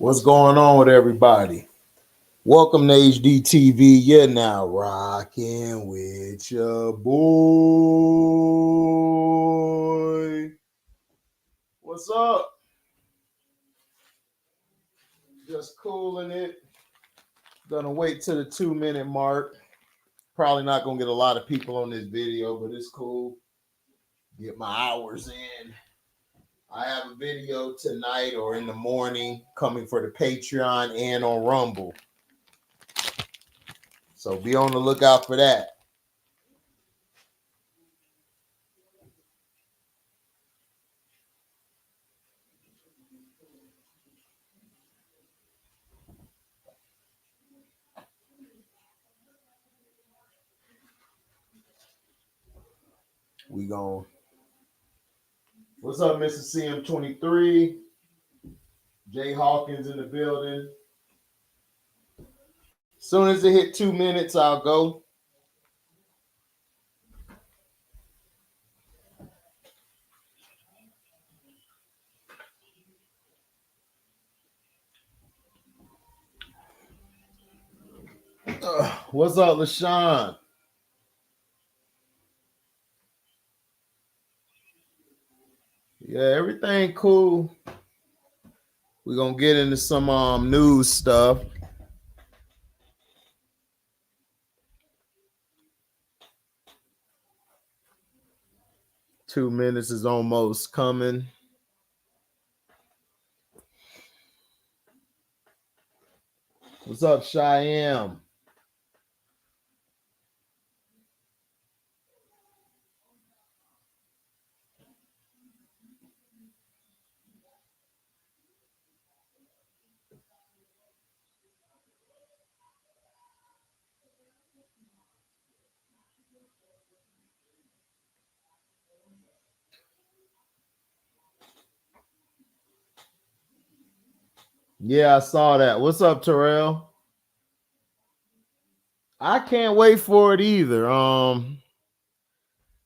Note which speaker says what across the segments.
Speaker 1: What's going on with everybody? Welcome to HDiiTV. You're now rocking with your boy. What's up? Just cooling it. Gonna wait till the 2-minute mark. Probably not gonna get a lot of people on this video, but it's cool. Get my hours in. I have a video tonight or in the morning coming for the Patreon and on Rumble. So be on the lookout for that. We going. What's up, Mr. CM23? Jay Hawkins in the building. Soon as it hit 2 minutes, I'll go. What's up, LaShawn? Yeah, everything cool. We're going to get into some news stuff. Two minutes is almost coming. What's up, Cheyenne? Yeah, I saw that. What's up, Terrell? I can't wait for it either.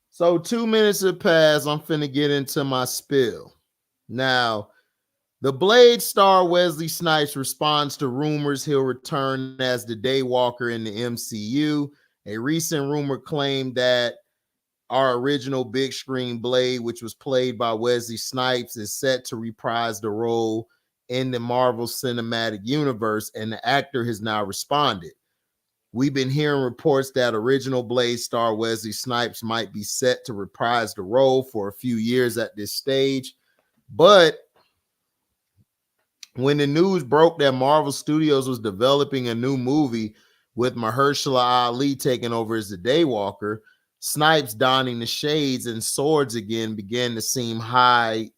Speaker 1: So 2 minutes have passed. I'm finna get into my spill. Now, the Blade star Wesley Snipes responds to rumors he'll return as the Daywalker in the MCU. A recent rumor claimed that our original big screen Blade, which was played by Wesley Snipes, is set to reprise the role in the Marvel Cinematic Universe, and the actor has now responded. We've been hearing reports that original Blade star Wesley Snipes might be set to reprise the role for a few years at this stage, but when the news broke that Marvel Studios was developing a new movie with Mahershala Ali taking over as the Daywalker, Snipes donning the shades and swords again began to seem highly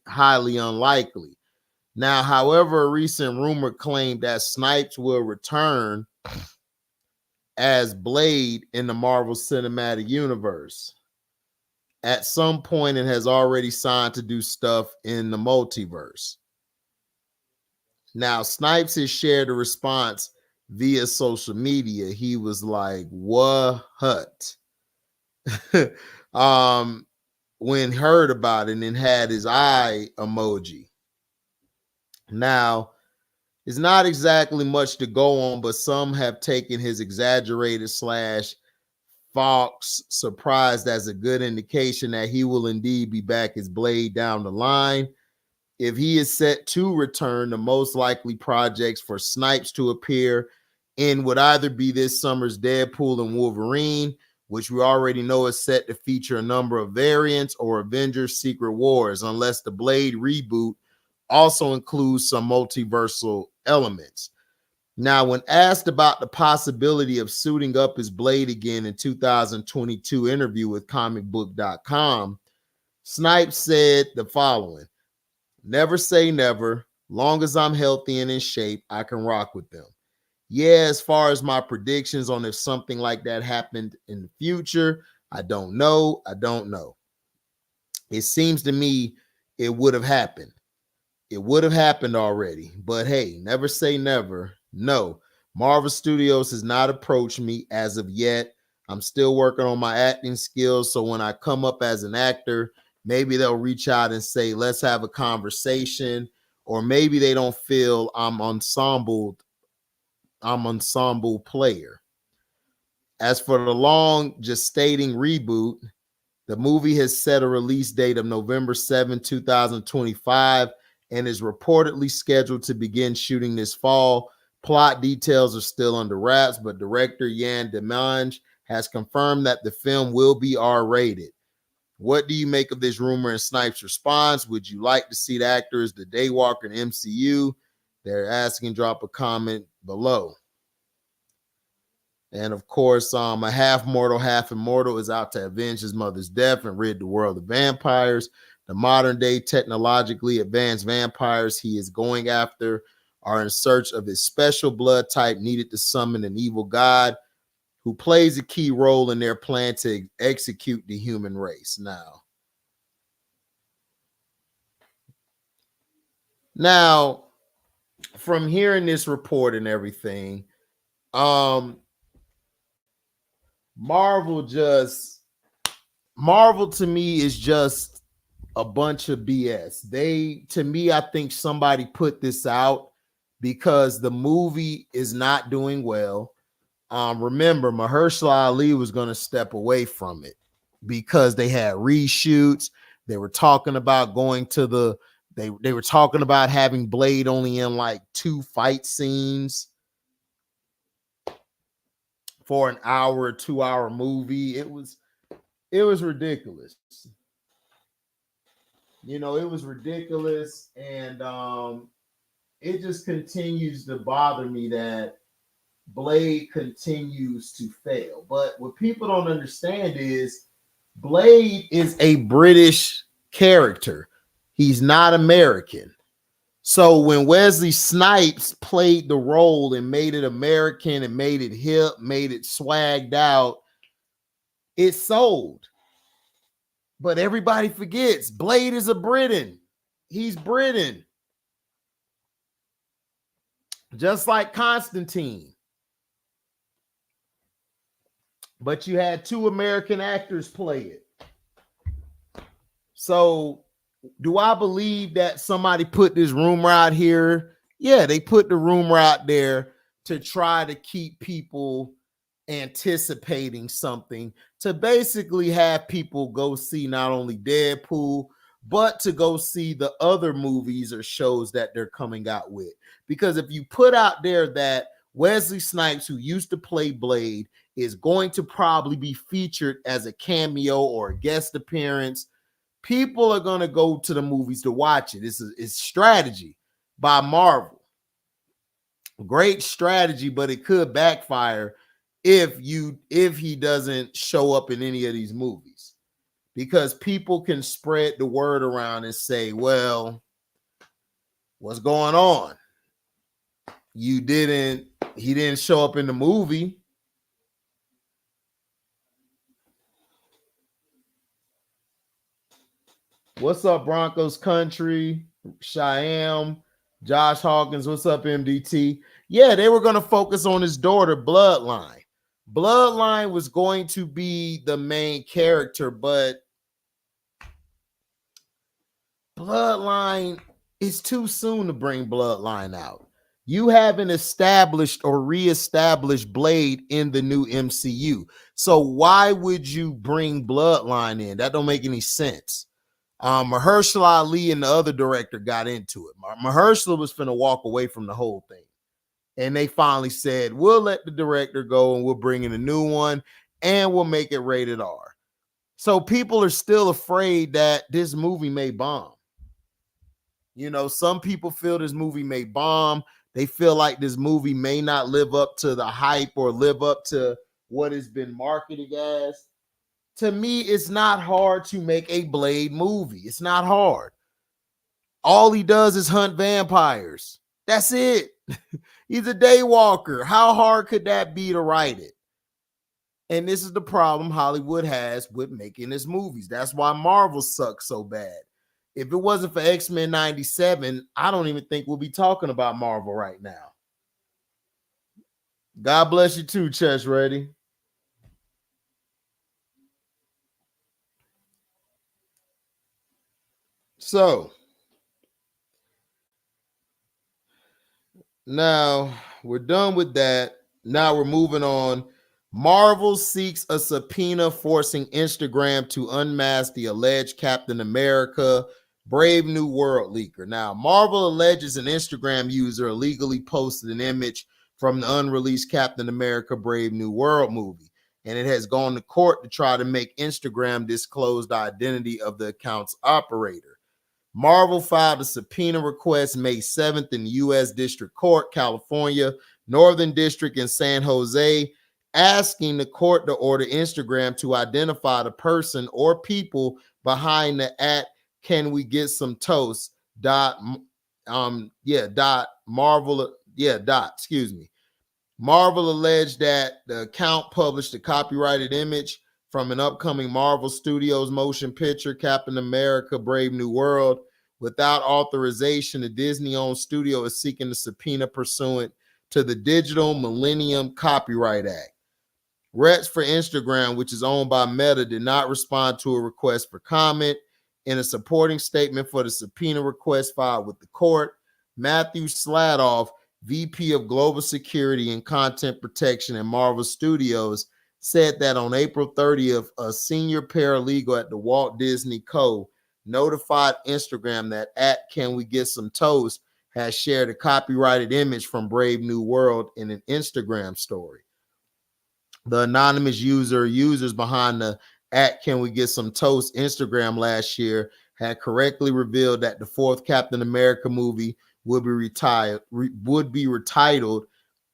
Speaker 1: unlikely. Now, however, a recent rumor claimed that Snipes will return as Blade in the Marvel Cinematic Universe at some point and has already signed to do stuff in the multiverse. Now, Snipes has shared a response via social media. He was like, "What?" When heard about it, and then had his eye emoji. Now, it's not exactly much to go on, but some have taken his exaggerated / Fox surprised as a good indication that he will indeed be back as Blade down the line. If he is set to return, the most likely projects for Snipes to appear in would either be this summer's Deadpool and Wolverine, which we already know is set to feature a number of variants, or Avengers Secret Wars, unless the Blade reboot also includes some multiversal elements. Now, when asked about the possibility of suiting up as Blade again in 2022 interview with comicbook.com, Snipes said the following: "Never say never. Long as I'm healthy and in shape, I can rock with them. Yeah, as far as my predictions on if something like that happened in the future, I don't know. It seems to me it would have happened. It would have happened already. But hey, never say never. No, Marvel Studios has not approached me as of yet. I'm still working on my acting skills, so when I come up as an actor, maybe they'll reach out and say, let's have a conversation, or maybe they don't feel I'm ensemble player. As for the long gestating reboot, the movie has set a release date of November 7, 2025, and is reportedly scheduled to begin shooting this fall. Plot details are still under wraps, but director Yan Demange has confirmed that the film will be R-rated. What do you make of this rumor and Snipes' response? Would you like to see the actors, the Daywalker and MCU? They're asking, drop a comment below. And of course, a half mortal, half immortal is out to avenge his mother's death and rid the world of vampires. The modern day technologically advanced vampires he is going after are in search of his special blood type needed to summon an evil god who plays a key role in their plan to execute the human race. Now, from hearing this report and everything, Marvel to me is just a bunch of BS. To me, I think somebody put this out because the movie is not doing well. Remember, Mahershala Ali was going to step away from it because they had reshoots. They were talking about they were talking about having Blade only in like 2 fight scenes for an hour, 2-hour movie. It was ridiculous. It was ridiculous, and it just continues to bother me that Blade continues to fail. But what people don't understand is Blade is a British character. He's not American. So when Wesley Snipes played the role and made it American and made it hip, made it swagged out, it sold. But everybody forgets Blade is a Briton. He's Briton. Just like Constantine. But you had 2 American actors play it. So do I believe that somebody put this rumor out here? Yeah, they put the rumor out there to try to keep people anticipating something, to basically have people go see not only Deadpool, but to go see the other movies or shows that they're coming out with. Because if you put out there that Wesley Snipes, who used to play Blade, is going to probably be featured as a cameo or a guest appearance, people are going to go to the movies to watch it. It's strategy by Marvel. Great strategy, but it could backfire if he doesn't show up in any of these movies, because people can spread the word around and say, well, what's going on? He didn't show up in the movie. What's up, Broncos Country? Cheyenne, Josh Hawkins, what's up, MDT? Yeah, they were going to focus on his daughter, Bloodline. Bloodline was going to be the main character, but Bloodline, it's too soon to bring Bloodline out. You haven't established or reestablished Blade in the new MCU. So why would you bring Bloodline in? That don't make any sense. Mahershala Ali and the other director got into it. Mahershala was finna walk away from the whole thing. And they finally said, we'll let the director go and we'll bring in a new one and we'll make it rated R. So people are still afraid that this movie may bomb. Some people feel this movie may bomb. They feel like this movie may not live up to the hype or live up to what it's been marketed as. To me, it's not hard to make a Blade movie. It's not hard. All he does is hunt vampires. That's it. He's a daywalker. How hard could that be to write it? And this is the problem Hollywood has with making his movies. That's why Marvel sucks so bad. If it wasn't for X-Men 97, I don't even think we'll be talking about Marvel right now. God bless you too, Chess Ready. So, Now we're done with that. Now we're moving on. Marvel seeks a subpoena forcing Instagram to unmask the alleged Captain America Brave New World leaker. Now, Marvel alleges an Instagram user illegally posted an image from the unreleased Captain America Brave New World movie, and it has gone to court to try to make Instagram disclose the identity of the account's operator. Marvel filed a subpoena request May 7th in the U.S. District Court, California, Northern District in San Jose, asking the court to order Instagram to identify the person or people behind the Can We Get Some Toast dot Marvel excuse me. Marvel alleged that the account published a copyrighted image from an upcoming Marvel Studios motion picture, Captain America Brave New World. Without authorization, the Disney-owned studio is seeking a subpoena pursuant to the Digital Millennium Copyright Act. Reps for Instagram, which is owned by Meta, did not respond to a request for comment. In a supporting statement for the subpoena request filed with the court, Matthew Sladoff, VP of Global Security and Content Protection at Marvel Studios, said that on April 30th, a senior paralegal at the Walt Disney Co. notified Instagram that Can We Get Some Toast has shared a copyrighted image from Brave New World in an Instagram story. The anonymous users behind the Can We Get Some Toast Instagram last year had correctly revealed that the fourth Captain America movie would be retitled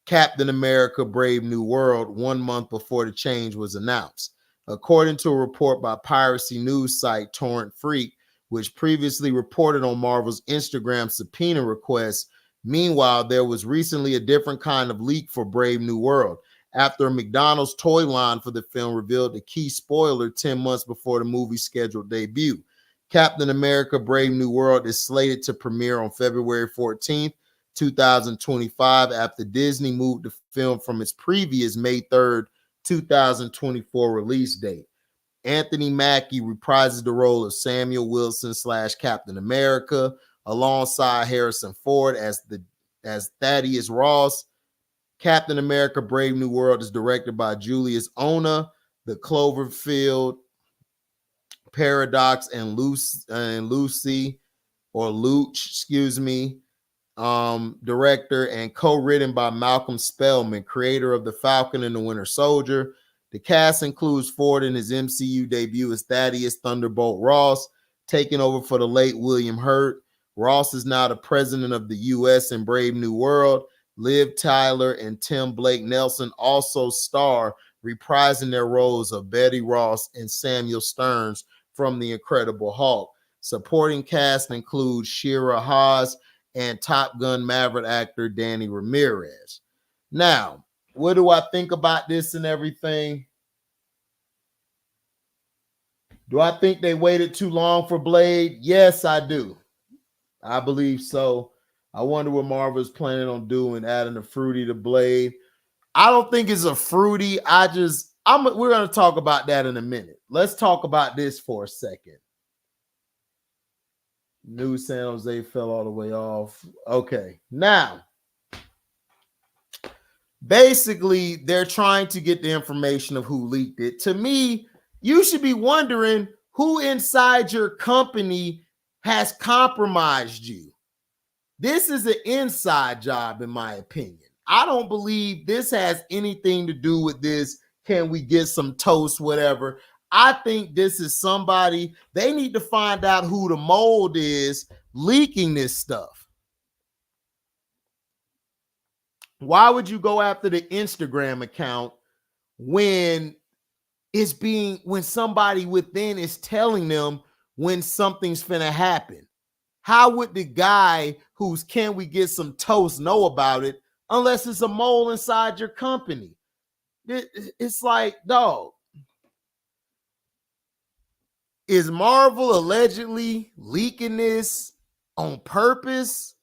Speaker 1: Captain America Brave New World 1 month before the change was announced. According to a report by piracy news site Torrent Freak, which previously reported on Marvel's Instagram subpoena request, meanwhile, there was recently a different kind of leak for Brave New World after a McDonald's toy line for the film revealed a key spoiler 10 months before the movie's scheduled debut. Captain America Brave New World is slated to premiere on February 14th, 2025, after Disney moved the film from its previous May 3rd, 2024 release date. Anthony Mackie reprises the role of Samuel Wilson / Captain America alongside Harrison Ford as Thaddeus Ross. Captain America Brave New World is directed by Julius Ona, the Cloverfield Paradox and Lucy or Luch, director, and co-written by Malcolm Spellman, creator of The Falcon and the Winter Soldier. The cast includes Ford in his MCU debut as Thaddeus Thunderbolt Ross, taking over for the late William Hurt. Ross is now the president of the U.S. in Brave New World. Liv Tyler and Tim Blake Nelson also star, reprising their roles of Betty Ross and Samuel Stearns from The Incredible Hulk. Supporting cast includes Shira Haas and Top Gun Maverick actor Danny Ramirez. Now, what do I think about this and everything? Do I think they waited too long for Blade? Yes, I do. I believe so. I wonder what Marvel's planning on doing, adding a fruity to Blade. I don't think it's a fruity. We're going to talk about that in a minute. Let's talk about this for a second. New San Jose fell all the way off. Okay. Now, basically, they're trying to get the information of who leaked it. To me, you should be wondering who inside your company has compromised you. This is an inside job, in my opinion. I don't believe this has anything to do with this. Can we get some toast, whatever? I think this is somebody, they need to find out who the mold is leaking this stuff. Why would you go after the Instagram account when somebody within is telling them when something's finna happen? How would the guy who's Can We Get Some Toast know about it unless it's a mole inside your company? It's like, dog, is Marvel allegedly leaking this on purpose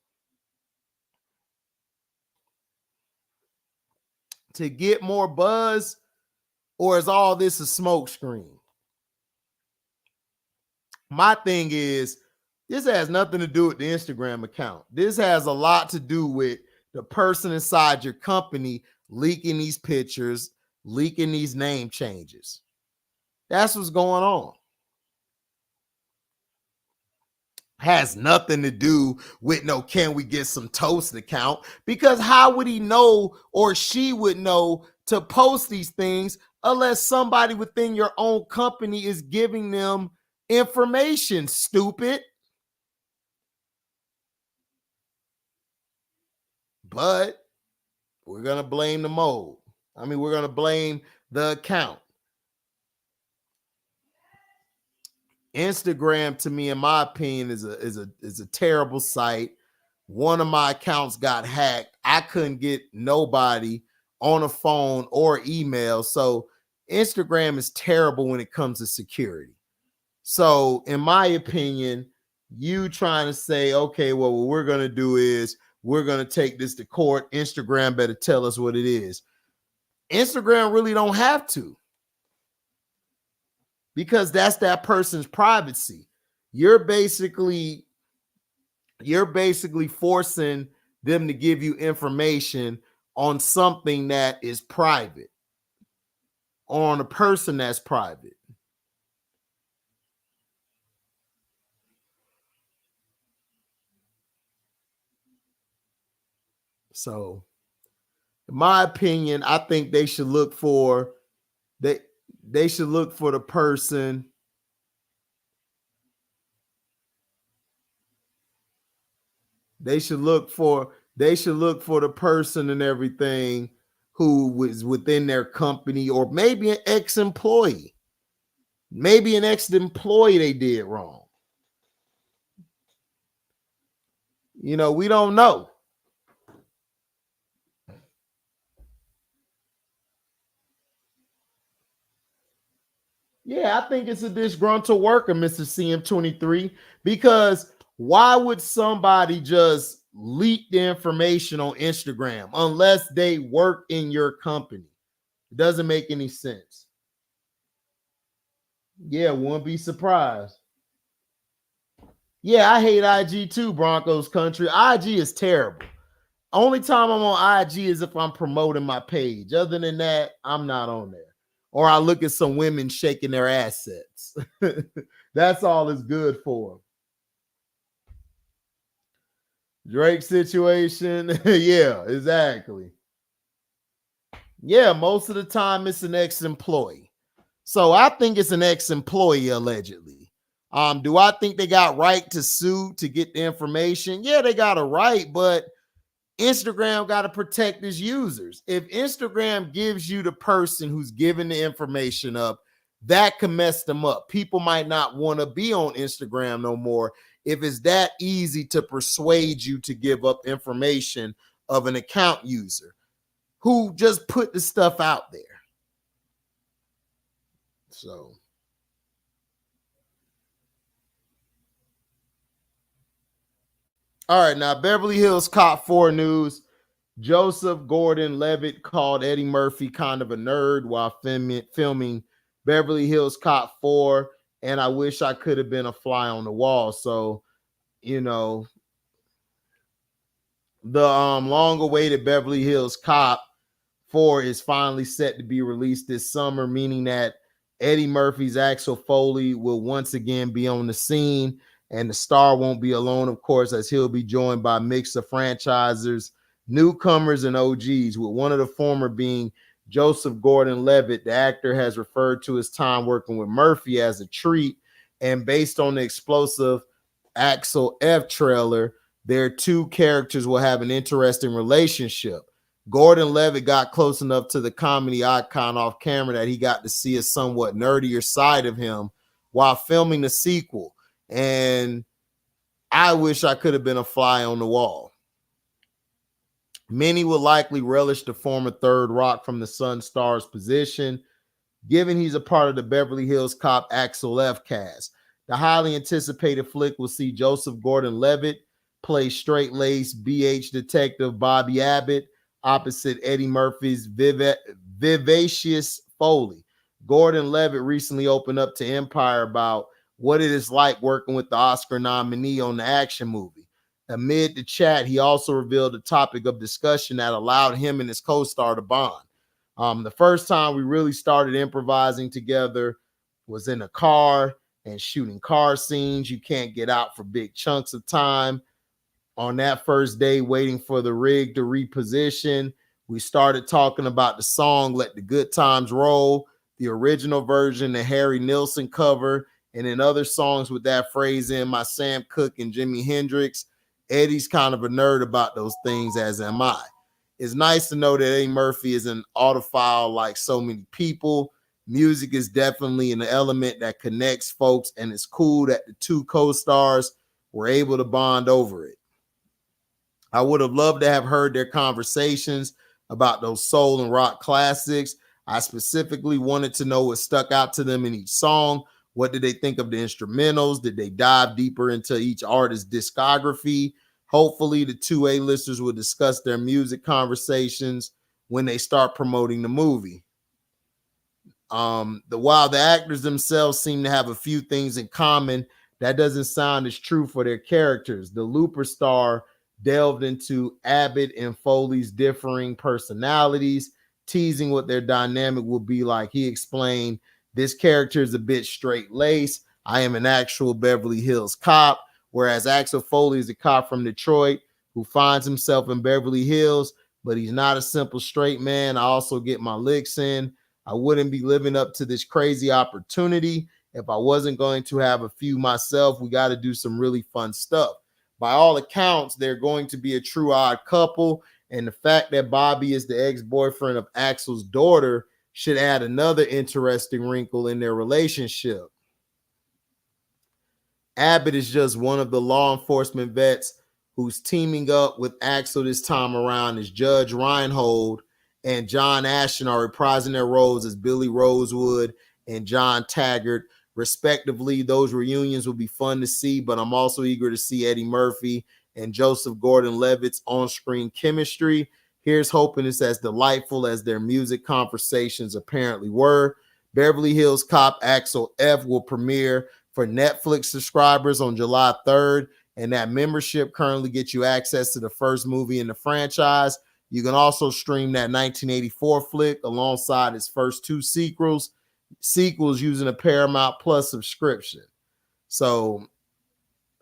Speaker 1: to get more buzz, or is all this a smokescreen? My thing is, this has nothing to do with the Instagram account. This has a lot to do with the person inside your company leaking these pictures, leaking these name changes. That's what's going on. Has nothing to do with no, can we get some toast account? Because how would he know, or she would know, to post these things unless somebody within your own company is giving them information, stupid. But we're going to blame the mode. We're going to blame the account. Instagram, to me, in my opinion, is a terrible site. One of my accounts got hacked. I couldn't get nobody on a phone or email. So Instagram is terrible when it comes to security. So in my opinion, you trying to say, okay, well, what we're going to do is we're going to take this to court. Instagram better tell us what it is. Instagram really don't have to, because that's that person's privacy. You're basically forcing them to give you information on something that is private, or on a person that's private. So, in my opinion, I think they should look for the person. They should look for the person and everything who was within their company, or maybe an ex-employee. Maybe an ex-employee they did wrong. We don't know. Yeah, I think it's a disgruntled worker, Mr. CM23, because why would somebody just leak the information on Instagram unless they work in your company? It doesn't make any sense. Yeah, won't be surprised. Yeah, I hate IG too, Broncos country. IG is terrible. Only time I'm on IG is if I'm promoting my page. Other than that, I'm not on there. Or I look at some women shaking their assets. That's all it's good for. Drake situation. Yeah, exactly. Yeah, most of the time it's an ex-employee. So I think it's an ex-employee, allegedly. Do I think they got right to sue to get the information? Yeah, they got a right, but Instagram got to protect its users. If Instagram gives you the person who's giving the information up, that can mess them up. People might not want to be on Instagram no more if it's that easy to persuade you to give up information of an account user who just put the stuff out there. So, all right, now Beverly Hills Cop 4 news. Joseph Gordon-Levitt called Eddie Murphy kind of a nerd while filming Beverly Hills Cop 4, and I wish I could have been a fly on the wall. So, the long-awaited Beverly Hills Cop 4 is finally set to be released this summer, meaning that Eddie Murphy's Axel Foley will once again be on the scene, and the star won't be alone, of course, as he'll be joined by a mix of franchisers, newcomers, and OGs, with one of the former being Joseph Gordon-Levitt. The actor has referred to his time working with Murphy as a treat, and based on the explosive Axel F trailer, their two characters will have an interesting relationship. Gordon-Levitt got close enough to the comedy icon off camera that he got to see a somewhat nerdier side of him while filming the sequel. And I wish I could have been a fly on the wall. Many would likely relish the former third Rock from the Sun star's position, given he's a part of the Beverly Hills Cop Axel F cast. The highly anticipated flick will see Joseph Gordon-Levitt play straight-laced BH detective Bobby Abbott opposite Eddie Murphy's vivacious Foley. Gordon-Levitt recently opened up to Empire about what it is like working with the Oscar nominee on the action movie. Amid the chat, he also revealed a topic of discussion that allowed him and his co-star to bond. The first time we really started improvising together was in a car and shooting car scenes you can't get out for big chunks of time. On that first day, waiting for the rig to reposition, we started talking about the song Let the Good Times Roll, the original version, the Harry Nilsson cover, and then other songs with that phrase in, my Sam Cooke and Jimi Hendrix. Eddie's kind of a nerd about those things, as am I. It's nice to know that Eddie Murphy is an audiophile like so many people. Music is definitely an element that connects folks, and it's cool that the two co-stars were able to bond over it. I would have loved to have heard their conversations about those soul and rock classics. I specifically wanted to know what stuck out to them in each song. What did they think of the instrumentals? Did they dive deeper into each artist's discography? Hopefully, the two A-listers will discuss their music conversations when they start promoting the movie. While the actors themselves seem to have a few things in common, that doesn't sound as true for their characters. The Looper star delved into Abbott and Foley's differing personalities, teasing what their dynamic will be like. He explained, this character is a bit straight-laced. I am an actual Beverly Hills Cop, whereas Axel Foley is a cop from Detroit who finds himself in Beverly Hills, but he's not a simple straight man. I also get my licks in. I wouldn't be living up to this crazy opportunity if I wasn't going to have a few myself. We got to do some really fun stuff. By all accounts, they're going to be a true odd couple, and the fact that Bobby is the ex-boyfriend of Axel's daughter should add another interesting wrinkle in their relationship. Abbott is just one of the law enforcement vets who's teaming up with Axel this time around as Judge Reinhold, and John Ashton are reprising their roles as Billy Rosewood and John Taggart, respectively. Those reunions will be fun to see, but I'm also eager to see Eddie Murphy and Joseph Gordon-Levitt's on-screen chemistry. Here's hoping it's as delightful as their music conversations apparently were. Beverly Hills Cop Axel F will premiere for Netflix subscribers on July 3rd, and that membership currently gets you access to the first movie in the franchise. You can also stream that 1984 flick alongside its first two sequels using a Paramount Plus subscription. So,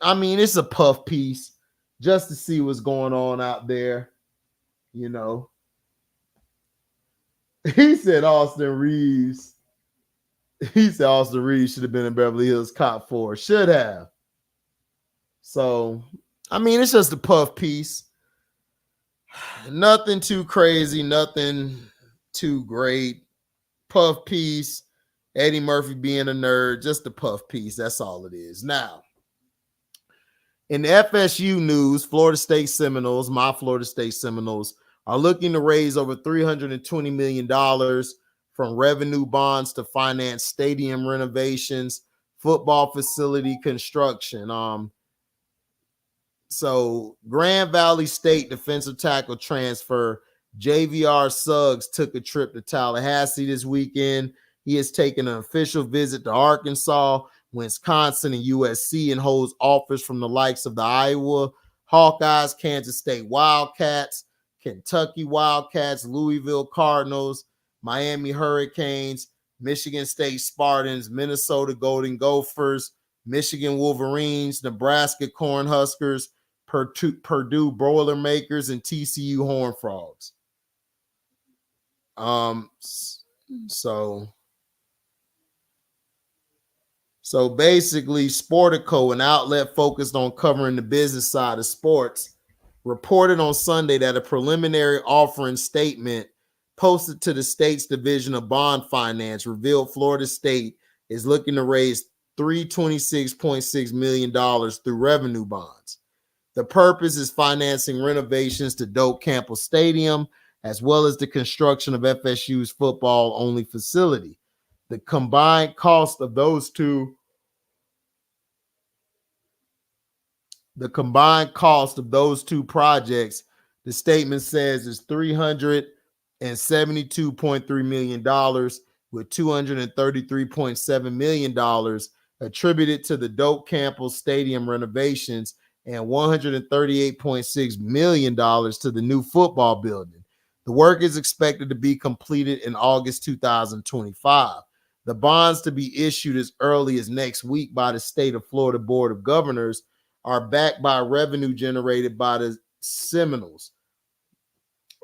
Speaker 1: I mean, it's a puff piece just to see what's going on out there, you know. He said Austin Reeves should have been in Beverly Hills Cop 4. Should have. So, I mean, it's just a puff piece. Nothing too crazy, nothing too great. Puff piece. Eddie Murphy being a nerd, just a puff piece. That's all it is. Now, in the FSU news, Florida State Seminoles, my Florida State Seminoles, are looking to raise over $320 million from revenue bonds to finance stadium renovations, football facility construction. So Grand Valley State defensive tackle transfer JVR Suggs took a trip to Tallahassee this weekend. He has taken an official visit to Arkansas, Wisconsin, and USC, and holds offers from the likes of the Iowa Hawkeyes, Kansas State Wildcats, Kentucky Wildcats, Louisville Cardinals, Miami Hurricanes, Michigan State Spartans, Minnesota Golden Gophers, Michigan Wolverines, Nebraska Cornhuskers, Purdue Boilermakers, and TCU Horned Frogs. So basically, Sportico, an outlet focused on covering the business side of sports, reported on Sunday that a preliminary offering statement posted to the state's division of bond finance revealed Florida State is looking to raise $326.6 million through revenue bonds. The purpose is financing renovations to Doak Campbell Stadium, as well as the construction of FSU's football-only facility. The combined cost of those two projects, the statement says, is $372.3 million, with $233.7 million attributed to the Doak Campbell Stadium renovations and $138.6 million to the new football building. The work is expected to be completed in August 2025. The bonds to be issued as early as next week by the State of Florida Board of Governors are backed by revenue generated by the Seminoles,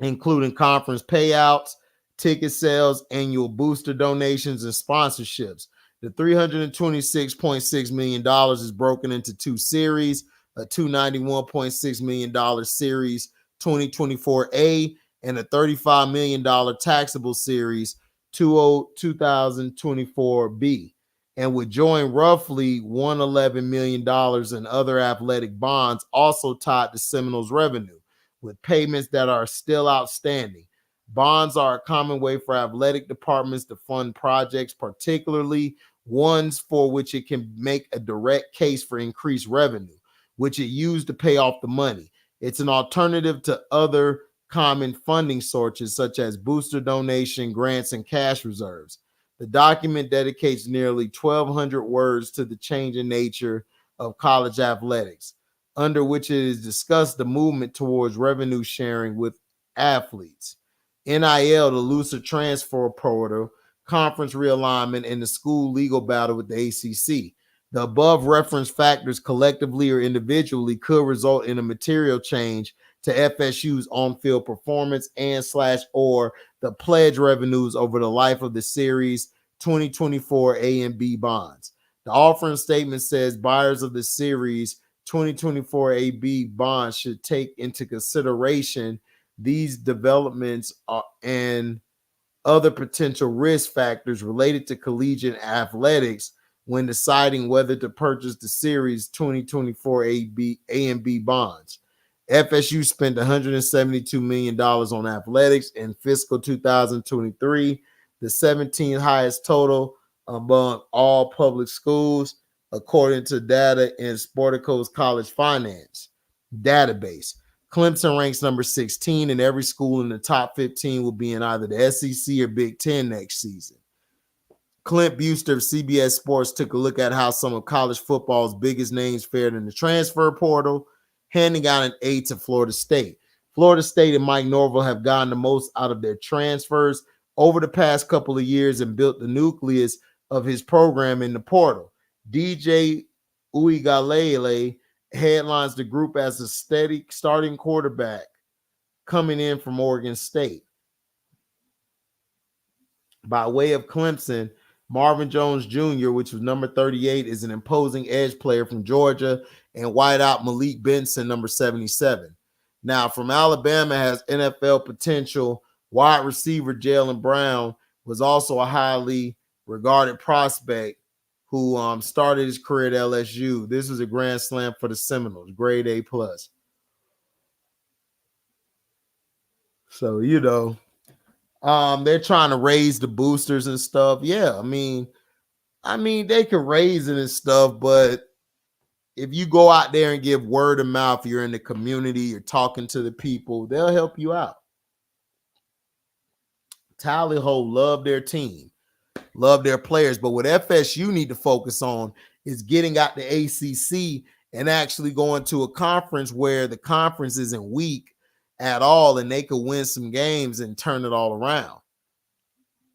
Speaker 1: including conference payouts, ticket sales, annual booster donations, and sponsorships. The $326.6 million is broken into two series, a $291.6 million series 2024A and a $35 million taxable series 2024B, and would join roughly $111 million in other athletic bonds also tied to Seminoles revenue, with payments that are still outstanding. Bonds are a common way for athletic departments to fund projects, particularly ones for which it can make a direct case for increased revenue, which it used to pay off the money. It's an alternative to other common funding sources such as booster donation, grants, and cash reserves. The document dedicates nearly 1,200 words to the changing nature of college athletics, under which it is discussed the movement towards revenue sharing with athletes, NIL, the looser transfer portal, conference realignment, and the school legal battle with the ACC. The above referenced factors collectively or individually could result in a material change to FSU's on-field performance and / or the pledge revenues over the life of the series 2024 A and B bonds. The offering statement says buyers of the series 2024 AB bonds should take into consideration these developments and other potential risk factors related to collegiate athletics when deciding whether to purchase the series 2024 A and B bonds. FSU spent $172 million on athletics in fiscal 2023, the 17th highest total among all public schools, according to data in Sportico's college finance database. Clemson ranks number 16, and every school in the top 15 will be in either the SEC or Big Ten next season. Clint Buster of CBS Sports took a look at how some of college football's biggest names fared in the transfer portal, handing out an A to Florida State. Florida State and Mike Norvell have gotten the most out of their transfers over the past couple of years and built the nucleus of his program in the portal. DJ Uigalele headlines the group as a steady starting quarterback coming in from Oregon State. By way of Clemson, Marvin Jones Jr., which was number 38, is an imposing edge player from Georgia, and wideout Malik Benson, number 77. Now, from Alabama has NFL potential. Wide receiver Jaylen Brown was also a highly regarded prospect who started his career at LSU. This was a grand slam for the Seminoles, grade A+. So, they're trying to raise the boosters and stuff. Yeah, I mean, they can raise it and stuff, but if you go out there and give word of mouth, you're in the community, you're talking to the people, they'll help you out. Tally Ho love their team, love their players, but what FSU need to focus on is getting out the ACC and actually going to a conference where the conference isn't weak at all and they could win some games and turn it all around.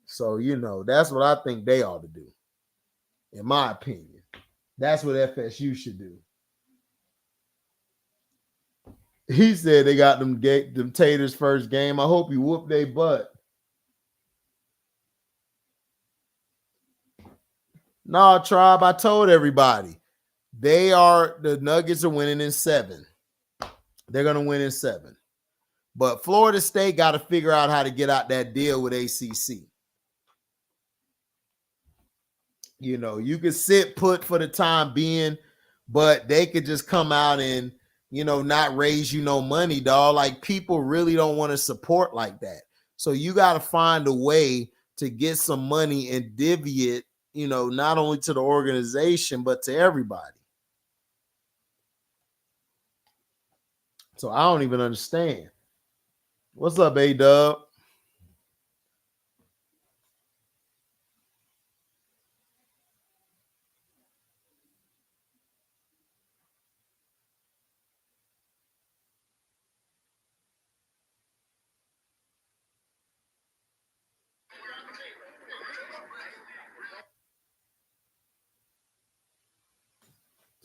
Speaker 1: So, that's what I think they ought to do, in my opinion. That's what FSU should do. He said they got them Taters first game. I hope you whoop their butt. Nah, Tribe, I told everybody. The Nuggets are winning in 7. They're going to win in 7. But Florida State got to figure out how to get out that deal with ACC. You could sit put for the time being, but they could just come out and, not raise you no money, dog. Like, people really don't want to support like that. So you got to find a way to get some money and divvy it, not only to the organization, but to everybody. So I don't even understand. What's up, A-Dub?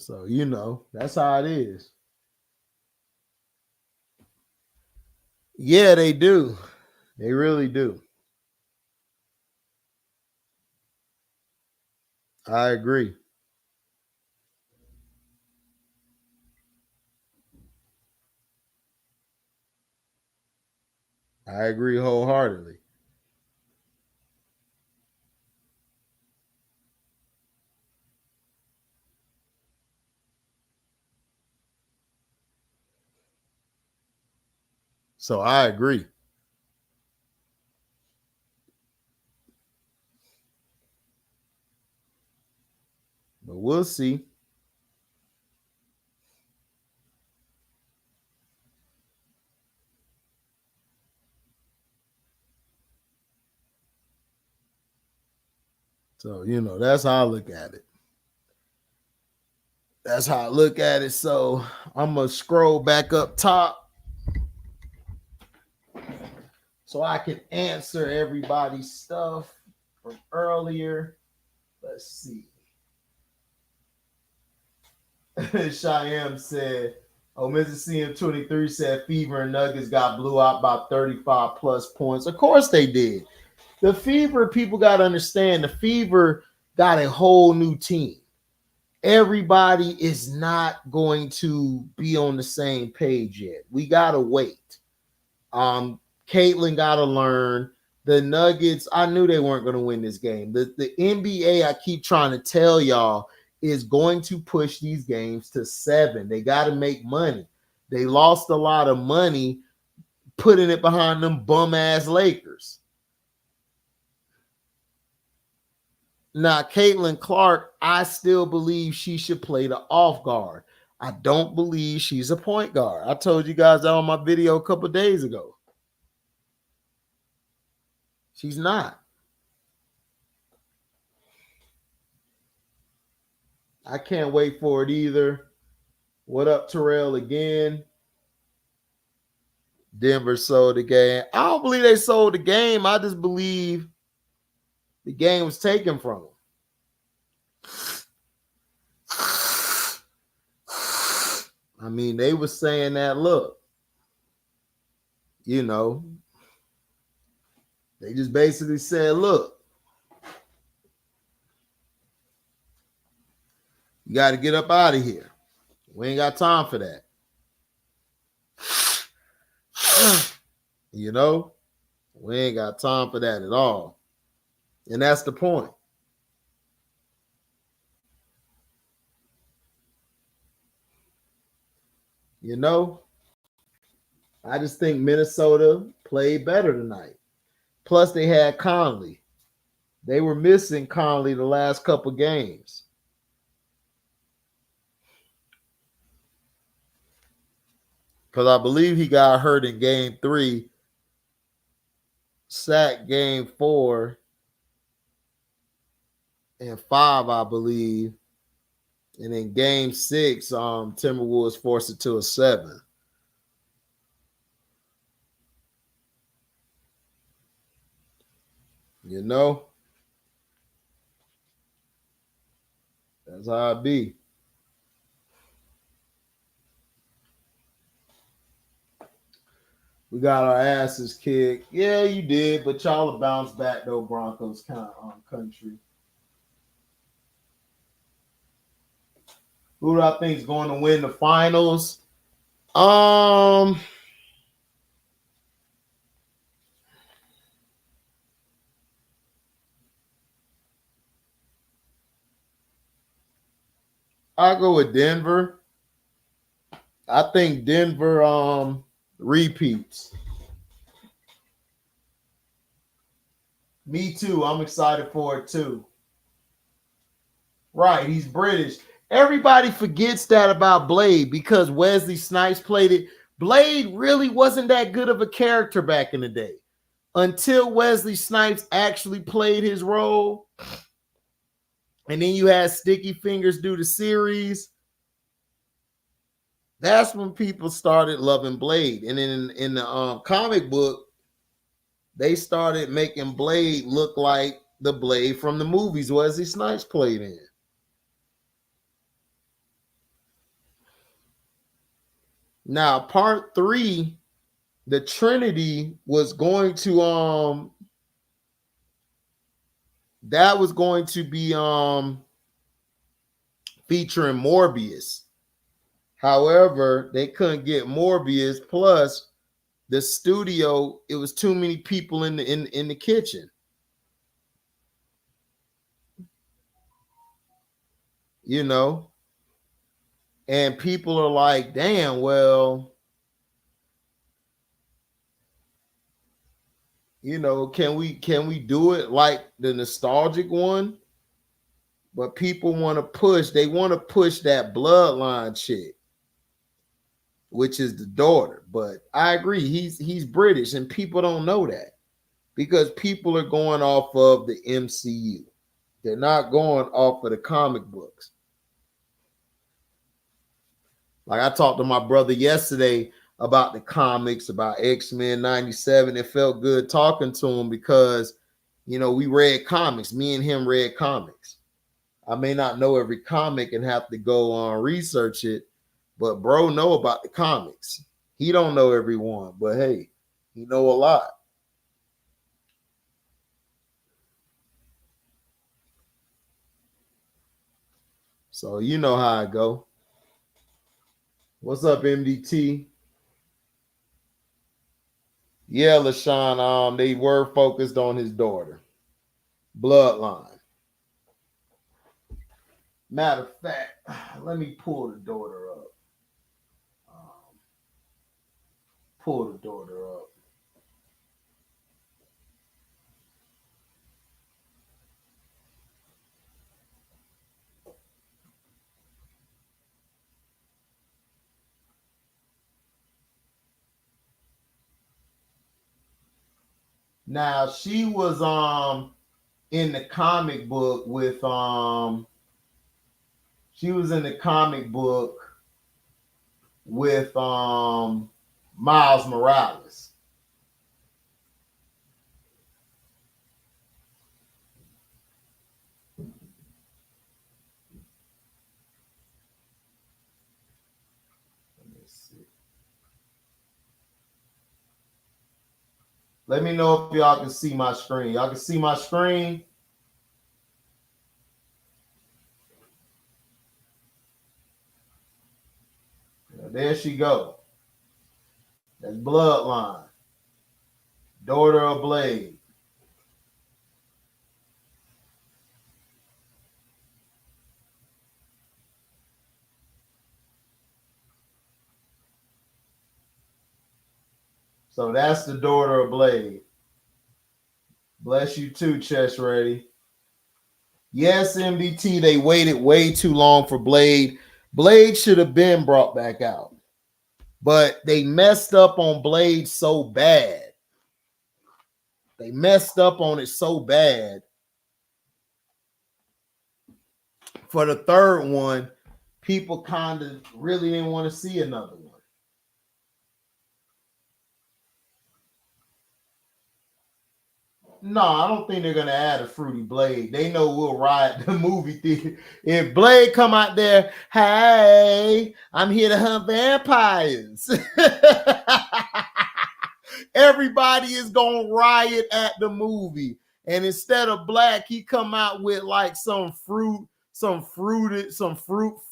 Speaker 1: So, you know, that's how it is. Yeah, they do. They really do. I agree. I agree wholeheartedly. So I agree. But we'll see. So, you know, that's how I look at it. That's how I look at it. So I'm going to scroll back up top so I can answer everybody's stuff from earlier. Let's see. Cheyenne said, oh, Mrs. CM23 said Fever and Nuggets got blew out by 35 plus points. Of course they did. The Fever, people got to understand, the Fever got a whole new team. Everybody is not going to be on the same page yet. We got to wait. Caitlin got to learn. The Nuggets, I knew they weren't going to win this game. The NBA, I keep trying to tell y'all, is going to push these games to 7. They got to make money. They lost a lot of money putting it behind them bum-ass Lakers. Now, Caitlin Clark, I still believe she should play the off guard. I don't believe she's a point guard. I told you guys that on my video a couple of days ago. She's not. I can't wait for it either. What up, Terrell, again? Denver sold the game. I don't believe they sold the game. I just believe the game was taken from them. I mean, they were saying that, look, you know, they just basically said, look, you got to get up out of here. We ain't got time for that. You know, we ain't got time for that at all. And that's the point. You know, I just think Minnesota played better tonight. Plus, they had Conley. They were missing Conley the last couple games. Because I believe he got hurt in game 3, sat game 4 and 5, I believe. And in game 6, Timberwolves forced it to a 7. You know? That's how it be. We got our asses kicked. Yeah, you did, but y'all will bounce back though, Broncos kind of country. Who do I think is going to win the finals? I go with Denver. I think Denver repeats. Me too. I'm excited for it too. Right, he's British. Everybody forgets that about Blade because Wesley Snipes played it. Blade really wasn't that good of a character back in the day until Wesley Snipes actually played his role. And then you had Sticky Fingers do the series. That's when people started loving Blade. And then in the comic book, they started making Blade look like the Blade from the movies Wesley Snipes played in. Now, part 3, the Trinity was going to that was going to be featuring Morbius. However, they couldn't get Morbius. Plus, the studio, it was too many people in the kitchen. You know, and people are like, damn, well, you know, can we do it like the nostalgic one? But people want to push, they want to push that bloodline chick, which is the daughter. But I agree, he's British, and people don't know that because people are going off of the MCU. They're not going off of the comic books. Like I talked to my brother yesterday about the comics, about X-Men 97. It felt good talking to him because, you know, we read comics. Me and him read comics. I may not know every comic and have to go on research it, but bro know about the comics. He don't know every one, but hey, he know a lot. So you know how I go. What's up, MDT? Yeah, LaShawn, they were focused on his daughter. Bloodline. Matter of fact, let me pull the daughter up. Pull the daughter up. Now she was in the comic book with she was in the comic book with Miles Morales. Let me know if y'all can see my screen. Y'all can see my screen. There she go. That's Bloodline. Daughter of Blade. So that's the daughter of Blade. Bless you too, Chess Ready. Yes, MDT, they waited way too long for Blade. Blade should have been brought back out. But they messed up on Blade so bad. They messed up on it so bad. For the third one, people kind of really didn't want to see another one. No, I don't think they're gonna add a Fruity Blade. They know we'll riot the movie theater. If Blade come out there, hey, I'm here to hunt vampires. Everybody is gonna riot at the movie. And instead of black, he come out with like some fruit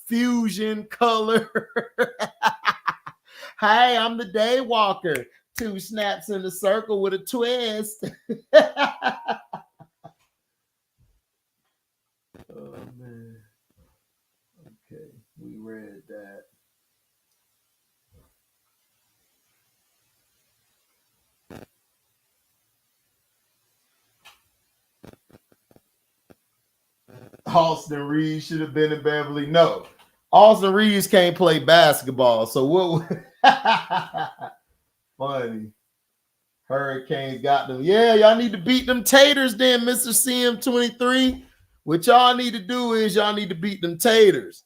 Speaker 1: fusion color. Hey, I'm the day walker. 2 snaps in the circle with a twist. Oh man. Okay, we read that. Austin Reeves should have been in Beverly. No, Austin Reeves can't play basketball. So what? Funny. Hurricanes got them. Yeah, y'all need to beat them taters then, Mr. CM23. What y'all need to do is y'all need to beat them taters.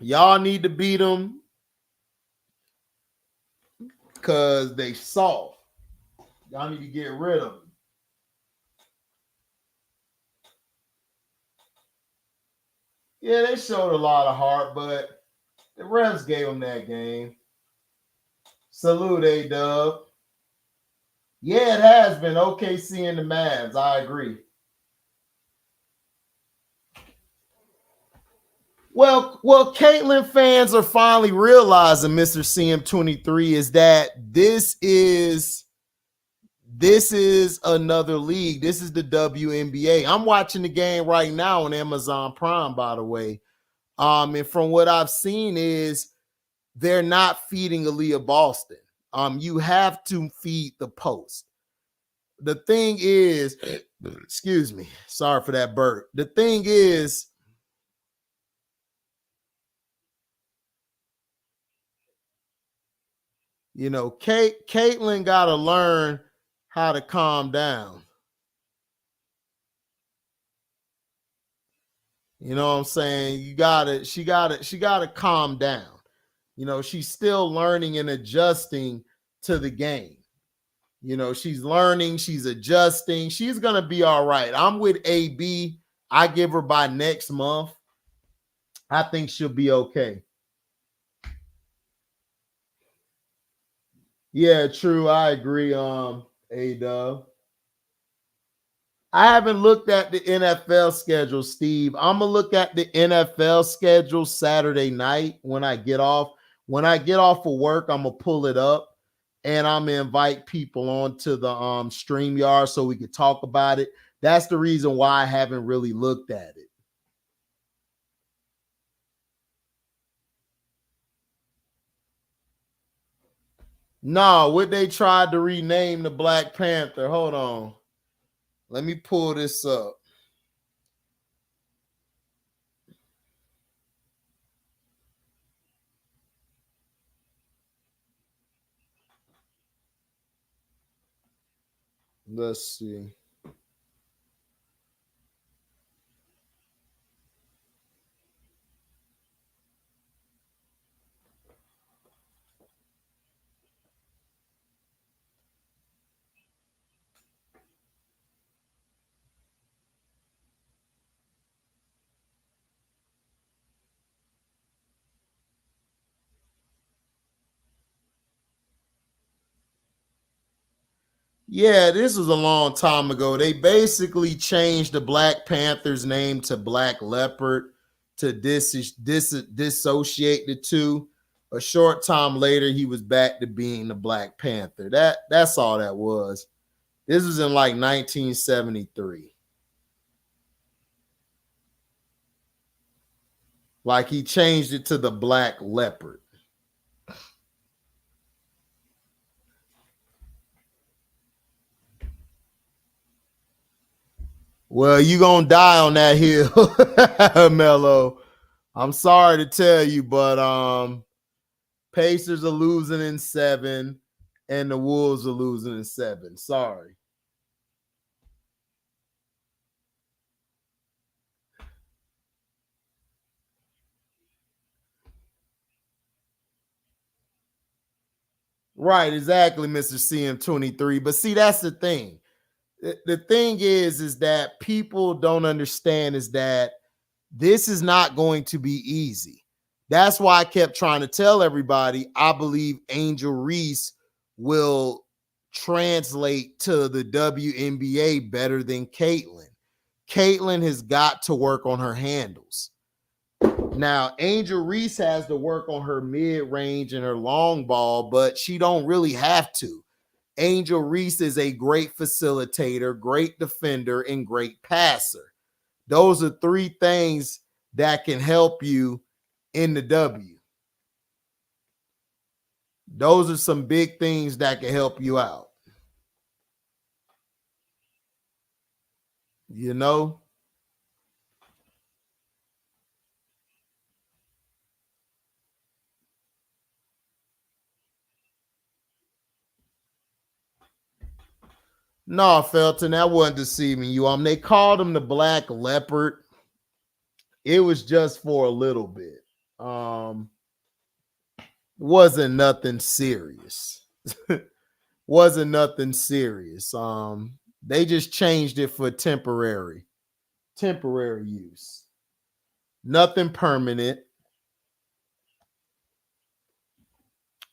Speaker 1: Y'all need to beat them because they soft. Y'all need to get rid of them. Yeah, they showed a lot of heart, but The refs gave him that game. Salute, A-Dub. Yeah, it has been OKC and the Mavs. I agree. Well, Caitlyn fans are finally realizing, Mr. CM23, is that this is another league. This is the WNBA. I'm watching the game right now on Amazon Prime, by the way. And from what I've seen is they're not feeding Aaliyah Boston. You have to feed the post. The thing is, excuse me, sorry for that burp. The thing is, you know, Caitlyn got to learn how to calm down. You know what I'm saying? She gotta calm down. You know, she's still learning and adjusting to the game. You know, she's learning, she's adjusting. She's gonna be all right. I'm with AB. I give her by next month. I think she'll be okay. Yeah, true. I agree. A-Dub. I haven't looked at the NFL schedule, Steve. I'm gonna look at the NFL schedule Saturday night when I get off. When I get off of work, I'm gonna pull it up and I'm gonna invite people onto the StreamYard so we can talk about it. That's the reason why I haven't really looked at it. No, what they tried to rename the Black Panther. Hold on. Let me pull this up. Let's see. Yeah, this was a long time ago. They basically changed the Black Panther's name to Black Leopard to dissociate the two. A short time later, he was back to being the Black Panther. That's all that was. This was in like 1973. Like he changed it to the Black Leopard. Well, you gonna die on that hill, Mello. I'm sorry to tell you, but Pacers are losing in 7, and the Wolves are losing in 7. Sorry. Right, exactly, Mr. CM23. But see, that's the thing. The thing is that people don't understand is that this is not going to be easy. That's why I kept trying to tell everybody I believe Angel Reese will translate to the WNBA better than Caitlyn. Caitlyn has got to work on her handles. Now, Angel Reese has to work on her mid-range and her long ball, but she don't really have to. Angel Reese is a great facilitator, great defender, and great passer. Those are 3 things that can help you in the W. Those are some big things that can help you out. You know? No, Felton, that wasn't deceiving you. They called him the Black Leopard. It was just for a little bit. Wasn't nothing serious. Wasn't nothing serious. They just changed it for temporary use. Nothing permanent.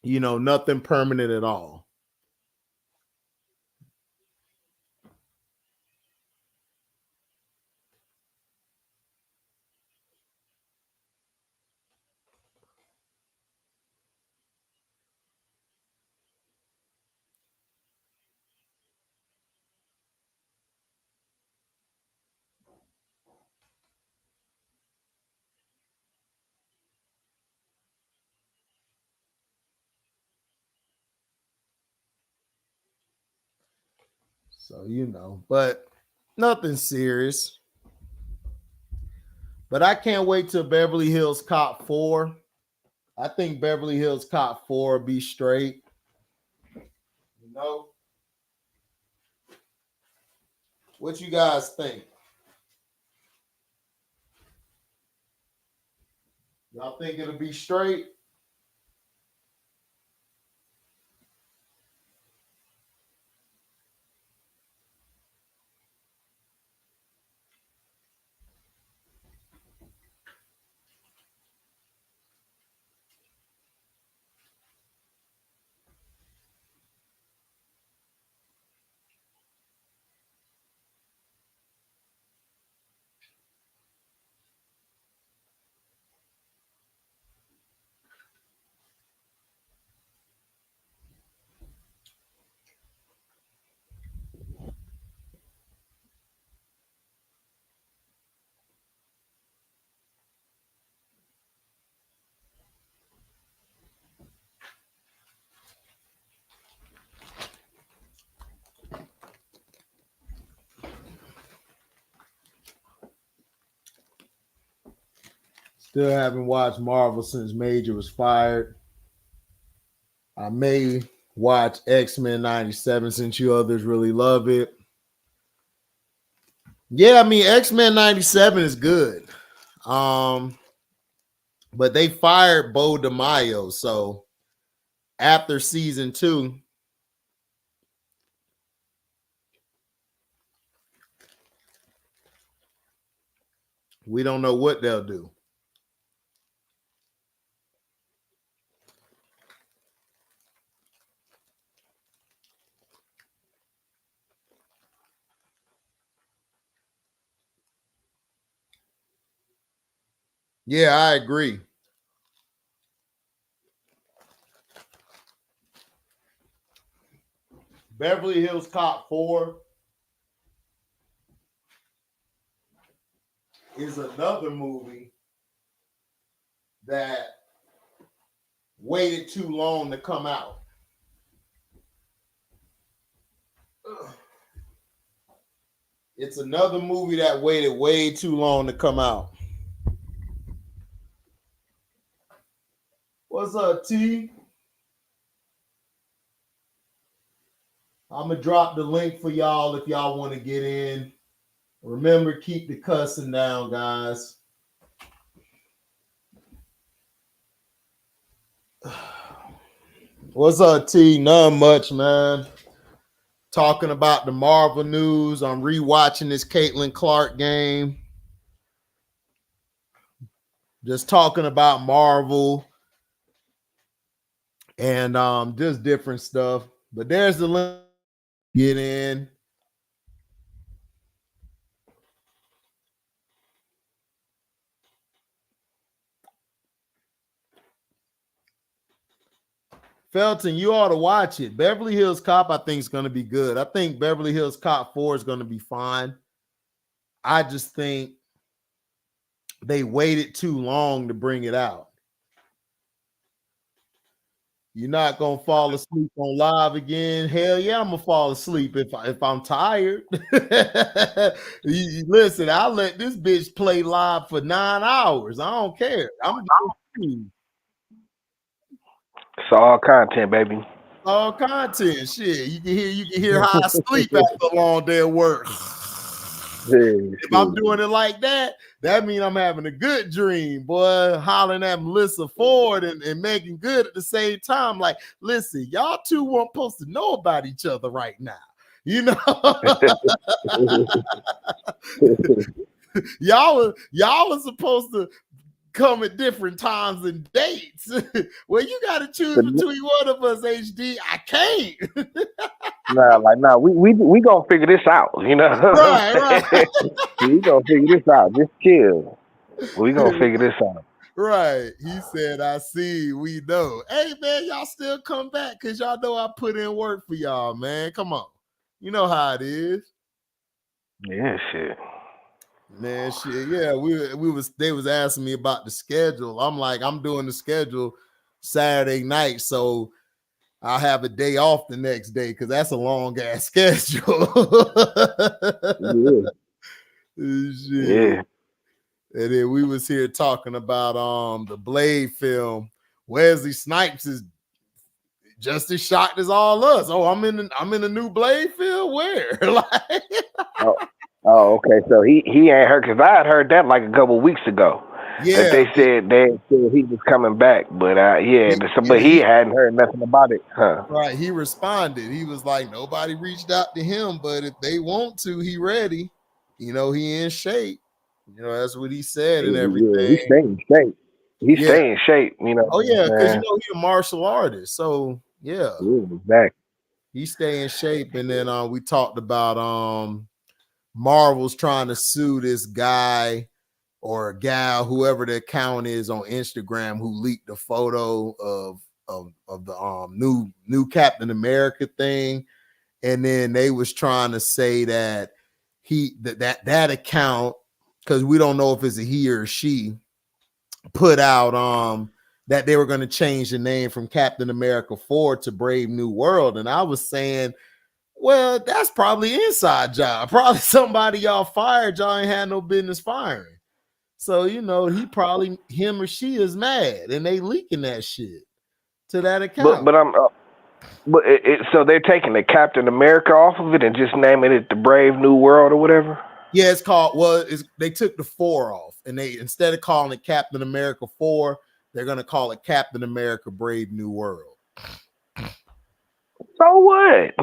Speaker 1: nothing permanent at all. So, but nothing serious. But I can't wait till Beverly Hills Cop 4. I think Beverly Hills Cop 4 will be straight. What you guys think? Y'all think it'll be straight? Still haven't watched Marvel since Major was fired. I may watch X-Men 97 since you others really love it. Yeah, I mean, X-Men 97 is good. But they fired Bo DeMaio. So after season 2, we don't know what they'll do. Yeah, I agree. Beverly Hills Cop 4 is another movie that waited too long to come out. It's another movie that waited way too long to come out. What's up, T? I'm going to drop the link for y'all if y'all want to get in. Remember, keep the cussing down, guys. What's up, T? None much, man. Talking about the Marvel news. I'm rewatching this Caitlin Clark game. Just talking about Marvel and just different stuff. But there's the link. Get in. Felton, you ought to watch it. Beverly Hills Cop, I think, is going to be good. I think Beverly Hills Cop 4 is going to be fine. I just think they waited too long to bring it out. You're not going to fall asleep on live again? Hell yeah, I'm going to fall asleep if I'm tired. Listen, I'll let this bitch play live for 9 hours. I don't care.
Speaker 2: It's all content, baby.
Speaker 1: All content. Shit. You can hear how I sleep after a long day of work. If I'm doing it like that, that means I'm having a good dream, boy. Hollering at Melissa Ford and making good at the same time. Like, listen, y'all two weren't supposed to know about each other right now. You know, y'all are supposed to come at different times and dates. Well, you got to choose between one of us, HD. I can't.
Speaker 2: Nah, we gonna figure this out, you know.
Speaker 1: Right.
Speaker 2: We gonna figure this out. Just chill. We gonna figure this out.
Speaker 1: Right. He said, I see, we know. Hey, man, y'all still come back because y'all know I put in work for y'all, man. Come on. You know how it is.
Speaker 2: Yeah, shit.
Speaker 1: Man, shit. Yeah, they was asking me about the schedule. I'm like, I'm doing the schedule Saturday night, so I'll have a day off the next day because that's a long ass schedule. Shit.
Speaker 2: Yeah.
Speaker 1: And then we was here talking about the Blade film. Wesley Snipes is just as shocked as all us. Oh, I'm in the new Blade film. Where? Like,
Speaker 2: oh, okay. So he ain't heard, because I had heard that like a couple weeks ago.
Speaker 1: yeah,
Speaker 2: that they said he was coming back, but but he hadn't heard nothing about it, huh?
Speaker 1: Right. He responded. He was like, nobody reached out to him, but if they want to, he ready. You know, he in shape. You know, that's what he said and everything.
Speaker 2: Yeah, he's staying in shape. He's staying in shape, you know.
Speaker 1: Oh, yeah, because you know he's a martial artist. So yeah,
Speaker 2: exactly.
Speaker 1: He stay in shape. And then we talked about Marvel's trying to sue this guy or a gal, whoever the account is on Instagram, who leaked a photo of the new Captain America thing. And then they was trying to say that that account, because we don't know if it's a he or she, put out that they were going to change the name from Captain America 4 to Brave New World. And I was saying, well, that's probably an inside job. Probably somebody y'all fired, y'all ain't had no business firing. So, you know, him or she is mad and they leaking that shit to that account.
Speaker 2: So they're taking the Captain America off of it and just naming it the Brave New World or whatever?
Speaker 1: Yeah, it's called, they took the 4 off, and they, instead of calling it Captain America 4, they're going to call it Captain America Brave New World.
Speaker 2: So what?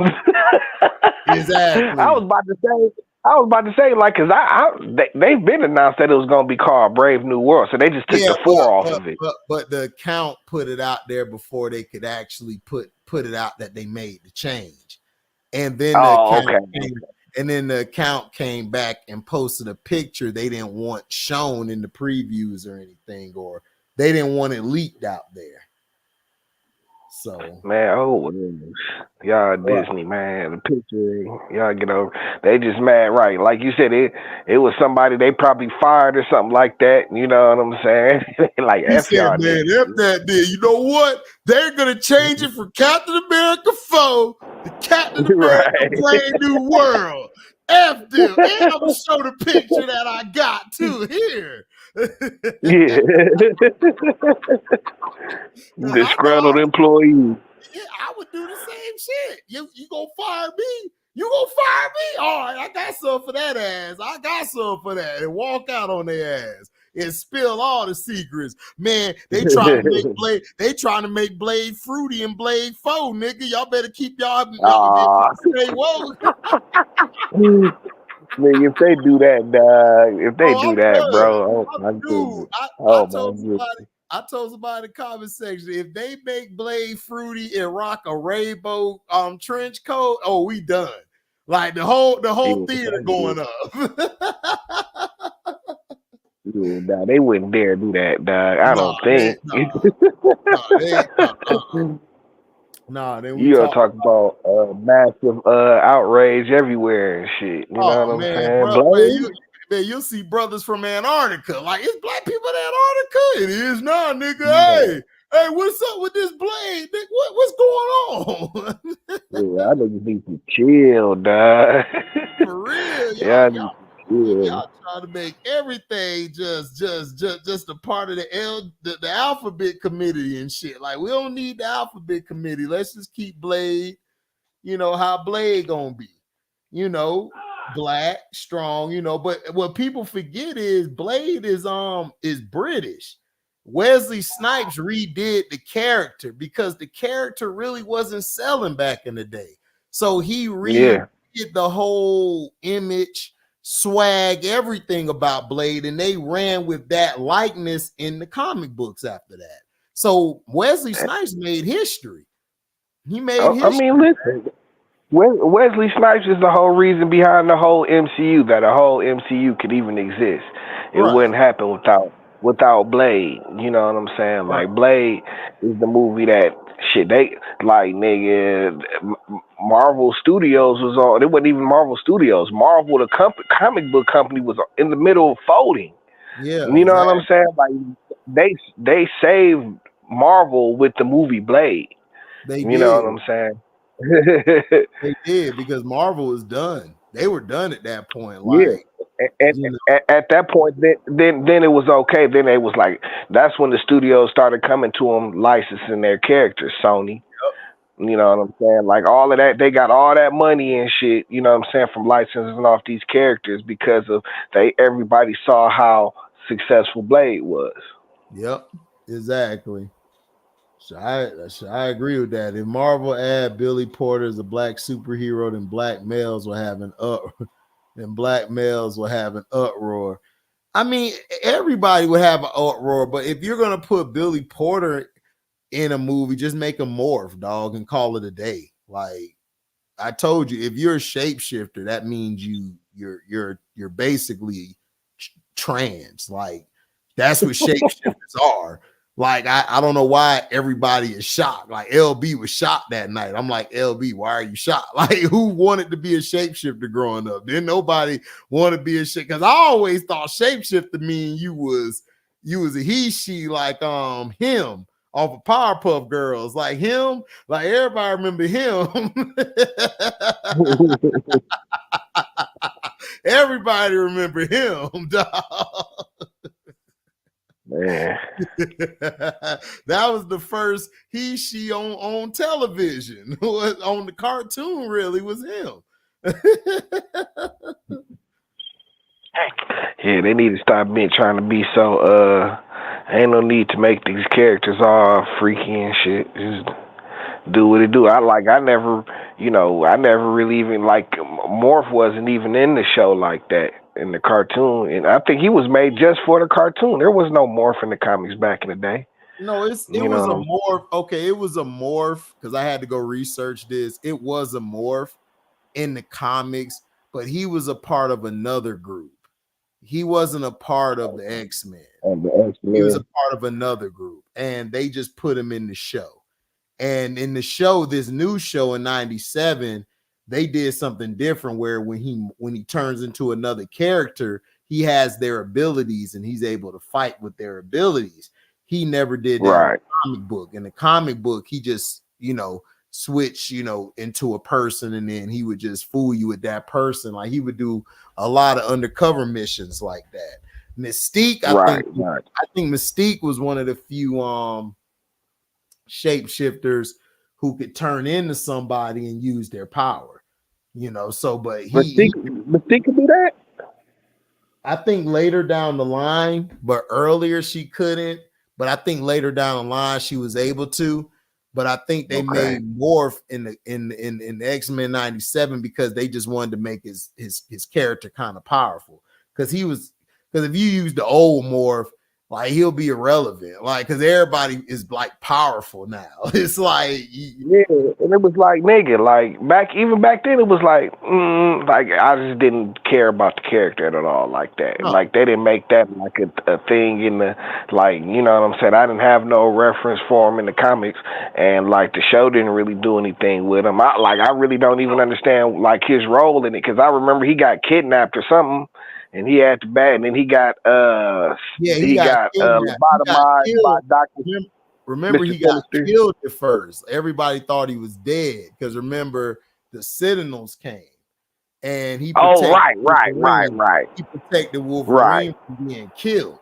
Speaker 1: Exactly.
Speaker 2: I was about to say, like, because they've been announced that it was going to be called Brave New World, so they just took the 4 off of it.
Speaker 1: But the account put it out there before they could actually put it out that they made the change. And then the account came back and posted a picture they didn't want shown in the previews or anything, or they didn't want it leaked out there. So,
Speaker 2: man, y'all Disney, man, the picture, y'all get over. They just mad, right? Like you said, it was somebody they probably fired or something like that. You know what I'm saying? Like, F y'all,
Speaker 1: man, F that did. You know what? They're gonna change it from Captain America 4 to Captain America Brave New World. F them. And I'm gonna show the picture that I got too here.
Speaker 2: Yeah. Disgruntled employee.
Speaker 1: Yeah, I would do the same shit. You gonna fire me? You gonna fire me? All right, I got some for that ass. I got some for that. And walk out on their ass and spill all the secrets. Man, they trying to make Blade. They trying to make Blade fruity and Blade 4, nigga. Y'all better keep y'all stay woke.
Speaker 2: Nigga, if they do that, dog. If they do that, bro. Oh my goodness.
Speaker 1: I told somebody in the comment section, if they make Blade fruity and rock a rainbow trench coat, oh, we done. Like the whole theater going up.
Speaker 2: Yeah, nah, they wouldn't dare do that, dog. I don't think. You gonna talk about massive outrage everywhere and shit. You know what I'm saying?
Speaker 1: Bro, you'll see brothers from Antarctica. Like, it's black people in Antarctica. It is now, nigga. Yeah. Hey, what's up with this Blade? What's going on?
Speaker 2: Yeah, I think you need to chill, dog.
Speaker 1: For real, y'all trying to make everything just a part of the alphabet committee and shit. Like, we don't need the alphabet committee. Let's just keep Blade, you know, how Blade gonna be, you know, black, strong, you know. But what people forget is Blade is British. Wesley Snipes redid the character because the character really wasn't selling back in the day. So he redid the whole image, swag, everything about Blade, and they ran with that likeness in the comic books after that. So Wesley Snipes made history. He made history.
Speaker 2: I mean, listen, Wesley Snipes is the whole reason behind the whole MCU, that the whole MCU could even exist. It wouldn't happen without Blade. You know what I'm saying? Like, Blade is the movie that they like, nigga. Marvel Studios was on. It wasn't even Marvel Studios. Marvel, the comic book company, was in the middle of folding.
Speaker 1: Yeah,
Speaker 2: you know what I'm saying? Like, they saved Marvel with the movie Blade.
Speaker 1: They
Speaker 2: you
Speaker 1: did.
Speaker 2: know what I'm saying?
Speaker 1: They did, because Marvel was done. They were done at that point.
Speaker 2: Like, at that point, then it was okay. Then it was like, that's when the studios started coming to them, licensing their characters. Sony. You know what I'm saying? Like, all of that, they got all that money and shit, you know what I'm saying, from licensing off these characters, because of everybody saw how successful Blade was.
Speaker 1: Yep, exactly. So I agree with that. If Marvel add Billy Porter as a black superhero, then black males will have an uproar. I mean, everybody would have an uproar, but if you're gonna put Billy Porter in a movie, just make him morph, dog, and call it a day. Like I told you, if you're a shapeshifter, that means you're basically trans. Like that's what shapeshifters are. Like I don't know why everybody is shocked. Like LB was shocked that night. I'm like, LB, why are you shocked? Like, who wanted to be a shapeshifter growing up? Didn't nobody want to be a shit? Because I always thought shapeshifter mean you was a he, she, like him off of Powerpuff Girls, like him, like everybody remember him. Everybody remember him, dog.
Speaker 2: Man.
Speaker 1: That was the first he, she on television. On the cartoon, really, was him.
Speaker 2: Yeah, they need to stop trying to be so ain't no need to make these characters all freaky and shit. Just do what it do. I never really even, like, Morph wasn't even in the show like that, in the cartoon, and I think he was made just for the cartoon. There was no Morph in the comics back in the day.
Speaker 1: No, it was a morph. Okay, it was a morph, because I had to go research this. It was a morph in the comics, but he was a part of another group. He wasn't a part of the X-Men. He was a part of another group, and they just put him in the show. And in the show, this new show in 97, they did something different, where when he turns into another character, he has their abilities and he's able to fight with their abilities. He never did that in the comic book. In the comic book, he just, switch, into a person, and then he would just fool you with that person. Like, he would do a lot of undercover missions like that. Mystique, I think Mystique was one of the few shapeshifters who could turn into somebody and use their power, but
Speaker 2: Mystique could do that.
Speaker 1: I think later down the line, but earlier she couldn't. But I think later down the line she was able to. But I think they made Morph in the X-Men 97 because they just wanted to make his character kind of powerful. Because if you use the old Morph, like, he'll be irrelevant, like, because everybody is like powerful now. It's like,
Speaker 2: and it was like, nigga, like back then, it was like I just didn't care about the character at all, like that. No. Like, they didn't make that like a thing in the, like, you know what I'm saying. I didn't have no reference for him in the comics, and like the show didn't really do anything with him. I really don't even understand like his role in it, because I remember he got kidnapped or something. And he had to bat, and then he got lobotomized by Dr.
Speaker 1: Remember, he got killed at first. Everybody thought he was dead, because remember, the Sentinels came and he protected He protected Wolverine from being killed.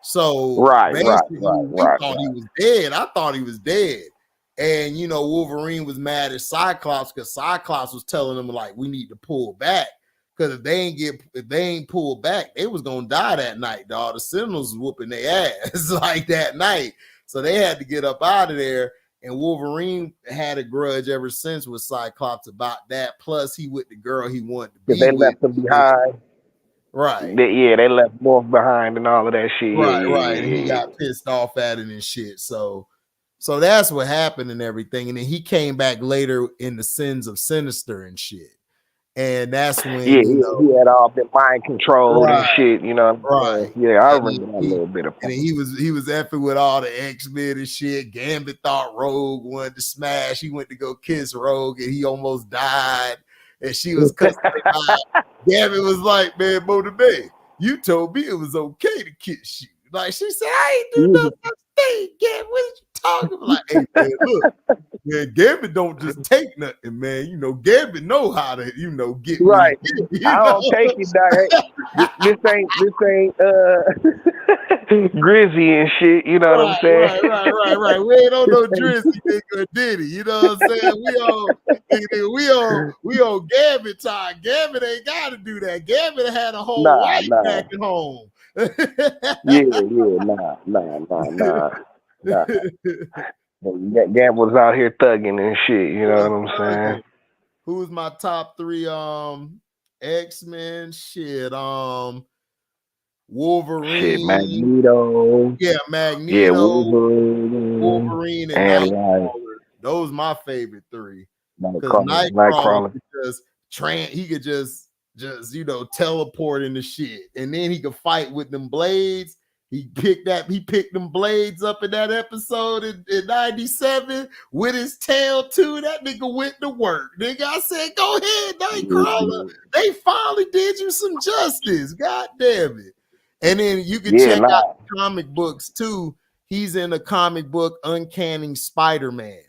Speaker 1: So basically, we thought he was dead. I thought he was dead. And Wolverine was mad at Cyclops, because Cyclops was telling him, like, we need to pull back. Because if they ain't pulled back, they was gonna die that night, dog. The Sentinels was whooping their ass like that night. So they had to get up out of there. And Wolverine had a grudge ever since with Cyclops about that. Plus, he with the girl he wanted to be with.
Speaker 2: They left him behind.
Speaker 1: Right.
Speaker 2: They left Morph behind and all of that shit.
Speaker 1: Right. And he got pissed off at it and shit. So that's what happened and everything. And then he came back later in the Sins of Sinister and shit. And that's when
Speaker 2: he had all been mind controlled and shit, you know.
Speaker 1: Right.
Speaker 2: Yeah, I remember that a little bit of.
Speaker 1: And he was effing with all the X-Men and shit. Gambit thought Rogue wanted to smash. He went to go kiss Rogue and he almost died. And she was cussing him out. Gambit was like, man, Motor Bay, you told me it was okay to kiss you. Like she said, I ain't do no such thing, Gambit. What are you talking about? Like, hey, man, look. Man, Gambit don't just take nothing, man. You know, Gambit know how to, you know, get
Speaker 2: right.
Speaker 1: I
Speaker 2: don't take it, dog. This ain't Grizzy and shit. You know what I'm saying?
Speaker 1: Right. We ain't on no Drizzy nigga Diddy. You know what I'm saying? We on Gambit time. Gambit ain't got to do that. Gambit had a whole wife back at home.
Speaker 2: Nah. Gambit was out here thugging and shit, you know what I'm saying?
Speaker 1: Who's my top 3 X-Men? Shit, Wolverine.
Speaker 2: Shit, Magneto.
Speaker 1: Yeah, Magneto.
Speaker 2: Yeah, Wolverine
Speaker 1: and Nightcrawler. Those my favorite 3. Because Nightcrawler could just you know, teleport into shit. And then he could fight with them blades. He picked them blades up in that episode in 97 with his tail too. That nigga went to work. Nigga, I said, go ahead, Nightcrawler. They finally did you some justice. God damn it. And then you can check out the comic books too. He's in a comic book, Uncanny Spider-Man,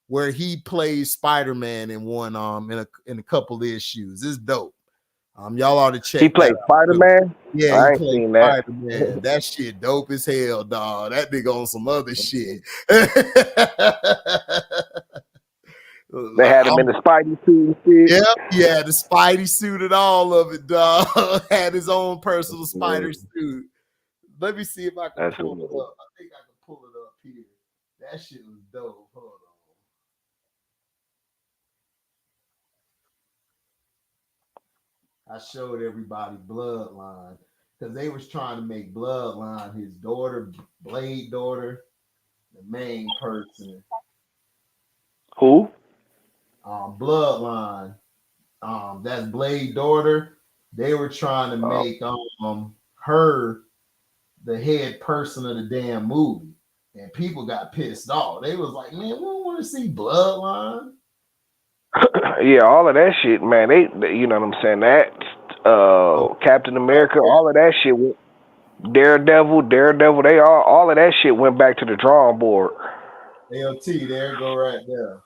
Speaker 1: where he plays Spider-Man in one in a couple issues. It's dope. Y'all ought to check.
Speaker 2: He played Spider-Man.
Speaker 1: Yeah,
Speaker 2: I ain't seen that.
Speaker 1: Spider-Man. That shit dope as hell, dog. That nigga on some other shit.
Speaker 2: They had him in the Spidey suit and shit.
Speaker 1: Yep, yeah, the Spidey suit and all of it, dog. Had his own personal spider suit. Let me see if I can pull it up. I think I can pull it up here. That shit was dope. Hold on. I showed everybody Bloodline because they was trying to make Bloodline his daughter, Blade daughter, the main person.
Speaker 2: Who?
Speaker 1: Bloodline. That's Blade daughter. They were trying to make her the head person of the damn movie, and people got pissed off. They was like, "Man, we don't want to see Bloodline."
Speaker 2: Yeah, all of that shit, man. They you know what I'm saying? That Captain America, all of that shit. Daredevil. They all of that shit went back to the drawing board.
Speaker 1: ALT, there go right there.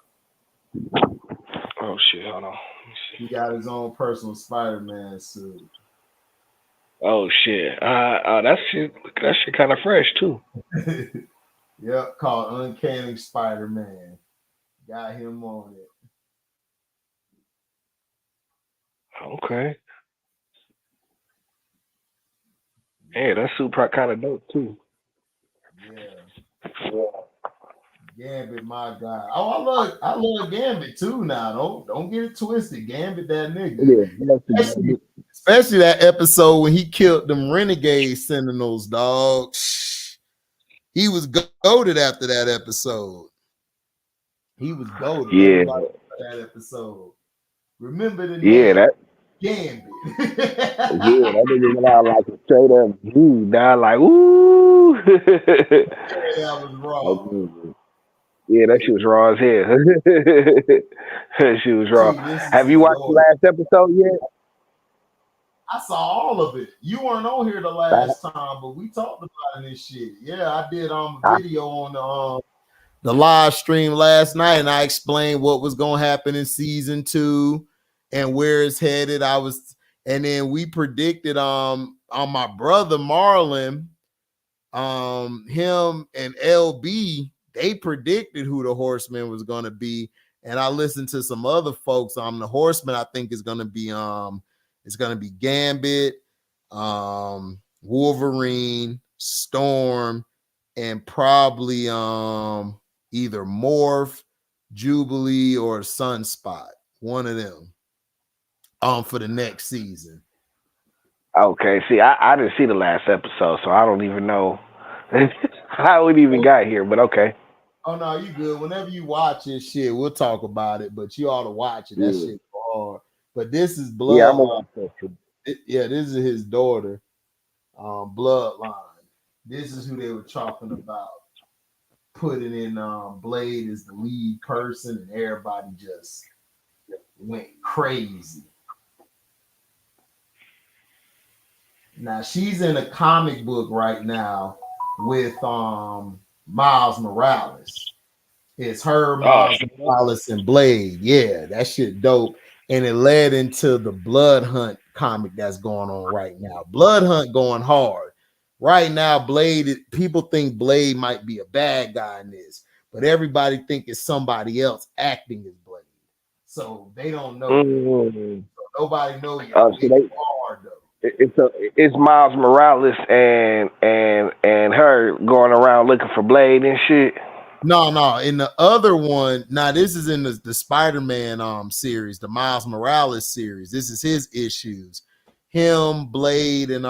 Speaker 2: Oh shit! Hold on.
Speaker 1: He got his own personal Spider-Man suit.
Speaker 2: Oh shit! That shit kind of fresh too.
Speaker 1: Yep, called Uncanny Spider-Man. Got him on it.
Speaker 2: Okay. Yeah, that suit kind of dope too.
Speaker 1: Yeah. Gambit, my guy. Oh, I love Gambit too. Now, don't get it twisted. Gambit, that nigga. Yeah, especially that episode when he killed them renegade Sentinels, dog. He was goated after that episode. He was goated.
Speaker 2: Yeah.
Speaker 1: That episode. Remember the name?
Speaker 2: That
Speaker 1: Gambit.
Speaker 2: That nigga went out like a straight up dude. Now, like, ooh.
Speaker 1: That was raw.
Speaker 2: Yeah, that shit was raw as hell. That shit was raw. Have you watched the last episode yet?
Speaker 1: I saw all of it. You weren't on here the last time, but we talked about this shit. Yeah, I did a video on the live stream last night, and I explained what was gonna happen in season 2 and where it's headed. And then we predicted on my brother Marlon, him and LB. They predicted who the Horseman was going to be, and I listened to some other folks. The Horseman I think is going to be Gambit, Wolverine, Storm, and probably either Morph, Jubilee, or Sunspot. One of them for the next season.
Speaker 2: Okay, see, I didn't see the last episode, so I don't even know how it even got here. But okay.
Speaker 1: Oh no, you good. Whenever you watch it, shit, we'll talk about it. But you ought to watch it. That
Speaker 2: Yeah,
Speaker 1: shit hard. But this is
Speaker 2: yeah, I'm gonna
Speaker 1: Bloodline.
Speaker 2: watch that too.
Speaker 1: Yeah, this is his daughter, Bloodline. This is who they were talking about. Putting in Blade as the lead person, and everybody just went crazy. Now she's in a comic book right now with Miles Morales. It's her, Miles Morales, and Blade. Yeah, that shit dope. And it led into the Blood Hunt comic that's going on right now. Blood Hunt going hard. Right now, Blade, people think Blade might be a bad guy in this, but everybody think it's somebody else acting as Blade. So they don't know. So nobody know yet.
Speaker 2: So they,
Speaker 1: hard though.
Speaker 2: It's Miles Morales and her going around looking for Blade and shit.
Speaker 1: No. In the other one, now this is in the Spider-Man series, the Miles Morales series. This is his issues. Him, Blade, and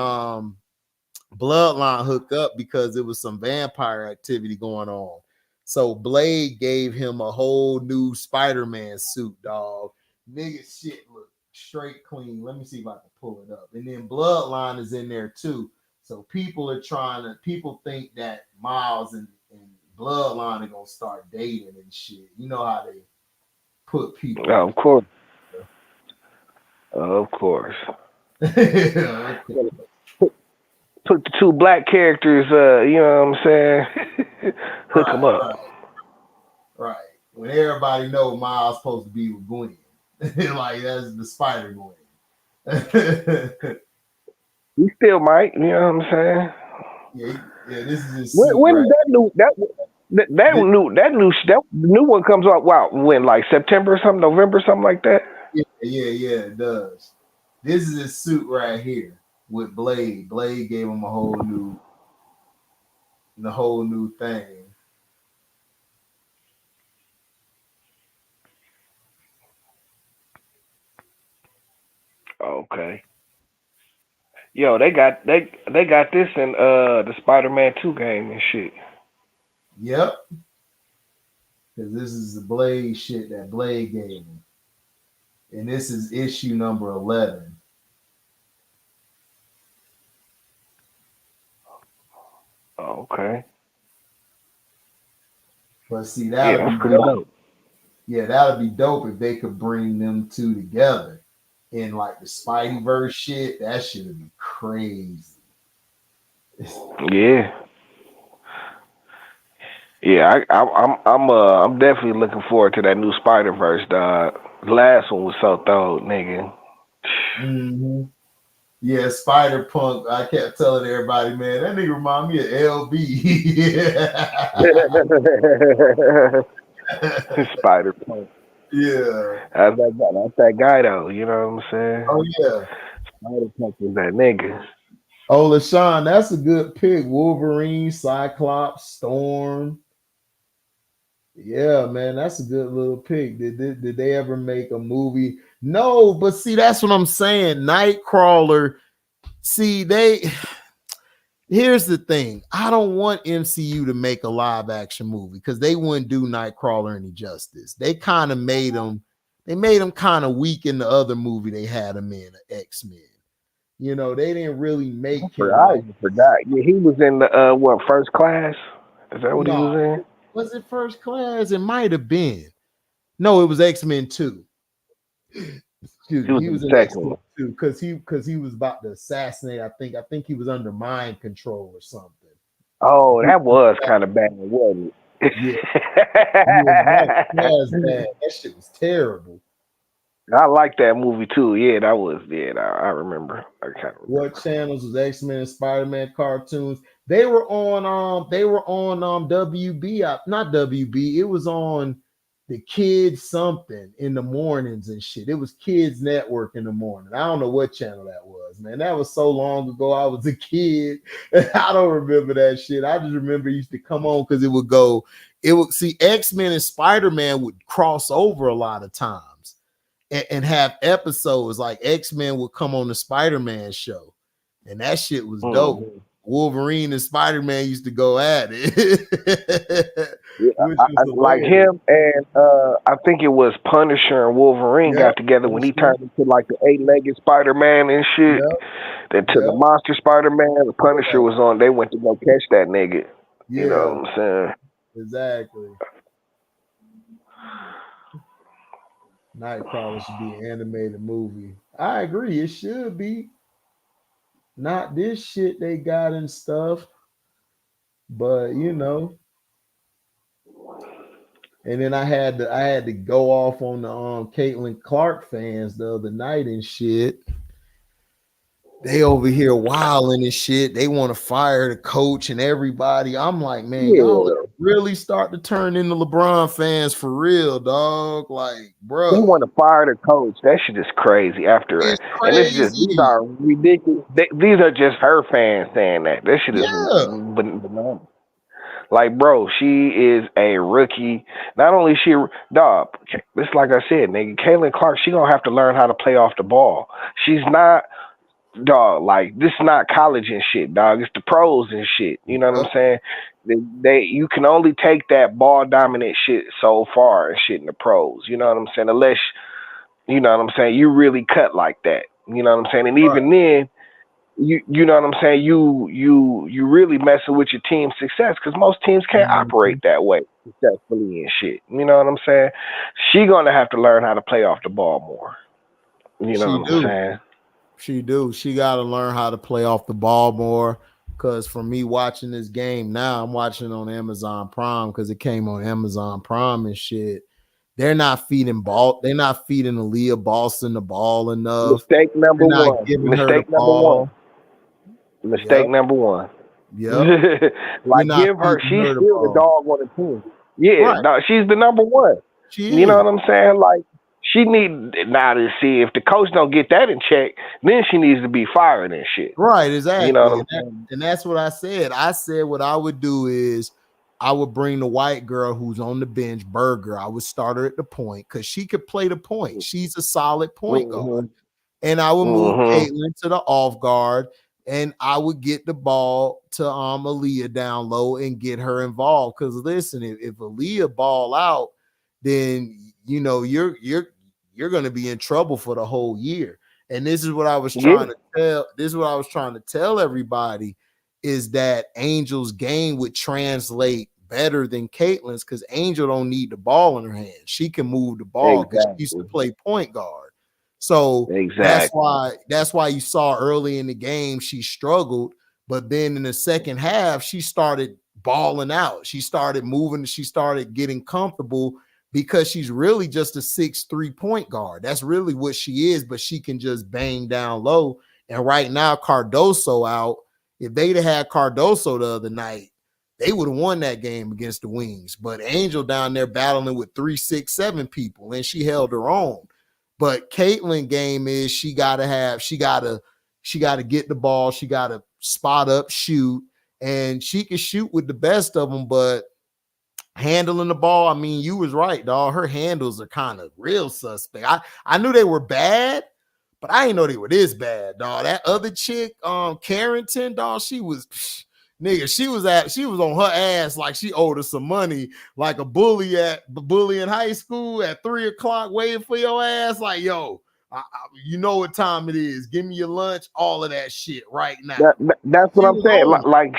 Speaker 1: Bloodline hook up because there was some vampire activity going on. So Blade gave him a whole new Spider-Man suit, dog. Nigga shit look straight clean. Let me see if I can pull it up. And then Bloodline is in there too. So people think that Miles and Bloodline are gonna start dating and shit. You know how they put people.
Speaker 2: Oh, of course. Of course.
Speaker 1: Okay.
Speaker 2: Put the two black characters, you know what I'm saying? Hook them up.
Speaker 1: Right. When everybody know Miles supposed to be with Gwen. Like that's the Spider Gwen.
Speaker 2: He still might, you know what I'm saying?
Speaker 1: Yeah, this is his
Speaker 2: when right? that new one comes out, wow, when, like September or something, November, something like that?
Speaker 1: Yeah, it does. This is his suit right here with Blade. Blade gave him a whole new thing.
Speaker 2: Okay. Yo, they got this in the Spider-Man 2 game and shit.
Speaker 1: Yep. Because this is the Blade shit that Blade gave him. And this is issue number 11.
Speaker 2: Okay.
Speaker 1: But see, that'll be dope. Yeah, that'll be dope if they could bring them two together in like the Spideyverse shit. That shit would be crazy.
Speaker 2: Yeah. Yeah, I'm definitely looking forward to that new Spider-Verse, dog. The last one was so throw, nigga.
Speaker 1: Mm-hmm. Yeah, Spider-Punk. I kept telling everybody, man, that nigga remind me of LB.
Speaker 2: Spider-Punk.
Speaker 1: Yeah.
Speaker 2: That's that guy though, you know what I'm saying?
Speaker 1: Oh yeah.
Speaker 2: Spider-Punk is that nigga.
Speaker 1: Oh, LaShawn, that's a good pick. Wolverine, Cyclops, Storm. Yeah, man, that's a good little pick. Did they ever make a movie? No, but see, that's what I'm saying. Nightcrawler. See, here's the thing. I don't want MCU to make a live action movie because they wouldn't do Nightcrawler any justice. They kind of made him kind of weak in the other movie they had him in, X-Men. You know, they didn't really make him.
Speaker 2: I forgot. Yeah, he was in the First Class? Is that what he was in?
Speaker 1: Was it First Class? It might have been. No, it was X-Men 2. He was in X-Men 2 because he was about to assassinate. I think he was under mind control or something.
Speaker 2: Oh, that was kind of bad, wasn't it?
Speaker 1: Yeah. That shit was terrible.
Speaker 2: I like that movie too. Yeah, that was. Yeah, I remember. I kind of.
Speaker 1: What channels was X-Men and Spider-Man cartoons? They were on WB, not WB. It was on the Kids something in the mornings and shit. It was Kids Network in the morning. I don't know what channel that was, man. That was so long ago. I was a kid. I don't remember that shit. I just remember it used to come on because it would see X-Men and Spider-Man would cross over a lot of times and have episodes like X-Men would come on the Spider-Man show. and that shit was dope. Wolverine and Spider-Man used to go at it.
Speaker 2: Yeah, like him and I think it was Punisher and Wolverine got together when he turned into like the 8-legged Spider-Man and shit. Then to the monster Spider-Man, the Punisher was on. They went to go catch that nigga. You know what I'm saying?
Speaker 1: Exactly. Nightcrawler should be an animated movie. I agree. It should be. Not this shit they got and stuff. But you know. And then I had to go off on the Caitlin Clark fans the other night and shit. They over here wilding and shit. They want to fire the coach and everybody. I'm like, man, y'all really start to turn into LeBron fans for real, dog. Like, bro,
Speaker 2: they want to fire the coach. That shit is crazy. After it, and it's just these are ridiculous. These are just her fans saying that. That shit is bananas. Like, bro, she is a rookie. Not only she, dog, it's like I said, nigga, Caitlin Clark, she gonna have to learn how to play off the ball. She's not, dog, like, this is not college and shit, dog. It's the pros and shit. You know what I'm saying? You can only take that ball dominant shit so far and shit in the pros. You know what I'm saying? Unless, you know what I'm saying, you really cut like that. You know what I'm saying? And even then, you know what I'm saying? You really messing with your team's success because most teams can't operate that way successfully and shit. You know what I'm saying? She gonna have to learn how to play off the ball more. You know what I'm saying?
Speaker 1: She got to learn how to play off the ball more. Because for me watching this game now, I'm watching on Amazon Prime because it came on Amazon Prime and shit. They're not feeding Aaliyah Boston the ball enough.
Speaker 2: Mistake number one. Mistake number one.
Speaker 1: Yeah.
Speaker 2: Like, give her, she's still the dog on the team. Yeah, no, she's the number one. You know what I'm saying? Like, she need now to see if the coach don't get that in check, then she needs to be fired and shit.
Speaker 1: Right, exactly.
Speaker 2: You know what I'm saying?
Speaker 1: And that's what I said. I said what I would do is I would bring the white girl who's on the bench, Burger. I would start her at the point because she could play the point. She's a solid point guard. And I would move Caitlin to the off guard. And I would get the ball to Aaliyah down low and get her involved. Because listen, if Aaliyah ball out, then you know you're going to be in trouble for the whole year. And this is what I was trying to tell. This is what I was trying to tell everybody is that Angel's game would translate better than Caitlin's because Angel don't need the ball in her hand. She can move the ball because she used to play point guard. So that's why you saw early in the game she struggled, but then in the second half she started balling out. She started moving. She started getting comfortable because she's really just a 6'3" point guard. That's really what she is, but she can just bang down low. And right now Cardoso out. If they'd have had Cardoso the other night, they would have won that game against the Wings. But Angel down there battling with 3, 6, 7 people, and she held her own. But Caitlin game is she gotta get the ball, she gotta spot up, shoot, and she can shoot with the best of them, but handling the ball, I mean, you was right, dog. Her handles are kind of real suspect. I knew they were bad, but I didn't know they were this bad, dog. That other chick, Carrington, dog, she was she was on her ass like she owed her some money, like a bully in high school at 3:00 waiting for your ass. Like, yo, you know what time it is. Give me your lunch, all of that shit right now.
Speaker 2: That's what I'm saying. Like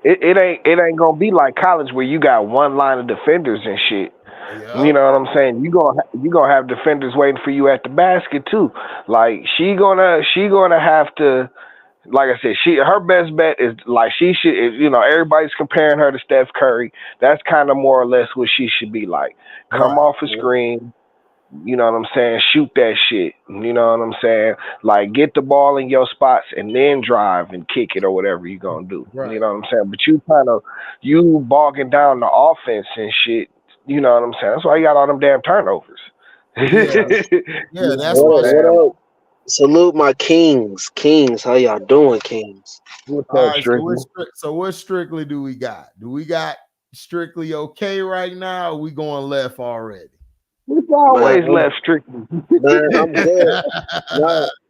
Speaker 2: it ain't gonna be like college where you got one line of defenders and shit. Yeah. You know what I'm saying? You gonna have defenders waiting for you at the basket too. Like she gonna have to. Like I said, her best bet is like she should. You know, everybody's comparing her to Steph Curry. That's kind of more or less what she should be like. Come off a screen. You know what I'm saying? Shoot that shit. You know what I'm saying? Like, get the ball in your spots and then drive and kick it or whatever you're going to do. Right. You know what I'm saying? But you bogging down the offense and shit. You know what I'm saying? That's why you got all them damn turnovers.
Speaker 1: Yeah, that's
Speaker 3: what up. Salute my kings. Kings, how y'all doing, kings?
Speaker 1: What's up, Strictly? So what Strictly do we got? Do we got Strictly okay right now, or we going left already?
Speaker 2: It's always left Strictly.
Speaker 3: Man, I'm good.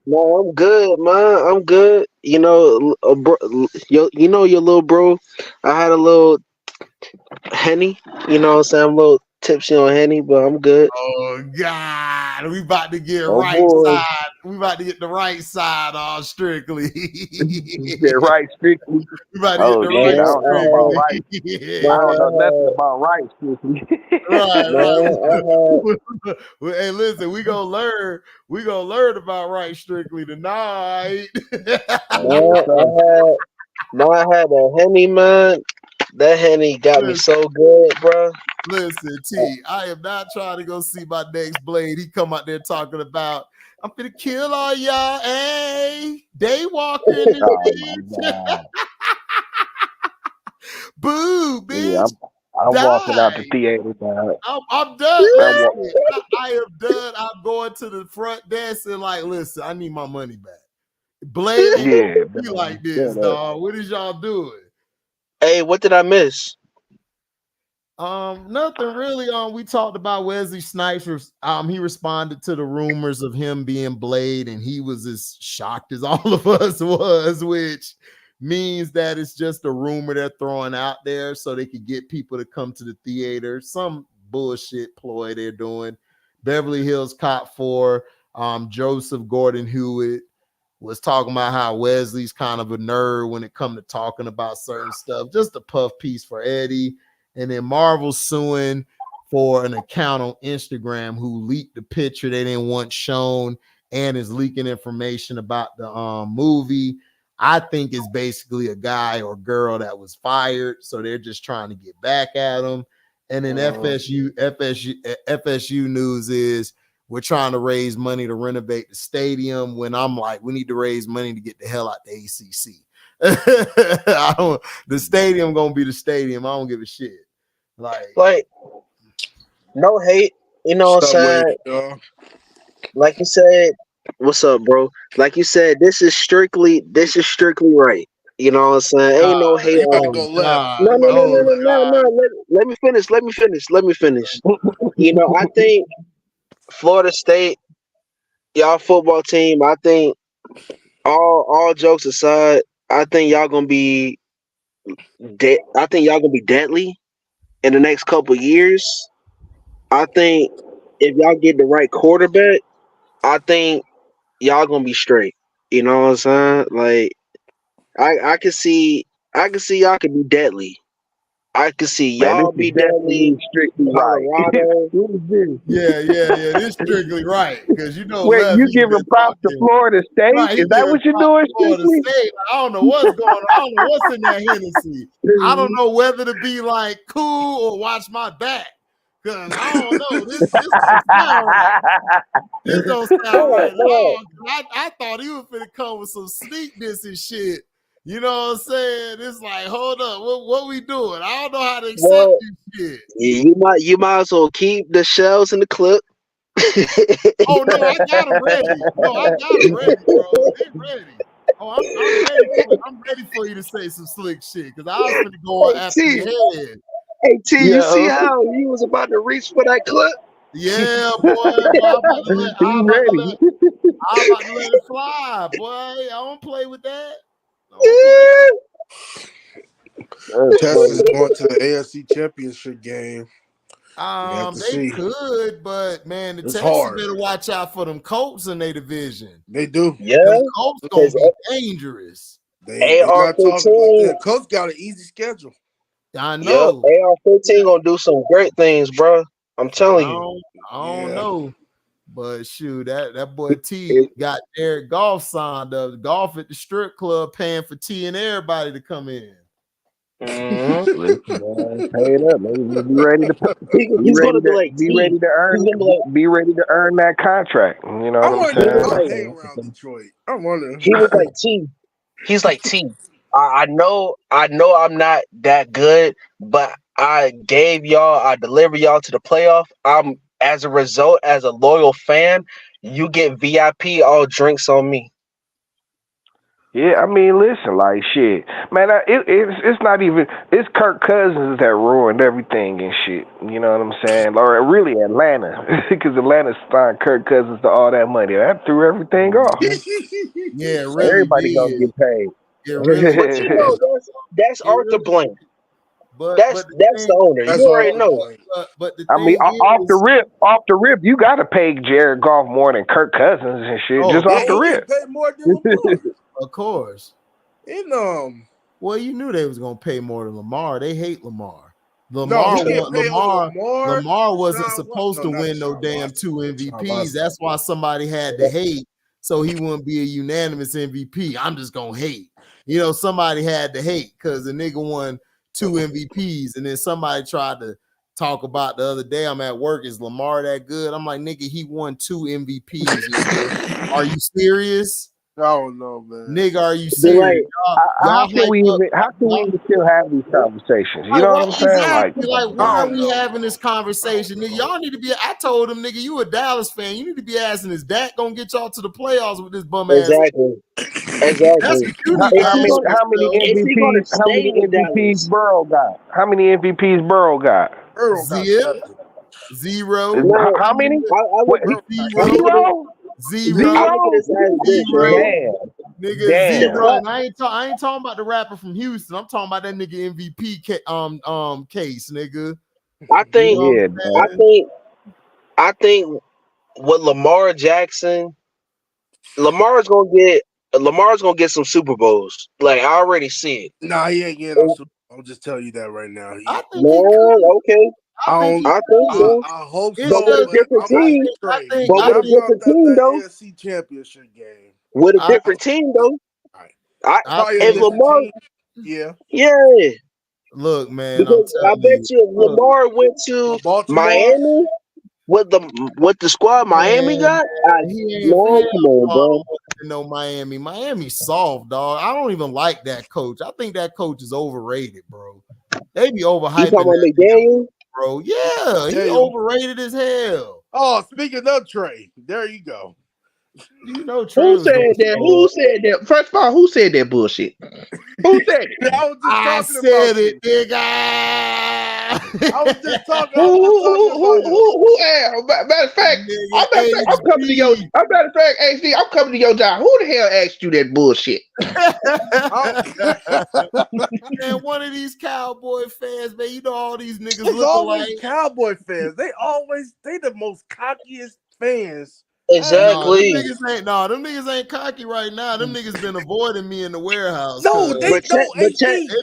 Speaker 3: No, I'm good, man. I'm good. You know, you know your little bro. I had a little Henny. You know what I'm saying? I'm a little tipsy on Henny, but I'm good.
Speaker 1: Oh God, we about to get
Speaker 3: Oh
Speaker 1: right
Speaker 3: boy.
Speaker 1: side. We about to get the right side on Strictly.
Speaker 2: Yeah, right, strictly.
Speaker 1: We about to get
Speaker 2: Oh
Speaker 1: the
Speaker 2: shit,
Speaker 1: right
Speaker 2: I
Speaker 3: Man,
Speaker 2: don't know about
Speaker 1: Strictly.
Speaker 2: right.
Speaker 3: man,
Speaker 2: I don't know
Speaker 3: I
Speaker 2: nothing
Speaker 3: had,
Speaker 2: about right, strictly.
Speaker 1: Right,
Speaker 3: man, I had,
Speaker 1: right. Well, hey, listen, we gonna learn. We gonna learn about right Strictly tonight.
Speaker 2: Oh, yes,
Speaker 3: man,
Speaker 2: sir.
Speaker 3: I had a Henny, man. That Henny got me
Speaker 1: listen,
Speaker 3: so good, bro.
Speaker 1: listen, T. I am not trying to go see my next Blade. He come out there talking about I'm gonna kill all y'all. Hey, day walker in this
Speaker 2: Oh my
Speaker 1: bitch.
Speaker 2: god.
Speaker 1: Boo,
Speaker 2: Yeah,
Speaker 1: bitch.
Speaker 2: I'm walking out the
Speaker 1: Die.
Speaker 2: theater, dog.
Speaker 1: I'm done.
Speaker 2: I'm wa-
Speaker 1: Listen, I am done. I'm going to the front desk and like, listen, I need my money back. Blade ain't
Speaker 2: yeah,
Speaker 1: be
Speaker 2: dog.
Speaker 1: like this,
Speaker 2: Shut up.
Speaker 1: dog. What is y'all doing?
Speaker 3: Hey, what did I miss?
Speaker 1: Nothing really. We talked about Wesley Snipes. He responded to the rumors of him being Blade, and he was as shocked as all of us was, which means that it's just a rumor they're throwing out there so they could get people to come to the theater. Some bullshit ploy they're doing. Beverly Hills Cop 4, Joseph Gordon-Hewitt was talking about how Wesley's kind of a nerd when it comes to talking about certain stuff. Just a puff piece for Eddie. And then Marvel suing for an account on Instagram who leaked the picture they didn't want shown and is leaking information about the movie. I think it's basically a guy or girl that was fired, so they're just trying to get back at him. And then FSU news is we're trying to raise money to renovate the stadium when I'm like, we need to raise money to get the hell out the ACC. The stadium gonna be the stadium. I don't give a shit.
Speaker 3: Like, no hate. You know what I'm
Speaker 4: Stop
Speaker 3: saying?
Speaker 4: waiting, y'all.
Speaker 3: Like you said, what's up, bro? Like you said, this is strictly right. You know what I'm saying? Ain't no hate
Speaker 4: You about to
Speaker 3: on.
Speaker 4: go left.
Speaker 1: God,
Speaker 4: You
Speaker 3: No,
Speaker 4: about
Speaker 3: no,
Speaker 4: to
Speaker 3: no,
Speaker 4: go
Speaker 3: no,
Speaker 1: oh
Speaker 3: no,
Speaker 4: left.
Speaker 3: no,
Speaker 1: God.
Speaker 3: no. Let me finish. Let me finish. You know, I think Florida State, y'all football team. I think all jokes aside, I think y'all gonna be I think y'all gonna be deadly in the next couple years. I think if y'all get the right quarterback, I think y'all gonna be straight. You know what I'm saying? Like I can see y'all could be deadly. I can see
Speaker 2: Man, this
Speaker 3: y'all
Speaker 2: is
Speaker 3: be deadly.
Speaker 2: definitely strictly right.
Speaker 3: Colorado.
Speaker 2: Who's this?
Speaker 1: Yeah. This strictly right. Because
Speaker 2: Wait,
Speaker 1: Lev,
Speaker 2: you
Speaker 1: he's
Speaker 2: giving
Speaker 1: been
Speaker 2: props to
Speaker 1: talking.
Speaker 2: Florida State?
Speaker 1: Right, he
Speaker 2: Is that
Speaker 1: giving
Speaker 2: what you're
Speaker 1: props
Speaker 2: doing,
Speaker 1: to Florida
Speaker 2: strictly?
Speaker 1: State. I don't know what's going on. I don't know what's in that Hennessy. I don't know whether to be like cool or watch my back. Cause I don't know. This don't sound right. This don't sound right at
Speaker 3: No,
Speaker 1: all. I thought he was finna come with some sneakness and shit. You know what I'm saying? It's like, hold up, what we doing? I don't know how to accept
Speaker 3: well,
Speaker 1: this shit.
Speaker 3: you might as well keep the shells in the clip.
Speaker 1: Oh no, I got them ready. No, I got them ready, bro. They ready. Oh, I'm ready for I'm ready for you to say some slick shit because I was finna go
Speaker 3: Hey
Speaker 1: after
Speaker 3: T,
Speaker 1: your head.
Speaker 3: hey T, you see
Speaker 2: Yo,
Speaker 3: how you was about to reach for that clip?
Speaker 1: Yeah, boy, I'm about to let
Speaker 2: he ready.
Speaker 1: it fly, boy. I don't play with that. I don't play.
Speaker 2: That's
Speaker 4: Texas
Speaker 2: funny.
Speaker 4: going to the AFC Championship game. We have to
Speaker 1: They
Speaker 4: see.
Speaker 1: could, but man, the
Speaker 4: It's
Speaker 1: Texans
Speaker 4: hard.
Speaker 1: better watch out for them Colts in their division.
Speaker 4: They do.
Speaker 3: Yeah,
Speaker 1: Them Colts gonna
Speaker 3: because
Speaker 1: be dangerous.
Speaker 4: They
Speaker 3: AR
Speaker 4: not talking like
Speaker 3: 15,
Speaker 4: that. Colts got an easy schedule.
Speaker 1: I
Speaker 3: yep,
Speaker 1: know.
Speaker 3: AR 15 gonna do some great things, bro. I'm telling you.
Speaker 1: I don't
Speaker 4: Yeah.
Speaker 1: know. But shoot, that boy T
Speaker 3: It,
Speaker 1: got Eric Golf signed up. Golf at the strip club paying for T and everybody to come in.
Speaker 3: mhm.
Speaker 2: Listen, man, pay it up, man. Be ready to
Speaker 3: He's gonna be like T. He's gonna be like
Speaker 2: be ready to earn that contract. You know
Speaker 4: I
Speaker 2: what I'm
Speaker 4: wonder
Speaker 3: he was
Speaker 4: how
Speaker 3: like
Speaker 4: hang
Speaker 2: saying?
Speaker 4: around Detroit. I wonder.
Speaker 3: he was like T. He's like T. I know I'm not that good, but I delivered y'all to the playoff. I'm as a result, as a loyal fan, you get VIP all drinks on me.
Speaker 2: Yeah, I mean, listen, like shit, man. It's not even. It's Kirk Cousins that ruined everything and shit. You know what I'm saying? Or really Atlanta, because Atlanta signed Kirk Cousins to all that money. That threw everything off.
Speaker 1: Yeah, it really
Speaker 2: Everybody gonna
Speaker 1: did.
Speaker 2: get paid.
Speaker 1: It really
Speaker 3: But you know, that's
Speaker 1: it
Speaker 3: Arthur
Speaker 1: really,
Speaker 3: Blank.
Speaker 1: but
Speaker 3: That's
Speaker 1: the
Speaker 3: the owner.
Speaker 4: That's
Speaker 3: You
Speaker 4: all.
Speaker 3: already know.
Speaker 1: but the
Speaker 2: I mean,
Speaker 1: thing
Speaker 2: off
Speaker 1: is,
Speaker 2: the rip, you gotta pay Jared Goff more than Kirk Cousins and shit. Just
Speaker 4: Yeah,
Speaker 2: off the
Speaker 4: he
Speaker 2: rip.
Speaker 4: get paid more than Lamar.
Speaker 1: of course.
Speaker 4: And
Speaker 1: Well, you knew they was gonna pay more than Lamar. They hate Lamar.
Speaker 4: no, he get paid over
Speaker 1: Lamar wasn't
Speaker 4: Deshaun
Speaker 1: supposed to
Speaker 4: not
Speaker 1: win no
Speaker 4: Deshaun
Speaker 1: damn
Speaker 4: Watson.
Speaker 1: 2
Speaker 4: Deshaun
Speaker 1: MVPs.
Speaker 4: Watson.
Speaker 1: That's why somebody had to hate, so he wouldn't be a unanimous MVP. I'm just gonna hate. You know, somebody had to hate because the nigga won 2 MVPs, and then somebody tried to talk about the other day. I'm at work. Is Lamar that good? I'm like, nigga, he won 2 MVPs. Nigga. Are you serious?
Speaker 4: I don't know, man.
Speaker 1: Nigga, are you
Speaker 3: Be
Speaker 1: serious?
Speaker 3: like,
Speaker 2: How can we even still have these conversations? You know what I'm saying?
Speaker 1: Exactly. Like, why are we
Speaker 4: know.
Speaker 1: having this conversation? Nigga, y'all need to be. I told him, nigga, you a Dallas fan. You need to be asking, is Dak gonna get y'all to the playoffs with this bum ass?
Speaker 3: exactly.
Speaker 1: That's what you need to
Speaker 2: How
Speaker 1: ask
Speaker 3: Is he gonna
Speaker 2: MVP? How many
Speaker 3: stay in
Speaker 2: MVPs
Speaker 3: Dallas?
Speaker 2: Burrow got? How many MVPs Burrow got?
Speaker 4: Burrow got
Speaker 1: yourself.
Speaker 4: 7.
Speaker 1: Zero.
Speaker 3: No,
Speaker 2: How many?
Speaker 3: I
Speaker 2: What?
Speaker 3: look
Speaker 1: Zero.
Speaker 3: at I look at this as this, right?
Speaker 1: Nigga,
Speaker 2: Damn.
Speaker 1: zero. And I ain't talking about the rapper from Houston. I'm talking about that nigga MVP case, nigga.
Speaker 3: I think,
Speaker 2: Yeah,
Speaker 3: I think with Lamar Jackson, Lamar's gonna get some Super Bowls. Like I already see it.
Speaker 4: Nah, he ain't getting no Super Bowl. I'll just tell you that right now.
Speaker 1: I think he
Speaker 3: Man,
Speaker 1: could.
Speaker 3: okay.
Speaker 1: I think
Speaker 3: so.
Speaker 4: I hope
Speaker 1: It's
Speaker 4: so,
Speaker 3: But with a
Speaker 1: just-
Speaker 3: different
Speaker 4: I'm like
Speaker 3: team.
Speaker 4: Trey.
Speaker 1: I think-
Speaker 3: But with a different team,
Speaker 4: that
Speaker 3: though.
Speaker 4: AFC Championship game.
Speaker 3: With a different team, though.
Speaker 4: Right. Probably a
Speaker 3: If
Speaker 4: different
Speaker 3: Lamar,
Speaker 4: team. Yeah.
Speaker 3: yeah.
Speaker 1: Look, man,
Speaker 3: Because I bet you if Lamar went to
Speaker 4: Baltimore.
Speaker 3: Miami with the squad Miami got,
Speaker 1: he
Speaker 3: come on, bro.
Speaker 1: No, Miami. Miami's soft, dog. I don't even like that coach. I think that coach is overrated, bro. They be overhyping.
Speaker 3: You talking about McDaniel?
Speaker 1: Bro, yeah, he overrated as hell.
Speaker 4: Oh, speaking of Trey, there you go.
Speaker 1: You know, Trey
Speaker 5: Who said that? Who said that? First of all, who said that bullshit? Who said it?
Speaker 4: I said
Speaker 1: it, nigga.
Speaker 4: I was just talking.
Speaker 5: Who asked? Matter of fact, I'm coming to your. Matter of fact, HD, I'm coming to your job. Who the hell asked you that bullshit?
Speaker 1: Man, one of these Cowboy fans, man. You know all these niggas
Speaker 4: It's
Speaker 1: look
Speaker 4: always
Speaker 1: like
Speaker 4: Cowboy fans. They the most cockiest fans.
Speaker 3: Exactly.
Speaker 1: Them niggas ain't cocky right now. Them niggas been avoiding me in the warehouse.
Speaker 4: No,
Speaker 1: they've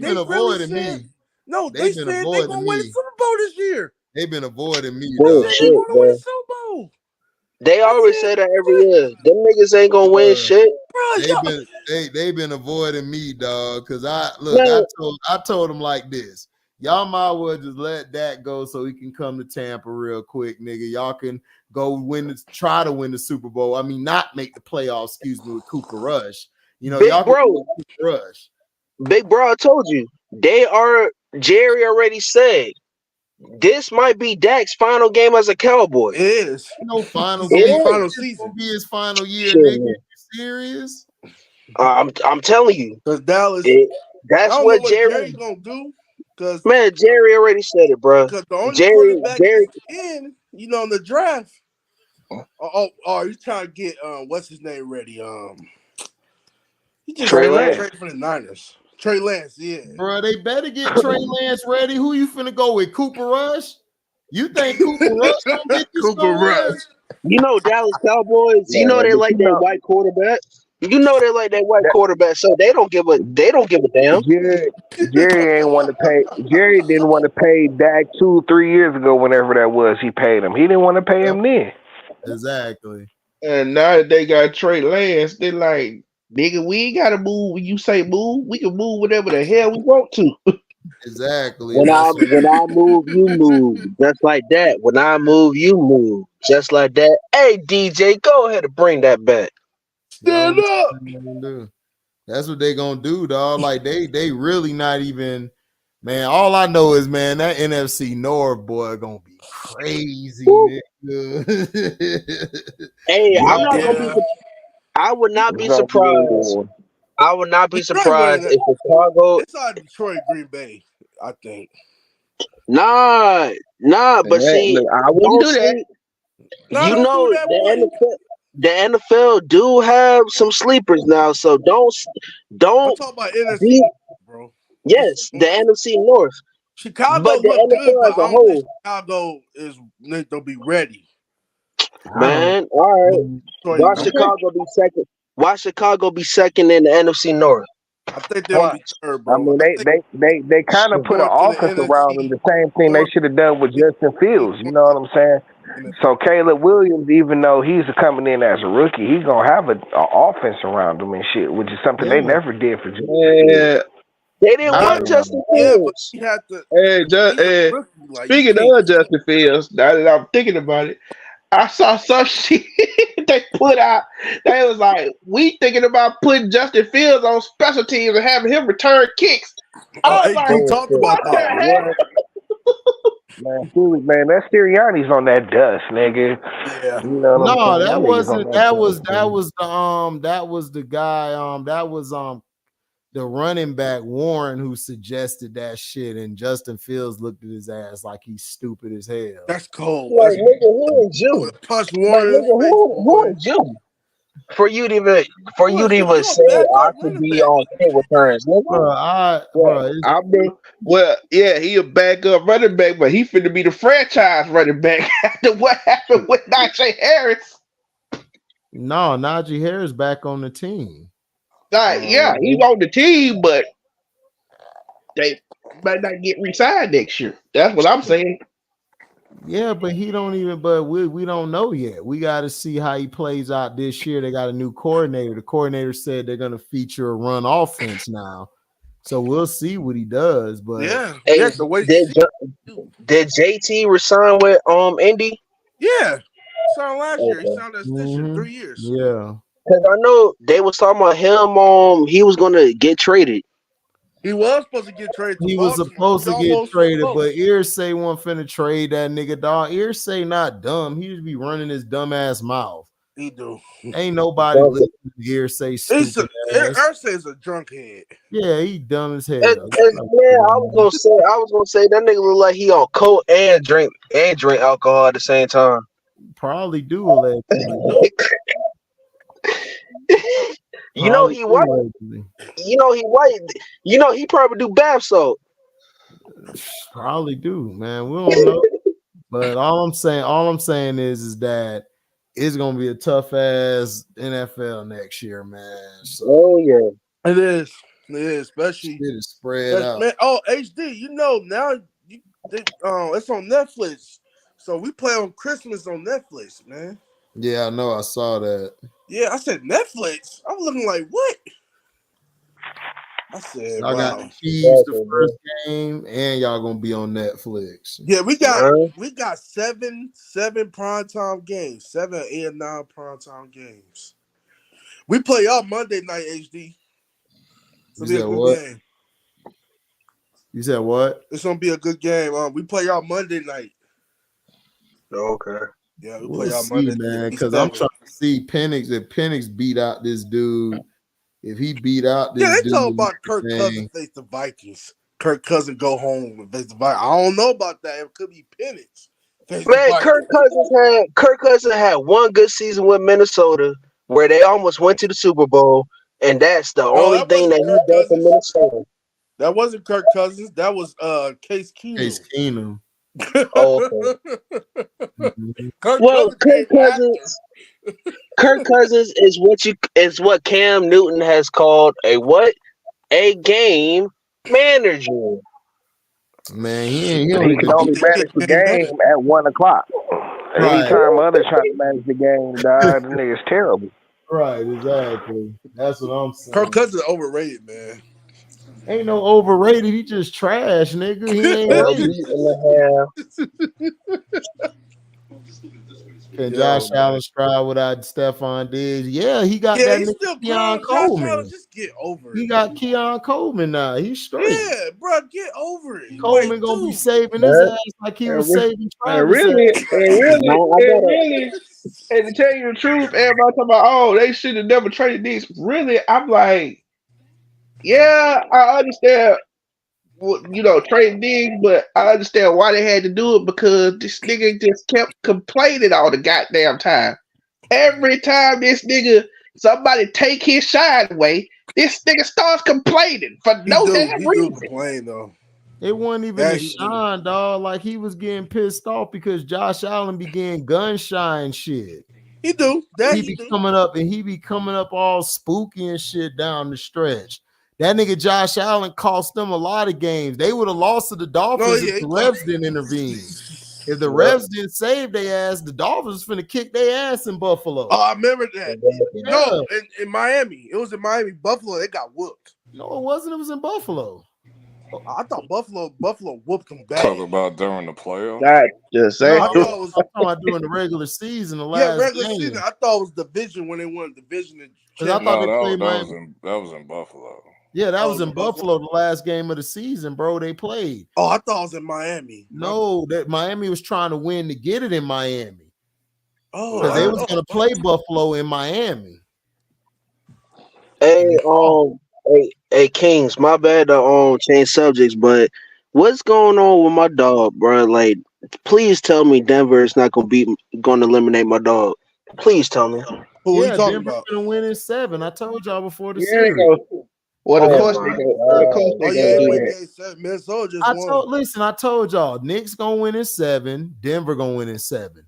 Speaker 4: been
Speaker 1: avoiding me.
Speaker 4: No, they said they gonna win the Super Bowl this year.
Speaker 1: They've been avoiding me.
Speaker 3: Bullshit, bro. They always say that every year. Them niggas ain't gonna win shit.
Speaker 1: They've been avoiding me, dog. Cause I told them like this. Y'all might well just let that go so he can come to Tampa real quick, nigga. Y'all can go try to win the Super Bowl. I mean, not make the playoffs, excuse me, with Cooper Rush. You know,
Speaker 3: Big bro, I told you. Jerry already said this might be Dak's final game as a Cowboy.
Speaker 4: It is.
Speaker 1: No final
Speaker 4: game. Final season.
Speaker 1: Gonna be his final year, nigga. You serious?
Speaker 3: I'm telling you.
Speaker 4: Because Dallas.
Speaker 3: That's what
Speaker 4: Jerry gonna do. Because
Speaker 3: Jerry already said it, bro.
Speaker 4: Because the only quarterback in, in the draft. You trying to get what's his name ready? He just
Speaker 3: Trey Lance
Speaker 4: for the Niners. Trey Lance, yeah.
Speaker 1: Bro, they better get Trey Lance ready. Who you finna go with? Cooper Rush? You think Cooper Rush gonna get you
Speaker 4: Cooper Rush?
Speaker 3: You know Dallas Cowboys. You know they like that white quarterback. You know they like that white quarterback, so they don't give a damn.
Speaker 2: Jerry ain't want to pay. Jerry didn't want to pay Dak 2-3 years ago. Whenever that was, he paid him. He didn't want to pay him then.
Speaker 1: Exactly.
Speaker 5: And now that they got Trey Lance, they like, nigga, we ain't gotta move when you say move. We can move whatever the hell we want to.
Speaker 1: Exactly.
Speaker 3: When I move, you move. Just like that. When I move, you move. Just like that. Hey DJ, go ahead and bring that back.
Speaker 4: Stand up.
Speaker 1: That's what they gonna do, dog. Like they really not even, man. All I know is, man, that NFC North boy gonna be crazy. Nigga.
Speaker 3: Hey, I'm not gonna be. I would not be surprised. I would not be
Speaker 4: Detroit
Speaker 3: surprised
Speaker 4: winning
Speaker 3: if Chicago.
Speaker 4: It's on Detroit, Green Bay. I think.
Speaker 3: Nah. But see,
Speaker 5: I wouldn't
Speaker 3: don't
Speaker 5: do that.
Speaker 3: sleep.
Speaker 4: No,
Speaker 3: You
Speaker 4: don't do
Speaker 3: know
Speaker 4: that. Boy.
Speaker 3: the NFL do have some sleepers now, so
Speaker 4: I'm
Speaker 3: don't
Speaker 4: talking about NFC,
Speaker 3: be.
Speaker 4: bro.
Speaker 3: Yes, the NFC North,
Speaker 4: Chicago
Speaker 3: but the
Speaker 4: look good,
Speaker 3: NFL
Speaker 4: but
Speaker 3: as
Speaker 4: I
Speaker 3: a
Speaker 4: don't think
Speaker 3: whole,
Speaker 4: Chicago is they'll be ready.
Speaker 3: man. All right, why
Speaker 4: Detroit,
Speaker 3: Chicago be second? Why Chicago be second in the NFC North?
Speaker 4: I think they're gonna
Speaker 3: Why?
Speaker 4: be third,
Speaker 2: I
Speaker 4: bro.
Speaker 2: mean,
Speaker 4: I think
Speaker 2: they kind of put an
Speaker 4: going to the
Speaker 2: offense around him.
Speaker 4: NFC.
Speaker 2: The same thing they should have done with Justin Fields. You know what I'm saying? So Caleb Williams, even though he's coming in as a rookie, he's gonna have an offense around him and shit, which is something they never did for Justin Fields.
Speaker 5: Yeah.
Speaker 3: They didn't want Justin
Speaker 4: Yeah, but
Speaker 3: Fields.
Speaker 4: he had to.
Speaker 5: Hey,
Speaker 4: He's a rookie. Like,
Speaker 5: speaking of Justin Fields, now that I'm thinking about it, I saw some shit they put out. They was like, we thinking about putting Justin Fields on special teams and having him return kicks. I was like,
Speaker 4: talked about
Speaker 5: what the
Speaker 4: that.
Speaker 5: heck?
Speaker 2: Man, that Sirianni's on that dust, nigga.
Speaker 4: Yeah.
Speaker 2: You know what
Speaker 1: No,
Speaker 2: I'm saying?
Speaker 1: that wasn't. That was the guy. That was the running back Warren who suggested that shit, and Justin Fields looked at his ass like he's stupid as hell.
Speaker 4: That's cold.
Speaker 3: Like, nigga, who is you?
Speaker 4: Punch
Speaker 3: Like,
Speaker 4: Warren.
Speaker 3: nigga, who is you? For you to even say I should be on kick returns, nigga.
Speaker 5: Well, yeah, he a backup running back, but he finna be the franchise running back after what happened with Najee Harris.
Speaker 1: No, Najee Harris back on the team.
Speaker 5: Yeah, he's on the team, but they might not get re-signed next year. That's what I'm saying.
Speaker 1: Yeah, but he don't even. But we don't know yet. We got to see how he plays out this year. They got a new coordinator. The coordinator said they're going to feature a run offense now, so we'll see what he does. But
Speaker 3: hey, did JT resign with Indy?
Speaker 4: Yeah, signed last year. He signed an extension 3 years.
Speaker 1: Yeah,
Speaker 3: because I know they was talking about him. He was going to get traded.
Speaker 4: He was supposed to get traded.
Speaker 1: He was supposed to get traded, but Irsay wasn't finna trade that nigga, dog. Irsay not dumb. He just be running his dumb ass mouth.
Speaker 4: He do.
Speaker 1: Ain't nobody listening to Irsay stupid ass.
Speaker 4: Irsay is a drunk head.
Speaker 1: Yeah, he dumb as hell.
Speaker 3: Man, I was gonna say that nigga look like he on coke and drink alcohol at the same time.
Speaker 1: Probably do allegedly.
Speaker 3: You know he white. You know he white. You know he probably do bath salt.
Speaker 1: Probably do, man. We don't know. But all I'm saying is that it's gonna be a tough ass NFL next year, man. So,
Speaker 3: oh yeah,
Speaker 4: it is. It is, especially
Speaker 1: it is spread out.
Speaker 4: Man, HD. You know now it's on Netflix, so we play on Christmas on Netflix, man.
Speaker 1: Yeah, I know. I saw that.
Speaker 4: Yeah, I said Netflix. I was looking like, what? I said,
Speaker 1: I got
Speaker 4: wow.
Speaker 1: the Chiefs the first game, and y'all gonna be on Netflix.
Speaker 4: Yeah, we got seven primetime games, 7, 8, and 9 primetime games. We play y'all Monday night, HD.
Speaker 1: You said what? Game. You said what?
Speaker 4: It's gonna be a good game. We play y'all Monday night.
Speaker 3: Okay.
Speaker 4: Yeah,
Speaker 1: we'll see, man. Because I'm trying to see Penix. If Penix beat out this dude, if he beat out this dude,
Speaker 4: they talk about Kirk Cousins face the Vikings. Kirk Cousins go home and face the Vikings. I don't know about that. It could be Penix.
Speaker 3: Man, Kirk Cousins had one good season with Minnesota where they almost went to the Super Bowl, and that's the only thing that he done for Minnesota.
Speaker 4: That wasn't Kirk Cousins. That was Case Keenum.
Speaker 1: Case Keenum.
Speaker 3: Oh, okay. Kirk Cousins is what Cam Newton has called a game manager.
Speaker 2: Man, he can only manage the game at 1:00.
Speaker 1: Right.
Speaker 2: Anytime others trying to manage the game, dog, the nigga's terrible.
Speaker 1: Right, exactly. That's what I'm saying.
Speaker 4: Kirk Cousins is overrated, man.
Speaker 1: Ain't no overrated. He just trash, nigga. He ain't Can Josh Allen strive without Stephon Diggs? Yeah, he got that nigga Keon Coleman.
Speaker 4: Just get over it.
Speaker 1: He got Keon Coleman now. He's straight.
Speaker 4: Yeah, bro, get over it.
Speaker 1: Coleman gonna be saving his ass like he was saving Travis.
Speaker 5: Really, and to tell you the truth, everybody talking about, oh, they should have never traded these. Really, I'm like, Yeah, I understand. Trade Diggs, but I understand why they had to do it because this nigga just kept complaining all the goddamn time. Every time this nigga somebody take his shine away, this nigga starts complaining for no damn
Speaker 4: He do
Speaker 5: reason.
Speaker 4: complain though.
Speaker 1: It wasn't even
Speaker 4: Yeah,
Speaker 1: a
Speaker 4: he do.
Speaker 1: shine, dog. Like he was getting pissed off because Josh Allen began gun shine shit.
Speaker 4: He do. That
Speaker 1: He
Speaker 4: he
Speaker 1: be
Speaker 4: do.
Speaker 1: coming up and he be coming up all spooky and shit down the stretch. That nigga Josh Allen cost them a lot of games. They would have lost to the Dolphins if the refs didn't intervene. If the refs didn't save their ass, the Dolphins finna kick their ass in Buffalo.
Speaker 4: Oh, I remember that.
Speaker 1: Yeah.
Speaker 4: No, in Miami. It was in Miami. Buffalo, they got whooped.
Speaker 1: No, it wasn't. It was in Buffalo.
Speaker 4: I thought Buffalo whooped them bad.
Speaker 6: Talk about during the playoffs.
Speaker 5: That just
Speaker 1: No,
Speaker 5: saying.
Speaker 1: I'm talking about during the regular season, the last
Speaker 4: regular
Speaker 1: game.
Speaker 4: season. I thought it was division when they won division.
Speaker 1: I thought they played
Speaker 6: that was in Buffalo.
Speaker 1: Yeah, that was in Buffalo, the last game of the season, bro. They played.
Speaker 4: Oh, I thought it was in Miami.
Speaker 1: No, that Miami was trying to win to get it in Miami.
Speaker 4: Oh,
Speaker 1: because they was gonna play Buffalo in Miami.
Speaker 3: Hey, hey, Kings, my bad to change subjects, but what's going on with my dog, bro? Like, please tell me Denver is not gonna eliminate my dog. Please tell me.
Speaker 4: Who are you talking
Speaker 1: Denver's
Speaker 4: about?
Speaker 1: gonna win in 7. I told y'all before the
Speaker 5: Yeah,
Speaker 1: series.
Speaker 5: well, of course they go.
Speaker 4: Minnesota just won.
Speaker 1: I told y'all, Knicks gonna win in 7. Denver gonna win in 7.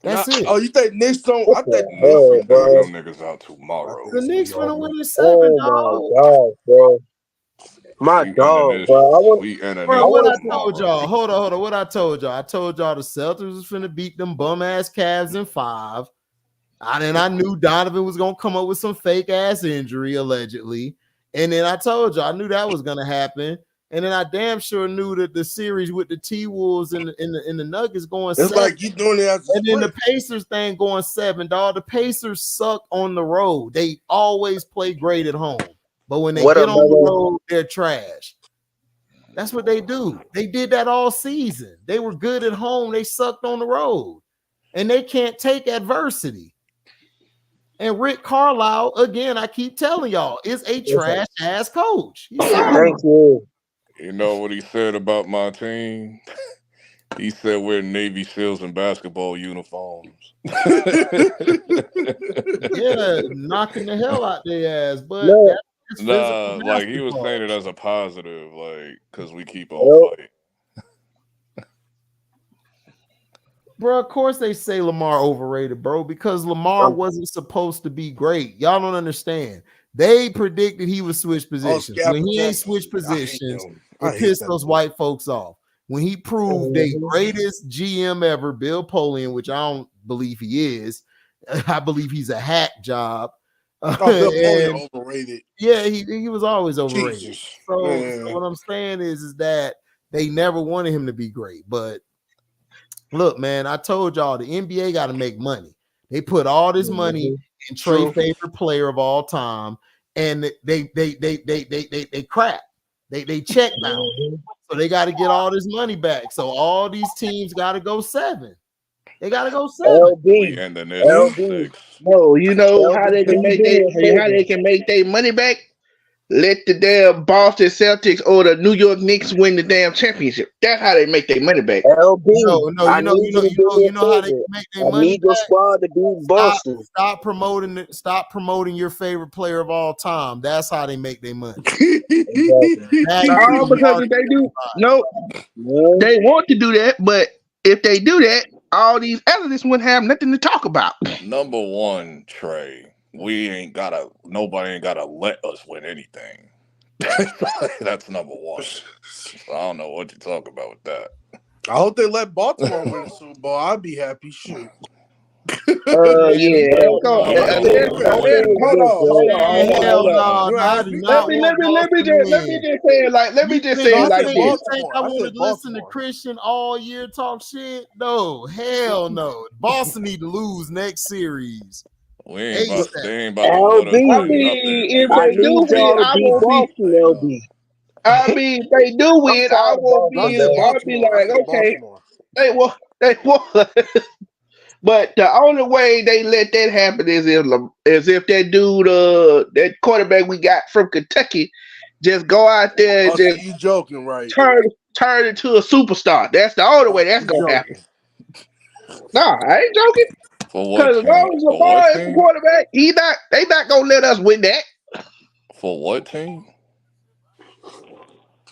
Speaker 1: That's it.
Speaker 4: Oh, you think Knicks don't? I think
Speaker 6: Them niggas out tomorrow.
Speaker 1: The Knicks gonna win in 7, dog.
Speaker 3: Oh my god, bro. My dog, bro.
Speaker 1: What I told y'all. Hold on. What I told y'all. I told y'all the Celtics was finna beat them bum ass Cavs in 5. And I knew Donovan was gonna come up with some fake ass injury allegedly. And then I told y'all I knew that was gonna happen. And then I damn sure knew that the series with the T-Wolves and the Nuggets going 7.
Speaker 4: It's like you doing it.
Speaker 1: And then the Pacers thing going 7, dog. The Pacers suck on the road. They always play great at home. But when they get on the road, they're trash. That's what they do. They did that all season. They were good at home. They sucked on the road. And they can't take adversity. And Rick Carlisle, again, I keep telling y'all, is a trash-ass coach.
Speaker 3: Thank you.
Speaker 6: You know what he said about my team? He said we're Navy SEALs in basketball uniforms.
Speaker 1: Yeah, knocking the hell out their ass. But
Speaker 6: like he was saying it as a positive, like, because we keep on fighting.
Speaker 1: Bro, of course they say Lamar overrated, bro, because Lamar wasn't supposed to be great. Y'all don't understand. They predicted he would switch positions. When he ain't switched positions, it pissed those white folks off. When he proved the greatest GM ever, Bill Polian, which I don't believe he is. I believe he's a hack job.
Speaker 4: Bill Polian overrated.
Speaker 1: Yeah, he was always overrated. So what I'm saying is that they never wanted him to be great. But look, man, I told y'all the NBA got to make money. They put all this money in Trey favorite player of all time, and they crap. They check now. So they got to get all this money back. So all these teams got to go 7. They got to go 7.
Speaker 5: LB. No, you know how they can make their money back? Let the damn Boston Celtics or the New York Knicks win the damn championship. That's how they make their money back.
Speaker 3: LB,
Speaker 1: you know how they make their money back.
Speaker 3: Squad to beat Boston.
Speaker 1: Stop promoting your favorite player of all time. That's how they make their money.
Speaker 5: No, because if they do, they want to do that, but if they do that, all these athletes wouldn't have nothing to talk about.
Speaker 6: Number one, Trey. Nobody ain't gotta let us win anything. That's number one. So I don't know what you talk about with that.
Speaker 4: I hope they let Baltimore win the Super Bowl. I'd be happy. Shoot.
Speaker 5: Hold on. Let me just say it like this.
Speaker 1: I wanted to listen to Christian all year talk shit. No, hell no. Boston need to lose next series.
Speaker 6: They ain't about to let us
Speaker 5: I mean, if they do win, I won't be. I mean, if they do win, I won't be. I'll be like, okay, they won. But the only way they let that happen is if that dude, that quarterback we got from Kentucky, just go out there and
Speaker 4: Oh, so
Speaker 5: just
Speaker 4: you joking, right?
Speaker 5: turn into a superstar. That's the only way that's
Speaker 4: You
Speaker 5: gonna
Speaker 4: joking.
Speaker 5: happen. Nah, I ain't joking.
Speaker 6: For what
Speaker 5: Because as
Speaker 6: team?
Speaker 5: long as
Speaker 6: For what
Speaker 5: Lamar is the
Speaker 6: team?
Speaker 5: quarterback, they not gonna let us win that.
Speaker 6: For what team?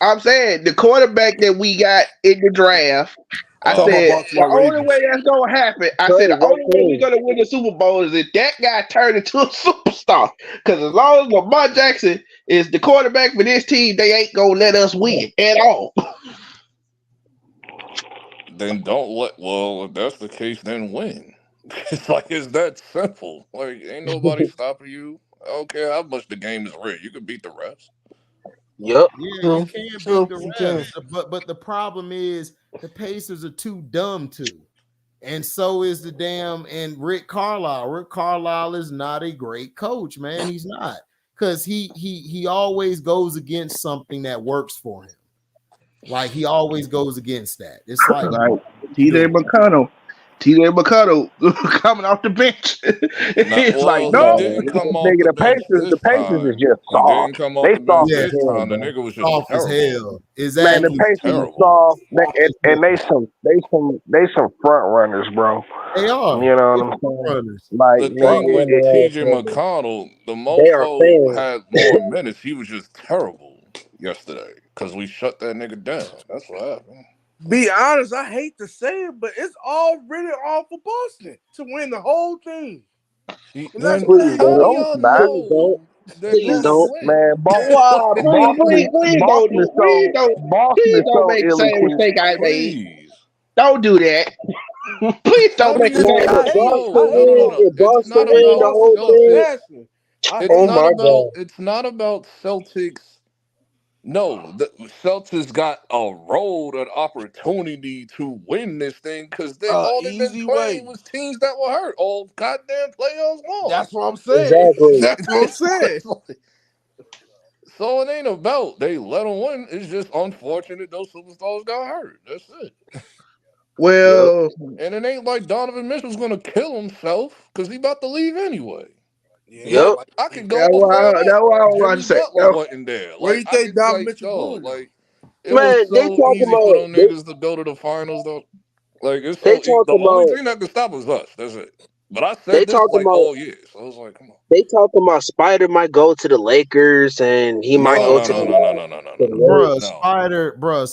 Speaker 5: I'm saying the quarterback that we got in the draft. I
Speaker 4: Talking about
Speaker 5: said the
Speaker 4: Baltimore
Speaker 5: only
Speaker 4: Ravens.
Speaker 5: way that's gonna happen. I
Speaker 3: Trey,
Speaker 5: said the
Speaker 3: what
Speaker 5: only way we're
Speaker 3: team?
Speaker 5: gonna win the Super Bowl is if that guy turned into a superstar. Because as long as Lamar Jackson is the quarterback for this team, they ain't gonna let us win at all.
Speaker 6: Then don't let. Well, if that's the case, then win. It's like it's that simple. Like ain't nobody stopping you. I don't care how much the game is rigged. You can beat the refs.
Speaker 3: Yup.
Speaker 1: Yeah, you
Speaker 4: True.
Speaker 1: can
Speaker 4: True.
Speaker 1: beat the
Speaker 4: You can.
Speaker 1: refs, but the problem is the Pacers are too dumb to, and so is the damn and Rick Carlisle. Rick Carlisle is not a great coach, man. He's not, because he always goes against something that works for him. Like he always goes against that. It's like,
Speaker 5: Like
Speaker 1: what you
Speaker 5: TJ
Speaker 1: doing?
Speaker 5: McConnell coming off the bench. It's like,
Speaker 6: Well, he
Speaker 5: no.
Speaker 6: didn't come off
Speaker 2: Nigga,
Speaker 6: the
Speaker 2: the
Speaker 6: bench
Speaker 2: Pacers
Speaker 6: this
Speaker 2: is
Speaker 6: time.
Speaker 2: just
Speaker 6: He
Speaker 2: soft.
Speaker 6: didn't come off
Speaker 2: They
Speaker 6: the bench
Speaker 2: soft
Speaker 1: Yeah,
Speaker 2: as
Speaker 6: this
Speaker 2: hell,
Speaker 6: time. The
Speaker 2: bro.
Speaker 6: nigga was just
Speaker 1: soft as
Speaker 6: terrible.
Speaker 1: hell.
Speaker 2: Man, the
Speaker 1: Exactly.
Speaker 2: Pacers is
Speaker 6: Terrible.
Speaker 2: soft,
Speaker 1: Soft as
Speaker 2: and
Speaker 1: hell.
Speaker 2: they some front runners, bro.
Speaker 1: They are.
Speaker 2: You know
Speaker 1: They
Speaker 2: what I'm saying?
Speaker 1: runners.
Speaker 2: Like,
Speaker 6: The
Speaker 2: nigga,
Speaker 6: thing with
Speaker 2: yeah,
Speaker 6: TJ McConnell, the
Speaker 3: They are
Speaker 6: mofo
Speaker 3: fans.
Speaker 6: had more minutes. He was just terrible yesterday because we shut that nigga down. That's what happened.
Speaker 4: Be honest, I hate to say it, but it's all written off for Boston to win the whole thing. And that's
Speaker 6: Then
Speaker 3: Please
Speaker 6: how
Speaker 4: crazy.
Speaker 6: do
Speaker 3: don't.
Speaker 2: no, it's
Speaker 6: y'all
Speaker 2: not.
Speaker 3: Please don't.
Speaker 6: know they're
Speaker 3: Please
Speaker 6: going to
Speaker 3: don't.
Speaker 6: win?
Speaker 2: Man,
Speaker 5: Wow, please don't
Speaker 2: Boston is so Boston
Speaker 5: please
Speaker 2: is
Speaker 5: don't
Speaker 2: so
Speaker 5: make the
Speaker 2: ill
Speaker 5: same
Speaker 2: equipped.
Speaker 5: mistake I made.
Speaker 6: Please.
Speaker 5: Don't do that. Please
Speaker 6: How
Speaker 5: don't
Speaker 6: do
Speaker 5: make
Speaker 6: you
Speaker 5: the
Speaker 3: Man,
Speaker 6: say
Speaker 5: same
Speaker 6: I
Speaker 3: if
Speaker 5: mistake.
Speaker 6: hate?
Speaker 3: Boston
Speaker 6: No, no, no, no,
Speaker 3: win,
Speaker 6: no.
Speaker 3: if
Speaker 6: It's
Speaker 3: Boston
Speaker 6: not
Speaker 4: Why you
Speaker 3: win the
Speaker 6: about
Speaker 4: always
Speaker 3: whole
Speaker 4: so
Speaker 3: thing,
Speaker 6: Celtics.
Speaker 4: passionate? I
Speaker 6: It's
Speaker 4: hate
Speaker 3: oh
Speaker 6: not
Speaker 3: my
Speaker 4: that.
Speaker 6: about.
Speaker 3: god.
Speaker 6: It's not about Celtics. No, the Celtics got a road, an opportunity to win this thing because all they've been
Speaker 4: Easy
Speaker 6: playing
Speaker 4: way.
Speaker 6: was teams that were hurt all goddamn playoffs long.
Speaker 4: That's what I'm saying.
Speaker 3: Exactly.
Speaker 4: That's what I'm saying.
Speaker 6: So it ain't about they let them win. It's just unfortunate those superstars got hurt. That's it.
Speaker 3: Yep.
Speaker 5: Well,
Speaker 6: And it ain't like Donovan Mitchell's gonna kill himself because he about to leave anyway.
Speaker 4: Yeah,
Speaker 6: Like
Speaker 3: Yep.
Speaker 4: like
Speaker 6: I could go
Speaker 5: that's
Speaker 6: before that.
Speaker 5: what I was about to
Speaker 6: Jimmy
Speaker 5: say.
Speaker 6: Butler wasn't there.
Speaker 4: where
Speaker 6: Like
Speaker 4: you
Speaker 6: I
Speaker 4: think
Speaker 6: could
Speaker 4: Donovan
Speaker 6: like
Speaker 4: Mitchell
Speaker 6: dog.
Speaker 4: going though?
Speaker 6: Like it was
Speaker 3: Man,
Speaker 6: so easy for them niggas to go to the finals though. Like it's
Speaker 3: they
Speaker 6: the
Speaker 3: talking
Speaker 6: only
Speaker 3: about
Speaker 6: thing that could stop us us. That's it. But I
Speaker 3: they
Speaker 6: said this
Speaker 3: talking
Speaker 6: like
Speaker 3: about
Speaker 6: all year. So I was like, come on.
Speaker 3: they talking about Spider might go to the Lakers and he might
Speaker 6: No,
Speaker 3: go
Speaker 6: no,
Speaker 3: to
Speaker 6: no,
Speaker 3: the
Speaker 6: no, no, no, no, no, no,
Speaker 3: to the
Speaker 6: no,
Speaker 3: Lakers.
Speaker 1: Bruh,
Speaker 6: no.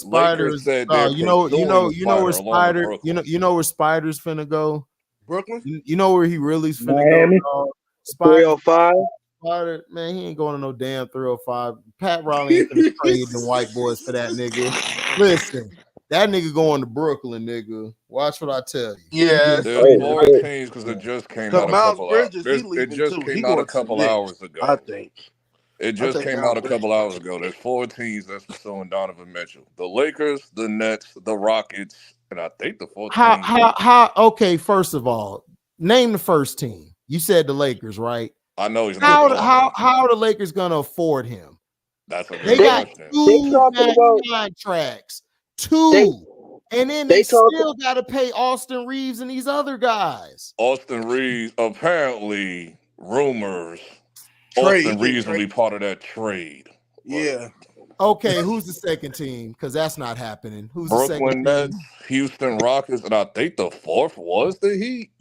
Speaker 6: Lakers
Speaker 1: Spiders.
Speaker 6: said they're pursuing
Speaker 1: You know where
Speaker 6: Spider along with
Speaker 1: Spider,
Speaker 6: Brooklyn.
Speaker 1: you know where Spider's finna go.
Speaker 4: Brooklyn?
Speaker 1: You know where he really's finna go.
Speaker 5: Miami.
Speaker 1: Dog? Spider,
Speaker 3: 305.
Speaker 1: Spider, man, he ain't going to no damn 305. Pat Riley ain't finna trade them white boys for that nigga. Listen, that nigga going to Brooklyn, nigga. Watch what I tell you. He
Speaker 4: Yeah,
Speaker 1: getting
Speaker 4: it's
Speaker 6: There's
Speaker 1: traded
Speaker 3: Oh,
Speaker 6: four
Speaker 1: right
Speaker 3: shit.
Speaker 6: teams because it just came
Speaker 4: because
Speaker 6: out a
Speaker 4: Miles
Speaker 6: couple out.
Speaker 4: Bridges, he
Speaker 6: It
Speaker 4: leaving
Speaker 6: just
Speaker 4: too. He
Speaker 6: came out a
Speaker 4: going to the
Speaker 6: couple
Speaker 4: Knicks,
Speaker 6: hours
Speaker 4: I
Speaker 6: ago.
Speaker 4: think.
Speaker 6: It
Speaker 4: I
Speaker 6: just
Speaker 4: think
Speaker 6: came
Speaker 4: Miles
Speaker 6: out a
Speaker 4: Bridges
Speaker 6: couple
Speaker 4: going
Speaker 6: hours
Speaker 4: to the
Speaker 6: ago.
Speaker 4: Knicks.
Speaker 6: There's four teams that's pursuing Donovan Mitchell: the Lakers, the Nets, the Rockets, and I think the fourth team.
Speaker 1: How okay, first of all, name the first team. You said the Lakers, right?
Speaker 6: I know he's not going there.
Speaker 1: How are the Lakers gonna afford him?
Speaker 6: That's a
Speaker 1: They
Speaker 6: good
Speaker 3: They
Speaker 1: got
Speaker 6: question.
Speaker 3: they
Speaker 1: two
Speaker 3: talking
Speaker 1: max
Speaker 3: about
Speaker 1: contracts,
Speaker 3: they
Speaker 1: two, and then they
Speaker 3: they talk
Speaker 1: still got to pay Austin Reeves and these other guys.
Speaker 6: Austin Reeves, apparently, rumors.
Speaker 4: Trade, he
Speaker 6: Austin
Speaker 4: getting
Speaker 6: Reeves will be
Speaker 4: traded.
Speaker 6: part of that trade. Like
Speaker 4: Yeah.
Speaker 1: Okay, who's the second team? Because that's not happening. Who's the second
Speaker 6: Brooklyn
Speaker 1: team?
Speaker 6: Nets, Houston Rockets, and I think the fourth was the Heat.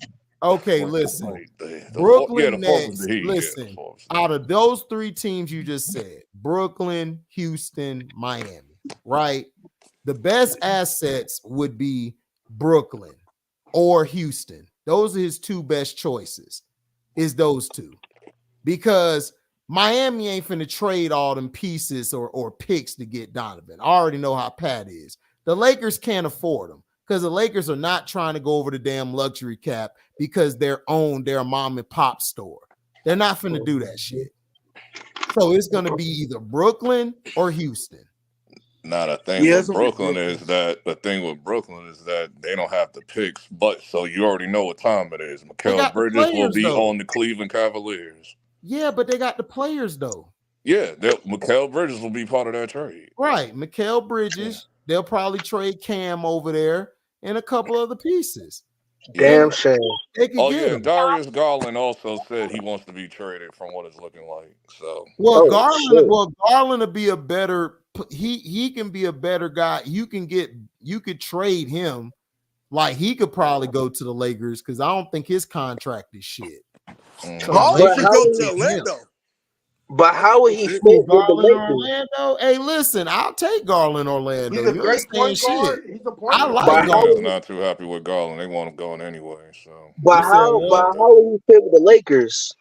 Speaker 1: Okay,
Speaker 6: Or
Speaker 1: listen,
Speaker 6: somebody, the fourth, yeah, the
Speaker 1: Brooklyn
Speaker 6: fourth was
Speaker 1: Nets.
Speaker 6: the Heat. Yeah, the
Speaker 1: Listen,
Speaker 6: fourth was the
Speaker 1: out
Speaker 6: Heat.
Speaker 1: of those three teams you just said, Brooklyn, Houston, Miami, right? The best assets would be Brooklyn or Houston. Those are his two best choices, is those two. Because Miami ain't finna trade all them pieces or picks to get Donovan. I already know how Pat is. The Lakers can't afford them because the Lakers are not trying to go over the damn luxury cap because they're owned their mom and pop store. They're not finna do that shit. So it's gonna be either Brooklyn or Houston.
Speaker 6: Now the thing
Speaker 4: Yeah,
Speaker 6: with
Speaker 4: it's going to be
Speaker 6: Brooklyn
Speaker 4: Brooklyn.
Speaker 6: is that they don't have the picks, but so you already know what time it is.
Speaker 1: They
Speaker 6: Mikal
Speaker 1: got the
Speaker 6: Bridges will
Speaker 1: players
Speaker 6: be
Speaker 1: though.
Speaker 6: on the Cleveland Cavaliers.
Speaker 1: Yeah, but they got the players though.
Speaker 6: Yeah, Mikal Bridges will be part of that trade.
Speaker 1: Right. Mikal Bridges, they'll probably trade Cam over there and a couple other pieces.
Speaker 3: Damn
Speaker 6: Yeah.
Speaker 3: shame.
Speaker 1: They could
Speaker 6: Oh
Speaker 1: get
Speaker 6: yeah, and
Speaker 1: him.
Speaker 6: Darius Garland also said he wants to be traded from what it's looking like. So
Speaker 1: Well,
Speaker 3: Oh shit.
Speaker 1: Garland will be a better. He can be a better guy. You could trade him. Like he could probably go to the Lakers because I don't think his contract is shit. So the
Speaker 4: Garland
Speaker 3: But
Speaker 4: should
Speaker 1: Lakers
Speaker 3: how
Speaker 4: go
Speaker 1: could
Speaker 3: would
Speaker 4: to
Speaker 3: he?
Speaker 1: get him.
Speaker 4: Orlando.
Speaker 3: But how would he
Speaker 4: Shit.
Speaker 3: fit with the
Speaker 1: Garland or
Speaker 3: Lakers?
Speaker 1: Orlando? Hey, listen, I'll take Garland Orlando.
Speaker 4: He's a
Speaker 1: You
Speaker 4: great
Speaker 1: understand
Speaker 4: point guard.
Speaker 1: shit?
Speaker 4: He's a point
Speaker 1: I
Speaker 4: guard.
Speaker 1: like
Speaker 3: But how
Speaker 6: Cleveland is
Speaker 3: would he?
Speaker 6: not too happy with Garland. They want him going anyway. So
Speaker 1: You said what?
Speaker 3: How would he fit with the Lakers?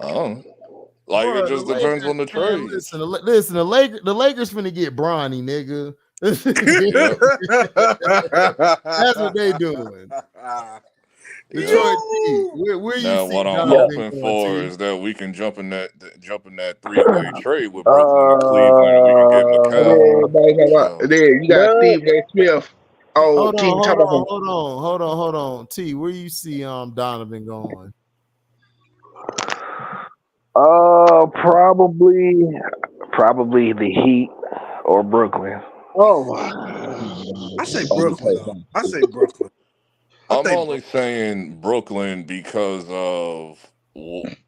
Speaker 6: I don't know. Like
Speaker 1: Bro,
Speaker 6: it
Speaker 1: the
Speaker 6: just depends
Speaker 1: Lakers,
Speaker 6: on the
Speaker 1: man,
Speaker 6: trades.
Speaker 1: listen, the Lakers finna get Bronny, nigga.
Speaker 6: Yep.
Speaker 1: That's what they doing.
Speaker 6: Yep.
Speaker 1: Detroit T, where you
Speaker 6: Now
Speaker 1: see
Speaker 6: what I'm
Speaker 3: Yeah.
Speaker 1: Donovan
Speaker 6: hoping
Speaker 1: going,
Speaker 6: for
Speaker 1: T?
Speaker 6: is that we can jump in that three-way trade with Brooklyn and Cleveland, and we can get
Speaker 5: And then
Speaker 6: McCall.
Speaker 5: everybody talking about,
Speaker 6: So
Speaker 5: and then you got
Speaker 3: But
Speaker 5: Stephen A. Smith. Oh,
Speaker 1: Hold
Speaker 5: team
Speaker 1: on,
Speaker 5: talking about
Speaker 1: hold on. T, where you see Donovan going?
Speaker 2: Probably the Heat or Brooklyn.
Speaker 3: oh,
Speaker 4: I say Brooklyn though. I say Brooklyn. I
Speaker 6: I'm
Speaker 4: think
Speaker 6: only saying Brooklyn because of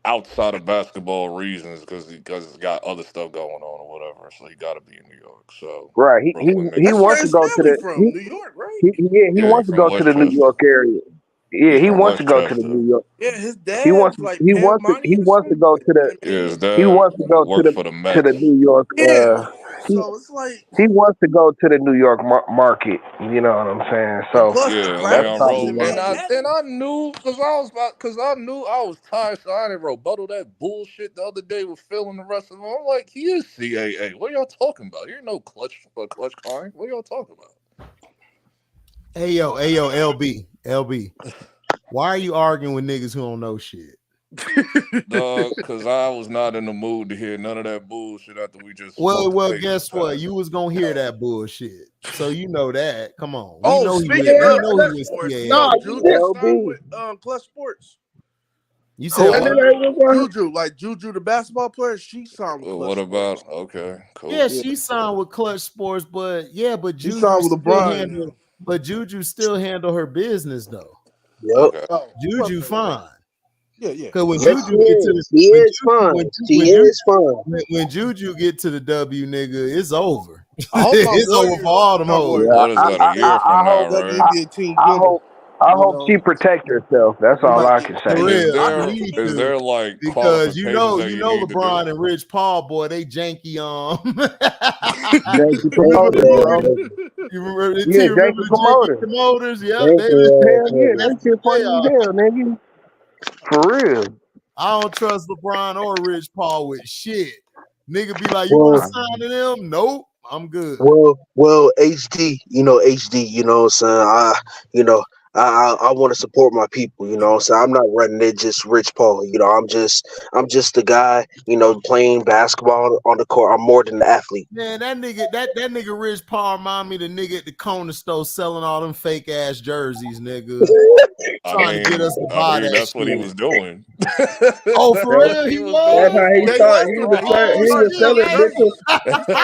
Speaker 6: outside of basketball reasons, because it's got other stuff going on or whatever. So he got to be in New York. So
Speaker 2: Right.
Speaker 6: Brooklyn
Speaker 2: He
Speaker 6: makes
Speaker 4: that's where
Speaker 2: wants to
Speaker 4: his
Speaker 2: go to
Speaker 4: family
Speaker 2: the
Speaker 4: from, New York, right?
Speaker 2: he
Speaker 6: yeah, he
Speaker 2: wants to
Speaker 6: from
Speaker 2: go to the New
Speaker 6: Westchester.
Speaker 2: York area. Yeah,
Speaker 6: He's
Speaker 2: he
Speaker 6: from
Speaker 2: wants to go to the
Speaker 6: Westchester.
Speaker 2: New York.
Speaker 4: Yeah, his
Speaker 2: He wants
Speaker 4: dad's like have money
Speaker 2: he
Speaker 4: or
Speaker 2: wants to
Speaker 4: something.
Speaker 2: go to the
Speaker 6: Yeah, his
Speaker 2: he
Speaker 6: dad
Speaker 2: wants to go
Speaker 6: worked for the
Speaker 2: to the
Speaker 6: Mets.
Speaker 2: New York
Speaker 4: Yeah.
Speaker 2: he
Speaker 4: So it's like,
Speaker 2: he wants to go to the New York market. You know what I'm saying?
Speaker 4: and
Speaker 2: So
Speaker 4: plus the
Speaker 6: Yeah,
Speaker 2: that's
Speaker 6: Leon
Speaker 4: practices
Speaker 2: probably
Speaker 6: Rose,
Speaker 4: in
Speaker 2: why.
Speaker 6: and
Speaker 4: Manhattan.
Speaker 6: I knew because I knew I was tired, so I didn't rebuttal that bullshit the other day with Phil and the rest of them. I'm like, he is CAA. What are y'all talking about? You're no clutch client. What are y'all talking about?
Speaker 1: Hey yo, LB. Why are you arguing with niggas who don't know shit?
Speaker 6: Dog, because I was not in the mood to hear none of that bullshit after we just
Speaker 1: Well,
Speaker 6: smoked the papers
Speaker 1: guess what?
Speaker 6: past.
Speaker 1: You was gonna hear that bullshit, so you know that. Come on, we
Speaker 4: Oh,
Speaker 1: know he
Speaker 4: speaking
Speaker 1: was. We
Speaker 4: of
Speaker 1: know he
Speaker 4: Clutch
Speaker 1: was
Speaker 4: Sports, you know
Speaker 1: CAA.
Speaker 4: Juju signed
Speaker 3: LB.
Speaker 4: with Clutch Sports.
Speaker 1: You said
Speaker 3: Who?
Speaker 5: And then
Speaker 1: what?
Speaker 5: they was like,
Speaker 4: Juju, like Juju, the basketball player, she signed with Clutch
Speaker 6: What
Speaker 4: Sports.
Speaker 6: about? Okay, cool.
Speaker 1: Yeah,
Speaker 4: Yeah,
Speaker 1: she signed with Clutch Sports, but
Speaker 4: she signed with LeBron now.
Speaker 1: Juju still handle her business though.
Speaker 3: Yep.
Speaker 6: Okay.
Speaker 4: Oh,
Speaker 1: Juju fine.
Speaker 4: yeah.
Speaker 1: Cause when
Speaker 3: Yes,
Speaker 1: Juju
Speaker 3: she
Speaker 1: get to
Speaker 3: is. She is fine. She is fine.
Speaker 1: when Juju get to the W, nigga, it's over.
Speaker 4: I hope my
Speaker 1: It's over
Speaker 4: Warriors,
Speaker 1: for all them
Speaker 4: not
Speaker 1: hoes.
Speaker 2: Yeah,
Speaker 6: What is that? A year from
Speaker 2: I
Speaker 6: now,
Speaker 2: hope
Speaker 6: right?
Speaker 4: WNBA team get her.
Speaker 2: I
Speaker 4: You
Speaker 2: hope
Speaker 4: know,
Speaker 2: she protect herself. That's
Speaker 4: we
Speaker 2: all
Speaker 4: might
Speaker 2: I
Speaker 4: get
Speaker 2: can
Speaker 1: For
Speaker 2: say.
Speaker 6: Is
Speaker 1: real, I
Speaker 6: there
Speaker 1: need
Speaker 6: is
Speaker 1: to
Speaker 6: there like
Speaker 1: because
Speaker 6: qualifications that you need to
Speaker 1: LeBron
Speaker 6: do?
Speaker 1: and Rich Paul, boy, they janky
Speaker 2: Janky
Speaker 1: remember
Speaker 2: promoters,
Speaker 1: the
Speaker 2: bro.
Speaker 1: movie? You remember
Speaker 2: Yeah,
Speaker 1: remember
Speaker 2: janky
Speaker 1: the janky
Speaker 2: promoters.
Speaker 1: promoters? Yep,
Speaker 3: Thank
Speaker 1: they
Speaker 3: you.
Speaker 2: Hell yeah,
Speaker 1: that's
Speaker 2: that shit
Speaker 1: what they
Speaker 2: funny as
Speaker 1: are.
Speaker 2: hell, nigga. For real.
Speaker 1: I don't trust LeBron or Rich Paul with shit. Nigga be like, you want to
Speaker 3: Well,
Speaker 1: sign to them? Nope, I'm good.
Speaker 3: well, HD. HD. You know what I'm saying? I want to support my people. You know what I'm saying? I'm not running it just Rich Paul. I'm just the guy. Playing basketball on the court. I'm more than an athlete.
Speaker 1: Man, that nigga Rich Paul remind me the nigga at the corner store selling all them fake ass jerseys, nigga. Trying to get us to buy that
Speaker 6: That's what he
Speaker 1: shit.
Speaker 6: was doing.
Speaker 1: Oh, for
Speaker 6: That's what
Speaker 1: real, he
Speaker 5: That's
Speaker 1: was?
Speaker 5: how he
Speaker 4: yeah, he
Speaker 5: started.
Speaker 4: was
Speaker 5: He
Speaker 4: doing
Speaker 5: was
Speaker 4: that.
Speaker 1: Oh
Speaker 5: selling bitches.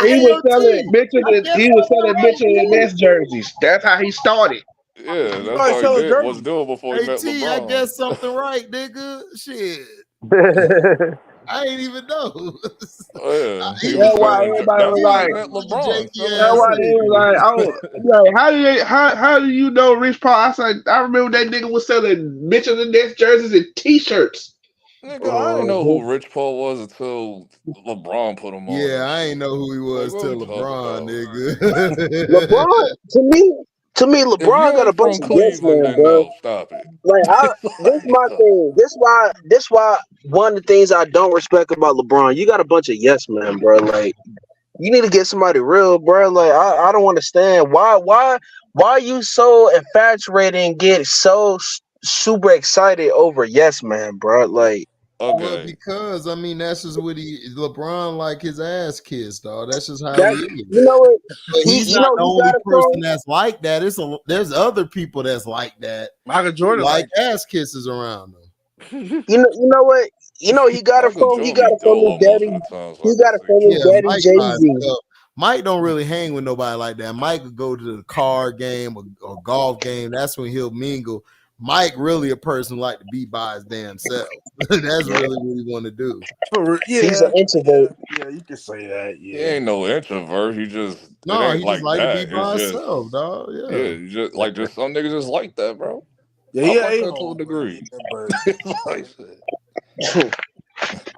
Speaker 5: He was selling
Speaker 1: AOT.
Speaker 5: bitches.
Speaker 1: I guess
Speaker 5: He was
Speaker 1: something
Speaker 5: selling
Speaker 1: right,
Speaker 5: bitches and
Speaker 1: T.
Speaker 5: Nets jerseys. That's how he started.
Speaker 6: Yeah,
Speaker 4: He
Speaker 6: that's
Speaker 4: started
Speaker 6: how he
Speaker 4: selling
Speaker 6: was
Speaker 4: jerseys.
Speaker 6: doing before he
Speaker 1: Hey
Speaker 6: met
Speaker 1: T, I
Speaker 6: LeBron.
Speaker 1: guess something right, nigga. Shit. I ain't even know.
Speaker 6: Oh, yeah, he
Speaker 1: He
Speaker 6: was
Speaker 5: That's
Speaker 1: was
Speaker 5: why
Speaker 6: selling.
Speaker 5: everybody
Speaker 6: That's
Speaker 5: was
Speaker 6: how he
Speaker 5: like.
Speaker 6: met
Speaker 1: a
Speaker 6: LeBron.
Speaker 1: janky
Speaker 6: Selling
Speaker 5: That's
Speaker 1: ass
Speaker 5: why they
Speaker 6: jerseys.
Speaker 5: was like, oh, like, how do you know Rich Paul? I said, I remember that nigga was selling bitches and Nets jerseys and T-shirts.
Speaker 6: Nigga, I didn't know who Rich Paul was until LeBron put him on
Speaker 1: Yeah,
Speaker 6: and
Speaker 1: I
Speaker 6: shit.
Speaker 1: ain't know who he
Speaker 6: Like,
Speaker 1: was
Speaker 6: what we
Speaker 1: till
Speaker 6: talking
Speaker 1: LeBron,
Speaker 6: about?
Speaker 1: nigga.
Speaker 3: LeBron, to me,
Speaker 6: If
Speaker 3: LeBron
Speaker 6: you
Speaker 3: got a
Speaker 6: ain't
Speaker 3: bunch
Speaker 6: from
Speaker 3: of yes
Speaker 6: Cleveland,
Speaker 3: men,
Speaker 6: then
Speaker 3: bro.
Speaker 6: no, stop it.
Speaker 3: Like this my thing. This why one of the things I don't respect about LeBron. You got a bunch of yes men, bro. Like you need to get somebody real, bro. Like I don't understand why you so infatuated and get so super excited over yes man, bro. Like
Speaker 1: Well,
Speaker 6: Okay,
Speaker 1: because I mean that's just what LeBron like his ass kissed, dog. That's just how he
Speaker 3: that
Speaker 1: is.
Speaker 3: you know what
Speaker 1: But he's not the
Speaker 3: he
Speaker 1: only
Speaker 3: got a
Speaker 1: person
Speaker 3: song.
Speaker 1: that's like that. There's other people that's like that,
Speaker 4: Michael Jordan,
Speaker 1: like ass kisses around them.
Speaker 3: You know what? He got it
Speaker 6: Michael
Speaker 3: from
Speaker 6: Jordan be
Speaker 3: his
Speaker 6: throwing up most of
Speaker 3: daddy.
Speaker 6: the time, so I
Speaker 3: He
Speaker 6: can
Speaker 3: got it
Speaker 6: see
Speaker 3: from his
Speaker 1: Yeah,
Speaker 6: Jordan.
Speaker 3: daddy
Speaker 1: Mike
Speaker 3: Jay
Speaker 1: by
Speaker 3: Z.
Speaker 1: himself. Mike don't really hang with nobody like that. Mike would go to the card game or golf game. That's when he'll mingle. Mike really a person like to be by his damn self. That's really what he want to do.
Speaker 3: He's an introvert.
Speaker 4: Yeah, you can say that.
Speaker 6: He
Speaker 4: Yeah.
Speaker 6: ain't no introvert. He just
Speaker 1: No,
Speaker 6: it ain't
Speaker 1: he just
Speaker 6: like
Speaker 1: like to be
Speaker 6: that.
Speaker 1: by
Speaker 6: It's just
Speaker 1: himself, dog.
Speaker 6: yeah,
Speaker 1: Yeah.
Speaker 6: you just like just some niggas just like that, bro.
Speaker 4: Yeah,
Speaker 6: I
Speaker 4: he
Speaker 6: like
Speaker 4: ain't
Speaker 6: that to a degree. Like shit.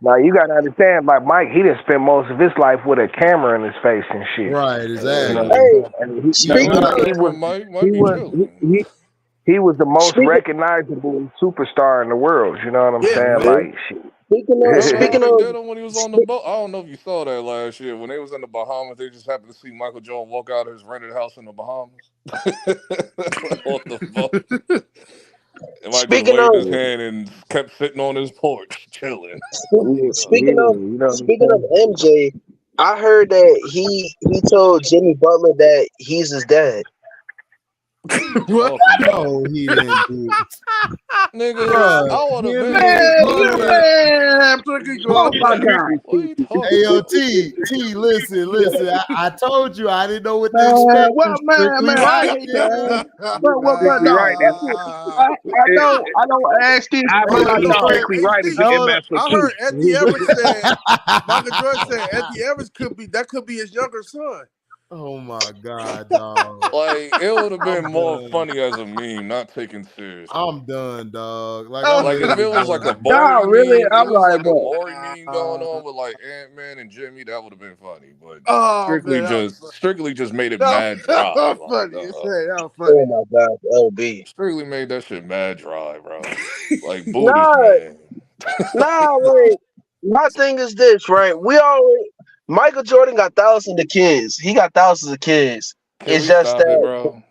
Speaker 2: Now you gotta understand, like Mike, he done spent most of his life with a camera in his face and shit.
Speaker 1: Right,
Speaker 2: You
Speaker 1: exactly.
Speaker 2: know,
Speaker 3: Hey,
Speaker 2: and he
Speaker 3: speaking
Speaker 2: was
Speaker 3: of
Speaker 2: he was
Speaker 6: Might be chilling.
Speaker 2: he was the most
Speaker 3: speaking
Speaker 2: recognizable superstar in the world. You know what I'm
Speaker 4: Yeah,
Speaker 2: saying?
Speaker 3: hey,
Speaker 2: Like shit.
Speaker 6: Remember how
Speaker 3: speaking
Speaker 6: they
Speaker 3: of
Speaker 6: did him when he was on the boat? I don't know if you saw that last year. When they was in the Bahamas, they just happened to see Michael Jordan walk out of his rented house in the Bahamas. What the fuck? And Mike just
Speaker 3: speaking
Speaker 6: waved his
Speaker 3: of
Speaker 6: hand and kept sitting on his porch, chilling.
Speaker 3: speaking of
Speaker 2: You know what I'm
Speaker 3: speaking of
Speaker 2: saying?
Speaker 3: MJ, I heard that he told Jimmy Butler that he's his dad.
Speaker 6: What?
Speaker 1: No, he didn't do it.
Speaker 6: Nigga,
Speaker 1: Bruh,
Speaker 6: I would have
Speaker 1: him
Speaker 6: been
Speaker 1: and his
Speaker 6: there.
Speaker 1: mother.
Speaker 5: Oh my God.
Speaker 6: What are you talking
Speaker 1: Hey, yo,
Speaker 6: about?
Speaker 1: T, listen. I told you I didn't know what to
Speaker 5: Man,
Speaker 1: expect
Speaker 5: well,
Speaker 1: from
Speaker 5: man,
Speaker 1: Strictly
Speaker 5: I
Speaker 1: Right,
Speaker 5: hate
Speaker 1: nigga.
Speaker 5: that. But
Speaker 2: Strictly
Speaker 5: no,
Speaker 2: right.
Speaker 5: I don't ask this
Speaker 2: I
Speaker 5: because I
Speaker 2: believe
Speaker 5: don't.
Speaker 2: strictly right is an
Speaker 1: Hold
Speaker 2: MF for
Speaker 4: I
Speaker 2: two.
Speaker 4: heard Anthony Evans said Michael Jordan said Anthony Evans could be his younger son.
Speaker 1: Oh my God, dog.
Speaker 6: Like, it would have been
Speaker 1: I'm
Speaker 6: more
Speaker 1: done.
Speaker 6: funny as a meme, not taken seriously.
Speaker 1: I'm done, dog. Like I'm
Speaker 6: Like, if
Speaker 1: literally
Speaker 6: it was like a
Speaker 1: done.
Speaker 6: Maury
Speaker 5: No, really,
Speaker 6: meme,
Speaker 5: I'm
Speaker 6: it was
Speaker 5: like,
Speaker 6: like a
Speaker 5: bro.
Speaker 6: Maury meme going on with like Ant-Man and Jimmy, that would have been funny. But
Speaker 4: Oh man, that was funny.
Speaker 6: strictly just made it
Speaker 4: That
Speaker 6: mad
Speaker 4: was,
Speaker 6: dry.
Speaker 4: that was
Speaker 6: Like,
Speaker 4: funny. That was funny.
Speaker 3: Oh my God, LB.
Speaker 6: strictly made that shit mad dry, bro. Like booties,
Speaker 3: Nah,
Speaker 6: man.
Speaker 3: like my thing is this, right? We already Michael Jordan got thousands of kids. He got thousands of kids.
Speaker 6: Can
Speaker 3: It's
Speaker 6: we
Speaker 3: just
Speaker 6: stop it,
Speaker 3: that
Speaker 6: bro?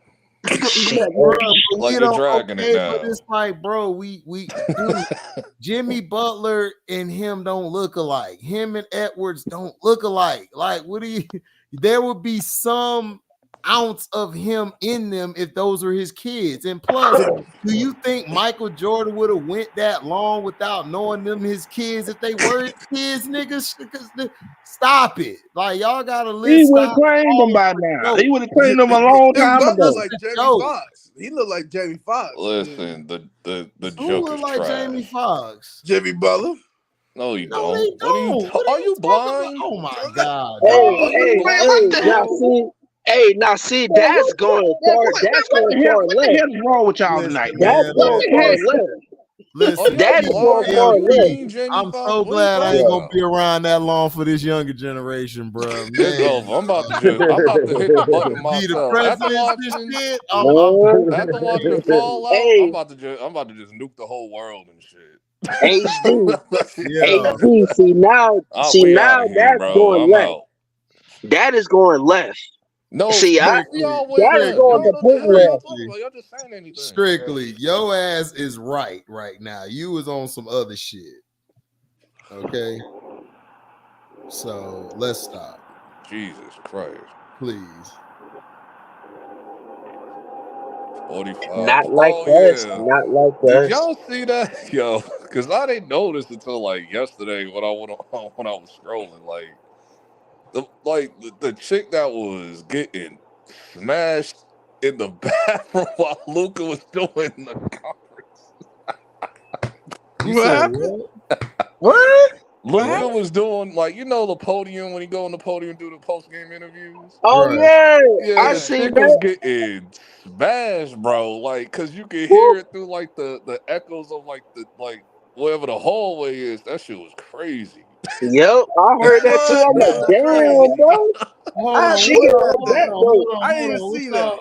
Speaker 3: shit.
Speaker 1: Bro, but
Speaker 6: Like,
Speaker 1: you
Speaker 6: you're
Speaker 1: know,
Speaker 6: dragging it
Speaker 1: okay, but
Speaker 6: now.
Speaker 1: it's like, bro, we dude, Jimmy Butler and him don't look alike. Him and Edwards don't look alike. Like, what do you? There would be some ounce of him in them if those were his kids. And plus, do you think Michael Jordan would have went that long without knowing them his kids if they were his kids, niggas? Stop it! Like y'all gotta
Speaker 5: He would have
Speaker 1: stop
Speaker 5: claimed them
Speaker 1: calling
Speaker 5: by
Speaker 1: for
Speaker 5: now. He
Speaker 1: jokes.
Speaker 5: would have claimed them a long
Speaker 4: His
Speaker 5: time
Speaker 4: butt look
Speaker 5: ago.
Speaker 4: like Jamie
Speaker 1: Joke.
Speaker 4: Foxx. He looked like Jamie Foxx.
Speaker 6: Listen, the
Speaker 1: Who
Speaker 6: joke
Speaker 1: look
Speaker 6: is
Speaker 1: like
Speaker 6: trash.
Speaker 1: Jamie Foxx?
Speaker 4: Jimmy Butler.
Speaker 6: No, you
Speaker 1: No, they
Speaker 6: don't.
Speaker 1: don't. What
Speaker 6: Are
Speaker 1: are you
Speaker 6: you
Speaker 1: talking about?
Speaker 6: blind?
Speaker 1: Oh my God,
Speaker 3: Hey,
Speaker 6: Are
Speaker 1: dog.
Speaker 6: you
Speaker 3: hey,
Speaker 5: Man, what
Speaker 6: blind,
Speaker 3: hey,
Speaker 5: the
Speaker 3: now
Speaker 6: bro?
Speaker 3: see, hey, now see, that's going far. That's going far
Speaker 5: what the
Speaker 3: left.
Speaker 5: hell is wrong with y'all
Speaker 1: Listen,
Speaker 5: tonight, man?
Speaker 3: That's
Speaker 1: man.
Speaker 5: What
Speaker 3: going
Speaker 5: the
Speaker 3: far
Speaker 5: hell?
Speaker 3: left.
Speaker 6: Are
Speaker 1: Listen,
Speaker 6: y'all
Speaker 3: That is going
Speaker 6: blind?
Speaker 1: hey,
Speaker 6: Have
Speaker 3: far
Speaker 6: you
Speaker 3: left.
Speaker 6: seen Jamie
Speaker 1: I'm
Speaker 6: Foxx?
Speaker 1: so
Speaker 6: What are you
Speaker 1: glad I
Speaker 6: talking
Speaker 1: ain't gonna
Speaker 6: about?
Speaker 1: be around that long for this younger generation, bro.
Speaker 6: It's
Speaker 1: Man,
Speaker 6: over. I'm about to hit the button
Speaker 1: be the
Speaker 6: myself.
Speaker 1: presidents and shit.
Speaker 3: Man.
Speaker 6: After watching Fallout,
Speaker 3: Hey,
Speaker 6: I'm about to just nuke the whole world and shit.
Speaker 3: HD,
Speaker 1: Yeah.
Speaker 3: HD. See
Speaker 6: We out
Speaker 3: now
Speaker 6: of here,
Speaker 3: that's
Speaker 6: bro.
Speaker 3: going
Speaker 6: I'm
Speaker 3: left.
Speaker 6: out.
Speaker 3: That is going left.
Speaker 6: No,
Speaker 3: See,
Speaker 6: but y'all went
Speaker 3: that is
Speaker 6: left.
Speaker 3: going
Speaker 6: Y'all know what the hell
Speaker 3: completely
Speaker 6: y'all
Speaker 3: left.
Speaker 6: talking about. Y'all just saying anything.
Speaker 1: Strictly, your ass is right now. You was on some other shit. Okay. So let's stop.
Speaker 6: Jesus Christ.
Speaker 1: Please.
Speaker 6: 45.
Speaker 3: Not like
Speaker 6: Oh
Speaker 3: us.
Speaker 6: yeah.
Speaker 3: Not like
Speaker 6: Did
Speaker 3: us.
Speaker 6: y'all see that? Yo, because I didn't notice until like yesterday when I went on, when I was scrolling. Like the chick that was getting smashed in the bathroom while Luca was doing the conference.
Speaker 1: You
Speaker 4: What
Speaker 1: said
Speaker 4: happened?
Speaker 1: what?
Speaker 3: What?
Speaker 6: Luca was doing like the podium when he go on the podium and do the post game interviews.
Speaker 3: Oh
Speaker 1: Right.
Speaker 3: yeah,
Speaker 6: Yeah,
Speaker 3: I
Speaker 6: the
Speaker 3: seen
Speaker 6: chick was
Speaker 3: that.
Speaker 6: getting smashed, bro. Like, cause you could
Speaker 3: Woo.
Speaker 6: hear it through like the echoes of like whatever the hallway is. That shit was crazy.
Speaker 3: Yep, I heard that too.
Speaker 4: What?
Speaker 3: I'm like,
Speaker 4: That's
Speaker 3: damn,
Speaker 4: crazy.
Speaker 3: bro.
Speaker 1: Hold
Speaker 4: I
Speaker 1: on,
Speaker 3: She
Speaker 4: didn't
Speaker 1: what
Speaker 3: get
Speaker 4: see
Speaker 1: y'all?
Speaker 3: her
Speaker 4: that
Speaker 1: Hold
Speaker 3: back,
Speaker 4: day.
Speaker 1: on,
Speaker 3: bro.
Speaker 1: hold on,
Speaker 4: I
Speaker 1: hold
Speaker 4: didn't
Speaker 1: on. What
Speaker 4: see that.
Speaker 1: y'all?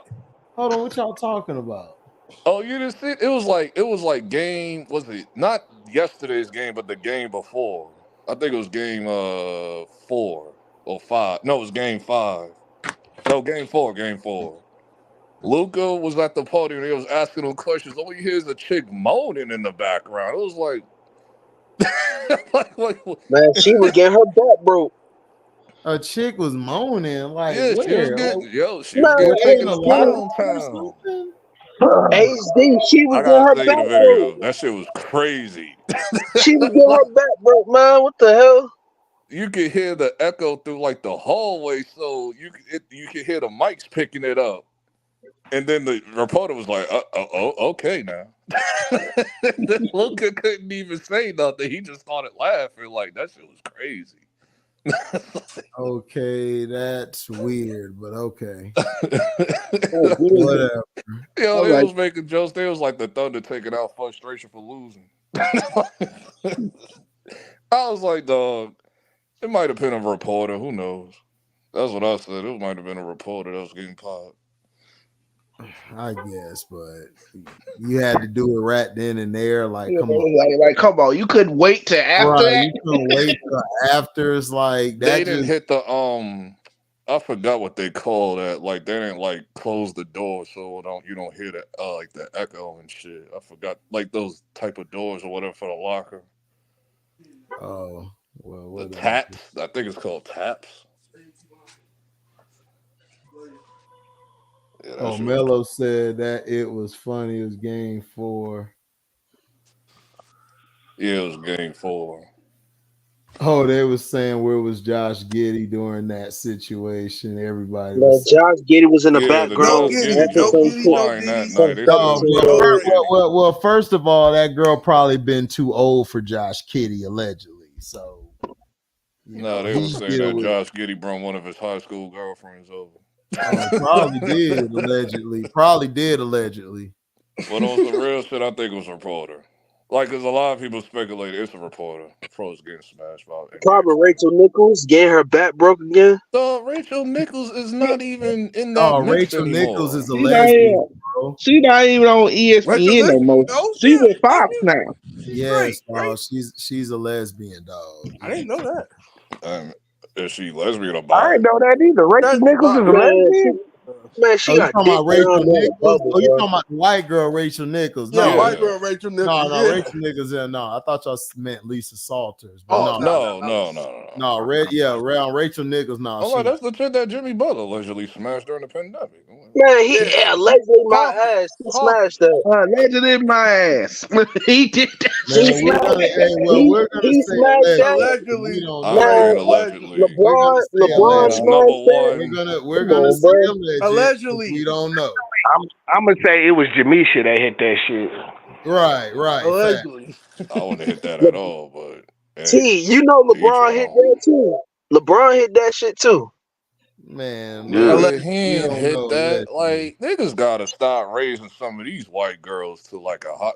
Speaker 1: Hold on, what y'all talking about?
Speaker 6: Oh, you didn't see it? It was like game. Was it not yesterday's game, but the game before? I think it was game 4 or 5. No, it was game 5. No, game 4. Game 4. Luca was at the podium. He was asking him questions. All you hear is a chick moaning in the background. It was like,
Speaker 3: Man, she was getting her back broke.
Speaker 1: A chick was moaning, like
Speaker 6: yeah,
Speaker 1: where? Like,
Speaker 6: she was
Speaker 3: Man,
Speaker 6: getting
Speaker 1: were they in
Speaker 6: taken
Speaker 1: a
Speaker 6: to
Speaker 1: locker
Speaker 6: Pound
Speaker 1: room or
Speaker 6: Town.
Speaker 1: something?
Speaker 3: HD, she was
Speaker 6: I
Speaker 3: getting
Speaker 6: gotta
Speaker 3: her
Speaker 6: send you the
Speaker 3: back broke.
Speaker 6: video. That shit was crazy.
Speaker 3: She was getting her back broke, man. What the hell?
Speaker 6: you could hear the echo through like the hallway, so you could hear the mics picking it up. And then the reporter was like, okay now. Luka couldn't even say nothing. He just started laughing like that shit was crazy.
Speaker 1: Okay, that's weird, but okay.
Speaker 3: Whatever.
Speaker 6: Yo, they was making jokes. They was like the Thunder taking out frustration for losing. I was like, dog, it might have been a reporter. Who knows? That's what I said. It might have been a reporter that was getting popped.
Speaker 1: I guess, but you had to do it right then and there. Like, come on,
Speaker 5: like, come on, you couldn't wait till after that.
Speaker 1: You couldn't wait till after. It's like that.
Speaker 6: They didn't hit the I forgot what they call that. Like they didn't like close the door so you don't hear the like the echo and shit. I forgot like those type of doors or whatever for the locker.
Speaker 1: Oh well,
Speaker 6: the taps. I think it's called taps.
Speaker 1: Yeah, Melo said that it was funny. It was game 4.
Speaker 6: Yeah, it was game 4.
Speaker 1: Oh, they was saying where was Josh Giddey during that situation? Everybody
Speaker 3: was Josh Giddey was in the background.
Speaker 1: Well, first of all, that girl probably been too old for Josh Giddey, allegedly. So,
Speaker 6: they were saying that Josh Giddey brought one of his high school girlfriends over.
Speaker 1: Probably did allegedly.
Speaker 6: But on some real shit, I think it was a reporter. Like, because a lot of people speculate it's a reporter. Pro's getting smashed by
Speaker 3: probably Rachel Nichols getting her back broke again.
Speaker 6: So Rachel Nichols is not even in that mix
Speaker 1: Rachel
Speaker 6: anymore.
Speaker 1: Nichols is a lesbian, bro.
Speaker 5: She not even on ESPN no more. She's with Fox now.
Speaker 1: Yes, dog. She's a lesbian, dog.
Speaker 4: I didn't know that.
Speaker 6: Is she lesbian or bi?
Speaker 2: I didn't know that either. Rachel Nichols is a lesbian.
Speaker 3: Man, she got
Speaker 1: talking about Rachel Nichols. You talking about the white girl Rachel Nichols?
Speaker 4: No, white girl Rachel Nichols.
Speaker 1: No, Rachel Nichols. No, I thought y'all meant Lisa Salters. But
Speaker 6: no.
Speaker 1: Rachel Nichols. No,
Speaker 6: like, that's the chick that Jimmy Butler allegedly smashed during the pandemic.
Speaker 3: Man, he allegedly my ass. He smashed that.
Speaker 5: Allegedly my ass. He did that.
Speaker 1: We're gonna say
Speaker 3: smashed that.
Speaker 6: Allegedly.
Speaker 3: LeBron smashed that.
Speaker 1: We're gonna say
Speaker 4: allegedly.
Speaker 1: We don't know.
Speaker 2: I'm gonna say it was Jamisha that hit that shit.
Speaker 1: Right.
Speaker 4: Allegedly.
Speaker 6: I wouldn't hit that at all, but
Speaker 3: you know LeBron hit that too. LeBron hit that shit too.
Speaker 1: Man,
Speaker 6: he ain't hit that. Like, niggas gotta stop raising some of these white girls to like a hot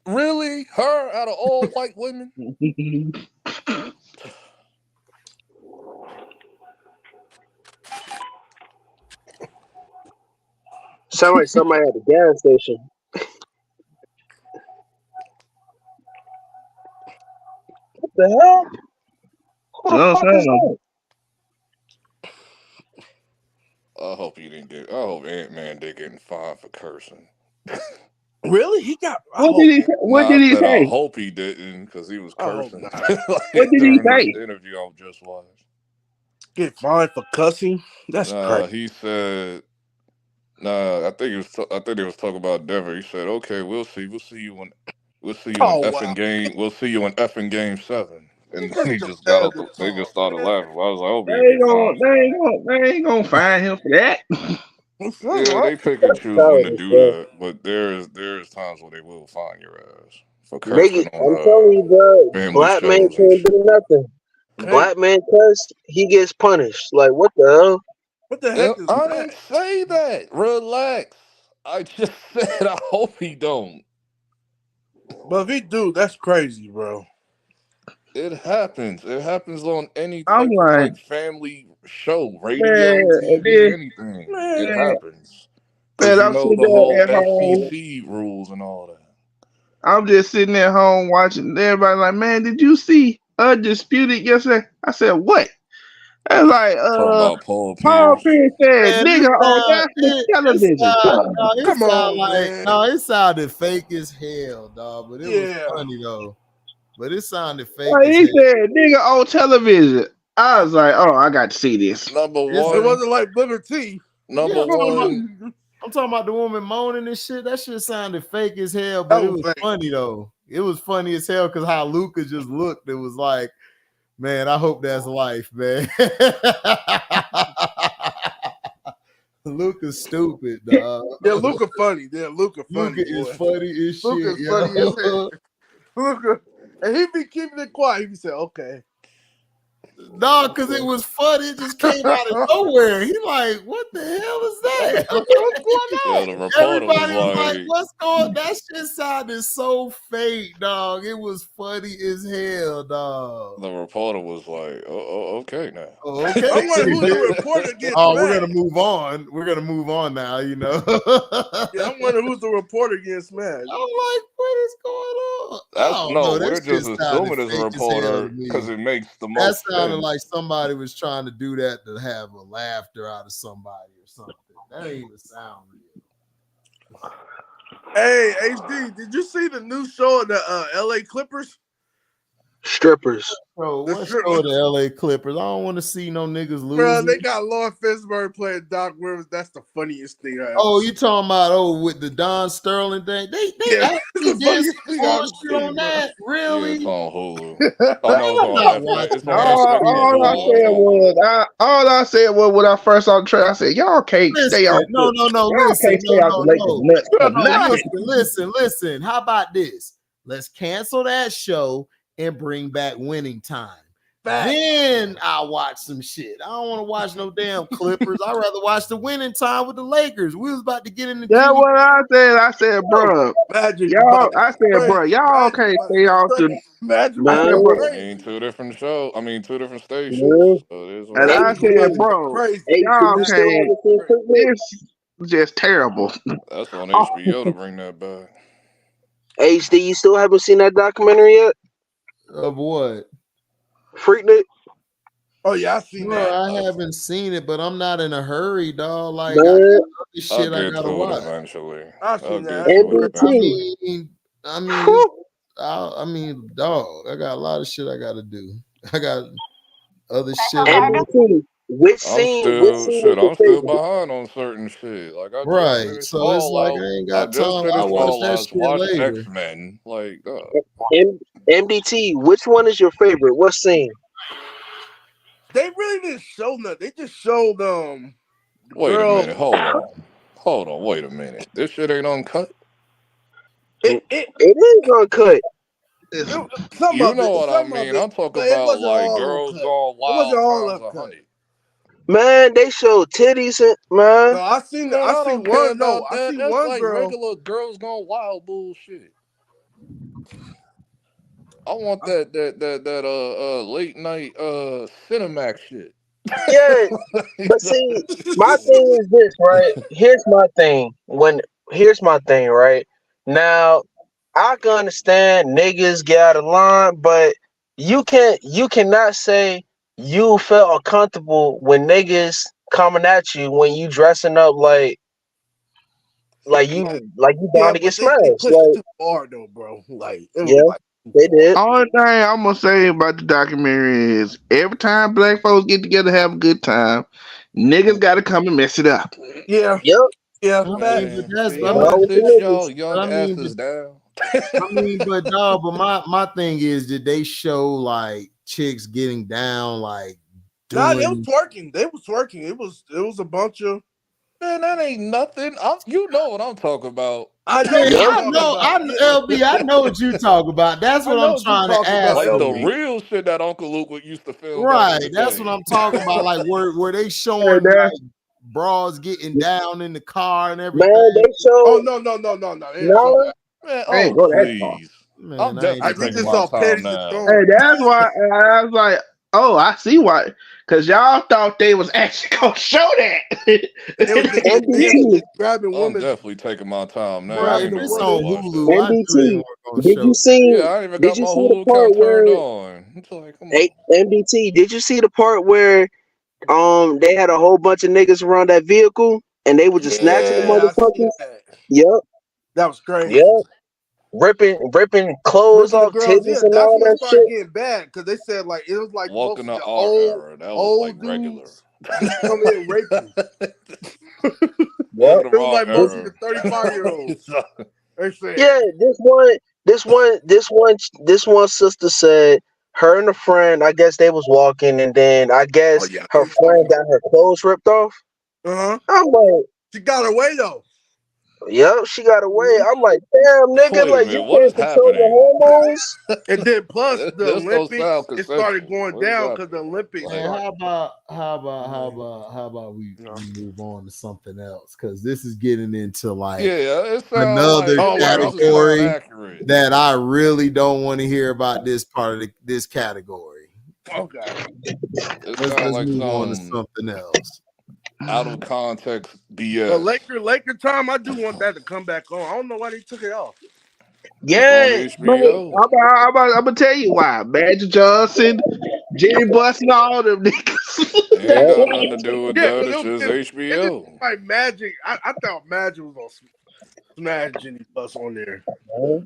Speaker 6: really? Her out of all white women?
Speaker 3: Sound like somebody at the gas station. What the hell? Who the fuck is that?
Speaker 6: I hope Ant-Man did getting fined for cursing.
Speaker 4: Really? He got.
Speaker 5: What did he say?
Speaker 6: I hope he didn't because he was cursing.
Speaker 5: What did he say?
Speaker 6: Interview I just watched.
Speaker 4: Get fined for cussing? That's crazy.
Speaker 6: He said. I think they was talking about Denver. He said, "Okay, we'll see you in effing game. We'll see you in effing game 7." And he just got up. They just started laughing. I was like, "Oh,
Speaker 5: they ain't gonna find him for that."
Speaker 6: Yeah, they pick and choose when to do that, but there's times where they will find your ass for cursing.
Speaker 3: I'm telling you, bro. Black man can't do nothing. Black man cuss, he gets punished. Like, what the hell?
Speaker 4: What the heck is
Speaker 6: I didn't say that. Relax. I just said I hope he don't.
Speaker 3: But if he do, that's crazy, bro.
Speaker 6: It happens. It happens on any type of like family show, radio, TV, anything. It happens.
Speaker 5: Man,
Speaker 6: you know the whole FCC rules and all that.
Speaker 5: I'm just sitting at home watching everybody like, man, did you see Undisputed yesterday? I said, what? I was like, Paul Pierce said, nigga, on national television.
Speaker 1: It sounded fake as hell, dog. But it was funny though. But it sounded fake.
Speaker 5: He said, nigga, on television. I was like, oh, I got to see this.
Speaker 6: Number one.
Speaker 3: It wasn't like Liberty.
Speaker 6: Number one.
Speaker 1: I'm talking about the woman moaning and shit. That shit sounded fake as hell, but it was funny though. It was funny as hell because how Luka just looked. It was like, Man, I hope that's life, man. Luca's stupid, dog.
Speaker 4: Yeah, Luca funny. Yeah, Luca funny.
Speaker 1: Luca is
Speaker 4: Boy.
Speaker 1: funny as shit.
Speaker 4: Luca's funny as hell. Luca, and he be keeping it quiet. He be saying, "Okay."
Speaker 1: No, because it was funny. It just came out of nowhere. He like, what the hell is that? What's going
Speaker 6: Yeah,
Speaker 1: on?
Speaker 6: the reporter
Speaker 1: Everybody was
Speaker 6: was
Speaker 1: like,
Speaker 6: like,
Speaker 1: what's going? That shit sounded so fake, dog. It was funny as hell, dog.
Speaker 6: the reporter was like, okay now.
Speaker 1: Oh, okay.
Speaker 4: I wonder who the reporter gets
Speaker 1: Oh,
Speaker 4: mad.
Speaker 1: we're gonna move on. We're gonna move on now, you know.
Speaker 4: Yeah, I wonder who's the reporter gets mad.
Speaker 1: I'm like, what is going on?
Speaker 6: We're just assuming it's a reporter because it makes the
Speaker 1: That
Speaker 6: most
Speaker 1: sounded
Speaker 6: sense.
Speaker 1: like somebody was trying to do that to have a laughter out of somebody or something. That ain't even sound real.
Speaker 4: Hey, HD, did you see the new show of the LA Clippers?
Speaker 3: Strippers.
Speaker 1: Bro,
Speaker 4: The
Speaker 1: what's
Speaker 4: strip-
Speaker 1: for the LA Clippers? I don't want to see no niggas lose.
Speaker 4: Bro, they got Lauren Fishburne playing Doc Rivers. That's the funniest thing I ever
Speaker 1: Oh,
Speaker 4: seen.
Speaker 1: you talking about with the Don Sterling thing? They
Speaker 4: Yeah,
Speaker 1: actually
Speaker 4: the
Speaker 1: did
Speaker 4: funniest
Speaker 1: some
Speaker 4: thing I've
Speaker 1: bullshit
Speaker 4: seen,
Speaker 1: on
Speaker 4: bro.
Speaker 1: that.
Speaker 6: Yeah,
Speaker 1: Really?
Speaker 6: it's on Hulu. Oh no, it's
Speaker 1: I'm not
Speaker 6: on
Speaker 1: watching
Speaker 6: It's on
Speaker 1: that
Speaker 6: FX.
Speaker 1: shit.
Speaker 5: All I said was, all I said was when I first saw the trailer, I said, y'all can't stay
Speaker 1: Listen,
Speaker 5: off.
Speaker 1: no,
Speaker 5: Y'all
Speaker 1: listen,
Speaker 5: can't stay off the Lakers nuts for nothing.
Speaker 1: listen. How about this? Let's cancel that show and bring back Winning Time.
Speaker 4: Facts.
Speaker 1: Then I'll watch some shit. I don't want to watch no damn Clippers. I'd rather watch the Winning Time with the Lakers. We was about to get in the
Speaker 5: That's
Speaker 1: Jimmy.
Speaker 5: what I said. I said, bro,
Speaker 4: Magic
Speaker 5: y'all.
Speaker 4: about to
Speaker 5: I said,
Speaker 4: break.
Speaker 5: bro, y'all
Speaker 4: Magic
Speaker 5: can't
Speaker 4: about
Speaker 5: stay
Speaker 4: to
Speaker 5: off the.
Speaker 4: break. Magic
Speaker 3: Man.
Speaker 5: I
Speaker 4: about
Speaker 5: said,
Speaker 4: to
Speaker 5: bro,
Speaker 6: I
Speaker 4: break.
Speaker 6: mean, two different shows. I mean, two different stations.
Speaker 3: Yeah.
Speaker 6: So it is what
Speaker 5: and
Speaker 6: it
Speaker 5: I
Speaker 6: is.
Speaker 5: said, bro,
Speaker 4: Crazy.
Speaker 3: Hey,
Speaker 5: y'all
Speaker 3: you still
Speaker 5: can't.
Speaker 3: haven't seen Freaknik?
Speaker 5: It's just terrible.
Speaker 6: That's on HBO to bring that back.
Speaker 3: HD, you still haven't seen that documentary yet?
Speaker 1: Of what?
Speaker 3: Freaknik?
Speaker 4: Oh yeah, I seen
Speaker 1: Bro,
Speaker 4: that.
Speaker 1: I haven't seen it, but I'm not in a hurry, dog. Like I
Speaker 3: Man,
Speaker 1: got other
Speaker 6: I'll
Speaker 1: shit I
Speaker 6: get
Speaker 1: gotta
Speaker 6: to it
Speaker 1: watch.
Speaker 6: eventually.
Speaker 4: I've
Speaker 6: I'll
Speaker 4: seen
Speaker 6: get
Speaker 4: that.
Speaker 6: to it
Speaker 3: NBT.
Speaker 6: eventually.
Speaker 1: I mean, dog. I got a lot of shit I gotta do. I got other shit.
Speaker 3: NBT. Which
Speaker 6: I'm
Speaker 3: scene
Speaker 6: still
Speaker 3: is your favorite?
Speaker 6: behind on certain shit. Like I just
Speaker 1: Right.
Speaker 6: finished
Speaker 1: So it's like I
Speaker 6: Fallout.
Speaker 1: ain't
Speaker 6: I
Speaker 1: got
Speaker 6: just
Speaker 1: time. I
Speaker 6: finished
Speaker 1: watch that
Speaker 6: Fallout.
Speaker 1: shit
Speaker 6: Watch
Speaker 1: later.
Speaker 6: X-Men. Like,
Speaker 3: MDT. Which one is your favorite? What scene?
Speaker 4: They really didn't show nothing. They just showed
Speaker 6: wait
Speaker 4: girl.
Speaker 6: a minute. Hold on. Wait a minute. This shit ain't uncut.
Speaker 3: It is uncut.
Speaker 4: Some
Speaker 6: You
Speaker 4: of
Speaker 6: know
Speaker 4: it.
Speaker 6: what I
Speaker 4: Some of
Speaker 6: mean.
Speaker 4: it.
Speaker 6: I'm talking
Speaker 4: But it
Speaker 6: about
Speaker 4: wasn't
Speaker 6: like
Speaker 4: all
Speaker 6: girls
Speaker 4: uncut.
Speaker 6: gone
Speaker 4: It wasn't
Speaker 6: wild
Speaker 4: all
Speaker 6: times
Speaker 4: uncut.
Speaker 6: 100.
Speaker 3: Man, they showed titties, man.
Speaker 4: No, I seen
Speaker 6: Man, I don't care
Speaker 4: one. No,
Speaker 6: about
Speaker 4: I
Speaker 6: that.
Speaker 4: seen
Speaker 6: That's
Speaker 4: one
Speaker 6: like
Speaker 4: girl.
Speaker 6: regular girls gone wild bullshit. I want that late night Cinemax shit.
Speaker 3: Yeah, but see, my thing is this, right? Here's my thing. Here's my thing, right? Now, I can understand niggas get out of line, but you cannot say you felt uncomfortable when niggas coming at you when you dressing up like you down
Speaker 4: Yeah,
Speaker 3: to get
Speaker 4: but they
Speaker 3: smashed.
Speaker 4: pushed it
Speaker 3: Like,
Speaker 4: too far though, bro. Like it was
Speaker 3: yeah,
Speaker 4: like too
Speaker 3: they
Speaker 4: far.
Speaker 3: did.
Speaker 5: Only thing I'm gonna say about the documentary is every time black folks get together, have a good time, niggas gotta come and mess it up.
Speaker 4: Yeah,
Speaker 3: Yep.
Speaker 4: yeah.
Speaker 1: I mean, but
Speaker 6: Man,
Speaker 1: that's
Speaker 6: see,
Speaker 1: I
Speaker 6: I'm
Speaker 1: mean,
Speaker 3: Wrong
Speaker 6: gonna
Speaker 3: with the
Speaker 6: sit y'all
Speaker 3: niggas.
Speaker 6: young asses down.
Speaker 1: but dog, but my thing is, did they show like chicks getting down, like
Speaker 4: Nah, they was
Speaker 1: doing?
Speaker 4: twerking. They was twerking. It was a bunch of.
Speaker 6: Man, that ain't nothing. You know what I'm talking about.
Speaker 4: I know
Speaker 1: Man,
Speaker 4: what you're
Speaker 3: Yep.
Speaker 4: talking about. Yeah.
Speaker 1: LB, I know what you talk about. That's
Speaker 4: I
Speaker 1: what
Speaker 4: know
Speaker 1: I'm
Speaker 4: what you're
Speaker 1: trying to
Speaker 4: talking about,
Speaker 1: ask
Speaker 6: Like the
Speaker 1: though.
Speaker 4: LB.
Speaker 6: real shit that Uncle Luke used to film back in
Speaker 1: Right,
Speaker 6: the
Speaker 1: that's what
Speaker 6: day.
Speaker 1: I'm talking about. Like where they
Speaker 5: Hey,
Speaker 1: showing
Speaker 5: man,
Speaker 1: like bras getting down in the car and everything.
Speaker 3: Man, they
Speaker 4: Oh
Speaker 3: showed
Speaker 4: no. They didn't show
Speaker 3: no.
Speaker 4: that.
Speaker 6: Man,
Speaker 5: I ain't
Speaker 6: oh
Speaker 5: go that far.
Speaker 6: please.
Speaker 1: Man,
Speaker 6: I'm
Speaker 1: I ain't
Speaker 4: I
Speaker 6: definitely
Speaker 4: we
Speaker 6: taking
Speaker 4: just
Speaker 6: my
Speaker 4: saw
Speaker 6: time
Speaker 4: panties and
Speaker 6: now.
Speaker 5: Hey,
Speaker 4: thongs.
Speaker 5: that's why I was like, oh, I see why. Cause y'all thought they was actually gonna show that.
Speaker 4: They was just
Speaker 3: NBT.
Speaker 4: grabbing
Speaker 6: I'm
Speaker 4: women's
Speaker 6: definitely taking my time now.
Speaker 1: bro.
Speaker 6: Ain't
Speaker 1: If
Speaker 4: grabbing the
Speaker 6: no
Speaker 1: it's
Speaker 6: rush to
Speaker 1: on
Speaker 4: women's.
Speaker 6: watch that.
Speaker 1: Hulu, I knew they
Speaker 3: NBT.
Speaker 1: weren't gonna
Speaker 3: Did you
Speaker 1: show.
Speaker 3: see?
Speaker 6: Yeah, I ain't even
Speaker 3: Did
Speaker 6: got
Speaker 3: you
Speaker 6: my
Speaker 3: see the
Speaker 6: Hulu
Speaker 3: part
Speaker 6: account turned
Speaker 3: where?
Speaker 6: on. It's like, come on.
Speaker 3: NBT. Did you see the part where they had a whole bunch of niggas around that vehicle and they were just snatching the
Speaker 4: Yeah, I seen
Speaker 3: motherfuckers?
Speaker 4: that.
Speaker 3: Yep.
Speaker 4: That was crazy.
Speaker 3: Yep. Ripping clothes
Speaker 4: Ripping the
Speaker 3: off,
Speaker 4: girls,
Speaker 3: titties
Speaker 4: yeah,
Speaker 3: and
Speaker 4: that's
Speaker 3: all
Speaker 4: when it
Speaker 3: that
Speaker 4: started
Speaker 3: shit.
Speaker 4: getting bad because they said like it was like
Speaker 6: Welcome
Speaker 4: mostly
Speaker 6: to
Speaker 4: the
Speaker 6: our era. That was like
Speaker 4: old
Speaker 6: regular.
Speaker 4: dudes just coming in raping.
Speaker 3: Yep.
Speaker 6: Welcome
Speaker 4: It
Speaker 6: to
Speaker 4: was
Speaker 6: our
Speaker 4: like mostly
Speaker 6: era.
Speaker 4: the 35-year-olds. They said,
Speaker 3: Yeah, this one sister said her and a friend, I guess they was walking, and then I guess her friend got her clothes ripped off. I'm like,
Speaker 4: she got away though.
Speaker 3: Yep, she got away. I'm like, damn, nigga, like you can't control your hormones.
Speaker 4: And then plus the
Speaker 6: This don't
Speaker 4: Olympics,
Speaker 6: sound
Speaker 4: it started
Speaker 6: consensual.
Speaker 4: going
Speaker 6: What is
Speaker 4: down
Speaker 6: that?
Speaker 4: because the Olympics.
Speaker 1: Man,
Speaker 4: started.
Speaker 1: how about we move on to something else? Because this is getting into like
Speaker 6: it
Speaker 1: another category
Speaker 6: accurate.
Speaker 1: that I really don't want to hear about this part of this category.
Speaker 4: Okay.
Speaker 1: Let's move on to something else.
Speaker 6: Out of context BS.
Speaker 4: The Laker time, I do want that to come back on. I don't know why they took it off.
Speaker 5: Yeah, I'm gonna tell you why. Magic Johnson, Jimmy Bustin, all them niggas.
Speaker 6: It ain't got nothing to do with that. It's just HBO.
Speaker 4: Like Magic, I thought Magic was gonna smash Jimmy Bus on there.
Speaker 1: Well,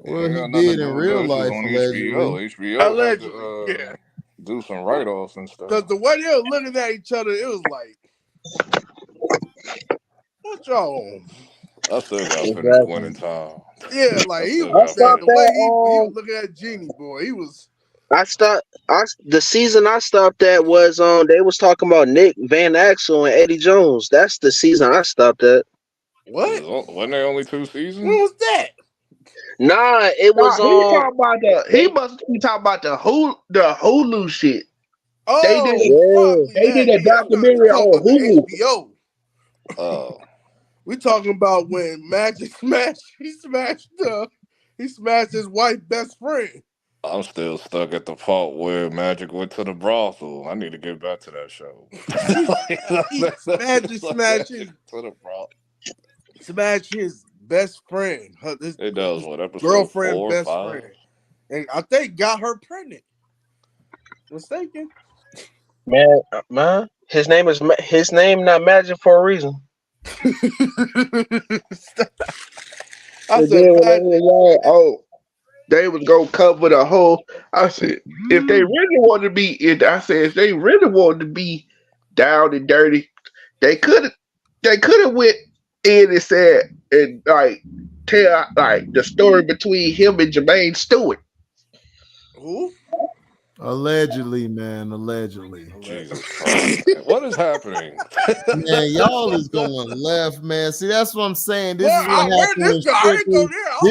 Speaker 1: he did in real life,
Speaker 6: on
Speaker 1: allegedly.
Speaker 6: HBO had to do some write-offs and stuff.
Speaker 4: Because the way they were looking at each other, it was like, what y'all on?
Speaker 6: I still got finished winning time.
Speaker 4: Yeah, like the way he was looking at Genie, boy, he was.
Speaker 3: The season I stopped at was they was talking about Nick Van Axel and Eddie Jones. That's the season I stopped at.
Speaker 6: What? Wasn't there only 2 seasons?
Speaker 4: When was that?
Speaker 3: Nah, it was
Speaker 5: he must be talking about the Hulu shit.
Speaker 4: Oh,
Speaker 5: they did a documentary on Hulu.
Speaker 4: HBO.
Speaker 6: Oh.
Speaker 4: We talking about when Magic smashed his wife's best friend.
Speaker 6: I'm still stuck at the part where Magic went to the brothel. I need to get back to that show.
Speaker 4: Magic smashed his best friend.
Speaker 6: It does what episode
Speaker 4: girlfriend,
Speaker 6: 4 or
Speaker 4: best
Speaker 6: 5?
Speaker 4: friend, and I think got her pregnant. Mistaken.
Speaker 3: Man, his name not Magic for a reason.
Speaker 5: I said, they was gonna cover the whole. I said, if they really wanted to be, if they really wanted to be down and dirty, they could have went in and said and like tell like the story between him and Jermaine Stewart.
Speaker 4: Who?
Speaker 1: Allegedly, man. Allegedly.
Speaker 6: Jesus Christ. What is happening?
Speaker 1: Man, y'all is going left, man. See, that's what I'm saying. This is what happened when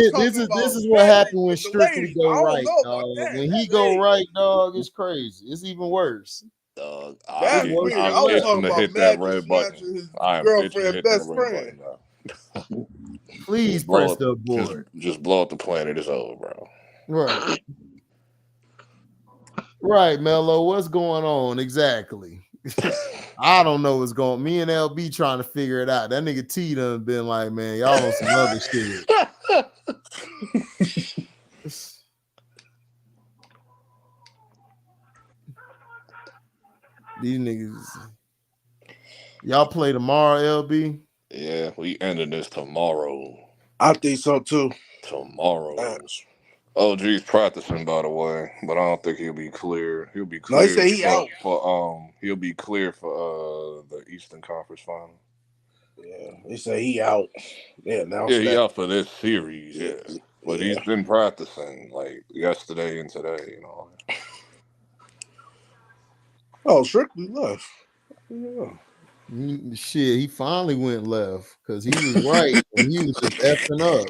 Speaker 1: this is what happened when Strictly go right, dog. When he go right, dog, it's crazy. It's even worse.
Speaker 6: Dog, I'm itching to hit that red button. I am itching to hit that red button.
Speaker 1: Please press the abort.
Speaker 6: Just blow up the planet. It's over, bro.
Speaker 1: Right. Right, Mello. What's going on exactly? I don't know what's going on. Me and LB trying to figure it out. That nigga T done been like, man, y'all on some other shit. These niggas. Y'all play tomorrow, LB?
Speaker 6: Yeah, we ending this tomorrow.
Speaker 4: I think so too.
Speaker 6: Tomorrow. OG's practicing, by the way, but I don't think he'll be clear. He'll be clear.
Speaker 4: No, he said he out.
Speaker 6: He'll be clear for the Eastern Conference Final.
Speaker 4: Yeah, they say he out. Yeah, now
Speaker 6: he out for this series. Yeah, but he's been practicing like yesterday and today. You know.
Speaker 4: Oh, Strictly left. Yeah.
Speaker 1: Shit, he finally went left because he was right and he was just effing up.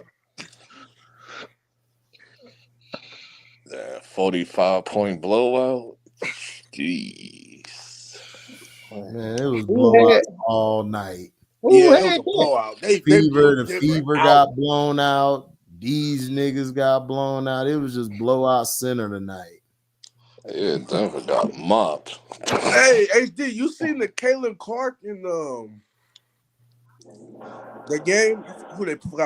Speaker 6: That 45-point blowout. Jeez.
Speaker 1: Man, it was blowout all night.
Speaker 4: Yeah, it was a blowout.
Speaker 1: The Fever got blown out. These niggas got blown out. It was just blowout center tonight.
Speaker 6: Yeah, Denver got mopped.
Speaker 4: Hey, HD, you seen the Caleb Clark in the game? Who they play?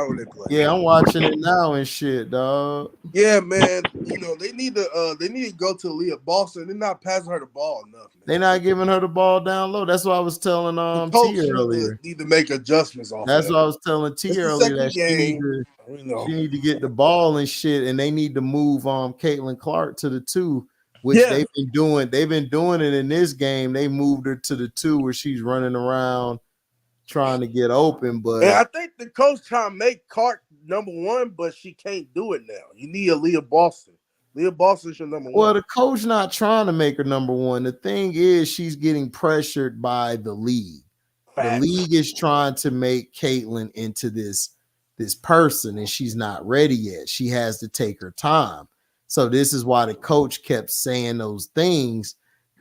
Speaker 1: Yeah, I'm watching it now and shit, dog.
Speaker 4: Yeah, man. You know they need to go to Leah Boston. They're not passing her the ball enough. Man.
Speaker 1: They're not giving her the ball down low. That's what I was telling T earlier.
Speaker 4: Need to make adjustments off.
Speaker 1: That's what I was telling T earlier. That she need to get the ball and shit, and they need to move Caitlin Clark to the 2. Which they've been doing. They've been doing it in this game. They moved her to the 2 where she's running around trying to get open. But
Speaker 4: I think the coach trying to make Clark number one, but she can't do it now. You need a Leah Boston. Leah Boston's your number
Speaker 1: Well,
Speaker 4: one.
Speaker 1: the coach not trying to make her number one. The thing is, she's getting pressured by the league. The
Speaker 4: Facts.
Speaker 1: league is trying to make Caitlin into this person, and she's not ready yet. She has to take her time. So this is why the coach kept saying those things,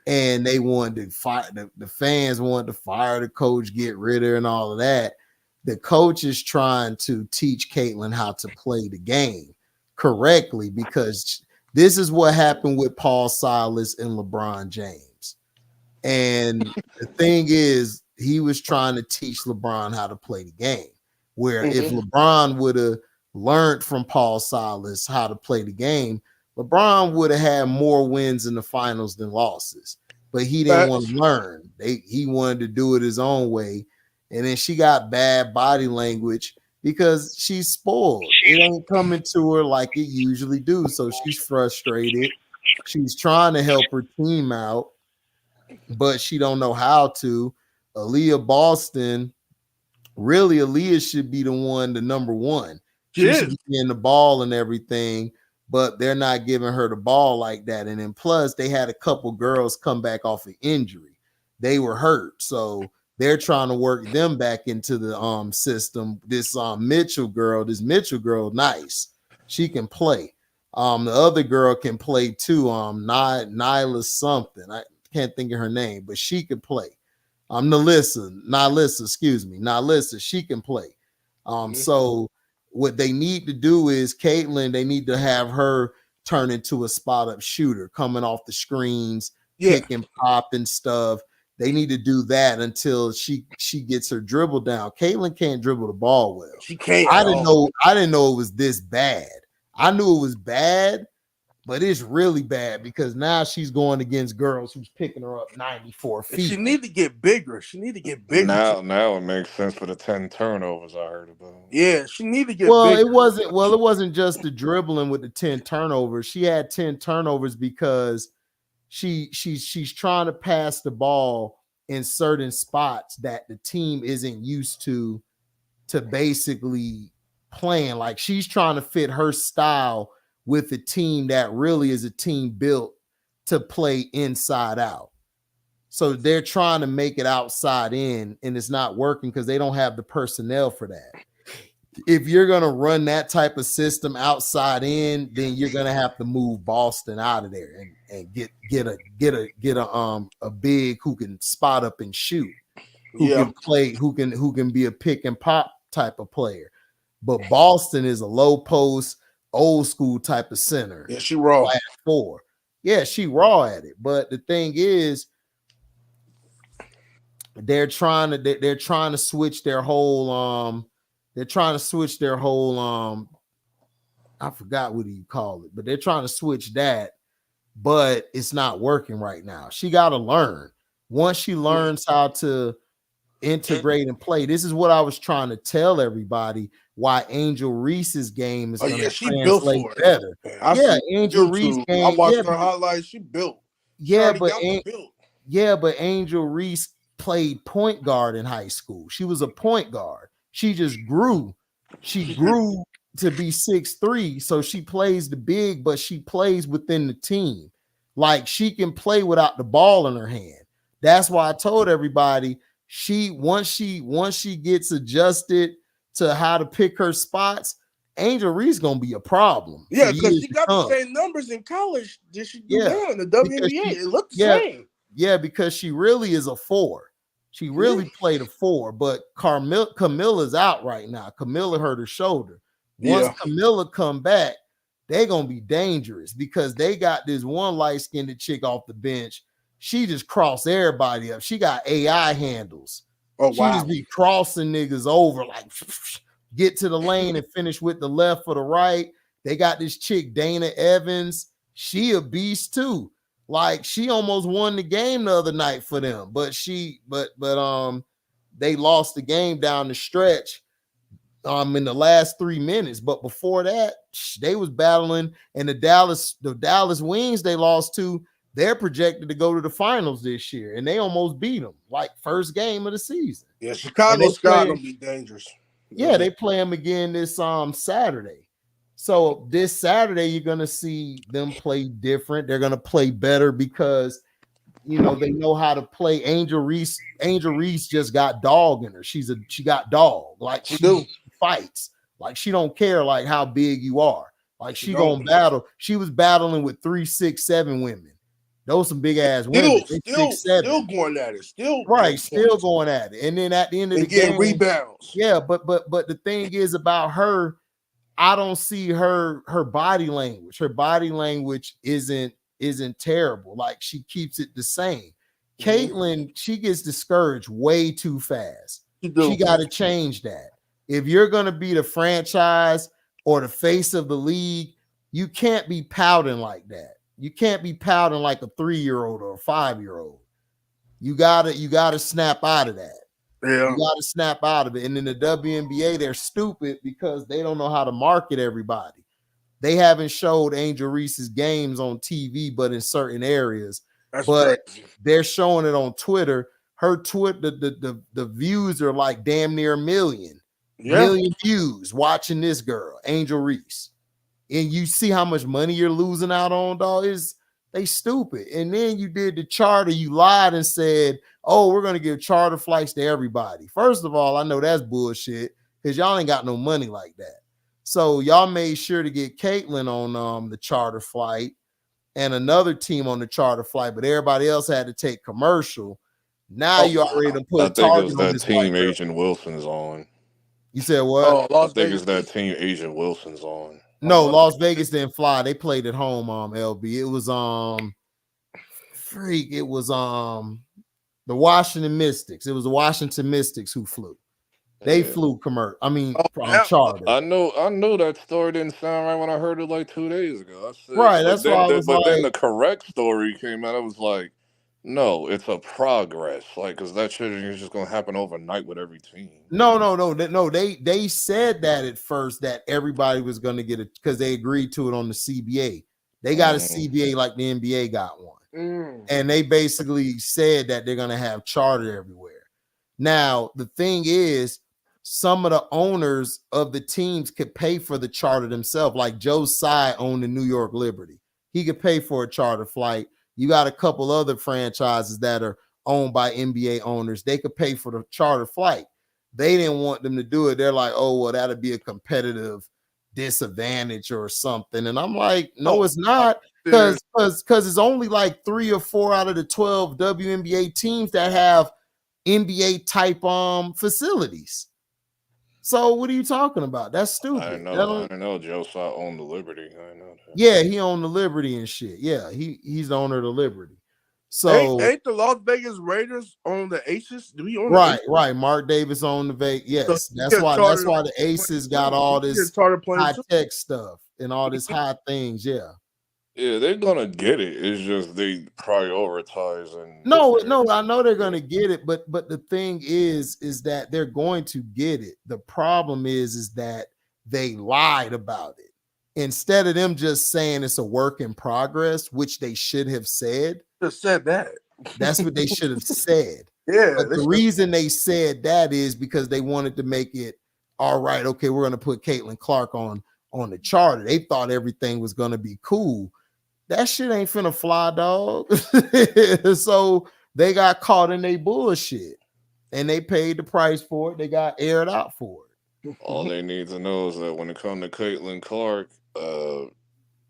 Speaker 1: and they wanted to fire the fans wanted to fire the coach, get rid of her, and all of that. The coach is trying to teach Caitlin how to play the game correctly, because this is what happened with Paul Silas and LeBron James. And the thing is, he was trying to teach LeBron how to play the game. Where if LeBron would have learned from Paul Silas how to play the game, LeBron would have had more wins in the finals than losses. But he didn't want to learn. He wanted to do it his own way. And then she got bad body language because she's spoiled. It ain't coming to her like it usually do. So she's frustrated. She's trying to help her team out, but she don't know how to. Aaliyah Boston, really, Aaliyah should be the one, the number one. She should be getting the ball and everything, but they're not giving her the ball like that. And then plus, they had a couple girls come back off an injury. They were hurt, so they're trying to work them back into the system. This Mitchell girl, nice. She can play. The other girl can play too. Nyla something. I can't think of her name, but she can play. Nalissa, she can play. So what they need to do is Caitlin, they need to have her turn into a spot up shooter, coming off the screens, pick and pop and stuff. They need to do that until she gets her dribble down. Caitlin can't dribble the ball well.
Speaker 4: She can't.
Speaker 1: I didn't know it was this bad. I knew it was bad, but it's really bad because now she's going against girls who's picking her up 94 feet.
Speaker 4: She need to get bigger.
Speaker 6: Now it makes sense for the 10 turnovers I heard about.
Speaker 4: Yeah, she need to get
Speaker 1: bigger.
Speaker 4: It
Speaker 1: wasn't just the dribbling with the 10 turnovers. She had 10 turnovers because she's trying to pass the ball in certain spots that the team isn't used to basically playing. Like she's trying to fit her style with a team that really is a team built to play inside out. So they're trying to make it outside in, and it's not working because they don't have the personnel for that. If you're going to run that type of system outside in, then you're going to have to move Boston out of there and get a big who can spot up and shoot, who can play, who can be a pick and pop type of player. But Boston is a low post, old school type of center.
Speaker 4: Yeah, she raw.
Speaker 1: Flat four. Yeah, she raw at it. But the thing is, they're trying to switch their whole I forgot what you call it, but they're trying to switch that, but it's not working right now. She got to learn. Once she learns how to integrate and play, this is what I was trying to tell everybody, why Angel Reese's game is going to translate better. Angel Reese game.
Speaker 4: I watched her highlights. She built.
Speaker 1: But Angel Reese played point guard in high school. She was a point guard. She just grew. She grew to be 6'3", so she plays the big, but she plays within the team. Like she can play without the ball in her hand. That's why I told everybody once she gets adjusted to how to pick her spots, Angel Reese gonna be a problem.
Speaker 4: Yeah, because she got the same numbers in college that she do now in the WNBA. It looked the same.
Speaker 1: Yeah, because she really is a 4. She really played a 4, but Camilla's out right now. Camilla hurt her shoulder. Once Camilla come back, they're going to be dangerous because they got this one light-skinned chick off the bench. She just crossed everybody up. She got AI handles.
Speaker 4: Oh,
Speaker 1: she just be crossing niggas over, like get to the lane and finish with the left or the right. They got this chick, Dana Evans. She a beast too. Like she almost won the game the other night for them, but they lost the game down the stretch in the last 3 minutes. But before that, they was battling, and the Dallas Wings they lost to, they're projected to go to the finals this year, and they almost beat them like first game of the season.
Speaker 4: Yeah, Chicago Sky gonna be dangerous.
Speaker 1: Yeah, they play them again this Saturday. So this Saturday, you're gonna see them play different. They're gonna play better because they know how to play. Angel Reese just got dog in her. She got dog. Like she fights. Like she don't care like how big you are. Like she gonna battle. She was battling with 3, 6, 7 women. Those some big ass women.
Speaker 4: Still going at it. Still
Speaker 1: going at it. And then at the end of the game,
Speaker 4: rebounds.
Speaker 1: Yeah, but the thing is about her, I don't see her body language. Her body language isn't terrible. Like she keeps it the same. Caitlin, she gets discouraged way too fast. She got to change that. If you're gonna be the franchise or the face of the league, you can't be pouting like that. You can't be pouting like a 3-year-old or a 5-year-old. You gotta snap out of that.
Speaker 4: Yeah.
Speaker 1: You gotta snap out of it. And in the WNBA, they're stupid because they don't know how to market everybody. They haven't showed Angel Reese's games on TV, but in certain areas. But they're showing it on Twitter. Her Twitter, the views are like damn near a million views watching this girl, Angel Reese. And you see how much money you're losing out on, dog. They stupid. And then you did the charter. You lied and said, oh, we're going to give charter flights to everybody. First of all, I know that's bullshit because y'all ain't got no money like that. So y'all made sure to get Caitlin on the charter flight and another team on the charter flight, but everybody else had to take commercial. Now you already done put
Speaker 6: I think it's that team Agent Wilson's on.
Speaker 1: You said what?
Speaker 6: I think it's that team Agent Wilson's on.
Speaker 1: No, Las Vegas didn't fly. They played at home, LB. It was the Washington Mystics. It was the Washington Mystics who flew. They flew commercial. I mean, charter.
Speaker 6: I know that story didn't sound right when I heard it like 2 days ago. I said,
Speaker 1: right, that's why I was
Speaker 6: but then the correct story came out. I was like, no, it's a progress. Like, because that shit is just gonna happen overnight with every team.
Speaker 1: No. They said that at first that everybody was gonna get it because they agreed to it on the CBA. They got a CBA like the NBA got one. And they basically said that they're gonna have charter everywhere. Now, the thing is, some of the owners of the teams could pay for the charter themselves. Like Joe Tsai owned the New York Liberty. He could pay for a charter flight. You got a couple other franchises that are owned by NBA owners. They could pay for the charter flight. They didn't want them to do it. They're like, oh, well, that'll be a competitive disadvantage or something. And I'm like, no, it's not. Because it's only like 3 or 4 out of the 12 WNBA teams that have NBA type facilities. So what are you talking about? That's stupid.
Speaker 6: I know Joe Tsai owned the Liberty. I know that.
Speaker 1: Yeah, he owned the Liberty and shit. Yeah, he's the owner of the Liberty. So
Speaker 4: ain't the Las Vegas Raiders on the Aces? Do we own
Speaker 1: right. Mark Davis owned the Vegas. Yes, so that's why the Aces got all this high tech stuff and all this high things. Yeah.
Speaker 6: Yeah, they're gonna get it. It's just they prioritize and
Speaker 1: no, I know they're gonna get it, but the thing is that they're going to get it. The problem is that they lied about it. Instead of them just saying it's a work in progress, which they should have said.
Speaker 4: Just said that.
Speaker 1: That's what they should have said.
Speaker 4: Yeah.
Speaker 1: But the reason they said that is because they wanted to make it all right. Okay, we're gonna put Caitlin Clark on the charter. They thought everything was gonna be cool. That shit ain't finna fly, dog. So they got caught in their bullshit and they paid the price for it. They got aired out for it.
Speaker 6: All they need to know is that when it comes to Caitlin Clark,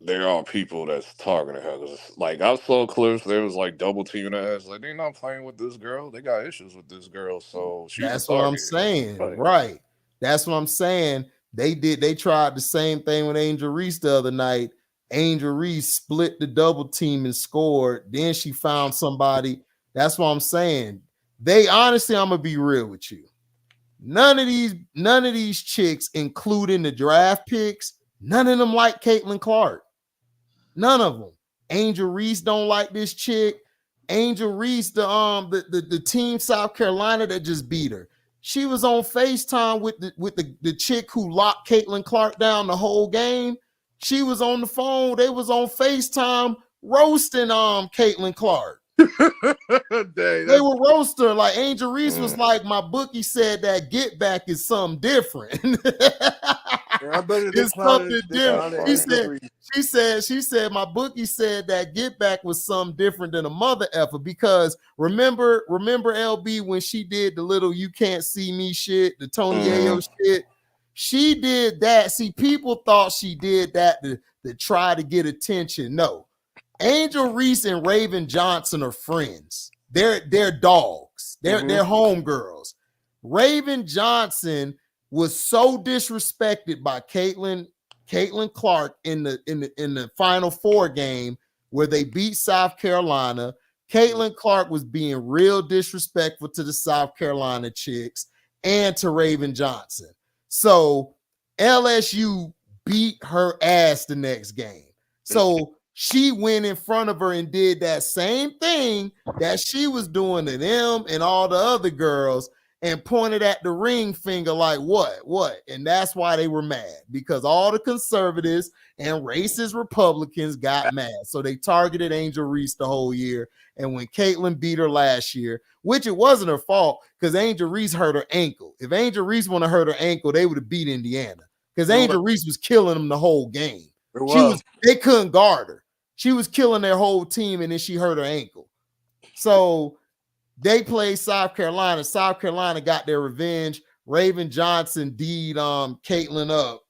Speaker 6: there are people that's targeting her. Like, I saw clips, there was like double teaming her ass. Like, they're not playing with this girl. They got issues with this girl. So
Speaker 1: that's what I'm saying. Right. That's what I'm saying. They tried the same thing with Angel Reese the other night. Angel Reese split the double team and scored. Then she found somebody. That's what I'm saying. Honestly, I'm gonna be real with you. None of these chicks, including the draft picks, none of them like Caitlin Clark. None of them. Angel Reese don't like this chick. Angel Reese, the team South Carolina that just beat her. She was on FaceTime with the chick who locked Caitlin Clark down the whole game. She was on the phone. They was on FaceTime roasting Caitlin Clark. They were roaster. Like Angel Reese was like, my bookie said that get back is something different. It's something different. She said my bookie said that get back was something different than a mother effer, because remember LB when she did the little you can't see me shit, the Tony Ayo shit. She did that. See, people thought she did that to try to get attention. No. Angel Reese and Raven Johnson are friends. They're dogs. They're homegirls. Raven Johnson was so disrespected by Caitlin Clark in the Final Four game where they beat South Carolina. Caitlin Clark was being real disrespectful to the South Carolina chicks and to Raven Johnson. So LSU beat her ass the next game. So she went in front of her and did that same thing that she was doing to them and all the other girls and pointed at the ring finger like, what? And that's why they were mad, because all the conservatives and racist Republicans got mad. So they targeted Angel Reese the whole year. And when Caitlin beat her last year, which it wasn't her fault, because Angel Reese hurt her ankle. If Angel Reese would have hurt her ankle, they would have beat Indiana, because Angel Reese was killing them the whole game. They couldn't guard her. She was killing their whole team, and then she hurt her ankle. So they played South Carolina. South Carolina got their revenge. Raven Johnson D'd Caitlin up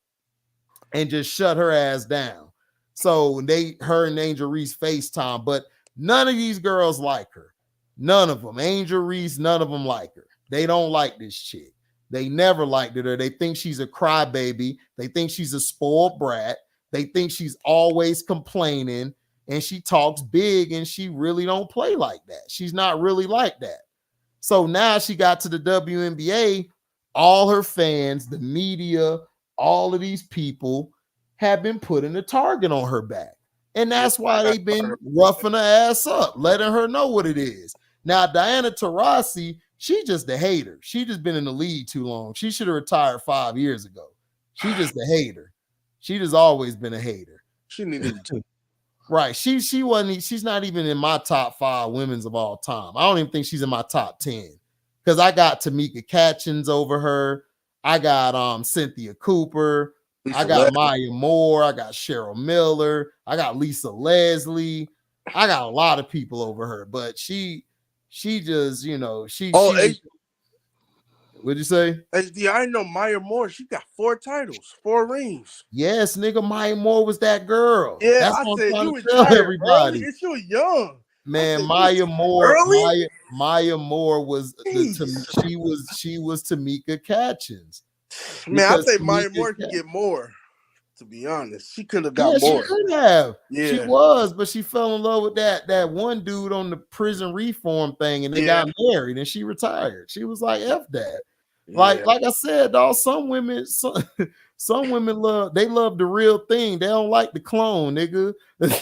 Speaker 1: and just shut her ass down. So her and Angel Reese FaceTime, but none of these girls like her. None of them. Angel Reese, none of them like her. They don't like this chick. They never liked her. They think she's a crybaby. They think she's a spoiled brat. They think she's always complaining, and she talks big, and she really don't play like that. She's not really like that. So now she got to the WNBA. All her fans, the media, all of these people have been putting a target on her back. And that's why they've been roughing her ass up, letting her know what it is. Now, Diana Taurasi, she just a hater. She just been in the league too long. She should have retired 5 years ago. She just a hater. She just always been a hater.
Speaker 4: She needed to.
Speaker 1: Right. She's not even in my top 5 women's of all time. I don't even think she's in my top 10. Because I got Tamika Catchings over her. I got Cynthia Cooper. I got Maya Moore. I got Cheryl Miller. I got Lisa Leslie. I got a lot of people over her. But she just, what'd you say?
Speaker 4: HD, I know Maya Moore. She got 4 titles, 4 rings.
Speaker 1: Yes, nigga, Maya Moore was that girl.
Speaker 4: Yeah,
Speaker 1: that's
Speaker 4: I
Speaker 1: what
Speaker 4: said
Speaker 1: I'm
Speaker 4: you
Speaker 1: trying to tell everybody.
Speaker 4: Early, and she was young.
Speaker 1: Man, Maya Moore was she was Tamika Catchings.
Speaker 4: Man, I think Maya Moore could get more. To be honest, she could have got more.
Speaker 1: She could have.
Speaker 4: Yeah,
Speaker 1: she was, but she fell in love with that one dude on the prison reform thing, and they got married, and she retired. She was like, "F that." Like I said, dog. Some women love the real thing. They don't like the clone, nigga.
Speaker 5: and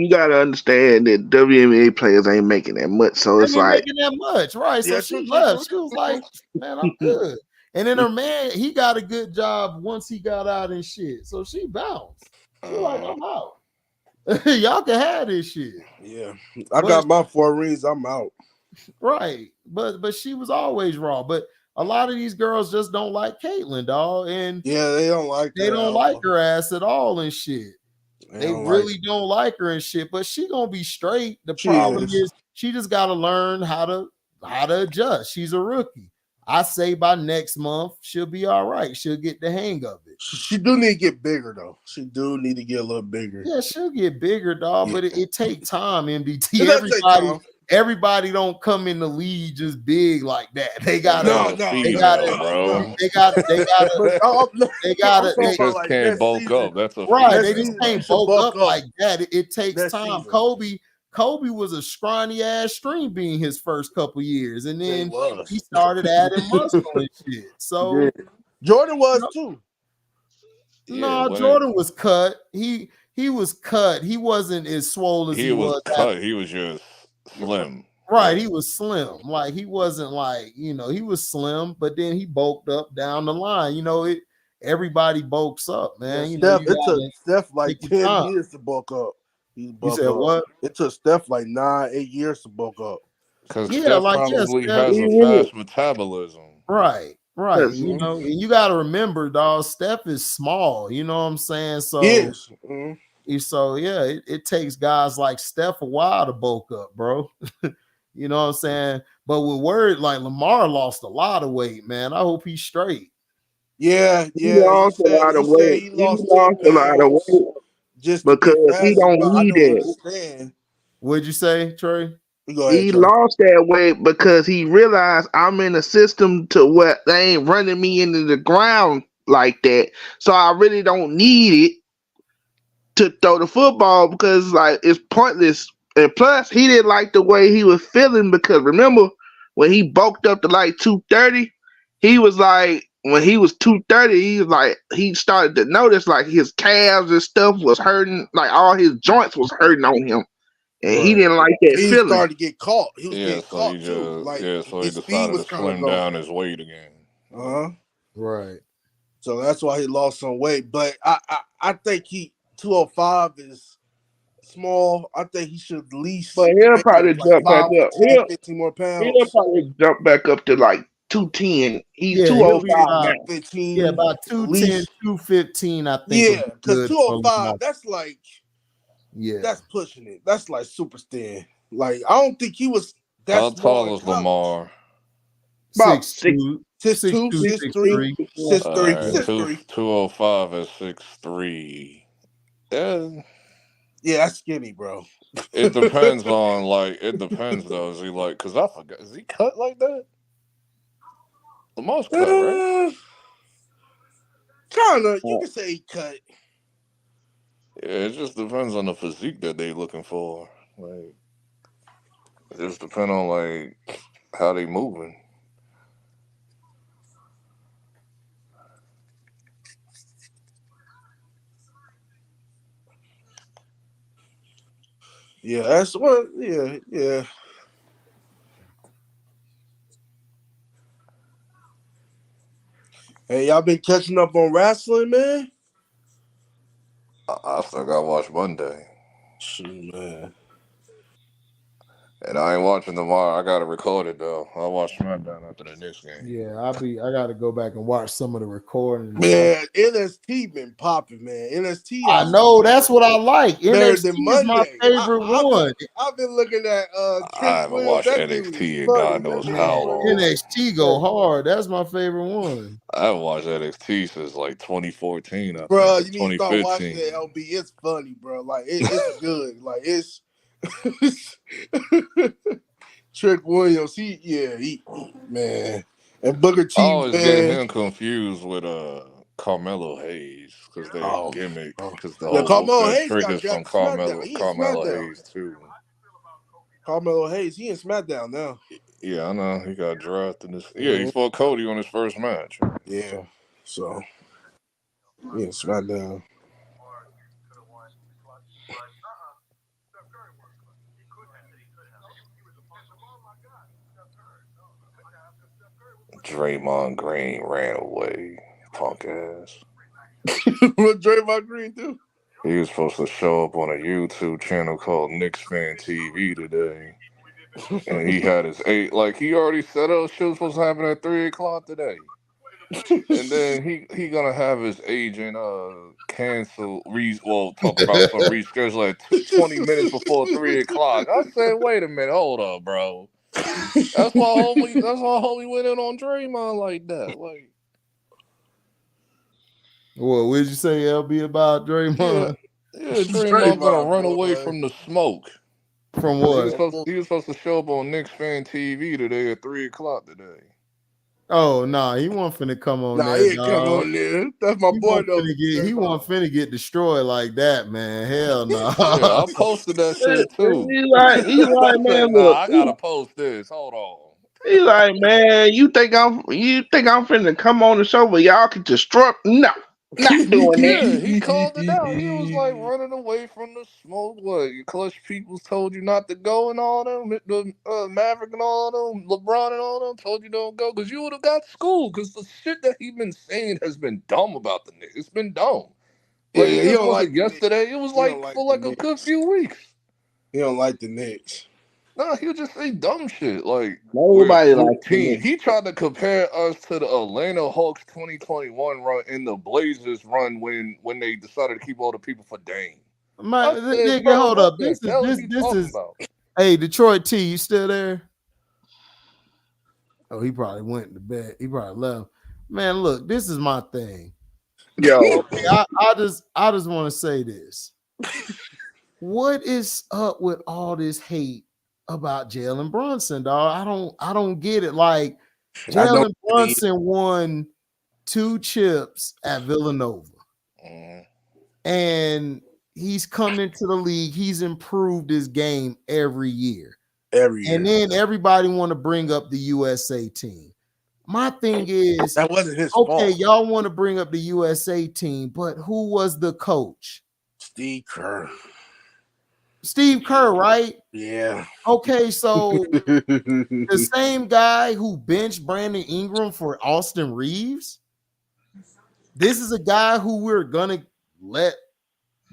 Speaker 5: you gotta understand that WNBA players ain't making that much, so it's like
Speaker 1: making that much, right? So she left. She was like, "Man, I'm good." And then her man, he got a good job once he got out and shit. So she bounced. She like, I'm out. Y'all can have this shit.
Speaker 4: Yeah, I got my 4 rings. I'm out.
Speaker 1: Right, but she was always raw. But a lot of these girls just don't like Caitlin, dog, and
Speaker 4: they don't like
Speaker 1: her ass at all and shit. They really don't like her and shit. But she gonna be straight. The problem is she just gotta learn how to adjust. She's a rookie. I say by next month she'll be all right. She'll get the hang of it.
Speaker 4: She do need to get bigger though. She do need to get a little bigger.
Speaker 1: Yeah, she'll get bigger, dog. But it takes time. MDT. Everybody don't come in the league just big like that. They gotta, they
Speaker 6: just can't bulk up. That's a
Speaker 1: right. They just can't bulk up like that. It takes time. Kobe was a scrawny ass string bean his first couple years, and then he started adding muscle and shit. So
Speaker 4: Jordan was too.
Speaker 1: No, Jordan was cut. He was cut. He wasn't as swole as he was
Speaker 6: cut. He was just slim.
Speaker 1: Right, he was slim. Like he wasn't like, he was slim, but then he bulked up down the line. Everybody bulks up, man.
Speaker 4: It took Steph like 10 years to bulk up. He
Speaker 1: You
Speaker 4: bulk
Speaker 1: said
Speaker 4: up.
Speaker 1: what?
Speaker 4: It took Steph like 9-8 years to bulk up.
Speaker 6: Because
Speaker 1: Yeah,
Speaker 6: Steph
Speaker 1: like
Speaker 6: probably
Speaker 1: Steph,
Speaker 6: has
Speaker 3: He
Speaker 6: a
Speaker 3: really
Speaker 6: fast metabolism.
Speaker 1: right.
Speaker 3: because
Speaker 1: You know, and you got to remember, dog. Steph is small. You know what I'm saying? So,
Speaker 4: Yes. Mhm.
Speaker 1: yeah, it takes guys like Steph a while to bulk up, bro. You know what I'm saying? But with word like Lamar lost a lot of weight, man. I hope he's straight.
Speaker 4: Yeah.
Speaker 3: he
Speaker 4: He
Speaker 3: lost a
Speaker 4: said
Speaker 3: lot of weight.
Speaker 4: he
Speaker 3: He
Speaker 4: lost 10
Speaker 3: lost a lot of
Speaker 4: pounds
Speaker 3: weight
Speaker 4: just to
Speaker 3: because
Speaker 4: be
Speaker 3: he
Speaker 4: faster,
Speaker 3: don't
Speaker 4: but I
Speaker 3: need
Speaker 4: don't
Speaker 3: it.
Speaker 4: understand.
Speaker 1: What'd you say, Trey?
Speaker 4: Go ahead,
Speaker 3: He
Speaker 4: Trey.
Speaker 3: lost that weight because he realized I'm in a system to what they ain't running me into the ground like that. So I really don't need it to throw the football because like it's pointless. And plus he didn't like the way he was feeling because remember when he bulked up to like 230, he was like when he was 230, he was like he started to notice like his calves and stuff was hurting, like all his joints was hurting on him. And he
Speaker 1: Right.
Speaker 3: didn't like that
Speaker 4: He
Speaker 3: feeling.
Speaker 4: started to get caught. He was
Speaker 6: Yeah,
Speaker 4: getting
Speaker 6: so he
Speaker 4: caught too. Like
Speaker 6: so he
Speaker 4: his speed
Speaker 6: decided
Speaker 4: was
Speaker 6: to
Speaker 4: kind of
Speaker 6: slim
Speaker 4: going.
Speaker 6: down his weight again.
Speaker 1: Right.
Speaker 4: So that's why he lost some weight. But I think 205 is small. I think he should at
Speaker 3: But
Speaker 4: least
Speaker 3: he'll
Speaker 4: make it
Speaker 3: probably
Speaker 4: like
Speaker 3: jump back
Speaker 4: 5 to
Speaker 3: up.
Speaker 4: 10, 15 more
Speaker 3: He'll
Speaker 4: pounds.
Speaker 3: probably jump back up to like 210. He's
Speaker 1: Yeah, he'll be
Speaker 3: 205
Speaker 1: about
Speaker 3: now.
Speaker 4: 15
Speaker 1: about
Speaker 4: at
Speaker 1: 210,
Speaker 4: least.
Speaker 1: 215, I think would
Speaker 4: Yeah,
Speaker 1: be
Speaker 4: because
Speaker 1: good for
Speaker 4: 205,
Speaker 1: Lamar.
Speaker 4: that's like,
Speaker 1: Yeah.
Speaker 4: that's pushing it. That's like super thin. Like, I don't think he was that
Speaker 6: How
Speaker 4: small
Speaker 6: tall
Speaker 4: in
Speaker 6: is
Speaker 4: college.
Speaker 6: Lamar?
Speaker 3: About
Speaker 1: 6'2",
Speaker 4: 6'2", 6'3",
Speaker 1: 6'3".
Speaker 4: 6'3",
Speaker 6: Alright,
Speaker 4: 6'3".
Speaker 6: 205 at 6'3". Yeah,
Speaker 4: Yeah, that's skinny, bro.
Speaker 6: it depends on it depends though. Is he like? Because I forgot. Is he cut like that? Lamar's cut, right?
Speaker 4: Kind of. You
Speaker 6: Well,
Speaker 4: can say he cut.
Speaker 6: yeah, it just depends on the physique that they looking for. Like, it just depend on how they moving.
Speaker 4: Yeah, that's what. Yeah. Hey, y'all been catching up on wrestling, man?
Speaker 6: I still got to watch Monday,
Speaker 4: Shoot, man.
Speaker 6: and I ain't watching tomorrow. I got to record it though. I'll watch SmackDown after the next game.
Speaker 1: Yeah, I got to go back and watch some of the recordings.
Speaker 4: Man, NST been popping, man. NST
Speaker 1: I
Speaker 4: has
Speaker 1: know that's what I like.
Speaker 4: better
Speaker 1: NXT
Speaker 4: than
Speaker 1: is my
Speaker 4: Monday.
Speaker 1: favorite one.
Speaker 4: I've been looking at
Speaker 6: I
Speaker 4: Trick
Speaker 6: haven't
Speaker 4: Williams.
Speaker 6: watched
Speaker 4: That dude is
Speaker 6: NXT in
Speaker 4: funny.
Speaker 6: God
Speaker 4: That
Speaker 6: knows
Speaker 4: dude is
Speaker 6: how
Speaker 1: Man,
Speaker 4: funny.
Speaker 6: long.
Speaker 1: NXT go hard. That's my favorite one.
Speaker 6: I haven't watched NXT since 2014, I think,
Speaker 4: Bro,
Speaker 6: or
Speaker 4: you need to start watching
Speaker 6: 2015.
Speaker 4: it, LB. It's funny, bro. Like it's good. Like it's Trick Williams. He man. And Booker
Speaker 6: I
Speaker 4: T,
Speaker 6: always get
Speaker 4: man.
Speaker 6: him confused with Carmelo Hayes because they
Speaker 4: Oh,
Speaker 6: gimmick
Speaker 4: oh.
Speaker 6: because the
Speaker 4: Yeah,
Speaker 6: whole
Speaker 4: Carmelo
Speaker 6: that
Speaker 4: Hayes
Speaker 6: trick
Speaker 4: got
Speaker 6: is from
Speaker 4: drafted to SmackDown. He in
Speaker 6: Carmelo
Speaker 4: SmackDown.
Speaker 6: Hayes too.
Speaker 4: Carmelo Hayes, he in SmackDown now.
Speaker 6: Yeah, I know he got drafted. Yeah, he
Speaker 4: Mhm.
Speaker 6: fought Cody on his first match.
Speaker 4: Yeah. So he in SmackDown.
Speaker 6: Draymond Green ran away, punk ass.
Speaker 4: What Draymond Green do?
Speaker 6: He was supposed to show up on a YouTube channel called Knicks Fan TV today. And he had his he already set up shit was supposed to happen at 3 o'clock today. And then he gonna have his agent cancel talk about some reschedule at 20 minutes before 3 o'clock. I said, wait a minute, hold up, bro. That's why homie went in on Draymond like that. Like,
Speaker 1: What would you say, LB, about
Speaker 6: yeah,
Speaker 1: Draymond?
Speaker 6: Draymond gonna
Speaker 4: Draymond,
Speaker 6: run away
Speaker 4: boy.
Speaker 6: from the smoke.
Speaker 1: From
Speaker 6: He was
Speaker 1: what?
Speaker 6: supposed to show up on Knicks Fan TV today at 3 o'clock today.
Speaker 1: Oh no, he wasn't finna come on
Speaker 4: Nah,
Speaker 1: there,
Speaker 4: he ain't come
Speaker 1: dog.
Speaker 4: on there. That's my boy though.
Speaker 1: He
Speaker 4: Draymond.
Speaker 1: wasn't finna get destroyed like that, man. Hell no.
Speaker 6: Yeah, I posted that shit too.
Speaker 3: He like,
Speaker 6: I
Speaker 3: man,
Speaker 6: said, nah,
Speaker 3: look,
Speaker 6: I gotta post this. Hold on.
Speaker 3: he like, man, you think I'm finna come on the show where y'all can destroy? No, not doing that.
Speaker 6: Yeah, he called it out. He was like running away from the smoke. What? Your clutch people told you not to go and all them. The Maverick and all them. LeBron and all them told you don't go because you would have got schooled because the shit that he been saying has been dumb about the Knicks. It's been dumb. Like,
Speaker 4: he
Speaker 6: this
Speaker 4: don't like
Speaker 6: wasn't
Speaker 4: the Knicks.
Speaker 6: yesterday. It was
Speaker 4: He
Speaker 6: like
Speaker 4: don't like
Speaker 6: for
Speaker 4: the
Speaker 6: like a good
Speaker 4: Knicks.
Speaker 6: few weeks.
Speaker 4: He don't like the Knicks.
Speaker 6: Nah, he'll just say dumb shit like we're
Speaker 5: Nobody likes the
Speaker 6: 14.
Speaker 5: Knicks.
Speaker 6: He tried to compare us to the Atlanta Hawks 2021 run and the Blazers run when they decided to keep all the people for Dame. I said,
Speaker 1: Nigga,
Speaker 6: bro,
Speaker 1: hold
Speaker 6: what
Speaker 1: up.
Speaker 6: the hell are you talking about?
Speaker 1: Hey, Detroit T, you still there? Oh, he probably went to bed. He probably left. Man, look, this is my thing.
Speaker 5: Yo,
Speaker 1: Okay, I just want to say this. What is up with all this hate about Jalen Brunson, dog? I don't get it. Like Jalen Brunson won 2 chips at Villanova. And he's come into the league. He's improved his game every year. And then everybody want to bring up the USA team. My thing is,
Speaker 4: that wasn't his
Speaker 1: okay,
Speaker 4: fault.
Speaker 1: y'all want to bring up the USA team, but who was the coach?
Speaker 4: Steve Kerr.
Speaker 1: Steve Kerr, right?
Speaker 4: Yeah.
Speaker 1: Okay, so the same guy who benched Brandon Ingram for Austin Reeves. This is a guy who we're gonna let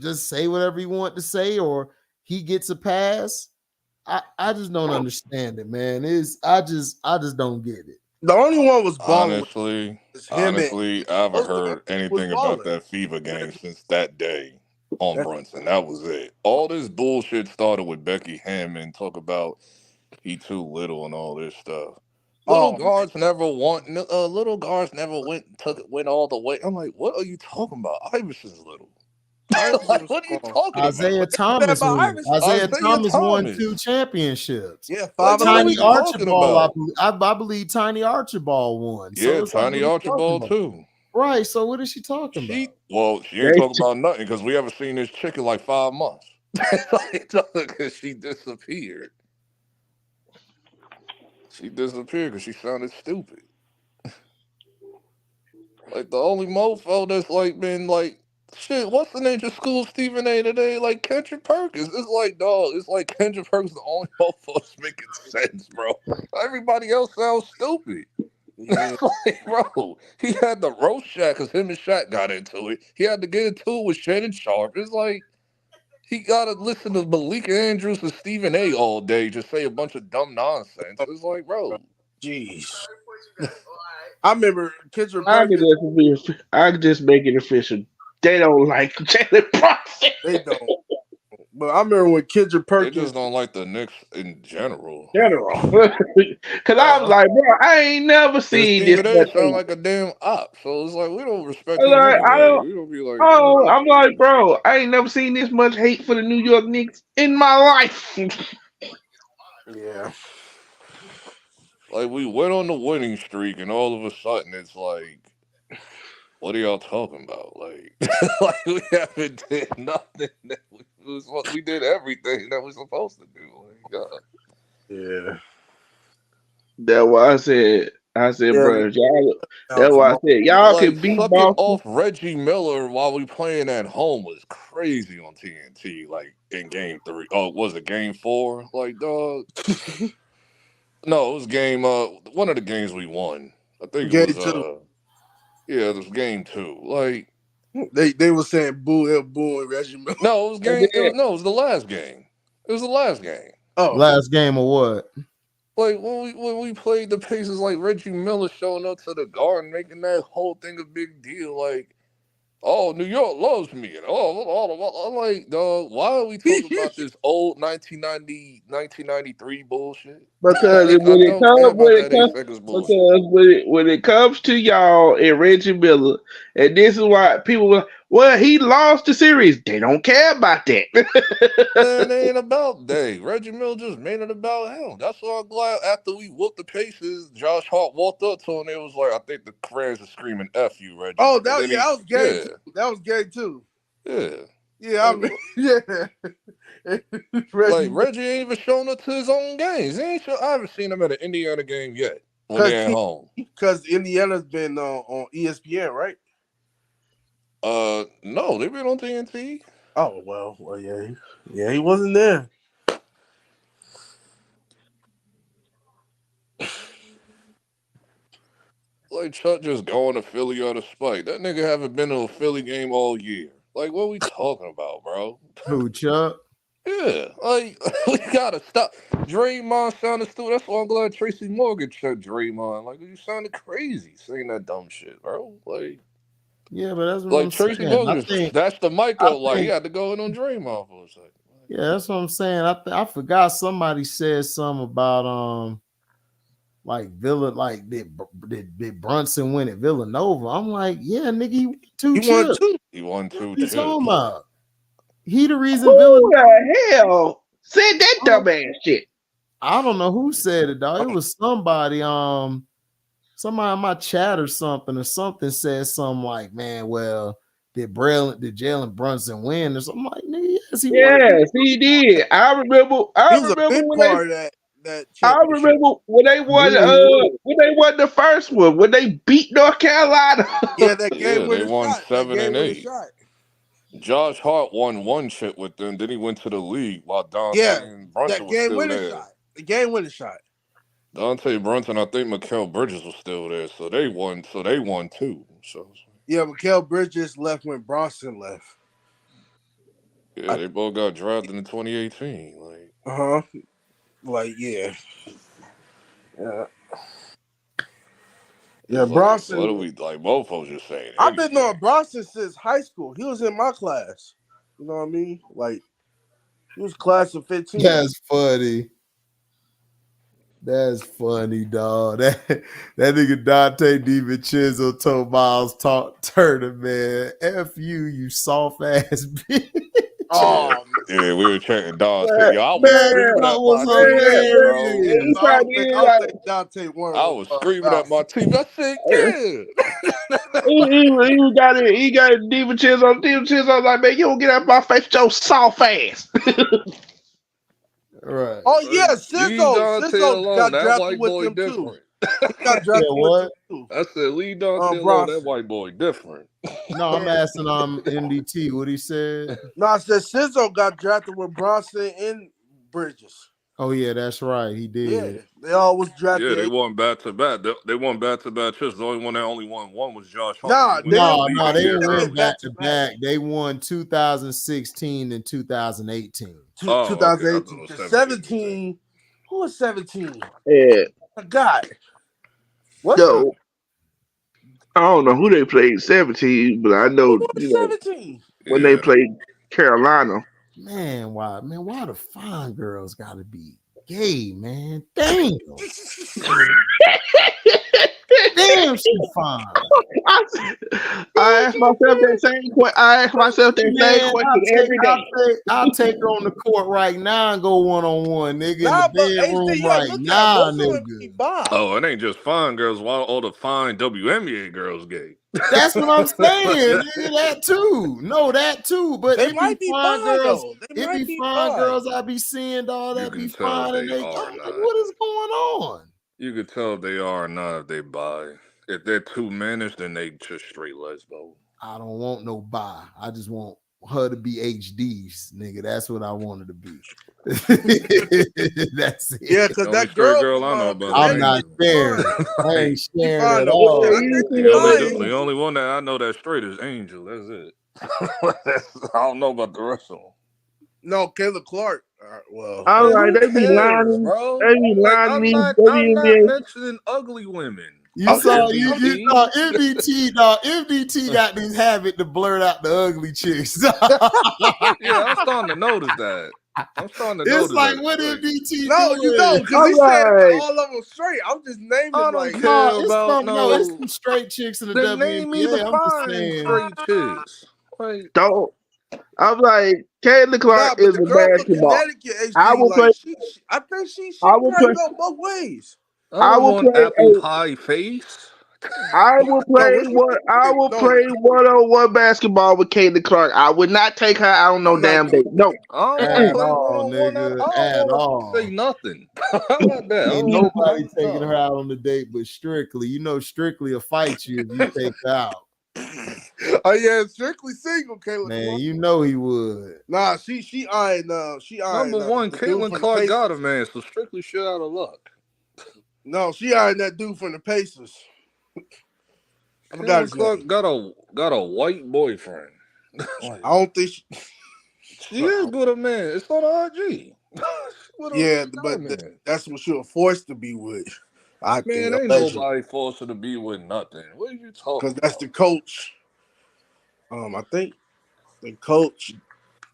Speaker 1: just say whatever he want to say, or he gets a pass. I just don't understand it, man. I just don't get it.
Speaker 4: The only one was balling.
Speaker 6: Honestly, I haven't heard anything about that fever game since that day on Brunson. That was it. All this bullshit started with Becky Hammond talk about he too little and all this stuff. Little guards never went all the way. I'm like, what are you talking about? Iverson's little. Like, what are you talking
Speaker 1: Isaiah
Speaker 6: about?
Speaker 1: Thomas Isaiah Thomas won 2 championships.
Speaker 4: Yeah,
Speaker 1: Tiny Archibald, I believe Tiny Archibald won.
Speaker 6: Yeah,
Speaker 1: so
Speaker 6: Tiny Archibald too.
Speaker 1: Right. So what is she talking about?
Speaker 6: Well, she ain't talking about nothing because we haven't seen this chick in like 5 months. Because she disappeared. She disappeared because she sounded stupid. Like the only mofo that's like been like, shit, what's the name of school Stephen A today? Like Kendrick Perkins. It's like, dog, it's like Kendrick Perkins the only mofo that's making sense, bro. Everybody else sounds stupid. Yeah. Like, bro, he had the roast Shaq because him and Shaq got into it. He had to get into it with Shannon Sharp. It's like he gotta listen to Malika Andrews and Stephen A all day, just say a bunch of dumb nonsense. It's like, bro,
Speaker 4: jeez. I remember Kendrick
Speaker 5: I
Speaker 4: Perkins.
Speaker 5: could just make it official. They don't like Jalen Brunson.
Speaker 4: They don't. But I remember when Kendrick Perkins.
Speaker 6: They just don't like the Knicks in general.
Speaker 5: Because I was like, bro, I ain't never seen this.
Speaker 6: Stephen A sound like a damn op. So it's like we don't respect him
Speaker 5: Like,
Speaker 6: anyway. We don't be like,
Speaker 5: I'm like, bro, I ain't never seen this much hate for the New York Knicks in my life.
Speaker 4: Yeah.
Speaker 6: Like we went on the winning streak, and all of a sudden it's like, what are y'all talking about? Like, like we haven't did nothing. We did everything that we're supposed to do. Like, God.
Speaker 4: Yeah.
Speaker 5: That's why I said, bro, y'all. That's why I said y'all
Speaker 6: like,
Speaker 5: can beat
Speaker 6: sucking
Speaker 5: Boston
Speaker 6: off Reggie Miller while we playing at home was crazy on TNT. Like in Game 3. Oh, was it Game 4? Like, dog. No, it was game. One of the games we won. I think it was. Yeah, it was Game 2. Like
Speaker 4: they were saying boo, and Reggie Miller.
Speaker 6: No, it was game. It was the last game. It was the last game.
Speaker 1: Oh, last game of what?
Speaker 6: Like when we played the Pacers, like Reggie Miller showing up to the Garden, making that whole thing a big deal. Like, oh, New York loves me. And I'm like, dog, why are we talking about this old 1993 bullshit?
Speaker 5: Because
Speaker 6: Like,
Speaker 5: when it comes to y'all and Reggie Miller, and this is why people were, well, he lost the series. They don't care about that.
Speaker 6: Man, it ain't about that. Reggie Miller just made it about him. That's why I'm glad after we whooped the Pacers, Josh Hart walked up to him and it was like, I think the fans are screaming F you, Reggie.
Speaker 4: Oh, that was game 2. That was game 2.
Speaker 6: Yeah.
Speaker 4: Yeah, I mean, yeah.
Speaker 6: Reggie ain't even shown up to his own games. I haven't seen him at an Indiana game yet when they're at home.
Speaker 4: Because Indiana's been on ESPN, right?
Speaker 6: No, they've been on TNT.
Speaker 4: Oh well, yeah, he wasn't there.
Speaker 6: Like Chuck just going to Philly out of spite. That nigga haven't been to a Philly game all year. Like, what are we talking about, bro?
Speaker 1: Who, Chuck?
Speaker 6: Yeah, like we gotta stop. Draymond sounded stupid. That's why I'm glad Tracy Morgan checked Draymond. Like, you sounded crazy saying that dumb shit, bro.
Speaker 1: Yeah, but that's what
Speaker 6: Like
Speaker 1: I'm
Speaker 6: Tracy
Speaker 1: saying.
Speaker 6: Morgan just snatched the mic
Speaker 1: I
Speaker 6: up. Like, he
Speaker 1: think,
Speaker 6: had to go in on Draymond for a second.
Speaker 1: yeah, that's what I'm saying. I forgot somebody said something about like Villa, like did Brunson win at Villanova? I'm like, yeah, nigga, he won two chips.
Speaker 6: He won 2
Speaker 1: What you
Speaker 6: chips.
Speaker 1: talking about? He the reason
Speaker 5: Who
Speaker 1: Villanova.
Speaker 5: the hell said that dumbass shit?
Speaker 1: I don't know who said it, dog. It was somebody, somebody in my chat or something said something like, man, well, did Jalen Brunson win? Or something like, nigga, yes, he won.
Speaker 5: Yes, he did. I remember
Speaker 4: He was a big
Speaker 5: when
Speaker 4: part of that
Speaker 5: I
Speaker 4: championship.
Speaker 5: remember when they won the first one, when they beat North Carolina.
Speaker 4: Yeah, that game
Speaker 6: they won
Speaker 4: shot.
Speaker 6: 7 and 8. Josh Hart won 1 chip with them. Then he went to the league while Dante and Brunson was still there.
Speaker 4: Shot. The game winning shot.
Speaker 6: Dante Brunson, I think Mikal Bridges was still there, so they won. So they won 2. So
Speaker 4: yeah, Mikal Bridges left when Bronson left.
Speaker 6: Yeah, they both got drafted in 2018.
Speaker 4: Yeah, Bronson.
Speaker 6: What are we like? Both folks just saying.
Speaker 4: I've been knowing Bronson since high school. He was in my class. You know what I mean? Like, he was class of 15.
Speaker 1: That's funny. That's funny, dog. That nigga Dante DiVincenzo told Miles Turner, man, F you soft ass bitch.
Speaker 6: Oh, yeah, we were checking Dante. Yo, I was screaming at my team. I said, yeah.
Speaker 5: he got DiVincenzo on DiVincenzo. I was like, man, you don't get out of my face with your soft ass.
Speaker 1: Right.
Speaker 4: Oh yeah, Sizzo got drafted with them too. Got drafted
Speaker 1: what?
Speaker 6: I said, leave Dante alone. That white boy different.
Speaker 1: No, I'm asking MDT what he said.
Speaker 4: No, I said Sizzo got drafted with Bronson and Bridges.
Speaker 1: Oh yeah, that's right. He did.
Speaker 4: Yeah, they all was drafted.
Speaker 6: Yeah, they won back to back. They won back to back trips. The only one that only won 1 was Josh
Speaker 1: No,
Speaker 6: Hart.
Speaker 1: they didn't win back to back. They won 2016 and 2018.
Speaker 4: 2018. 17. Who was 17?
Speaker 5: Yeah.
Speaker 4: God. What?
Speaker 5: Yo, I don't know who they played 17, but I know,
Speaker 4: 17
Speaker 5: when they played Carolina.
Speaker 1: Man, why the fine girls gotta be gay, man? Damn. Damn, she fine.
Speaker 5: I ask myself that same question every day.
Speaker 1: I'll take her on the court right now and go one-on-one, nigga, in the bedroom right now, nigga.
Speaker 6: Oh, it ain't just fine girls. Why all the fine WNBA girls gay?
Speaker 1: That's what I'm saying, nigga. That too. No, that too. But
Speaker 4: they might be fine girls.
Speaker 1: It be fine girls I be seeing, dog. That be fine, and they like, what is going on?
Speaker 6: You could tell if they are or not if they bi. If they're too managed, then they just straight lesbo.
Speaker 1: I don't want no bi. I just want her to be HDs, nigga. That's what I wanted to be. That's it.
Speaker 4: Yeah, because that girl
Speaker 6: I know about.
Speaker 1: I'm not sharing. I ain't sharing at all.
Speaker 6: The only one that I know that's straight is Angel. That's it. I don't know about the rest of them.
Speaker 4: No, Kayla Clark. Well,
Speaker 5: all right, they be lying,
Speaker 6: bro.
Speaker 5: They be lying.
Speaker 6: I'm not mentioning ugly women.
Speaker 1: You saw MDT got this habit to blurt out the ugly chicks.
Speaker 6: Yeah, I'm starting to notice that.
Speaker 1: It's like what MDT?
Speaker 4: No, you don't, because he said all of them straight. I'm just naming like
Speaker 1: it's some straight chicks in the WNBA.
Speaker 6: Name me the fine straight chicks.
Speaker 5: Like, don't. I'm like, Caitlin Clark is a basketball. I will play.
Speaker 4: I think she will go both ways.
Speaker 6: I will play apple pie face.
Speaker 5: I will play one-on-one basketball with Caitlin Clark. I would not take her out on no damn date. No,
Speaker 1: at all, nigga. At all.
Speaker 6: Say nothing. How about that?
Speaker 1: Ain't nobody taking her out on the date, but Strictly. You know, Strictly will fight you if you take her out.
Speaker 4: Oh yeah, Strictly single, Caitlin.
Speaker 1: Man, you know he would.
Speaker 4: Nah, she eyeing.
Speaker 6: Number one, Caitlin Clark got a man, so Strictly shit out of luck.
Speaker 4: No, she eyeing that dude from the Pacers.
Speaker 6: Caitlin Clark got a white boyfriend.
Speaker 4: I don't think
Speaker 6: She is with a man. It's on IG.
Speaker 4: yeah, but that's what she was forced to be with. I
Speaker 6: Man,
Speaker 4: think
Speaker 6: ain't nobody forced her to be with nothing. What are you talking about?
Speaker 4: Because that's the coach. I think the coach,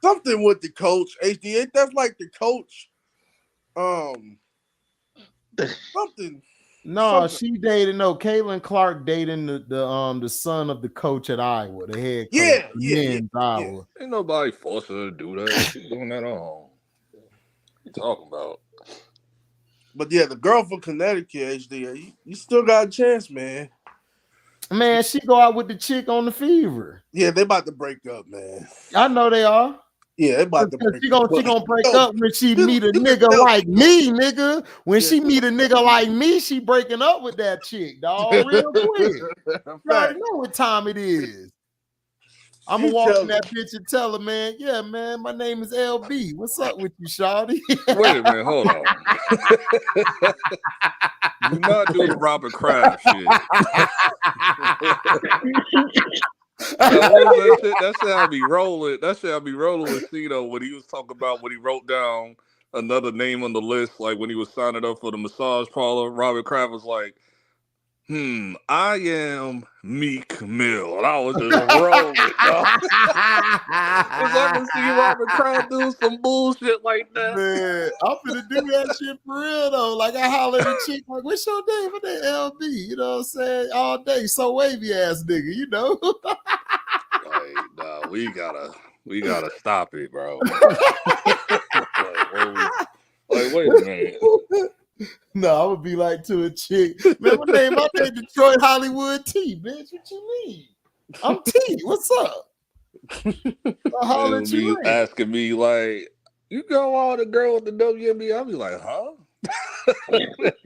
Speaker 4: something with the coach. HD, that's like the coach. Something.
Speaker 1: No,
Speaker 4: something.
Speaker 1: she dated Caitlin Clark dating the son of the coach at Iowa, the head coach,
Speaker 4: Yeah.
Speaker 1: Iowa.
Speaker 6: Ain't nobody forced her to do that. She's doing that on her own. What you talking about?
Speaker 4: But yeah, the girl from Connecticut, HD, you still got a chance, man.
Speaker 1: Man, she go out with the chick on the Fever.
Speaker 4: Yeah, they about to break up, man.
Speaker 1: I know they are.
Speaker 4: Yeah, they about to break
Speaker 1: up. She gonna break up when she meet a nigga like me, nigga. When she meet a nigga like me, she breaking up with that chick, dog, real quick. You already know what time it is. I'm gonna walk in that bitch and tell her, man, yeah, man, my name is LB. What's up with you, shawty?
Speaker 6: Wait a minute, hold on. Do not do the Robert Kraft shit. That shit I be rolling. That shit I be rolling with Cito when he was talking about when he wrote down another name on the list, like when he was signing up for the massage parlor. Robert Kraft was like, I am Meek Mill. And I was just rolling, dog. Cause I can see Robert Kraft doing some bullshit like that.
Speaker 1: Man, I'm finna do that shit for real though. Like I holler at the chick, like, what's your name? My name LB, you know what I'm saying? All day, so wavy ass nigga, you know.
Speaker 6: Like, nah, we gotta stop it, bro. Like, wait a minute.
Speaker 1: No, I would be like to a chick, man, my name Detroit Hollywood T, bitch. What you mean? I'm T. What's up? I holler at you.
Speaker 6: Asking me like, you go all the girl with the WNBA? I'll be like, huh?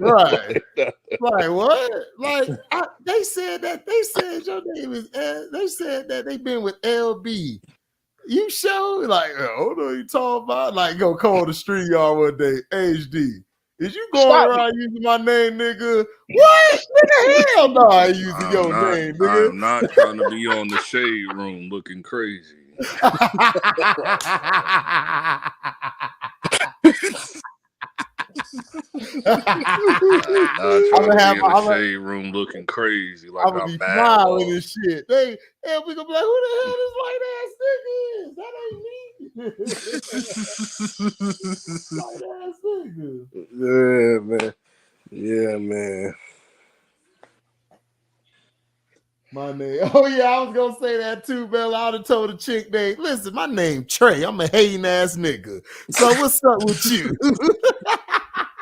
Speaker 1: Right. Like what? Like they said your name is they said that they been with LB. You show like, oh no, you talking about? Like go call the street yard one day. HD. Is you going around using my name, nigga? What? Nigga, hell no, I ain't using your name, nigga.
Speaker 6: I'm not trying to be on the shade room looking crazy. I'm gonna have in the shade room looking crazy. Like I'm gonna be
Speaker 1: smiling and shit. We gonna be like, who the hell this white ass nigga is? That ain't me. White ass nigga.
Speaker 4: Yeah, man.
Speaker 1: My name. Oh yeah, I was gonna say that too, man. I'd have told the chick, name. Listen, my name Trey. I'm a hating ass nigga. So what's up with you?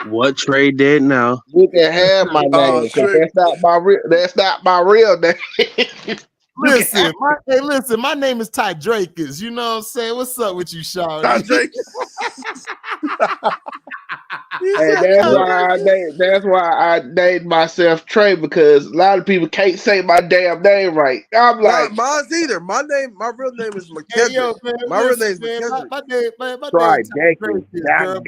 Speaker 3: What Trey did now?
Speaker 5: You can have my name. That's not my real name.
Speaker 1: Listen, my name is Ty Drakers. You know what I'm saying? What's up with you, Shawty?
Speaker 4: Ty Drakers.
Speaker 5: And that's why I named myself Trey, because a lot of people can't say my damn name right. I'm like,
Speaker 4: mine's either. My real name is McKendrick.
Speaker 1: Hey, yo, man,
Speaker 4: my real name is McKendrick.
Speaker 1: My name
Speaker 5: Ty Drakers.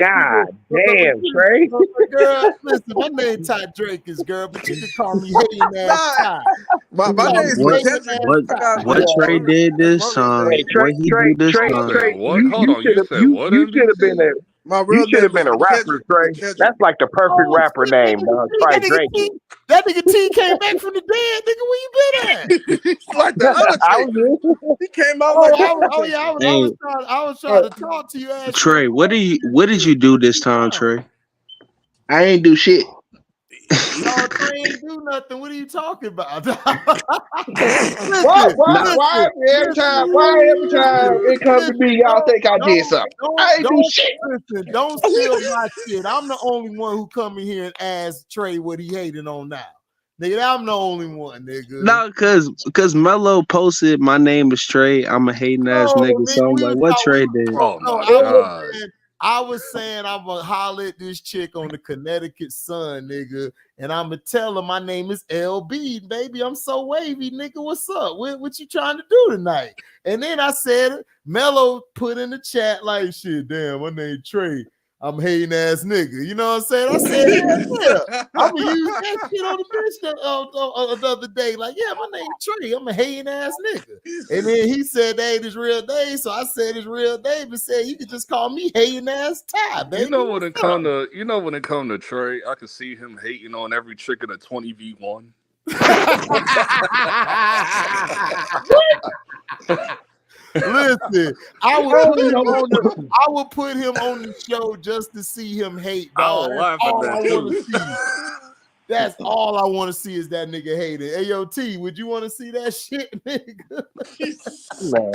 Speaker 5: God damn, Trey.
Speaker 1: Girl, listen, my name Ty Drakers, girl, but you can call me hating ass Ty.
Speaker 4: My name is McKendrick.
Speaker 3: What Trey did this time? What he did this time?
Speaker 6: Hold on, you said what?
Speaker 5: You should have been you should have been a rapper, Trey. That's like the perfect rapper name, dog. Try Drake.
Speaker 1: That nigga T came back from the dead, nigga. Where you been at?
Speaker 4: Like the other He came out like
Speaker 1: I was trying to talk to you.
Speaker 3: Trey, what did you do this time, Trey?
Speaker 5: I ain't do shit.
Speaker 1: No, Trey ain't do nothing. What are you talking about?
Speaker 5: Why every time it comes to me, y'all think I did something? I ain't do shit.
Speaker 1: Listen, don't steal my shit. I'm the only one who come in here and ask Trey what he hating on now. Nigga, I'm the only one, nigga.
Speaker 3: No, cause Mello posted my name is Trey. I'm a hating ass nigga. So I'm like, what Trey did?
Speaker 6: Oh my God.
Speaker 1: I was saying I'm gonna holler at this chick on the Connecticut Sun, nigga, and I'm gonna tell her my name is LB, baby. I'm so wavy, nigga. What's up? What you trying to do tonight? And then I said, Mello put in the chat like, shit, damn, my name Trey. I'm hating ass nigga. You know what I'm saying? I said, yeah. I'm gonna use that shit on the bitch the other day. Like, yeah, my name Trey. I'm a hating ass nigga. And then he said that ain't his real name. So I said his real name and said you can just call me hating ass Ty, baby.
Speaker 6: You know when it come to Trey, I can see him hating on every chick in a 20v1.
Speaker 1: Listen, I would put him on the show just to see him hate, dog. That's all I want to see. That's all I want to see is that nigga hating. AOT, would you want to see that shit, nigga?
Speaker 2: Man.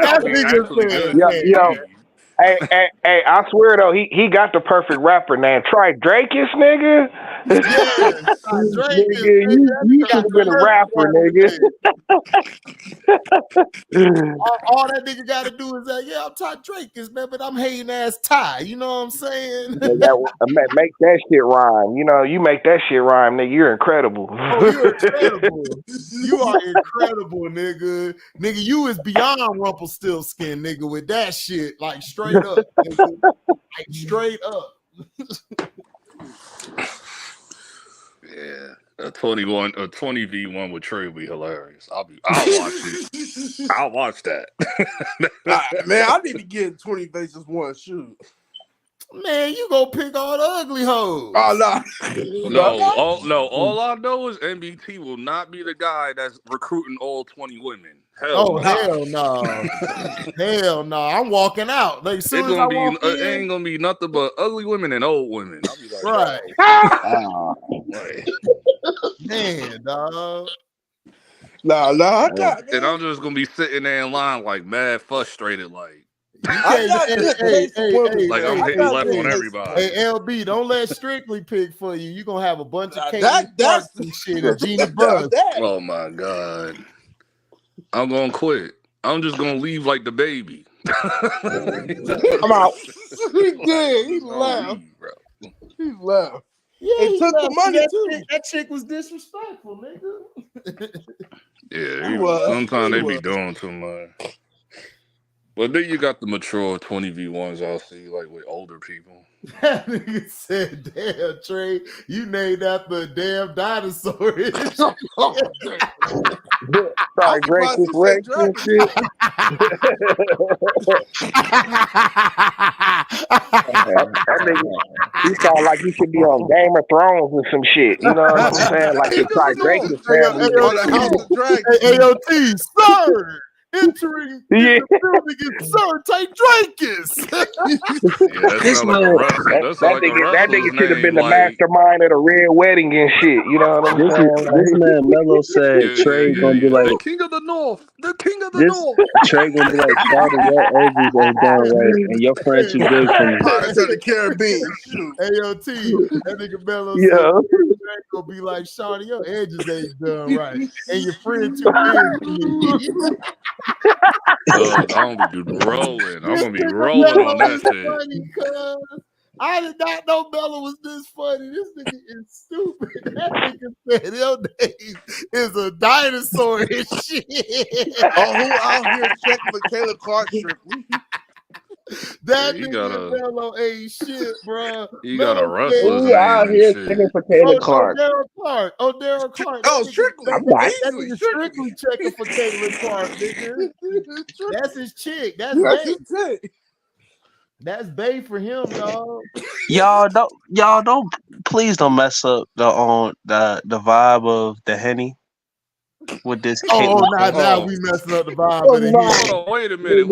Speaker 1: That nigga said,
Speaker 2: yo. Hey, I swear though, he got the perfect rapper name. Try Drakus, nigga.
Speaker 1: Yeah, Drakus,
Speaker 2: nigga, you should have been a rapper, nigga.
Speaker 1: all that nigga got to do is say, yeah, I'm Ty Drakus, man, but I'm hating ass Ty. You know what I'm saying?
Speaker 2: Make that shit rhyme. You know, you make that shit rhyme, nigga. You're incredible.
Speaker 1: Oh, you're incredible. You are incredible, nigga. Nigga, you is beyond Rumpelstiltskin, nigga, with that shit. Like, straight up. Nigga. Like, straight up.
Speaker 6: Yeah. A 20v1 with Trey would be hilarious. I'll watch it. I'll watch that.
Speaker 4: Man, I need to get 20 versus 1 shoot.
Speaker 1: Man, you gonna pick all the ugly hoes.
Speaker 4: Oh
Speaker 6: no. All I know is MBT will not be the guy that's recruiting all 20 women.
Speaker 1: Hell no. Hell no. I'm walking out. Like, as soon as I walk in,
Speaker 6: it ain't gonna be nothing but ugly women and old women. I'll be like,
Speaker 1: right. Man, dog.
Speaker 4: I got
Speaker 6: and I'm just gonna be sitting there in line like mad frustrated, like
Speaker 1: I'm
Speaker 6: hitting left on everybody.
Speaker 1: Hey, LB, don't let Strictly pick for you. You're gonna have a bunch of
Speaker 4: that's
Speaker 1: shit and Genie Buzz.
Speaker 6: Oh my god. I'm gonna quit. I'm just gonna leave like the baby.
Speaker 4: I'm out. He did. He left. He left.
Speaker 1: Yeah,
Speaker 4: he took the money too.
Speaker 1: That chick was disrespectful, nigga.
Speaker 6: Yeah, sometimes they be doing too much. But then you got the mature 20v1s I'll see, like with older people.
Speaker 1: That nigga said, damn, Trey, you named after a damn dinosaur.
Speaker 2: Sorry, Drakus Rex and shit. That nigga, he sound like he should be on Game of Thrones or some shit. You know what I'm saying? Like the Ty Drakus family.
Speaker 1: AOT, sir! Entering the building is Sir Ty Drakus.
Speaker 2: That nigga should have been the mastermind of the red wedding and shit. You know what I'm saying?
Speaker 3: This man Mello said Trey gonna be like
Speaker 6: the king of the north. The king of the north.
Speaker 3: Trey gonna be like, Father, your edges ain't done right, and your friend too big for me.
Speaker 4: Pirates of the Caribbean.
Speaker 1: AOT, that nigga Mello said gonna be like, Shawty, your edges ain't done right, and your friend too big for me.
Speaker 6: I'm gonna be rolling. I'm gonna be rolling on that shit.
Speaker 1: I did not know Bella was this funny. This nigga is stupid. That nigga said your name is a dinosaur and shit.
Speaker 4: Oh, who out here checking for Caleb Clark strictly?
Speaker 1: That nigga Mello ain't shit, bro.
Speaker 6: You got a wrestler.
Speaker 2: Who out here checking for Caleb Clark?
Speaker 1: Daryl Clark.
Speaker 4: Oh, Strictly.
Speaker 1: That nigga Strictly checking for Caleb Clark, nigga. That's his chick. That's Bay. That's Bay for him, dog.
Speaker 3: Y'all don't please don't mess up the vibe of the Henny with this.
Speaker 1: Now we messing up the vibe of the Henny.
Speaker 6: Hold on, wait a minute.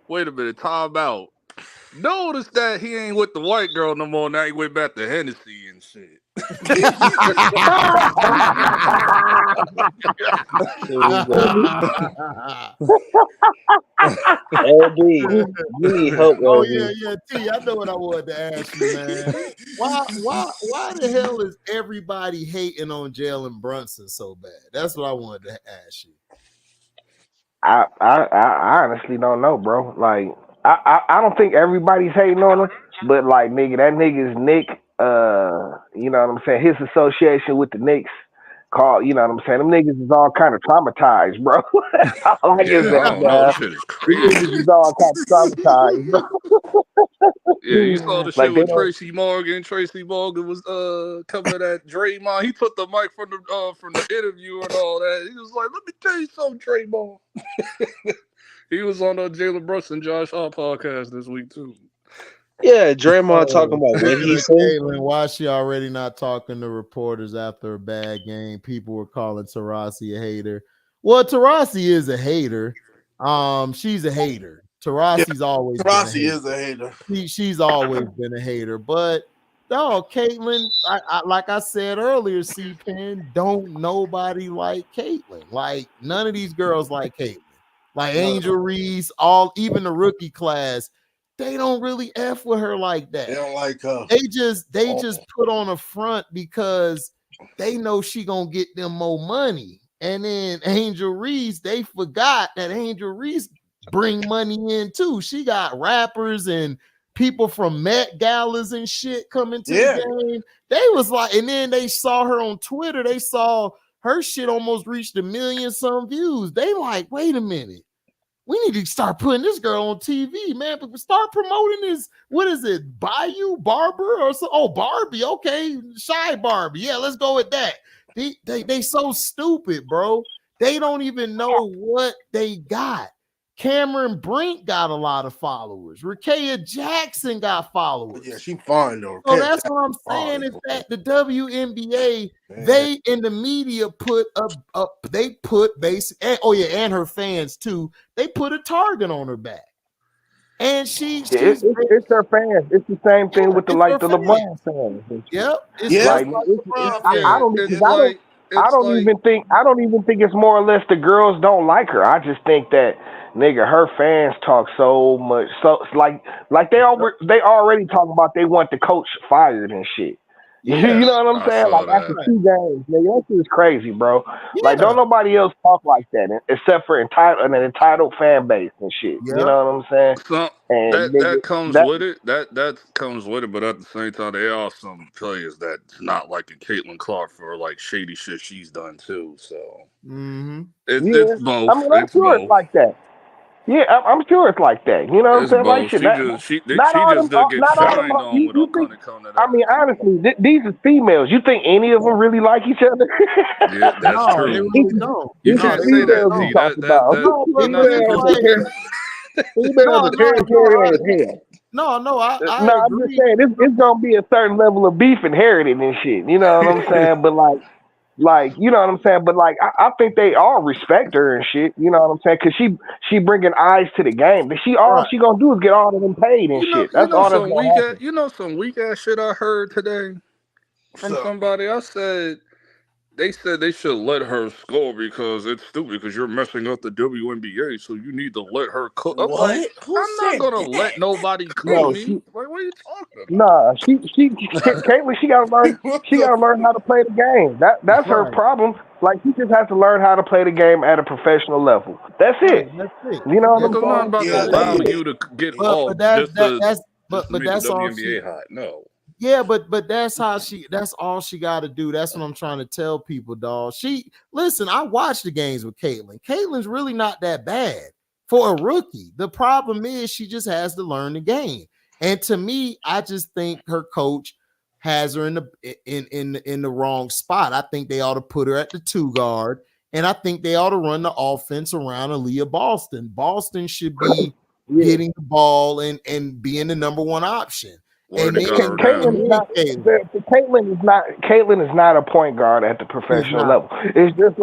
Speaker 6: Wait a minute. Time out. Notice that he ain't with the white girl no more. Now he went back to Hennessy and shit.
Speaker 3: LB, you need help.
Speaker 1: Oh yeah, T. I know what I wanted to ask you, man. Why the hell is everybody hating on Jalen Brunson so bad? That's what I wanted to ask you.
Speaker 2: I honestly don't know, bro. Like I don't think everybody's hating on him, but like nigga, that nigga's Nick. You know what I'm saying? His association with the Knicks call, you know what I'm saying? Them niggas is all kind of traumatized, bro. All I can
Speaker 6: Yeah,
Speaker 2: say,
Speaker 6: I don't know.
Speaker 2: man.
Speaker 6: This shit is
Speaker 2: Them
Speaker 6: crazy.
Speaker 2: niggas is all kind of traumatized, bro.
Speaker 6: Yeah, you saw the shit
Speaker 2: Like they
Speaker 6: with
Speaker 2: don't.
Speaker 6: Tracy Morgan. Tracy Morgan was coming at Draymond. He took the mic from the interview and all that. He was like, "Let me tell you something, Draymond." He was on Jalen Brooks and Josh Hart podcast this week too.
Speaker 3: Yeah, Draymond talking
Speaker 1: Oh,
Speaker 3: about what
Speaker 1: speaking
Speaker 3: he
Speaker 1: of
Speaker 3: said.
Speaker 1: Caitlyn, why she already not talking to reporters after a bad game? People were calling Taurasi a hater. Well, Taurasi is a hater. She's a hater. Taurasi's always been a
Speaker 4: Rossi
Speaker 1: hater.
Speaker 4: is a hater.
Speaker 1: She's always been a hater. But dog, Caitlyn, like I said earlier, C-Pen, don't nobody like Caitlyn. Like none of these girls like Caitlyn. Like Angel Reese, even the rookie class, they don't really F with her like that.
Speaker 4: They don't like her.
Speaker 1: They just put on a front because they know she gonna get them more money. And then Angel Reese, they forgot that Angel Reese bring money in too. She got rappers and people from Met Galas and shit coming to the game. They was like, and then they saw her on Twitter. They saw her shit almost reached 1 million some views. They like, wait a minute. We need to start putting this girl on TV, man. But start promoting this. What is it? Bayou Barber or so? Oh, Barbie. Okay, Shy Barbie. Yeah, let's go with that. They so stupid, bro. They don't even know what they got. Cameron Brink got a lot of followers. Rakea Jackson got followers.
Speaker 4: Yeah, she fine though.
Speaker 1: So that's what I'm saying is that the WNBA, they in the media put they put basic, and her fans too. They put a target on her back, and she's
Speaker 2: It's her fans. It's the same thing with the LeBron fans.
Speaker 1: Yep.
Speaker 2: Like I don't even think it's more or less the girls don't like her. I just think that nigga, her fans talk so much, so like they already talk about they want the coach fired and shit.
Speaker 1: Yeah,
Speaker 2: you know what I'm saying? Like after 2 games, nigga, that shit is crazy, bro. Like don't nobody else talk like that except for an entitled fan base and shit. You know what I'm saying?
Speaker 6: So
Speaker 2: And
Speaker 6: that comes with it. That comes with it. But at the same time, there are some players that's not liking Caitlin Clark for like shady shit she's done too. So it's both.
Speaker 2: I mean, I'm sure it's like that. Yeah, I'm sure it's like that. You know what I'm
Speaker 6: It's
Speaker 2: saying? Like
Speaker 6: both.
Speaker 2: shit.
Speaker 6: She
Speaker 2: Not all
Speaker 6: just
Speaker 2: them.
Speaker 6: did get
Speaker 2: Not all them.
Speaker 6: shined on
Speaker 2: You
Speaker 6: without
Speaker 2: think?
Speaker 6: kind of coming to that.
Speaker 2: I mean, honestly, these are females. You think any of them really like each other?
Speaker 6: Yeah, that's true.
Speaker 1: They really don't.
Speaker 6: You can't say that, T.
Speaker 2: Females are territorial as hell.
Speaker 1: No, I
Speaker 2: I'm
Speaker 1: agree.
Speaker 2: just saying it's gonna be a certain level of beef inherited and shit. You know what I'm saying? But like you know what I'm saying. But like I think they all respect her and shit. You know what I'm saying? Because she bringing eyes to the game. She gonna do is get all of them paid and shit. That's all that's gonna happen.
Speaker 6: Some weak ass shit I heard today from somebody. They said they should let her score because it's stupid because you're messing up the WNBA, so you need to let her cook. I'm like, I'm not gonna let nobody cook me. Like, what are you talking about?
Speaker 2: Nah, Caitlyn, she gotta learn how to play the game. That's her problem. Like she just has to learn how to play the game at a professional level. That's it. You know what I'm saying?
Speaker 6: I'm not about to allow you to get off just to make
Speaker 1: that's
Speaker 6: the
Speaker 1: all
Speaker 6: WNBA hot. No.
Speaker 1: Yeah, but that's all she got to do. That's what I'm trying to tell people, dog. Listen, I watched the games with Caitlyn. Caitlyn's really not that bad for a rookie. The problem is she just has to learn the game. And to me, I just think her coach has her in the wrong spot. I think they ought to put her at the 2 guard, and I think they ought to run the offense around Aaliyah Boston. Boston should be getting the ball and being the number 1 option.
Speaker 2: And Caitlyn is not a point guard at the professional level. It's just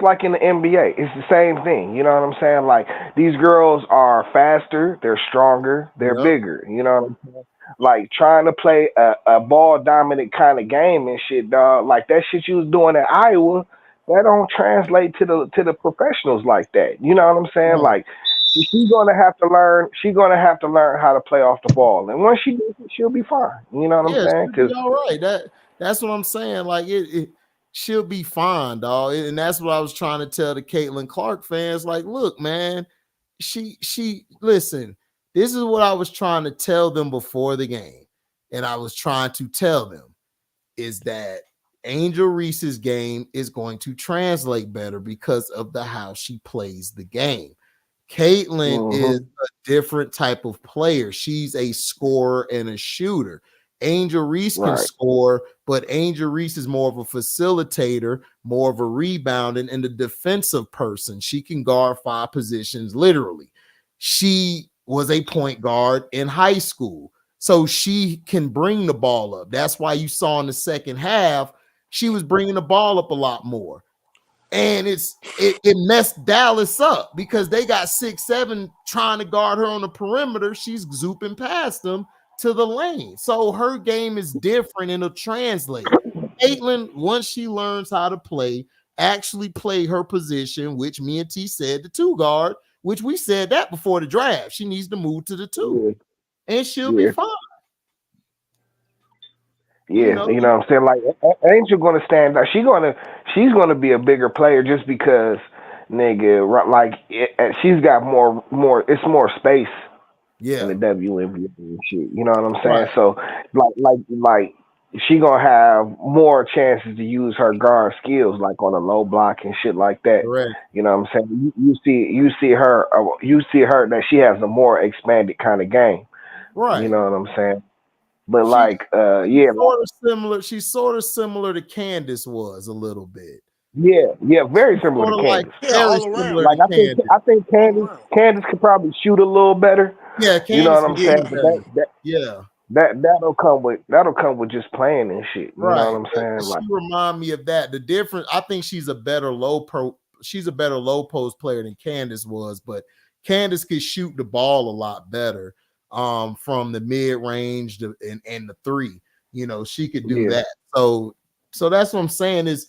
Speaker 2: like in the NBA. It's the same thing. You know what I'm saying? Like these girls are faster, they're stronger, they're bigger. You know what I'm saying? Like trying to play a ball dominant kind of game and shit, dog. Like that shit you was doing at Iowa, that don't translate to the professionals like that. You know what I'm saying? Like she's gonna have to learn. She's gonna have to learn how to play off the ball, and once she does it, she'll be fine. You know what I'm saying?
Speaker 1: She'll be all right. That's what I'm saying. Like she'll be fine, dog. And that's what I was trying to tell the Caitlin Clark fans. Like, look, man, she listen. This is what I was trying to tell them before the game, and I was trying to tell them is that Angel Reese's game is going to translate better because of how she plays the game. Caitlin is a different type of player. She's a scorer and a shooter. Angel Reese can score, but Angel Reese is more of a facilitator, more of a rebounding and a defensive person. She can guard 5 positions literally. She was a point guard in high school, so she can bring the ball up. That's why you saw in the second half she was bringing the ball up a lot more. And it messed Dallas up because they got 6'7" trying to guard her on the perimeter. She's zooping past them to the lane. So her game is different and it'll translate. Caitlin, once she learns how to play, actually play her position, which me and T said, the 2 guard, which we said that before the draft. She needs to move to the 2 and she'll be fine.
Speaker 2: Yeah, you know what I'm saying? Like Angel gonna stand out. She's gonna be a bigger player just because, nigga, like she's got more. It's more space in the WNBA and shit. You know what I'm saying? So like she gonna have more chances to use her guard skills, like on a low block and shit like that.
Speaker 1: Correct.
Speaker 2: You know what I'm saying? You see her that she has a more expanded kind of game.
Speaker 1: Right.
Speaker 2: You know what I'm saying? But
Speaker 1: she's sort of similar to Candace was a little bit.
Speaker 2: Yeah, very similar to Candace. Like I think Candace could probably shoot a little better.
Speaker 1: Yeah, Candace,
Speaker 2: you know what I'm saying? That'll come with just playing and shit. You know what I'm saying?
Speaker 1: She remind me of that. The difference, I think she's a better low post player than Candace was, but Candace could shoot the ball a lot better. From the mid range and the 3, you know, she could do that. So that's what I'm saying is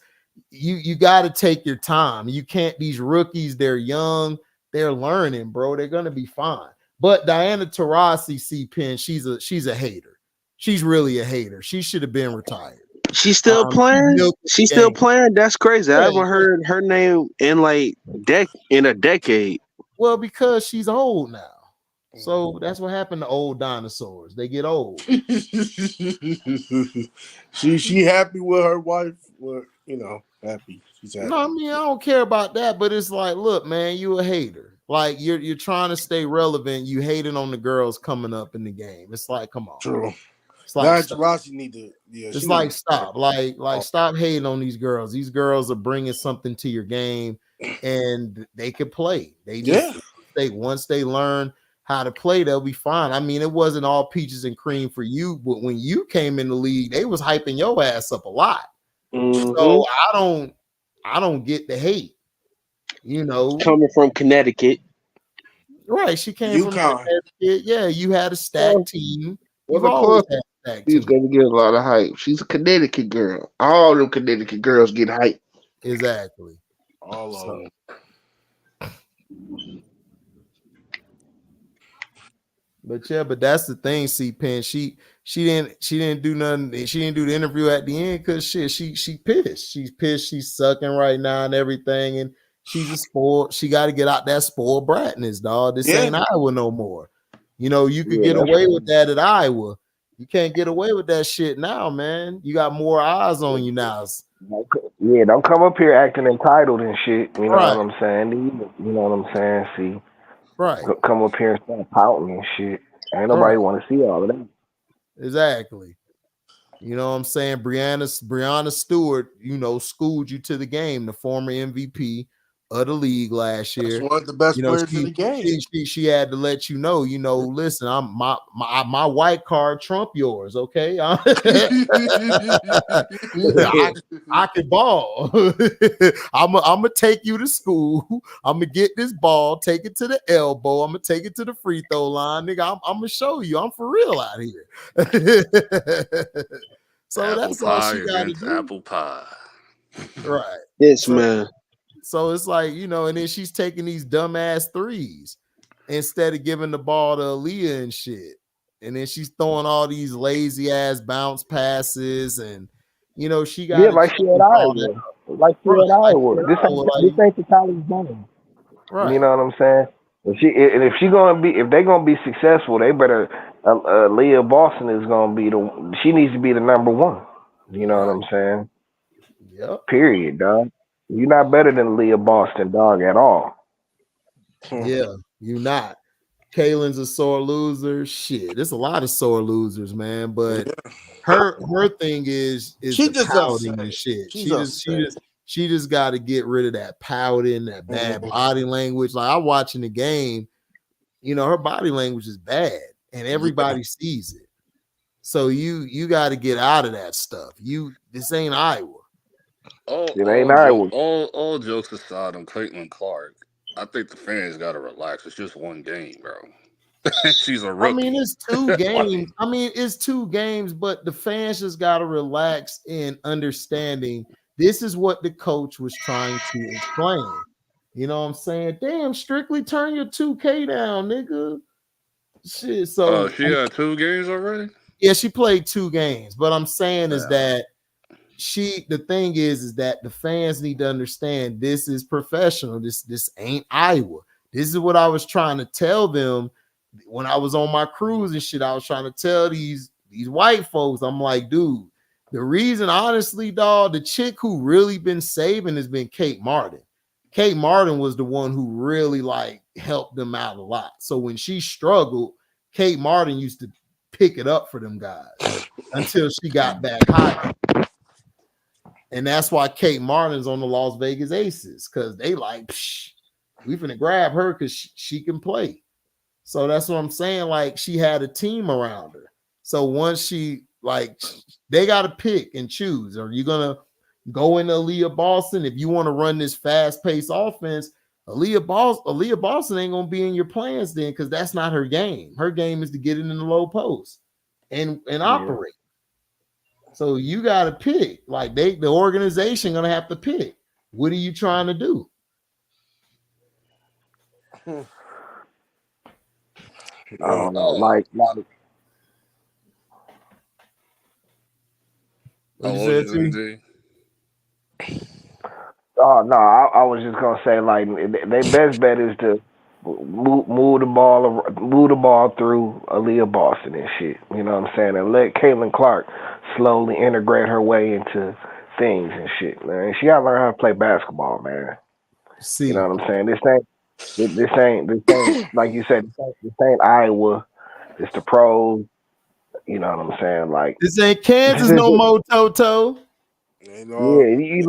Speaker 1: you got to take your time. You can't, these rookies, they're young, they're learning, bro. They're gonna be fine. But Diana Taurasi, C-Pen, she's a hater. She's really a hater. She should have been retired.
Speaker 3: She's still playing. She's still playing. That's crazy. I haven't heard her name in like a decade.
Speaker 1: Well, because she's old now. So that's what happened to old dinosaurs. They get old.
Speaker 4: she happy with her wife. Well, you know, happy. She's happy.
Speaker 1: No, I mean, I don't care about that, but it's like, look, man, you a hater. Like you're trying to stay relevant. You hating on the girls coming up in the game. It's like, come on.
Speaker 4: True.
Speaker 1: It's like
Speaker 4: Rossi need to. Yeah,
Speaker 1: it's like stop. Like stop hating on these girls. These girls are bringing something to your game, and they could play. They just once they learn how to play, they'll be fine. I mean, it wasn't all peaches and cream for you, but when you came in the league, they was hyping your ass up a lot. So I don't get the hate. You know,
Speaker 3: coming from Connecticut,
Speaker 1: right? She came from Connecticut. Yeah, you had a stacked team. You've always had a stacked team.
Speaker 5: She's gonna get a lot of hype. She's a Connecticut girl. All them Connecticut girls get hype.
Speaker 1: Exactly.
Speaker 4: All of them.
Speaker 1: But that's the thing, C-Pen. She didn't do nothing. She didn't do the interview at the end because she pissed. She's pissed. She's sucking right now and everything. And she's a spoiled. She got to get out that spoiled bratness, dog. This ain't Iowa no more. You know, you could get away with that at Iowa. You can't get away with that shit now, man. You got more eyes on you now.
Speaker 2: Yeah, don't come up here acting entitled and shit. You know what I'm saying? You know what I'm saying? See.
Speaker 1: Right.
Speaker 2: Come up here and start pouting and shit. Ain't nobody want to see all of that.
Speaker 1: Exactly. You know what I'm saying? Brianna Stewart, you know, schooled you to the game, the former MVP of the league last year.
Speaker 4: That's one of the best players in the game.
Speaker 1: She had to let you know, listen, I'm my white card trump yours, okay? I can ball. I'm gonna take you to school. I'm gonna get this ball, take it to the elbow. I'm gonna take it to the free throw line, nigga. I'm gonna show you. I'm for real out here. So
Speaker 6: apple
Speaker 1: that's all she got to do.
Speaker 6: Apple pie.
Speaker 1: Right.
Speaker 3: Yes, man.
Speaker 1: So it's like, and then she's taking these dumbass threes instead of giving the ball to Aaliyah and shit. And then she's throwing all these lazy ass bounce passes and, she got
Speaker 2: like she at Iowa. Like she at Iowa. This ain't the college game.
Speaker 1: Right.
Speaker 2: You know what I'm saying? If they're gonna be successful, they better. Leah Boston is gonna be she needs to be the number one. You know what I'm saying?
Speaker 1: Yep.
Speaker 2: Period, dog. You're not better than Leah Boston, dog, at all.
Speaker 1: Yeah, you not. Kaylin's a sore loser. Shit, there's a lot of sore losers, man. But her thing is
Speaker 4: She
Speaker 1: the
Speaker 4: just
Speaker 1: pouting
Speaker 4: upset.
Speaker 1: and shit.
Speaker 4: She's upset.
Speaker 1: She just got to get rid of that pouting, that bad body language. Like I'm watching the game, her body language is bad, and everybody sees it. So you got to get out of that stuff. This ain't Iowa.
Speaker 2: It ain't Iowa.
Speaker 6: All jokes aside on Caitlin Clark, I think the fans got to relax. It's just one game, bro. She's a rookie.
Speaker 1: I mean, it's 2 games. It's 2 games, but the fans just got to relax in understanding this is what the coach was trying to explain. You know what I'm saying? Damn, strictly turn your 2K down, nigga. Shit. So
Speaker 6: she had 2 games already?
Speaker 1: Yeah, she played 2 games. But I'm saying is that the thing is that the fans need to understand this is professional. This ain't Iowa. This is what I was trying to tell them when I was on my cruise and shit. I was trying to tell these white folks, I'm like, dude, the reason, honestly, dog, the chick who really been saving has been Kate Martin. Kate Martin was the one who really like helped them out a lot. So when she struggled, Kate Martin used to pick it up for them guys until she got back hot. And that's why Kate Martin's on the Las Vegas Aces, because they like, we finna grab her because she can play. So that's what I'm saying. Like, she had a team around her. So once they got to pick and choose. Are you going to go into Aaliyah Boston? If you want to run this fast-paced offense, Aaliyah Boston ain't going to be in your plans then, because that's not her game. Her game is to get it in the low post and operate. So you got to pick. Like, the organization going to have to pick. What are you trying to do?
Speaker 2: I don't know. Like
Speaker 1: what you said, T?
Speaker 2: Oh no, I was just gonna say like their best bet is to move the ball through Aaliyah Boston and shit. You know what I'm saying? And let Caitlin Clark slowly integrate her way into things and shit, man. She gotta learn how to play basketball, man. You know what I'm saying? This ain't like you said, this ain't Iowa. It's the pros. You know what I'm saying? Like,
Speaker 1: this ain't Kansas no more, Toto.
Speaker 2: Yeah, you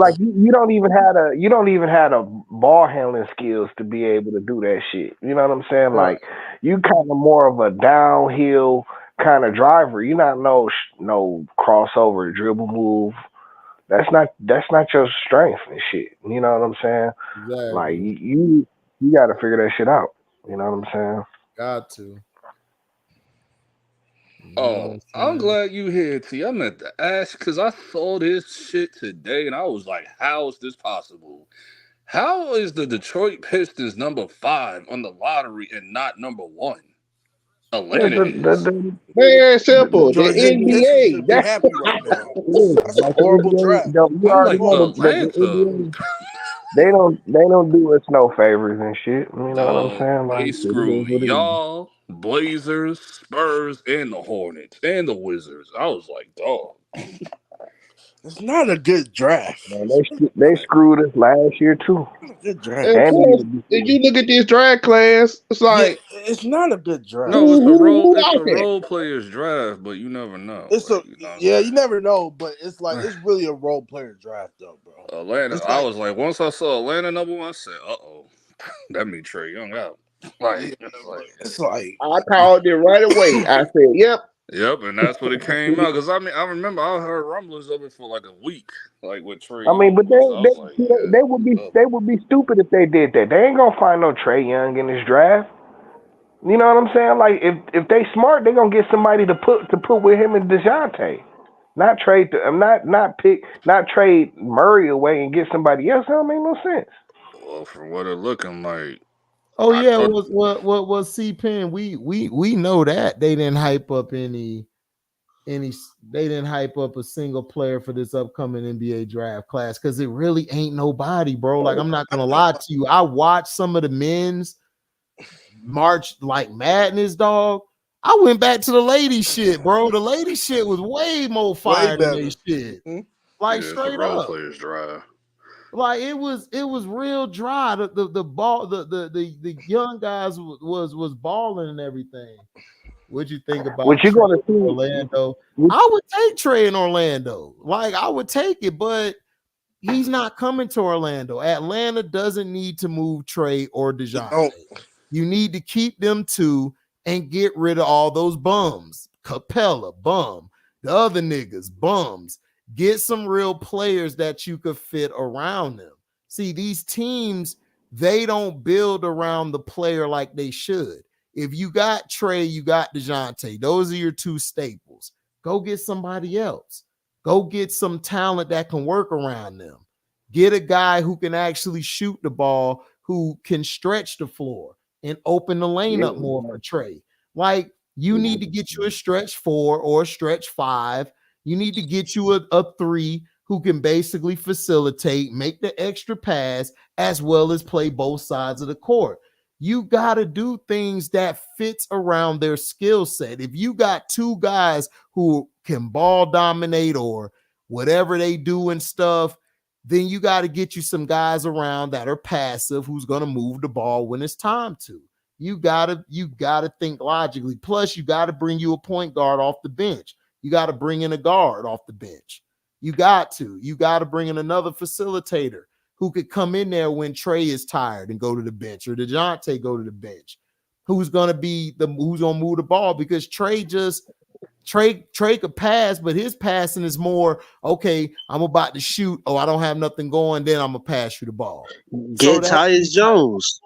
Speaker 2: don't even have the ball handling skills to be able to do that shit. You know what I'm saying? Like, you kind of more of a downhill kind of driver. You're not no crossover dribble move. That's not your strength and shit. You know what I'm saying?
Speaker 1: Exactly.
Speaker 2: Like, you got to figure that shit out. You know what I'm saying?
Speaker 1: Got to.
Speaker 6: I'm glad you here, T. I meant to ask because I saw this shit today and I was like, how is this possible? How is the Detroit Pistons number 5 on the lottery and not number 1? Atlanta is.
Speaker 5: Very simple. The
Speaker 4: NBA should be
Speaker 5: NBA.
Speaker 4: happy right now. That's a horrible draft.
Speaker 2: You already know the NBA. They don't do us no favors and shit. You know what I'm saying? Like,
Speaker 6: they screw y'all, Blazers, Spurs, and the Hornets, and the Wizards. I was like, dog.
Speaker 4: It's not a good draft.
Speaker 2: Man, they screwed us last year too.
Speaker 4: Good draft.
Speaker 5: If you look at this draft class, it's like
Speaker 4: it's not a good draft.
Speaker 6: No, it's a role players draft, but you never know.
Speaker 4: You never know, but it's like it's really a role player draft though, bro.
Speaker 6: Atlanta, I was like, once I saw Atlanta number 1, I said, that means Trae Young out.
Speaker 4: It's like
Speaker 5: I called it right away. I said,
Speaker 6: Yep, and that's what it came out. Because I remember I heard rumblings of it for like a week, like with Trae.
Speaker 2: I mean, but they would be stupid if they did that. They ain't gonna find no Trae Young in this draft. You know what I'm saying? Like, if they smart, they gonna get somebody to put with him and DeJounte. Not trade not trade Murray away and get somebody else. That don't make no sense.
Speaker 6: Well, from what it looking like.
Speaker 1: Oh yeah, what was C-Pen? We know that they didn't hype up they didn't hype up a single player for this upcoming NBA draft class because it really ain't nobody, bro. Like, I'm not gonna lie to you. I watched some of the men's March like Madness, dog. I went back to the lady shit, bro. The lady shit was way more fire than they shit. Like
Speaker 6: Yeah, the
Speaker 1: straight
Speaker 6: role
Speaker 1: up.
Speaker 6: players dry.
Speaker 1: Like it was real dry. The ball the young guys was balling and everything. What'd you think
Speaker 2: What
Speaker 1: about
Speaker 2: you
Speaker 1: Trey
Speaker 2: gonna
Speaker 1: in
Speaker 2: see?
Speaker 1: Orlando? I would take Trey in Orlando. Like I would take it, but he's not coming to Orlando. Atlanta doesn't need to move Trey or DeJounte. You need to keep them two and get rid of all those bums. Capella, bum. The other niggas, bums. Get some real players that you could fit around them. See, these teams, they don't build around the player like they should. If you got Trey, you got DeJounte. Those are your two staples. Go get somebody else. Go get some talent that can work around them. Get a guy who can actually shoot the ball, who can stretch the floor and open the lane up more for Trey. Like you need to get you a stretch 4 or a stretch 5. You need to get you a 3 who can basically facilitate, make the extra pass, as well as play both sides of the court. You got to do things that fits around their skill set. If you got two guys who can ball dominate or whatever they do and stuff, then you got to get you some guys around that are passive who's going to move the ball when it's time to. You got to think logically. Plus, you got to bring you a point guard off the bench. You got to bring in a guard off the bench. You got to bring in another facilitator who could come in there when Trey is tired and go to the bench, or DeJounte go to the bench. Who's going to move the ball, because Trey could pass, but his passing is more, okay, I'm about to shoot. Oh, I don't have nothing going. Then I'm going to pass you the ball.
Speaker 3: Get Tyus Jones.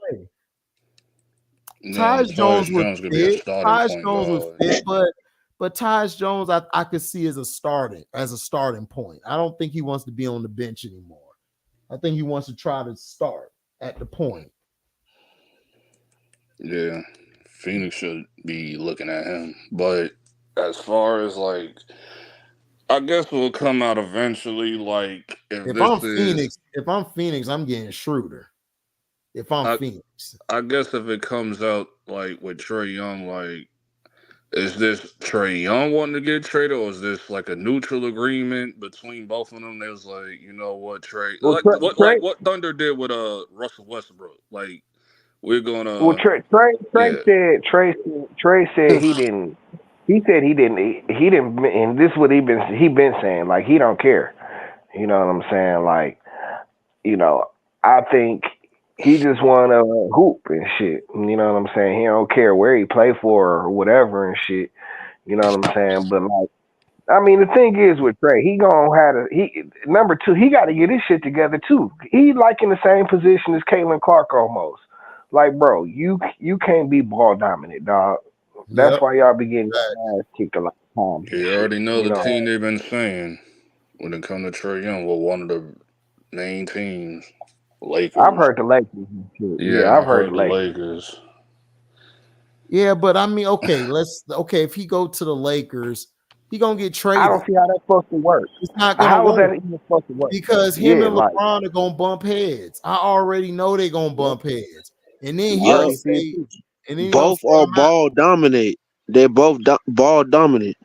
Speaker 6: Tyus Jones could be a starting point guard.
Speaker 1: But Tyus Jones, I could see as a starting point. I don't think he wants to be on the bench anymore. I think he wants to try to start at the point.
Speaker 6: Yeah, Phoenix should be looking at him. But as far as like, I guess we'll come out eventually. Like if
Speaker 1: I'm Phoenix, I'm getting Schroeder. If I'm Phoenix,
Speaker 6: I guess if it comes out like with Trae Young, like, is this Trae Young wanting to get traded, or is this like a neutral agreement between both of them? They was like, you know what, Trae, what Thunder did with Russell Westbrook, like we're gonna.
Speaker 2: Well, Trey said he didn't. He said he didn't, and this is what he been saying. Like he don't care. You know what I'm saying? Like, you know, I think he just want to hoop and shit. You know what I'm saying? He don't care where he play for or whatever and shit. You know what I'm saying? But like, I mean, the thing is with Trey, he gonna have number two. He got to get his shit together too. He like in the same position as Caitlin Clark almost. Like, bro, you can't be ball dominant, dog. That's why y'all be getting ass kicked a lot of times.
Speaker 6: You already know the team they've been saying when it comes to Trae Young. Well, one of the main teams, Lakers.
Speaker 2: I've heard the Lakers.
Speaker 6: Yeah, I've heard the Lakers.
Speaker 1: Yeah, but I mean, if he go to the Lakers, he gonna get traded.
Speaker 2: I don't see how that's supposed to work.
Speaker 1: It's not gonna
Speaker 2: how
Speaker 1: work.
Speaker 2: Is that even supposed to work?
Speaker 1: Because him and LeBron are gonna bump heads. I already know they're gonna bump heads. And then he'll say,
Speaker 3: both are ball dominate. They're both ball dominant.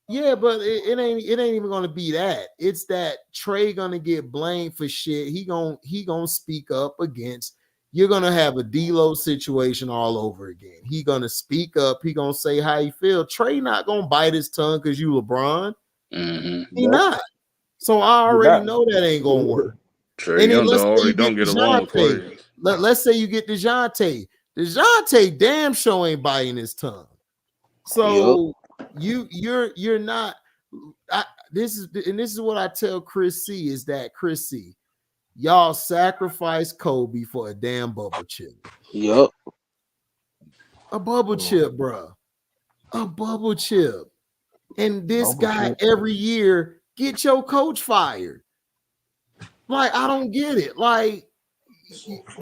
Speaker 1: Yeah, but it ain't even gonna be that. It's that Trey gonna get blamed for shit. He gonna speak up against. You're gonna have a D-Lo situation all over again. He gonna speak up. He gonna say how he feel. Trey not gonna bite his tongue because you LeBron. He not. So I already know that ain't gonna work.
Speaker 6: Trey Young already don't get along with players.
Speaker 1: Let's say you get DeJounte. DeJounte damn sure ain't biting his tongue. So you're not. This is what I tell Chris C. Is that Chris C. Y'all sacrifice Kobe for a damn bubble chip.
Speaker 3: Yup.
Speaker 1: A bubble chip, bro. A bubble chip. And this guy every year get your coach fired. Like, I don't get it. Like,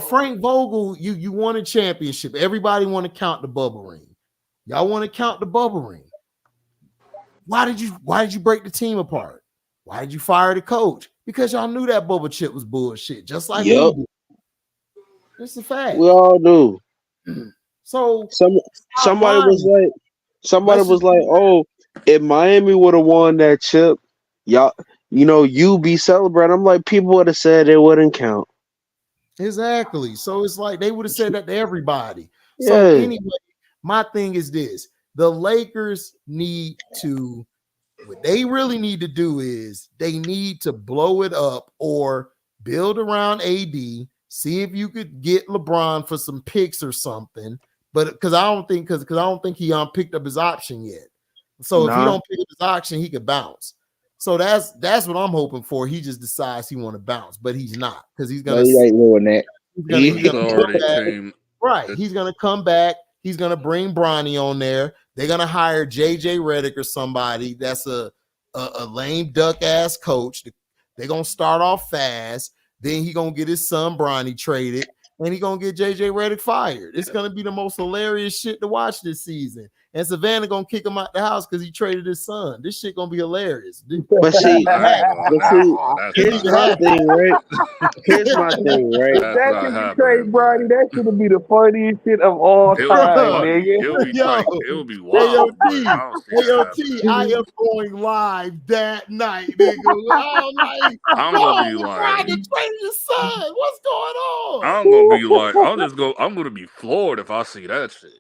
Speaker 1: Frank Vogel, you won a championship. Everybody want to count the bubble ring. Y'all want to count the bubble ring. Why did you break the team apart? Why did you fire the coach? Because y'all knew that bubble chip was bullshit, just like we did. It's a fact.
Speaker 3: We all do.
Speaker 1: So
Speaker 3: somebody was like, oh, if Miami would have won that chip, y'all you be celebrating. I'm like, people would have said it wouldn't count.
Speaker 1: Exactly. So it's like they would have said that to everybody. So
Speaker 3: Yeah.
Speaker 1: anyway, my thing is this: the Lakers need to. What they really need to do is they need to blow it up or build around AD. See if you could get LeBron for some picks or something. But because I don't think he picked up his option yet. So if he don't pick up his option, he could bounce. So that's what I'm hoping for. He just decides he want to bounce, but he's not because he's gonna.
Speaker 5: he ain't doing that.
Speaker 1: He's gonna
Speaker 6: already came.
Speaker 1: Right. He's gonna come back. He's gonna bring Bronny on there. They're gonna hire JJ Redick or somebody that's a lame duck ass coach. They're gonna start off fast. Then he gonna get his son Bronny traded, and he gonna get JJ Redick fired. It's gonna be the most hilarious shit to watch this season. And Savannah gonna kick him out the house because he traded his son. This shit gonna be hilarious.
Speaker 3: But see, here's my thing, right? Here's my thing, right?
Speaker 2: That should trade Bronny. That should be the funniest shit of all time, nigga.
Speaker 6: It would be tight. It would be wild.
Speaker 1: I am going live that night, nigga.
Speaker 6: I'm gonna be like,
Speaker 1: traded your son. What's going on?
Speaker 6: I'm gonna be like, I'm gonna be floored if I see that shit.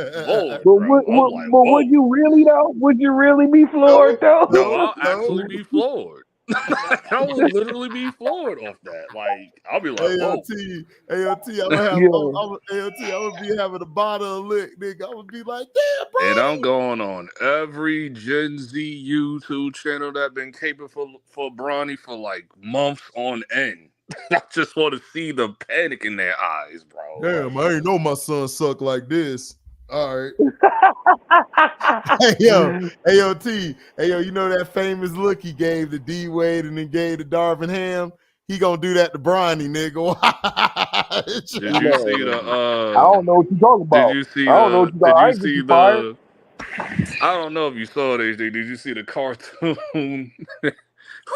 Speaker 2: But would you really though? Would you really be floored though?
Speaker 6: No, I'll actually be floored. I would literally be floored off that. Like, I'll be like,
Speaker 1: AOT, I'm gonna be having a bottle of lick, nigga. I'm gonna be like, damn, bro.
Speaker 6: And I'm going on every Gen Z YouTube channel that been capable for Bronny for like months on end. I just want to see the panic in their eyes, bro.
Speaker 1: Damn, I ain't know my son suck like this. All right. Hey, AOT. Hey, yo, you know that famous look he gave to D Wade and then gave to Darvin Ham? He gonna do that to Bronny, nigga.
Speaker 6: Did you see the
Speaker 2: I don't know what you're talking about.
Speaker 6: Did you see
Speaker 2: I don't know what you're talking about.
Speaker 6: I don't know if you saw it, HD. Did you see the cartoon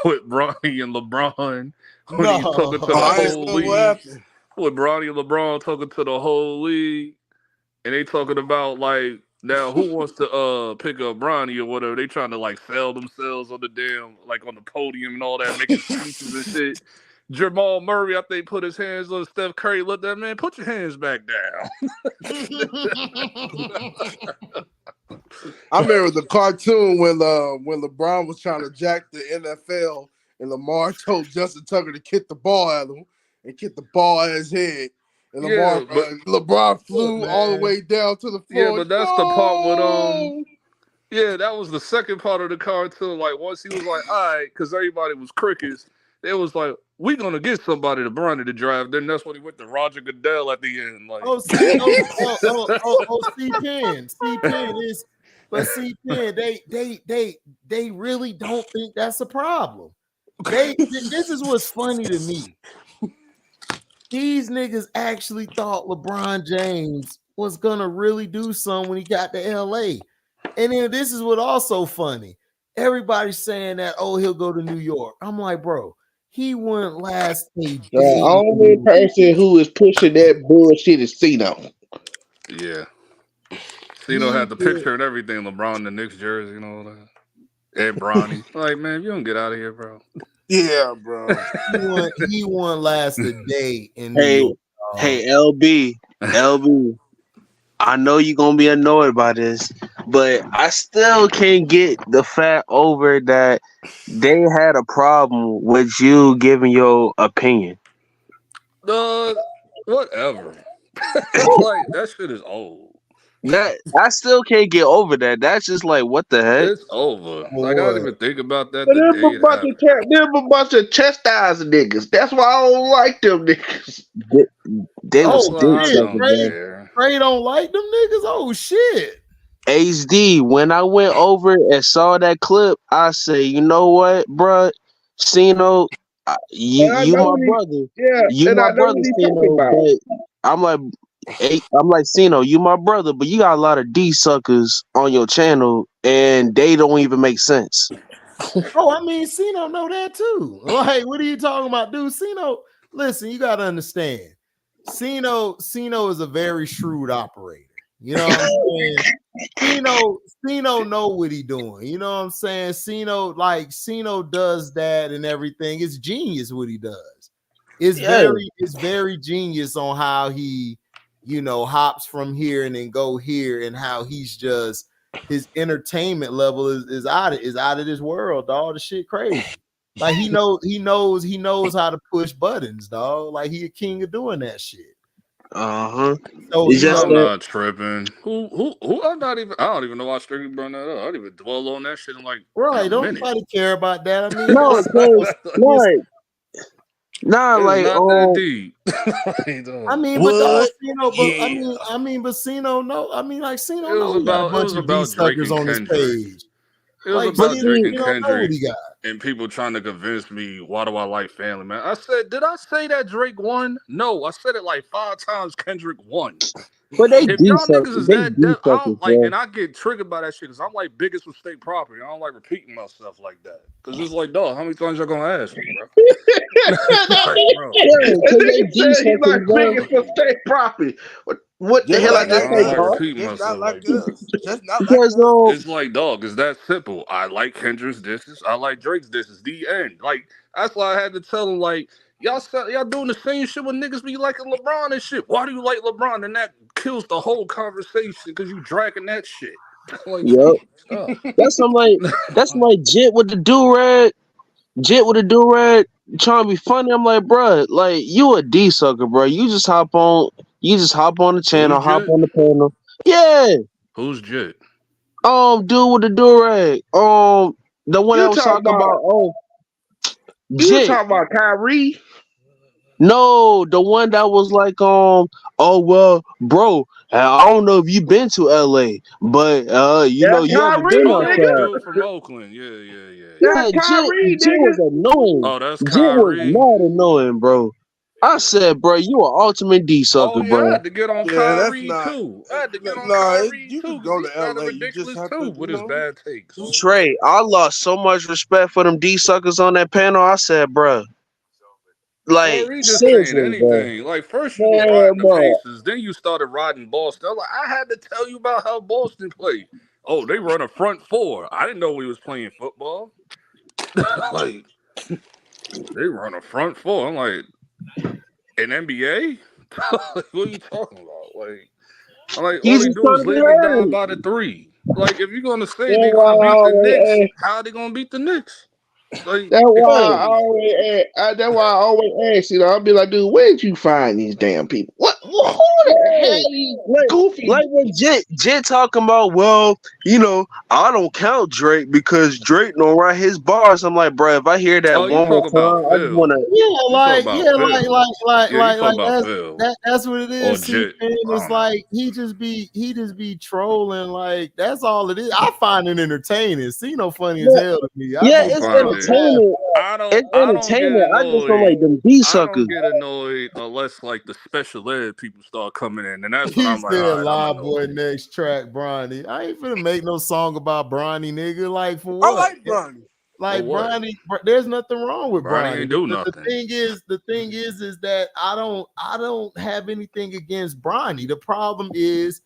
Speaker 6: with Bronny and LeBron when he's talking to the whole league? With Bronny and LeBron talking to the whole league, and they talking about like now who wants to pick up Bronny or whatever. They trying to like sell themselves on the damn like on the podium and all that, making speeches and shit. Jamal Murray, I think, put his hands on Steph Curry. Look, that man, put your hands back down.
Speaker 4: I remember the cartoon when LeBron was trying to jack the NFL and Lamar told Justin Tucker to kick the ball at him and kick the ball at his head. And LeBron flew all the way down to the floor.
Speaker 6: Yeah, but that's the part with yeah, that was the second part of the cartoon. Like once he was like, all right, because everybody was crickets, it was like, we're gonna get somebody to Bronny to drive. Then that's when he went to Roger Goodell at the end. Like,
Speaker 1: C-Pen is, but C-Pen, they really don't think that's a problem. This is what's funny to me. These niggas actually thought LeBron James was gonna really do something when he got to LA. And then this is what also funny. Everybody's saying that, he'll go to New York. I'm like, bro, he wouldn't last a day.
Speaker 5: The only person who is pushing that bullshit is Cino.
Speaker 6: Yeah. Cino had the picture and everything, LeBron in the Knicks jersey and all that. And Bronny. Like, man, you don't get out of here, bro.
Speaker 4: Yeah, bro.
Speaker 1: He won't last a day in New York.
Speaker 3: Hey, LB. I know you're gonna be annoyed by this, but I still can't get the fact over that they had a problem with you giving your opinion.
Speaker 6: Whatever. Like that shit is old.
Speaker 3: That I still can't get over that. That's just like, what the heck?
Speaker 6: It's over. Like I didn't even think about that.
Speaker 5: Them a bunch of chastised niggas. That's why I don't like them niggas.
Speaker 3: They was
Speaker 1: Trey don't like them niggas. Oh shit.
Speaker 3: HD, when I went over and saw that clip, I said, you know what, bruh? Cino, you my brother.
Speaker 5: Yeah,
Speaker 3: you my brother, Cino. But I'm like, Cino, you my brother, but you got a lot of D suckers on your channel, and they don't even make sense.
Speaker 1: I mean, Cino know that too. Like, what are you talking about, dude? Cino, listen, you gotta understand. Cino is a very shrewd operator. You know what I'm saying? Cino know what he doing. You know what I'm saying? Cino does that and everything. It's genius what he does. It's very genius on how he, hops from here and then go here, and how he's just his entertainment level is out of this world, dog. The shit crazy. Like he knows how to push buttons, dog. Like he a king of doing that shit.
Speaker 3: So
Speaker 6: I'm not tripping. Who? I don't even know why Strictly brought that up. I don't even dwell on that shit in like
Speaker 1: right. Don't
Speaker 6: minute.
Speaker 1: nobody care about that. I mean,
Speaker 3: no, like
Speaker 6: not that deep.
Speaker 1: I mean, but dog, I mean, but Cino know. I mean, like Cino knows he got a bunch of D suckers on his page.
Speaker 6: It was about Drake and Kendrick and people trying to convince me, why do I like Family Man? I said, did I say that Drake won? No, I said it like 5 times Kendrick won.
Speaker 3: But they
Speaker 6: if y'all niggas is that deaf, I don't like, and I get triggered by that shit because I'm like biggest with state property. I don't like repeating myself like that. Because it's like, dog, how many times y'all gonna ask me, bro?
Speaker 2: He's like biggest for state property. What the hell I just say, dog?
Speaker 4: It's not like us. Just not like
Speaker 3: because
Speaker 6: it's like, dog, it's that simple. I like Kendrick's disses. I like Drake's disses. The end. Like, that's why I had to tell him, like, y'all doing the same shit when niggas be liking LeBron and shit. Why do you like LeBron? And that kills the whole conversation because you dragging that shit. Like,
Speaker 3: that's like Jit with the do-rag. Trying to be funny. I'm like, bro, like you a D sucker, bro. You just hop on the channel, hop on the panel. Yeah.
Speaker 6: Who's Jit?
Speaker 3: Dude with the do-rag. The one that was talking about
Speaker 2: You talking about Kyrie?
Speaker 3: No, the one that was like, oh well, bro, I don't know if you've been to LA, but you haven't been outside.
Speaker 6: Dude from Oakland,
Speaker 3: Yeah, Jit was annoying.
Speaker 6: Oh, that's
Speaker 3: Jit
Speaker 6: Kyrie.
Speaker 3: was not annoying, bro. I said, bro, you an ultimate D sucker, bro.
Speaker 6: I had to get on Kyrie too. I had to get on Kyrie
Speaker 4: you
Speaker 6: too.
Speaker 4: Can go to LA.
Speaker 6: Ridiculous too with his bad takes.
Speaker 3: Trey, I lost so much respect for them D suckers on that panel. I said, bro. Like,
Speaker 6: just saying anything. Bro. Like, first you was riding the Pacers, then you started riding Boston. Like, I had to tell you about how Boston played. Oh, they run a front 4. I didn't know we was playing football. Like, they run a front 4. I'm like, an NBA? Like, what are you talking about? Like, I'm like, all they do is live and die by the 3. Like, if you're gonna say they're gonna beat the Knicks, how are they gonna beat the Knicks? Like,
Speaker 2: that's why I always ask, I'll be like, dude, where'd you find these damn people? Who the hell goofy?
Speaker 3: Like when Jit talking about, well, I don't count Drake because Drake don't write his bars. I'm like, bro, if I hear that one more time, I just wanna
Speaker 1: that's what it is. See, it's like he just be trolling, like that's all it is. I find it entertaining. Cino funny as hell to me.
Speaker 3: It's entertainment. It's entertainment. I just don't like them D suckers.
Speaker 6: I don't get annoyed unless like the special ed people start coming in, and that's when I'm like,
Speaker 1: lyveboy next track, Bronny. I ain't finna make no song about Bronny, nigga. Like for what?
Speaker 4: I like Bronny.
Speaker 1: Like Bronny, there's nothing wrong with Bronny.
Speaker 6: Ain't do nothing.
Speaker 1: The thing is that I don't have anything against Bronny. The problem is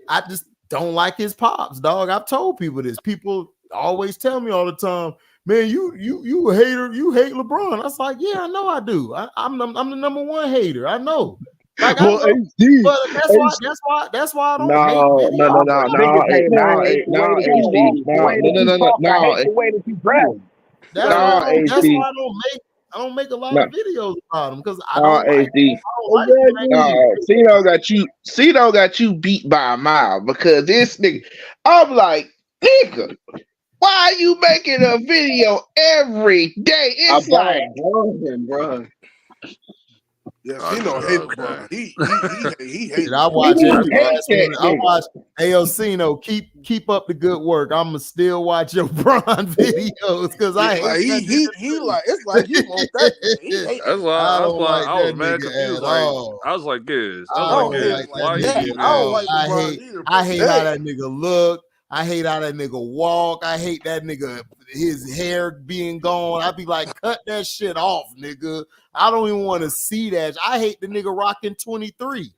Speaker 1: I just don't like his pops, dog. I've told people this. People always tell me all the time, man, you a hater, you hate LeBron. I was like, yeah, I know I do. I'm the number one hater. I know. Like, but that's why I don't hate.
Speaker 2: No.
Speaker 1: That's why I don't make a lot of videos about him because I don't
Speaker 2: Cino got you beat by a mile because this nigga. I'm like, nigga, why are you making a video every day? It's like,
Speaker 3: bro.
Speaker 4: Yeah, Cino hate LeBron. He hates.
Speaker 1: I watch Cino, keep up the good work. I'ma still watch your Bron videos because I hate
Speaker 4: he like it's like he wants that.
Speaker 6: That's why I was mad confused. I was like,
Speaker 1: I hate how that nigga look. I hate how that nigga walk. I hate that nigga, his hair being gone. I be like, cut that shit off, nigga. I don't even want to see that. I hate the nigga rocking 23.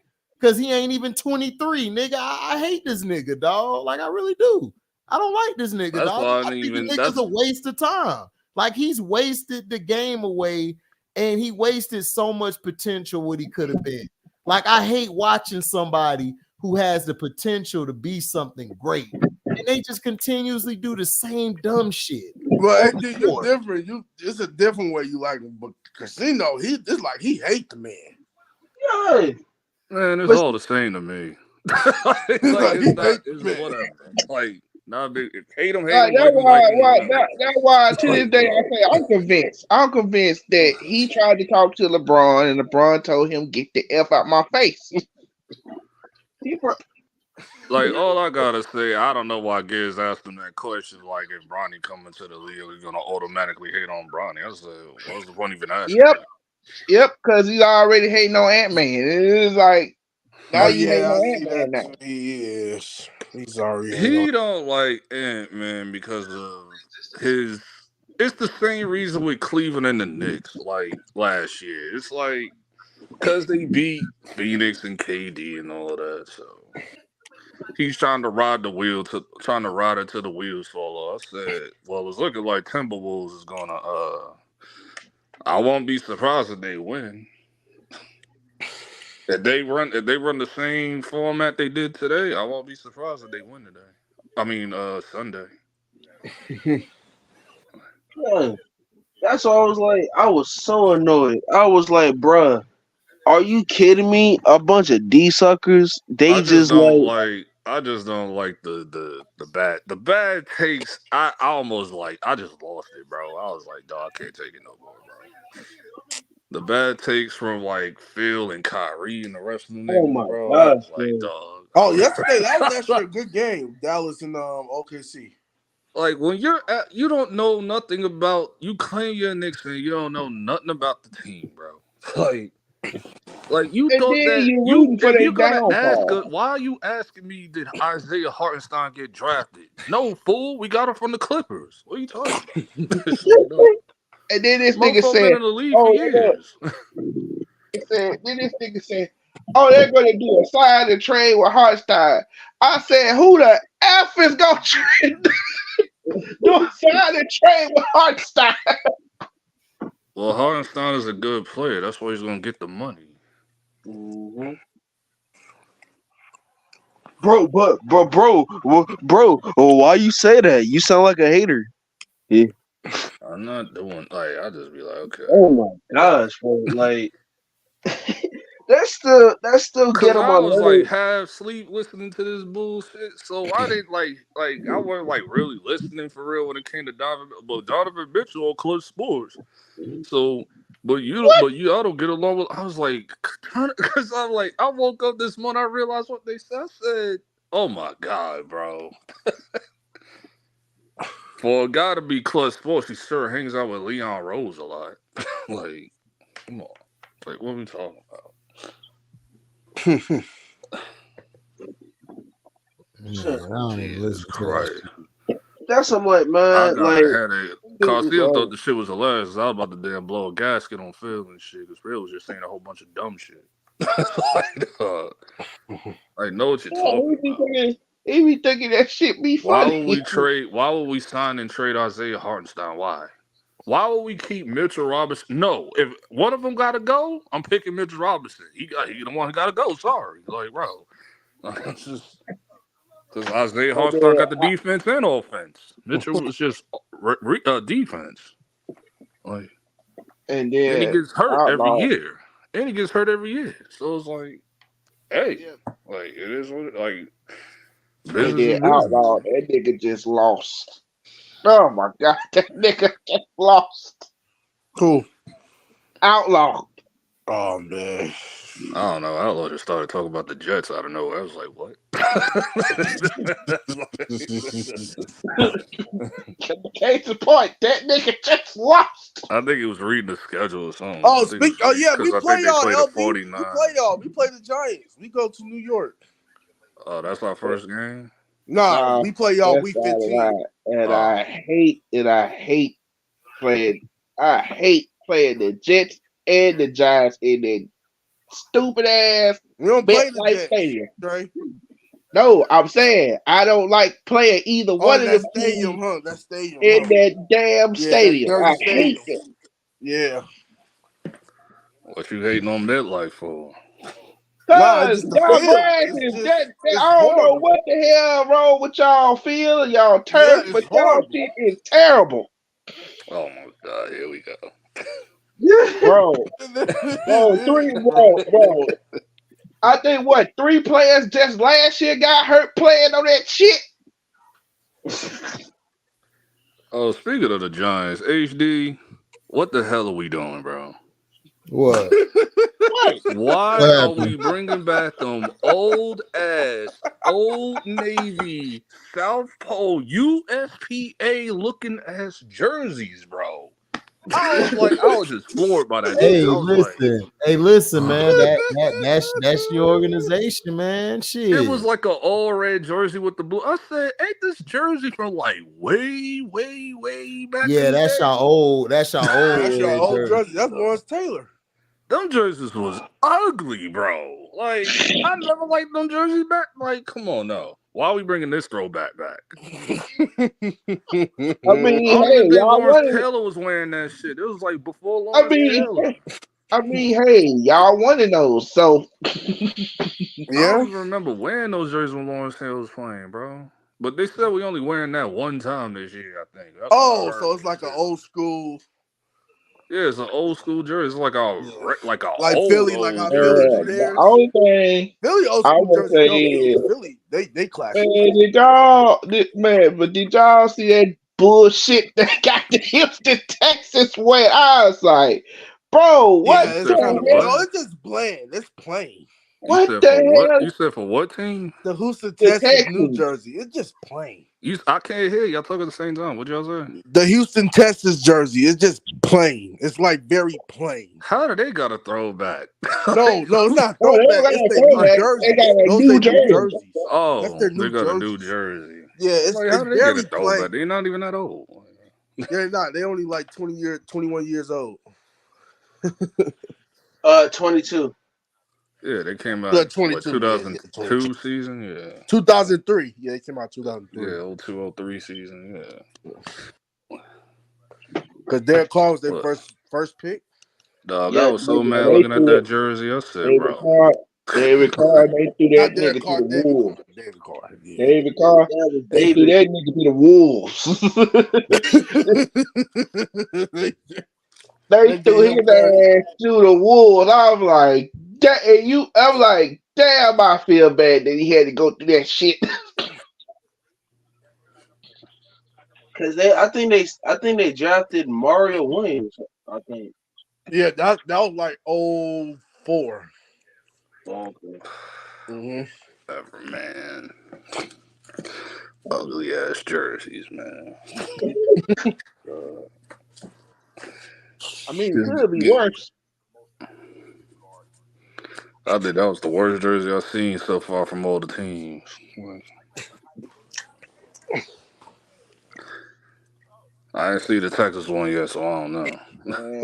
Speaker 1: because he ain't even 23, nigga. I hate this nigga, dog. Like, I really do. I don't like this nigga,
Speaker 6: That's
Speaker 1: dog.
Speaker 6: why
Speaker 1: I think the nigga's a waste of time. Like, he's wasted the game away, and he wasted so much potential what he could have been. Like, I hate watching somebody who has the potential to be something great, and they just continuously do the same dumb shit.
Speaker 4: But you're different. It's a different way you like him. But Casino, it's like he hate the man.
Speaker 3: Yeah.
Speaker 6: Man, it's all the same to me. It's whatever. Like, nah, hate him, hate him.
Speaker 5: That's why to this day I say I'm convinced. I'm convinced that he tried to talk to LeBron and LeBron told him, "Get the F out my face."
Speaker 6: Like, all I gotta say, I don't know why Giz asked him that question. Like, if Bronny coming to the league, he's gonna automatically hate on Bronny. I said, what's the point even asking?
Speaker 5: Yep, because he's already hating on Ant-Man. It's like now you hating on Ant-Man now.
Speaker 4: He is. He's already.
Speaker 6: He don't like Ant-Man because of his. It's the same reason with Cleveland and the Knicks, like last year. It's like because they beat Phoenix and KD and all of that, so. He's trying to ride it till the wheels fall off. I said, well, it's looking like Timberwolves is gonna I won't be surprised if they win. If they run the same format they did today, I won't be surprised if they win today. I mean Sunday.
Speaker 3: Yeah. That's why I was so annoyed. I was like, bruh, are you kidding me? A bunch of D suckers.
Speaker 6: I just don't like the bad takes. I just lost it, bro. I was like, dog, I can't take it no more, bro. The bad takes from like Phil and Kyrie and the rest of the niggas, bro.
Speaker 3: God,
Speaker 6: I was like, dog.
Speaker 4: Oh, yesterday that was actually a good game. Dallas and OKC.
Speaker 6: Like when you don't know nothing about, you claim you're a Knicks fan, you don't know nothing about the team, bro. Like you
Speaker 5: and
Speaker 6: thought that if you're gonna ask why are you asking me did Isaiah Hartenstein get drafted? No, fool, we got him from the Clippers. What are you talking about?
Speaker 5: And then this nigga said,
Speaker 6: in the league for years.
Speaker 5: Then this nigga said, "Oh, they're gonna do a sign and trade with Hartenstein." I said, "Who the F is gonna do a sign and trade with Hartenstein?"
Speaker 6: Well, Hartenstein is a good player. That's why he's gonna get the money.
Speaker 3: Mm-hmm. Bro, why you say that? You sound like a hater. Yeah.
Speaker 6: I'm not doing I just be like, okay.
Speaker 3: Oh my gosh, bro! Like that's still get on my
Speaker 6: I was
Speaker 3: nerves.
Speaker 6: like half asleep listening to this bullshit, so I didn't I wasn't like really listening for real when it came to Donovan Mitchell on Clutch Sports. So, but y'all don't get along with. I was like, because I'm like, I woke up this morning, I realized what they said. I said, oh my god, bro. For a guy to be Clutch Sports, he sure hangs out with Leon Rose a lot. Like, come on. Like, what are we talking about?
Speaker 1: Jesus Christ.
Speaker 3: That's I'm like, man.
Speaker 6: I got
Speaker 3: like,
Speaker 6: a headache. Carl thought the shit was hilarious. I was about to damn blow a gasket on Phil and shit. Because Phil was just saying a whole bunch of dumb shit. I know what you're talking about.
Speaker 5: He be thinking that shit be funny.
Speaker 6: Why would we sign and trade Isaiah Hartenstein? Why would we keep Mitchell Robinson? No, if one of them gotta go, I'm picking Mitchell Robinson. He the one who gotta go. Sorry, like bro, it's just because Isaiah Hartenstein got the defense and offense. Mitchell was just defense. Like,
Speaker 5: and then
Speaker 6: he gets hurt every year. So it's like, hey, like it is what
Speaker 5: and then Outlaw, that nigga just lost. Oh my god, that nigga just lost.
Speaker 4: Cool.
Speaker 5: Outlaw.
Speaker 4: Oh man.
Speaker 6: I don't know. Outlaw just started talking about the Jets out of nowhere. I was like, what?
Speaker 5: Case in point, that nigga just lost.
Speaker 6: I think he was reading the schedule or something.
Speaker 4: Oh, we play y'all, LB. We play the Giants. We go to New York.
Speaker 6: Oh, that's our first game?
Speaker 4: Nah, we play y'all week 15.
Speaker 5: And I hate playing the Jets and the Giants in the stupid ass
Speaker 4: We don't play the
Speaker 5: MetLife
Speaker 4: Jets.
Speaker 5: Stadium.
Speaker 4: Right?
Speaker 5: No, I'm saying I don't like playing either one of
Speaker 4: that
Speaker 5: them
Speaker 4: stadium,
Speaker 5: teams
Speaker 4: huh? That stadium,
Speaker 5: in
Speaker 4: huh?
Speaker 5: that damn
Speaker 4: Yeah,
Speaker 5: stadium.
Speaker 4: that
Speaker 5: I
Speaker 4: dirty
Speaker 5: hate
Speaker 4: stadium.
Speaker 5: it.
Speaker 4: Yeah.
Speaker 6: What you hating on MetLife for?
Speaker 4: Nah, it's
Speaker 5: Cause
Speaker 4: just the
Speaker 5: y'all
Speaker 4: field.
Speaker 5: grasses,
Speaker 4: It's
Speaker 5: I don't know
Speaker 4: horrible.
Speaker 5: what the hell wrong with y'all field, y'all
Speaker 4: Yeah,
Speaker 5: turf,
Speaker 4: it's
Speaker 5: but y'all
Speaker 4: horrible.
Speaker 5: shit is terrible.
Speaker 6: Oh my God, here we go.
Speaker 5: Bro, bro. I think 3 players just last year got hurt playing on that shit.
Speaker 6: Oh, speaking of the Giants, HD, what the hell are we doing, bro?
Speaker 1: What?
Speaker 5: What?
Speaker 6: Why
Speaker 1: What
Speaker 6: are
Speaker 1: happened?
Speaker 6: we bringing back them old Navy South Pole USPA looking ass jerseys, bro? I was just floored by that shit.
Speaker 1: Hey,
Speaker 6: I was like,
Speaker 1: listen, man. That's your organization, man.
Speaker 6: it
Speaker 1: Shit.
Speaker 6: was like an all red jersey with the blue. I said, ain't this jersey from like way back
Speaker 1: Yeah,
Speaker 6: in the
Speaker 1: that's
Speaker 6: day?
Speaker 1: your old. That's your old
Speaker 4: That's your
Speaker 1: red
Speaker 4: old
Speaker 1: jersey.
Speaker 4: jersey. That's Lawrence Taylor.
Speaker 6: Them jerseys was ugly, bro. Like, I never liked them jerseys back. Like, come on, no. Why are we bringing this throwback back?
Speaker 5: I
Speaker 6: I
Speaker 5: mean,
Speaker 6: don't
Speaker 5: hey,
Speaker 6: even think
Speaker 5: y'all
Speaker 6: Lawrence
Speaker 5: wanted.
Speaker 6: Taylor was wearing that shit. It was like before
Speaker 5: I
Speaker 6: Lawrence Taylor.
Speaker 5: mean, hey, y'all wanted those, so
Speaker 6: I
Speaker 4: Yeah.
Speaker 6: don't even remember wearing those jerseys when Lawrence Taylor was playing, bro. But they said we only wearing that one time this year, I think. That's what I heard
Speaker 4: So it's
Speaker 6: them
Speaker 4: like an
Speaker 6: say.
Speaker 4: old school.
Speaker 6: Yeah, it's an old school jersey. It's like a
Speaker 4: Yeah.
Speaker 6: like
Speaker 4: Philly, like how Philly do
Speaker 5: the
Speaker 4: theirs.
Speaker 5: only thing
Speaker 4: Philly old
Speaker 5: I
Speaker 4: school
Speaker 5: would
Speaker 4: jersey
Speaker 5: say
Speaker 4: dope
Speaker 5: is,
Speaker 4: too. Philly, they classic.
Speaker 5: did y'all see that bullshit that got the Houston, Texas way? I was like, bro,
Speaker 4: Yeah,
Speaker 6: You
Speaker 4: it's
Speaker 6: said
Speaker 5: the
Speaker 6: for
Speaker 4: kind of
Speaker 5: hell?
Speaker 6: what?
Speaker 4: no. It's just bland. It's plain.
Speaker 6: You
Speaker 5: What
Speaker 6: said
Speaker 5: the
Speaker 6: for what?
Speaker 5: hell?
Speaker 6: You said for what team?
Speaker 4: The Houston,
Speaker 5: The
Speaker 4: Texas, New
Speaker 5: Texans.
Speaker 4: Jersey. It's just plain.
Speaker 6: I can't hear y'all talking at the same time. What y'all say?
Speaker 4: The Houston, Texas jersey. It's just plain. It's like very plain.
Speaker 6: How do they got a throwback?
Speaker 4: No, it's not
Speaker 5: No, they don't
Speaker 4: throwback.
Speaker 5: got
Speaker 4: It's
Speaker 5: no
Speaker 4: their new
Speaker 5: throwback. They
Speaker 4: jerseys.
Speaker 5: got a
Speaker 4: Those
Speaker 5: new
Speaker 4: they new
Speaker 5: jersey.
Speaker 4: jerseys. That's
Speaker 6: Oh,
Speaker 4: their
Speaker 6: they
Speaker 4: new
Speaker 6: got a new
Speaker 4: jerseys.
Speaker 6: jersey.
Speaker 4: Yeah, it's
Speaker 6: How do they get a
Speaker 4: very
Speaker 6: throwback?
Speaker 4: plain.
Speaker 6: They're not even that old.
Speaker 4: They're not. They only like 21 years old.
Speaker 3: 22.
Speaker 6: Yeah, they came out
Speaker 4: 22. Yeah, 22.
Speaker 6: 2002 season. Yeah,
Speaker 4: 2003. Yeah, it came out 2003.
Speaker 6: yeah, 02-03 season. Yeah.
Speaker 4: Because Derek Carr was their
Speaker 6: Look,
Speaker 4: first pick.
Speaker 6: dog, I
Speaker 3: Yeah,
Speaker 6: was so mad
Speaker 5: They
Speaker 6: looking at
Speaker 5: threw
Speaker 6: that
Speaker 5: it.
Speaker 6: jersey. I said,
Speaker 5: David
Speaker 6: bro.
Speaker 5: Carr. They threw that
Speaker 4: Not Derek
Speaker 5: nigga to
Speaker 4: Carr,
Speaker 5: the Wolves.
Speaker 4: David Carr. Yeah.
Speaker 5: David Carr.
Speaker 3: that was
Speaker 5: They threw
Speaker 3: David.
Speaker 5: that nigga to the Wolves. They
Speaker 4: They
Speaker 5: threw
Speaker 4: gave
Speaker 5: his
Speaker 4: him that.
Speaker 5: ass to the Wolves. I'm like, damn, I feel bad that he had to go through that shit.
Speaker 3: Cause I think they drafted Mario Williams. I think.
Speaker 4: Yeah, that was like 04.
Speaker 3: Okay.
Speaker 4: Mm-hmm.
Speaker 6: Ever, man. Ugly ass jerseys, man.
Speaker 5: I mean, it could be worse.
Speaker 6: I think that was the worst jersey I've seen so far from all the teams. I didn't see the Texas one yet, so I don't know.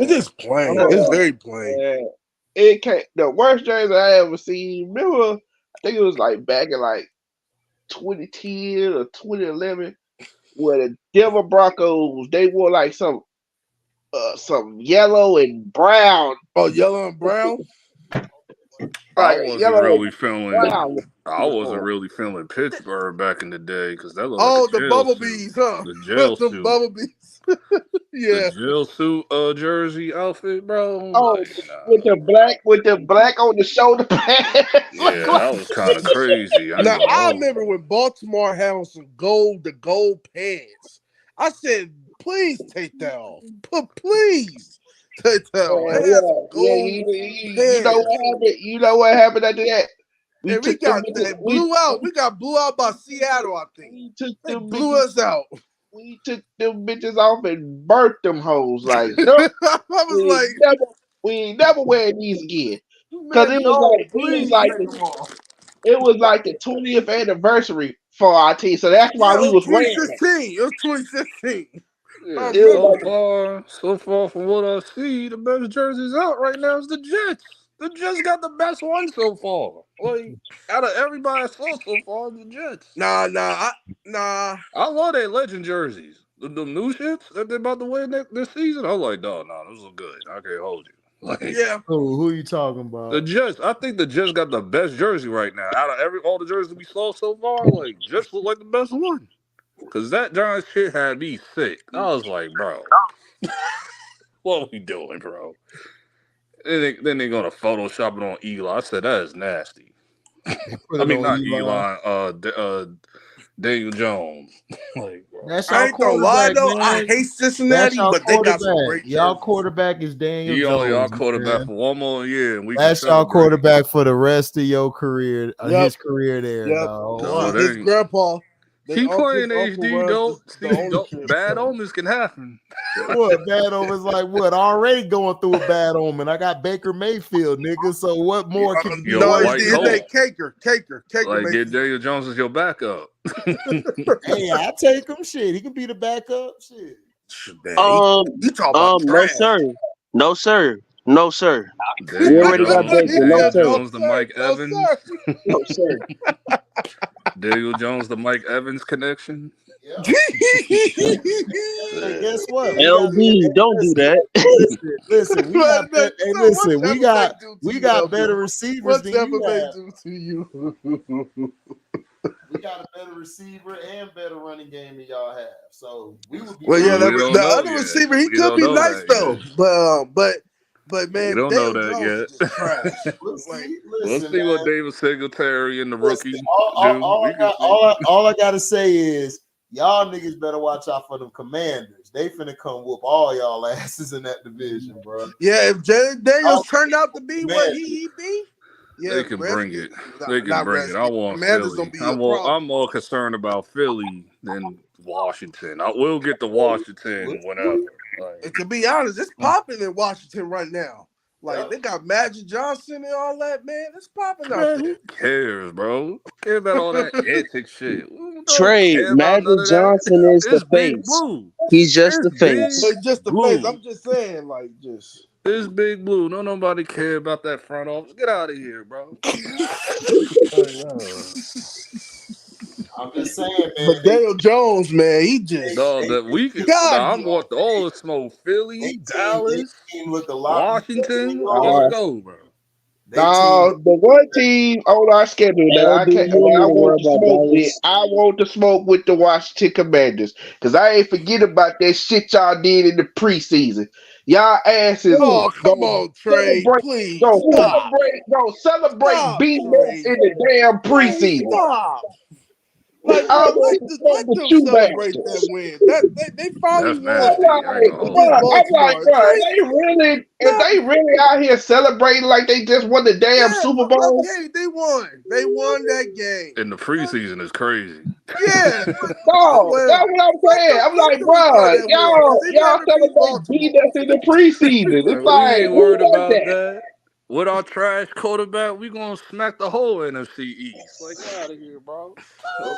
Speaker 4: It's just plain. It's very plain.
Speaker 5: It can't. The worst jersey I ever seen. Remember, I think it was like back in like 2010 or 2011, where the Denver Broncos they wore like some yellow and brown.
Speaker 4: Oh, yellow and brown?
Speaker 6: I
Speaker 5: Like
Speaker 6: wasn't
Speaker 5: yellow and
Speaker 6: really feeling.
Speaker 5: brown.
Speaker 6: I wasn't really feeling Pittsburgh back in the day because that looked like
Speaker 4: Oh,
Speaker 6: a
Speaker 4: the
Speaker 6: jail suit.
Speaker 4: bumblebees, huh?
Speaker 6: The jail
Speaker 4: The
Speaker 6: suit.
Speaker 4: bumblebees.
Speaker 6: The
Speaker 4: Yeah.
Speaker 6: jail suit jersey outfit, bro.
Speaker 5: Oh,
Speaker 6: Like, nah.
Speaker 5: with the black on the shoulder pads.
Speaker 6: Yeah, that was kind of crazy. I ain't
Speaker 4: Now
Speaker 6: gonna
Speaker 4: I
Speaker 6: hold
Speaker 4: remember
Speaker 6: you.
Speaker 4: when Baltimore had on the gold pants. I said, please take that off. Please take that off. It had some gold
Speaker 5: You know
Speaker 4: pants.
Speaker 5: what happened? You know what happened after that? We
Speaker 4: And we
Speaker 5: took them.
Speaker 4: got that blew out. We got blew out by Seattle, I think.
Speaker 5: We took
Speaker 4: They
Speaker 5: them
Speaker 4: blew
Speaker 5: bitches.
Speaker 4: us out.
Speaker 5: We took them bitches off and burnt them hoes. Like, no,
Speaker 4: I was like,
Speaker 5: we ain't never wearing these again. Cause
Speaker 4: man, no, please take them off.
Speaker 5: it was like the 20th anniversary for our team, so that's why
Speaker 4: Yeah,
Speaker 5: we
Speaker 4: it was
Speaker 5: was wearing it.
Speaker 4: 2016. It was 2016. I
Speaker 6: Yeah,
Speaker 5: It was
Speaker 4: remember
Speaker 5: like
Speaker 4: that.
Speaker 6: so far from what I see, the best jerseys out right now is the Jets. The Jets got the best one so far. Like out of everybody I saw so far, the Jets.
Speaker 4: Nah.
Speaker 6: I love their legend jerseys. The new shits that they're about to win this season. I was like, no, those are good. I can't hold you. Like,
Speaker 4: Yeah.
Speaker 1: Who you talking about?
Speaker 6: the Jets. I think the Jets got the best jersey right now. Out of all the jerseys we saw so far, like Jets look like the best one. Cause that Giants shit had me sick. I was like, bro, what are we doing, bro? Then they gonna Photoshop it on Eli. I said that is nasty.
Speaker 1: Put
Speaker 6: I
Speaker 1: it
Speaker 6: mean,
Speaker 1: on
Speaker 6: not
Speaker 1: Eli.
Speaker 6: Daniel Jones. Like, bro.
Speaker 1: That's
Speaker 4: I
Speaker 1: y'all
Speaker 4: ain't gonna lie
Speaker 1: quarterback,
Speaker 4: though. I
Speaker 1: man.
Speaker 4: hate
Speaker 1: That's
Speaker 4: Cincinnati,
Speaker 1: y'all
Speaker 4: but they got some
Speaker 1: quarterback.
Speaker 4: great
Speaker 1: Y'all
Speaker 4: jerseys.
Speaker 1: quarterback is Daniel
Speaker 6: He only our
Speaker 1: Jones,
Speaker 6: quarterback
Speaker 1: man.
Speaker 6: for one more year, and we
Speaker 1: That's
Speaker 6: can
Speaker 1: y'all
Speaker 6: celebrate.
Speaker 1: quarterback for the rest of your career,
Speaker 4: Yep.
Speaker 1: his career there,
Speaker 4: Yep.
Speaker 1: dog.
Speaker 6: No,
Speaker 1: What?
Speaker 6: it
Speaker 4: His
Speaker 6: ain't.
Speaker 4: grandpa.
Speaker 6: He playing
Speaker 4: uncle
Speaker 6: HD
Speaker 4: runs
Speaker 6: though.
Speaker 4: the
Speaker 6: See,
Speaker 4: ownership.
Speaker 6: bad
Speaker 4: So.
Speaker 6: omens can happen.
Speaker 1: What bad omen's like? What already going through a bad omen? I got Baker Mayfield, nigga. So what more can be
Speaker 6: Yo,
Speaker 4: No,
Speaker 1: worse
Speaker 6: white
Speaker 4: his
Speaker 1: than
Speaker 6: coat.
Speaker 4: name
Speaker 1: that?
Speaker 4: Caker
Speaker 6: Like, get
Speaker 4: Mayfield.
Speaker 6: Daniel Jones as your backup.
Speaker 1: Hey, I take him. Shit, he can be the backup. Shit.
Speaker 4: You talk about
Speaker 3: No,
Speaker 4: trash.
Speaker 3: sir. No, sir. No, sir.
Speaker 6: Daniel
Speaker 3: already got
Speaker 6: Jones,
Speaker 3: Baker. No,
Speaker 6: Daniel
Speaker 3: sir.
Speaker 6: Jones, the Mike
Speaker 4: No,
Speaker 6: Evans.
Speaker 4: sir.
Speaker 3: No, sir.
Speaker 6: Daniel Jones, the Mike Evans connection.
Speaker 1: Yeah. Hey, guess what?
Speaker 3: LB, don't do that.
Speaker 1: Listen. We got
Speaker 4: Man,
Speaker 1: hey,
Speaker 4: so
Speaker 1: listen.
Speaker 4: what
Speaker 1: We got
Speaker 4: Tampa Bay do to you,
Speaker 1: better
Speaker 4: LB?
Speaker 1: receivers
Speaker 4: What
Speaker 1: than
Speaker 4: Tampa
Speaker 1: you
Speaker 4: Bay
Speaker 1: have.
Speaker 4: do to you?
Speaker 1: We got a better receiver and better running game than y'all have. So we would be.
Speaker 4: Well, yeah,
Speaker 6: We don't
Speaker 4: the
Speaker 6: know
Speaker 4: other
Speaker 6: yet.
Speaker 4: receiver, he
Speaker 6: We
Speaker 4: could
Speaker 6: don't
Speaker 4: be
Speaker 6: know
Speaker 4: nice
Speaker 6: that
Speaker 4: though. But
Speaker 6: We
Speaker 4: man,
Speaker 6: don't know
Speaker 4: Daniel
Speaker 6: that
Speaker 4: Jones is just trash.
Speaker 6: yet.
Speaker 1: We'll
Speaker 4: Like,
Speaker 1: see.
Speaker 6: We'll
Speaker 1: Listen,
Speaker 6: see what
Speaker 1: man.
Speaker 6: David Singletary and the
Speaker 1: Listen,
Speaker 6: rookie do.
Speaker 1: all
Speaker 6: We
Speaker 1: I
Speaker 6: can
Speaker 1: got,
Speaker 6: see.
Speaker 1: all I gotta say is y'all niggas better watch out for them Commanders. They finna come whoop all y'all asses in that division, bro.
Speaker 4: yeah, if Jaden Daniels turned out to be what
Speaker 1: Man,
Speaker 4: he be, yeah,
Speaker 6: They can bring it. They can
Speaker 4: not
Speaker 6: bring it. I
Speaker 4: Redskins.
Speaker 6: want
Speaker 4: Commanders
Speaker 6: Philly.
Speaker 4: gonna be a problem.
Speaker 6: I'm more concerned about Philly than Washington. I will get to Washington whenever.
Speaker 4: And
Speaker 6: Like,
Speaker 4: to be honest, it's popping in Washington right now. Like they got Magic Johnson and all that, man. It's popping out
Speaker 6: man,
Speaker 4: there.
Speaker 6: who cares, bro? Who cares about all that antic shit? We don't
Speaker 3: Trey,
Speaker 6: care about none
Speaker 3: Magic
Speaker 6: of that.
Speaker 3: Johnson is the
Speaker 6: It's Big
Speaker 3: face.
Speaker 6: Blue.
Speaker 3: He's just the
Speaker 6: It's
Speaker 3: face.
Speaker 6: Big
Speaker 4: But just the face.
Speaker 6: Blue.
Speaker 4: I'm just saying, like, just.
Speaker 6: It's Big Blue. No, nobody care about that front office. Get out of here, bro.
Speaker 1: I'm just saying, man.
Speaker 4: But Daniel Jones, man, he just.
Speaker 6: No, that we can.
Speaker 4: God,
Speaker 6: I want all the smoke. Philly, Dallas,
Speaker 1: Team look a lot.
Speaker 6: Washington. Let's go, bro.
Speaker 2: No, the one team on our schedule that I
Speaker 3: LB,
Speaker 2: can't,
Speaker 3: you don't
Speaker 2: that
Speaker 3: need
Speaker 2: I
Speaker 3: to
Speaker 2: want
Speaker 3: worry
Speaker 2: to
Speaker 3: about
Speaker 2: smoke with,
Speaker 3: Dallas.
Speaker 2: I want to smoke with the Washington Commanders because I ain't forget about that shit y'all did in the preseason. Y'all asses
Speaker 4: oh, come
Speaker 2: go
Speaker 4: on, Trey.
Speaker 2: celebrate,
Speaker 4: Please stop.
Speaker 2: go celebrate
Speaker 4: Stop,
Speaker 2: beating us
Speaker 4: Trey.
Speaker 2: in the damn
Speaker 4: Trey,
Speaker 2: preseason.
Speaker 4: stop. Like,
Speaker 2: I
Speaker 4: bro,
Speaker 2: want to smoke
Speaker 4: let
Speaker 2: with
Speaker 4: them
Speaker 2: you
Speaker 4: celebrate that
Speaker 2: bastards.
Speaker 4: win. That they finally
Speaker 6: That's
Speaker 4: won
Speaker 6: nasty. I ain't gonna hold you.
Speaker 2: I'm like,
Speaker 4: against Baltimore.
Speaker 2: bro,
Speaker 4: Trey,
Speaker 2: if
Speaker 4: no,
Speaker 2: they really out here celebrating like they just won the damn
Speaker 4: yeah,
Speaker 2: Super Bowl,
Speaker 4: okay, they won. They won that game.
Speaker 6: In the preseason is crazy.
Speaker 4: Yeah,
Speaker 2: no,
Speaker 4: well,
Speaker 2: that's what I'm saying. I'm
Speaker 4: let
Speaker 2: like,
Speaker 4: them enjoy
Speaker 2: bro,
Speaker 4: that win because they
Speaker 2: y'all
Speaker 4: never beat
Speaker 2: celebrate beating
Speaker 4: Baltimore.
Speaker 2: us in the preseason. It's
Speaker 6: Like, we
Speaker 2: like,
Speaker 6: ain't
Speaker 2: who
Speaker 6: worried
Speaker 2: was
Speaker 6: about
Speaker 2: that?
Speaker 6: that. With our trash quarterback, we gonna smack the whole NFC East. Like, get out of here, bro.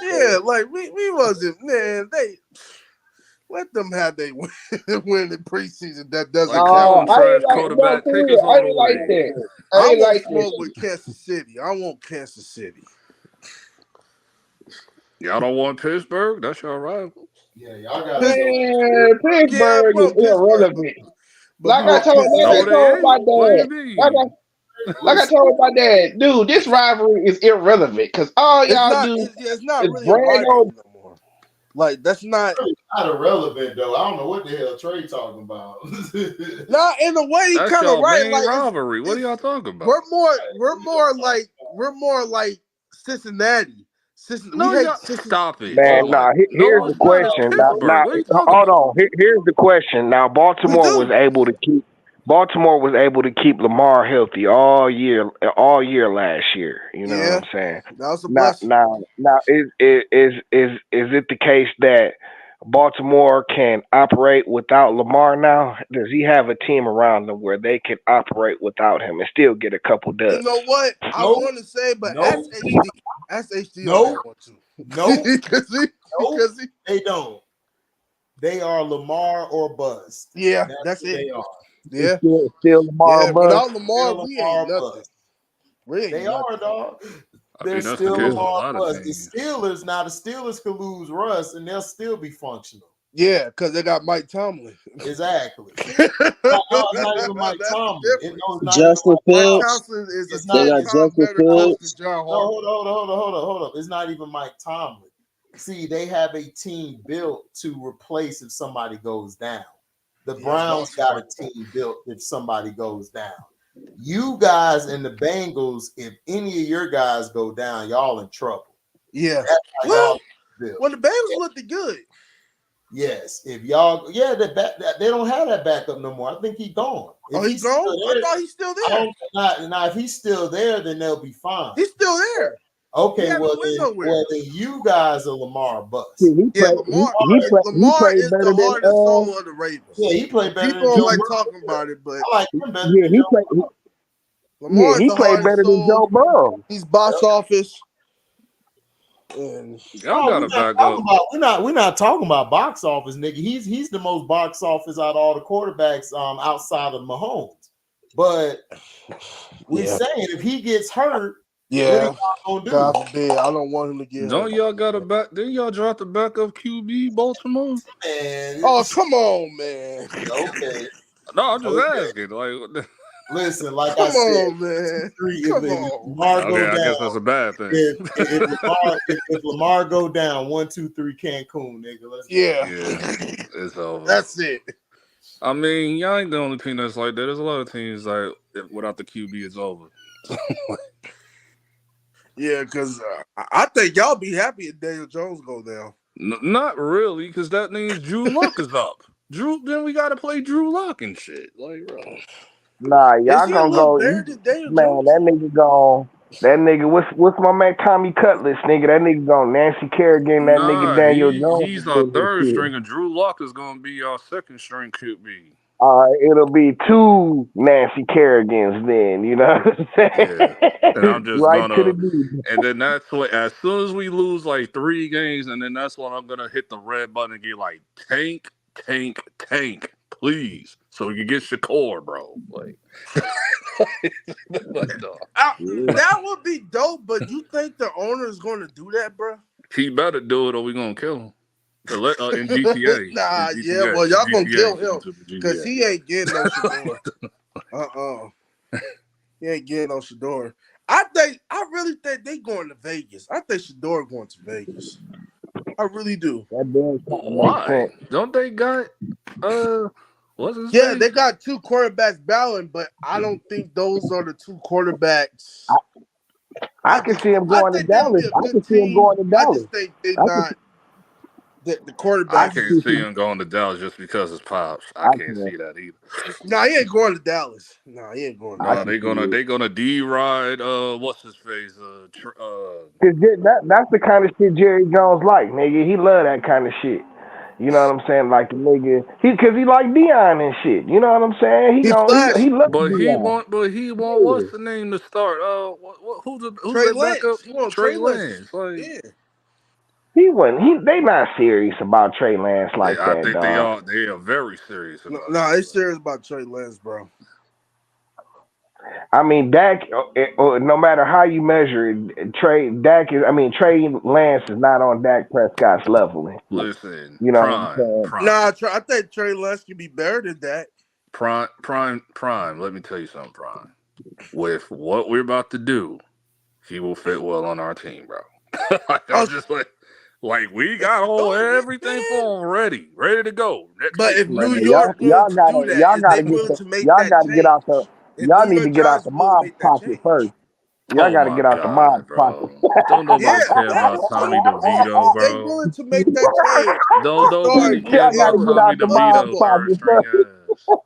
Speaker 4: Yeah, like we wasn't, man. They let them have they win, win in preseason. That doesn't
Speaker 6: Like, come
Speaker 4: count.
Speaker 6: on,
Speaker 2: No, I
Speaker 6: trash
Speaker 2: ain't like, no,
Speaker 6: quarterback,
Speaker 2: for
Speaker 6: take
Speaker 2: real,
Speaker 6: us
Speaker 2: I
Speaker 6: all the
Speaker 2: ain't like
Speaker 6: way.
Speaker 2: that. I
Speaker 4: I
Speaker 2: ain't
Speaker 4: want
Speaker 2: like
Speaker 4: smoke
Speaker 2: that.
Speaker 4: with Kansas City. I want Kansas City.
Speaker 6: Y'all don't want Pittsburgh? That's your rival.
Speaker 1: Yeah, y'all got
Speaker 4: Pitts-
Speaker 2: Man,
Speaker 4: yeah, I
Speaker 2: Pittsburgh is
Speaker 4: want Pittsburgh,
Speaker 2: irrelevant.
Speaker 4: but you
Speaker 2: Like I
Speaker 4: want
Speaker 2: told,
Speaker 4: Kansas
Speaker 2: like
Speaker 6: No,
Speaker 2: I
Speaker 4: City.
Speaker 6: they
Speaker 2: told my
Speaker 6: ain't. What do you
Speaker 2: dad,
Speaker 6: mean?
Speaker 2: like I told my dad, dude, this rivalry is irrelevant because all
Speaker 4: It's
Speaker 2: y'all
Speaker 4: not.
Speaker 2: do
Speaker 4: It's not
Speaker 2: is
Speaker 4: really a
Speaker 2: brag on.
Speaker 4: rivalry no more. Like that's not.
Speaker 1: not irrelevant though. I don't know what the hell Trey talking about.
Speaker 4: Not in a way. He
Speaker 6: That's
Speaker 4: kind of
Speaker 6: y'all
Speaker 4: right.
Speaker 6: main
Speaker 4: Like
Speaker 6: rivalry. What are
Speaker 4: it's
Speaker 6: y'all talking about?
Speaker 4: we're more like Cincinnati. We
Speaker 6: No,
Speaker 4: hate
Speaker 6: y'all
Speaker 4: Cincinnati.
Speaker 6: stop it.
Speaker 2: Man,
Speaker 6: Like,
Speaker 2: here's
Speaker 6: no,
Speaker 2: the
Speaker 6: it's not. It's
Speaker 2: question.
Speaker 6: Pittsburgh. What are you talking
Speaker 2: Hold
Speaker 6: about?
Speaker 2: on. Here's the question. Now,
Speaker 4: We do.
Speaker 2: Baltimore was able to keep Lamar healthy all year last year. You know what
Speaker 4: Yeah,
Speaker 2: I'm saying?
Speaker 4: that was a
Speaker 2: Now,
Speaker 4: blessing.
Speaker 2: now, is it the case that Baltimore can operate without Lamar now? Does he have a team around him where they can operate without him and still get a couple
Speaker 4: You
Speaker 2: dubs?
Speaker 4: know what? I
Speaker 1: Nope.
Speaker 4: want to say, but
Speaker 1: Nope.
Speaker 4: ask HD. Ask HD on
Speaker 1: Nope.
Speaker 4: that one too.
Speaker 1: Nope.
Speaker 4: because
Speaker 1: They don't. They are Lamar or bust.
Speaker 4: yeah,
Speaker 1: That's
Speaker 4: that's
Speaker 1: what
Speaker 4: it.
Speaker 1: they are.
Speaker 4: Yeah.
Speaker 2: Still Lamar
Speaker 4: Yeah.
Speaker 2: bust.
Speaker 4: Without Lamar,
Speaker 1: Still
Speaker 4: we
Speaker 1: Lamar
Speaker 4: ain't nothing.
Speaker 1: bust.
Speaker 4: We ain't
Speaker 1: They
Speaker 4: nothing.
Speaker 1: are, dog.
Speaker 6: I
Speaker 1: They're
Speaker 6: mean, that's the
Speaker 1: still
Speaker 6: case with a
Speaker 1: Lamar
Speaker 6: lot of
Speaker 1: bust. The
Speaker 6: teams.
Speaker 1: Steelers, now the Steelers could lose Russ and they'll still be functional.
Speaker 4: Yeah, because they got Mike Tomlin.
Speaker 1: Exactly.
Speaker 4: That's
Speaker 1: No, it's not even Mike
Speaker 4: the
Speaker 1: Tomlin.
Speaker 4: difference.
Speaker 1: No, it's not
Speaker 3: Justin
Speaker 1: even Mike
Speaker 4: Mike
Speaker 1: Tomlin.
Speaker 3: Fields.
Speaker 4: Thompson is
Speaker 1: It's
Speaker 4: a
Speaker 1: not
Speaker 3: They got
Speaker 4: 10
Speaker 1: even.
Speaker 4: times
Speaker 3: Justin
Speaker 4: better coach than
Speaker 3: Fields.
Speaker 4: John
Speaker 1: No,
Speaker 4: Harbaugh.
Speaker 1: hold up. It's not even Mike Tomlin. See, they have a team built to replace if somebody goes down. The
Speaker 4: Yeah,
Speaker 1: Browns
Speaker 4: boss
Speaker 1: got a
Speaker 4: fight.
Speaker 1: team built if somebody goes down. You guys and the Bengals, if any of your guys go down, y'all in trouble.
Speaker 4: Yeah.
Speaker 1: That's how
Speaker 4: Well,
Speaker 1: y'all built.
Speaker 4: when the Bengals looked good.
Speaker 1: Yes, if y'all, yeah, they don't have that backup no more. I think he's gone. If
Speaker 4: Oh, he's gone? I thought he's still there.
Speaker 1: Now, if he's still there, then they'll be fine.
Speaker 4: He's still there.
Speaker 1: Okay, well then you guys are Lamar bust.
Speaker 4: Yeah, Lamar is the heart and soul of the Ravens.
Speaker 1: Yeah, he played better.
Speaker 4: People
Speaker 1: than
Speaker 4: don't
Speaker 1: Joe
Speaker 4: like
Speaker 1: Burrow.
Speaker 4: talking about it, but
Speaker 1: I like him better. Yeah,
Speaker 2: he played.
Speaker 4: Lamar
Speaker 2: he
Speaker 4: is the
Speaker 2: played
Speaker 4: heart
Speaker 2: better
Speaker 4: and
Speaker 2: than Joe
Speaker 4: soul.
Speaker 2: Burrow.
Speaker 4: He's box office. And
Speaker 6: Y'all gotta back up.
Speaker 1: We're not talking about box office, nigga. He's the most box office out of all the quarterbacks outside of Mahomes. But we're saying if he gets hurt, what are y'all gonna do?
Speaker 4: God forbid. I don't want him to get
Speaker 6: Don't
Speaker 4: hurt.
Speaker 6: y'all got a back? Didn't y'all drop the backup QB Baltimore?
Speaker 1: Man,
Speaker 4: oh, come on, man.
Speaker 1: Okay.
Speaker 6: No, I'm just asking. Like,
Speaker 1: listen, like
Speaker 4: come
Speaker 1: I said,
Speaker 4: on, man.
Speaker 1: If Lamar go down,
Speaker 6: I guess that's a bad thing.
Speaker 1: If Lamar go down, 1, 2, 3, Cancun, nigga. Let's go.
Speaker 6: Yeah, it's over.
Speaker 4: That's it.
Speaker 6: I mean, y'all ain't the only team that's like that. There's a lot of teams like without the QB, it's over.
Speaker 4: Yeah, because I think y'all be happy if Daniel Jones go down.
Speaker 6: Not really, because that means Drew Luck is up. Then we got to play Drew Luck and shit. Like, bro.
Speaker 2: Nah, y'all
Speaker 4: Is he
Speaker 2: gonna go.
Speaker 4: better than Daniel
Speaker 2: Man,
Speaker 4: Jones?
Speaker 2: that nigga gone. That nigga, what's my man Tommy Cutlass, nigga? That nigga gone. Nancy Kerrigan, that nigga Daniel Jones.
Speaker 6: He's our third string, and Drew Luck is gonna be our second string QB.
Speaker 2: It'll be 2 Nancy Kerrigans then, you know what I'm saying?
Speaker 6: Yeah. And I'm just
Speaker 2: right
Speaker 6: gonna,
Speaker 2: to the
Speaker 6: and then that's what, as soon as we lose like 3 games, and then that's when I'm gonna hit the red button and get like tank, please, so we can get Shakur, bro. Like,
Speaker 4: that would be dope, but you think the owner is going to do that, bro?
Speaker 6: He better do it, or we gonna kill him. In GTA.
Speaker 4: Nah,
Speaker 6: in GTA,
Speaker 4: yeah, well, y'all gonna kill
Speaker 6: GTA,
Speaker 4: him because he ain't getting no Shador. He ain't getting no Shador. I really think they going to Vegas. I think Shador going to Vegas. I really do.
Speaker 6: Why? Don't they got what's his name?
Speaker 4: They got 2 quarterbacks battling, but I don't think those are the 2 quarterbacks.
Speaker 2: I can see him going to Dallas. I can see him going to Dallas.
Speaker 4: I just think they're not the quarterback.
Speaker 6: I can't see him going to Dallas just because his pops. I can't see that either.
Speaker 4: No, he ain't going to Dallas. No, he ain't going.
Speaker 6: No, they gonna D-ride. What's his face?
Speaker 2: That's the kind of shit Jerry Jones like, nigga. He love that kind of shit. You know what I'm saying? Like the nigga, because he like Dion and shit. You know what I'm saying? He loves Dion.
Speaker 6: But he want what's the name to start? Who's the backup? Trey Lance. Like,
Speaker 4: yeah.
Speaker 2: He wasn't. They not serious about Trey Lance like that.
Speaker 6: I think
Speaker 2: dog.
Speaker 6: they are very serious about it.
Speaker 4: No, they serious about Trey Lance, bro.
Speaker 2: I mean, Dak. No matter how you measure it, Trey Lance is not on Dak Prescott's level.
Speaker 6: Listen,
Speaker 2: you know what I'm saying?
Speaker 4: Nah, I think Trey Lance can be better than Dak.
Speaker 6: Prime. Let me tell you something, Prime. With what we're about to do, he will fit well on our team, bro. I'm just like we got everything for him ready to go.
Speaker 4: But if New York wants to do that, is they willing to make that change?
Speaker 2: Y'all need to get out the mob pocket first. Y'all got to get out the mob pocket.
Speaker 6: Don't nobody care about Tommy DeVito, bro.
Speaker 4: They willing to make that change.
Speaker 6: Don't nobody care about Tommy DeVito, third string ass.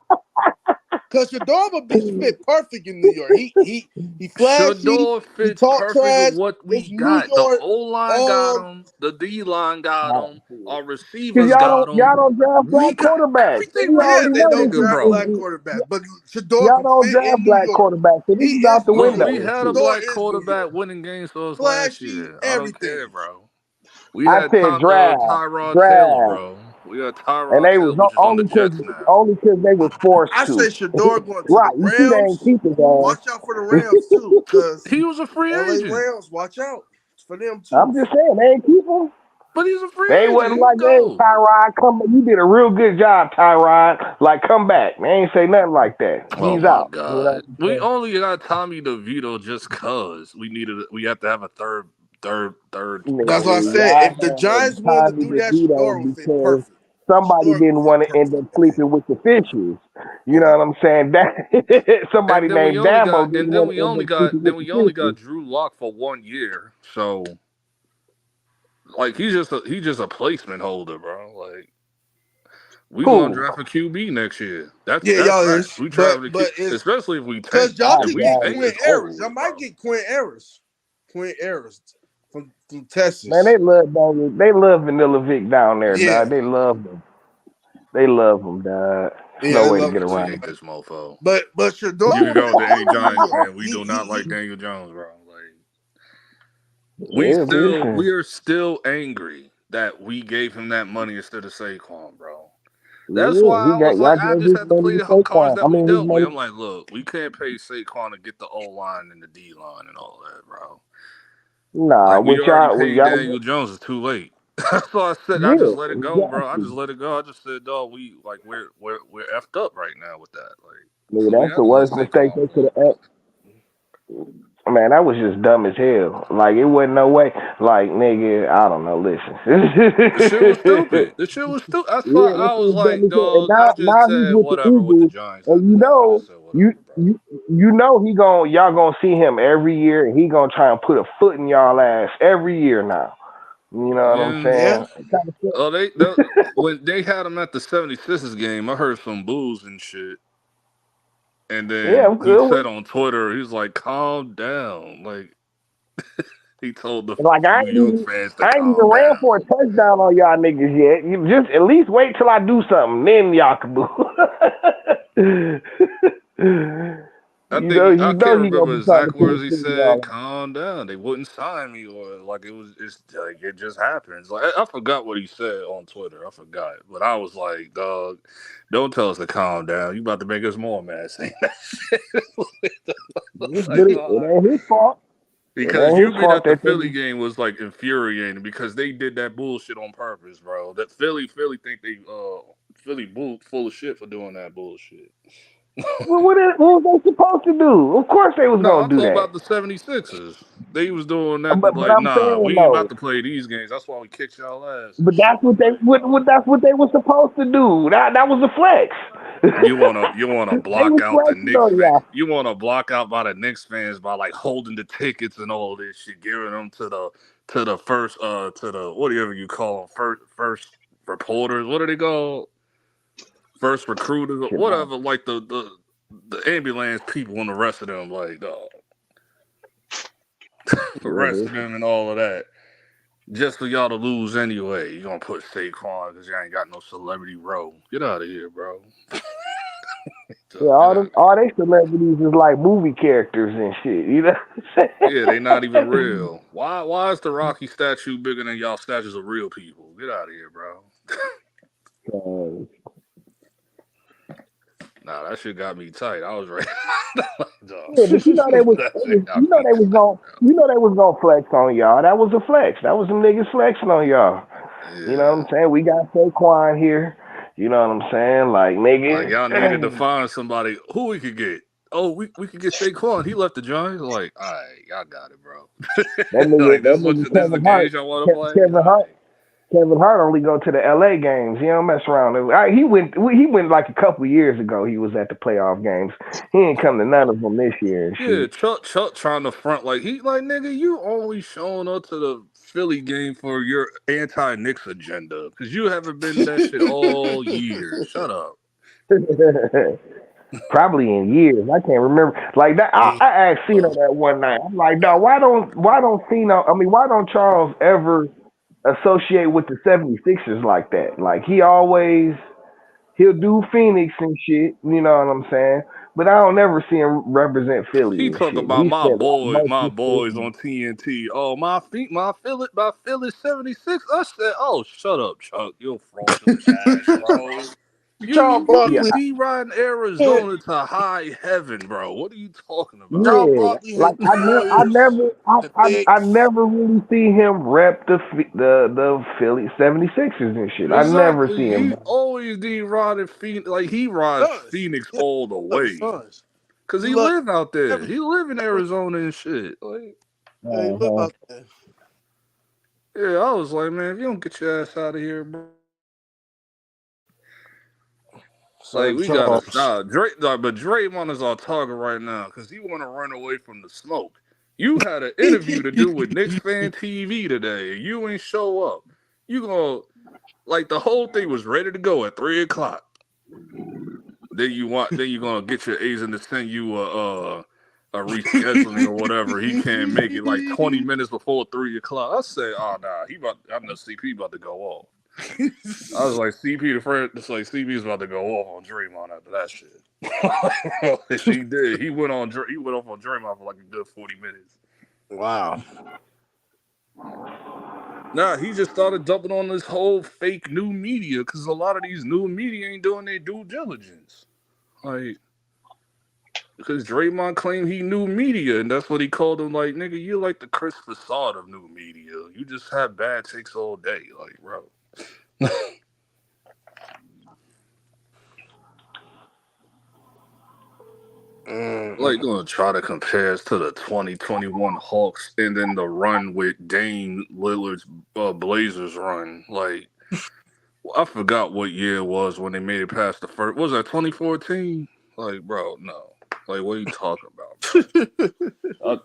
Speaker 4: Because Shador would fit perfect in New York. He flashy.
Speaker 6: Shador fits perfect with what we got. The O-line got him. The D-line got him. Our receivers got him.
Speaker 2: Y'all don't draft black quarterbacks.
Speaker 6: Everything right,
Speaker 4: they don't
Speaker 6: nigga,
Speaker 4: draft
Speaker 6: bro.
Speaker 4: black quarterbacks. But Shador
Speaker 2: y'all don't draft black quarterbacks. So this is out the window.
Speaker 6: We had a black quarterback winning games for us last year. I don't care, bro. We had Tyrod Taylor, bro. We got
Speaker 2: And
Speaker 6: Tyrod
Speaker 2: they was
Speaker 6: Taylor, which is on the Jets now.
Speaker 2: only because they was forced
Speaker 4: I
Speaker 2: to.
Speaker 4: say Shador going to the
Speaker 2: Right, you see they ain't
Speaker 4: Rams.
Speaker 2: keep his
Speaker 4: Watch out for the Rams too, because
Speaker 6: He was a free
Speaker 4: LA
Speaker 6: agent,
Speaker 4: Rams, watch out for them too.
Speaker 2: I'm just saying, they ain't keep him.
Speaker 6: but he's a free
Speaker 2: They
Speaker 6: agent.
Speaker 2: wasn't
Speaker 6: He
Speaker 2: like, hey,
Speaker 6: go.
Speaker 2: Tyrod, come. You did a real good job, Tyrod. Like, come back. They ain't say nothing like that.
Speaker 6: Oh
Speaker 2: He's
Speaker 6: my
Speaker 2: out. You know
Speaker 6: God,
Speaker 2: what I'm
Speaker 6: we
Speaker 2: saying?
Speaker 6: only got Tommy DeVito just cause we have to have a third.
Speaker 4: That's what I
Speaker 2: Nigga,
Speaker 4: said.
Speaker 2: y'all
Speaker 4: If the
Speaker 2: had
Speaker 4: Giants wanted to
Speaker 2: Tommy
Speaker 4: do that,
Speaker 2: DeVito
Speaker 4: Shador would fit
Speaker 2: because
Speaker 4: perfect.
Speaker 2: somebody
Speaker 4: Shador would
Speaker 2: didn't
Speaker 4: fit
Speaker 2: want to end
Speaker 4: perfect
Speaker 2: up
Speaker 4: in that.
Speaker 2: sleeping with the fishes. You know
Speaker 4: Okay.
Speaker 2: what I'm saying? That somebody
Speaker 6: And then we
Speaker 2: named
Speaker 6: only
Speaker 2: Dambo
Speaker 6: got
Speaker 2: didn't want to end up sleeping with the fishes.
Speaker 6: Drew Lock for 1 year. So like he's just a placement holder, bro. Like we gonna
Speaker 2: Who?
Speaker 6: draft a QB next year. That's
Speaker 4: Yeah, y'all
Speaker 6: facts.
Speaker 4: is,
Speaker 6: We
Speaker 4: but
Speaker 6: drafting a Q,
Speaker 4: it's
Speaker 6: especially if we
Speaker 4: because
Speaker 6: tank.
Speaker 4: y'all
Speaker 2: I
Speaker 6: If
Speaker 4: could
Speaker 6: we
Speaker 4: get
Speaker 2: doubt
Speaker 6: tank,
Speaker 2: it.
Speaker 4: Quinn
Speaker 6: it's over
Speaker 4: Ayers. Y'all
Speaker 6: with,
Speaker 4: might
Speaker 6: bro.
Speaker 4: get Quinn Ayers. Quinn Ayers from
Speaker 2: Man,
Speaker 4: Texas.
Speaker 2: they love Daniel. They love Vanilla Vic down there,
Speaker 4: Yeah,
Speaker 2: dog. They love him. They love him, dog. There's
Speaker 4: yeah,
Speaker 2: no
Speaker 4: they
Speaker 2: way to
Speaker 4: love
Speaker 2: get
Speaker 4: him
Speaker 6: We
Speaker 4: too.
Speaker 2: around.
Speaker 6: hate this mofo.
Speaker 4: But Shador
Speaker 6: You can
Speaker 4: would
Speaker 6: go
Speaker 4: fit
Speaker 6: to any
Speaker 4: perfect.
Speaker 6: Giants fan. We
Speaker 4: He,
Speaker 6: do
Speaker 4: he,
Speaker 6: not like
Speaker 4: he,
Speaker 6: Daniel Jones, bro. Like
Speaker 2: Yeah, listen.
Speaker 6: we are still angry that we gave him that money instead of Saquon, bro. That's
Speaker 2: Yeah,
Speaker 6: why
Speaker 2: he
Speaker 6: I
Speaker 2: got
Speaker 6: was like,
Speaker 2: y'all
Speaker 6: I
Speaker 2: gave
Speaker 6: just
Speaker 2: his
Speaker 6: had to
Speaker 2: money
Speaker 6: play
Speaker 2: to
Speaker 6: the cards
Speaker 2: Saquon.
Speaker 6: that we
Speaker 2: His
Speaker 6: dealt with.
Speaker 2: money.
Speaker 6: I'm like, look, we can't pay Saquon to get the O line and the D line and all that, bro.
Speaker 2: Nah,
Speaker 6: Like we
Speaker 2: with
Speaker 6: already
Speaker 2: y'all, with
Speaker 6: paid
Speaker 2: y'all.
Speaker 6: Daniel Jones. It's too late. So I said, I just
Speaker 2: Yeah,
Speaker 6: let it go, bro. I
Speaker 2: exactly.
Speaker 6: just let it go. I just said, dog, we're effed up right now with that. Like,
Speaker 2: Nigga,
Speaker 6: so we
Speaker 2: that's
Speaker 6: had
Speaker 2: the
Speaker 6: to let
Speaker 2: worst mistake
Speaker 6: Saquon
Speaker 2: they could
Speaker 6: walk,
Speaker 2: have.
Speaker 6: bro.
Speaker 2: Man, that was just dumb as hell. Like it wasn't no way. Like nigga, I don't know. Listen.
Speaker 6: The shit was stupid. The shit was stupid. That's why
Speaker 2: Yeah, that
Speaker 6: I
Speaker 2: shit
Speaker 6: was
Speaker 2: was dumb
Speaker 6: like,
Speaker 2: as hell. And
Speaker 6: dog, I just
Speaker 2: now he's
Speaker 6: said
Speaker 2: with the
Speaker 6: whatever with the
Speaker 2: Eagles,
Speaker 6: Giants
Speaker 2: and
Speaker 6: after that. I just said whatever, bro.
Speaker 2: you know he gon' y'all gonna see him every year, and he gonna try and put a foot in y'all ass every year now. You know what I'm
Speaker 6: Yeah.
Speaker 4: yeah.
Speaker 2: saying? It kinda sucks.
Speaker 6: Oh, when they had him at the 76ers game, I heard some boos and shit. And
Speaker 2: Yeah,
Speaker 6: then
Speaker 2: I'm
Speaker 6: he
Speaker 2: good with
Speaker 6: said
Speaker 2: it.
Speaker 6: on Twitter, he's like, calm down. Like he told the
Speaker 2: Like
Speaker 6: New York fans to
Speaker 2: I ain't even
Speaker 6: calm
Speaker 2: ran
Speaker 6: down.
Speaker 2: for a touchdown on y'all niggas yet. You just at least wait till I do something, then y'all can boo.
Speaker 6: I
Speaker 2: You
Speaker 6: think I
Speaker 2: know
Speaker 6: can't
Speaker 2: he gonna
Speaker 6: remember
Speaker 2: be trying to
Speaker 6: exact
Speaker 2: put his
Speaker 6: words he
Speaker 2: finger
Speaker 6: said.
Speaker 2: all
Speaker 6: Calm down. They wouldn't sign me, or like it's like it just happens. Like I forgot what he said on Twitter. I forgot, but I was like, dog, don't tell us to calm down. You about to make us more mad saying that shit.
Speaker 2: but
Speaker 6: Like,
Speaker 2: it
Speaker 6: all right.
Speaker 2: ain't his fault. It
Speaker 6: Because
Speaker 2: ain't
Speaker 6: you
Speaker 2: his
Speaker 6: being
Speaker 2: fault
Speaker 6: at the
Speaker 2: that they
Speaker 6: Philly game was like infuriating because they did that bullshit on purpose, bro. That Philly think they Philly full of shit for doing that bullshit.
Speaker 2: what was they supposed to do? Of course they was
Speaker 6: No,
Speaker 2: gonna
Speaker 6: I'm
Speaker 2: do
Speaker 6: talking
Speaker 2: that.
Speaker 6: about the 76ers. They was doing that to
Speaker 2: But
Speaker 6: like,
Speaker 2: I'm
Speaker 6: nah,
Speaker 2: saying
Speaker 6: we ain't about
Speaker 2: though,
Speaker 6: to play these games. That's why we kicked y'all ass and
Speaker 2: but
Speaker 6: shit. Like,
Speaker 2: that's what they were supposed to do. That was a flex.
Speaker 6: you wanna
Speaker 2: They
Speaker 6: block
Speaker 2: was
Speaker 6: out the
Speaker 2: flexing
Speaker 6: Knicks
Speaker 2: on
Speaker 6: fan.
Speaker 2: y'all.
Speaker 6: You wanna block out by the Knicks fans by like holding the tickets and all this shit, giving them to the first to the whatever you call them first reporters. What are they called? First recruiters,
Speaker 2: Shit, man.
Speaker 6: whatever. Like the ambulance people and the rest of them, like the
Speaker 2: Yeah,
Speaker 6: rest of them and all of that. Just for y'all to lose anyway. You gonna put Saquon because you ain't got no celebrity row. Get out of here, bro.
Speaker 2: yeah,
Speaker 6: Get out of
Speaker 2: all
Speaker 6: here.
Speaker 2: they celebrities is like movie characters and shit. You know what
Speaker 6: Yeah, they not even
Speaker 2: I'm
Speaker 6: real. Why is the Rocky statue bigger than y'all statues of real people? Get out of here, bro.
Speaker 2: saying?
Speaker 6: Nah, that shit got me tight. I was ready.
Speaker 2: Yeah, but
Speaker 6: That shit got me tight,
Speaker 2: they was gonna flex on y'all. That was a flex. That was some niggas flexing on y'all.
Speaker 6: bro.
Speaker 2: You know
Speaker 6: Yeah.
Speaker 2: what I'm saying? We got Saquon here. You know what I'm saying? Like
Speaker 6: Like
Speaker 2: nigga,
Speaker 6: y'all needed to find somebody who we could get. Oh, we could get Saquon. He left the Giants. Like, all right, y'all got it, bro. Like
Speaker 2: that
Speaker 6: this
Speaker 2: nigga
Speaker 6: this is the games y'all want to play. All right.
Speaker 2: Kevin Hart only go to the LA games. He don't mess around. He went like a couple years ago. He was at the playoff games. He ain't come to none of them this year and
Speaker 6: Yeah,
Speaker 2: shit.
Speaker 6: Chuck trying to front like he like nigga, you only showing up to the Philly game for your anti-Knicks agenda because you haven't been that shit all year. Shut up.
Speaker 2: Probably in years. I can't remember. Like that, I asked Cino that one night. I'm like, dog, why don't Charles ever associate with the 76ers like that? Like he'll do Phoenix and shit, you know what I'm saying? but I don't ever see him represent Philly
Speaker 6: He
Speaker 2: and
Speaker 6: talk
Speaker 2: shit.
Speaker 6: about
Speaker 2: He
Speaker 6: my
Speaker 2: spent like
Speaker 6: boy,
Speaker 2: most
Speaker 6: my
Speaker 2: of his
Speaker 6: boys on TNT. Oh, my Philly 76. I said, oh, shut up, Chuck. You're fraudulent ass, bro.
Speaker 4: Charles
Speaker 6: You
Speaker 2: yeah,
Speaker 4: Barkley,
Speaker 6: D-riding
Speaker 4: yeah,
Speaker 6: Arizona to high heaven, bro. What are you talking about?
Speaker 4: Charles
Speaker 2: yeah.
Speaker 4: Barkley
Speaker 2: Like
Speaker 4: hit the
Speaker 2: I
Speaker 4: Warriors,
Speaker 2: never,
Speaker 4: the
Speaker 2: I
Speaker 4: Knicks.
Speaker 2: never really see him rep the Philly 76ers and shit. I never see
Speaker 6: Exactly.
Speaker 2: him.
Speaker 6: He always D-riding Phoenix. Like, he rides
Speaker 4: Suns.
Speaker 6: Phoenix
Speaker 4: Yeah,
Speaker 6: all the
Speaker 4: love the
Speaker 6: way.
Speaker 4: Suns.
Speaker 6: Because
Speaker 4: He
Speaker 6: he
Speaker 4: love
Speaker 6: live out there.
Speaker 4: every.
Speaker 6: He live in Arizona and shit. Like,
Speaker 4: Yeah, he live out there.
Speaker 6: yeah, I was like, man, if you don't get your ass out of here, bro. Like,
Speaker 4: Son
Speaker 6: we gotta
Speaker 4: Charles.
Speaker 6: stop. But Draymond is our target right now because he want to run away from the smoke. You had an interview to do with Knicks Fan TV today, and you ain't show up. You gonna like the whole thing was ready to go at 3:00. Then you gonna get your agent to send you a rescheduling or whatever. He can't make it like 20 minutes before 3:00. I say, oh nah, I know CP about to go off. I was like, CP the friend. It's like CP's about to go off on Draymond after that shit. He did. He went off on Draymond for like a good 40 minutes.
Speaker 4: Wow.
Speaker 6: Nah, he just started dumping on this whole fake new media because a lot of these new media ain't doing their due diligence. Like, because Draymond claimed he knew media, and that's what he called him. Like, nigga, you like the Chris Facade of new media. You just have bad takes all day. Like, bro. Like, gonna try to compare us to the 2021 Hawks and then the run with Dame Lillard's Blazers run. Like, I forgot what year it was when they made it past the first. Was that 2014? Like, bro, no. Like, what are you talking about, bro?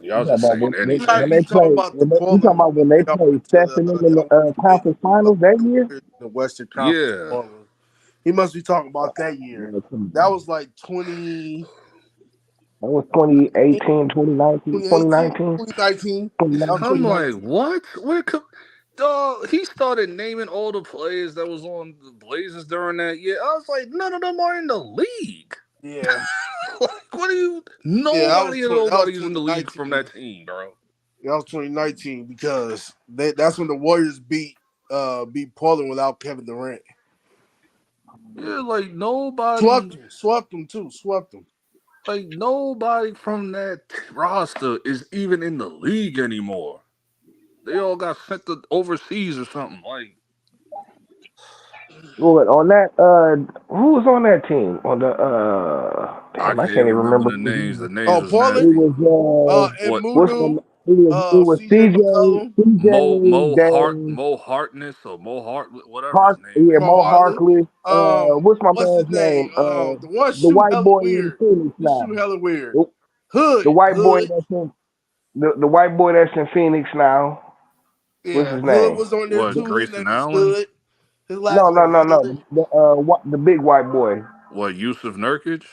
Speaker 6: Y'all
Speaker 2: You talking
Speaker 6: just
Speaker 2: about
Speaker 6: saying
Speaker 4: Like
Speaker 2: when
Speaker 6: anything.
Speaker 2: they
Speaker 4: you talking
Speaker 2: play
Speaker 4: about the
Speaker 2: you talking
Speaker 4: Portland
Speaker 2: about when they
Speaker 4: up
Speaker 2: play
Speaker 4: to
Speaker 2: Steph and them in the
Speaker 4: the
Speaker 2: conference finals that year?
Speaker 4: the Western Conference.
Speaker 6: Yeah.
Speaker 4: Portland. He must be talking about that year. That was like 20,
Speaker 2: That was 2018, 2019,
Speaker 4: 2018,
Speaker 2: 2019,
Speaker 4: 2019. That was
Speaker 2: 2019.
Speaker 6: I'm like,
Speaker 4: 2019.
Speaker 6: what? Dog, he started naming all the players that was on the Blazers during that year. I was like, none of them are in the league.
Speaker 4: Yeah.
Speaker 6: Like, what are you?
Speaker 4: Yeah, that was
Speaker 6: Nobody's in the league from
Speaker 4: 2019.
Speaker 6: that team, bro.
Speaker 4: That was 2019 because that's when the Warriors beat Portland without Kevin Durant.
Speaker 6: Yeah, like nobody,
Speaker 4: Swept them too. Swept them.
Speaker 6: like nobody from that roster is even in the league anymore. They all got sent to overseas or something. Like,
Speaker 2: Well, on that, who was on that team? On the,
Speaker 6: I
Speaker 2: damn, I
Speaker 6: can't
Speaker 2: can't even
Speaker 6: remember
Speaker 2: remember.
Speaker 6: the names. The names
Speaker 4: Oh,
Speaker 6: was
Speaker 2: It
Speaker 4: Portland.
Speaker 6: nasty.
Speaker 2: was,
Speaker 4: And
Speaker 6: What?
Speaker 2: what's
Speaker 4: Mudu,
Speaker 2: the, it was
Speaker 4: CJ
Speaker 2: CJ,
Speaker 4: McCollum,
Speaker 2: Dame,
Speaker 6: Mo Hartness or Mo Hart, whatever his
Speaker 2: Hark,
Speaker 6: name
Speaker 2: yeah,
Speaker 6: is.
Speaker 4: Mo
Speaker 2: Mo
Speaker 4: Hartley.
Speaker 2: Harkless. What's my
Speaker 4: What's his
Speaker 2: man's
Speaker 4: name?
Speaker 2: name?
Speaker 4: The one
Speaker 2: The
Speaker 4: shoot
Speaker 2: white
Speaker 4: hella
Speaker 2: boy in
Speaker 4: weird.
Speaker 2: Phoenix
Speaker 4: He shoot
Speaker 2: now.
Speaker 4: hella weird.
Speaker 2: The,
Speaker 4: Hood,
Speaker 2: the white boy
Speaker 4: Hood.
Speaker 2: that's in, the white boy that's in Phoenix now. What's
Speaker 4: Yeah,
Speaker 2: his
Speaker 4: Hood
Speaker 2: name?
Speaker 4: was on there
Speaker 6: What,
Speaker 4: too. His
Speaker 6: Grayson
Speaker 4: name was
Speaker 6: Allen?
Speaker 4: Hood. His
Speaker 2: No,
Speaker 4: last
Speaker 2: no,
Speaker 4: name
Speaker 2: no,
Speaker 4: was
Speaker 2: no.
Speaker 4: Hood.
Speaker 2: The big white boy.
Speaker 6: What, Yusuf Nurkic?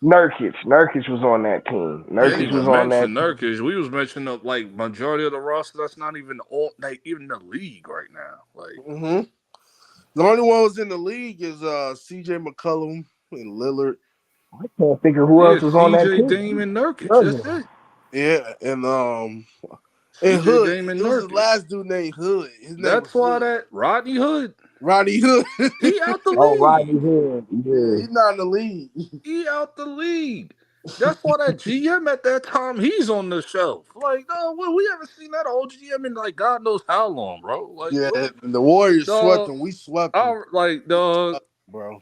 Speaker 2: Nurkic was on that team.
Speaker 6: We ain't
Speaker 2: Nurkic was
Speaker 6: even
Speaker 2: on that
Speaker 6: mention
Speaker 2: team.
Speaker 6: Nurkic. We was mentioning like majority of the roster that's not even all like even the league right now. Like,
Speaker 4: Mm-hmm. The only one who's in the league is CJ McCollum and Lillard.
Speaker 2: I can't figure who
Speaker 6: yeah,
Speaker 2: else was on that
Speaker 6: CJ
Speaker 2: team.
Speaker 6: Dame and Nurkic. That's
Speaker 2: Struggling.
Speaker 6: it.
Speaker 4: Yeah, and
Speaker 6: CJ
Speaker 4: Hood.
Speaker 6: Dame
Speaker 4: It
Speaker 6: and
Speaker 4: was his
Speaker 6: Nurkic.
Speaker 4: last dude named Hood. His name was
Speaker 6: That's why
Speaker 4: Hood.
Speaker 6: that Rodney Hood,
Speaker 4: Rodney Hood.
Speaker 6: he out the
Speaker 2: Oh, Rodney
Speaker 6: league.
Speaker 2: Hood.
Speaker 4: Yeah,
Speaker 2: Yeah.
Speaker 4: he's not in the league.
Speaker 6: He out the league. That's why that GM at that time, he's on the shelf. Like, no, we haven't seen that old GM in like God knows how long, bro. Like,
Speaker 4: Yeah,
Speaker 6: what?
Speaker 4: and the Warriors swept
Speaker 6: Dog,
Speaker 4: them. We swept them,
Speaker 6: dog.
Speaker 4: bro.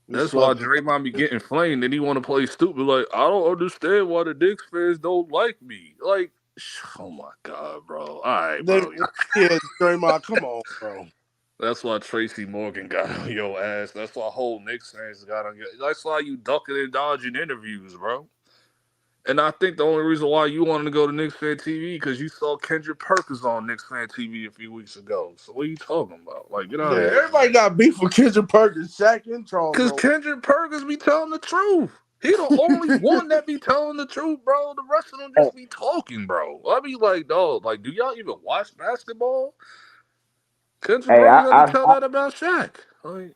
Speaker 4: We
Speaker 6: That's why
Speaker 4: swept them.
Speaker 6: Draymond be getting flamed and he want to play stupid. Like, I don't understand why the Knicks fans don't like me. Like, oh my God, bro. All right,
Speaker 4: They,
Speaker 6: bro.
Speaker 4: yeah, Draymond, come on, bro.
Speaker 6: That's why Tracy Morgan got on your ass. That's why whole Knicks fans got on your. That's why you ducking and dodging interviews, bro. And I think the only reason why you wanted to go to Knicks Fan TV because you saw Kendrick Perkins on Knicks Fan TV a few weeks ago. So what are you talking about? Like, get out
Speaker 4: Yeah,
Speaker 6: of here,
Speaker 4: everybody
Speaker 6: man.
Speaker 4: got beef with Kendrick Perkins, Shaq, and Charles.
Speaker 6: Because Kendrick Perkins be telling the truth. He the only one that be telling the truth, bro. The rest of them
Speaker 2: Hey,
Speaker 6: just be talking, bro. I be like, dog, like, do y'all even watch basketball? Kendrick
Speaker 2: hey,
Speaker 6: Perkins had to tell that about Shaq. Like,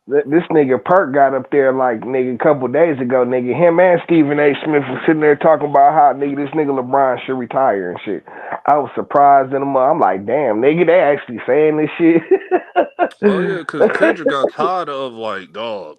Speaker 2: This nigga Perk got up there like nigga a couple days ago, nigga. Him and Stephen A. Smith was sitting there talking about how nigga this nigga LeBron should retire and shit. I was surprised in them. I'm like, damn, nigga, they actually saying this shit.
Speaker 6: Oh yeah, because Kendrick got tired of like, dog.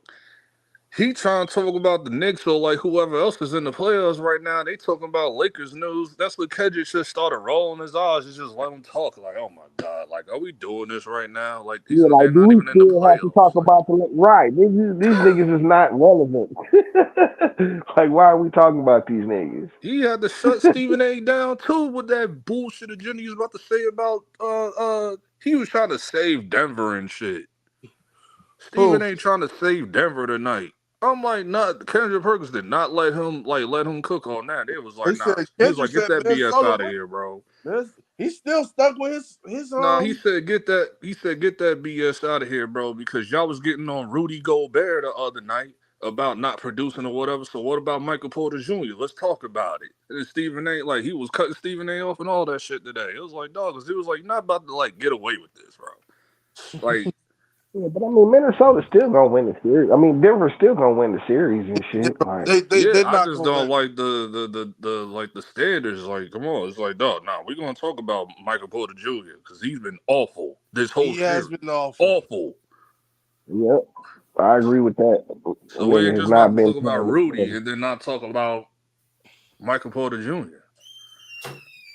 Speaker 6: He trying to talk about the Knicks or like whoever else is in the playoffs right now. They talking about Lakers news. That's what Kendrick just started rolling his eyes and just let him talk. Like, oh my god, like, are we doing this right now? Like, these
Speaker 2: Yeah,
Speaker 6: they're
Speaker 2: like, do
Speaker 6: not
Speaker 2: we
Speaker 6: even in the
Speaker 2: still have to
Speaker 6: playoffs.
Speaker 2: talk
Speaker 6: Like,
Speaker 2: about the right? These niggas is not relevant. Like, why are we talking about these niggas?
Speaker 6: he had to shut Stephen A. down too with that bullshit that Jenny was about to say about he was trying to save Denver and shit. Stephen A. trying to save Denver tonight. I'm like, not Kendrick Perkins did not let him cook on that. It was like,
Speaker 4: He
Speaker 6: nah.
Speaker 4: said
Speaker 6: He was
Speaker 4: Kendrick
Speaker 6: like, get
Speaker 4: said
Speaker 6: that BS
Speaker 4: Minnesota.
Speaker 6: out of here, bro.
Speaker 4: He's still stuck with his
Speaker 6: Nah, he said get that BS out of here, bro, because y'all was getting on Rudy Gobert the other night about not producing or whatever. So what about Michael Porter Jr.? Let's talk about it. And Stephen A. like he was cutting Stephen A. off and all that shit today. It was like, dog, because he was like, you're not about to like get away with this, bro. Like,
Speaker 2: Yeah, but I mean, Minnesota's still gonna win the series. I mean, Denver's still gonna win the series and shit. Like,
Speaker 6: yeah,
Speaker 4: they're
Speaker 6: I
Speaker 4: not
Speaker 6: just
Speaker 4: gonna
Speaker 6: don't
Speaker 4: win.
Speaker 6: like the like the standards. Like, come on, it's like, dog, nah, we're gonna talk about Michael Porter Jr. because he's been awful this whole
Speaker 4: He has
Speaker 6: series.
Speaker 4: been awful.
Speaker 2: yep, I agree with that.
Speaker 6: So we ain't
Speaker 2: Nigga has
Speaker 6: just about
Speaker 2: not
Speaker 6: to
Speaker 2: been
Speaker 6: talk about
Speaker 2: playing
Speaker 6: Rudy and then not talk about Michael Porter Jr.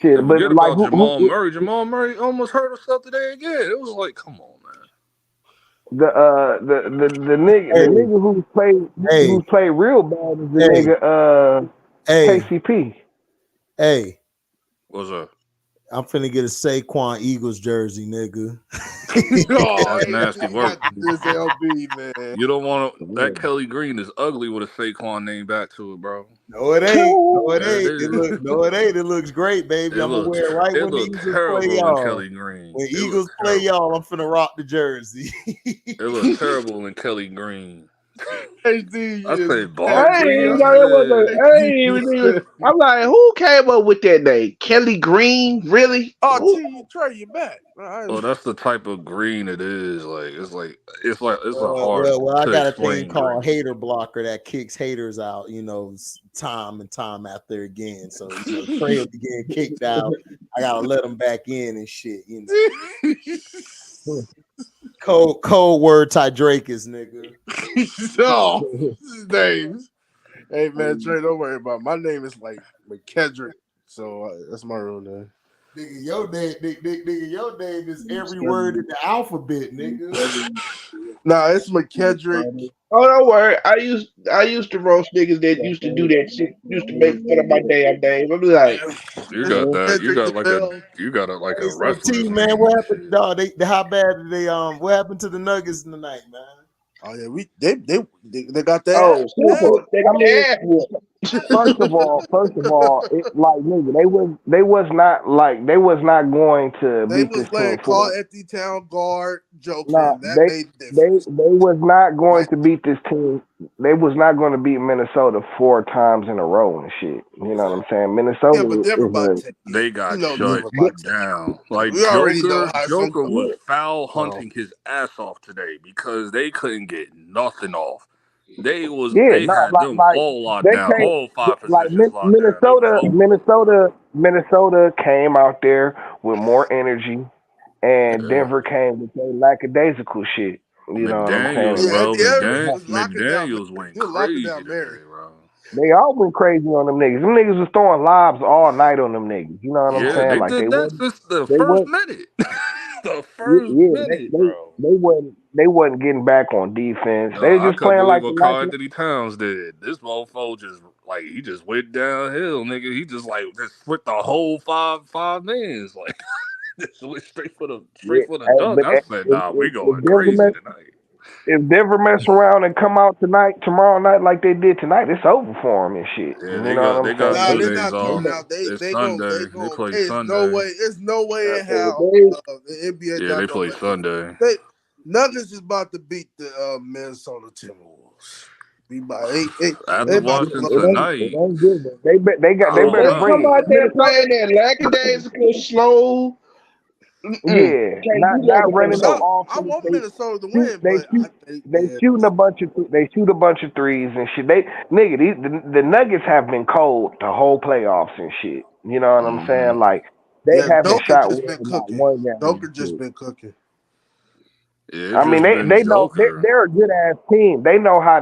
Speaker 2: shit.
Speaker 6: And
Speaker 2: But
Speaker 6: forget
Speaker 2: like,
Speaker 6: about Jamal Murray. Jamal Murray almost hurt himself today again. It was like, come on, man.
Speaker 2: the nigga who's played real bad is the nigga KCP.
Speaker 1: Hey,
Speaker 6: What's up?
Speaker 1: I'm finna get a Saquon Eagles jersey, nigga.
Speaker 6: That's nasty work.
Speaker 4: This LB, man.
Speaker 6: You don't want to. That Kelly Green is ugly with a Saquon name back to it, bro.
Speaker 1: No, it ain't. No, it
Speaker 6: Yeah, it
Speaker 1: ain't.
Speaker 6: is.
Speaker 1: It looks great, baby.
Speaker 6: It
Speaker 1: I'm gonna
Speaker 6: looks
Speaker 1: wear it right when the
Speaker 6: looked
Speaker 1: Eagles play
Speaker 6: terrible in
Speaker 1: y'all.
Speaker 6: Kelly Green.
Speaker 1: When
Speaker 6: It
Speaker 1: Eagles
Speaker 6: looked
Speaker 1: play
Speaker 6: terrible.
Speaker 1: y'all, I'm finna rock the jersey.
Speaker 6: It looked terrible in Kelly Green.
Speaker 4: HD
Speaker 6: I
Speaker 4: is
Speaker 6: say
Speaker 2: I
Speaker 6: Barkley.
Speaker 2: ain't
Speaker 6: I
Speaker 2: know it was
Speaker 6: said,
Speaker 2: I ain't even even.
Speaker 5: I'm like, who came up with that name? Kelly Green? Really?
Speaker 4: Oh,
Speaker 5: Who?
Speaker 4: Trey, you back.
Speaker 6: oh, that's the type of green it is. It's a hard
Speaker 1: well, I
Speaker 6: to
Speaker 1: got a thing
Speaker 6: explain
Speaker 1: called
Speaker 6: green.
Speaker 1: hater blocker that kicks haters out, time and time after again. So, Trey will be getting kicked out. I gotta let him back in and shit, Cold word Tydrakus, nigga.
Speaker 4: So, his names. Hey, man, Trey, don't worry about it. My name is like McKedrick. So, that's my real name.
Speaker 1: Nigga, your name is every word in the alphabet, nigga.
Speaker 4: Nah, it's McKedrick.
Speaker 5: Oh, don't worry. I used to roast niggas that used to do that shit. Used to make fun of my damn name. I'm like,
Speaker 6: You
Speaker 4: It's
Speaker 6: got that.
Speaker 4: McKedrick DeVille.
Speaker 6: You got like
Speaker 1: Hey,
Speaker 6: a
Speaker 1: so T,
Speaker 6: wrestler's
Speaker 1: man,
Speaker 6: name
Speaker 1: what
Speaker 6: and
Speaker 1: happened?
Speaker 6: shit.
Speaker 1: Dog, how bad did they what happened to the Nuggets tonight, man?
Speaker 4: Oh yeah, they got that.
Speaker 5: oh, super. They
Speaker 2: I
Speaker 5: got
Speaker 2: mean,
Speaker 5: their ass
Speaker 2: first of all, it like nigga, they was not going to
Speaker 4: They
Speaker 2: beat
Speaker 4: was
Speaker 2: this team
Speaker 4: playing
Speaker 2: for
Speaker 4: Carl Anthony Town guard jokes,
Speaker 2: nah,
Speaker 4: and that made the
Speaker 2: they
Speaker 4: difference.
Speaker 2: was not going
Speaker 4: Like,
Speaker 2: to beat this team. They was not going to beat Minnesota 4 times in a row and shit. You know what I'm saying?
Speaker 4: yeah, but
Speaker 2: Minnesota
Speaker 4: Denver
Speaker 2: is
Speaker 4: about
Speaker 2: a
Speaker 4: 10.
Speaker 6: They
Speaker 4: You
Speaker 6: got
Speaker 4: know
Speaker 6: shut
Speaker 4: Denver about 10.
Speaker 6: down. Like
Speaker 4: We already know how it's gonna
Speaker 6: Joker
Speaker 4: go.
Speaker 6: was foul
Speaker 4: Oh.
Speaker 6: hunting his ass off today because they couldn't get nothing off. They
Speaker 2: not
Speaker 6: had them
Speaker 2: like
Speaker 6: all locked
Speaker 2: they
Speaker 6: down,
Speaker 2: can't
Speaker 6: all 5
Speaker 2: like
Speaker 6: positions locked down. It was over.
Speaker 2: Minnesota came out there with more energy, and
Speaker 6: Yeah.
Speaker 2: Denver came with their lackadaisical shit. You know what I'm saying?
Speaker 6: McDaniels,
Speaker 2: And
Speaker 4: Yeah,
Speaker 6: bro.
Speaker 4: Eddie was locking down.
Speaker 6: McDaniels went
Speaker 4: He was locking
Speaker 6: crazy
Speaker 4: down Mary.
Speaker 6: today, bro.
Speaker 2: they all went crazy on them niggas. Them niggas was throwing lobs all night on them niggas. You know what I'm
Speaker 6: Yeah,
Speaker 2: saying?
Speaker 6: they
Speaker 2: Like
Speaker 6: did that since the
Speaker 2: they
Speaker 6: first
Speaker 2: weren't
Speaker 6: minute. The first
Speaker 2: yeah,
Speaker 6: minute, bro.
Speaker 2: they wasn't getting back on defense. They
Speaker 6: I
Speaker 2: were just
Speaker 6: couldn't
Speaker 2: playing
Speaker 6: believe
Speaker 2: like the
Speaker 6: what Carl Anthony Towns did. This mofo he just went downhill, nigga. He just with the whole five minutes, like just went straight for the dunk.
Speaker 2: But
Speaker 6: I said, nah, we going crazy tonight.
Speaker 2: if Denver mess around and come out tomorrow night like they did tonight, it's over for them and shit.
Speaker 6: Yeah,
Speaker 2: You know what
Speaker 6: they
Speaker 2: I'm
Speaker 6: got
Speaker 2: saying?
Speaker 4: Nah, they're
Speaker 6: 2 days
Speaker 4: not
Speaker 6: off.
Speaker 4: coming out.
Speaker 6: It's
Speaker 4: They
Speaker 6: Sunday. They
Speaker 4: going.
Speaker 6: play
Speaker 4: It's
Speaker 6: Sunday.
Speaker 4: no way in hell the NBA
Speaker 6: Yeah, they
Speaker 4: not gonna
Speaker 6: play
Speaker 4: let
Speaker 6: Sunday.
Speaker 4: Nuggets is about to beat the Minnesota Timberwolves. Be by they
Speaker 6: After
Speaker 4: about to
Speaker 6: watching
Speaker 4: blow that.
Speaker 2: It
Speaker 6: tonight,
Speaker 2: ain't good. They
Speaker 6: I
Speaker 2: better
Speaker 6: don't
Speaker 5: They
Speaker 2: bring
Speaker 5: come
Speaker 6: know.
Speaker 5: out there playing that lackadaisical slow
Speaker 2: Yeah, not running no offense.
Speaker 4: I want
Speaker 2: They
Speaker 4: Minnesota to win, but
Speaker 2: shooting a bunch of threes and shit. The Nuggets have been cold the whole playoffs and shit. You know what I'm saying? Like they haven't
Speaker 4: Joker
Speaker 2: shot
Speaker 4: just
Speaker 2: well
Speaker 4: been
Speaker 2: about
Speaker 4: cooking.
Speaker 2: one game.
Speaker 4: Joker just been cooking.
Speaker 6: Yeah,
Speaker 2: I mean,
Speaker 6: been
Speaker 2: they know
Speaker 6: Joker.
Speaker 2: they're a good ass team. They know how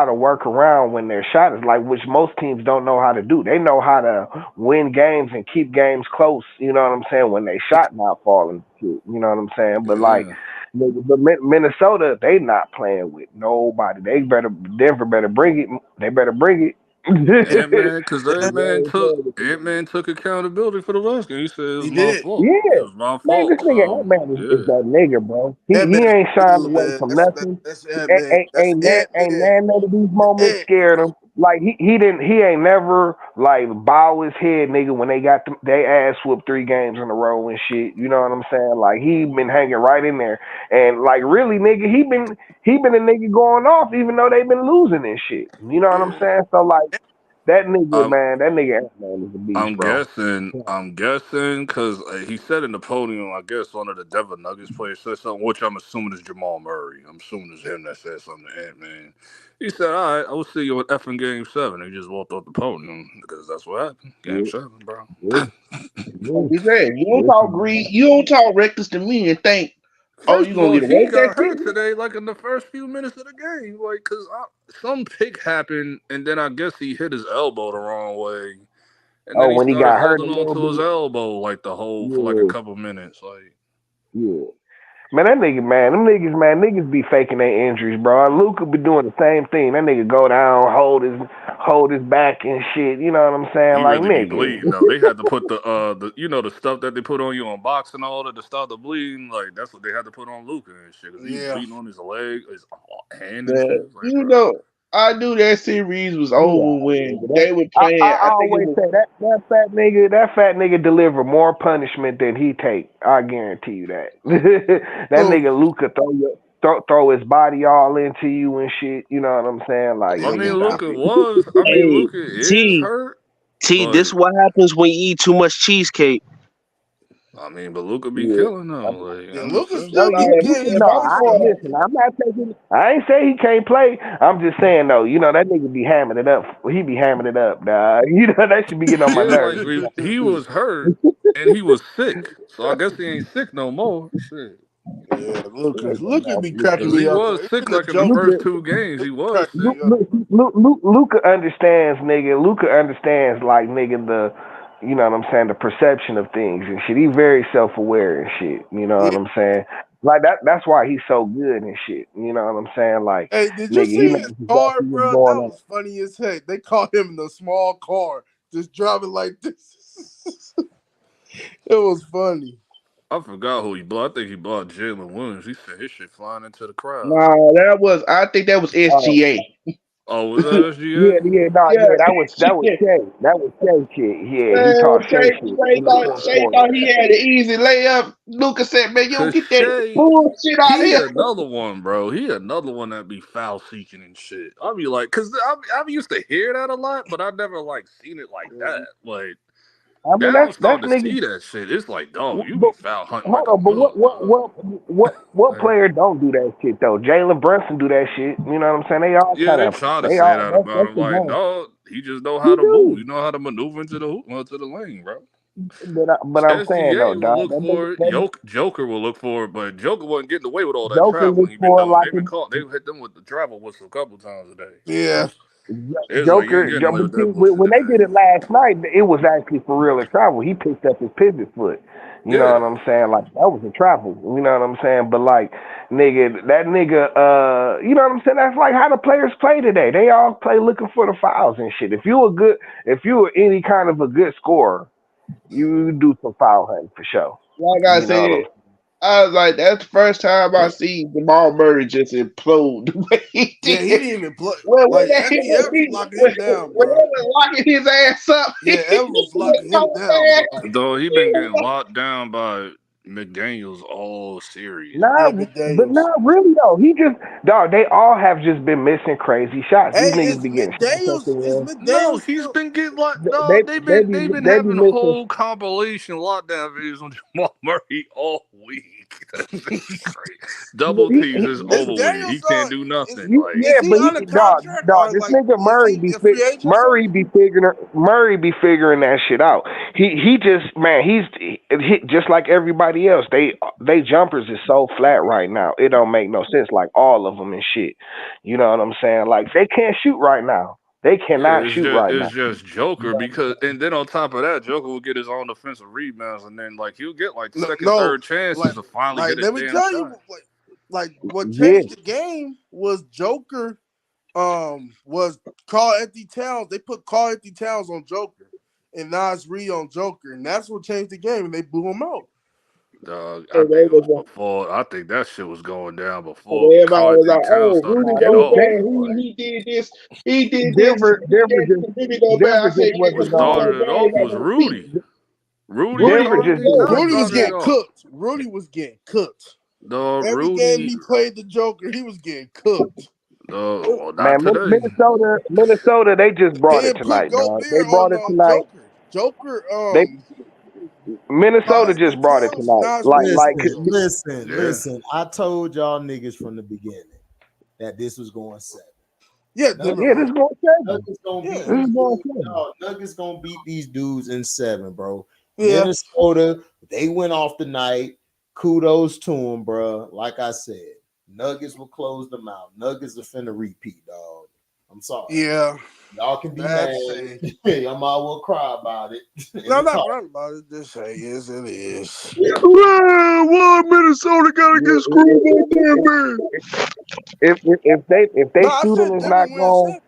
Speaker 2: to work around when their shot is like, which most teams don't know how to do. They know how to win games and keep games close. You know what I'm saying? When they shot not falling, you know what I'm saying? But like, but Minnesota, they not playing with nobody. Denver better bring it. They better bring it.
Speaker 6: Ant-Man, because Ant-Man took accountability for the last game. He said it was my fault.
Speaker 2: Yeah,
Speaker 6: It was my
Speaker 2: man, this
Speaker 6: fault.
Speaker 2: nigga
Speaker 6: So
Speaker 2: Ant-Man is that nigga, bro. He
Speaker 4: Ant-Man's
Speaker 2: ain't shying
Speaker 4: cool,
Speaker 2: away
Speaker 4: man.
Speaker 2: from nothing.
Speaker 4: That's Ant-Man. That's
Speaker 2: Ain't
Speaker 4: Ant-Man.
Speaker 2: none of these moments scared him. Like he ain't never like bow his head, nigga, when they got they ass whooped 3 games in a row and shit. You know what I'm saying? Like he been hanging right in there, and like really, nigga, he been a nigga going off even though they been losing and shit. You know what I'm saying? So like that nigga, man, that nigga Ant-Man is a beast, bro.
Speaker 6: I'm guessing, because he said in the podium, I guess one of the Denver Nuggets players said something, which I'm assuming is Jamal Murray. I'm assuming it's him that said something to Ant-Man. He said, all right, I will see you at effing Game 7. He just walked off the podium, because that's what happened. Game 7, bro.
Speaker 5: Like you said, you don't talk greed, you don't talk reckless to me and think,
Speaker 6: First
Speaker 5: you
Speaker 6: of all,
Speaker 5: gonna get away
Speaker 6: he
Speaker 5: with that
Speaker 6: got hurt
Speaker 5: shit?
Speaker 6: today, like in the first few minutes of the game, like because some pick happened, and then I guess he hit his elbow the wrong way, and then he
Speaker 2: When he
Speaker 6: started
Speaker 2: got hurt a
Speaker 6: holding on
Speaker 2: little
Speaker 6: to his
Speaker 2: bit,
Speaker 6: elbow like for like a couple minutes, like.
Speaker 2: yeah. Man, that nigga, them niggas be faking their injuries, bro. Luka be doing the same thing. That nigga go down, hold his back and shit. You know what I'm saying?
Speaker 6: He
Speaker 2: Like,
Speaker 6: really be
Speaker 2: nigga.
Speaker 6: bleeding though. They had to put the stuff that they put on you on boxing all that to stop the bleeding. Like that's what they had to put on Luka and shit. Cause he was bleeding on his leg, his hand and shit. Like,
Speaker 5: You know, I knew that series was over when they were playing.
Speaker 2: I
Speaker 5: I think it
Speaker 2: always
Speaker 5: was
Speaker 2: say that fat nigga deliver more punishment than he take. I guarantee you that. That nigga Luka throw his body all into you and shit. You know what I'm saying? Like,
Speaker 6: I mean,
Speaker 2: nigga, stop
Speaker 6: Luka
Speaker 2: it.
Speaker 3: Hey,
Speaker 6: Luka is
Speaker 3: T,
Speaker 6: hurt,
Speaker 3: this
Speaker 6: but
Speaker 3: is what happens when you eat too much cheesecake.
Speaker 6: but Luka be
Speaker 2: Yeah.
Speaker 6: killing them. Like,
Speaker 4: Yeah,
Speaker 6: I'm just
Speaker 4: Luka
Speaker 6: saying.
Speaker 4: still be getting. If I was
Speaker 2: listen, I'm not taking. I ain't say he can't play. I'm just saying though, you know that nigga be hamming it up. He be hamming it up, dog. You know that should be getting on my
Speaker 6: Yeah,
Speaker 2: nerves.
Speaker 6: like he was hurt and he was sick, so I guess he ain't sick no more. Shit.
Speaker 4: yeah, Luka be cracking
Speaker 6: Cause he
Speaker 4: me up.
Speaker 6: was
Speaker 4: Though.
Speaker 6: sick
Speaker 4: Even the
Speaker 6: like in the
Speaker 4: Joker
Speaker 6: first 2 games. He was
Speaker 4: cracked
Speaker 6: sick.
Speaker 4: me up.
Speaker 2: Luca understands, nigga. Luca understands, like, nigga, you know what I'm saying, the perception of things and shit. He very self-aware and shit. You know
Speaker 4: Yeah.
Speaker 2: what I'm saying? Like that's why he's so good and shit. You know what I'm saying? Like,
Speaker 4: Hey, did you
Speaker 2: nigga, he
Speaker 4: see
Speaker 2: knows
Speaker 4: his car,
Speaker 2: exactly what's
Speaker 4: bro?
Speaker 2: going
Speaker 4: That
Speaker 2: on.
Speaker 4: was funny as heck. They caught him in a small car, just driving like this. It was funny.
Speaker 6: I forgot who he bought. I think he bought Jalen Williams. He sent his shit flying into the crowd.
Speaker 5: I think that was SGA.
Speaker 6: Oh, was that
Speaker 2: Yeah,
Speaker 6: SGA?
Speaker 2: that was Shay. That was Shay shit. Yeah, he
Speaker 5: Man,
Speaker 2: taught Shay shit in the fourth
Speaker 5: Shay
Speaker 2: quarter.
Speaker 5: thought he had an easy layup. Lucas said, man, you don't
Speaker 6: Cause
Speaker 5: get that
Speaker 6: Shay,
Speaker 5: bullshit out of
Speaker 6: he
Speaker 5: here.
Speaker 6: another one, bro. He another one that be foul seeking and shit. I be like, cause I used to hear that a lot, but I never like seen it like that. Like
Speaker 2: I mean,
Speaker 6: now I'm
Speaker 2: that's
Speaker 6: starting to
Speaker 2: nigga.
Speaker 6: see that shit. It's like, dog, you be
Speaker 2: But
Speaker 6: foul hunting
Speaker 2: hold
Speaker 6: like a
Speaker 2: on, but
Speaker 6: mug, dog.
Speaker 2: what
Speaker 6: Like,
Speaker 2: player don't do that shit though? Jalen Brunson do that shit. You know what I'm saying? They all
Speaker 6: yeah,
Speaker 2: kind
Speaker 6: they
Speaker 2: of
Speaker 6: try to say that about
Speaker 2: that's
Speaker 6: him.
Speaker 2: the
Speaker 6: Like,
Speaker 2: game.
Speaker 6: no, he just know how
Speaker 2: He
Speaker 6: to move.
Speaker 2: do.
Speaker 6: You know how to maneuver into the hoop, to the lane, bro.
Speaker 2: But I'm saying though,
Speaker 6: SGA will
Speaker 2: dog,
Speaker 6: look for it. Joker will look for it, but Joker wasn't getting away with all that
Speaker 2: Joker
Speaker 6: traveling
Speaker 2: look
Speaker 6: he been
Speaker 2: for
Speaker 6: doing.
Speaker 2: like
Speaker 6: They've been caught. They hit them with the travel whistle a couple times a day.
Speaker 4: Yeah.
Speaker 6: It's like you ain't getting away
Speaker 2: But
Speaker 6: with that bullshit
Speaker 2: when they
Speaker 6: today.
Speaker 2: did it last night, it was actually for real in travel. He picked up his pivot foot. You know
Speaker 6: Yeah,
Speaker 2: what I'm saying? Like that was a travel. You know what I'm saying? But like, that nigga, you know what I'm saying? That's like how the players play today. They all play looking for the fouls and shit. If you were any kind of a good scorer, you do some foul hunting for sure.
Speaker 5: Like I
Speaker 2: You know what I'm
Speaker 5: said, I was like, that's the first time I see Jamal Murray just implode the way he
Speaker 4: Yeah, he
Speaker 5: did.
Speaker 4: didn't even play.
Speaker 5: When
Speaker 4: Like
Speaker 5: they
Speaker 4: Evans was locking him down,
Speaker 5: when they
Speaker 4: bro.
Speaker 5: was locking his ass up,
Speaker 4: Yeah, Evans was locking him down, bro.
Speaker 6: though he been getting locked down by McDaniels all serious.
Speaker 2: Nah, but
Speaker 4: McDaniels.
Speaker 2: not really though. He just dog. They all have just been missing crazy shots. These
Speaker 4: Hey,
Speaker 2: niggas
Speaker 4: is
Speaker 2: be getting shots at the
Speaker 4: McDaniels? Is
Speaker 2: wall.
Speaker 6: No,
Speaker 4: McDaniels
Speaker 6: he's
Speaker 4: still?
Speaker 6: been getting like
Speaker 2: They
Speaker 6: dog. They've
Speaker 2: they
Speaker 6: been
Speaker 2: be
Speaker 6: they've been
Speaker 2: they be
Speaker 6: having a
Speaker 2: missing.
Speaker 6: whole compilation lockdown videos on Jamal Murray all week. That shit's crazy. Double teams is
Speaker 4: Is
Speaker 6: over with. He
Speaker 4: Daniels?
Speaker 6: can't do nothing.
Speaker 4: Is
Speaker 6: Like
Speaker 2: Yeah,
Speaker 4: he
Speaker 2: but
Speaker 4: under
Speaker 2: dog,
Speaker 4: contract or
Speaker 2: this
Speaker 4: like
Speaker 2: nigga
Speaker 4: is he a free agent?
Speaker 2: Murray be figuring that shit out. He just man, he just like everybody else. They jumpers is so flat right now. It don't make no sense. Like all of them and shit. You know what I'm saying? Like they can't shoot right now. They cannot
Speaker 6: yeah,
Speaker 2: shoot right now.
Speaker 6: it's just Joker because and then on top of that, Joker will get his own defensive rebounds and then like he'll get like second,
Speaker 4: No,
Speaker 6: third chances
Speaker 4: like
Speaker 6: to finally get a
Speaker 4: let me
Speaker 6: damn
Speaker 4: tell you,
Speaker 6: shot.
Speaker 4: like what
Speaker 2: Yeah,
Speaker 4: changed the game was Joker. Was Carl Anthony Towns. They put Carl Anthony Towns on Joker and Nas Reed on Joker, and that's what changed the game. And they blew him out.
Speaker 6: Dog, I
Speaker 3: And
Speaker 6: think it was
Speaker 3: everybody
Speaker 6: before. I think that shit was going down before Carl
Speaker 3: was
Speaker 6: Anthony
Speaker 3: like,
Speaker 6: Towns
Speaker 3: "Oh,
Speaker 6: started to
Speaker 3: Rudy
Speaker 6: get off.
Speaker 3: Gobert, he did this, he did this,
Speaker 2: Denver,
Speaker 3: he did
Speaker 2: Denver
Speaker 3: that
Speaker 2: just,
Speaker 3: to Rudy Gobert."
Speaker 2: Denver
Speaker 3: I said,
Speaker 2: just
Speaker 3: "Yeah,
Speaker 6: What
Speaker 2: wasn't
Speaker 3: because Rudy
Speaker 2: on.
Speaker 6: started it
Speaker 3: Gobert
Speaker 6: off
Speaker 3: ain't got
Speaker 6: was
Speaker 3: no feet."
Speaker 6: Rudy. Rudy and
Speaker 3: Rudy,
Speaker 2: Denver
Speaker 6: Carl
Speaker 2: just
Speaker 6: Anthony
Speaker 3: yeah,
Speaker 6: Towns
Speaker 4: Rudy was
Speaker 6: started it
Speaker 4: getting
Speaker 6: off.
Speaker 4: cooked. Rudy was getting cooked.
Speaker 6: Dog,
Speaker 4: Every game
Speaker 6: Rudy.
Speaker 4: he played the Joker, he was getting cooked.
Speaker 6: Well, not
Speaker 2: Man,
Speaker 6: today.
Speaker 2: Minnesota, they just brought
Speaker 4: He
Speaker 2: it
Speaker 4: had put
Speaker 2: tonight, dog. They
Speaker 4: Gobert
Speaker 2: brought
Speaker 4: on
Speaker 2: it tonight.
Speaker 4: Joker.
Speaker 2: They
Speaker 4: Carl
Speaker 2: Minnesota
Speaker 4: Anthony
Speaker 2: just brought it
Speaker 4: Towns,
Speaker 2: tonight.
Speaker 4: Nas Reed,
Speaker 1: Listen,
Speaker 4: and Joker.
Speaker 6: Yeah.
Speaker 1: listen. I told y'all niggas from the beginning that this was going 7.
Speaker 4: Yeah,
Speaker 2: this is going seven.
Speaker 1: Nuggets gonna beat
Speaker 4: Yeah.
Speaker 2: This is
Speaker 1: these
Speaker 2: going
Speaker 1: dudes.
Speaker 2: seven.
Speaker 1: No, Nuggets gonna beat these dudes in 7, bro.
Speaker 4: Yeah.
Speaker 1: Minnesota, they went off tonight. Kudos to them, bro. Like I said, Nuggets will close them out. Nuggets are finna repeat, dog. I'm sorry.
Speaker 4: Yeah.
Speaker 1: Y'all can be
Speaker 4: That's
Speaker 1: mad. Y'all might well cry about it.
Speaker 4: No, I'm not crying about it. Just say yes, it is.
Speaker 2: Why Minnesota gotta get screwed up there, man? If they
Speaker 4: No, I
Speaker 2: shooting
Speaker 4: said
Speaker 2: is
Speaker 4: Denver
Speaker 2: not
Speaker 4: wins
Speaker 2: going,
Speaker 4: 7.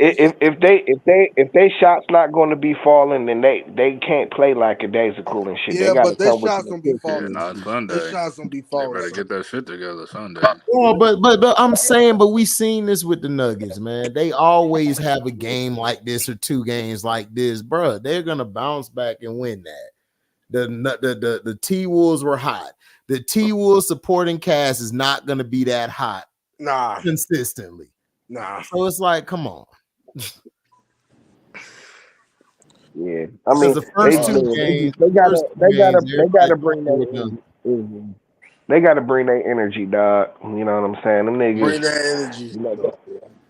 Speaker 2: if they shots not going to be falling, then they can't play like a daisical and shit. They
Speaker 4: Yeah,
Speaker 2: got to
Speaker 4: but their
Speaker 2: come with
Speaker 4: shots
Speaker 2: the
Speaker 4: don't be
Speaker 2: pitch
Speaker 6: Yeah,
Speaker 4: falling.
Speaker 2: and
Speaker 6: not
Speaker 2: shit.
Speaker 4: Their
Speaker 6: Sunday.
Speaker 4: shots don't be
Speaker 6: They
Speaker 4: falling.
Speaker 6: better
Speaker 4: So.
Speaker 6: get that shit together Sunday.
Speaker 1: Oh, but I'm saying, but we seen this with the Nuggets, man. They always have a game like this or 2 games like this, bro. They're gonna bounce back and win that. The T Wolves were hot. The T Wolves supporting cast is not gonna be that hot
Speaker 4: Nah.
Speaker 1: consistently.
Speaker 4: Nah.
Speaker 1: So it's like, come on.
Speaker 2: Yeah, I mean
Speaker 1: Because the first 2 games,
Speaker 2: they gotta
Speaker 1: everybody
Speaker 2: bring
Speaker 1: thought they were
Speaker 2: that.
Speaker 1: done.
Speaker 2: They got to bring their energy, dog. You know what I'm saying? Them niggas.
Speaker 4: Bring that energy.
Speaker 2: You know,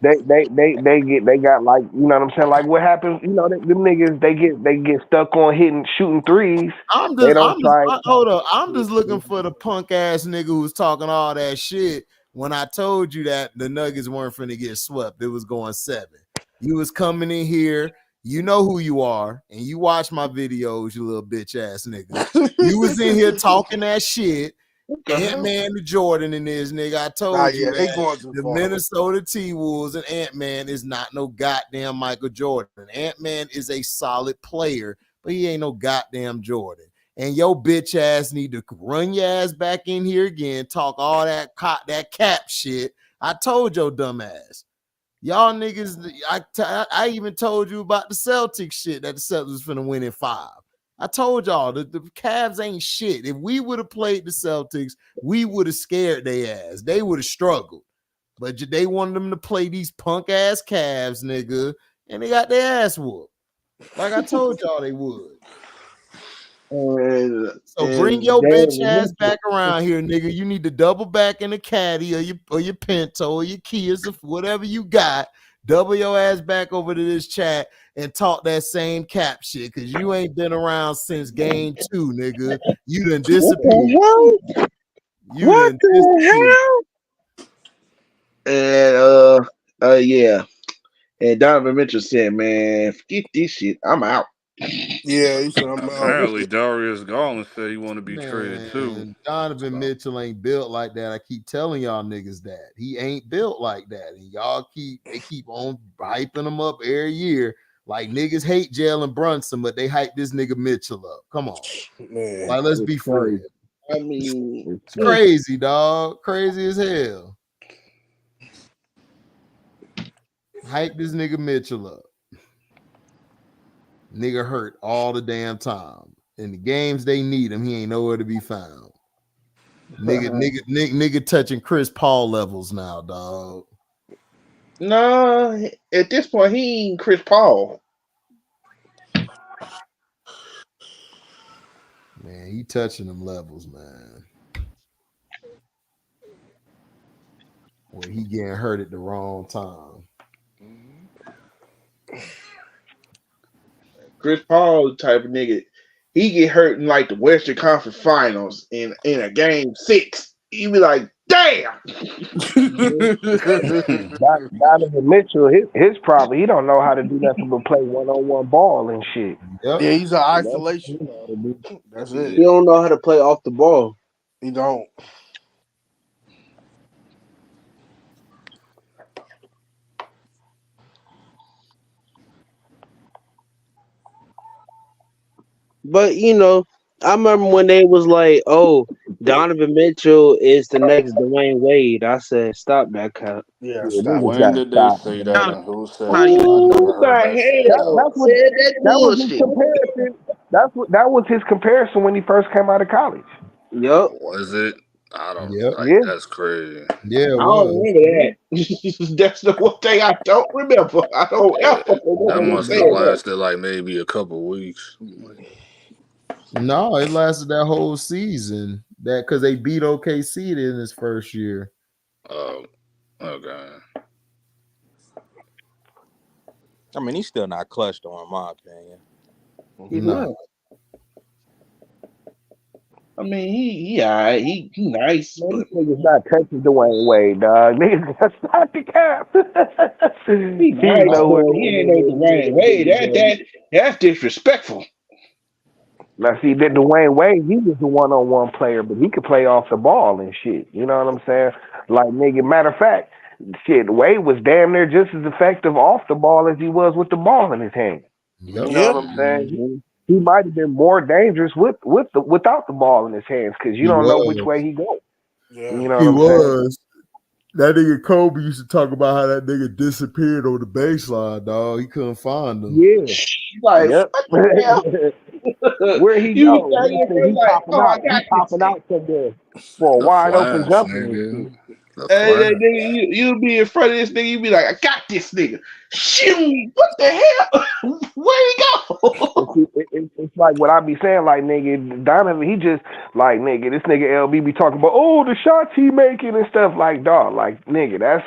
Speaker 2: they got like, you know what I'm saying? Like what happens? You know, them niggas they get stuck on shooting threes.
Speaker 1: I'm
Speaker 2: They
Speaker 1: just,
Speaker 2: don't try.
Speaker 1: hold up. I'm just looking for the punk ass nigga who's talking all that shit. When I told you that the Nuggets weren't finna get swept, it was going 7. You was coming in here, you know who you are, and you watch my videos, you little bitch ass nigga. You was in here talking that shit. Ant-Man to Jordan in this nigga. I told you
Speaker 4: they
Speaker 1: that
Speaker 4: going too
Speaker 1: the
Speaker 4: far.
Speaker 1: Minnesota T-Wolves and Ant-Man is not no goddamn Michael Jordan. Ant-Man is a solid player, but he ain't no goddamn Jordan. And your bitch ass need to run your ass back in here again, talk all that cap shit. I told your dumb ass. Y'all niggas, I even told you about the Celtics shit that the Celtics was finna win in 5. I told y'all the Cavs ain't shit. If we would have played the Celtics, we would have scared their ass. They would have struggled. But they wanted them to play these punk ass Cavs, nigga, and they got their ass whooped. Like I told y'all they would. So bring your bitch ass back around here, nigga. You need to double back in the caddy or your Pinto or your Kias or whatever you got. Double your ass back over to this chat and talk that same cap shit because you ain't been around since game 2, nigga. You done disappeared.
Speaker 2: What the
Speaker 3: And yeah. And Donovan Mitchell said, "Man, forget this shit. I'm out."
Speaker 4: Yeah, he said I'm out.
Speaker 6: Apparently, Darius Garland said he want to be traded too.
Speaker 1: Donovan Mitchell ain't built like that. I keep telling y'all niggas that. He ain't built like that. And y'all keep on hyping him up every year. Like niggas hate Jalen Brunson, but they hype this nigga Mitchell up. Come on.
Speaker 4: Man.
Speaker 1: Like, let's be for real.
Speaker 3: I mean,
Speaker 1: It's crazy, dog. Crazy as hell. Hype this nigga Mitchell up. Nigga hurt all the damn time. In the games they need him, he ain't nowhere to be found. Nigga touching Chris Paul levels now, dog.
Speaker 5: No, at this point he ain't Chris Paul.
Speaker 1: Man, he touching them levels, man. Well, he getting hurt at the wrong time.
Speaker 5: Chris Paul type of nigga, he get hurt in like the Western Conference Finals in a game 6. You be like, damn.
Speaker 2: Donovan Mitchell, his problem, he don't know how to do nothing but play one-on-one ball and shit.
Speaker 1: Yep.
Speaker 4: Yeah, he's an isolation. That's it.
Speaker 3: He don't know how to play off the ball.
Speaker 4: He don't.
Speaker 3: But you know, I remember when they was like, "Oh, Donovan Mitchell is the next Dwayne Wade." I said, "Stop that cut."
Speaker 4: Yeah,
Speaker 2: Yeah,
Speaker 4: stop.
Speaker 2: niggas
Speaker 6: When
Speaker 2: gotta
Speaker 6: did they
Speaker 2: stop.
Speaker 6: say that and who said
Speaker 3: Not
Speaker 6: it?
Speaker 3: even.
Speaker 6: I never
Speaker 5: Who
Speaker 6: heard that shit.
Speaker 5: the hell
Speaker 2: That was
Speaker 3: Said that
Speaker 2: that was his
Speaker 3: bullshit.
Speaker 2: comparison. That was his comparison when he first came out of college.
Speaker 3: Yup.
Speaker 6: Was it? I don't
Speaker 1: Yep.
Speaker 6: like.
Speaker 2: Yeah.
Speaker 6: That's crazy.
Speaker 1: Yeah, it
Speaker 5: I don't
Speaker 1: was.
Speaker 5: remember that. That's the one thing I don't remember. I don't ever
Speaker 6: That
Speaker 5: remember him
Speaker 6: must have
Speaker 5: saying that.
Speaker 6: lasted like maybe a couple weeks.
Speaker 1: No, it lasted that whole season. That because they beat OKC in his first year.
Speaker 6: Oh, okay.
Speaker 7: I mean, he's still not clutch though, in my opinion.
Speaker 5: He's
Speaker 1: No.
Speaker 5: not. I mean, he alright. He nice,
Speaker 2: Man,
Speaker 5: but
Speaker 2: these niggas not touching Dwayne Wade, dog. Niggas got stop the cap.
Speaker 5: he nice,
Speaker 2: nowhere.
Speaker 5: but he ain't no Dwayne Wade. That's disrespectful.
Speaker 2: Now, see, that Dwayne Wade, he was the one-on-one player, but he could play off the ball and shit. You know what I'm saying? Like, nigga, matter of fact, shit, Wade was damn near just as effective off the ball as he was with the ball in his hand.
Speaker 1: Yep.
Speaker 2: You know what I'm saying? He might have been more dangerous without the ball in his hands because you
Speaker 1: He
Speaker 2: don't know
Speaker 1: was.
Speaker 2: which way he goes.
Speaker 4: Yeah.
Speaker 2: You know
Speaker 1: He
Speaker 2: what I'm saying?
Speaker 1: was. That nigga Kobe used to talk about how that nigga disappeared on the baseline, dog. He couldn't find him.
Speaker 2: Yeah.
Speaker 5: Like,
Speaker 2: Yep.
Speaker 5: what the hell?
Speaker 2: Where he
Speaker 5: You
Speaker 2: go?
Speaker 5: tell your friend,
Speaker 2: He
Speaker 5: like,
Speaker 2: popping
Speaker 5: oh, I
Speaker 2: out. He
Speaker 5: got this
Speaker 2: popping
Speaker 5: thing.
Speaker 2: out somewhere for a
Speaker 6: The
Speaker 2: wide open
Speaker 6: Flash,
Speaker 2: jumper and
Speaker 6: nigga.
Speaker 2: shit.
Speaker 6: The
Speaker 5: Hey,
Speaker 6: Flash.
Speaker 5: that nigga, you be in front of this nigga, you be like, I got this nigga. Shoot, what the hell? Where he go?
Speaker 2: It's like what I be saying, like nigga, Donovan, he just like nigga, this nigga LB be talking about, oh, the shots he making and stuff, like dog, like nigga, that's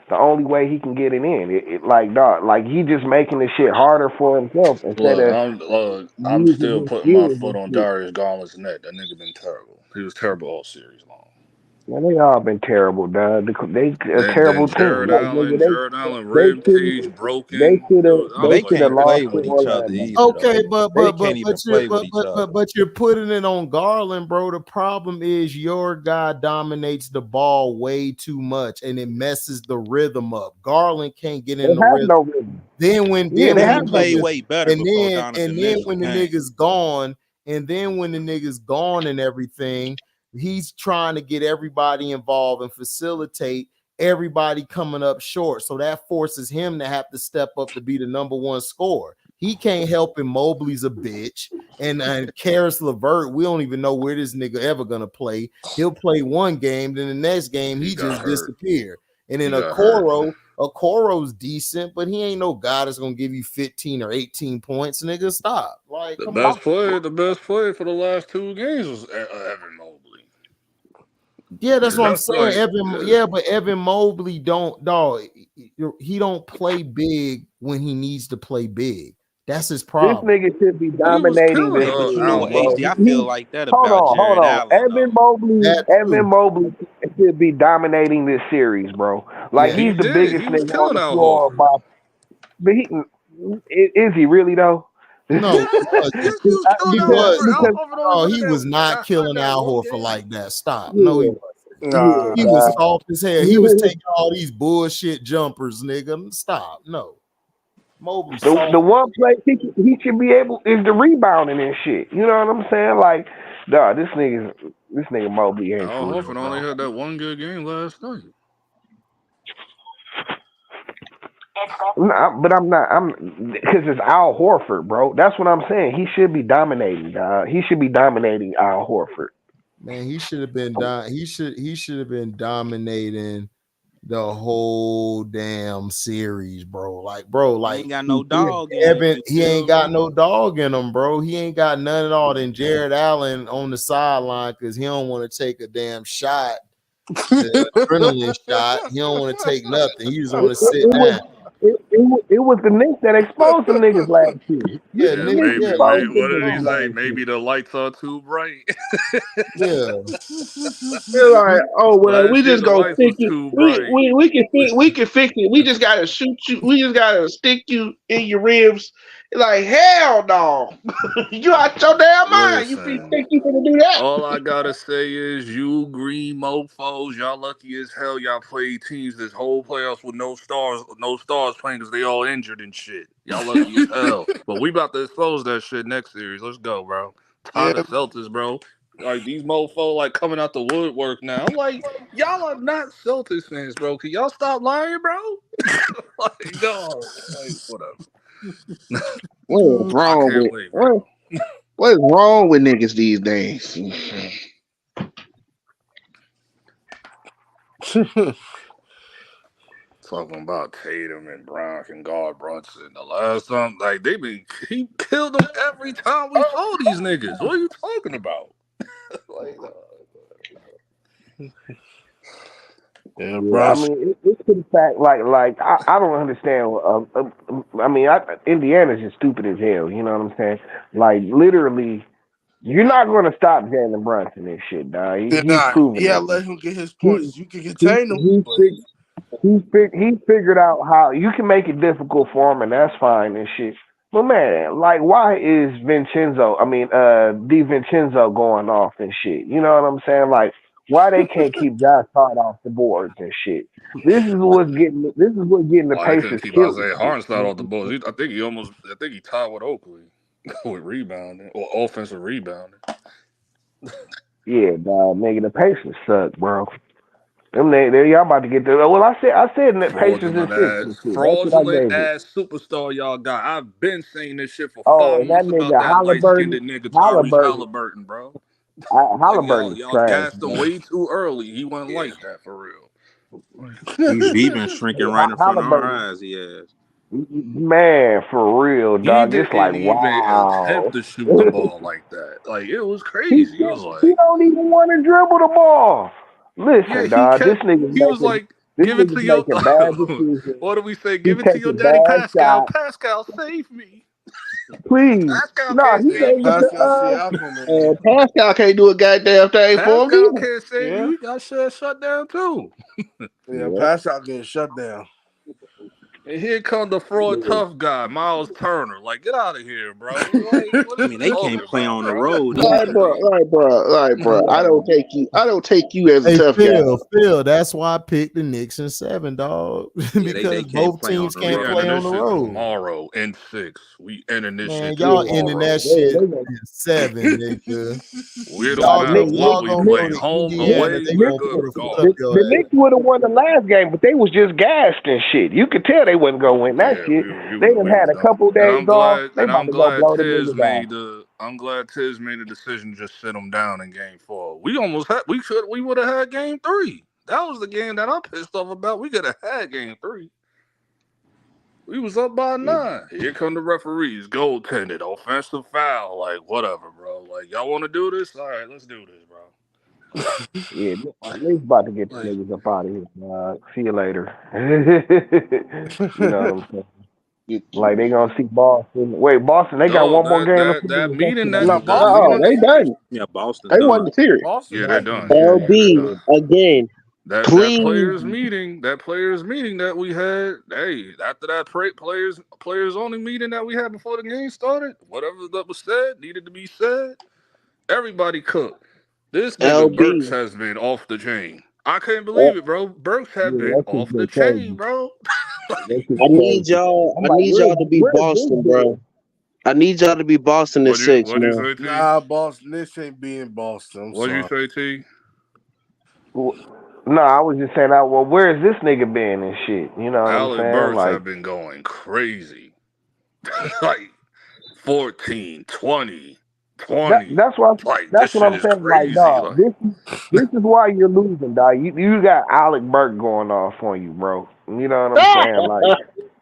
Speaker 2: the only way he can get it in. Like dog, like he just making this shit harder for himself instead
Speaker 6: Look,
Speaker 2: of
Speaker 6: I'm
Speaker 2: using
Speaker 6: still
Speaker 2: his
Speaker 6: putting my
Speaker 2: skills
Speaker 6: foot
Speaker 2: and
Speaker 6: on
Speaker 2: shit.
Speaker 6: Darius Garland's neck. That nigga been terrible. He was terrible all series long.
Speaker 2: Man, they all been terrible, dog. They a
Speaker 6: Then
Speaker 2: terrible
Speaker 6: Jared
Speaker 2: team. Like nigga,
Speaker 6: Allen
Speaker 2: they
Speaker 6: rib
Speaker 2: should
Speaker 6: cage
Speaker 2: they
Speaker 6: broken.
Speaker 2: should
Speaker 6: It
Speaker 2: have
Speaker 6: was, I
Speaker 7: But
Speaker 6: was
Speaker 2: they
Speaker 7: they
Speaker 6: like,
Speaker 2: should have
Speaker 7: can't
Speaker 6: yo,
Speaker 2: lost
Speaker 7: play
Speaker 2: to
Speaker 7: with each other
Speaker 2: Orlando.
Speaker 7: either, though.
Speaker 1: Okay,
Speaker 7: They can't even play with each other.
Speaker 1: but you're putting it on Garland, bro. The problem is your guy dominates the ball way too much, and it messes the rhythm up. Garland can't get
Speaker 2: They
Speaker 1: in the
Speaker 2: have
Speaker 1: rhythm.
Speaker 2: no rhythm.
Speaker 1: Then when
Speaker 2: Yeah,
Speaker 1: then
Speaker 2: they
Speaker 7: But
Speaker 1: when
Speaker 7: he
Speaker 1: the
Speaker 2: have no
Speaker 7: played
Speaker 1: niggas
Speaker 2: rhythm.
Speaker 7: way better before Donovan
Speaker 1: and then
Speaker 7: Mitchell
Speaker 1: when the
Speaker 7: came.
Speaker 1: niggas gone, and then when the niggas gone and everything, he's trying to get everybody involved and facilitate everybody coming up short. So that forces him to have to step up to be the number one scorer. He can't help it. Mobley's a bitch. And Karis LeVert, we don't even know where this nigga ever gonna play. He'll play one game, then the next game he
Speaker 6: he got
Speaker 1: just
Speaker 6: hurt.
Speaker 1: disappear. And then
Speaker 6: He got hurt.
Speaker 1: Okoro's decent, but he ain't no guy that's gonna give you 15 or 18 points. Nigga, stop. Like,
Speaker 6: The
Speaker 1: come on.
Speaker 6: best player for the last 2 games was Evan Mobley.
Speaker 1: Yeah, that's what I'm
Speaker 6: That's
Speaker 1: saying.
Speaker 6: like,
Speaker 1: But Evan Mobley he don't play big when he needs to play big. That's his
Speaker 2: This
Speaker 1: problem.
Speaker 2: nigga should be
Speaker 6: he was
Speaker 2: dominating
Speaker 6: killing
Speaker 2: this
Speaker 7: But you know
Speaker 2: series,
Speaker 7: what,
Speaker 2: bro.
Speaker 7: HD, I feel like that
Speaker 2: Hold
Speaker 7: about Jared
Speaker 2: on.
Speaker 7: Allen, though.
Speaker 1: That
Speaker 2: Evan
Speaker 1: too.
Speaker 2: Mobley should be dominating this series, bro. Like
Speaker 1: Yeah.
Speaker 6: He
Speaker 2: he's the
Speaker 6: did.
Speaker 2: biggest
Speaker 6: He was
Speaker 2: nigga on
Speaker 6: killing
Speaker 2: the
Speaker 6: Al
Speaker 2: floor
Speaker 6: Horford.
Speaker 2: by. But is he really though?
Speaker 1: No,
Speaker 6: Yes, yes, he was killing
Speaker 1: he
Speaker 6: Al
Speaker 1: was.
Speaker 6: Horford. Al
Speaker 2: because
Speaker 6: Horford only
Speaker 1: Oh,
Speaker 6: went
Speaker 1: he
Speaker 6: in
Speaker 1: was not killing
Speaker 6: that
Speaker 1: Al
Speaker 6: one
Speaker 1: Horford
Speaker 6: game.
Speaker 1: like that. Stop.
Speaker 2: yeah,
Speaker 1: No, he wasn't.
Speaker 4: Nah.
Speaker 1: He
Speaker 2: yeah,
Speaker 1: was
Speaker 2: dog.
Speaker 1: soft as hell. He was taking all these bullshit jumpers, nigga. Stop. No. Mobley soft.
Speaker 2: The one place he should be able is the rebounding and shit. You know what I'm saying? Like, dog, this nigga Mobley ain't
Speaker 6: Al
Speaker 2: for real,
Speaker 6: Horford only
Speaker 2: bro.
Speaker 6: had that one good game last night.
Speaker 2: But I'm not. I'm because it's Al Horford, bro. That's what I'm saying. He should be dominating. He should be dominating Al Horford.
Speaker 1: Man, he should have been he should have been dominating the whole damn series, bro. Like,
Speaker 7: He ain't got no dog in him.
Speaker 1: he ain't got no dog in him, bro. He ain't got none at all. Then Jared Allen on the sideline because he don't want to take a damn shot, the adrenaline shot. He don't want to take nothing. He just want to sit down.
Speaker 2: It was the Knicks that exposed them niggas last year.
Speaker 1: Yeah,
Speaker 6: maybe
Speaker 1: yeah,
Speaker 6: what did he say? Maybe the lights are too bright.
Speaker 1: yeah.
Speaker 5: They're like, oh well,
Speaker 6: Last
Speaker 5: we
Speaker 6: year
Speaker 5: just
Speaker 6: the
Speaker 5: gonna
Speaker 6: lights
Speaker 5: stick
Speaker 6: was
Speaker 5: you.
Speaker 6: too bright.
Speaker 5: We can fix it. We just gotta shoot you. We just gotta stick you in your ribs. Like hell no, you out your damn mind. You
Speaker 6: Listen,
Speaker 5: think you gonna do that?
Speaker 6: all I gotta say is you green mofos, y'all lucky as hell y'all played teams this whole playoffs with no stars playing because they all injured and shit. Y'all lucky as hell. But we about to expose that shit next series. Let's go, bro.
Speaker 4: Yeah,
Speaker 6: Tired of Celtics, bro. Like these mofos like coming out the woodwork now. I'm like, y'all are not Celtics fans, bro. Can y'all stop lying, bro? Like, no. Like, whatever.
Speaker 5: What's
Speaker 6: I
Speaker 5: wrong
Speaker 6: can't
Speaker 5: with
Speaker 6: wait, bro.
Speaker 5: what's wrong with niggas these days?
Speaker 6: Talking about Tatum and Brown and guard Brunson. The last time, like he killed them every time we saw these niggas. What are you talking about? Like,
Speaker 4: yeah,
Speaker 2: Yeah, I
Speaker 4: bro.
Speaker 2: mean, it's to the fact, like I don't understand. I mean, Indiana's just stupid as hell. You know what I'm saying? Like, literally, you're not going to stop Jalen Brunson and shit, dog. He's proven
Speaker 4: Yeah,
Speaker 2: it.
Speaker 4: let him get his
Speaker 2: He,
Speaker 4: points. You can contain him,
Speaker 2: he,
Speaker 4: but
Speaker 2: he figured out how you can make it difficult for him, and that's fine and shit. But man, like, why is DiVincenzo going off and shit? You know what I'm saying? Like, why they can't keep Josh Hart off the boards and shit? This is what's getting the
Speaker 6: why they couldn't
Speaker 2: Pacers
Speaker 6: keep
Speaker 2: killed.
Speaker 6: Isaiah Hartenstein off the balls? I think he tied with Oakley with rebounding or offensive rebounding.
Speaker 2: Yeah, dog, nigga, the Pacers suck, bro. Them y'all about to get there. Well, I said that Pacers in six and shit. That's what I
Speaker 6: Fraudulent
Speaker 2: gave it.
Speaker 6: ass superstar y'all got. I've been saying this shit for
Speaker 2: Oh,
Speaker 6: 5
Speaker 2: and that
Speaker 6: months about
Speaker 2: nigga
Speaker 6: that light skinned
Speaker 2: Halliburton,
Speaker 6: nigga Tyrese Halliburton, bro. Like
Speaker 2: Halliburton is
Speaker 6: y'all
Speaker 2: trash.
Speaker 6: gassed him way too early. He wasn't like that for real.
Speaker 7: He been shrinking right in front of our eyes. He has.
Speaker 2: Man, for real,
Speaker 6: He
Speaker 2: dog. It's like,
Speaker 6: didn't even
Speaker 2: wow.
Speaker 6: attempt to shoot the ball like that. Like it was crazy. It was
Speaker 2: He
Speaker 6: like,
Speaker 2: don't even want to dribble the ball. Listen, dog, this
Speaker 6: he was like, give it to your
Speaker 2: making bad decisions.
Speaker 6: what do we say?
Speaker 2: He's
Speaker 6: Give it to your
Speaker 2: taking
Speaker 6: daddy
Speaker 2: bad
Speaker 6: Pascal.
Speaker 2: shots.
Speaker 6: Pascal, save me.
Speaker 2: Please.
Speaker 6: Pascal
Speaker 2: No,
Speaker 6: can't
Speaker 2: he
Speaker 6: save
Speaker 2: gave
Speaker 6: you.
Speaker 2: it
Speaker 4: Pascal
Speaker 2: to
Speaker 4: Siakam in there.
Speaker 5: Pascal can't do a goddamn thing for him
Speaker 6: Pascal
Speaker 5: either.
Speaker 6: can't save
Speaker 4: Yeah.
Speaker 6: you. He got shut down too.
Speaker 4: Yeah, Pascal getting shut down.
Speaker 6: And here come the fraud tough guy, Miles Turner. Like, get out of here, bro. Like, what are
Speaker 7: I
Speaker 6: you
Speaker 7: mean, they
Speaker 6: talking
Speaker 7: can't play
Speaker 6: about,
Speaker 7: on the
Speaker 6: bro?
Speaker 7: road
Speaker 5: Like, bro. I don't take you as a
Speaker 1: Hey,
Speaker 5: tough guy.
Speaker 1: Phil, that's why I picked the Knicks in 7, dog.
Speaker 7: Yeah,
Speaker 1: Because
Speaker 7: they can't
Speaker 1: both
Speaker 7: play on
Speaker 1: teams
Speaker 7: the
Speaker 6: We
Speaker 1: can't
Speaker 7: road.
Speaker 1: play
Speaker 6: ending
Speaker 1: on
Speaker 6: this
Speaker 1: the
Speaker 6: shit
Speaker 1: road.
Speaker 6: tomorrow in 6. We ending this
Speaker 1: Man,
Speaker 6: shit
Speaker 1: y'all
Speaker 6: tomorrow.
Speaker 1: ending that shit in 7, nigga.
Speaker 6: We don't
Speaker 1: Y'all
Speaker 6: matter
Speaker 1: go,
Speaker 6: what
Speaker 1: y'all
Speaker 6: we
Speaker 1: gonna
Speaker 6: play.
Speaker 1: go to
Speaker 6: Home,
Speaker 1: Indiana.
Speaker 6: away,
Speaker 1: They
Speaker 6: we're
Speaker 1: gonna
Speaker 6: good
Speaker 1: put a foot up
Speaker 6: regardless.
Speaker 1: your
Speaker 2: The
Speaker 1: ass.
Speaker 2: Knicks would have won the last game, but they was just gassed and shit. You could tell they wasn't gonna win that
Speaker 6: Yeah,
Speaker 2: shit.
Speaker 6: we
Speaker 2: They
Speaker 6: was
Speaker 2: done
Speaker 6: we was
Speaker 2: had a
Speaker 6: done.
Speaker 2: couple
Speaker 6: And
Speaker 2: days off. They about
Speaker 6: I'm
Speaker 2: to go
Speaker 6: glad
Speaker 2: blow the
Speaker 6: Tiz
Speaker 2: niggas out.
Speaker 6: made the decision to just sit him down in game 4. We would have had game 3. That was the game that I'm pissed off about. We could have had game 3. We was up by 9. Here come the referees, goaltended, offensive foul, like whatever, bro. Like y'all want to do this? All right, let's do this, bro.
Speaker 2: Yeah, they about to get the
Speaker 6: Like,
Speaker 2: niggas up out of here. See you later. You know what I'm saying? Like they gonna see Boston. Wait, Boston, they got
Speaker 6: no,
Speaker 2: one more game.
Speaker 6: that meeting
Speaker 4: No,
Speaker 6: that
Speaker 4: Boston.
Speaker 6: meeting
Speaker 5: They done.
Speaker 7: Yeah, Boston
Speaker 5: They won
Speaker 7: done.
Speaker 5: the series.
Speaker 4: Boston
Speaker 6: yeah, they're
Speaker 4: won.
Speaker 6: done. Yeah, they're
Speaker 3: LB
Speaker 6: done.
Speaker 3: again.
Speaker 6: That
Speaker 3: Please,
Speaker 6: players meeting that we had. Hey, after that players only meeting that we had before the game started, whatever that was said needed to be said. Everybody cooked. This nigga Burks
Speaker 3: LB.
Speaker 6: has been off the chain. I can't believe it, bro. Burks have been
Speaker 2: Yeah, that
Speaker 6: off
Speaker 2: shit's
Speaker 6: the
Speaker 2: been
Speaker 6: chain,
Speaker 2: crazy.
Speaker 6: bro.
Speaker 2: That shit's
Speaker 3: I need
Speaker 2: crazy.
Speaker 3: y'all.
Speaker 2: I'm
Speaker 3: I
Speaker 2: like,
Speaker 3: need y'all to be
Speaker 2: where's
Speaker 3: Boston,
Speaker 2: this
Speaker 3: bro. I need y'all to be Boston at 6,
Speaker 6: What'd you
Speaker 3: man.
Speaker 6: say, T?
Speaker 4: Nah, Boston. This ain't being Boston. I'm
Speaker 6: What'd you
Speaker 4: sorry.
Speaker 6: say, T?
Speaker 2: dude? No, I was just saying, well, where is this nigga been and shit? You know what I'm
Speaker 6: Alec
Speaker 2: saying?
Speaker 6: Burks
Speaker 2: Like,
Speaker 6: have been going crazy. Like 14, 20, 20.
Speaker 2: that's what
Speaker 6: Like,
Speaker 2: that's
Speaker 6: this
Speaker 2: what
Speaker 6: shit
Speaker 2: I'm
Speaker 6: is
Speaker 2: saying. Like,
Speaker 6: crazy.
Speaker 2: dog,
Speaker 6: Like,
Speaker 2: this is why you're losing, dog. You got Alec Burke going off on you, bro. You know what I'm saying? Like,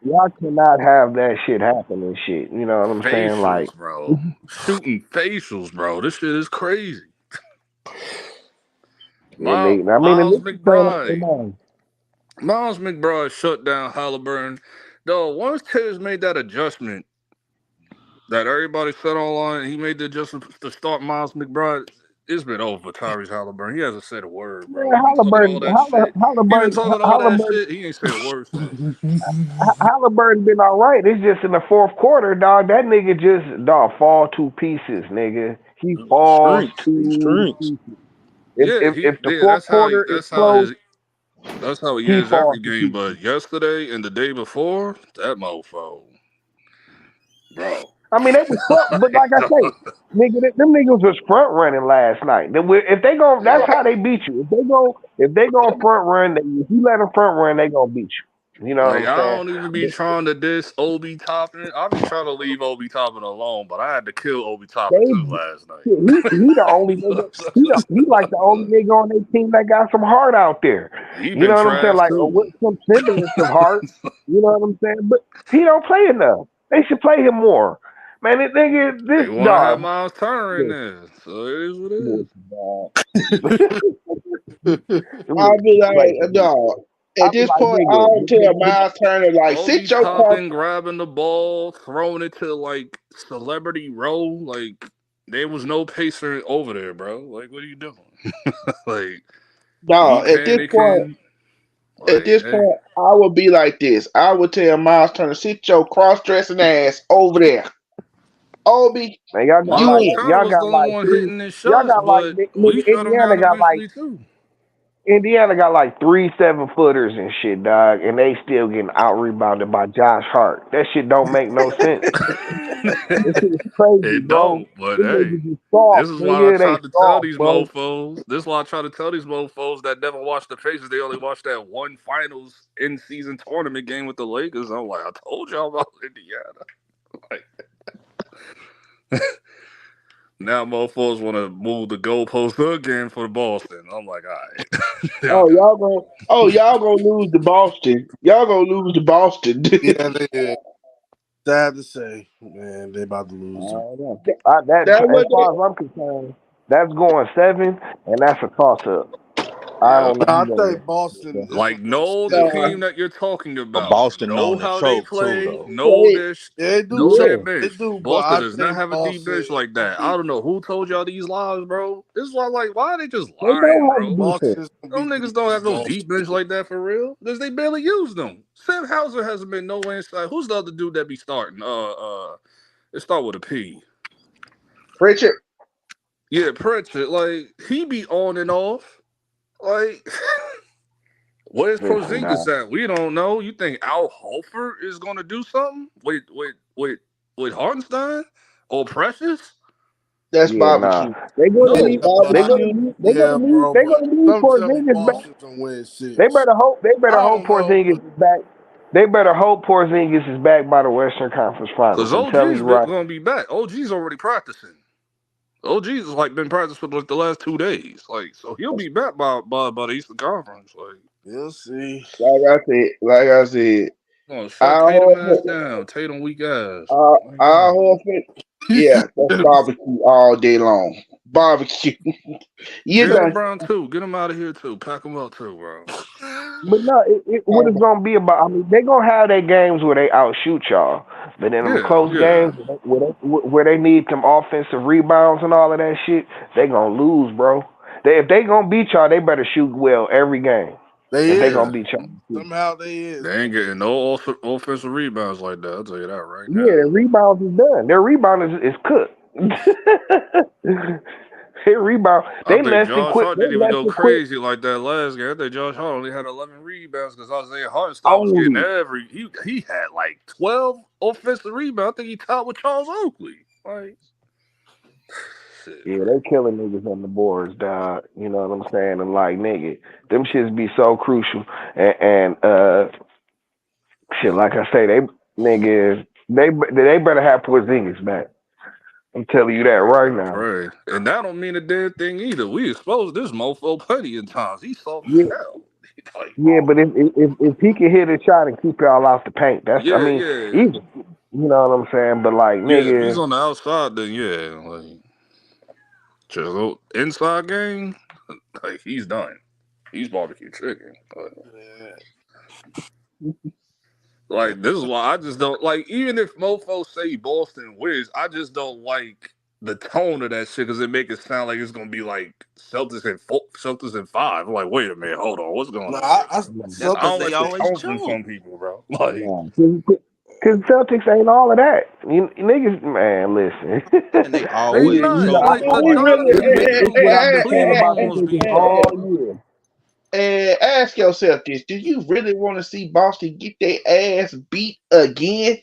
Speaker 2: y'all cannot have that shit happen and shit. You know what I'm saying? Like,
Speaker 6: facials, bro. Shooting facials, bro. This shit is crazy. Miles McBride. Miles McBride shut down Halliburton. Though once Tibbs made that adjustment that everybody said online, he made the adjustment to start Miles McBride. It's been over for Tyrese Halliburton. He hasn't said a word, bro. He been talking all that shit. He been talking all that shit. He ain't said a word since.
Speaker 2: Halliburton been all right. It's just in the fourth quarter, dog. That nigga just fall to pieces, nigga. He falls to pieces. If the fourth quarter is close,
Speaker 6: that's how he
Speaker 2: he
Speaker 6: is
Speaker 2: falls
Speaker 6: every
Speaker 2: to
Speaker 6: game.
Speaker 2: pieces.
Speaker 6: But yesterday and the day before, that mofo, bro.
Speaker 2: I mean, they was front, but like I say, nigga, them niggas was front running last night. If they go, that's how they beat you. If they go front run, if you let them front run, they gonna beat you. You know what
Speaker 6: Like,
Speaker 2: I'm
Speaker 6: I
Speaker 2: saying?
Speaker 6: don't even be trying to diss Obi Toppin. I be trying to leave Obi Toppin alone, but I had to kill Obi Toppin
Speaker 2: They,
Speaker 6: too last night.
Speaker 2: he the only nigga. He like the only nigga on their team that got some heart out there.
Speaker 6: He
Speaker 2: You
Speaker 6: been
Speaker 2: know what I'm saying?
Speaker 6: trash
Speaker 2: Like
Speaker 6: too.
Speaker 2: with some semblance of heart. You know what I'm saying? But he don't play enough. They should play him more. Man, this nigga,
Speaker 6: They
Speaker 2: this
Speaker 6: want to have
Speaker 2: dog.
Speaker 6: Miles Turner in there, so it is what it is.
Speaker 5: I'll be like,
Speaker 2: Like,
Speaker 5: dog.
Speaker 2: I
Speaker 5: At
Speaker 2: be
Speaker 5: this
Speaker 2: like,
Speaker 5: point,
Speaker 2: nigga,
Speaker 5: I'll tell Miles Turner, like,
Speaker 6: Obi
Speaker 5: sit your cross.
Speaker 6: Toppin grabbing the ball, throwing it to like celebrity row. Like, there was no pacer over there, bro. Like, what are you doing? Like, he
Speaker 5: Dog,
Speaker 6: panicking.
Speaker 5: at
Speaker 6: Like,
Speaker 5: this
Speaker 6: hey,
Speaker 5: point, I would be like this. I would tell Miles Turner, sit your cross-dressing ass over there. Obi,
Speaker 2: man, y'all got
Speaker 5: you
Speaker 6: Miles
Speaker 2: like
Speaker 5: in.
Speaker 6: Turner
Speaker 2: y'all
Speaker 6: was the
Speaker 2: got
Speaker 6: only
Speaker 2: like
Speaker 6: one
Speaker 2: three.
Speaker 6: hitting his
Speaker 2: Y'all
Speaker 6: shots,
Speaker 2: got like
Speaker 6: but we
Speaker 2: nigga,
Speaker 6: shut him down eventually too.
Speaker 2: Indiana got like 3 7-footers and shit, dog, and they still getting out rebounded by Josh Hart. That shit don't make no sense. This shit is crazy,
Speaker 6: It
Speaker 2: bro.
Speaker 6: don't, but
Speaker 2: Them
Speaker 6: hey,
Speaker 2: niggas is soft,
Speaker 6: this is why I
Speaker 2: nigga. They
Speaker 6: tried to tell
Speaker 2: soft,
Speaker 6: these
Speaker 2: bro.
Speaker 6: mofos. This is why I try to tell these mofos that never watched the Pacers. They only watched that one finals in season tournament game with the Lakers. I'm like, I told y'all about Indiana. Like, now mofos want to move the goalpost again for Boston. I'm like, all right, y'all
Speaker 5: Oh,
Speaker 6: got it.
Speaker 5: y'all gonna lose to Boston. Y'all gonna lose to Boston.
Speaker 4: Yeah, they sad to say, man, they about to lose them.
Speaker 5: That
Speaker 2: As
Speaker 5: what
Speaker 2: far as I'm concerned, that's going 7, and that's a toss up. I
Speaker 6: Yeah.
Speaker 2: don't know
Speaker 4: I
Speaker 2: who gonna
Speaker 4: think
Speaker 2: win.
Speaker 4: Boston is a
Speaker 6: Like,
Speaker 4: little
Speaker 6: know the
Speaker 4: stiff.
Speaker 6: team that you're talking
Speaker 7: But
Speaker 6: about.
Speaker 7: Boston
Speaker 6: Know
Speaker 7: known to
Speaker 6: how they
Speaker 7: choke too,
Speaker 6: play.
Speaker 7: though.
Speaker 6: Know their
Speaker 4: They do
Speaker 6: know their
Speaker 4: choke. They
Speaker 6: bench.
Speaker 4: do, but
Speaker 6: Boston
Speaker 4: I
Speaker 6: does not
Speaker 4: think
Speaker 6: have a deep
Speaker 4: Boston.
Speaker 6: bench like that. I don't know who told y'all these lies, bro. This is why, like, why are they just
Speaker 2: They
Speaker 6: lying,
Speaker 2: don't have a
Speaker 6: bro?
Speaker 2: defense.
Speaker 4: Boston's gonna
Speaker 6: Them
Speaker 4: beat
Speaker 6: niggas don't have no
Speaker 4: Boston.
Speaker 6: deep bench like that for real. Because they barely use them. Sam Hauser hasn't been no inside. Who's the other dude that be starting? It start with a P.
Speaker 5: Pritchard.
Speaker 6: Yeah, Pritchard. Like, he be on and off. Like, where's
Speaker 2: Listen,
Speaker 6: Porzingis
Speaker 2: dog.
Speaker 6: at? We don't know. You think Al Holford is gonna do something with Hartenstein or Precious?
Speaker 5: That's
Speaker 2: Yeah, nah.
Speaker 5: barbecue.
Speaker 2: They gonna
Speaker 4: It's
Speaker 6: No.
Speaker 2: need.
Speaker 5: That's
Speaker 2: They
Speaker 4: barbecue.
Speaker 2: gonna
Speaker 5: barbecue.
Speaker 2: need. They
Speaker 4: Yeah,
Speaker 2: gonna need.
Speaker 4: bro,
Speaker 2: They
Speaker 4: but
Speaker 2: gonna need
Speaker 4: some tell me
Speaker 2: Porzingis back.
Speaker 4: Boston's gonna win
Speaker 2: They
Speaker 4: 6.
Speaker 2: better hope. They better
Speaker 4: I
Speaker 2: hope
Speaker 4: don't know.
Speaker 2: Porzingis is back. They better hope Porzingis is back by the Western Conference Finals.
Speaker 6: Because
Speaker 2: I'm telling
Speaker 6: OG's
Speaker 2: you right.
Speaker 6: gonna be back. OG's already practicing. OG's like been practicing for like the last 2 days. Like, so he'll be back by the Eastern Conference. Like,
Speaker 4: We'll see.
Speaker 5: Like I said,
Speaker 6: oh, shut
Speaker 5: Al
Speaker 6: Tatum ass
Speaker 5: Horford,
Speaker 6: down. Tatum weak ass. Like,
Speaker 5: Al
Speaker 6: no.
Speaker 5: Horford, yeah, that's barbecue all day long. Barbecue. You
Speaker 6: Jalen
Speaker 5: done.
Speaker 6: Brown too. Get him out of here too. Pack him up too, bro.
Speaker 2: But no, what it's gonna be about. I mean, they gonna have their games where they outshoot y'all, but in them
Speaker 6: Yeah,
Speaker 2: close
Speaker 6: yeah.
Speaker 2: games where they need them offensive rebounds and all of that shit, they gonna lose, bro. If they gonna beat y'all, they better shoot well every game.
Speaker 4: They
Speaker 2: If they
Speaker 4: is.
Speaker 2: gonna beat y'all,
Speaker 4: Somehow they is.
Speaker 6: They ain't getting no offensive rebounds like that. I'll tell you that right
Speaker 2: yeah,
Speaker 6: now.
Speaker 2: their rebounds is done. Their rebound is cooked. Their rebound,
Speaker 6: I
Speaker 2: they
Speaker 6: think
Speaker 2: less than
Speaker 6: Josh
Speaker 2: quick.
Speaker 6: Hart
Speaker 2: They
Speaker 6: didn't even
Speaker 2: less
Speaker 6: go
Speaker 2: than quick.
Speaker 6: crazy like that last game. I think Josh Hart only had 11 rebounds because Isaiah Hartenstein was getting
Speaker 2: Only
Speaker 6: every. He had like 12 offensive rebounds. I think he tied with Charles Oakley. Like, shit.
Speaker 2: Yeah, they killing niggas on the boards, dog. You know what I'm saying? And like, nigga, them shits be so crucial. And shit, like I say, they better have Porzingis back. I'm telling you that right
Speaker 6: I
Speaker 2: now.
Speaker 6: pray. And that don't mean a damn thing either. We exposed this mofo plenty of times. He soft as
Speaker 2: Yeah,
Speaker 6: hell. Like,
Speaker 2: yeah, but if he can hit a shot and keep y'all off the paint, that's I
Speaker 6: yeah,
Speaker 2: mean,
Speaker 6: yeah.
Speaker 2: easy. You know what I'm saying? But like,
Speaker 6: Yeah, if he's
Speaker 2: nigga,
Speaker 6: on the outside, then yeah. Like, just go inside game, like, he's done. He's barbecue chicken. Like, this is why I just don't like. Even if mofos say Boston wins, I just don't like the tone of that shit because it make it sound like it's gonna be like Celtics in 5. I'm like, wait a minute, hold on, what's going
Speaker 4: No,
Speaker 6: on here?
Speaker 7: That's
Speaker 6: I
Speaker 7: because
Speaker 6: don't
Speaker 4: Celtics.
Speaker 7: they
Speaker 6: like the
Speaker 7: always
Speaker 6: tone from
Speaker 7: choke.
Speaker 6: some people, bro. Like,
Speaker 2: because Celtics ain't all of that. You niggas, man, listen.
Speaker 7: And they
Speaker 6: they
Speaker 7: always
Speaker 2: You
Speaker 6: not
Speaker 2: know,
Speaker 7: choke.
Speaker 6: like
Speaker 2: I,
Speaker 6: the
Speaker 5: Do we
Speaker 2: I,
Speaker 6: Donovan
Speaker 2: this is
Speaker 6: Mitchell
Speaker 2: what I've
Speaker 6: and
Speaker 2: been saying
Speaker 6: Cleveland
Speaker 2: about them
Speaker 6: ones be
Speaker 2: niggas
Speaker 6: hard.
Speaker 2: all year.
Speaker 5: ask yourself this: do you really want to see Boston get their ass beat again?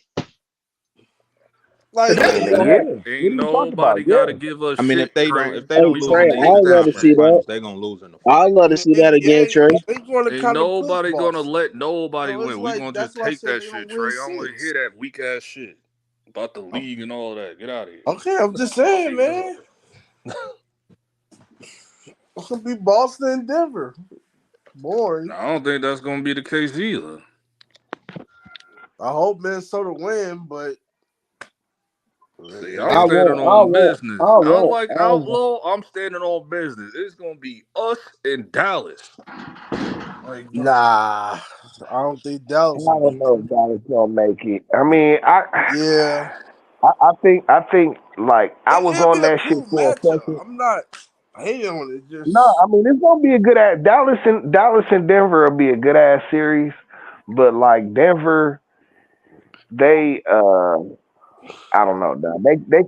Speaker 4: Like,
Speaker 5: That's
Speaker 6: Ain't
Speaker 5: what's
Speaker 2: Yeah,
Speaker 5: gonna happen.
Speaker 6: ain't
Speaker 2: what are you talking about?
Speaker 6: nobody got to
Speaker 2: Yeah.
Speaker 6: give us
Speaker 7: I mean,
Speaker 6: shit,
Speaker 7: if they don't
Speaker 6: Trey.
Speaker 7: if they
Speaker 3: Hey
Speaker 7: don't
Speaker 6: We
Speaker 7: lose
Speaker 3: Trey,
Speaker 7: in
Speaker 6: gonna
Speaker 7: the
Speaker 3: I
Speaker 6: take
Speaker 3: would
Speaker 7: Eastern
Speaker 3: love
Speaker 6: that
Speaker 3: to
Speaker 7: Conference
Speaker 3: see
Speaker 6: shit.
Speaker 3: that.
Speaker 7: Finals, they're gonna lose in the
Speaker 3: I would
Speaker 7: finals.
Speaker 3: love to
Speaker 4: in the
Speaker 3: see that again,
Speaker 4: NBA,
Speaker 3: Trey.
Speaker 4: they going to
Speaker 6: Ain't
Speaker 4: kind of push
Speaker 6: nobody gonna
Speaker 4: Boston.
Speaker 6: let nobody
Speaker 4: So it's
Speaker 6: win. We
Speaker 4: like
Speaker 6: gonna
Speaker 4: that's
Speaker 6: just
Speaker 4: why I
Speaker 6: take
Speaker 4: said
Speaker 6: that
Speaker 4: they gonna
Speaker 6: shit,
Speaker 4: win
Speaker 6: Trey. I don't want to hear
Speaker 4: 6.
Speaker 6: that weak ass shit about the league and all that. Get out of here.
Speaker 4: Okay, I'm just
Speaker 6: Fuck
Speaker 4: saying,
Speaker 6: you doing?
Speaker 4: man. It's gonna be Boston and Denver. Boring.
Speaker 6: I don't think that's gonna be the case either.
Speaker 4: I hope Minnesota win, but
Speaker 6: See,
Speaker 4: it
Speaker 6: I'm
Speaker 3: I
Speaker 4: ain't.
Speaker 6: standing
Speaker 3: won't. I
Speaker 6: on
Speaker 3: won't.
Speaker 6: business.
Speaker 3: I won't.
Speaker 6: Unlike
Speaker 3: I won't.
Speaker 6: Outlaw, I'm standing on business. It's gonna be us in Dallas. Like,
Speaker 4: Nah, I don't think
Speaker 2: I
Speaker 4: Dallas will
Speaker 2: don't
Speaker 4: beat
Speaker 2: know
Speaker 4: them.
Speaker 2: if Dallas gonna make it. I mean,
Speaker 4: Yeah,
Speaker 2: I think like I was
Speaker 4: it'll be
Speaker 2: on
Speaker 4: a
Speaker 2: that shit
Speaker 4: cool
Speaker 2: for a
Speaker 4: matchup.
Speaker 2: second.
Speaker 4: I'm not hating on it.
Speaker 2: No,
Speaker 4: Just
Speaker 2: I mean it's gonna be a good ass Dallas and Denver will be a good ass series, but like Denver, they I don't know, dog. They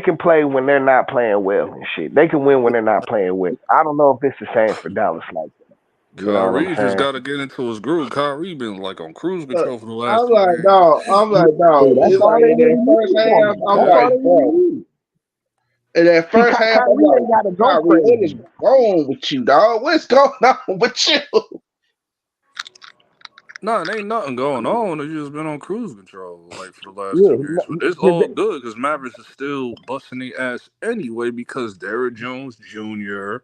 Speaker 2: can play when they're not playing well and shit. They can win when they're not playing well. I don't know if it's the same for Dallas like that. You know what I'm
Speaker 6: Kyrie just
Speaker 2: saying?
Speaker 6: got to get into his groove. Kyrie been like on cruise
Speaker 5: Look,
Speaker 6: control for the last 2 games.
Speaker 5: I'm
Speaker 2: Yeah,
Speaker 5: like, dog.
Speaker 2: that's
Speaker 5: It's
Speaker 2: all
Speaker 5: like
Speaker 2: they
Speaker 5: in that
Speaker 2: really
Speaker 5: first
Speaker 2: need from
Speaker 5: half,
Speaker 2: him.
Speaker 5: I'm
Speaker 2: That's
Speaker 6: Yeah.
Speaker 2: all
Speaker 5: like,
Speaker 2: they really
Speaker 5: bro.
Speaker 2: need.
Speaker 5: In that
Speaker 2: See,
Speaker 5: first half, I'm
Speaker 2: Kyrie
Speaker 5: like,
Speaker 2: ain't got to go
Speaker 5: Kyrie, what is
Speaker 2: crazy.
Speaker 5: wrong with you, dog? What's going on with you?
Speaker 6: No, it ain't nothing going on. They just been on cruise control like for the last
Speaker 2: Yeah,
Speaker 6: 2 games. But it's all good because Mavericks is still busting their ass anyway because Derrick Jones Jr.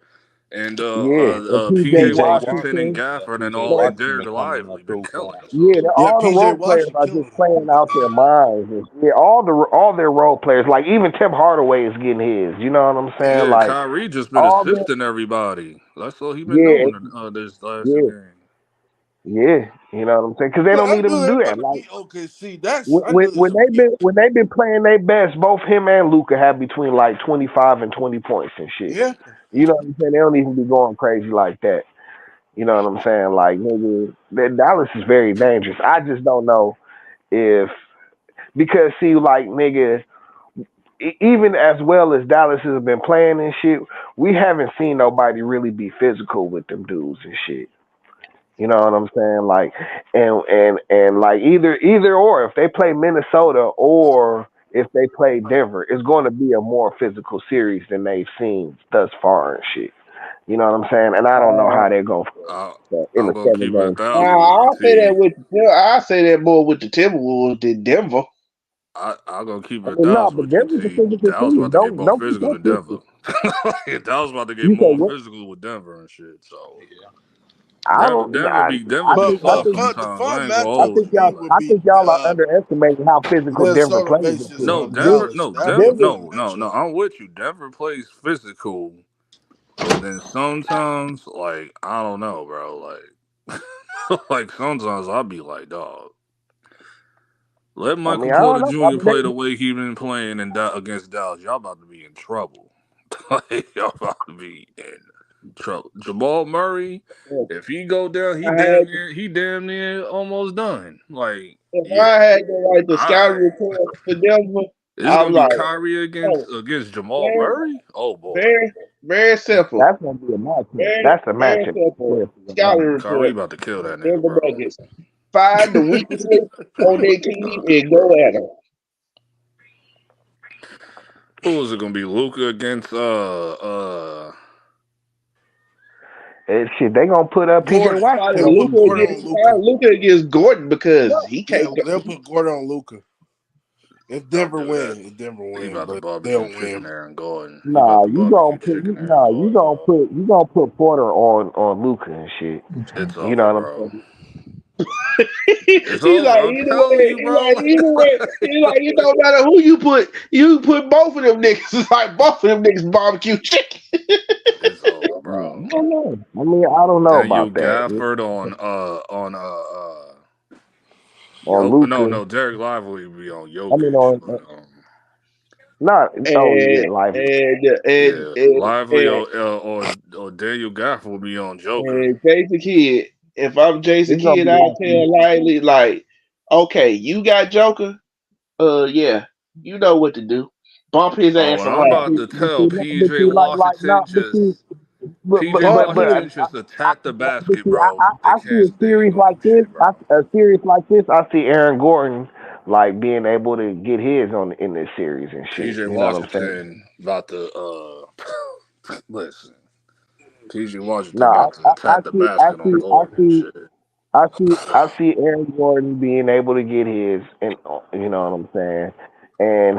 Speaker 6: and
Speaker 2: and PJ
Speaker 6: PJ
Speaker 7: PJ
Speaker 6: Washington and
Speaker 2: Washington.
Speaker 7: Yeah,
Speaker 6: Gafford and
Speaker 7: PJ
Speaker 6: all and
Speaker 7: Washington
Speaker 6: Derek
Speaker 7: been coming
Speaker 6: Lively been
Speaker 7: through for
Speaker 6: killing.
Speaker 7: him.
Speaker 2: Yeah,
Speaker 6: So
Speaker 4: yeah,
Speaker 2: all the
Speaker 4: PJ
Speaker 2: role players
Speaker 4: Washington
Speaker 2: are
Speaker 4: killing
Speaker 2: just
Speaker 4: them.
Speaker 2: playing out their minds. Yeah, all their role players, like even Tim Hardaway is getting his. You know what I'm saying?
Speaker 6: yeah,
Speaker 2: Like
Speaker 6: Kyrie just been
Speaker 2: all the
Speaker 6: assisting everybody. That's all he been
Speaker 2: yeah,
Speaker 6: doing this last 2
Speaker 2: yeah,
Speaker 6: games.
Speaker 2: yeah. You know what I'm saying? Because they
Speaker 4: But
Speaker 2: don't
Speaker 4: I
Speaker 2: need him
Speaker 4: knew
Speaker 2: to
Speaker 4: they
Speaker 2: do
Speaker 4: were
Speaker 2: that.
Speaker 4: gonna
Speaker 2: Like
Speaker 4: beat OKC. That's
Speaker 2: when
Speaker 4: I knew they was
Speaker 2: when
Speaker 4: gonna beat
Speaker 2: they've been playing their best, both him and Luca have between like 25 and 20 points and shit.
Speaker 4: Yeah.
Speaker 2: You know what I'm saying? They don't even be going crazy like that. You know what I'm saying? Like nigga, that Dallas is very dangerous. I just don't know if because see, like nigga, even as well as Dallas has been playing and shit, we haven't seen nobody really be physical with them dudes and shit. You know what I'm saying? Like, and like either or, if they play Minnesota or if they play Denver, it's going to be a more physical series than they've seen thus far and shit. You know what I'm saying? And I don't know how they're going
Speaker 6: I,
Speaker 2: to in
Speaker 6: I'm
Speaker 2: the
Speaker 6: gonna
Speaker 2: seven
Speaker 6: keep it
Speaker 2: game.
Speaker 6: 1,000 with you,
Speaker 5: I'll say that
Speaker 6: T.
Speaker 5: with I say that more with the Timberwolves than Denver.
Speaker 6: I'm gonna keep
Speaker 2: I
Speaker 6: it
Speaker 2: mean, no,
Speaker 6: 1,000
Speaker 2: but
Speaker 6: with you,
Speaker 2: Denver's a
Speaker 6: T.
Speaker 2: physical
Speaker 6: Dallas
Speaker 2: team.
Speaker 6: about to get more
Speaker 2: Don't
Speaker 6: physical than
Speaker 2: forget
Speaker 6: Denver.
Speaker 2: this.
Speaker 6: Dallas about to get
Speaker 2: You say
Speaker 6: more
Speaker 2: what?
Speaker 6: physical with Denver and shit. So
Speaker 7: Yeah.
Speaker 2: I don't.
Speaker 6: Denver
Speaker 2: I
Speaker 6: be
Speaker 2: think. I
Speaker 6: soft
Speaker 4: But
Speaker 2: think.
Speaker 4: the
Speaker 6: sometimes.
Speaker 4: fun
Speaker 6: I ain't gonna
Speaker 2: I
Speaker 4: matchup
Speaker 6: hold
Speaker 2: think
Speaker 4: to
Speaker 6: you.
Speaker 4: me
Speaker 2: y'all.
Speaker 6: Like,
Speaker 4: would
Speaker 2: I
Speaker 4: be
Speaker 2: think y'all are underestimating how physical Denver
Speaker 4: Minnesota
Speaker 2: plays this
Speaker 4: versus
Speaker 2: year.
Speaker 6: no, Denver,
Speaker 4: Dallas.
Speaker 6: no,
Speaker 4: That'd be
Speaker 6: Denver,
Speaker 4: a
Speaker 2: Denver,
Speaker 4: fun
Speaker 6: no.
Speaker 4: matchup.
Speaker 6: I'm with you. Denver plays physical, but then sometimes, like, I don't know, bro. Like, like sometimes I'll be like, dog. Let
Speaker 2: I
Speaker 6: Michael
Speaker 2: mean, I don't
Speaker 6: Porter
Speaker 2: know. I
Speaker 6: Jr.
Speaker 2: mean,
Speaker 6: play the way he been playing against Dallas. Y'all about to be in trouble. Like, y'all about to be in trouble. Jamal Murray, if he go down,
Speaker 5: I had
Speaker 6: he damn near almost done. Like,
Speaker 5: if
Speaker 6: yeah,
Speaker 5: I had to like the
Speaker 6: all
Speaker 5: scouting
Speaker 6: right.
Speaker 5: report for Denver,
Speaker 6: It's
Speaker 5: I'm
Speaker 6: gonna be
Speaker 5: like,
Speaker 6: Kyrie
Speaker 5: oh,
Speaker 6: against Jamal
Speaker 5: very,
Speaker 6: Murray. Oh boy,
Speaker 5: very simple.
Speaker 2: that's gonna be a matchup.
Speaker 5: Very,
Speaker 2: That's a
Speaker 5: very
Speaker 2: matchup.
Speaker 5: simple.
Speaker 2: Yeah, for
Speaker 5: Scouting
Speaker 2: them.
Speaker 6: Kyrie
Speaker 5: report
Speaker 6: about to kill
Speaker 5: for
Speaker 6: that nigga,
Speaker 5: Denver
Speaker 6: bro.
Speaker 5: Nuggets. Find the weakest link on their team and go at them.
Speaker 6: Who is it gonna be? Luka against
Speaker 2: Shit, they gonna put PJ
Speaker 4: Gordon.
Speaker 2: Washington
Speaker 4: They'll
Speaker 2: on
Speaker 4: put Gordon on Luca.
Speaker 5: Luka against Gordon because he
Speaker 4: Yeah,
Speaker 5: can't.
Speaker 4: they'll put Gordon on Luca. If
Speaker 6: Don't
Speaker 4: Denver
Speaker 6: do that.
Speaker 4: win, if Denver
Speaker 6: He
Speaker 4: win,
Speaker 6: about to
Speaker 4: but they'll
Speaker 6: barbecue chicken
Speaker 4: win.
Speaker 6: Aaron Gordon. He about
Speaker 2: Nah,
Speaker 6: to
Speaker 2: you
Speaker 6: barbecue
Speaker 2: gonna put
Speaker 6: chicken Aaron Gordon, bro.
Speaker 2: you gonna put Porter on Luca and shit.
Speaker 6: It's
Speaker 2: You
Speaker 6: over,
Speaker 2: know what I'm
Speaker 6: bro.
Speaker 2: saying?
Speaker 6: It's
Speaker 5: He's
Speaker 6: over.
Speaker 5: like
Speaker 6: I'm
Speaker 5: either
Speaker 6: telling
Speaker 5: way.
Speaker 6: you,
Speaker 5: He's like
Speaker 6: bro.
Speaker 5: either way. He's like it don't matter who you put. You put both of them niggas. It's like both of them niggas barbecue chicken.
Speaker 6: It's over,
Speaker 2: I
Speaker 6: bro.
Speaker 2: don't know. I mean, I don't know
Speaker 6: Daniel
Speaker 2: about that.
Speaker 6: Gafford on
Speaker 2: On
Speaker 6: no,
Speaker 2: Luca,
Speaker 6: Derek Lively would be on
Speaker 2: I mean
Speaker 6: Jokic,
Speaker 2: on
Speaker 6: but
Speaker 2: not. Oh yeah,
Speaker 5: and
Speaker 2: like
Speaker 5: and and
Speaker 6: yeah,
Speaker 5: and,
Speaker 6: Lively
Speaker 5: and,
Speaker 6: or Daniel Gafford will be on Joker.
Speaker 5: and Jason Kidd. If I'm Jason
Speaker 2: it's gonna
Speaker 5: Kidd,
Speaker 2: be
Speaker 5: I'll
Speaker 2: like
Speaker 5: tell Lively like, okay, you got Joker. Yeah, you know what to do. Bump his
Speaker 6: Oh,
Speaker 5: ass
Speaker 6: and I'm about
Speaker 5: around.
Speaker 6: to tell
Speaker 2: but
Speaker 6: PJ
Speaker 2: see, like
Speaker 6: Washington
Speaker 2: no, but see,
Speaker 6: just PJ
Speaker 5: Bump his.
Speaker 6: Washington just attack the
Speaker 2: but
Speaker 6: basket,
Speaker 2: see,
Speaker 6: bro. They
Speaker 2: I see
Speaker 6: can't.
Speaker 2: a
Speaker 6: They ain't
Speaker 2: series
Speaker 6: gonna
Speaker 2: like
Speaker 6: do
Speaker 2: this.
Speaker 6: shit, bro.
Speaker 2: A series like this, I see Aaron Gordon like being able to get his on in this series and shit.
Speaker 6: PJ
Speaker 2: You know what I'm saying?
Speaker 6: Washington about to listen. PJ Washington
Speaker 2: No,
Speaker 6: about to attack the basket on Gordon and shit.
Speaker 2: I see Aaron Gordon being able to get his, and you know what I'm saying, and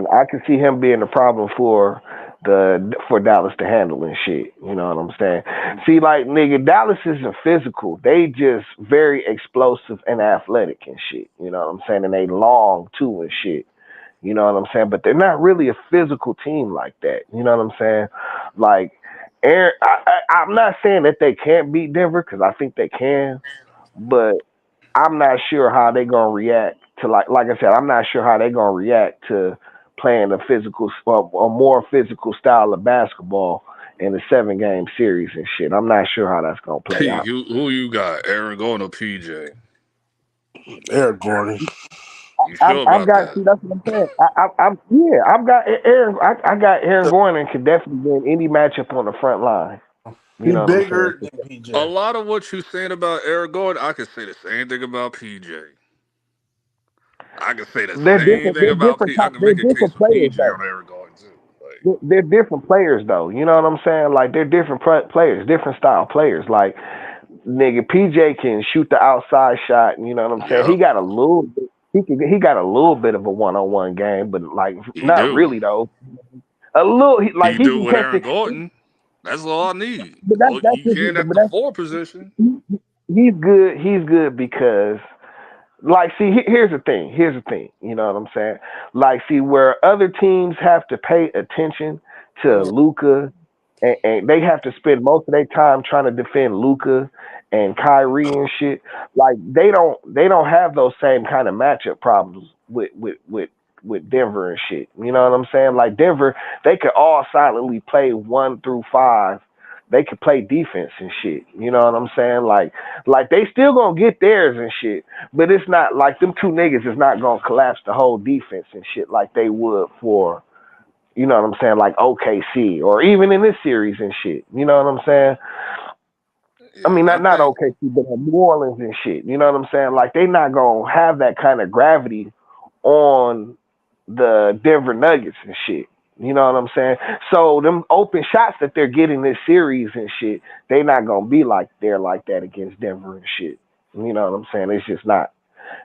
Speaker 2: I can see him being the problem for Dallas to handle and shit. You know what I'm saying? See, like nigga, Dallas isn't physical. They just very explosive and athletic and shit. You know what I'm saying? And they long too and shit. You know what I'm saying? But they're not really a physical team like that. You know what I'm saying? Like, I'm not saying that they can't beat Denver because I think they can, but I'm not sure how they're gonna react to like I said, I'm not sure how they're gonna react to playing a more physical style of basketball in a 7 game series and shit. I'm not sure how that's gonna play
Speaker 6: P,
Speaker 2: out.
Speaker 6: who you got? Aaron Gordon or PJ?
Speaker 4: Eric Gordon.
Speaker 6: You sure
Speaker 2: I've
Speaker 6: about
Speaker 2: got
Speaker 6: that?
Speaker 2: see that's what I'm saying. I've got Aaron. I got Aaron Gordon and can definitely win any matchup on the front line. You
Speaker 4: He
Speaker 2: know what I'm saying?
Speaker 4: bigger than
Speaker 6: A
Speaker 4: PJ.
Speaker 6: lot of what you saying about Aaron Gordon, I can say the same thing about PJ. I can say the
Speaker 2: They're
Speaker 6: same
Speaker 2: different.
Speaker 6: thing about P. I can
Speaker 2: They're
Speaker 6: make a case
Speaker 2: different
Speaker 6: for
Speaker 2: players
Speaker 6: PJ
Speaker 2: though.
Speaker 6: on Aaron Gordon too. Like
Speaker 2: They're different players though. You know what I'm saying? Like they're different players, different style players. Like nigga, PJ can shoot the outside shot. You know what I'm saying?
Speaker 6: yep,
Speaker 2: He got a little bit of a 1-on-1 game, but like
Speaker 6: he
Speaker 2: not
Speaker 6: do.
Speaker 2: really though. A little,
Speaker 6: He
Speaker 2: he
Speaker 6: do
Speaker 2: can
Speaker 6: with
Speaker 2: catch
Speaker 6: Aaron
Speaker 2: it.
Speaker 6: Gordon. That's all I need.
Speaker 2: But
Speaker 6: Oh,
Speaker 2: that's
Speaker 6: he
Speaker 2: just,
Speaker 6: can at
Speaker 2: but
Speaker 6: the four position.
Speaker 2: he's good. He's good because like, see, here's the thing. Here's the thing. You know what I'm saying? Like, see, where other teams have to pay attention to Luca, and they have to spend most of their time trying to defend Luca and Kyrie and shit. Like, they don't have those same kind of matchup problems with Denver and shit. You know what I'm saying? Like Denver, they could all silently play 1 through 5. They could play defense and shit. You know what I'm saying? Like they still gonna get theirs and shit, but it's not like them two niggas is not gonna collapse the whole defense and shit like they would for, you know what I'm saying, like OKC or even in this series and shit. You know what I'm saying? I
Speaker 6: Yeah,
Speaker 2: mean,
Speaker 6: I
Speaker 2: not
Speaker 6: think
Speaker 2: OKC, but New Orleans and shit. You know what I'm saying? Like they not gonna have that kind of gravity on the Denver Nuggets and shit. You know what I'm saying? So them open shots that they're getting this series and shit, they not gonna be like they're like that against Denver and shit. You know what I'm saying? It's just not.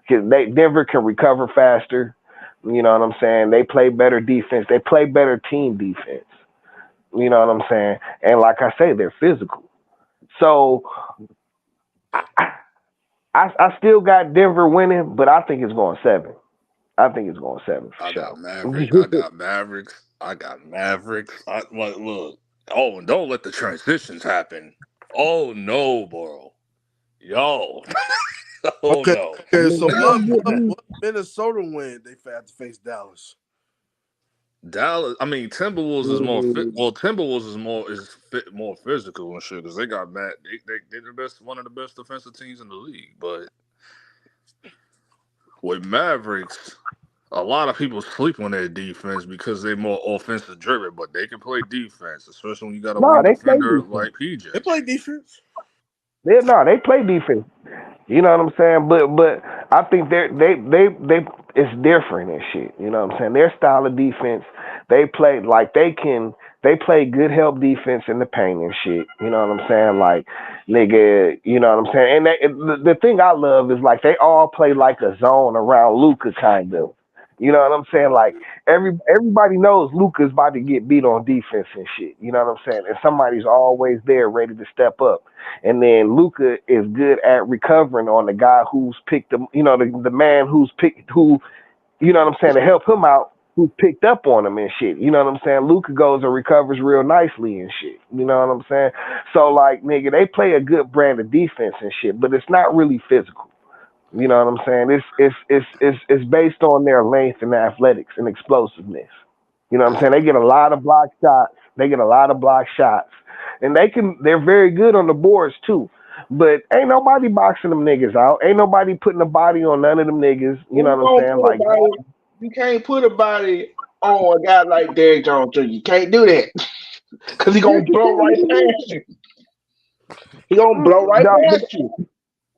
Speaker 2: Cause Denver can recover faster. You know what I'm saying? They play better defense. They play better team defense. You know what I'm saying? And like I say, they're physical. So I, I still got Denver winning, but I think it's going 7. I think it's going 7 for
Speaker 6: I got
Speaker 2: sure.
Speaker 6: Mavericks. I got Mavericks. I got Mavericks. Look. Oh, and don't let the transitions happen. Oh no, bro. Yo. Oh
Speaker 4: Okay,
Speaker 6: no.
Speaker 4: okay. So what Minnesota win? They have to face Dallas.
Speaker 6: Dallas. I mean, Timberwolves is more fit. Well, Timberwolves more physical and shit because they got Matt. They're the best, one of the best defensive teams in the league. But with Mavericks, a lot of people sleep on their defense because they're more offensive driven. But they can play defense, especially when you got a
Speaker 2: No,
Speaker 6: wing
Speaker 2: they play
Speaker 6: defender
Speaker 2: defense.
Speaker 6: like PJ.
Speaker 4: They play defense.
Speaker 2: They play defense. You know what I'm saying? But I think they it's different and shit. You know what I'm saying? Their style of defense, they play like they play good help defense in the paint and shit. You know what I'm saying? Like, nigga, you know what I'm saying? And the thing I love is like they all play like a zone around Luka kind of. You know what I'm saying? Like everybody knows Luka's about to get beat on defense and shit. You know what I'm saying? And somebody's always there ready to step up. And then Luka is good at recovering on the guy who's picked him. You know, the man who's picked who. You know what I'm saying, to help him out, who picked up on him and shit. You know what I'm saying? Luka goes and recovers real nicely and shit. You know what I'm saying? So like, nigga, they play a good brand of defense and shit, but it's not really physical. You know what I'm saying? It's based on their length and athletics and explosiveness. You know what I'm saying? They get a lot of block shots. They get a lot of block shots. And they're very good on the boards too. But ain't nobody boxing them niggas out. Ain't nobody putting a body on none of them niggas. You know what I'm saying? Like,
Speaker 5: you can't put a body on a guy like Derrick Jones Jr. You can't do that. Because he going to blow right past you. He going to blow right past you.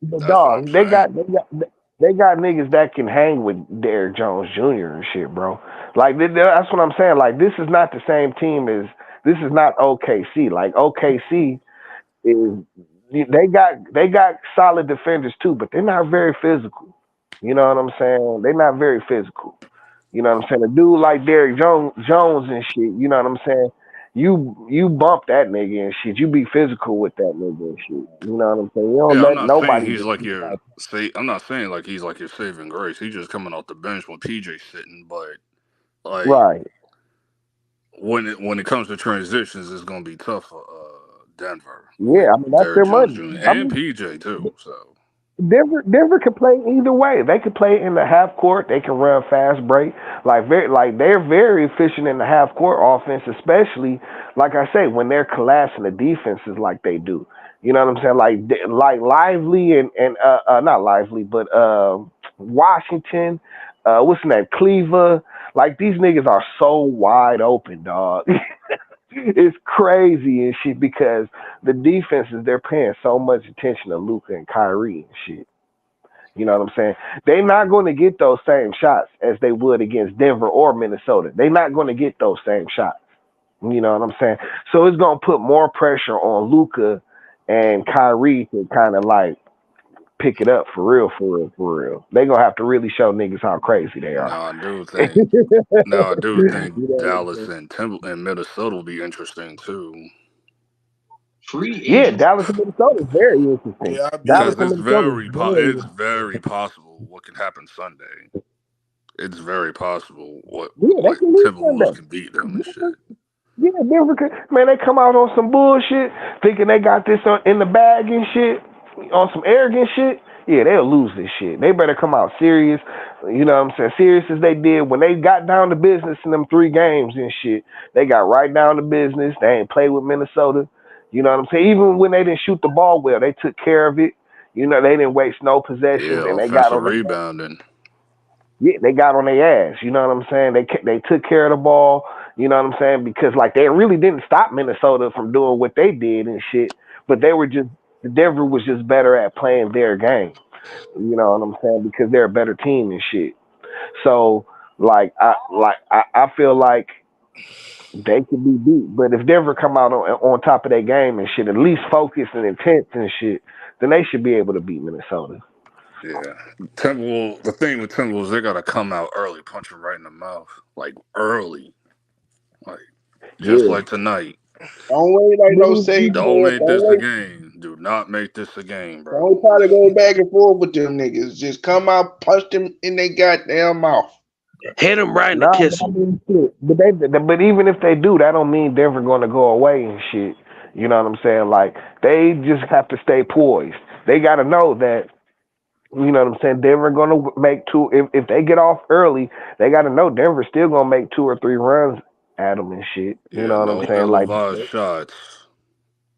Speaker 2: But dog, they got niggas that can hang with Derrick Jones Jr. and shit, bro. Like that's what I'm saying. Like this is not the same team as this is not OKC. Like OKC is they got solid defenders too, but they're not very physical. You know what I'm saying? They're not very physical. You know what I'm saying? A dude like Derrick Jones and shit. You know what I'm saying? You bump that nigga and shit. You be physical with that nigga and shit. You know what I'm saying? You don't
Speaker 6: Yeah, I'm
Speaker 2: let
Speaker 6: not saying
Speaker 2: nobody.
Speaker 6: he's like I'm not saying like he's like your saving grace. He's just coming off the bench when PJ's sitting, but like
Speaker 2: Right.
Speaker 6: when it comes to transitions, it's gonna be tough for Denver with
Speaker 2: Yeah, I mean that's
Speaker 6: Derrick
Speaker 2: their
Speaker 6: Jones
Speaker 2: money.
Speaker 6: Jr.
Speaker 2: I
Speaker 6: and
Speaker 2: mean,
Speaker 6: PJ too. So
Speaker 2: Denver could play either way. They could play in the half court. They can run fast break. They're very efficient in the half court offense, especially like I say when they're collapsing the defenses like they do. You know what I'm saying? Like Lively and not Lively, but Washington. What's the name? Cleaver. Like these niggas are so wide open, dog. It's crazy and shit because the defenses they're paying so much attention to Luka and Kyrie and shit. You know what I'm saying? They're not going to get those same shots as they would against Denver or Minnesota. They're not going to get those same shots. You know what I'm saying? So it's going to put more pressure on Luka and Kyrie to kind of like pick it up for real, for real, for real. They're going to have to really show niggas how crazy they are.
Speaker 6: now I do
Speaker 2: You
Speaker 6: think now I do think
Speaker 2: know what I'm
Speaker 6: Dallas
Speaker 2: saying?
Speaker 6: and Minnesota will be interesting too.
Speaker 2: Yeah, Dallas and Minnesota is very interesting.
Speaker 4: Yeah, I'd be
Speaker 2: Dallas
Speaker 6: Because
Speaker 2: and Minnesota is very
Speaker 6: it's very possible what can happen Sunday. It's very possible what
Speaker 2: yeah, they
Speaker 6: like
Speaker 2: can lose
Speaker 6: Timberwolves
Speaker 2: Sunday.
Speaker 6: can beat them and shit.
Speaker 2: Yeah, Denver could, man, they come out on some bullshit, thinking they got this in the bag and shit, on some arrogant shit. Yeah, they'll lose this shit. They better come out serious. You know what I'm saying? Serious as they did when they got down to business in them 3 games and shit. They got right down to business. They ain't played with Minnesota. You know what I'm saying? Even when they didn't shoot the ball well, they took care of it. You know, they didn't waste no
Speaker 6: Yeah,
Speaker 2: possessions, and they got
Speaker 6: offensive
Speaker 2: on their
Speaker 6: rebounding.
Speaker 2: yeah, they got on their ass. You know what I'm saying? They took care of the ball. You know what I'm saying? Because like they really didn't stop Minnesota from doing what they did and shit, but they were just Denver was just better at playing their game. You know what I'm saying? Because they're a better team and shit. So I feel like they could be beat. But if Denver come out on top of their game and shit, at least focused and intense and shit, then they should be able to beat Minnesota.
Speaker 6: Yeah. Timberwolves the thing with Timberwolves, they gotta come out early, punch them right in the mouth. Like early. Like just
Speaker 2: Yeah.
Speaker 6: like tonight.
Speaker 5: Don't wait like no second
Speaker 6: Don't
Speaker 5: quarter.
Speaker 6: make this a game. Do not make this a game, bro.
Speaker 5: Don't try to go back and forth with them niggas. Just come out, punch them in their goddamn mouth.
Speaker 3: Hit him right in the
Speaker 2: Nah, but
Speaker 3: kiss
Speaker 2: I
Speaker 3: him.
Speaker 2: mean, shit. But even if they do, that don't mean Denver going to go away and shit. You know what I'm saying? Like they just have to stay poised. They got to know that. You know what I'm saying? Denver going to make two. If they get off early, they got to know Denver's still going to make 2 or 3 runs at them and shit. You
Speaker 6: Yeah,
Speaker 2: know what I'm
Speaker 6: no
Speaker 2: saying?
Speaker 6: ill
Speaker 2: Like
Speaker 6: advised shots.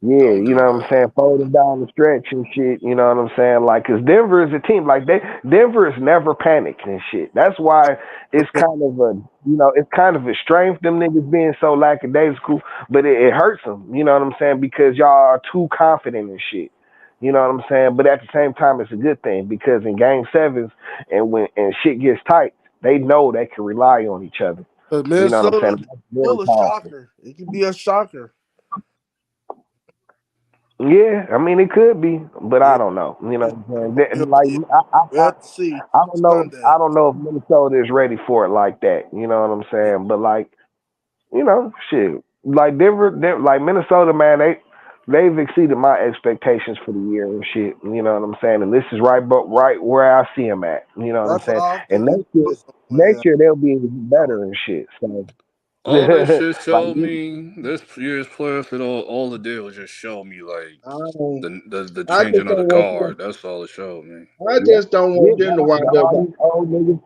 Speaker 2: yeah,
Speaker 6: Don't
Speaker 2: you
Speaker 6: do
Speaker 2: know what I'm
Speaker 6: that.
Speaker 2: saying? Folding down the stretch and shit, you know what I'm saying? Like, cause Denver is a team, like Denver is never panicked and shit. That's why it's kind of it's kind of a strength, them niggas being so lackadaisical, but it hurts them, you know what I'm saying? Because y'all are too confident and shit. You know what I'm saying? But at the same time, it's a good thing because in game sevens and when shit gets tight, they know they can rely on each other.
Speaker 4: But
Speaker 2: You know what I'm
Speaker 4: Minnesota
Speaker 2: saying? That's very
Speaker 4: still a
Speaker 2: powerful.
Speaker 4: shocker. It could be a shocker.
Speaker 2: Yeah, I mean it could be, but
Speaker 4: Yeah,
Speaker 2: I don't know. You know
Speaker 4: it,
Speaker 2: what I'm saying?
Speaker 4: it'll
Speaker 2: Like
Speaker 4: be.
Speaker 2: I,
Speaker 4: We'll have to see
Speaker 2: I don't know.
Speaker 4: Sunday.
Speaker 2: I don't know if Minnesota is ready for it like that. You know what I'm saying? But like, you know, shit. Like Denver, like Minnesota, man, they've exceeded my expectations for the year and shit. You know what I'm saying? And this is right where I see them at. You know what I'm
Speaker 4: That's what
Speaker 2: saying?
Speaker 4: I was
Speaker 2: And
Speaker 4: thinking.
Speaker 2: next year they'll be even better and shit. So
Speaker 6: All this shit
Speaker 2: like
Speaker 6: showed me this year's playoffs. All it did was just show me like
Speaker 3: Um,
Speaker 6: the
Speaker 3: I just
Speaker 6: changing of the
Speaker 3: don't want them.
Speaker 6: guard. That's all it showed me.
Speaker 3: I
Speaker 2: yeah,
Speaker 3: just don't
Speaker 2: yeah,
Speaker 3: want them to
Speaker 2: nah,
Speaker 3: wind up.
Speaker 2: all these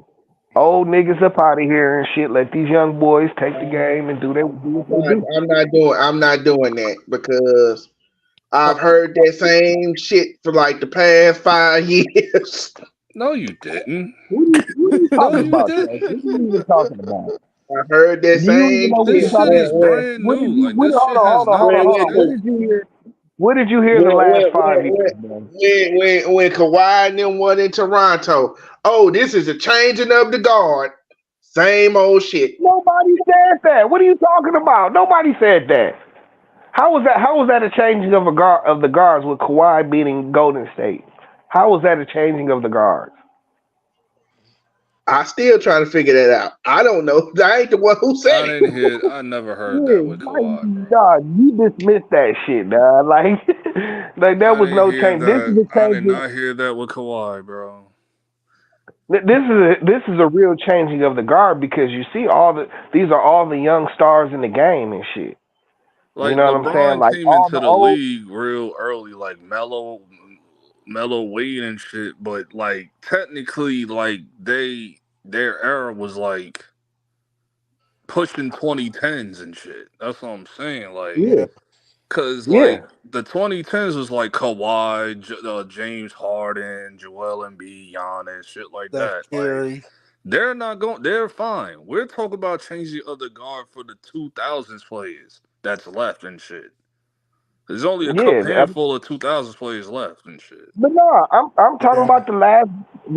Speaker 2: old niggas up out of here and shit. Let these young boys take the game and do what they do.
Speaker 3: I'm not doing that because I've heard that same shit for like the past 5 years.
Speaker 6: No, you didn't.
Speaker 2: What are you
Speaker 6: No,
Speaker 2: talking
Speaker 6: you
Speaker 2: about, Chase? What
Speaker 6: didn't.
Speaker 2: are you even talking about?
Speaker 3: I heard that
Speaker 2: Do you even
Speaker 3: same
Speaker 2: know what
Speaker 6: This
Speaker 2: you're
Speaker 3: shit
Speaker 6: shit
Speaker 2: talking
Speaker 6: is
Speaker 2: about?
Speaker 6: brand
Speaker 2: What did
Speaker 6: new.
Speaker 2: you?
Speaker 6: Like this shit has not
Speaker 3: when
Speaker 2: Hold
Speaker 6: been
Speaker 2: on. What
Speaker 3: when
Speaker 6: said.
Speaker 2: did you hear? What did you hear in the
Speaker 3: when
Speaker 2: last
Speaker 3: when
Speaker 2: 5 years, man?
Speaker 3: when Kawhi and them won in Toronto. Oh, this is a changing of the guard. Same old shit.
Speaker 2: Nobody said that. What are you talking about? Nobody said that. How was that? How was that a changing of the guards with Kawhi beating Golden State? How was that a changing of the guards?
Speaker 3: I still trying to figure that out. I don't know. I ain't the one who said
Speaker 6: I
Speaker 3: it.
Speaker 6: didn't hear. I never heard
Speaker 2: Yeah,
Speaker 6: that with Kawhi,
Speaker 2: like,
Speaker 6: bro.
Speaker 2: dog, you dismissed that shit, dog. Like, like there
Speaker 6: I
Speaker 2: was
Speaker 6: didn't
Speaker 2: no
Speaker 6: hear
Speaker 2: change. This is
Speaker 6: that.
Speaker 2: a
Speaker 6: I did
Speaker 2: changing.
Speaker 6: not hear that with Kawhi, bro.
Speaker 2: This is a real changing of the guard because you see these are all the young stars in the game and shit. You
Speaker 6: Like
Speaker 2: know what I'm saying?
Speaker 6: LeBron
Speaker 2: Like
Speaker 6: came
Speaker 2: all
Speaker 6: into
Speaker 2: the
Speaker 6: the
Speaker 2: old.
Speaker 6: league real early, like mellow weight and shit. But like technically, like their era was like pushing 2010s and shit. That's what I'm saying. Like,
Speaker 2: Yeah,
Speaker 4: Yeah,
Speaker 6: cause
Speaker 2: yeah,
Speaker 6: like the 2010s was like Kawhi, James Harden, Joel Embiid, Giannis, shit like
Speaker 4: Steph
Speaker 6: that. Like
Speaker 4: Curry.
Speaker 6: they're not going. They're fine. We're talking about changing of the guard for the 2000s players that's left and shit. There's only a
Speaker 2: yeah.
Speaker 6: handful of 2000s players left and shit.
Speaker 2: But no, I'm talking
Speaker 4: Yeah,
Speaker 2: about the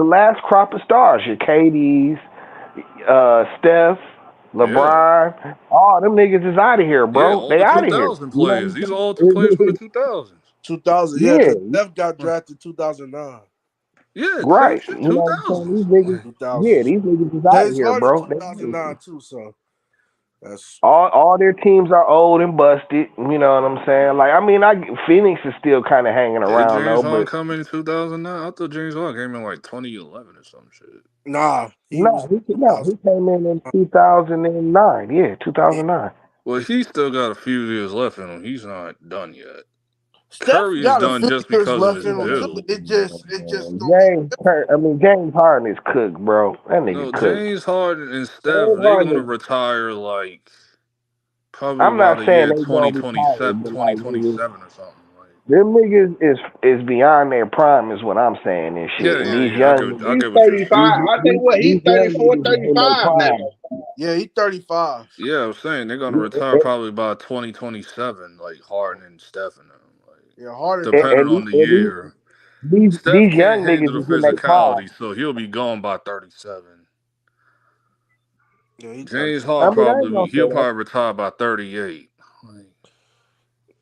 Speaker 2: last crop of stars. Your KDs, Steph,
Speaker 6: Yeah.
Speaker 2: LeBron, all them niggas is out of here,
Speaker 6: Yeah,
Speaker 2: bro.
Speaker 6: all
Speaker 2: They
Speaker 6: the
Speaker 2: out of here.
Speaker 6: 2000
Speaker 2: You know
Speaker 6: players. These are all the
Speaker 2: what
Speaker 6: players from the
Speaker 2: I'm saying?
Speaker 6: 2000s.
Speaker 4: 2000. Yeah, because
Speaker 2: Yeah,
Speaker 4: Steph got drafted 2009.
Speaker 6: Yeah, same
Speaker 2: right.
Speaker 6: shit,
Speaker 2: You know what I'm saying?
Speaker 6: 2000s.
Speaker 2: These niggas,
Speaker 6: Like,
Speaker 2: yeah,
Speaker 4: 2000s.
Speaker 2: these niggas is out of
Speaker 4: James
Speaker 2: here,
Speaker 4: Harden
Speaker 2: bro.
Speaker 4: 2009 too. So that's
Speaker 2: All their teams are old and busted. You know what I'm saying? Like, I mean, Phoenix is still kind of hanging
Speaker 6: did
Speaker 2: around
Speaker 6: James
Speaker 2: though,
Speaker 6: Harden
Speaker 2: but
Speaker 6: come in 2009? I thought James Harden came in like 2011 or some shit.
Speaker 4: nah. He
Speaker 2: no,
Speaker 4: was
Speaker 2: he came in 2009. Yeah, 2009.
Speaker 6: Well, he still got a few years left in him. He's not done yet.
Speaker 4: Steph
Speaker 6: Curry is
Speaker 4: got a
Speaker 6: done
Speaker 4: few
Speaker 6: just
Speaker 4: years
Speaker 6: because of
Speaker 4: left
Speaker 6: his
Speaker 4: in him too.
Speaker 6: build.
Speaker 4: It just don't be.
Speaker 2: James Harden is cooked, bro. That nigga
Speaker 6: No,
Speaker 2: cooked.
Speaker 6: James Harden and Steph,
Speaker 2: James
Speaker 6: they gonna
Speaker 2: Harden.
Speaker 6: retire like probably
Speaker 2: I'm not
Speaker 6: about a
Speaker 2: saying
Speaker 6: year
Speaker 2: they gonna retire,
Speaker 6: 2027,
Speaker 2: but like, nigga,
Speaker 6: 2027 or something. Like,
Speaker 2: them niggas is beyond their prime, is what I'm saying and shit.
Speaker 6: yeah,
Speaker 2: And
Speaker 6: yeah,
Speaker 2: these
Speaker 6: yeah.
Speaker 2: young
Speaker 6: I
Speaker 3: He's
Speaker 6: get what you're
Speaker 3: 35.
Speaker 6: saying.
Speaker 3: I think what he's
Speaker 2: these young
Speaker 3: 34,
Speaker 2: niggas is in their
Speaker 3: 35 now.
Speaker 2: prime.
Speaker 4: Yeah, he's 35.
Speaker 6: Yeah, I'm saying they're gonna retire
Speaker 2: And,
Speaker 6: probably by 2027, like Harden and Steph and them. Like,
Speaker 4: Yeah, Harden
Speaker 2: and,
Speaker 4: 30.
Speaker 6: depending on
Speaker 2: and
Speaker 6: the
Speaker 2: these,
Speaker 6: year.
Speaker 2: these
Speaker 6: Steph
Speaker 2: these
Speaker 6: can't
Speaker 2: young
Speaker 6: handle
Speaker 2: niggas
Speaker 6: the
Speaker 2: is in their prime.
Speaker 6: physicality, so he'll be gone by 37.
Speaker 4: Yeah, he's 30.
Speaker 6: James
Speaker 2: I
Speaker 6: Harden
Speaker 2: mean, I ain't
Speaker 6: probably
Speaker 2: gonna say
Speaker 6: he'll
Speaker 2: that.
Speaker 6: probably retire by 38. Like,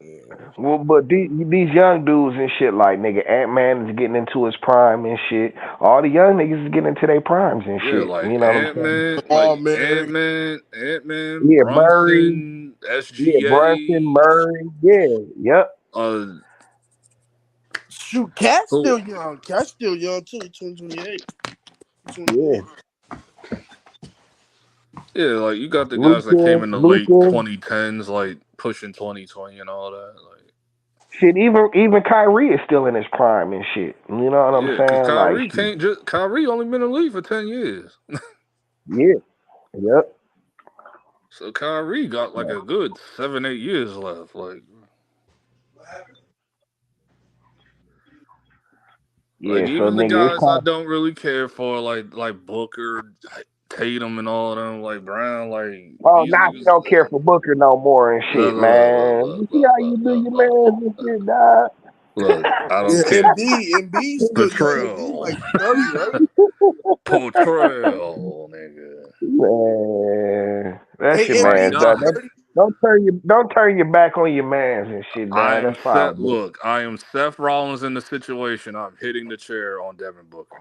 Speaker 4: Yeah.
Speaker 2: Well, but these young dudes and shit, like nigga, Ant Man is getting into his prime and shit. All the young niggas is getting into their primes and
Speaker 6: yeah,
Speaker 2: shit.
Speaker 6: like
Speaker 2: You know what I'm saying?
Speaker 4: Oh man.
Speaker 6: Ant Man,
Speaker 2: Yeah, Murray.
Speaker 6: Brunson,
Speaker 2: Yeah, Brunson,
Speaker 6: SGA,
Speaker 2: Murray. Yeah, yep.
Speaker 6: uh,
Speaker 4: Shoot, Cat's
Speaker 6: who?
Speaker 4: still young. Cat's still young too. 2028.
Speaker 2: Yeah.
Speaker 4: 28.
Speaker 6: Yeah, like you got the guys that came
Speaker 2: Luca,
Speaker 6: in the late
Speaker 2: Luca.
Speaker 6: 2010s, like pushing 2020 and all that. Like,
Speaker 2: Shit, even Kyrie is still in his prime and shit. You know what I'm
Speaker 6: yeah, because
Speaker 2: saying? Like, shit.
Speaker 6: Kyrie only been in the league for 10 years.
Speaker 2: Yeah, yep.
Speaker 6: So Kyrie got like a good 7, 8 years left. Like,
Speaker 2: Yeah, so
Speaker 6: even the
Speaker 2: nigga, it's
Speaker 6: guys I
Speaker 2: time.
Speaker 6: don't really care for, like Booker, Tatum, and all of them, like Brown, like
Speaker 2: Oh,
Speaker 6: these
Speaker 2: now he
Speaker 6: niggas.
Speaker 2: don't care for Booker no more and
Speaker 6: Look,
Speaker 2: shit,
Speaker 6: look, look,
Speaker 2: man.
Speaker 6: look,
Speaker 2: You see
Speaker 6: look,
Speaker 2: how you
Speaker 6: look,
Speaker 2: do
Speaker 6: look,
Speaker 2: your
Speaker 6: look,
Speaker 2: man and
Speaker 6: look.
Speaker 2: shit, dog?
Speaker 6: Look, I
Speaker 4: Yeah,
Speaker 6: don't care.
Speaker 4: Embiid still young. Embiid
Speaker 6: Betrayal,
Speaker 4: like 30, right?
Speaker 6: portrayal, nigga.
Speaker 2: Man, that's
Speaker 4: Hey,
Speaker 2: your
Speaker 4: Embiid
Speaker 2: man.
Speaker 6: Y'all,
Speaker 4: got 30.
Speaker 2: Don't turn your back on your mans and shit,
Speaker 6: I
Speaker 2: dog.
Speaker 6: am
Speaker 2: That's foul,
Speaker 6: Seth.
Speaker 2: bro.
Speaker 6: Look, I am Seth Rollins in the situation. I'm hitting the chair on Devin Booker,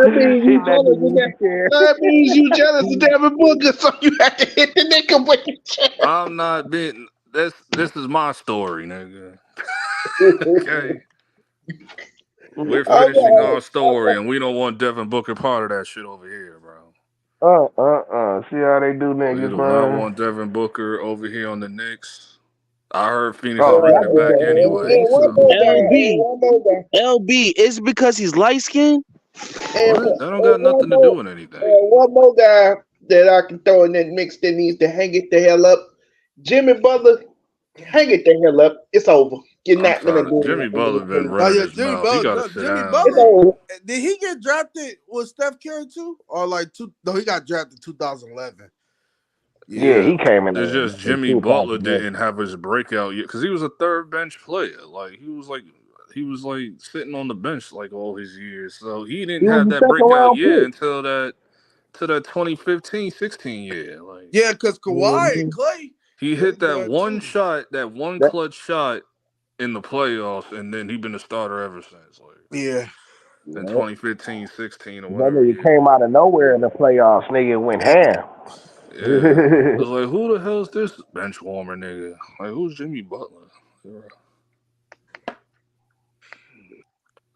Speaker 2: He
Speaker 5: That means you
Speaker 2: that
Speaker 5: jealous of
Speaker 2: nigga
Speaker 5: that.
Speaker 2: with the chair.
Speaker 5: That means you jealous of Devin Booker, so you have to hit the nigga with the chair.
Speaker 6: I'm not being. This is my story, nigga. Okay, we're
Speaker 5: All
Speaker 6: finishing
Speaker 5: right.
Speaker 6: our story, and we don't want Devin Booker part of that shit over here, bro.
Speaker 2: See how they do
Speaker 6: We
Speaker 2: niggas,
Speaker 6: do not
Speaker 2: man.
Speaker 6: want Devin Booker over here on the Knicks. I heard Phoenix is
Speaker 2: Oh,
Speaker 6: bringing
Speaker 2: that's
Speaker 6: it
Speaker 2: a
Speaker 6: back
Speaker 2: damn good
Speaker 6: anyway.
Speaker 5: And
Speaker 2: thing.
Speaker 5: one
Speaker 6: So
Speaker 5: more guy. And
Speaker 3: LB,
Speaker 5: one more guy.
Speaker 3: LB, is it because he's light skinned?
Speaker 6: what? That don't got
Speaker 5: One
Speaker 6: nothing to
Speaker 5: more.
Speaker 6: do with anything.
Speaker 5: One more guy that I can throw in that mix that needs to hang it the hell up. Jimmy Butler, hang it the hell up. It's over. You're
Speaker 6: I'm
Speaker 5: not gonna
Speaker 6: tired.
Speaker 5: do
Speaker 6: Jimmy Butler been
Speaker 5: it.
Speaker 4: Oh
Speaker 6: running
Speaker 4: yeah,
Speaker 6: his mouth. He got to sit
Speaker 4: Jimmy
Speaker 6: down,
Speaker 5: It's
Speaker 4: Butler.
Speaker 6: man.
Speaker 5: over.
Speaker 4: Did he get drafted with Steph Curry too, or like two? No, he got drafted 2011.
Speaker 2: Yeah,
Speaker 6: Yeah,
Speaker 2: he came
Speaker 6: it's
Speaker 2: in
Speaker 6: just Jimmy Butler
Speaker 2: 2011.
Speaker 6: didn't have his breakout yet because he was a third bench player. He was like sitting on the bench like all his years. So he didn't
Speaker 2: He was
Speaker 6: have
Speaker 2: the
Speaker 6: that
Speaker 2: second
Speaker 6: breakout
Speaker 2: round
Speaker 6: year
Speaker 2: pick.
Speaker 6: until that 2015-16 year. Like
Speaker 4: Yeah, because Kawhi and
Speaker 2: Mhm.
Speaker 4: Clay,
Speaker 6: he
Speaker 4: they
Speaker 6: hit that
Speaker 4: done
Speaker 6: one
Speaker 4: too.
Speaker 6: shot, that one
Speaker 2: That,
Speaker 6: clutch shot in the playoffs, and then he been a starter ever since. Like
Speaker 4: Yeah,
Speaker 6: in
Speaker 2: yeah,
Speaker 6: 2015-16 or
Speaker 2: that
Speaker 6: whatever
Speaker 2: nigga
Speaker 6: year.
Speaker 2: came out of nowhere in the playoffs. Nigga went
Speaker 4: yeah,
Speaker 2: ham.
Speaker 6: Yeah. I was like, who the hell's this bench warmer nigga? Like, who's Jimmy Butler?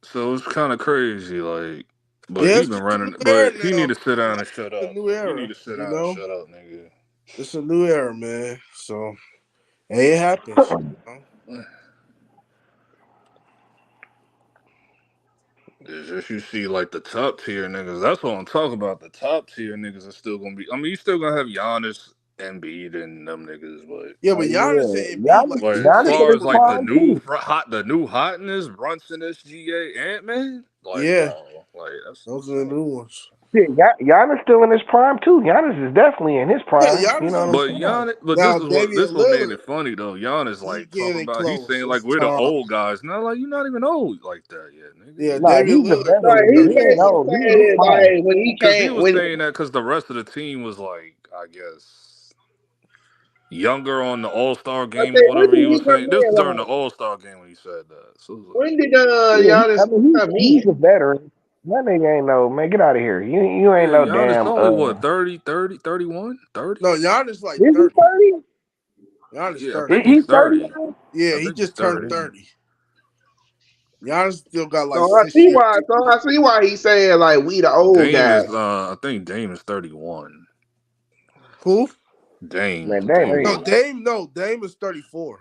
Speaker 6: So it's kind of crazy, like, but
Speaker 4: yeah.
Speaker 6: he
Speaker 4: It's
Speaker 6: been
Speaker 4: a new
Speaker 6: running.
Speaker 4: era
Speaker 6: But he
Speaker 4: now.
Speaker 6: need to sit down
Speaker 4: Like,
Speaker 6: and shut
Speaker 4: it's a
Speaker 6: up.
Speaker 4: new
Speaker 6: Like, he need
Speaker 4: era.
Speaker 6: to sit
Speaker 4: You
Speaker 6: down and
Speaker 4: know,
Speaker 6: shut up, nigga.
Speaker 4: it's a new era, man. So hey, it happens. You know?
Speaker 6: It's just you see like the top tier niggas. That's what I'm talking about. The top tier niggas are still gonna be. I mean, you still gonna have Giannis, Embiid, and them niggas, but
Speaker 4: Yeah, but
Speaker 2: Oh
Speaker 4: Giannis
Speaker 2: yeah,
Speaker 4: and Embiid like
Speaker 6: as
Speaker 2: Giannis in
Speaker 6: far
Speaker 2: his
Speaker 6: as like
Speaker 4: 10-10.
Speaker 2: prime too.
Speaker 6: the new hotness, Brunson, SGA, Ant Man, like
Speaker 4: Yeah,
Speaker 6: no, like that's
Speaker 4: those are the new ones.
Speaker 2: Shit, Giannis still in his prime too. Giannis is definitely in his
Speaker 4: Yeah,
Speaker 2: prime. You
Speaker 4: Giannis
Speaker 2: know
Speaker 4: in
Speaker 2: what
Speaker 4: his
Speaker 2: I'm
Speaker 6: But
Speaker 2: saying?
Speaker 4: prime.
Speaker 6: Giannis, but
Speaker 4: Now
Speaker 6: this
Speaker 4: Damian
Speaker 6: what made
Speaker 4: Lillard,
Speaker 6: it funny though. Giannis
Speaker 4: he
Speaker 6: like talking
Speaker 4: getting
Speaker 6: about he's
Speaker 4: close.
Speaker 6: saying like
Speaker 4: It's
Speaker 6: we're the
Speaker 4: time.
Speaker 6: old guys. Now like you're not even old like that yet,
Speaker 4: Yeah,
Speaker 6: nigga.
Speaker 2: Nah,
Speaker 4: Damian
Speaker 2: he's a
Speaker 4: Lillard
Speaker 5: Like
Speaker 2: veteran,
Speaker 4: turning
Speaker 2: but
Speaker 5: he
Speaker 2: he
Speaker 4: 30.
Speaker 2: ain't
Speaker 5: said
Speaker 2: old. He's
Speaker 5: that
Speaker 2: fine.
Speaker 5: like when he
Speaker 6: Because he
Speaker 5: came
Speaker 6: was
Speaker 5: when
Speaker 6: saying that because the rest of the team was like I guess younger on the All Star
Speaker 5: I
Speaker 6: game or
Speaker 5: said when
Speaker 6: whatever
Speaker 5: did
Speaker 6: he
Speaker 5: he
Speaker 6: was
Speaker 5: come
Speaker 6: saying. This
Speaker 5: in?
Speaker 6: was during the
Speaker 5: Like
Speaker 6: All Star game when he said that. So it was like,
Speaker 5: when did
Speaker 2: Yeah,
Speaker 5: Giannis
Speaker 2: I mean
Speaker 5: come
Speaker 2: he's
Speaker 5: in?
Speaker 2: a veteran. That nigga ain't no man. Get out of here. You ain't
Speaker 6: yeah,
Speaker 2: no
Speaker 6: Giannis
Speaker 2: damn.
Speaker 6: only what 30, 31, 30.
Speaker 4: No, Giannis like
Speaker 2: Is he
Speaker 4: 30.
Speaker 2: 30?
Speaker 4: Giannis
Speaker 6: Yeah, I
Speaker 4: 30.
Speaker 6: think he's
Speaker 2: He's 30
Speaker 6: 30.
Speaker 2: now.
Speaker 4: Yeah,
Speaker 6: I
Speaker 4: he
Speaker 6: think he's
Speaker 4: just turned
Speaker 6: 30.
Speaker 4: 30. Giannis still got like
Speaker 5: So I
Speaker 4: 6
Speaker 5: see
Speaker 4: years.
Speaker 5: why. So I see why he's saying like we the old
Speaker 6: Dame is
Speaker 5: guys.
Speaker 6: I think Dame is 31.
Speaker 4: Who?
Speaker 6: Dame.
Speaker 2: Man, damn
Speaker 4: No,
Speaker 2: it.
Speaker 4: Dame is 34.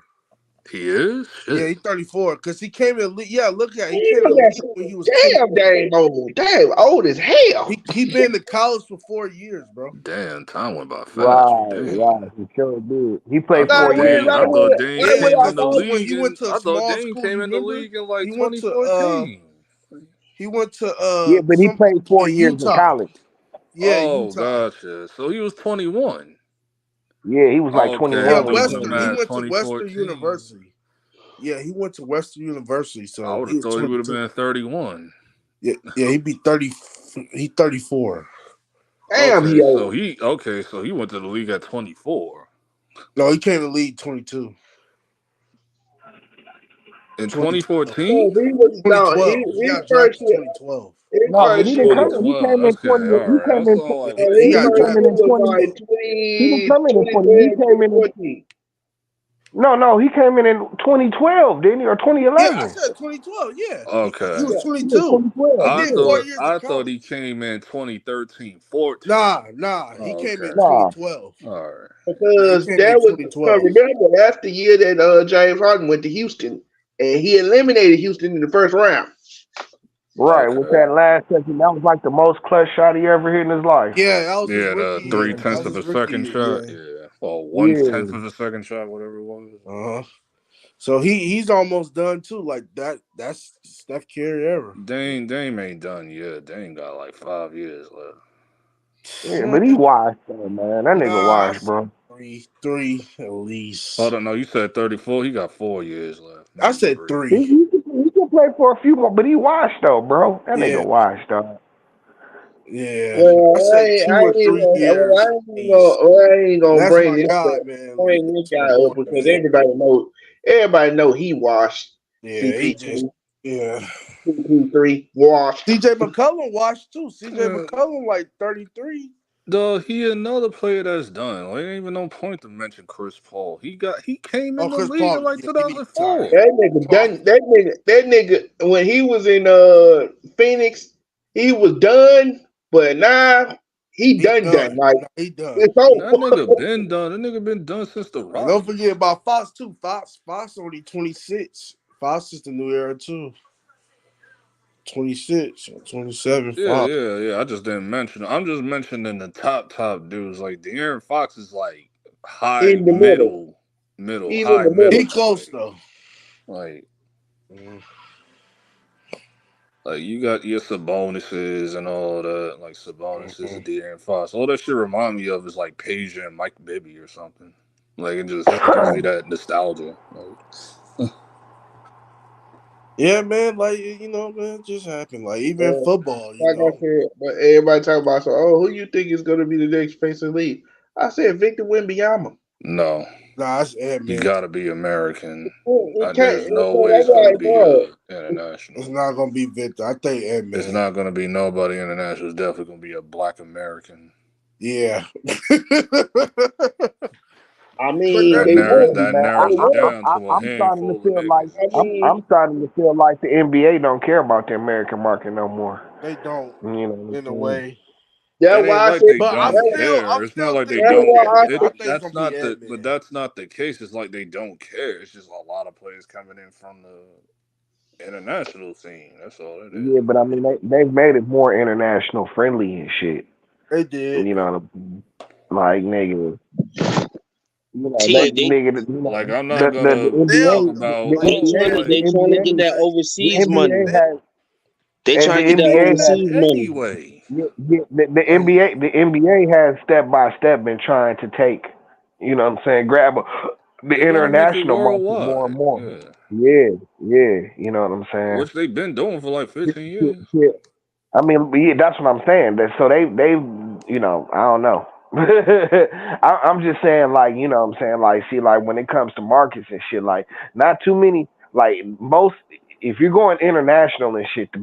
Speaker 6: He is?
Speaker 4: Yeah,
Speaker 6: Shit.
Speaker 4: he's 34 because he came in the league. Yeah, look at it. He came in
Speaker 5: Damn,
Speaker 4: the league when he was
Speaker 5: damn,
Speaker 4: 24.
Speaker 5: damn old, damn old as hell.
Speaker 4: He been in college for 4 years, bro.
Speaker 6: Damn, time went by fast. Dang.
Speaker 2: Right. He sure did. He
Speaker 6: I
Speaker 2: played
Speaker 5: Nah,
Speaker 6: thought
Speaker 2: 4 years
Speaker 6: Dame.
Speaker 2: in
Speaker 6: I
Speaker 2: college.
Speaker 6: thought Dame
Speaker 4: Yeah,
Speaker 6: came in
Speaker 4: because
Speaker 6: the league,
Speaker 4: he went
Speaker 6: and
Speaker 4: to a
Speaker 6: I thought
Speaker 4: small
Speaker 6: Dame
Speaker 4: school.
Speaker 6: came
Speaker 4: You
Speaker 6: in the
Speaker 4: remember?
Speaker 6: league in like
Speaker 4: He went to
Speaker 6: 2014.
Speaker 4: he went to
Speaker 2: Yeah, but he
Speaker 4: some
Speaker 2: played 4
Speaker 4: in
Speaker 2: years in
Speaker 4: Utah.
Speaker 2: college.
Speaker 4: Yeah,
Speaker 6: Oh,
Speaker 4: Utah.
Speaker 6: gotcha. So he was 21.
Speaker 2: Yeah, he was like
Speaker 6: Okay,
Speaker 2: 21
Speaker 4: Yeah,
Speaker 6: after
Speaker 2: when he
Speaker 6: what
Speaker 2: came
Speaker 4: Western. He
Speaker 2: in.
Speaker 6: mad
Speaker 4: went to Western
Speaker 6: 2014.
Speaker 4: University. Yeah, he went to Western University,
Speaker 6: I
Speaker 4: so
Speaker 6: would
Speaker 4: he
Speaker 6: have
Speaker 4: was
Speaker 6: thought he would have
Speaker 4: 22.
Speaker 6: been 31.
Speaker 4: Yeah, he be 30. He 34.
Speaker 5: Damn, he
Speaker 6: Okay,
Speaker 5: old.
Speaker 6: so he went to the league at 24.
Speaker 4: No, he came to the league 22.
Speaker 6: In
Speaker 4: 2012.
Speaker 6: 2014?
Speaker 5: So he was down.
Speaker 4: 2012. He
Speaker 5: His
Speaker 4: got
Speaker 5: first
Speaker 4: drafted
Speaker 5: year,
Speaker 4: 2012.
Speaker 5: his
Speaker 2: No, but he
Speaker 5: first
Speaker 2: didn't
Speaker 5: year,
Speaker 2: come in. He
Speaker 6: 2012.
Speaker 2: came in
Speaker 6: Okay,
Speaker 2: 20.
Speaker 6: all
Speaker 2: He
Speaker 6: right.
Speaker 2: came
Speaker 6: That's
Speaker 2: in.
Speaker 6: all
Speaker 4: Yeah,
Speaker 6: like,
Speaker 4: he
Speaker 5: his
Speaker 2: He
Speaker 4: got
Speaker 5: first
Speaker 2: came
Speaker 4: drafted.
Speaker 2: in
Speaker 5: year
Speaker 2: in
Speaker 5: was
Speaker 2: 20.
Speaker 5: like
Speaker 2: He didn't come in 20. He
Speaker 5: 2012,
Speaker 2: came in.
Speaker 5: 2014.
Speaker 2: No. He came in 2012, didn't he, or
Speaker 4: Yeah, I
Speaker 2: 2011?
Speaker 4: said 2012. Yeah, he
Speaker 6: okay.
Speaker 4: was
Speaker 5: Yeah.
Speaker 2: Yeah,
Speaker 4: 22.
Speaker 2: 2012.
Speaker 4: He
Speaker 6: I
Speaker 4: did 4
Speaker 2: Yeah.
Speaker 6: thought
Speaker 4: years of
Speaker 6: I thought he
Speaker 4: college.
Speaker 6: came in 2013, 14.
Speaker 4: Nah. He
Speaker 6: Oh,
Speaker 4: came in
Speaker 6: okay.
Speaker 2: Nah.
Speaker 4: 2012.
Speaker 6: All right.
Speaker 4: Yeah, he
Speaker 5: Because
Speaker 4: came in
Speaker 5: that was,
Speaker 4: 2012.
Speaker 5: remember, that's the year that James Harden went to Houston, and he eliminated Houston in the first round.
Speaker 2: Right. With
Speaker 6: Okay.
Speaker 2: that last second, that was like the most clutch shot he ever hit in his life.
Speaker 4: Yeah, that was his
Speaker 6: Yeah,
Speaker 4: rookie
Speaker 6: the
Speaker 4: year.
Speaker 6: three
Speaker 4: That
Speaker 6: tenths
Speaker 4: was
Speaker 6: of
Speaker 4: his
Speaker 6: a
Speaker 4: rookie
Speaker 6: second shot.
Speaker 4: year.
Speaker 6: Yeah. Or one tenth
Speaker 2: Yeah.
Speaker 6: of a second shot, whatever it was.
Speaker 4: Yeah. So he's almost done too. Like that's Steph Curry era.
Speaker 6: Dame ain't done yet. Dame got like 5 years left.
Speaker 2: Yeah, but he washed, though, man. That nigga
Speaker 4: Nah, I
Speaker 2: washed,
Speaker 4: said
Speaker 2: bro.
Speaker 4: three at
Speaker 6: Hold
Speaker 4: least.
Speaker 6: on, no, you said 34. He got 4 years left,
Speaker 4: I
Speaker 6: maybe
Speaker 4: said
Speaker 6: 3.
Speaker 2: He,
Speaker 4: 3.
Speaker 2: he, can, he can played for a few more, but he washed though, bro. That nigga
Speaker 4: Yeah,
Speaker 2: washed though.
Speaker 4: yeah. I
Speaker 3: Well,
Speaker 4: say 2 or 3 years at least.
Speaker 3: I ain't
Speaker 4: And
Speaker 3: gonna
Speaker 4: that's
Speaker 3: bring
Speaker 4: my
Speaker 3: this
Speaker 4: guy,
Speaker 3: up.
Speaker 4: man. Like
Speaker 3: Bring this
Speaker 4: to the
Speaker 3: guy up
Speaker 4: point,
Speaker 3: because
Speaker 4: man.
Speaker 3: everybody know he washed.
Speaker 4: Yeah, he just
Speaker 3: CP2,
Speaker 4: yeah.
Speaker 3: CP3 washed.
Speaker 4: CJ McCollum watched too. CJ
Speaker 6: Yeah.
Speaker 4: McCollum like 33.
Speaker 6: Dog, he another player that's done. Like, ain't even no point to mention Chris Paul. He came in
Speaker 4: Oh,
Speaker 6: the
Speaker 4: Chris
Speaker 6: league in
Speaker 4: Paul,
Speaker 6: like
Speaker 4: yeah, he need to retire.
Speaker 6: 2004.
Speaker 3: That nigga
Speaker 4: Paul,
Speaker 3: done. That nigga when he was in Phoenix, he was done. But now he
Speaker 4: he
Speaker 3: done.
Speaker 4: done.
Speaker 3: Like
Speaker 4: No, he done.
Speaker 3: it's
Speaker 6: That
Speaker 3: over.
Speaker 6: nigga been done. That nigga been done since the
Speaker 4: And don't forget
Speaker 6: Rockets.
Speaker 4: about Fox too. Fox only 26. Fox is the new era too. 26 or 27
Speaker 6: Yeah,
Speaker 4: Fox.
Speaker 6: yeah. I just didn't mention. I'm just mentioning the top dudes. Like De'Aaron Fox is like
Speaker 3: He
Speaker 6: high
Speaker 3: in the middle. He's in
Speaker 6: high
Speaker 3: the middle.
Speaker 4: He
Speaker 6: middle.
Speaker 4: close though.
Speaker 6: Like
Speaker 4: Mm.
Speaker 6: like you got your Sabonis's and all that. Like Sabonis's and
Speaker 4: Mhm.
Speaker 6: De'Aaron Fox. All that shit remind me of is like Peja and Mike Bibby or something. Like it
Speaker 4: Yeah.
Speaker 6: just gives me that nostalgia. Like,
Speaker 4: Yeah, man. Like man, it just happened. Like even
Speaker 3: Uh,
Speaker 4: football,
Speaker 3: like I said, but everybody talk about who you think is going to be the next face of the league? I said Victor Wembanyama.
Speaker 6: no.
Speaker 4: Nah, it's
Speaker 6: You
Speaker 4: man.
Speaker 6: gotta be American.
Speaker 3: It can't.
Speaker 6: There's no
Speaker 3: So
Speaker 6: way
Speaker 3: that's
Speaker 6: it's gonna
Speaker 3: like,
Speaker 6: be
Speaker 3: bro.
Speaker 6: international.
Speaker 4: It's not gonna be Victor. I think
Speaker 6: It's
Speaker 4: Edman.
Speaker 6: not gonna be nobody international. It's definitely gonna be a Black American.
Speaker 4: Yeah.
Speaker 3: I
Speaker 2: But
Speaker 3: mean,
Speaker 2: that's
Speaker 3: they
Speaker 2: the
Speaker 3: won.
Speaker 2: thing,
Speaker 6: That
Speaker 2: man.
Speaker 3: They
Speaker 6: narrows it
Speaker 3: won.
Speaker 6: down to a
Speaker 2: I'm starting to
Speaker 6: handful of
Speaker 2: feel like
Speaker 6: niggas.
Speaker 3: I mean,
Speaker 2: I'm starting to feel like the NBA don't care about the American market no more.
Speaker 4: They don't,
Speaker 2: You know what I'm
Speaker 4: in a
Speaker 2: saying?
Speaker 4: way.
Speaker 3: that's
Speaker 6: It ain't
Speaker 3: why I
Speaker 6: like
Speaker 3: said.
Speaker 6: they
Speaker 4: But
Speaker 6: don't
Speaker 4: I'm
Speaker 6: care. It's not
Speaker 4: still
Speaker 6: like they
Speaker 3: That's
Speaker 4: thinking
Speaker 6: don't
Speaker 3: why
Speaker 6: care.
Speaker 3: I
Speaker 4: Edman. I
Speaker 3: said.
Speaker 4: think it's gonna be
Speaker 6: But
Speaker 4: Edman.
Speaker 6: that's not the case. It's like they don't care. It's just a lot of players coming in from the international scene. That's all it is.
Speaker 2: Yeah, but I mean they've made it more international friendly and shit.
Speaker 4: They did.
Speaker 2: You know what I'm saying? Like nigga,
Speaker 3: T, they
Speaker 6: Like I'm not
Speaker 2: the
Speaker 6: gonna
Speaker 2: NBA
Speaker 6: talk
Speaker 4: They'll
Speaker 6: about
Speaker 3: what I'm saying is
Speaker 6: like
Speaker 3: they trying to get that
Speaker 4: like
Speaker 2: the
Speaker 3: overseas money.
Speaker 2: NBA has
Speaker 3: They
Speaker 2: and
Speaker 3: trying
Speaker 2: the
Speaker 3: to get that
Speaker 2: NBA has
Speaker 6: that
Speaker 3: overseas money.
Speaker 6: anyway.
Speaker 4: like
Speaker 2: The NBA has step by step been trying to take, you know what I'm saying, grab the
Speaker 6: They want to make it
Speaker 2: international market more and
Speaker 6: worldwide.
Speaker 2: more.
Speaker 6: Yeah.
Speaker 2: Yeah, you know what I'm saying.
Speaker 6: Which they've been doing for like 15
Speaker 2: Shit,
Speaker 6: years.
Speaker 2: shit. I mean, yeah, that's what I'm saying. So they, I don't know. I'm just saying, like, you know what I'm saying, like, see, like, when it comes to markets and shit, like, not too many, like, most, if you're going international and shit, the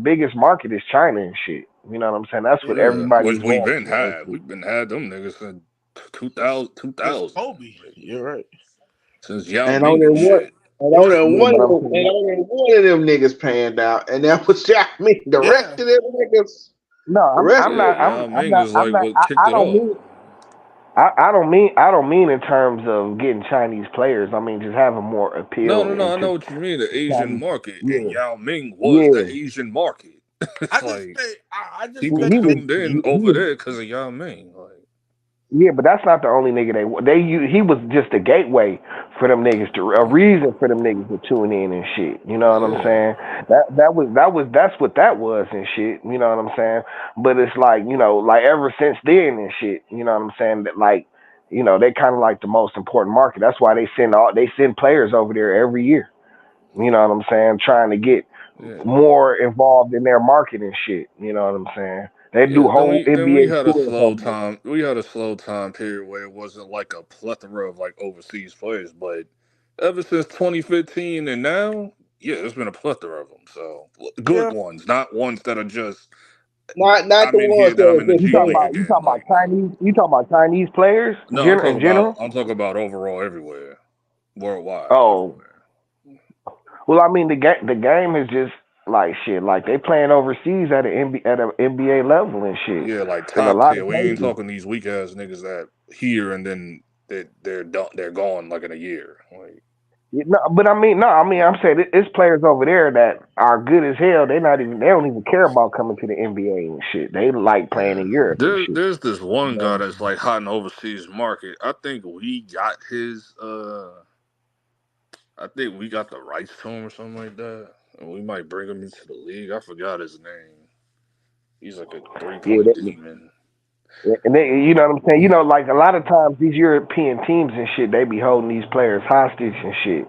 Speaker 2: biggest market is China and shit. You know what I'm saying? That's what
Speaker 4: yeah.
Speaker 6: Yeah. Which
Speaker 2: everybody's
Speaker 6: we've
Speaker 2: going
Speaker 6: been
Speaker 2: for and
Speaker 6: had.
Speaker 2: shit.
Speaker 6: We've been had them niggas since
Speaker 4: Since
Speaker 6: 2000,
Speaker 4: since
Speaker 6: 2000.
Speaker 4: Kobe. You're right.
Speaker 6: Since Yao
Speaker 3: And
Speaker 6: Ming
Speaker 3: only
Speaker 6: and
Speaker 3: one,
Speaker 6: shit.
Speaker 3: and only
Speaker 2: Yeah,
Speaker 3: one
Speaker 2: but
Speaker 3: of
Speaker 2: I'm
Speaker 3: them, and
Speaker 2: saying,
Speaker 3: only one of them niggas panned out, and that was I mean, the rest
Speaker 4: Yeah.
Speaker 3: of them niggas,
Speaker 2: no,
Speaker 3: the rest.
Speaker 6: Yeah, Yao Ming is
Speaker 2: I'm
Speaker 6: like
Speaker 2: not,
Speaker 6: what kicked
Speaker 2: I
Speaker 6: it
Speaker 2: don't
Speaker 6: off.
Speaker 2: mean, I don't mean in terms of getting Chinese players. I mean just having more appeal
Speaker 6: No. I
Speaker 2: into
Speaker 6: know what you mean. The Asian
Speaker 2: Chinese.
Speaker 6: market. And
Speaker 2: Yeah,
Speaker 6: Yao Ming was the
Speaker 2: yeah.
Speaker 6: Asian market.
Speaker 4: I
Speaker 6: It's
Speaker 4: just
Speaker 6: like
Speaker 4: think I just
Speaker 6: people
Speaker 2: He
Speaker 4: think
Speaker 2: was,
Speaker 6: tuned in
Speaker 2: he
Speaker 6: over
Speaker 2: was,
Speaker 6: there because of Yao Ming. Like,
Speaker 2: yeah, but that's not the only nigga he was just a gateway for them niggas a reason for them niggas to tune in and shit. You know what I'm
Speaker 6: yeah.
Speaker 2: saying? That's what that was and shit. You know what I'm saying? But it's like like ever since then and shit. You know what I'm saying? That like they kind of like the most important market. That's why they send players over there every year. You know what I'm saying? Trying to get
Speaker 6: Yeah.
Speaker 2: more involved in their market and shit. You know what I'm saying? They do
Speaker 6: Yeah,
Speaker 2: whole
Speaker 6: then we
Speaker 2: NBA
Speaker 6: had a
Speaker 2: tours
Speaker 6: slow
Speaker 2: over there.
Speaker 6: time. We had a slow time period where it wasn't like a plethora of like overseas players. But ever since 2015 and now, yeah, there's been a plethora of them. So good
Speaker 4: yeah.
Speaker 6: ones, not ones that are just
Speaker 3: Not the
Speaker 6: I'm in
Speaker 3: ones
Speaker 6: here,
Speaker 3: that
Speaker 6: then I'm
Speaker 3: are
Speaker 6: in the
Speaker 3: just
Speaker 2: You
Speaker 6: G
Speaker 2: talking
Speaker 6: League
Speaker 3: playing.
Speaker 2: about
Speaker 6: again. Like no,
Speaker 2: Chinese players
Speaker 6: no,
Speaker 2: in general?
Speaker 6: I'm talking about overall everywhere, worldwide,
Speaker 2: Oh,
Speaker 6: everywhere.
Speaker 2: well, I mean the game is just like shit. Like they playing overseas at an NBA level and shit
Speaker 6: Yeah, like
Speaker 2: in a
Speaker 6: top
Speaker 2: lot
Speaker 6: tier.
Speaker 2: of
Speaker 6: We ain't
Speaker 2: places.
Speaker 6: talking these weak ass niggas that here and then they're done, they're gone like in a year. Like
Speaker 2: No, but I mean, no, I mean, I'm saying it's players over there that are good as hell. They don't even care about coming to the NBA and shit. They like playing
Speaker 6: yeah,
Speaker 2: in Europe and shit.
Speaker 6: there's this
Speaker 2: You
Speaker 6: one guy
Speaker 2: know?
Speaker 6: that's like hot in the overseas market. I think we got his. I think we got the rights to him or something like that. And we might bring him into the league. I forgot his name. He's like a
Speaker 2: Yeah,
Speaker 6: 3-point demon.
Speaker 2: and you know what I'm saying. Like a lot of times these European teams and shit, they be holding these players hostage and shit.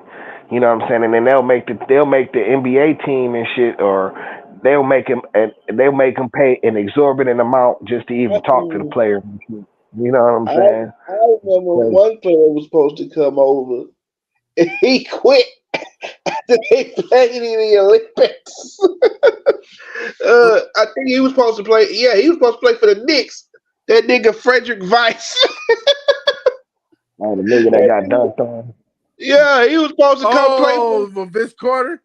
Speaker 2: You know what I'm saying? And then they'll make the NBA team and shit, or they'll make him pay an exorbitant amount just to even talk to the player. And shit. You know what I'm
Speaker 5: I
Speaker 2: saying?
Speaker 5: remember
Speaker 2: So,
Speaker 5: one player was supposed to come over and he quit after they played in the Olympics. I think he was supposed to play. Yeah, he was supposed to play for the Knicks. That nigga Frederick Weiss.
Speaker 2: oh, the nigga that got dunked on.
Speaker 5: Yeah, he was supposed to come play for.
Speaker 4: for Vince Carter.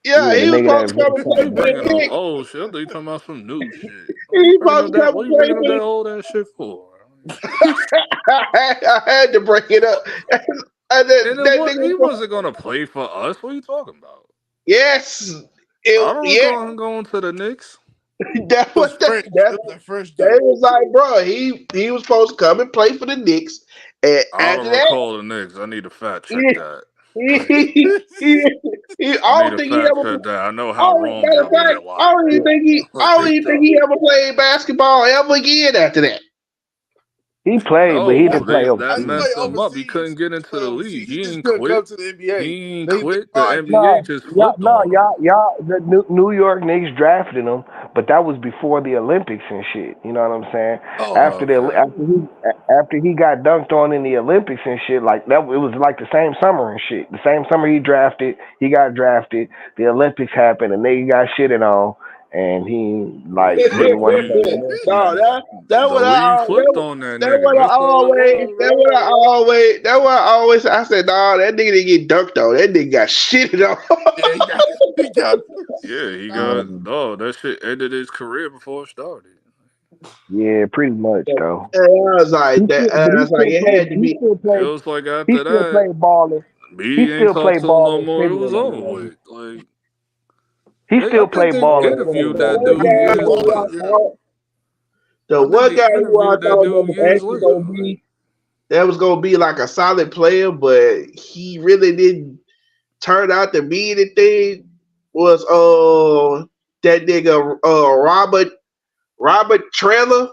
Speaker 5: Yeah,
Speaker 2: Yeah, the
Speaker 5: he was
Speaker 2: nigga
Speaker 5: supposed to come and
Speaker 6: What
Speaker 5: play
Speaker 6: you
Speaker 5: for the
Speaker 6: bringing up?
Speaker 5: Knicks.
Speaker 6: Oh shit! I thought you talking about some new shit.
Speaker 5: He was supposed to come
Speaker 6: What
Speaker 5: and
Speaker 6: you
Speaker 5: play
Speaker 6: bringing up
Speaker 5: for
Speaker 6: that
Speaker 5: the.
Speaker 6: old ass shit for?
Speaker 5: I had to bring it up. And then
Speaker 6: And then
Speaker 5: that
Speaker 6: what? He
Speaker 5: nigga.
Speaker 6: wasn't gonna play for us. What are you talking about?
Speaker 5: Yes,
Speaker 6: I don't
Speaker 5: yeah.
Speaker 6: recall him going to the Knicks.
Speaker 5: That
Speaker 4: It was
Speaker 5: was
Speaker 4: French.
Speaker 5: that.
Speaker 4: It was the French
Speaker 5: They
Speaker 4: dude.
Speaker 5: was like, bro, he was supposed to come and play for the Knicks, and
Speaker 6: I
Speaker 5: after
Speaker 6: don't
Speaker 5: that,
Speaker 6: recall the Knicks. I need to fact check
Speaker 5: he,
Speaker 6: that.
Speaker 5: I
Speaker 6: I need
Speaker 5: don't
Speaker 6: to
Speaker 5: think he
Speaker 6: fact
Speaker 5: ever.
Speaker 6: check that. I know
Speaker 5: I
Speaker 6: how
Speaker 5: don't,
Speaker 6: wrong
Speaker 5: matter of
Speaker 6: y'all be
Speaker 5: fact,
Speaker 6: a lot.
Speaker 5: I don't even think he ever played basketball ever again after that.
Speaker 2: He played, but he
Speaker 6: No,
Speaker 2: didn't play
Speaker 6: that
Speaker 4: He
Speaker 2: overseas.
Speaker 4: played
Speaker 6: messed him up. He couldn't
Speaker 4: overseas.
Speaker 6: get into the league.
Speaker 4: He
Speaker 6: He
Speaker 4: just
Speaker 6: ain't
Speaker 4: couldn't come
Speaker 6: quit.
Speaker 4: to the NBA.
Speaker 6: He ain't
Speaker 4: They
Speaker 6: quit. The
Speaker 4: tried.
Speaker 6: NBA just flipped on him.
Speaker 2: The New York Knicks drafted him, but that was before the Olympics and shit. You know what I'm saying?
Speaker 6: Oh, okay.
Speaker 2: After he got dunked on in the Olympics and shit, like that, it was like the same summer and shit. The same summer he got drafted. The Olympics happened, and nigga got shitted on, and he like didn't want to play anymore.
Speaker 5: No, that
Speaker 6: The
Speaker 5: what
Speaker 6: league flipped on that nigga.
Speaker 5: that what I always I said, no, that nigga didn't get dunked on. That nigga got shitted on.
Speaker 4: Yeah, he got.
Speaker 6: Yeah, he got that shit ended his career before it started.
Speaker 2: Yeah, pretty much though.
Speaker 5: And I was like, it had to be.
Speaker 6: It was like
Speaker 2: He
Speaker 6: after
Speaker 2: still
Speaker 6: that,
Speaker 2: played baller. He
Speaker 6: B ain't
Speaker 2: still
Speaker 6: talk
Speaker 2: played
Speaker 6: to him no
Speaker 2: ball in
Speaker 6: more. It was
Speaker 2: Finland.
Speaker 6: over with. Like
Speaker 2: He
Speaker 6: I
Speaker 2: still
Speaker 6: think
Speaker 2: played
Speaker 6: they
Speaker 2: ball in
Speaker 6: interviewed
Speaker 2: Finland.
Speaker 5: The
Speaker 6: that
Speaker 5: one
Speaker 6: dude
Speaker 5: guy
Speaker 6: years
Speaker 5: who
Speaker 6: later.
Speaker 5: the
Speaker 6: I think
Speaker 5: one
Speaker 6: they
Speaker 5: guy who I
Speaker 6: interviewed that
Speaker 5: thought
Speaker 6: dude years later.
Speaker 5: that was gonna be like a solid player, but he really didn't turn out to be anything. Was that nigga Robert Trailer?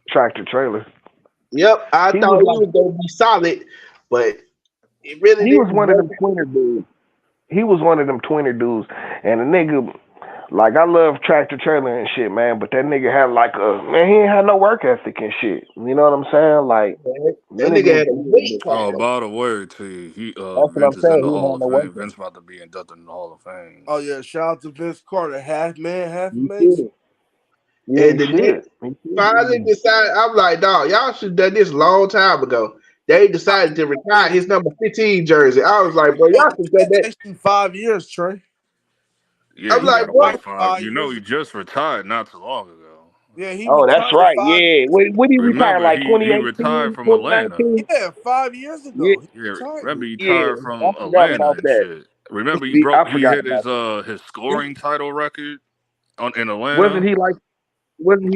Speaker 2: Tractor trailer.
Speaker 5: Yep, I
Speaker 2: He
Speaker 5: thought
Speaker 2: was
Speaker 5: he
Speaker 2: like
Speaker 5: was gonna be solid, but it really
Speaker 2: he was
Speaker 5: didn't
Speaker 2: one of
Speaker 5: work.
Speaker 2: them twinner dudes. He was one of them twinner dudes, and a nigga. Like I love tractor trailer and shit, man, but that nigga had like he ain't had no work ethic and shit. You know what I'm saying? Like
Speaker 5: That nigga had a weight
Speaker 6: Oh,
Speaker 5: problem.
Speaker 6: by the way,
Speaker 2: that's what
Speaker 6: Vince
Speaker 2: I'm
Speaker 6: is in
Speaker 2: saying.
Speaker 6: the
Speaker 2: He ain't
Speaker 6: Hall
Speaker 2: had
Speaker 6: of
Speaker 2: no work
Speaker 6: Fame.
Speaker 2: ethic.
Speaker 6: Vince about to be inducted in the Hall of Fame.
Speaker 4: Oh yeah, shout out to Vince Carter, half man, half
Speaker 2: You
Speaker 4: amazing.
Speaker 2: should. Yeah,
Speaker 5: And
Speaker 2: he
Speaker 5: the Knicks
Speaker 2: should.
Speaker 5: finally decided. I'm like, dog, y'all should have done this a long time ago. They decided to retire his number 15 jersey. I was like, bro, y'all should have done
Speaker 4: It's
Speaker 5: that.
Speaker 4: actually 5 years, Trey.
Speaker 6: Yeah,
Speaker 5: I'm
Speaker 6: he
Speaker 5: like,
Speaker 6: got to
Speaker 5: bro,
Speaker 6: wait
Speaker 4: Like
Speaker 6: 5.
Speaker 4: 5
Speaker 6: You know,
Speaker 4: years.
Speaker 6: he just retired not too long ago.
Speaker 4: Yeah, he
Speaker 2: Oh, that's
Speaker 4: retired
Speaker 2: right.
Speaker 4: 5
Speaker 2: Yeah.
Speaker 4: years.
Speaker 2: When did he retire?
Speaker 6: Remember,
Speaker 2: Like
Speaker 6: he retired
Speaker 2: 2018,
Speaker 6: from Atlanta.
Speaker 2: 2019?
Speaker 4: Yeah, 5 years
Speaker 2: Yeah,
Speaker 4: ago. He
Speaker 6: Yeah,
Speaker 4: retired.
Speaker 6: remember he
Speaker 2: yeah.
Speaker 6: retired
Speaker 2: I
Speaker 6: from
Speaker 2: forgot
Speaker 6: Atlanta
Speaker 2: about
Speaker 6: and
Speaker 2: that.
Speaker 6: shit. Remember
Speaker 2: I
Speaker 6: he
Speaker 2: forgot
Speaker 6: hit
Speaker 2: about that.
Speaker 6: his
Speaker 4: Yeah.
Speaker 6: scoring title record in
Speaker 2: Wasn't
Speaker 6: Atlanta.
Speaker 2: he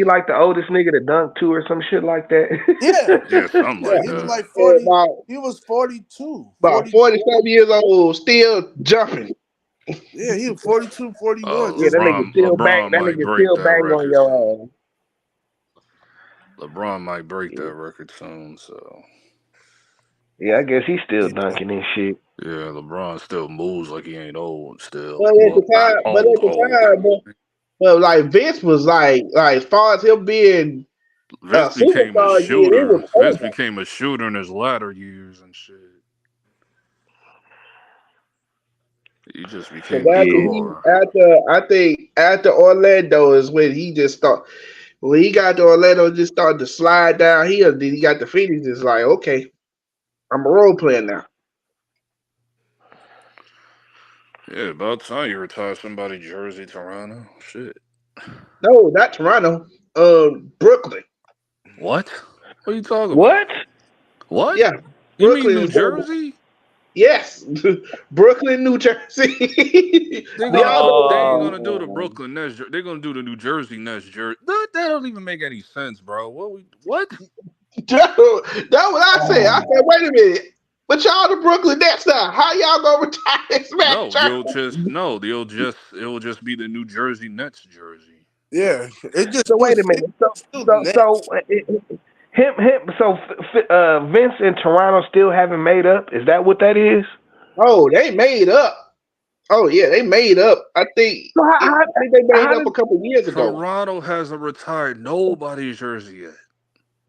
Speaker 2: like the oldest nigga to dunk two or some shit like that?
Speaker 4: Yeah.
Speaker 6: Yeah, something
Speaker 4: Yeah.
Speaker 6: like
Speaker 4: He was
Speaker 6: that.
Speaker 4: like 40.
Speaker 5: about,
Speaker 4: He was 42.
Speaker 5: about
Speaker 4: 40.
Speaker 5: 47 years old, still jumping.
Speaker 4: Yeah, he was 42, 41.
Speaker 2: Yeah,
Speaker 4: Just
Speaker 6: LeBron
Speaker 2: that
Speaker 6: might
Speaker 2: nigga
Speaker 6: break
Speaker 2: still
Speaker 6: that
Speaker 2: bang on
Speaker 6: record soon.
Speaker 2: your ass.
Speaker 6: LeBron might break that record soon. So
Speaker 2: Yeah, I guess he's still dunking and shit.
Speaker 6: yeah, LeBron still moves like he ain't old. Still,
Speaker 5: But at
Speaker 6: well,
Speaker 5: the
Speaker 6: not
Speaker 5: time,
Speaker 6: old.
Speaker 5: but like Vince was like as far as him being a
Speaker 6: Vince became a
Speaker 5: superstar again, it
Speaker 6: shooter.
Speaker 5: was
Speaker 6: Vince
Speaker 5: over.
Speaker 6: became a shooter in his latter years and shit. He just
Speaker 5: Because
Speaker 6: became a scorer.
Speaker 5: I think after Orlando is when he just started. When he got to Orlando, just started to slide down here. Then he got the Phoenix. It's like, okay, I'm a role player now.
Speaker 6: Yeah, about time you retire somebody jersey, Toronto. Shit.
Speaker 5: No, not Toronto. Brooklyn.
Speaker 6: What? What are you talking about?
Speaker 2: What?
Speaker 6: What?
Speaker 5: Yeah,
Speaker 6: You mean
Speaker 5: Brooklyn
Speaker 6: New
Speaker 5: is going.
Speaker 6: Jersey?
Speaker 5: Yes, Brooklyn, New Jersey.
Speaker 6: They're
Speaker 5: The
Speaker 6: gonna put. They ain't
Speaker 5: other.
Speaker 6: gonna do the Brooklyn Nets. They're gonna do the New Jersey Nets jersey. That don't even make any sense, bro. What?
Speaker 5: That's what I said. I said, wait a minute. But y'all the Brooklyn Nets now. How y'all gonna retire this man?
Speaker 6: No, it will just be the New Jersey Nets jersey.
Speaker 4: yeah. It just
Speaker 2: So wait a
Speaker 4: still,
Speaker 2: minute.
Speaker 4: still Nets.
Speaker 2: Vince and Toronto still haven't made up. Is that what that is?
Speaker 5: Oh, they made up. Oh yeah, they made up. I think they made up a couple years ago.
Speaker 6: Toronto hasn't retired nobody's jersey yet.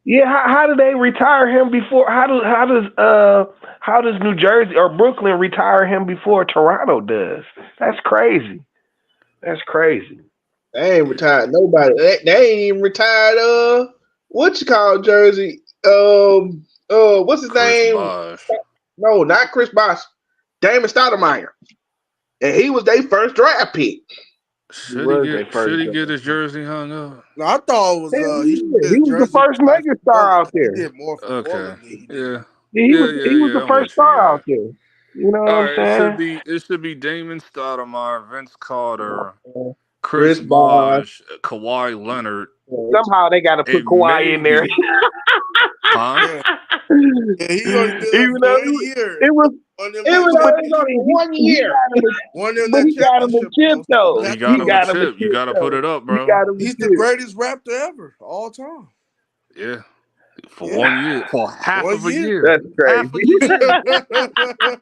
Speaker 2: Yeah, how do they retire him before? How does New Jersey or Brooklyn retire him before Toronto does? That's crazy. That's crazy.
Speaker 5: They ain't retired nobody. They ain't even retired. What you call jersey? What's his
Speaker 6: Chris
Speaker 5: name?
Speaker 6: Bosh.
Speaker 5: No, not Chris Bosh. Damon Stoudemire, and he was their first draft pick.
Speaker 6: Should he get his jersey hung up?
Speaker 4: No, I thought it was
Speaker 2: he was the first mega star out there.
Speaker 4: He did more for Portland than he did.
Speaker 2: He was the first star out there. You know what I'm saying?
Speaker 6: It should be Damon Stoudemire, Vince Carter, Chris Bosh, Kawhi Leonard.
Speaker 2: Somehow they got to put Kawhi in there.
Speaker 6: Huh?
Speaker 4: Yeah, he only did one year.
Speaker 2: It was
Speaker 5: only 1 year.
Speaker 2: But he got him a chip, though.
Speaker 6: He got him a chip. You got to put it up, bro.
Speaker 4: He's the greatest Raptor ever, all time.
Speaker 6: Yeah. For 1 year. For half of a year.
Speaker 2: That's crazy.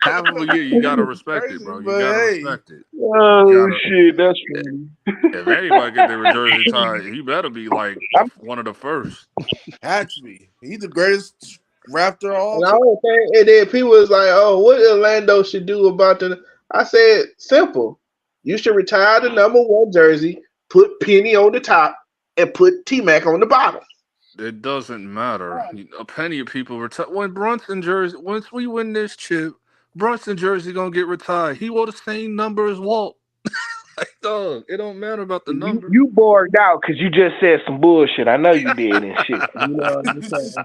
Speaker 6: Half of a year, you got to respect it, bro. You got to respect it.
Speaker 2: Oh, shit. That's funny.
Speaker 6: If anybody get their jersey tied, he better be like one of the first.
Speaker 4: Had to be. He's the greatest Raptor all
Speaker 5: And
Speaker 4: time.
Speaker 5: and then people was like, "Oh, what Orlando should do about the?" I said, "Simple. You should retire the #1 jersey, put Penny on the top, and put T-Mac on the bottom."
Speaker 6: It doesn't matter. A penny of people retire. When Brunson jersey, once we win this chip, Brunson jersey gonna get retired. He wore the same number as Walt. Like, dog, it don't matter about the number.
Speaker 2: You bored out because you just said some bullshit. I know you did and shit. You know what I'm saying?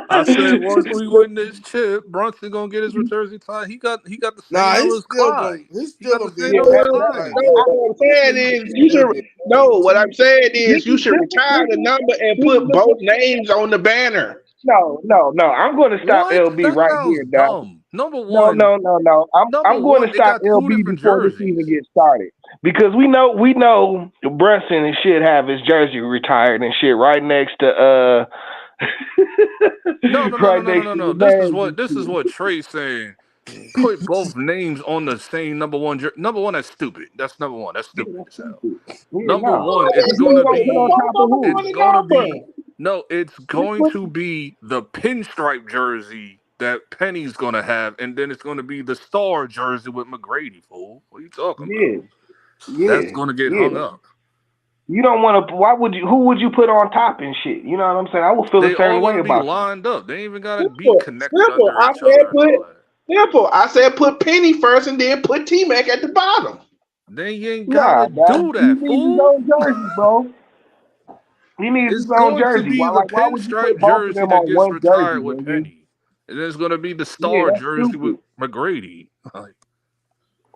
Speaker 6: I said once we win this chip, Brunson gonna get his jersey tied. He got the same number as Clyde.
Speaker 4: He's still
Speaker 6: the
Speaker 4: the
Speaker 6: same number as
Speaker 5: No,
Speaker 6: Clyde.
Speaker 5: what I'm saying is you should. No, what I'm saying is you should retire the number and put both names on the banner.
Speaker 2: No. I'm going to stop LB
Speaker 6: That
Speaker 2: right
Speaker 6: sounds
Speaker 2: here, dog.
Speaker 6: dumb. Number one.
Speaker 2: No. I'm going to stop LB before this even gets started because we know Brunson should have his jersey retired and shit right next to
Speaker 6: No. This is what Trey's saying. Put both names on the same #1 number one. That's stupid. That's number one. That's stupid as hell. Number one, it's gonna be the pinstripe jersey that Penny's gonna have, and then it's gonna be the star jersey with McGrady. Fool, what are you talking about? That's gonna get hung up.
Speaker 2: You don't want to. Who would you put on top and shit? You know what I'm saying? I would feel the same way about.
Speaker 6: They lined up. They ain't even gotta be connected under each other.
Speaker 5: Simple. I said put Penny first and then put T-Mac at the bottom.
Speaker 6: They ain't gotta do that,
Speaker 2: He needs his own jersey, bro. He needs his own jersey.
Speaker 6: Why would you put both of them on one retired with Penny? And then it's gonna be the star jersey with McGrady.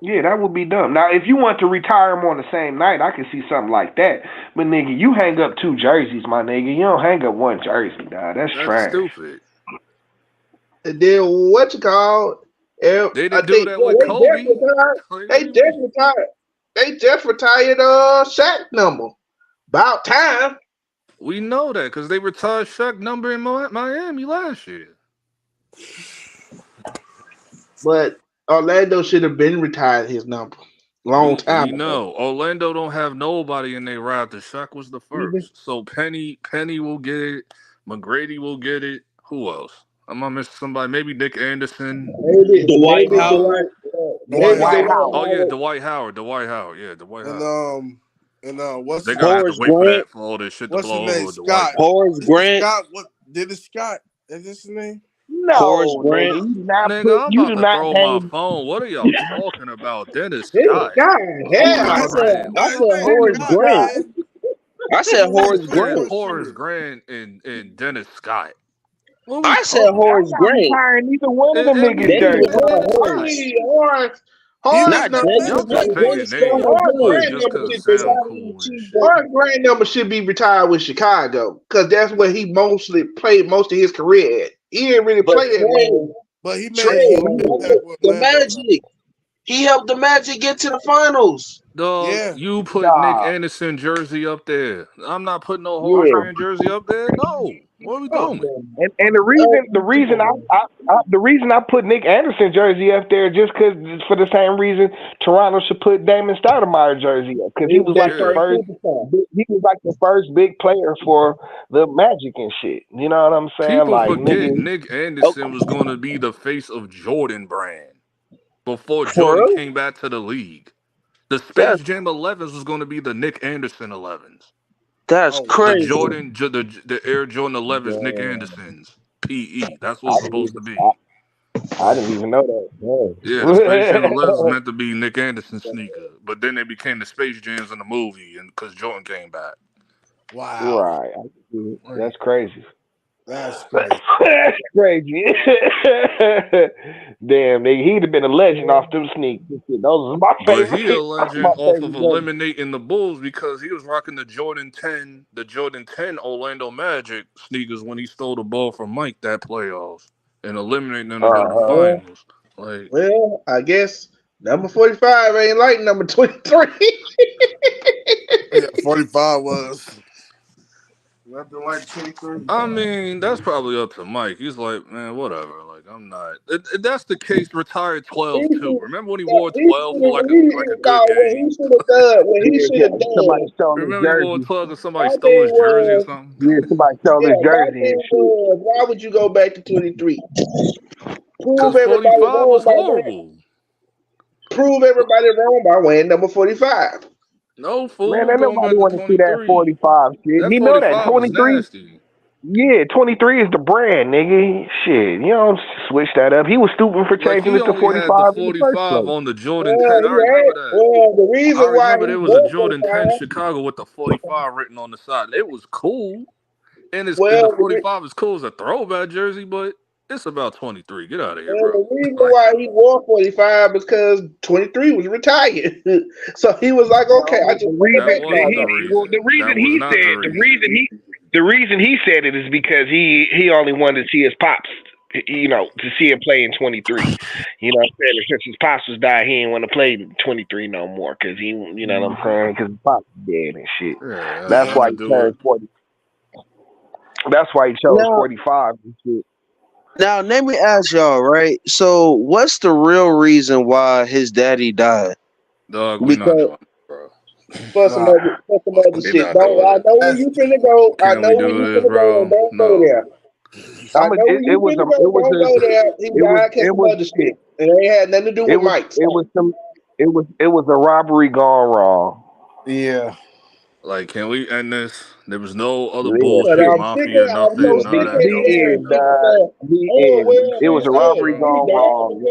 Speaker 2: Yeah, that would be dumb. Now, if you want to retire them on the same night, I can see something like that. But nigga, you hang up 2 jerseys, my nigga. You don't hang up 1 jersey, dog. That's trash.
Speaker 6: Stupid.
Speaker 5: And then what you call?
Speaker 6: They didn't do that with Kobe.
Speaker 5: They just retired Shaq number. About time.
Speaker 6: We know that because they retired Shaq number in Miami last year.
Speaker 5: But Orlando should have been retired his number long time ago.
Speaker 6: No, Orlando don't have nobody in their roster. Shaq was the first. So Penny will get it. McGrady will get it. Who else? I'm gonna miss somebody. Maybe Nick Anderson.
Speaker 3: Dwight Howard.
Speaker 6: Oh yeah, Dwight Howard. Yeah, Dwight Howard.
Speaker 4: And what's
Speaker 6: they gonna have to wait for that for all this shit to blow over.
Speaker 3: Scott. Horace Grant.
Speaker 4: Scott, what did it Scott? Is this his name?
Speaker 2: No,
Speaker 3: Horace Grant.
Speaker 6: Nigga, I'm about to throw my phone. What are y'all talking about? Dennis Scott.
Speaker 3: I said Horace Grant. I said Horace Grant.
Speaker 6: Horace Grant and Dennis Scott.
Speaker 3: I said Horace Grant.
Speaker 2: Neither one of them niggas.
Speaker 5: Horace Grant number should be retired with Chicago because that's where he mostly played most of his career at. He didn't really play it.
Speaker 4: But he made
Speaker 3: the Magic. He helped the Magic get to the finals.
Speaker 6: Dog,
Speaker 4: Yeah.
Speaker 6: you put Nick
Speaker 2: Nah,
Speaker 6: Anderson jersey up there. I'm not putting no Horace
Speaker 2: yeah.
Speaker 6: Grant jersey up there. No. What are we
Speaker 3: Oh,
Speaker 6: doing?
Speaker 2: And the reason I put Nick Anderson jersey up there just because for the same reason Toronto should put Damon Stoudemire jersey up because
Speaker 3: he
Speaker 2: he
Speaker 3: was
Speaker 2: was
Speaker 3: their
Speaker 2: like the
Speaker 6: Yeah.
Speaker 3: first
Speaker 2: first
Speaker 3: superstar.
Speaker 2: he was like the first big player for the Magic and shit. You know what I'm saying?
Speaker 6: People
Speaker 2: Like
Speaker 6: forget
Speaker 2: nigga,
Speaker 6: Nick
Speaker 3: Oh,
Speaker 6: Anderson was going to be the face of Jordan brand before
Speaker 3: for
Speaker 6: Jordan
Speaker 3: real?
Speaker 6: came back to the league. The Space
Speaker 3: That's
Speaker 6: Jam 11s was going to be the Nick Anderson 11s.
Speaker 3: that's
Speaker 4: Oh
Speaker 6: The
Speaker 4: wow.
Speaker 3: crazy.
Speaker 6: the Air Jordan 11s, Nick
Speaker 2: damn,
Speaker 6: Anderson's PE. That's what
Speaker 2: I
Speaker 6: it's
Speaker 2: didn't
Speaker 6: supposed
Speaker 2: even
Speaker 6: to be.
Speaker 2: I didn't even know that.
Speaker 6: Yeah, the Space Jam 11s was
Speaker 2: Damn.
Speaker 6: meant to be Nick Anderson sneaker, but then they became the Space Jams in the movie, and because Jordan came back.
Speaker 4: Wow.
Speaker 2: Right.
Speaker 6: Right.
Speaker 2: That's crazy.
Speaker 4: That's crazy.
Speaker 2: That's crazy. Damn, nigga, he'd have been a legend off them sneaks. Those was my
Speaker 6: But he a
Speaker 2: favorite. My
Speaker 6: legend off of
Speaker 2: favorite jerseys.
Speaker 6: eliminating the Bulls because he was rocking the Jordan 10 Orlando Magic sneakers when he stole the ball from Mike that playoffs and eliminating them to go to the
Speaker 2: Uh-huh.
Speaker 5: Well,
Speaker 6: finals. Like,
Speaker 5: I guess number 45 ain't like number 23.
Speaker 4: Yeah, 45 was nothing like 23.
Speaker 6: I mean, that's probably up to Mike. He's like, man, whatever. Like, I'm not. That's the case. Retired 12 too. Remember when he wore 12 for like a good
Speaker 5: What
Speaker 6: game?
Speaker 5: he should have done, what he
Speaker 2: Yeah,
Speaker 5: should have
Speaker 2: somebody
Speaker 5: done,
Speaker 2: stole his
Speaker 6: Remember he wore
Speaker 2: jersey.
Speaker 6: 12 and somebody
Speaker 5: my
Speaker 6: stole
Speaker 5: thing
Speaker 6: his jersey or
Speaker 5: was,
Speaker 6: something?
Speaker 2: Yeah, somebody stole his
Speaker 5: my
Speaker 2: jersey
Speaker 5: thing
Speaker 2: and shit.
Speaker 5: was, why would you go back to 23?
Speaker 6: Because
Speaker 5: Prove everybody
Speaker 6: 45
Speaker 5: wrong
Speaker 6: was
Speaker 5: by wearing,
Speaker 6: horrible.
Speaker 5: prove everybody wrong by wearing number 45.
Speaker 6: No
Speaker 2: Man,
Speaker 6: fool,
Speaker 2: ain't
Speaker 6: going
Speaker 2: nobody
Speaker 6: back to
Speaker 2: want to see that
Speaker 6: 23.
Speaker 2: 45 shit.
Speaker 6: That
Speaker 2: He know that
Speaker 6: 45 was
Speaker 2: 23.
Speaker 6: nasty.
Speaker 2: Yeah, 23 is the brand, nigga. Shit, you don't switch that up. He was stupid for
Speaker 6: Like,
Speaker 2: changing
Speaker 6: he
Speaker 2: it to
Speaker 6: only had the
Speaker 2: 45 in the first
Speaker 6: 45
Speaker 2: place.
Speaker 6: on the Jordan
Speaker 5: Well,
Speaker 6: 10. I remember that.
Speaker 5: the
Speaker 6: I
Speaker 5: reason why
Speaker 6: remember
Speaker 5: he
Speaker 6: there was a
Speaker 5: wore
Speaker 6: Jordan 10
Speaker 5: 45,
Speaker 6: Chicago with the 45 written on the side. It was cool. And the
Speaker 5: well,
Speaker 6: 45 is cool as a throwback jersey, but it's about 23. Get out of here,
Speaker 5: well,
Speaker 6: bro.
Speaker 5: the reason
Speaker 6: Like,
Speaker 5: why he wore 45 is because 23 was retired. So he was like, okay, I
Speaker 2: No,
Speaker 5: just
Speaker 2: the
Speaker 5: want to
Speaker 6: that
Speaker 2: reason
Speaker 5: make
Speaker 6: wasn't the
Speaker 2: the
Speaker 6: reason.
Speaker 2: reason
Speaker 6: That was
Speaker 2: he
Speaker 6: not the
Speaker 2: said
Speaker 6: reason.
Speaker 2: the reason he said it is because he only wanted to see his pops, you know, to see him play in 23. You know what I'm saying? Since his pops was died, he didn't want to play 23 no more because he, you know what I'm saying? Because his pops was dead and shit.
Speaker 6: Yeah, it has
Speaker 2: That's
Speaker 6: nothing
Speaker 2: why
Speaker 6: to
Speaker 2: he
Speaker 6: do with.
Speaker 2: turned 40. That's why he chose
Speaker 3: now,
Speaker 2: 45 and shit.
Speaker 3: now let me ask y'all, right? So, what's the real reason why his daddy died?
Speaker 6: Dog, we not
Speaker 3: Because
Speaker 6: doing it, bro.
Speaker 4: Nah,
Speaker 5: for some other
Speaker 6: We
Speaker 5: shit.
Speaker 6: not
Speaker 5: Don't,
Speaker 6: doing
Speaker 5: I
Speaker 6: it.
Speaker 5: know where
Speaker 4: that's
Speaker 5: you finna go. I
Speaker 6: Can
Speaker 5: know
Speaker 6: we
Speaker 5: where you
Speaker 6: do this,
Speaker 5: finna go, and
Speaker 6: bro?
Speaker 5: don't go
Speaker 6: No.
Speaker 5: there. I know where you finna go. Don't go there. He died because some other shit. And it ain't had nothing to do with Mike.
Speaker 2: it was a robbery gone wrong.
Speaker 4: yeah.
Speaker 6: Like, can we end this? There was no other
Speaker 2: Yeah,
Speaker 5: But
Speaker 6: bullshit,
Speaker 2: period.
Speaker 6: mafia,
Speaker 5: I'm so
Speaker 6: nothing, none of
Speaker 5: sick
Speaker 6: that
Speaker 5: of
Speaker 6: dumb shit,
Speaker 2: The end,
Speaker 6: dog.
Speaker 2: the end.
Speaker 6: We
Speaker 2: It was a
Speaker 6: finished this,
Speaker 2: robbery
Speaker 6: bro.
Speaker 5: he
Speaker 2: gone
Speaker 5: died
Speaker 2: wrong.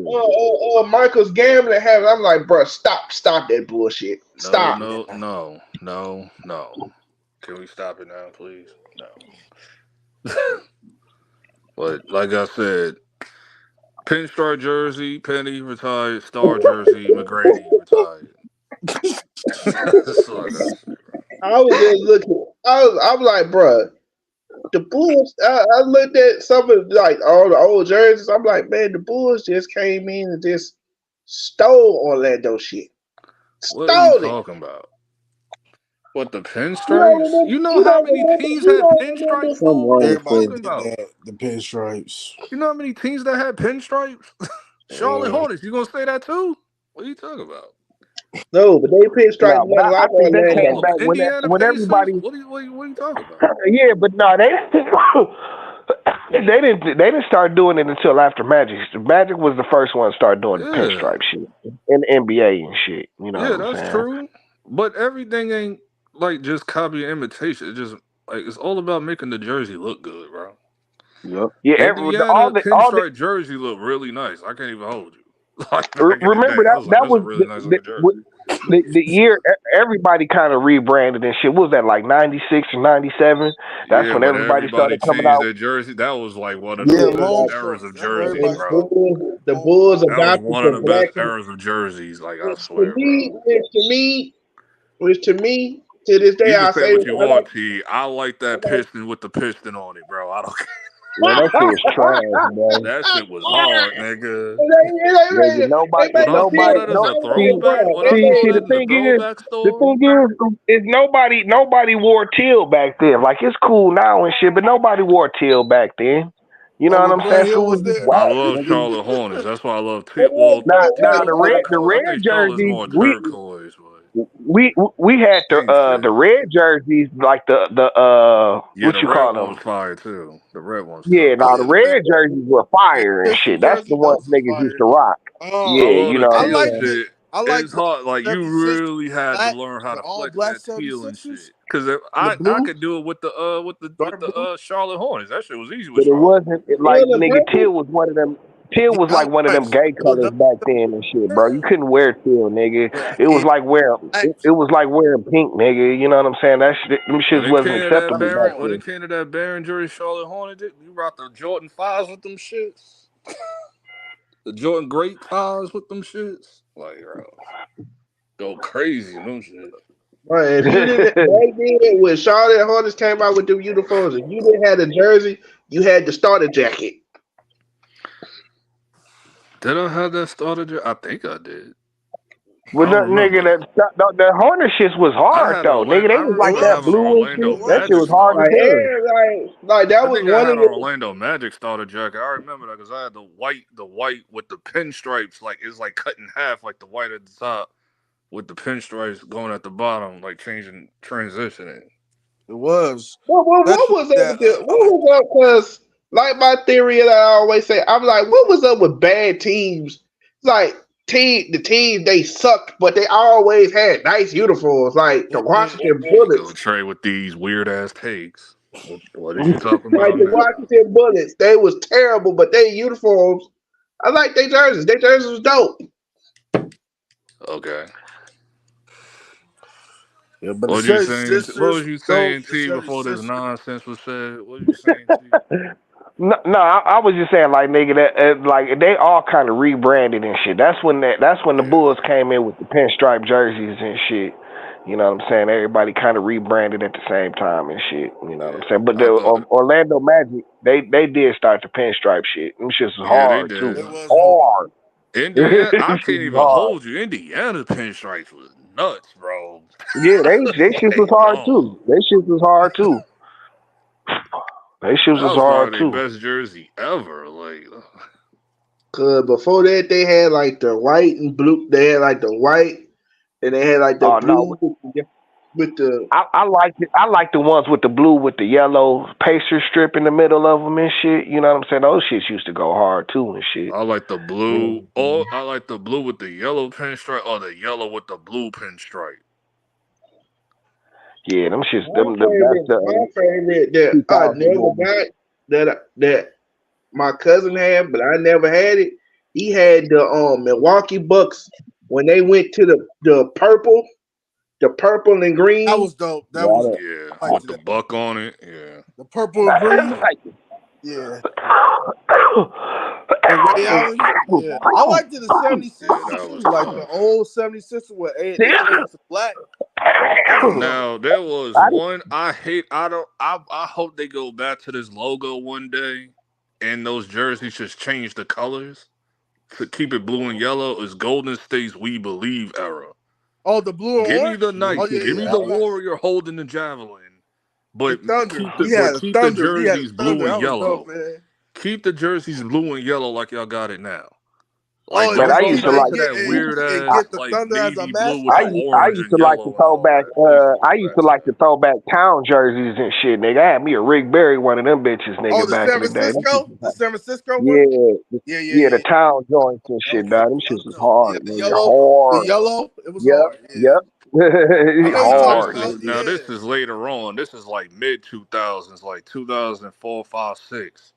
Speaker 5: because Michael's gambling habit. I'm like, bro, stop that bullshit.
Speaker 6: No,
Speaker 5: Stop.
Speaker 6: no, no, no, no. Can we stop it now, please? No. But like I said, pinstripe jersey, Penny retired. Star jersey, McGrady retired. That's all I gotta say, bro.
Speaker 5: I was just looking. I'm like, bro, the Bulls. I looked at some of like all the old jerseys. I'm like, man, the Bulls just came in and just stole Orlando shit.
Speaker 6: What are you
Speaker 5: Stole it.
Speaker 6: talking about? What, the
Speaker 5: You don't
Speaker 6: pinstripes?
Speaker 5: remember?
Speaker 6: You know
Speaker 5: You
Speaker 6: how
Speaker 5: don't
Speaker 6: many
Speaker 5: remember?
Speaker 6: teams
Speaker 5: You
Speaker 6: had
Speaker 5: don't remember?
Speaker 6: pinstripes,
Speaker 3: something
Speaker 6: fool? What
Speaker 3: wrong
Speaker 6: are you
Speaker 3: with
Speaker 4: Everybody
Speaker 3: Quentin.
Speaker 6: talking
Speaker 4: did
Speaker 6: about?
Speaker 4: that. The pinstripes.
Speaker 6: You know how many teams that had pinstripes? Charlotte
Speaker 4: Yeah.
Speaker 6: Hornets. You gonna say that too? What are you talking about?
Speaker 5: No, but they pinstripes
Speaker 2: No, but
Speaker 5: wasn't
Speaker 2: I
Speaker 5: like
Speaker 2: think that came
Speaker 5: Orlando.
Speaker 2: back
Speaker 6: Indiana
Speaker 2: when
Speaker 6: Pacers?
Speaker 2: everybody.
Speaker 6: What are you talking about?
Speaker 2: Yeah, but no, they didn't start doing it until after Magic. Magic was the first one to start doing the
Speaker 6: Yeah.
Speaker 2: pinstripe shit in the NBA and shit. You know
Speaker 6: Yeah,
Speaker 2: what I'm
Speaker 6: that's
Speaker 2: saying?
Speaker 6: true. But everything ain't like just copy and imitation. It just like it's all about making the jersey look good, bro.
Speaker 3: Yep.
Speaker 2: Yeah,
Speaker 6: Indiana pinstripe jersey look really nice. I can't even hold you. Like back in the
Speaker 2: remember
Speaker 6: day, I was like,
Speaker 2: that
Speaker 6: that's a
Speaker 2: was
Speaker 6: really nice looking jersey.
Speaker 2: the year everybody kind of rebranded and shit. What was that, like 96 or 97? That's
Speaker 6: Yeah,
Speaker 2: when
Speaker 6: but
Speaker 2: everybody
Speaker 6: everybody
Speaker 2: started coming
Speaker 6: changed
Speaker 2: out.
Speaker 6: their jersey. That was like one of the
Speaker 4: Yeah,
Speaker 6: best
Speaker 4: long
Speaker 5: The
Speaker 6: eras
Speaker 4: shorts.
Speaker 6: of
Speaker 4: That's when
Speaker 6: jerseys,
Speaker 4: everybody
Speaker 6: bro.
Speaker 4: started
Speaker 5: Bulls, the
Speaker 4: long
Speaker 5: Bulls
Speaker 6: That was
Speaker 5: adopted
Speaker 6: one of
Speaker 5: the
Speaker 6: the
Speaker 5: black
Speaker 6: best
Speaker 5: and
Speaker 6: eras of jerseys. Like I
Speaker 5: which
Speaker 6: swear, bro.
Speaker 5: to me, to this day,
Speaker 6: You can
Speaker 5: I
Speaker 6: say
Speaker 5: say
Speaker 6: what
Speaker 5: this.
Speaker 6: you want, T. I like that piston with the piston on it, bro. I don't care.
Speaker 2: Man, that shit was trash, bro.
Speaker 6: That shit was hard, nigga.
Speaker 2: Nigga, nobody,
Speaker 6: Would I throw
Speaker 2: nobody,
Speaker 6: that as
Speaker 2: no.
Speaker 6: a throwback? Would I
Speaker 2: See,
Speaker 6: throw that
Speaker 2: the
Speaker 6: in the
Speaker 2: thing is,
Speaker 6: throwback store?
Speaker 2: nobody wore teal back then. Like it's cool now and shit, but nobody wore teal back then. You know
Speaker 4: Oh,
Speaker 2: what
Speaker 4: when
Speaker 2: I'm saying?
Speaker 4: Glenn
Speaker 2: So
Speaker 4: Hill
Speaker 2: it was
Speaker 4: was
Speaker 2: just
Speaker 4: there.
Speaker 6: I
Speaker 2: whack,
Speaker 6: love
Speaker 2: nigga.
Speaker 6: Charlotte Hornets. That's why I love teal. Well,
Speaker 2: Now
Speaker 6: teal.
Speaker 2: the
Speaker 6: I
Speaker 2: red
Speaker 6: think Charlotte's
Speaker 2: jerseys,
Speaker 6: more turquoise, but
Speaker 2: we had
Speaker 6: same
Speaker 2: the
Speaker 6: shit.
Speaker 2: red jerseys, like the
Speaker 6: Yeah,
Speaker 2: what
Speaker 6: the
Speaker 2: you
Speaker 6: red
Speaker 2: call
Speaker 6: one was
Speaker 2: them?
Speaker 6: fire too. The red one's
Speaker 2: Yeah,
Speaker 6: tough.
Speaker 4: Oh
Speaker 2: now the
Speaker 4: yeah, the
Speaker 2: red jerseys were fire and
Speaker 4: Pistol
Speaker 2: shit. That's the
Speaker 4: jersey,
Speaker 2: ones
Speaker 4: those was
Speaker 2: niggas used
Speaker 4: fire.
Speaker 2: to rock.
Speaker 6: I
Speaker 2: Yeah,
Speaker 6: love
Speaker 2: you
Speaker 6: the
Speaker 2: know
Speaker 4: I
Speaker 2: what I'm
Speaker 6: teal
Speaker 4: like
Speaker 2: saying?
Speaker 4: the
Speaker 6: shit.
Speaker 4: I like
Speaker 6: It's
Speaker 4: the
Speaker 6: hard. Like you
Speaker 4: 76
Speaker 6: really had to
Speaker 4: black,
Speaker 6: learn how
Speaker 4: the
Speaker 6: to
Speaker 4: all
Speaker 6: flex
Speaker 4: black
Speaker 6: that teal and
Speaker 4: 76ers
Speaker 6: shit. Cause
Speaker 4: and the
Speaker 6: I
Speaker 4: blue,
Speaker 6: could do it with
Speaker 4: dark blue.
Speaker 6: the Charlotte Hornets. That shit was easy with
Speaker 2: But it
Speaker 6: Charlotte.
Speaker 2: wasn't like nigga teal was one of them. Teal
Speaker 4: Yeah,
Speaker 2: was
Speaker 4: I
Speaker 2: like one of
Speaker 4: like
Speaker 2: them gay
Speaker 4: no
Speaker 2: colors back then and shit, bro. You couldn't wear teal, nigga.
Speaker 4: but
Speaker 2: It was
Speaker 4: it
Speaker 2: like wearing
Speaker 4: black.
Speaker 2: it was like wearing pink, nigga. You know what I'm saying? That shit, them
Speaker 6: When
Speaker 2: shits
Speaker 6: it
Speaker 2: wasn't
Speaker 6: came to that
Speaker 2: acceptable back
Speaker 6: Baron, when
Speaker 2: then.
Speaker 6: it came to that Baron jersey, Charlotte Hornets, you rock the Jordan 5s with them shits. The Jordan Great 5s with them shits. Like, bro, go crazy in them shits.
Speaker 5: Right, if you didn't back then when Charlotte Hornets came out with them uniforms, if you didn't have a jersey, you had the starter jacket.
Speaker 6: Did I have that starter jersey? I think I did. I
Speaker 2: Well,
Speaker 6: don't
Speaker 2: nigga,
Speaker 6: remember.
Speaker 2: the Hornet shits was
Speaker 6: I
Speaker 2: hard
Speaker 6: had
Speaker 2: though, nigga.
Speaker 6: Orlando.
Speaker 2: They
Speaker 6: I
Speaker 2: was
Speaker 4: It
Speaker 2: like
Speaker 6: remember
Speaker 2: that
Speaker 6: having
Speaker 4: was.
Speaker 6: an
Speaker 2: blue and
Speaker 6: Orlando
Speaker 2: shit.
Speaker 4: It
Speaker 2: That shit
Speaker 6: Magic
Speaker 2: was
Speaker 4: was.
Speaker 2: hard
Speaker 6: starter
Speaker 2: as
Speaker 5: Like,
Speaker 6: jacket.
Speaker 2: hell.
Speaker 5: that
Speaker 6: I
Speaker 5: was
Speaker 6: think I
Speaker 5: one
Speaker 6: had
Speaker 5: of
Speaker 6: an
Speaker 5: the
Speaker 6: Orlando Magic starter jacket. I remember that because I had the white with the pinstripes, like it's like cut in half, like the white at the top with the pinstripes going at the bottom, like changing transitioning.
Speaker 4: It was.
Speaker 5: what
Speaker 4: Especially
Speaker 5: was up
Speaker 4: that.
Speaker 5: with it? What was up? Because like my theory that I always say, I'm like, what was up with bad teams? Like the team they sucked, but they always had nice uniforms, like the Washington
Speaker 6: Here you go,
Speaker 5: Bullets.
Speaker 6: Trey, with these weird ass takes. What is you talking
Speaker 5: Like
Speaker 6: about
Speaker 5: the
Speaker 6: now?
Speaker 5: Washington Bullets, they was terrible, but their uniforms, I like their jerseys. Their jerseys was dope.
Speaker 6: Okay.
Speaker 4: Yeah, but the
Speaker 6: What was you saying? What was
Speaker 4: 76ers,
Speaker 6: you
Speaker 4: though,
Speaker 6: saying,
Speaker 4: the
Speaker 6: T? Before this
Speaker 4: 76ers.
Speaker 6: nonsense was said, what was you saying, T?
Speaker 2: No, I was just saying, like nigga, that like they all kind of rebranded and shit. That's when the
Speaker 6: Yeah.
Speaker 2: Bulls came in with the pinstripe jerseys and shit. You know what I'm saying? Everybody kind of rebranded at the same time and shit. You know what I'm
Speaker 6: Yeah.
Speaker 2: saying? But
Speaker 6: I
Speaker 2: the
Speaker 6: thought.
Speaker 2: Orlando Magic, they did start the pinstripe shit. Them shits was
Speaker 6: Yeah, they
Speaker 2: hard
Speaker 6: did.
Speaker 2: too.
Speaker 4: It was hard.
Speaker 2: Hard.
Speaker 6: Indiana, I
Speaker 2: Them
Speaker 6: can't
Speaker 2: shits was
Speaker 6: even
Speaker 2: hard.
Speaker 6: hold you. Indiana pinstripes was nuts, bro.
Speaker 2: Yeah, they shits was
Speaker 6: Like,
Speaker 2: hard
Speaker 6: dog.
Speaker 2: too. They shits was hard too. They shits
Speaker 6: That
Speaker 2: was
Speaker 6: was
Speaker 2: hard
Speaker 6: probably
Speaker 2: too.
Speaker 6: their best jersey ever. Like,
Speaker 5: Cause before that they had like the white and blue. They had like the white, and they had like the
Speaker 2: Oh no,
Speaker 5: blue with the
Speaker 2: I like it. I like the ones with the blue with the yellow pacer strip in the middle of them and shit. You know what I'm saying? Those shits used to go hard too and shit.
Speaker 6: I like the
Speaker 2: You
Speaker 6: blue.
Speaker 2: know?
Speaker 6: Oh, I like the blue with the yellow pinstripe, or the yellow with the blue pinstripe.
Speaker 2: Yeah, them shits.
Speaker 5: my
Speaker 2: That's
Speaker 5: favorite. My
Speaker 2: the
Speaker 5: favorite that I
Speaker 2: 2000
Speaker 5: never
Speaker 2: ones.
Speaker 5: got that my cousin had, but I never had it. He had the Milwaukee Bucks when they went to the purple and
Speaker 4: That
Speaker 5: green.
Speaker 4: was dope. That was
Speaker 2: Got
Speaker 4: dope.
Speaker 2: it.
Speaker 6: Yeah,
Speaker 4: I liked
Speaker 6: with the
Speaker 4: that.
Speaker 6: buck on it. Yeah.
Speaker 4: The purple and green. Yeah. And Ray Allen. Yeah. I liked it the
Speaker 6: Yeah,
Speaker 4: 76ers
Speaker 6: that
Speaker 4: too.
Speaker 6: was
Speaker 4: Like the
Speaker 6: tough.
Speaker 4: old 76ers where they changed to black. That was dope.
Speaker 6: Now there was
Speaker 2: I
Speaker 6: one I hate. I hope they go back to this logo one day, and those jerseys just change the colors to keep it blue and yellow. Is Golden State's "We Believe" era?
Speaker 4: Oh, the blue and
Speaker 6: Give me
Speaker 4: orange?
Speaker 6: the
Speaker 4: Oh
Speaker 6: Nike.
Speaker 4: yeah,
Speaker 6: Give me
Speaker 4: yeah.
Speaker 6: the
Speaker 4: I got you.
Speaker 6: Warrior holding the javelin,
Speaker 4: The
Speaker 6: but
Speaker 4: Thunder.
Speaker 6: keep
Speaker 4: We had a
Speaker 6: keep the
Speaker 4: Thunder. We had a
Speaker 6: jerseys blue
Speaker 4: Thunder.
Speaker 6: and
Speaker 4: That was
Speaker 6: yellow.
Speaker 4: dope, man.
Speaker 6: Keep the jerseys blue and yellow like y'all got it now. Like,
Speaker 4: Oh,
Speaker 2: Man,
Speaker 6: don't
Speaker 2: I
Speaker 6: go
Speaker 2: used to
Speaker 6: back
Speaker 2: like.
Speaker 6: to that weird
Speaker 4: and
Speaker 6: ass
Speaker 4: get the
Speaker 6: like
Speaker 4: Thunder as a
Speaker 6: navy blue with
Speaker 2: I
Speaker 6: the
Speaker 4: mascot.
Speaker 2: used, I
Speaker 6: orange
Speaker 2: used
Speaker 6: and
Speaker 2: to like to
Speaker 6: yellow and
Speaker 2: throw
Speaker 6: all
Speaker 2: back.
Speaker 6: that. Please don't
Speaker 2: I
Speaker 6: go
Speaker 2: used
Speaker 6: back
Speaker 2: to
Speaker 6: to
Speaker 2: like to
Speaker 6: that.
Speaker 2: throw back town jerseys and shit, nigga. I had me a Rick Barry one of them bitches,
Speaker 4: Oh,
Speaker 2: nigga,
Speaker 4: the
Speaker 2: back
Speaker 4: San
Speaker 2: in the day. Them shits
Speaker 4: Francisco?
Speaker 2: was
Speaker 4: The
Speaker 2: hard.
Speaker 4: San Francisco one?
Speaker 2: Yeah,
Speaker 4: Yeah, yeah,
Speaker 2: yeah, the
Speaker 4: yeah.
Speaker 2: town joints and
Speaker 4: That was
Speaker 2: shit,
Speaker 4: dope.
Speaker 2: dog. Them
Speaker 4: That
Speaker 2: shits
Speaker 4: was
Speaker 2: was
Speaker 4: dope. Yeah,
Speaker 2: hard,
Speaker 4: the
Speaker 2: nigga.
Speaker 4: yellow. The
Speaker 2: Hard.
Speaker 4: yellow. It was
Speaker 2: Yep,
Speaker 4: hard. Yeah. I
Speaker 2: yep.
Speaker 4: know you're
Speaker 6: Now
Speaker 4: talking
Speaker 6: this
Speaker 2: Hard,
Speaker 6: is
Speaker 4: about.
Speaker 2: nigga.
Speaker 6: now this
Speaker 4: Yeah.
Speaker 6: is later on. This is like mid 2000s, like 2004, 5, 6.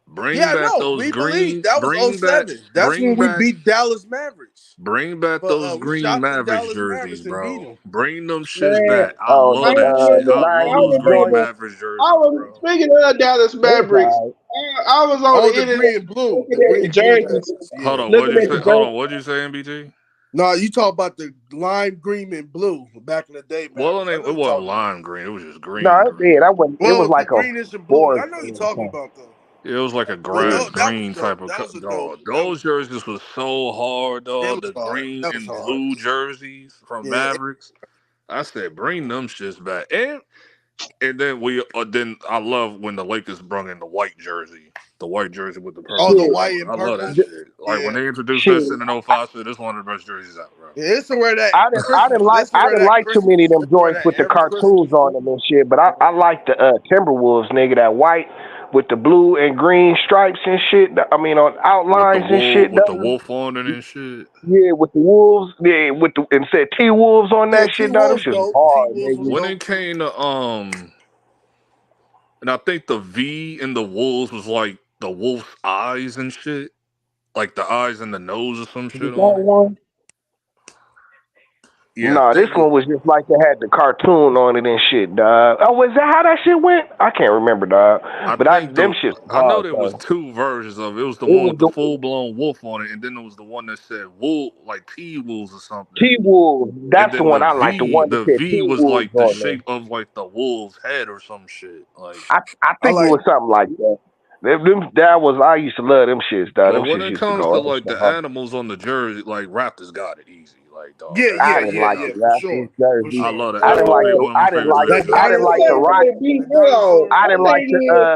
Speaker 6: Bring
Speaker 4: Yeah,
Speaker 6: back
Speaker 4: no,
Speaker 6: those
Speaker 4: we believe
Speaker 6: green.
Speaker 4: that was '07. That's when
Speaker 6: Bring
Speaker 4: we
Speaker 6: back
Speaker 4: beat Dallas Mavericks.
Speaker 6: bring back
Speaker 4: But
Speaker 6: those
Speaker 4: we
Speaker 6: green
Speaker 4: shot the
Speaker 6: Mavericks
Speaker 4: Dallas
Speaker 6: jerseys,
Speaker 4: Mavericks and beat
Speaker 6: bro.
Speaker 4: them.
Speaker 6: Bring them shits
Speaker 5: Man,
Speaker 6: back. I
Speaker 2: Oh,
Speaker 5: I
Speaker 6: love that shit.
Speaker 2: the
Speaker 5: remember.
Speaker 6: I
Speaker 2: lime
Speaker 6: love
Speaker 5: I
Speaker 6: those
Speaker 2: green
Speaker 6: green
Speaker 2: joints.
Speaker 5: remember.
Speaker 6: Mavericks
Speaker 5: I
Speaker 6: jerseys,
Speaker 5: was
Speaker 6: bro.
Speaker 5: speaking of Dallas
Speaker 2: They was
Speaker 5: Mavericks.
Speaker 2: alright.
Speaker 5: I was on
Speaker 4: Oh,
Speaker 5: the
Speaker 4: the
Speaker 5: internet
Speaker 4: green and blue. The
Speaker 5: looking at
Speaker 4: green
Speaker 5: the
Speaker 4: and blue
Speaker 5: jerseys,
Speaker 4: Mavericks.
Speaker 6: Hold
Speaker 4: Yeah.
Speaker 6: on, what'd
Speaker 5: looking
Speaker 6: you
Speaker 5: at
Speaker 6: say?
Speaker 5: the
Speaker 6: Hold on,
Speaker 5: jerseys.
Speaker 6: what'd you say, MBT?
Speaker 4: No, you talk about the lime green and blue back in the day
Speaker 6: Well,
Speaker 4: Mavericks. I know
Speaker 6: it
Speaker 4: you
Speaker 6: wasn't
Speaker 4: talking about.
Speaker 6: lime green. It was just
Speaker 2: No,
Speaker 6: green
Speaker 2: it did.
Speaker 6: green.
Speaker 2: I wasn't. It was
Speaker 4: Well, the
Speaker 2: like a
Speaker 4: greenish and blue. I
Speaker 2: forest
Speaker 4: know you're
Speaker 2: green or
Speaker 4: talking
Speaker 2: something.
Speaker 4: about though.
Speaker 6: It was like a
Speaker 4: Well,
Speaker 6: grass
Speaker 4: that was
Speaker 6: green
Speaker 4: dope.
Speaker 6: type of
Speaker 4: That was a
Speaker 6: dog.
Speaker 4: dope.
Speaker 6: Those jerseys was so hard,
Speaker 4: It
Speaker 6: dog.
Speaker 4: was
Speaker 6: The
Speaker 4: hard.
Speaker 6: green
Speaker 4: That was
Speaker 6: and
Speaker 4: hard.
Speaker 6: blue jerseys from
Speaker 4: Yeah.
Speaker 6: Mavericks. I said, bring them shits back. And then I love when the Lakers brung in the white jersey with the
Speaker 4: Oh,
Speaker 6: purple
Speaker 4: the
Speaker 2: Shit,
Speaker 6: shit
Speaker 4: white
Speaker 6: on it.
Speaker 4: and
Speaker 6: I love that
Speaker 4: purple.
Speaker 6: shit. Like when
Speaker 4: Yeah.
Speaker 6: they introduced that
Speaker 2: shit.
Speaker 6: shit in '05, shit, this one of the best jerseys out, bro.
Speaker 4: Yeah, it's to wear that
Speaker 2: I didn't
Speaker 4: Christmas.
Speaker 2: like
Speaker 4: It's to wear that
Speaker 2: too many
Speaker 4: Christmas.
Speaker 2: of them
Speaker 4: It's to wear
Speaker 2: joints
Speaker 4: that
Speaker 2: with the
Speaker 4: every Christmas.
Speaker 2: cartoons on them and shit. But I like the Timberwolves, nigga. That white with the blue and green stripes and shit. I mean, on outlines and shit.
Speaker 6: With the
Speaker 2: Dog.
Speaker 6: wolf on it and shit.
Speaker 2: Yeah, with the wolves. Yeah, with the and said T Wolves on
Speaker 4: Yeah,
Speaker 2: that
Speaker 4: T
Speaker 2: shit. Dog, them
Speaker 4: Wolves
Speaker 2: shit was
Speaker 4: dope. T
Speaker 2: hard,
Speaker 4: Wolves was
Speaker 2: nigga.
Speaker 6: When
Speaker 4: dope
Speaker 6: it
Speaker 4: too.
Speaker 6: came to and I think the V in the wolves was like the wolf's eyes and shit. Like the eyes and the nose or some
Speaker 2: Was it
Speaker 6: shit
Speaker 2: that
Speaker 6: on it.
Speaker 2: one?
Speaker 6: Yeah, I
Speaker 2: No, this
Speaker 6: think
Speaker 2: one was just like they had the cartoon on it and shit, dog. Oh, was that how that shit went? I can't remember, dog.
Speaker 6: I
Speaker 2: But
Speaker 6: think
Speaker 2: them shits was
Speaker 6: I know
Speaker 2: hard,
Speaker 6: there was
Speaker 2: though.
Speaker 6: two versions of it. It was the
Speaker 2: It
Speaker 6: one
Speaker 2: was
Speaker 6: with the
Speaker 2: the
Speaker 6: full blown wolf on it, and then there was the one that said wolf, like T wolves or something.
Speaker 2: T Wolves.
Speaker 6: And
Speaker 2: That's the
Speaker 6: then
Speaker 2: one I like. The one that
Speaker 6: The
Speaker 2: said
Speaker 6: V
Speaker 2: T
Speaker 6: was
Speaker 2: Wolves
Speaker 6: like the
Speaker 2: on there.
Speaker 6: shape of like the wolf's head or some shit. Like,
Speaker 2: I
Speaker 4: I
Speaker 2: think it
Speaker 4: like.
Speaker 2: was something like that. I used to love them shits, dog.
Speaker 6: but
Speaker 2: Them
Speaker 6: when
Speaker 2: shits
Speaker 6: it
Speaker 2: used to
Speaker 6: comes
Speaker 2: go
Speaker 6: to like
Speaker 2: extra
Speaker 6: the
Speaker 2: hard.
Speaker 6: animals on the jersey, like Raptors got it easy. Like, dog,
Speaker 4: Yeah,
Speaker 6: that
Speaker 4: yeah,
Speaker 2: I
Speaker 6: shit
Speaker 2: didn't
Speaker 6: was
Speaker 4: yeah,
Speaker 2: like
Speaker 4: yeah,
Speaker 2: the
Speaker 6: tough.
Speaker 4: for sure,
Speaker 2: Raptors
Speaker 4: for
Speaker 2: jersey.
Speaker 6: I
Speaker 4: sure.
Speaker 6: love that.
Speaker 2: I
Speaker 6: That
Speaker 2: didn't
Speaker 6: was
Speaker 2: like
Speaker 6: maybe
Speaker 2: the.
Speaker 6: one of my
Speaker 2: I didn't
Speaker 6: favorite
Speaker 2: like.
Speaker 3: The
Speaker 6: jerseys
Speaker 2: I
Speaker 6: ever.
Speaker 2: didn't
Speaker 3: dinosaur
Speaker 2: like the rock.
Speaker 3: that beat
Speaker 4: The dinosaur.
Speaker 2: I
Speaker 3: that
Speaker 2: didn't like
Speaker 3: thing
Speaker 2: the.
Speaker 3: is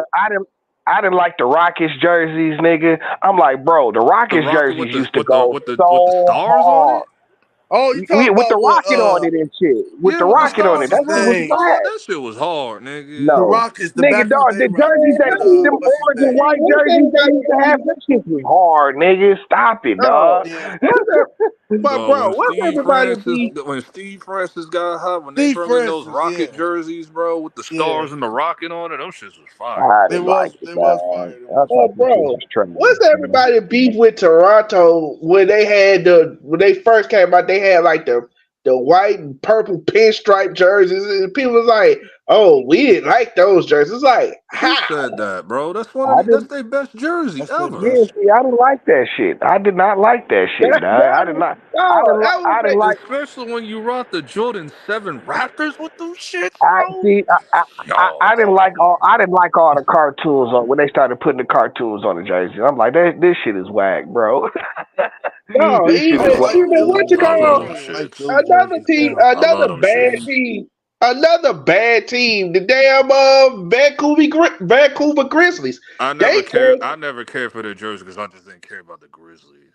Speaker 2: I didn't like the Rockets jerseys, nigga. I'm like, bro, the
Speaker 6: The
Speaker 2: Rockets
Speaker 6: rocket
Speaker 2: jerseys
Speaker 6: with the
Speaker 2: used to go so
Speaker 6: stars on
Speaker 2: hard.
Speaker 6: it.
Speaker 4: Oh, you talking
Speaker 2: With the
Speaker 4: about what?
Speaker 2: rocket on it and shit. With
Speaker 6: Yeah,
Speaker 2: the
Speaker 6: with the
Speaker 2: rocket on
Speaker 6: stars
Speaker 2: it.
Speaker 4: What's
Speaker 2: That
Speaker 4: his
Speaker 6: on
Speaker 2: shit
Speaker 6: it.
Speaker 2: was
Speaker 4: name?
Speaker 6: Oh,
Speaker 2: flat.
Speaker 6: that shit was hard, nigga.
Speaker 4: The
Speaker 2: No.
Speaker 4: Rockets, the
Speaker 2: Nigga,
Speaker 4: back in the
Speaker 2: dog,
Speaker 4: day
Speaker 2: the
Speaker 4: Rockets
Speaker 2: jerseys
Speaker 4: with
Speaker 2: them
Speaker 4: what's his
Speaker 2: orange and
Speaker 4: name?
Speaker 2: white
Speaker 3: what's
Speaker 2: jerseys they used to
Speaker 3: everybody
Speaker 2: have, that shit was hard, nigga. Stop it,
Speaker 3: oh
Speaker 2: dog.
Speaker 4: Yeah,
Speaker 3: what's that but
Speaker 6: Dog,
Speaker 3: bro, what's everybody beat
Speaker 6: When Steve Francis got hot, when they
Speaker 4: Steve
Speaker 6: brought in those
Speaker 4: Francis.
Speaker 6: rocket
Speaker 4: Yeah,
Speaker 6: jerseys, bro, with the
Speaker 4: yeah.
Speaker 6: stars and the rocket on it, them shits was fire.
Speaker 2: I
Speaker 4: They
Speaker 2: didn't like
Speaker 4: was
Speaker 2: it,
Speaker 4: they was
Speaker 2: dog.
Speaker 4: fire. They
Speaker 2: I
Speaker 4: was
Speaker 3: oh
Speaker 2: thought
Speaker 4: fire.
Speaker 2: this shit
Speaker 3: bro.
Speaker 2: was trash,
Speaker 3: What's
Speaker 2: man.
Speaker 3: everybody beef with Toronto when they had when they first came out, they had like the white and purple pinstripe jerseys, and people was like, oh, we didn't like those jerseys. It's like,
Speaker 6: Who
Speaker 3: how?
Speaker 6: said that, bro?
Speaker 2: I
Speaker 6: That's
Speaker 2: didn't.
Speaker 6: their best jersey
Speaker 4: That's their
Speaker 6: ever.
Speaker 2: Yeah,
Speaker 4: best.
Speaker 2: see, I didn't like that shit. I did not like that shit,
Speaker 3: That,
Speaker 2: dog. I
Speaker 3: that
Speaker 2: did
Speaker 3: was
Speaker 2: not. I
Speaker 3: no,
Speaker 2: didn't.
Speaker 3: that was
Speaker 2: I didn't like.
Speaker 6: Especially when you rock the Jordan 7 Raptors with those shits,
Speaker 2: I
Speaker 6: bro.
Speaker 2: see. I didn't
Speaker 6: Yo.
Speaker 2: like all. I didn't like all the cartoons on when they started putting the cartoons on the jerseys. I'm like, this shit is whack, bro.
Speaker 3: no,
Speaker 2: This shit
Speaker 4: I
Speaker 2: is
Speaker 3: even
Speaker 4: don't
Speaker 2: whack.
Speaker 4: like
Speaker 3: even what
Speaker 4: those
Speaker 3: you
Speaker 6: I
Speaker 4: jerseys.
Speaker 6: love
Speaker 3: call
Speaker 6: them
Speaker 4: I don't like
Speaker 6: shits.
Speaker 4: those jerseys. Damn.
Speaker 6: I love them shits.
Speaker 3: another bad team, the damn Vancouver Grizzlies. They
Speaker 6: I never cared for their jersey because I just didn't care about the Grizzlies.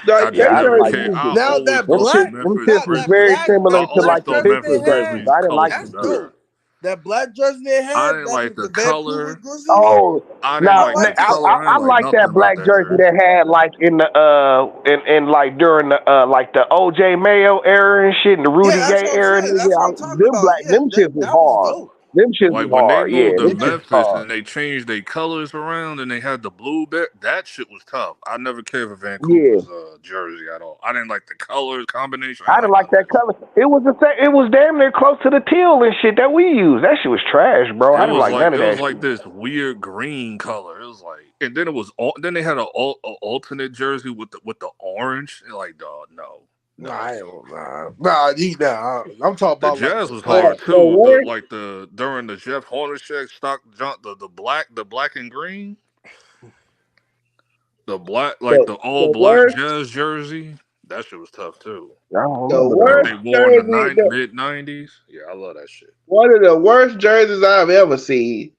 Speaker 3: like
Speaker 6: I just
Speaker 2: Yeah,
Speaker 3: they
Speaker 2: I didn't
Speaker 6: never
Speaker 2: like
Speaker 3: jersey
Speaker 6: cared.
Speaker 2: them
Speaker 3: was
Speaker 6: I
Speaker 2: shits.
Speaker 4: Now
Speaker 6: always
Speaker 4: that
Speaker 2: Them
Speaker 6: thought the
Speaker 2: shits.
Speaker 4: black,
Speaker 2: Them
Speaker 6: Memphis
Speaker 2: shits
Speaker 4: now
Speaker 2: was
Speaker 4: that
Speaker 2: very
Speaker 6: Grizzlies.
Speaker 4: black,
Speaker 6: I
Speaker 2: similar
Speaker 4: that
Speaker 2: to
Speaker 6: always
Speaker 4: black
Speaker 2: like the
Speaker 6: thought
Speaker 4: jersey
Speaker 6: Memphis
Speaker 4: they
Speaker 2: Pistons
Speaker 4: had,
Speaker 2: jerseys.
Speaker 6: Grizzlies
Speaker 2: I didn't like
Speaker 6: coasted
Speaker 4: that's
Speaker 2: them shits.
Speaker 6: better.
Speaker 4: dope. That black jersey they
Speaker 6: I
Speaker 4: had,
Speaker 6: didn't
Speaker 4: that
Speaker 6: like
Speaker 4: was
Speaker 6: the
Speaker 4: the Vancouver
Speaker 6: color.
Speaker 4: Grizzlies.
Speaker 2: Oh,
Speaker 6: I didn't
Speaker 4: I
Speaker 2: now
Speaker 6: like the
Speaker 4: liked it.
Speaker 6: color. I
Speaker 2: I
Speaker 6: didn't like
Speaker 2: like that
Speaker 6: nothing about
Speaker 2: black
Speaker 6: that
Speaker 2: jersey
Speaker 6: jersey.
Speaker 2: that had like in the in like during the like the OJ Mayo era and shit and the
Speaker 4: Yeah,
Speaker 2: Rudy
Speaker 4: that's
Speaker 2: Gay
Speaker 4: what I'm
Speaker 2: era.
Speaker 4: saying. That's
Speaker 2: Nigga,
Speaker 4: what I'm talking about. Yeah,
Speaker 2: them
Speaker 4: that
Speaker 2: shits was
Speaker 4: that was
Speaker 2: hard.
Speaker 4: dope.
Speaker 2: Them shits was
Speaker 6: Like when they
Speaker 2: hard.
Speaker 6: moved
Speaker 2: Yeah,
Speaker 6: to
Speaker 2: them shits was
Speaker 6: Memphis
Speaker 2: hard.
Speaker 6: and they changed their colors around and they had the blue bit, that shit was tough. I never cared for
Speaker 2: Yeah.
Speaker 6: Vancouver's jersey at all. I didn't like the colors combination. I
Speaker 2: I
Speaker 6: didn't
Speaker 2: didn't
Speaker 6: like none
Speaker 2: like
Speaker 6: of
Speaker 2: that
Speaker 6: that shit.
Speaker 2: color. It was damn near close to the teal and shit that we use. That shit was trash, bro. I didn't like none of
Speaker 6: It
Speaker 2: that
Speaker 6: was like
Speaker 2: shit.
Speaker 6: this weird green color. It was like, and then then they had a alternate jersey with the orange. And like, dog, no.
Speaker 4: Nah, I'm talking
Speaker 6: The
Speaker 4: about like
Speaker 6: Jazz
Speaker 4: the
Speaker 6: was
Speaker 4: black.
Speaker 6: hard too.
Speaker 3: the worst
Speaker 6: During the Jeff Hornacek stock jump, the black and green, the black like the all
Speaker 3: the
Speaker 6: black
Speaker 3: worst
Speaker 6: Jazz jersey. That shit was tough too.
Speaker 2: I don't
Speaker 3: the
Speaker 2: remember
Speaker 6: That
Speaker 2: those.
Speaker 3: worst
Speaker 6: they wore in the
Speaker 3: jersey
Speaker 6: mid '90s. Yeah, I love that shit.
Speaker 3: one of the worst jerseys I've ever seen.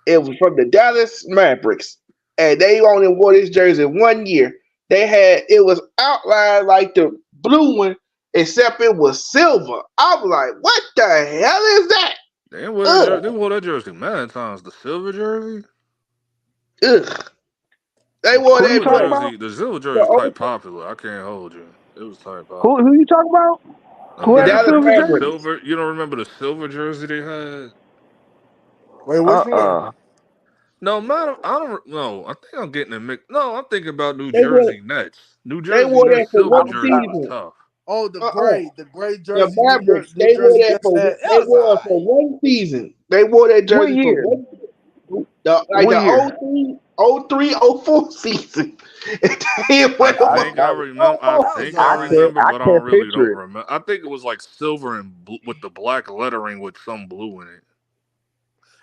Speaker 3: It was from the Dallas Mavericks, and they only wore this jersey 1 year. They had it was outlined like the blue one, except it was silver. I was like, "What the hell is that?" Ugh,
Speaker 6: They wore that jersey mad times. The silver jersey.
Speaker 3: ugh. They wore
Speaker 2: Who you
Speaker 3: that
Speaker 2: talking
Speaker 3: joint.
Speaker 2: about?
Speaker 6: The silver jersey is
Speaker 3: The,
Speaker 6: type popular. I can't hold you. It was type
Speaker 2: Who
Speaker 6: popular.
Speaker 2: you talking about?
Speaker 6: The
Speaker 2: Who had the
Speaker 3: Dallas
Speaker 2: silver
Speaker 6: Mavericks, the
Speaker 3: Mavericks.
Speaker 2: jersey?
Speaker 6: silver. You don't remember the silver jersey they had?
Speaker 4: Wait, which one?
Speaker 6: No, man, I don't. No, I think I'm getting a mix. No, I'm thinking about New
Speaker 3: They wore
Speaker 6: Jersey Nets. New
Speaker 3: they
Speaker 6: Jersey
Speaker 3: wore that
Speaker 6: Nets
Speaker 3: for
Speaker 6: silver
Speaker 3: one
Speaker 6: jersey was
Speaker 3: season.
Speaker 6: tough.
Speaker 4: Oh,
Speaker 3: Uh-uh.
Speaker 4: the gray
Speaker 3: The
Speaker 4: jersey
Speaker 3: Mavericks,
Speaker 4: New
Speaker 3: they wore
Speaker 4: Jersey
Speaker 3: that
Speaker 4: Nets
Speaker 3: for
Speaker 4: had. It
Speaker 3: they
Speaker 4: was
Speaker 3: wore it for
Speaker 4: alright.
Speaker 3: one season. They wore that
Speaker 2: What
Speaker 3: jersey for
Speaker 2: year?
Speaker 3: one like
Speaker 2: What
Speaker 3: the
Speaker 2: year?
Speaker 3: 03, 04 season. They
Speaker 6: I
Speaker 3: went
Speaker 2: I,
Speaker 3: over.
Speaker 6: think I remember. I
Speaker 4: That was
Speaker 6: think I
Speaker 4: alright.
Speaker 6: remember, but
Speaker 2: can't
Speaker 6: really don't
Speaker 2: picture it.
Speaker 6: remember. I think it was like silver and with the black lettering with some blue in it.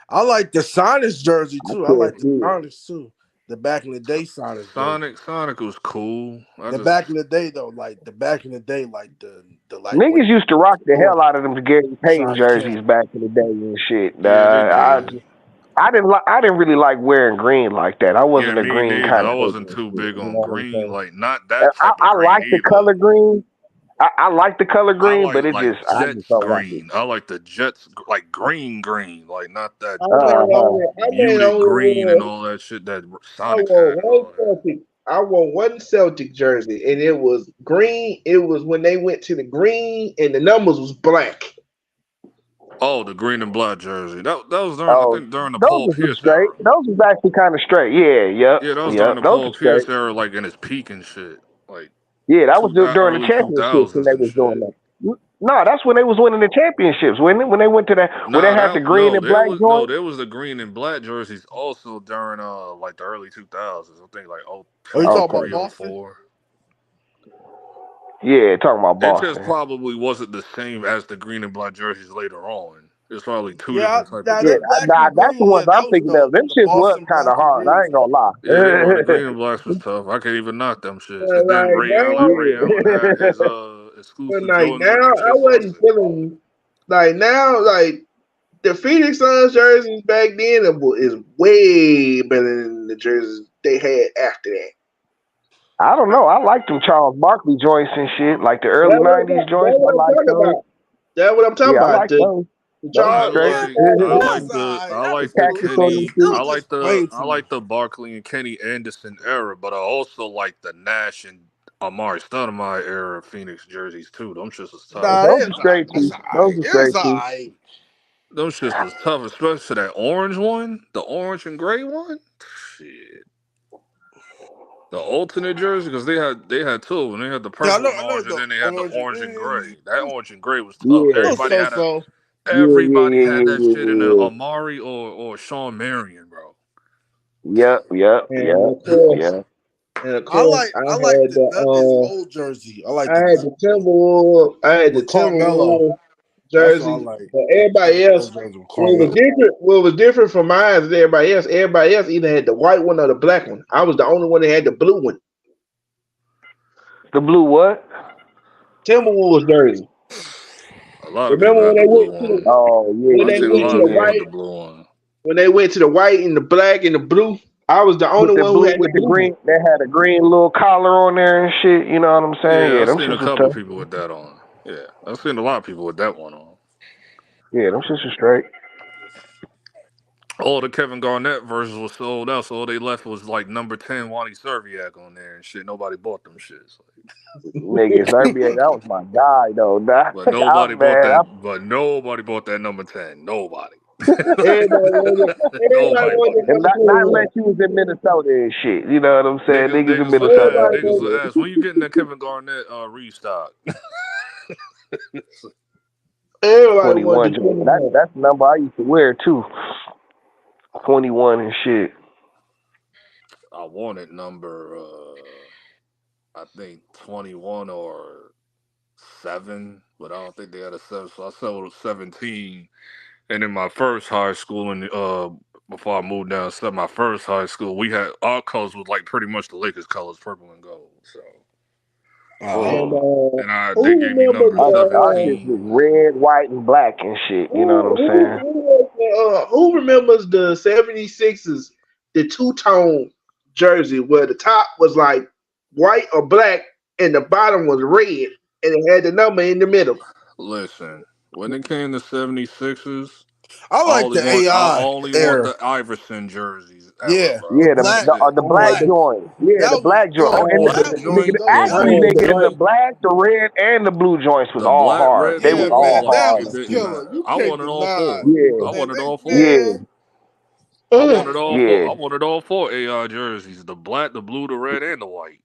Speaker 4: I like the Sonics jersey too. I
Speaker 2: can't
Speaker 4: like the
Speaker 2: see it.
Speaker 4: Sonics too. The back in the day Sonics jersey.
Speaker 6: Sonic was cool.
Speaker 4: Back in the day though, like the back in the day, like the like
Speaker 2: Niggas used to rock the hell
Speaker 4: Jordan,
Speaker 2: out of them Gary Payton
Speaker 4: Sonic
Speaker 2: jerseys
Speaker 4: came.
Speaker 2: back in the day and shit.
Speaker 6: Yeah, they did.
Speaker 2: I didn't really like wearing green like that. I wasn't
Speaker 6: Yeah,
Speaker 2: a
Speaker 6: me
Speaker 2: green
Speaker 6: neither.
Speaker 2: kind
Speaker 6: I
Speaker 2: of person.
Speaker 6: wasn't too
Speaker 2: Shit,
Speaker 6: big
Speaker 2: you
Speaker 6: on
Speaker 2: know what I'm
Speaker 6: green,
Speaker 2: saying?
Speaker 6: like not that type of
Speaker 2: I
Speaker 6: green
Speaker 2: like the
Speaker 6: either.
Speaker 2: color green. I like the color
Speaker 6: I
Speaker 2: green, but
Speaker 6: like
Speaker 2: I
Speaker 6: Jets
Speaker 2: just don't like it.
Speaker 6: green. I like the Jets like green, like not that
Speaker 5: I made
Speaker 6: muted
Speaker 5: only
Speaker 6: green and
Speaker 5: one.
Speaker 6: all that shit that
Speaker 5: I
Speaker 6: Sonics
Speaker 5: wore
Speaker 6: had and
Speaker 5: one
Speaker 6: all that.
Speaker 5: Celtic. I wore one Celtic jersey, and it was green. It was when they went to the green, and the numbers was black.
Speaker 6: Oh, the green and black jersey. That was during I think during the
Speaker 2: Those
Speaker 6: Paul
Speaker 2: was
Speaker 6: Pierce
Speaker 2: straight.
Speaker 6: era.
Speaker 2: Those was actually kind of straight. Yeah,
Speaker 6: Yeah, that was during the
Speaker 2: Those
Speaker 6: Paul
Speaker 2: were straight.
Speaker 6: Pierce era, like in his peak and shit. Like
Speaker 2: Yeah, that was during the
Speaker 6: early
Speaker 2: championships when
Speaker 6: 2000s
Speaker 2: they
Speaker 6: and
Speaker 2: was doing
Speaker 6: shit.
Speaker 2: that. No, that's when they was winning the championships. When they went to that, when they
Speaker 6: Nah,
Speaker 2: had the green and black joint.
Speaker 6: there was the green and black jerseys also during like the early 2000s. I think like
Speaker 4: Are you talking about
Speaker 6: 03,
Speaker 4: Boston?
Speaker 6: 04.
Speaker 2: Yeah, talking about
Speaker 6: It just
Speaker 2: Boston.
Speaker 6: probably wasn't the same as the green and black jerseys later on. It's probably two
Speaker 4: Yeah,
Speaker 6: different type of
Speaker 4: now
Speaker 2: Yeah,
Speaker 4: that
Speaker 6: jerseys.
Speaker 4: black and
Speaker 2: that's the
Speaker 4: green,
Speaker 2: ones
Speaker 4: yeah, that
Speaker 2: I'm
Speaker 4: was
Speaker 2: thinking of.
Speaker 4: dope.
Speaker 2: Them
Speaker 4: The
Speaker 2: shits was
Speaker 4: Boston
Speaker 2: kind of
Speaker 4: black and
Speaker 2: hard.
Speaker 4: green
Speaker 2: I
Speaker 4: was
Speaker 2: ain't gonna
Speaker 4: dope.
Speaker 2: lie.
Speaker 6: Yeah, they were. The green and blacks was tough. I can't even knock them shits. And then
Speaker 5: Like now,
Speaker 6: Ray Allen had his
Speaker 5: but
Speaker 6: exclusive
Speaker 5: like
Speaker 6: Jordans
Speaker 5: now,
Speaker 6: with them
Speaker 5: I
Speaker 6: shits on.
Speaker 5: wasn't feeling like now. Like the Phoenix Suns jerseys back then is way better than the jerseys they had after that.
Speaker 2: I don't know. I like them Charles Barkley joints and shit, like the early '90s joints. I like those.
Speaker 5: That's what I'm talking
Speaker 2: Yeah, I
Speaker 5: about.
Speaker 2: like those.
Speaker 5: The
Speaker 2: Those are
Speaker 5: Charles,
Speaker 2: straight.
Speaker 4: That's all right.
Speaker 6: I
Speaker 4: That
Speaker 6: like
Speaker 4: was
Speaker 6: the
Speaker 4: cool.
Speaker 6: Kenny.
Speaker 4: It was just plain
Speaker 6: I
Speaker 4: to me.
Speaker 6: like the Barkley and Kenny Anderson era, but I also like the Nash and Amari Stoudemire era Phoenix jerseys too. Them shits was tough.
Speaker 4: Nah,
Speaker 2: Those
Speaker 4: it's
Speaker 2: are
Speaker 4: all right.
Speaker 2: straight
Speaker 4: It's
Speaker 2: too.
Speaker 4: all
Speaker 2: Those
Speaker 4: right.
Speaker 2: are
Speaker 4: It's
Speaker 2: straight
Speaker 4: all
Speaker 2: too.
Speaker 4: right.
Speaker 6: Them shits was tough, especially that orange one, the orange and gray one. Shit. The alternate jersey, because they had two, and they had the
Speaker 4: Yeah,
Speaker 6: purple and
Speaker 4: I know
Speaker 6: orange, and
Speaker 4: the
Speaker 6: then they had the
Speaker 4: orange.
Speaker 6: orange and gray. That
Speaker 4: It
Speaker 6: orange and gray was tough.
Speaker 2: Yeah,
Speaker 4: was so.
Speaker 6: Everybody had that shit in the
Speaker 2: yeah.
Speaker 6: Amari or Sean Marion, bro.
Speaker 2: Yep.
Speaker 5: and of course,
Speaker 2: Yeah.
Speaker 4: I like
Speaker 5: I
Speaker 4: the Nuggets old jersey. I like
Speaker 5: I
Speaker 4: the
Speaker 5: had
Speaker 4: Nuggets
Speaker 5: the Timberwolves,
Speaker 4: with Carmelo. That's what I
Speaker 5: jersey,
Speaker 4: like.
Speaker 5: but
Speaker 4: The
Speaker 5: everybody
Speaker 4: Nuggets
Speaker 5: else.
Speaker 4: old jersey with
Speaker 5: What was
Speaker 4: Carmelo.
Speaker 5: different? What was different from mine is everybody else either had the white one or the black one. I was the only one that had the blue one.
Speaker 2: The blue what?
Speaker 5: Timberwolves jersey.
Speaker 6: A lot of people
Speaker 5: Remember when
Speaker 6: had the
Speaker 5: they
Speaker 6: blue
Speaker 5: went to
Speaker 6: one.
Speaker 2: Oh
Speaker 6: I
Speaker 5: they
Speaker 6: seen a
Speaker 5: went to
Speaker 6: lot
Speaker 5: the
Speaker 6: of people
Speaker 2: yeah.
Speaker 6: with
Speaker 5: white
Speaker 6: the blue one.
Speaker 5: when they went to the white and the black and the blue? I was the only one who had the
Speaker 2: With the
Speaker 5: blue one.
Speaker 2: green, they had a green little collar on there and shit. You know what I'm saying?
Speaker 6: Yeah,
Speaker 2: Yeah,
Speaker 6: I
Speaker 2: them
Speaker 6: seen a
Speaker 2: shits was
Speaker 6: couple
Speaker 2: tough.
Speaker 6: people with that on. Yeah, I seen a lot of people with that one on.
Speaker 2: Yeah, them shits was straight.
Speaker 6: All the Kevin Garnett versions was sold out, so all they left was like number 10 Wani Serviak on there and shit. Nobody bought them shits.
Speaker 2: Niggas, NBA, that was my guy though.
Speaker 6: But nobody bought
Speaker 2: Man,
Speaker 6: that. But nobody bought that number 10. Nobody.
Speaker 5: Everybody
Speaker 6: Nobody
Speaker 5: wanted
Speaker 6: bought
Speaker 5: the
Speaker 6: it.
Speaker 2: and
Speaker 5: number
Speaker 2: not unless
Speaker 5: 21.
Speaker 2: you was in Minnesota and shit. You know what I'm saying? Niggas in
Speaker 6: Niggas would
Speaker 2: Minnesota.
Speaker 6: ask.
Speaker 5: Everybody
Speaker 6: Niggas
Speaker 5: wanted
Speaker 6: would ask when you getting that Kevin Garnett restock.
Speaker 5: everybody wanted
Speaker 2: 21
Speaker 5: the
Speaker 2: joint.
Speaker 5: 21.
Speaker 2: That's the number I used to wear too. 21 and shit.
Speaker 6: I wanted number I think 21 or 7, but I don't think they had a 7, so I settled 17. And in my first high school, and before I moved down to my first high school, we had our colors was like pretty much the Lakers colors, purple and gold. So, and they
Speaker 5: Who
Speaker 6: gave me
Speaker 5: remembers
Speaker 6: number
Speaker 2: Our shit was
Speaker 6: 17.
Speaker 2: red, white, and black and shit. You know what I'm saying?
Speaker 5: who remembers the 76ers, the two-tone jersey where the top was like white or black and the bottom was red and it had the number in the middle?
Speaker 6: Listen, when it came to 76ers,
Speaker 4: I like the
Speaker 6: I
Speaker 4: AI
Speaker 6: only want
Speaker 4: era.
Speaker 6: the Iverson jerseys era,
Speaker 4: Yeah,
Speaker 6: bro.
Speaker 4: the
Speaker 2: Yeah,
Speaker 6: That's
Speaker 4: black,
Speaker 6: it.
Speaker 2: the
Speaker 4: the
Speaker 2: black
Speaker 4: black.
Speaker 2: joint. Yeah, the
Speaker 4: That was
Speaker 2: black joint. Oh,
Speaker 4: the
Speaker 2: and
Speaker 4: black
Speaker 2: nigga,
Speaker 4: joints.
Speaker 5: I
Speaker 4: Those
Speaker 2: actually,
Speaker 5: had
Speaker 4: hard.
Speaker 5: the
Speaker 2: nigga, the
Speaker 5: white.
Speaker 2: black, the red, and the blue joints was
Speaker 6: The
Speaker 2: all
Speaker 6: black,
Speaker 2: hard.
Speaker 6: red,
Speaker 2: They
Speaker 6: blue,
Speaker 2: was
Speaker 4: Yeah,
Speaker 6: all
Speaker 2: all
Speaker 4: man,
Speaker 6: white.
Speaker 4: that
Speaker 2: hard
Speaker 4: was
Speaker 2: and
Speaker 6: It didn't
Speaker 2: shit.
Speaker 4: killer.
Speaker 6: matter.
Speaker 4: You
Speaker 6: I
Speaker 4: can't
Speaker 6: wanted all
Speaker 4: deny.
Speaker 6: 4. I
Speaker 2: Yeah,
Speaker 4: Man,
Speaker 6: wanted all 4.
Speaker 2: yeah,
Speaker 6: I
Speaker 2: yeah.
Speaker 6: wanted all 4 AI jerseys: the black, the blue, the red, and the white.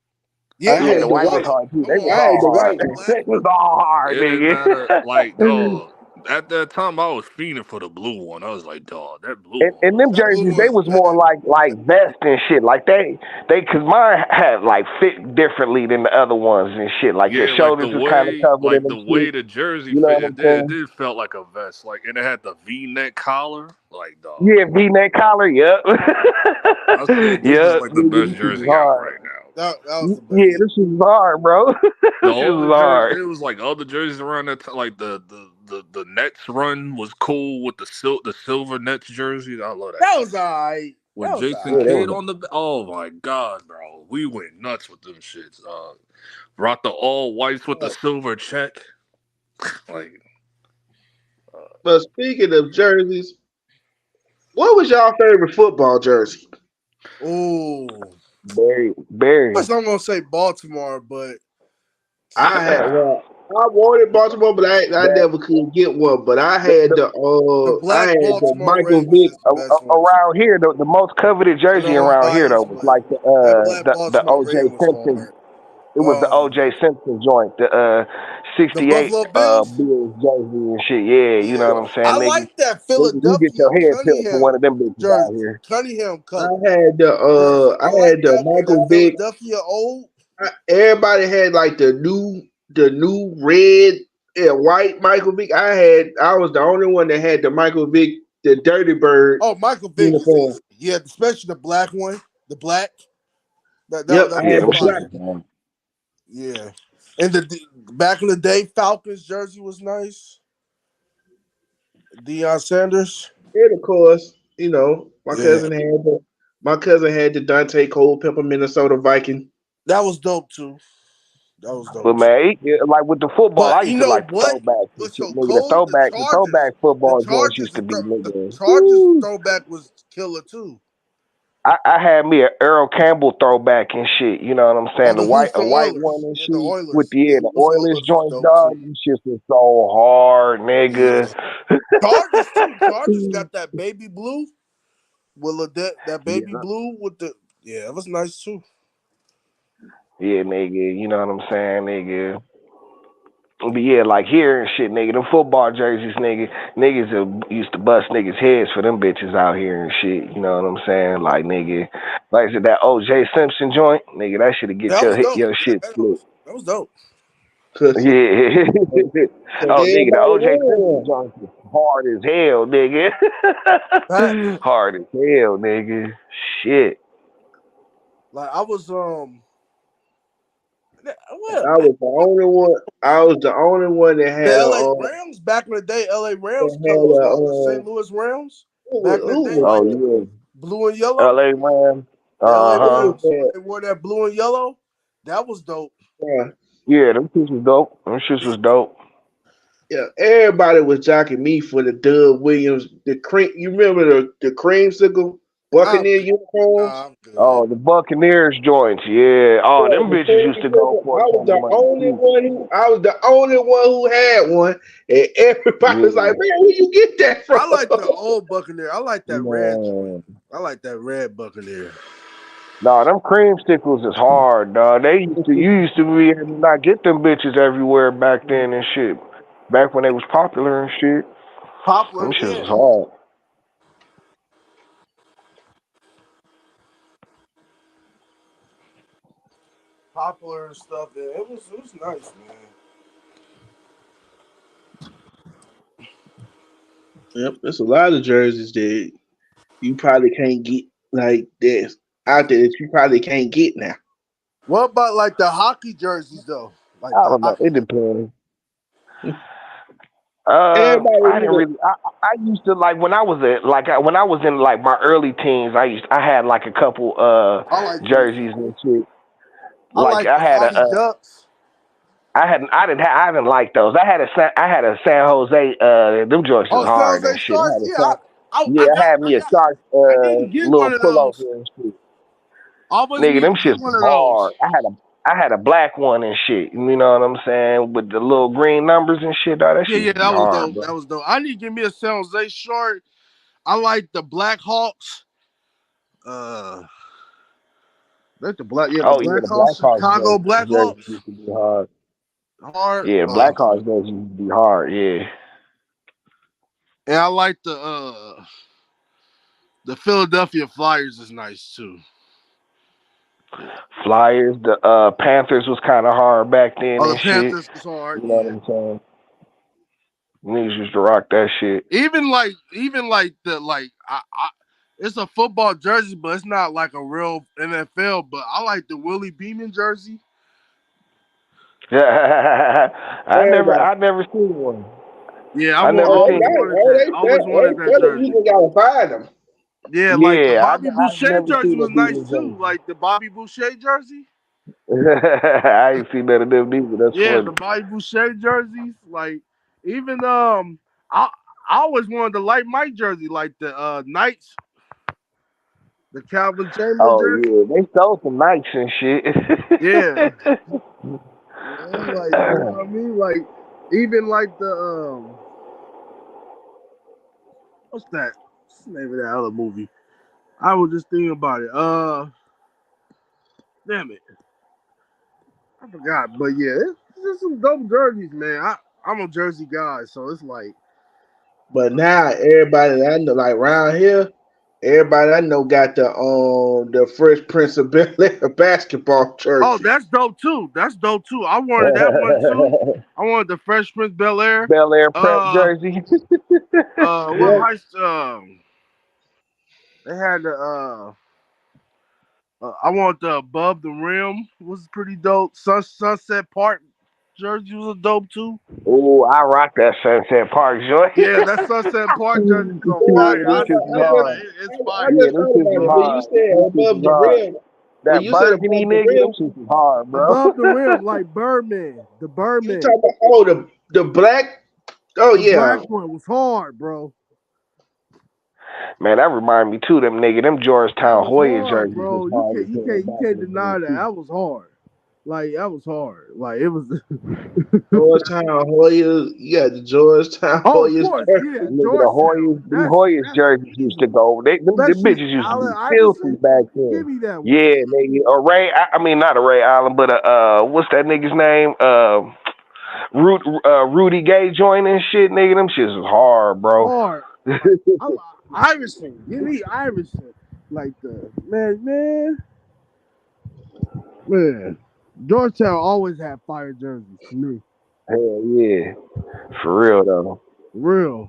Speaker 5: I
Speaker 4: yeah,
Speaker 2: Yeah,
Speaker 5: had
Speaker 2: the
Speaker 5: the
Speaker 2: white was
Speaker 5: white.
Speaker 2: hard too.
Speaker 4: I'm
Speaker 2: They
Speaker 4: on
Speaker 2: was
Speaker 5: I
Speaker 4: that
Speaker 5: had
Speaker 2: all
Speaker 5: the
Speaker 4: too.
Speaker 2: hard.
Speaker 5: white
Speaker 4: The
Speaker 5: one.
Speaker 2: They
Speaker 4: black
Speaker 2: was
Speaker 4: one.
Speaker 2: all hard,
Speaker 6: It didn't
Speaker 2: nigga.
Speaker 6: matter. Like, dog, at that time, I was fiending for the blue one. I was like, dog, that blue one
Speaker 2: And
Speaker 6: was
Speaker 2: them
Speaker 4: That blue
Speaker 2: jerseys,
Speaker 6: crazy.
Speaker 2: they
Speaker 4: was
Speaker 2: was more
Speaker 4: bad.
Speaker 2: like vest and shit. Like cause mine had like fit differently than the other ones and shit. Like your
Speaker 6: Yeah,
Speaker 2: shoulders was kind of covered in them shit.
Speaker 6: the jersey
Speaker 2: You know
Speaker 6: fit,
Speaker 2: what I'm
Speaker 6: it
Speaker 2: saying?
Speaker 6: did felt like a vest. Like, and it had the V-neck collar. like, dog.
Speaker 2: Yeah, V-neck collar. Yep.
Speaker 6: I said this is like the best
Speaker 2: This is
Speaker 6: jersey out
Speaker 2: hard.
Speaker 6: right now.
Speaker 4: That was the best.
Speaker 2: Yeah, this is hard, bro.
Speaker 6: The
Speaker 2: This is
Speaker 6: only
Speaker 2: hard.
Speaker 6: jersey, it was like other jerseys around that time, like the Nets run was cool with the silver Nets jersey. I love that.
Speaker 4: That was alright.
Speaker 6: With
Speaker 4: That was
Speaker 6: Jason
Speaker 4: alright.
Speaker 6: Kidd on the, oh my god, bro, we went nuts with them shits. Brought the all whites with the silver check, like.
Speaker 5: But speaking of jerseys, what was y'all favorite football jersey?
Speaker 4: Ooh.
Speaker 2: Barry.
Speaker 4: First, I'm gonna say Baltimore, but
Speaker 5: I wanted Baltimore, but I never could get one. But I had
Speaker 4: the
Speaker 5: I
Speaker 4: black
Speaker 5: had the
Speaker 4: Baltimore
Speaker 5: Michael
Speaker 4: Ravens
Speaker 5: Vick.
Speaker 4: is the best one.
Speaker 2: Around here, the most coveted jersey around here though was like
Speaker 4: that black
Speaker 2: the
Speaker 4: Baltimore
Speaker 2: OJ
Speaker 4: Raven was
Speaker 2: Simpson.
Speaker 4: hard.
Speaker 2: It was the OJ Simpson joint, the 68
Speaker 4: Buffalo Bills?
Speaker 2: Bills jersey and shit. Yeah, you know what I'm saying,
Speaker 4: I
Speaker 2: nigga.
Speaker 4: like that
Speaker 2: You get
Speaker 4: Philadelphia
Speaker 2: your head tipped for
Speaker 4: Cunningham
Speaker 2: one of them bitches out
Speaker 4: jersey.
Speaker 2: here.
Speaker 4: Cunningham
Speaker 5: I
Speaker 4: color.
Speaker 5: had the
Speaker 4: jersey.
Speaker 5: I
Speaker 4: like
Speaker 5: had the
Speaker 4: that one,
Speaker 5: Michael
Speaker 4: that
Speaker 5: Vick.
Speaker 4: Philadelphia old.
Speaker 5: Everybody had like the new red and white Michael Vick. I was the only one that had the Michael Vick, the Dirty Bird.
Speaker 4: Oh, Michael Vick is
Speaker 5: uniform.
Speaker 4: easy. Yeah, especially the black one. The black. That
Speaker 5: I had the
Speaker 4: was
Speaker 5: black.
Speaker 4: Yeah. And the back in the day, Falcons jersey was nice. Deion Sanders.
Speaker 5: And of course, my cousin had the Dante Culpepper Minnesota Viking.
Speaker 4: That was dope too. That was dope.
Speaker 2: But man, like with the football, I
Speaker 4: But
Speaker 2: used to like the throwbacks.
Speaker 4: What's
Speaker 2: Shit,
Speaker 4: so
Speaker 2: nigga.
Speaker 4: cold?
Speaker 2: The throwback football joints used to be
Speaker 4: The
Speaker 2: nigga.
Speaker 4: Chargers throwback was killer too.
Speaker 2: I had me an Earl Campbell throwback and shit. You know what I'm saying?
Speaker 4: The
Speaker 2: a white
Speaker 4: Oilers.
Speaker 2: one and shit
Speaker 4: The Oilers.
Speaker 2: with the Oilers joints, dog. These shits was so hard, nigga.
Speaker 4: Yeah. Chargers got that baby blue. That baby blue with the it was nice too.
Speaker 2: Yeah, nigga. You know what I'm saying, nigga. But yeah, like here and shit, nigga, them football jerseys, niggas used to bust niggas' heads for them bitches out here and shit. You know what I'm saying? Like, nigga, like I said, that OJ Simpson joint, nigga, that should get your shit split.
Speaker 4: That was dope.
Speaker 2: Yeah. Oh, nigga, the OJ Simpson joint is hard as hell, nigga. Hard as hell, nigga. Shit.
Speaker 4: Like I was
Speaker 5: I was the only one that had
Speaker 4: the LA Rams back in the day. LA Rams colors, the St. Louis Rams back in the day.
Speaker 2: Yeah.
Speaker 4: Blue and yellow.
Speaker 2: LA Rams.
Speaker 4: LA Rams. They wore that blue and yellow. That was dope.
Speaker 2: Yeah, them shits was dope. Them shits was dope.
Speaker 5: Yeah, everybody was jocking me for the Doug Williams, the cream. You remember the creamsicle Buccaneer uniforms?
Speaker 2: Oh, the Buccaneers joints, yeah. Oh, them bitches used to go for.
Speaker 5: I was the only one who had one, and everybody was like, "Man, where you get that from?"
Speaker 4: I like the old Buccaneer. I like that red. I like that red Buccaneer.
Speaker 2: No, them creamsicles is hard, dog. You used to be able to not get them bitches everywhere back then and shit. Back when they was popular and shit. Them shit was hard.
Speaker 4: Popular and stuff. Yeah, it was nice, man.
Speaker 5: Yep, there's a lot of jerseys that you probably can't get like this out there that you probably can't get now.
Speaker 4: What about like the hockey jerseys though? Like
Speaker 2: I don't know. It depends. I used to like when I was when I was in like my early teens. I had like a couple jerseys and shit. I didn't like those. I had a San Jose. Them joints was hard and shit. I had me a Sharks little pullover and shit. Nigga, them shits was hard. I had a black one and shit. You know what I'm saying? With the little green numbers and shit. That shit
Speaker 4: that was
Speaker 2: hard,
Speaker 4: dope.
Speaker 2: bro.
Speaker 4: That was dope. I need to give me a San Jose short. I like the Black Hawks. Like the Black Hawks. Chicago Black Hawks.
Speaker 2: Used to be hard.
Speaker 4: Hard.
Speaker 2: Yeah, Black Hawks used to be hard. Yeah.
Speaker 4: And I like the Philadelphia Flyers is nice too.
Speaker 2: Flyers, the Panthers was kind of hard back then.
Speaker 4: The Panthers was hard.
Speaker 2: You know what I'm saying? Niggas used to rock that shit.
Speaker 4: Even like it's a football jersey, but it's not like a real NFL. But I like the Willie Beeman jersey.
Speaker 2: I never seen one.
Speaker 4: Yeah,
Speaker 2: I never
Speaker 4: always
Speaker 2: seen
Speaker 4: wanted that. I always wanted that jersey.
Speaker 3: You gotta find them.
Speaker 4: Yeah, like the Bobby
Speaker 2: I've
Speaker 4: Boucher
Speaker 2: never
Speaker 4: jersey
Speaker 2: seen
Speaker 4: was
Speaker 2: a
Speaker 4: nice
Speaker 2: Beaver
Speaker 4: too.
Speaker 2: jersey.
Speaker 4: Like the Bobby Boucher jersey.
Speaker 2: I ain't seen none of them either. That's
Speaker 4: Yeah,
Speaker 2: funny.
Speaker 4: the Bobby Boucher jerseys. Like even I always wanted the Light Mike jersey, like the Knights, the Calvin Chamberlain
Speaker 2: Oh
Speaker 4: jersey.
Speaker 2: yeah, they stole some Nikes and shit.
Speaker 4: Yeah. Yeah, like you know what I mean? Like even like the what's that? What's the name of that other movie? I was just thinking about it. Damn it. I forgot. But yeah, it's just some dope jerseys, man. I'm a jersey guy, so it's like.
Speaker 3: But now everybody that I know, like around here, everybody I know got the Fresh Prince of Bel-Air basketball jersey.
Speaker 4: Oh, that's dope too. That's dope too. I wanted that one too. I wanted the Fresh Prince Bel-Air.
Speaker 2: Bel-Air prep jersey.
Speaker 4: What high they had the I want the Above the Rim was pretty dope. Sunset Park jersey was dope too.
Speaker 2: Ooh, I rock that Sunset Park joint.
Speaker 4: Yeah, that Sunset Park jersey is on fire.
Speaker 2: Yeah, this is hard.
Speaker 4: It's
Speaker 3: I
Speaker 4: fire.
Speaker 3: just
Speaker 2: Yeah,
Speaker 3: thought
Speaker 2: this
Speaker 3: about
Speaker 2: is
Speaker 3: it when you
Speaker 2: hard.
Speaker 3: said above the rim. When
Speaker 2: That
Speaker 3: you said above
Speaker 2: burgundy
Speaker 3: the
Speaker 2: nigga,
Speaker 3: rim,
Speaker 2: them shit is hard, bro.
Speaker 4: Above the Rim, like Birdman. The
Speaker 3: you
Speaker 4: Birdman.
Speaker 3: talking about the black? Oh
Speaker 4: The
Speaker 3: yeah,
Speaker 4: black one was hard, bro.
Speaker 2: Man, that remind me too, them
Speaker 4: That
Speaker 2: Georgetown
Speaker 4: was
Speaker 2: Hoya
Speaker 4: hard,
Speaker 2: jerseys
Speaker 4: bro.
Speaker 2: was hard as
Speaker 4: You
Speaker 2: hell back
Speaker 4: can't
Speaker 2: in the
Speaker 4: deny
Speaker 2: day,
Speaker 4: that.
Speaker 2: too.
Speaker 4: That was hard. Like that was hard. Like it was.
Speaker 3: Georgetown Hoyas. You got the Georgetown
Speaker 4: Oh, of
Speaker 3: Hoyas.
Speaker 4: course, yeah,
Speaker 2: Nigga,
Speaker 4: Georgetown.
Speaker 2: them Hoyas
Speaker 4: That's
Speaker 2: jerseys used to go. Them
Speaker 4: especially
Speaker 2: bitches used to
Speaker 4: Allen
Speaker 2: be filthy
Speaker 4: Iverson.
Speaker 2: back
Speaker 4: Give
Speaker 2: then.
Speaker 4: me that one.
Speaker 2: Yeah, nigga. I mean, not a Ray Allen, but what's that nigga's name? Rudy Gay joint and shit, nigga. Them shits was hard, bro.
Speaker 4: Hard. Iverson. Give me Iverson. Like the man. Georgetown always had fire jerseys to me.
Speaker 2: Hell yeah, for real though.
Speaker 4: Real.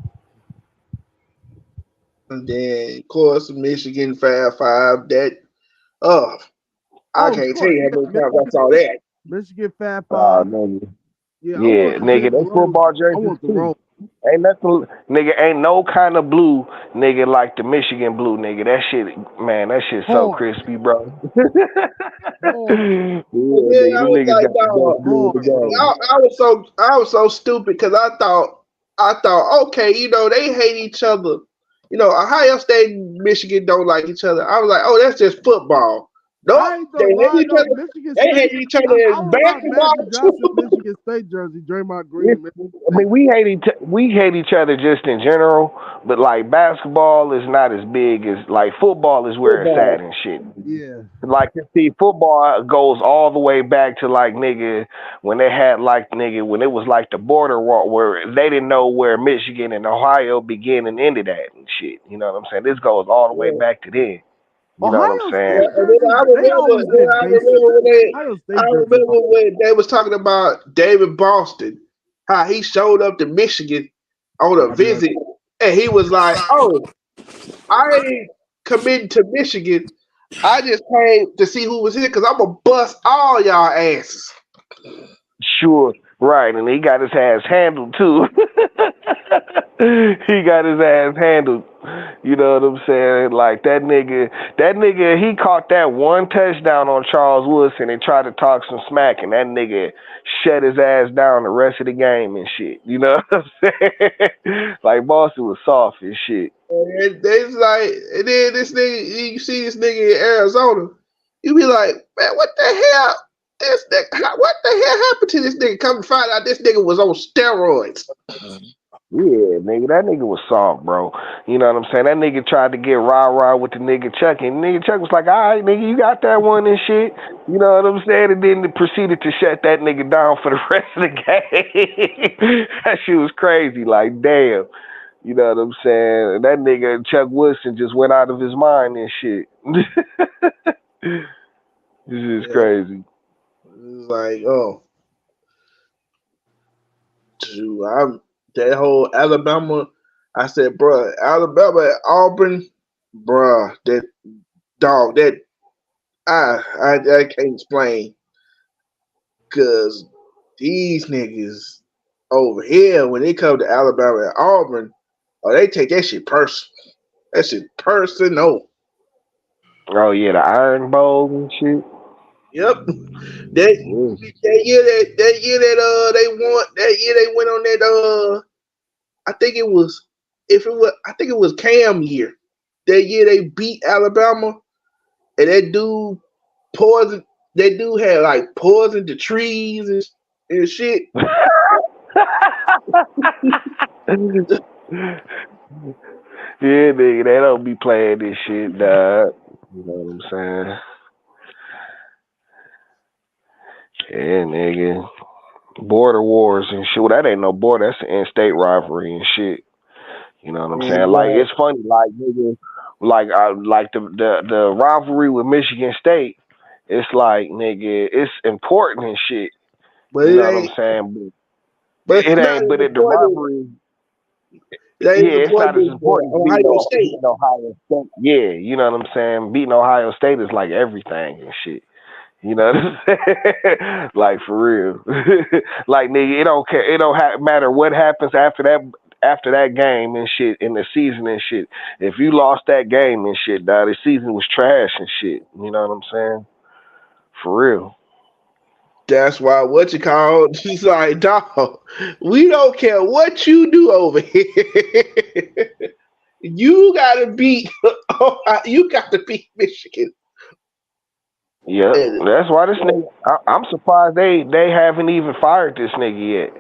Speaker 3: And then of course Michigan 5-5. That I
Speaker 4: Oh,
Speaker 3: can't
Speaker 4: of
Speaker 3: tell
Speaker 4: course,
Speaker 3: you how
Speaker 4: yeah.
Speaker 3: many times I saw that.
Speaker 4: Michigan Fab
Speaker 2: Oh,
Speaker 4: 5.
Speaker 2: nigga.
Speaker 4: Yeah, I
Speaker 2: Yeah,
Speaker 4: want the
Speaker 2: nigga,
Speaker 4: big
Speaker 2: they
Speaker 4: roll.
Speaker 2: football
Speaker 4: I
Speaker 2: jerseys
Speaker 4: want the
Speaker 2: too.
Speaker 4: roll.
Speaker 2: Ain't nothing, nigga. Ain't no kind of blue, nigga, like the Michigan blue, nigga. That shit, man, that shit so
Speaker 4: Hard.
Speaker 2: crispy, bro.
Speaker 4: Hard.
Speaker 2: Yeah,
Speaker 3: And then
Speaker 2: nigga,
Speaker 3: I
Speaker 2: them
Speaker 3: was
Speaker 2: niggas
Speaker 3: like,
Speaker 2: got the best
Speaker 3: dog,
Speaker 2: blue in the
Speaker 4: Hard, bro.
Speaker 2: game.
Speaker 3: I was so stupid because I thought, okay, they hate each other. Ohio State and Michigan don't like each other. I was like, oh, that's just football. Nope,
Speaker 4: I ain't
Speaker 3: they
Speaker 4: gonna lie
Speaker 3: hate each
Speaker 4: though.
Speaker 3: other.
Speaker 4: Michigan
Speaker 3: They
Speaker 4: State.
Speaker 3: hate each other
Speaker 4: I
Speaker 3: in
Speaker 4: would rock
Speaker 3: basketball
Speaker 4: Magic
Speaker 3: too.
Speaker 4: Johnson Michigan State jersey. Draymond Green.
Speaker 2: I mean, we hate each other just in general, but like basketball is not as big as like football is where it's at and shit.
Speaker 4: Yeah.
Speaker 2: Like you see, football goes all the way back to like nigga when they had like nigga when it was like the border war where they didn't know where Michigan and Ohio began and ended at and shit. You know what I'm saying? This goes all the way back to then. You know what I'm
Speaker 4: Ohio
Speaker 2: saying?
Speaker 4: State
Speaker 3: And then
Speaker 4: jerseys,
Speaker 3: I
Speaker 4: they always been basic. Ohio State jerseys.
Speaker 3: remember when they was talking about David Boston, how he showed up to Michigan on a visit, and he was like, "Oh, I ain't committing to Michigan. I just came to see who was here because I'm gonna bust all y'all asses."
Speaker 2: Sure, right, and he got his ass handled too. He got his ass handled. You know what I'm saying? Like that nigga, he caught that one touchdown on Charles Woodson and tried to talk some smack, and that nigga shut his ass down the rest of the game and shit. You know what I'm saying? Like Boston was soft and shit.
Speaker 3: And they was like, and then this nigga, you see this nigga in Arizona, you be like, man, what the hell? What the hell happened to this nigga? Come to find out, this nigga was on steroids.
Speaker 2: Yeah, nigga, that nigga was soft, bro. You know what I'm saying? That nigga tried to get rah-rah with the nigga Chuck, and nigga Chuck was like, all right, nigga, you got that one and shit. You know what I'm saying? And then proceeded to shut that nigga down for the rest of the game. That shit was crazy, like, damn. You know what I'm saying? And that nigga Chuck Woodson just went out of his mind and shit. This is crazy.
Speaker 3: It's like, oh, dude,
Speaker 5: that whole Alabama. I said, bro, Alabama, Auburn, bro, that dog, that I can't explain because these niggas over here when they come to Alabama and Auburn, oh, they take that shit personal. That shit personal.
Speaker 2: Oh yeah, the Iron Bowl and shit.
Speaker 5: Yep. That year that they won, that year they went on that I think it was Cam year. That year they beat Alabama and that dude poisoned. That dude had like poisoned the trees and shit.
Speaker 2: Yeah, nigga, they don't be playing this shit, dog. You know what I'm saying? Yeah, nigga. Border wars and shit. Well, that ain't no border. That's an in-state rivalry and shit. You know what I'm saying? Like, it's funny, like, nigga, like the rivalry with Michigan State. It's like, nigga, it's important and shit.
Speaker 5: But
Speaker 2: you know what I'm saying?
Speaker 5: But
Speaker 2: it ain't. But the rivalry. Yeah, it's not as important.
Speaker 5: Ohio State.
Speaker 2: Ohio State. Yeah, you know what I'm saying? Beating Ohio State is like everything and shit. You know what I'm saying? Like, for real. Like, nigga, it don't care. It don't matter what happens after that game and shit in the season and shit. If you lost that game and shit, dog, the season was trash and shit. You know what I'm saying? For real.
Speaker 5: That's why she's like, dog, we don't care what you do over here. You gotta beat Michigan.
Speaker 2: Yeah, that's why this nigga. I'm surprised they haven't even fired this nigga yet.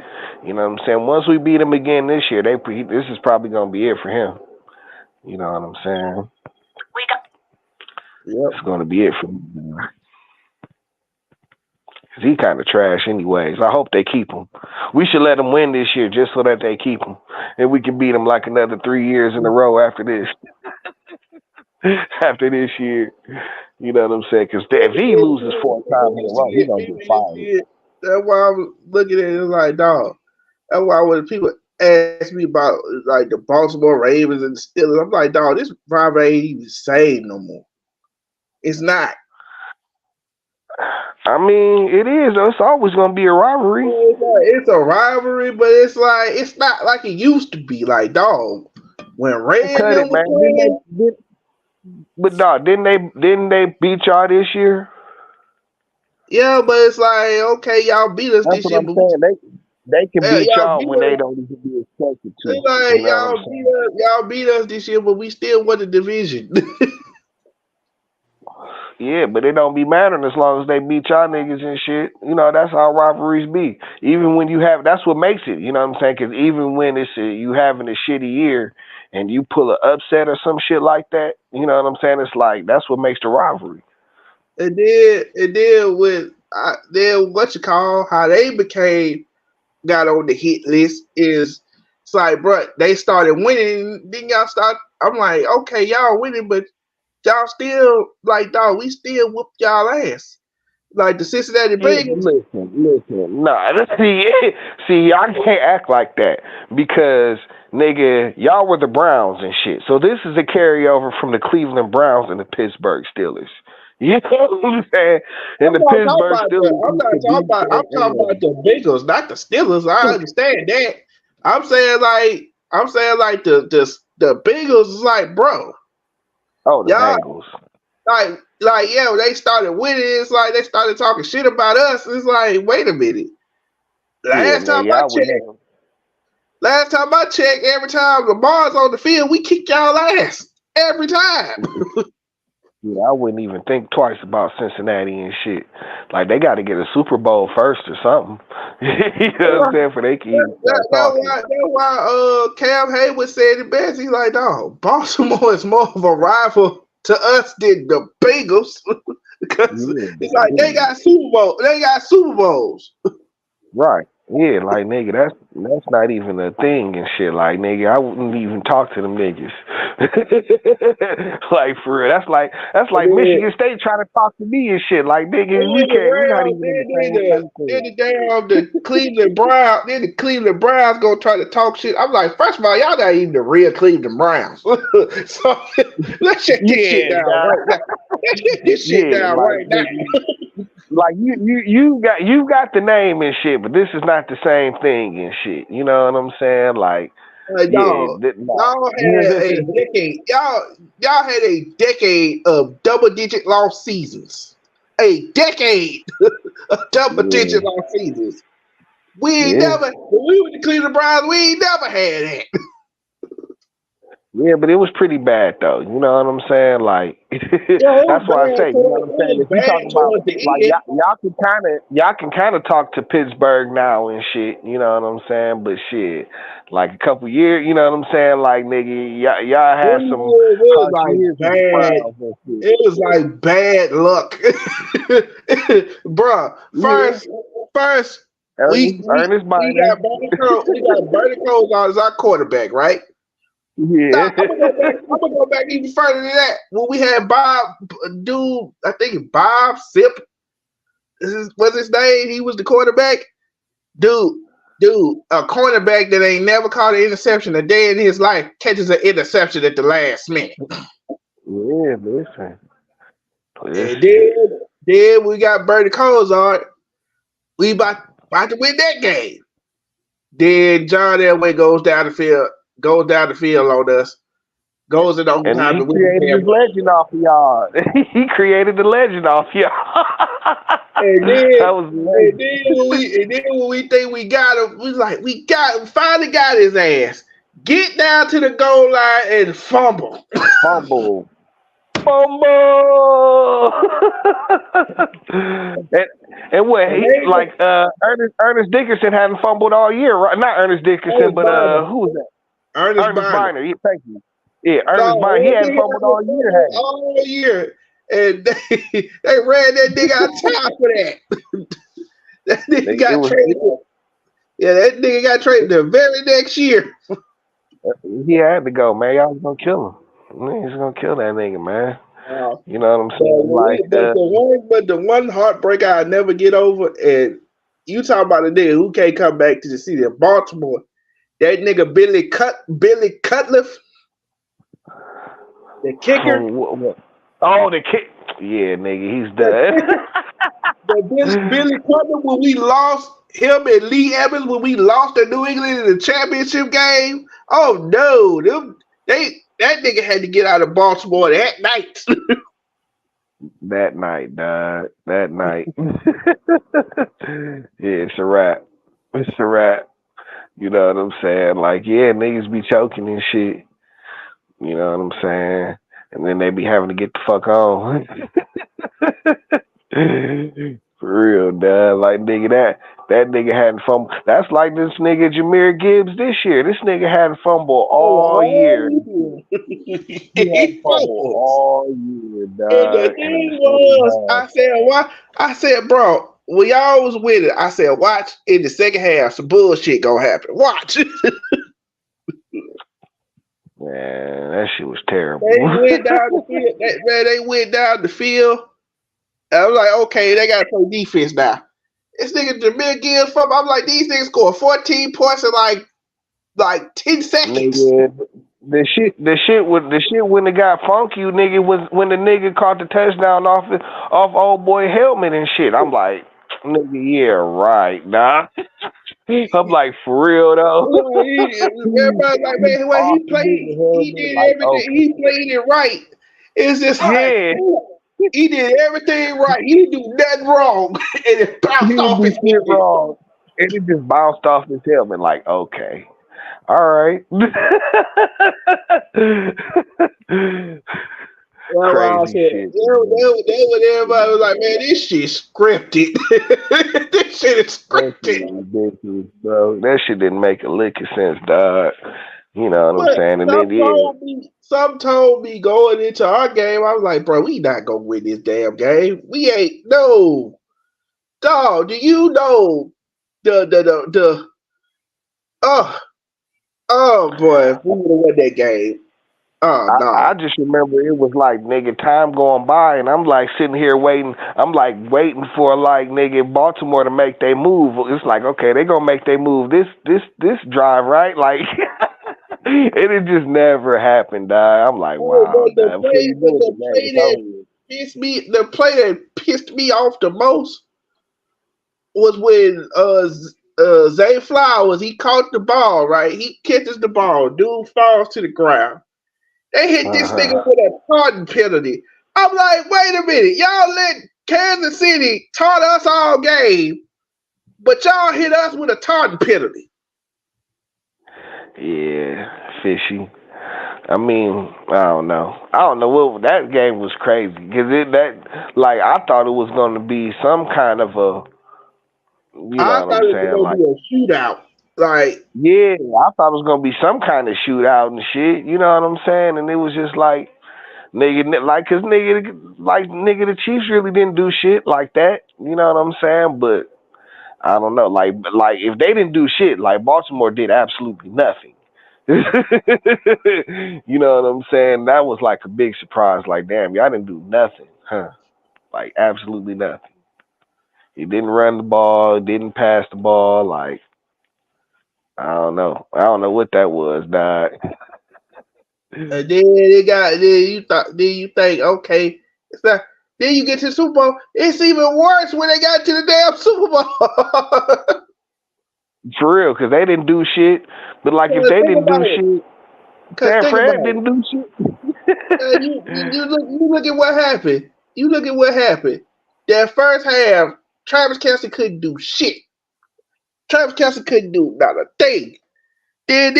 Speaker 2: You know what I'm saying? Once we beat him again this year, this is probably gonna be it for him. You know what I'm saying? It's gonna be it for him. Cause he kind of trash, anyways. I hope they keep him. We should let him win this year just so that they keep him, and we can beat him like another 3 years in a row after this. After this year. You know what I'm saying? Because if he loses 4 times in a row, he's going to get fired.
Speaker 5: That's why I'm looking at it like, dog. That's why when people ask me about like the Baltimore Ravens and the Steelers, I'm like, dog, this rivalry ain't even the same no more. It's not.
Speaker 2: I mean, it is. It's always going to be a rivalry.
Speaker 5: It's a rivalry, but it's like it's not like it used to be. Like, dog, when Ray and them was playing.
Speaker 2: But dog, didn't they beat y'all this year?
Speaker 5: Yeah, but it's like, okay, y'all beat us this year.
Speaker 2: That's what I'm saying. They can beat y'all when they don't even be expected to.
Speaker 5: It's like, y'all beat us this year, but we still won the division.
Speaker 2: Yeah, but it don't be mattering as long as they beat y'all niggas and shit. You know, that's how rivalries be. Even when you have, that's what makes it. You know what I'm saying? Because even when it's you having a shitty year and you pull an upset or some shit like that, you know what I'm saying? It's like, that's what makes the rivalry.
Speaker 5: It did with how they got on the hit list is it's like, bro, they started winning. Then y'all start. I'm like, okay, y'all winning, but y'all still like, dog, we still whoop y'all ass. Like the Cincinnati Bengals.
Speaker 2: Listen. Nah, see, I can't act like that because, nigga, y'all were the Browns and shit. So this is a carryover from the Cleveland Browns and the Pittsburgh Steelers. You know what I'm saying? And the Pittsburgh Steelers.
Speaker 5: I'm talking about the Bengals, not the Steelers. I understand that. I'm saying like the Bengals is like, bro.
Speaker 2: Oh, the Bengals.
Speaker 5: Like, yeah, when they started winning, it's like they started talking shit about us. It's like, wait a minute. Last time I checked, every time Lamar's on the field, we kick y'all ass. Every time.
Speaker 2: Yeah, I wouldn't even think twice about Cincinnati and shit. Like, they got to get a Super Bowl first or something. You know what I'm saying? For they can even start talking.
Speaker 5: That's why Cam Hayward said it best. He's like, dog, Baltimore is more of a rival to us than the Bengals. Because it's like they got Super Bowls.
Speaker 2: Right. Yeah, like nigga, that's not even a thing and shit. Like nigga, I wouldn't even talk to them niggas. Like for real, that's like
Speaker 5: And
Speaker 2: Michigan State trying to talk to me and shit. Like nigga, we not even in the same
Speaker 5: then
Speaker 2: place.
Speaker 5: the damn the Cleveland Browns, then the Cleveland Browns gonna try to talk shit. I'm like, first of all, y'all not even the real Cleveland Browns. So let's shut this shit down right now. Let's shut this shit
Speaker 2: Yeah,
Speaker 5: down
Speaker 2: like
Speaker 5: right now.
Speaker 2: like you got the name and shit, but this is not the same thing and shit. You know what I'm saying? Like, yeah,
Speaker 5: Dog, y'all had a decade. Y'all had a decade of double-digit lost seasons. A decade of double-digit lost seasons. We ain't never. When we were the Cleveland Browns, we ain't never had that.
Speaker 2: Yeah, but it was pretty bad though. You know what I'm saying? Like that's why I say, you know what I'm saying? If you talking about like y'all can kind of talk to Pittsburgh now and shit. You know what I'm saying? But shit, like a couple years, you know what I'm saying? Like nigga, y'all had some harsh years with the Browns and shit.
Speaker 5: It was like bad luck, bruh. First, we got Bernie Kosar as our quarterback, right?
Speaker 2: Yeah.
Speaker 5: I'm gonna go back even further than that. When we had Bob, dude, I think Bob Sip, what's his name? He was the quarterback. Dude, a cornerback that ain't never caught an interception a day in his life catches an interception at the last minute.
Speaker 2: Yeah, listen.
Speaker 5: And then we got Bernie Kosar. We about to win that game. Then John Elway goes down the field on us. Goes in overtime
Speaker 2: and he created his legend off of y'all. He created the legend off y'all.
Speaker 5: And then when we think we got him, we finally got his ass. Get down to the goal line and fumble.
Speaker 2: Fumble. and what Ernest Dickerson hadn't fumbled all year, right? Not Ernest Dickerson, but who was that?
Speaker 5: Ernest
Speaker 2: Biner. Yeah, thank you. Yeah, Ernest Biner. He hadn't fumbled all year.
Speaker 5: All year. And they ran that nigga out of town for that. That nigga got traded. Yeah, that nigga got traded the very next year.
Speaker 2: He had to go, man. Y'all was gonna kill him. Man, he's gonna kill that nigga, man. You know what I'm saying?
Speaker 5: But the one heartbreak I never get over, and you talk about a nigga who can't come back to the city of Baltimore. That nigga Billy Cutliff, the kicker.
Speaker 2: The kick. Yeah, nigga, he's dead.
Speaker 5: Billy Cutliff, when we lost him and Lee Evans, when we lost to New England in the championship game. Oh no, that nigga had to get out of Baltimore that night.
Speaker 2: That night, dog. That night. Yeah, it's a wrap. It's a wrap. You know what I'm saying? Like, yeah, niggas be choking and shit. You know what I'm saying? And then they be having to get the fuck on. For real, dog. Like, nigga, that nigga hadn't fumbled. That's like this nigga Jahmyr Gibbs this year. This nigga hadn't fumbled all year. He hadn't fumbled all year, dog.
Speaker 5: And the thing was, I said, bro, when y'all was with it, I said, watch in the second half, some bullshit gonna happen. Watch.
Speaker 2: Man, that shit was terrible.
Speaker 5: They went down the field. They went down the field. I was like, okay, they gotta play defense now. This nigga Jahmyr Gibbs I'm like, these niggas scored 14 points in like 10 seconds.
Speaker 2: Nigga, the shit when it got funky, nigga, was when the nigga caught the touchdown off old boy helmet and shit. I'm like, nigga, yeah, right, nah. I'm like, for real though.
Speaker 5: Everybody's like, man, when he did everything. Okay. He played it right. It's just like, he did everything right. He didn't do nothing wrong, and it bounced off his helmet.
Speaker 2: Wrong, and it just bounced off his helmet. Like, okay, all right. Crazy shit.
Speaker 5: Everybody was like, man, this shit's scripted. This shit is scripted.
Speaker 2: Bro. That shit didn't make a lick of sense, dog. You know what I'm saying? And
Speaker 5: some told me going into our game, I was like, bro, we not gonna win this damn game. We ain't. No. Dog, do you know the oh boy, we would have won that game. Oh
Speaker 2: I
Speaker 5: no.
Speaker 2: just remember it was like nigga time going by, and I'm like sitting here waiting. I'm like waiting for like nigga Baltimore to make their move. It's like okay, they gonna make their move this drive, right? Like, and it just never happened, dog. I'm like,
Speaker 5: Oh,
Speaker 2: wow,
Speaker 5: the
Speaker 2: dog. Before
Speaker 5: play,
Speaker 2: you
Speaker 5: but
Speaker 2: know it, the
Speaker 5: the
Speaker 2: game
Speaker 5: play
Speaker 2: is
Speaker 5: that
Speaker 2: over.
Speaker 5: the play that pissed me off the most was when Zay Flowers, he caught the ball, right? He catches the ball, dude falls to the ground. They hit this nigga
Speaker 2: Uh-huh.
Speaker 5: with a taunting penalty. I'm like, wait a minute, y'all let Kansas City taunt us all game, but y'all hit us with a taunting penalty.
Speaker 2: Yeah, fishy. I mean, I don't know. I don't know what that game was crazy because like I thought it was going to be some kind of a, you
Speaker 5: I
Speaker 2: know what
Speaker 5: thought
Speaker 2: I'm
Speaker 5: it was
Speaker 2: saying?
Speaker 5: gonna
Speaker 2: Like,
Speaker 5: be a shootout. Like,
Speaker 2: yeah, I thought it was going to be some kind of shootout and shit. You know what I'm saying? And it was just like nigga, like, cause nigga, the Chiefs really didn't do shit like that. You know what I'm saying? But I don't know. Like if they didn't do shit, like Baltimore did absolutely nothing. You know what I'm saying? That was like a big surprise. Like, damn, y'all didn't do nothing, huh? Like, absolutely nothing. He didn't run the ball, didn't pass the ball. Like, I don't know. I don't know what that was, dog.
Speaker 5: and then they got then you think okay, it's not. Then you get to the Super Bowl. It's even worse when they got to the damn Super Bowl.
Speaker 2: For real, because they didn't do shit. But, like, if
Speaker 5: Cause
Speaker 2: they
Speaker 5: think
Speaker 2: didn't do
Speaker 5: about it.
Speaker 2: shit,
Speaker 5: Cause
Speaker 2: San
Speaker 5: think
Speaker 2: Fran
Speaker 5: about it.
Speaker 2: didn't do shit.
Speaker 5: You look at what happened. You look at what happened. That first half, Travis Kelce couldn't do shit. Travis Kelce couldn't do not a thing. Then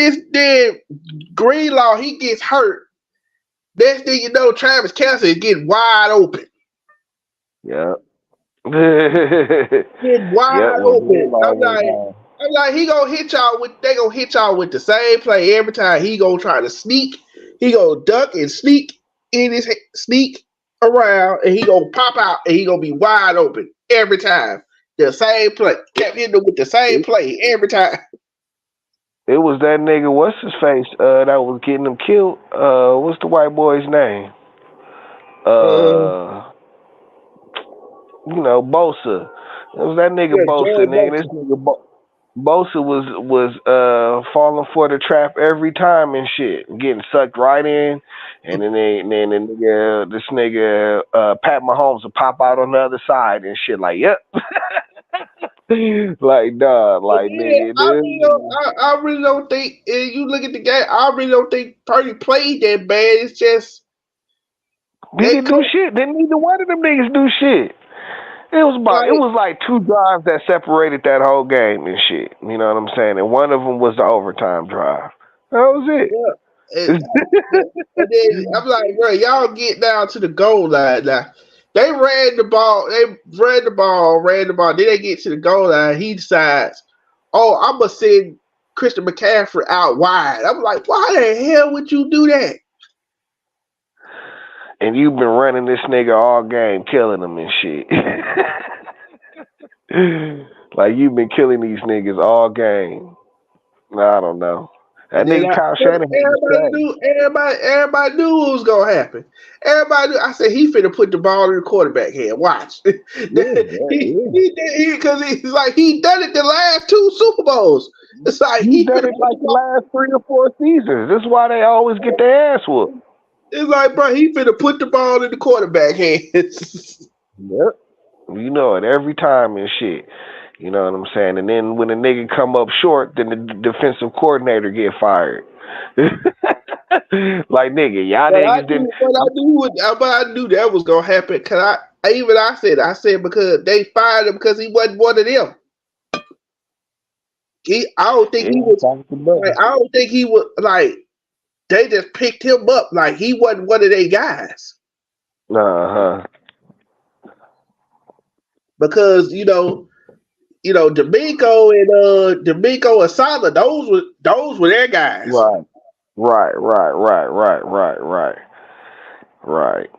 Speaker 5: Greenlaw he gets hurt. Next thing you know, Travis Kelce is getting wide open.
Speaker 2: Yeah.
Speaker 5: Getting
Speaker 2: Yep,
Speaker 5: wide
Speaker 2: when
Speaker 5: open.
Speaker 2: Greenlaw went down.
Speaker 5: I'm like, he gonna hit y'all with they gonna hit y'all with the same play every time. He gonna try to sneak, he gonna duck and sneak around, and he gonna pop out and he gonna be wide open every time. The same play. Kept hitting him with the same
Speaker 2: It,
Speaker 5: play every time.
Speaker 2: it was that nigga, what's his face, that was getting him killed. What's the white boy's name?
Speaker 5: Uh,
Speaker 2: Uh, Bosa. It was that nigga
Speaker 5: yeah,
Speaker 2: Bosa,
Speaker 5: Joey
Speaker 2: nigga. This
Speaker 5: Bosa.
Speaker 2: nigga Bosa was falling for the trap every time and shit, getting sucked right in, and then this nigga Pat Mahomes will pop out on the other side and shit like, yep, like dog,
Speaker 5: But
Speaker 2: like
Speaker 5: then
Speaker 2: nigga, this
Speaker 5: I really don't think. And you look at the game, I really don't think Purdy played that bad. It's just
Speaker 2: he
Speaker 5: that
Speaker 2: didn't do
Speaker 5: coach.
Speaker 2: shit. Didn't neither one of them niggas do shit. It
Speaker 5: Like,
Speaker 2: was like two drives that separated that whole game and shit. You know what I'm saying? And one of them was the overtime drive. That was
Speaker 5: yeah.
Speaker 2: it.
Speaker 5: And then I'm like, bro, y'all get down to the goal line now. They ran the ball. Ran the ball. Then they get to the goal line. He decides, oh, I'm gonna send Christian McCaffrey out wide. I'm like, why the hell would you do that?
Speaker 2: And you've been running this nigga all game, killing him and shit. Like you've been killing these niggas all game. I don't know. That
Speaker 5: Then
Speaker 2: nigga Kyle Shanahan was crazy.
Speaker 5: everybody knew what was gonna happen. Everybody knew. I said he finna put the ball in the quarterback hand. Watch.
Speaker 2: Yeah.
Speaker 5: Because he's like he done it the last two Super Bowls. It's like
Speaker 2: He's
Speaker 5: he
Speaker 2: done
Speaker 5: finna
Speaker 2: it
Speaker 5: put
Speaker 2: like
Speaker 5: the
Speaker 2: the
Speaker 5: ball.
Speaker 2: last 3 or 4 seasons. This is why they always get their ass whooped.
Speaker 5: It's like, bro, he finna put the ball in the quarterback hands.
Speaker 2: Yep. You know it every time and shit. You know what I'm saying? And then when a nigga come up short, then the defensive coordinator get fired. Like nigga, y'all
Speaker 5: But
Speaker 2: niggas didn't.
Speaker 5: I knew that was gonna happen. Cause I said because they fired him because he wasn't one of them. I don't think
Speaker 2: Yeah,
Speaker 5: he was
Speaker 2: talk to brother.
Speaker 5: like. I don't think he was like. They just picked him up like he wasn't one of their guys.
Speaker 2: Uh huh.
Speaker 5: Because D'Amico and Sala, those were their guys.
Speaker 2: Right. Right.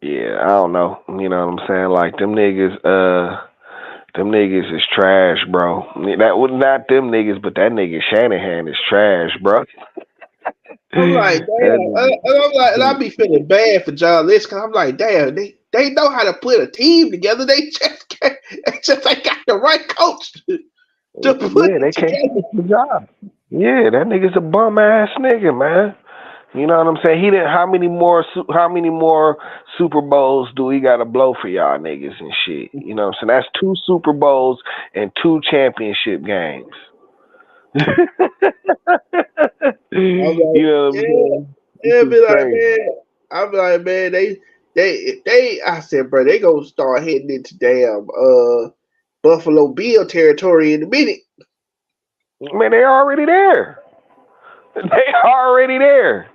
Speaker 2: Yeah, I don't know. You know what I'm saying? Like them niggas, Them niggas is trash, bro. That was not them niggas, but that nigga Shanahan is trash, bro.
Speaker 5: I'm like, damn. I'm like, and I be feeling bad for John Lynch because I'm like, damn, they know how to put a team together. They just ain't got the right coach to put
Speaker 2: Yeah, they
Speaker 5: it
Speaker 2: can't
Speaker 5: together.
Speaker 2: finish the job. Yeah, that nigga's a bum ass nigga, man. You know what I'm saying? He didn't. How many more Super Bowls do he got to blow for y'all niggas and shit? You know what I'm saying? That's 2 Super Bowls and 2 championship games.
Speaker 5: I'm
Speaker 2: You
Speaker 5: like,
Speaker 2: know what I'm
Speaker 5: yeah,
Speaker 2: saying? This
Speaker 5: yeah,
Speaker 2: is
Speaker 5: be like,
Speaker 2: crazy.
Speaker 5: man. I'm like, man, they. I said, bro, they gonna start heading into damn Buffalo Bill territory in a minute.
Speaker 2: Man, they already there. They already there.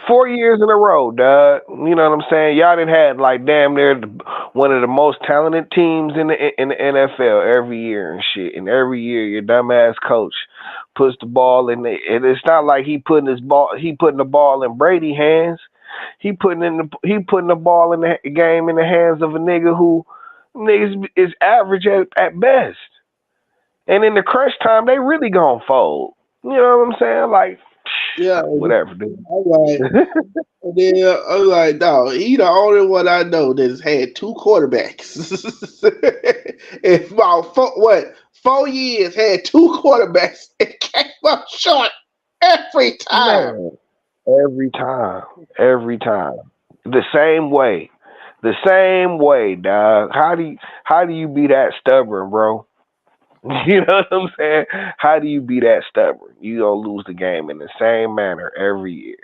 Speaker 2: 4 years in a row, dog. You know what I'm saying? Y'all done had like damn near one of the most talented teams in the NFL every year and shit. And every year your dumbass coach puts the ball in the. And it's not like he putting the ball in Brady's hands. He putting the ball in the game in the hands of a nigga who niggas is average at best. And in the crunch time, they really gonna fold. You know what I'm saying? Like,
Speaker 5: Yeah,
Speaker 2: whatever, dude.
Speaker 5: I'm like, and then I'm like, no, he the only one I know that's had 2 quarterbacks. In about 4 years had 2 quarterbacks and came up short every time.
Speaker 2: Man, every time. The same way. Dog. How do you be that stubborn, bro? You know what I'm saying? How do you be that stubborn? You gonna lose the game in the same manner every year.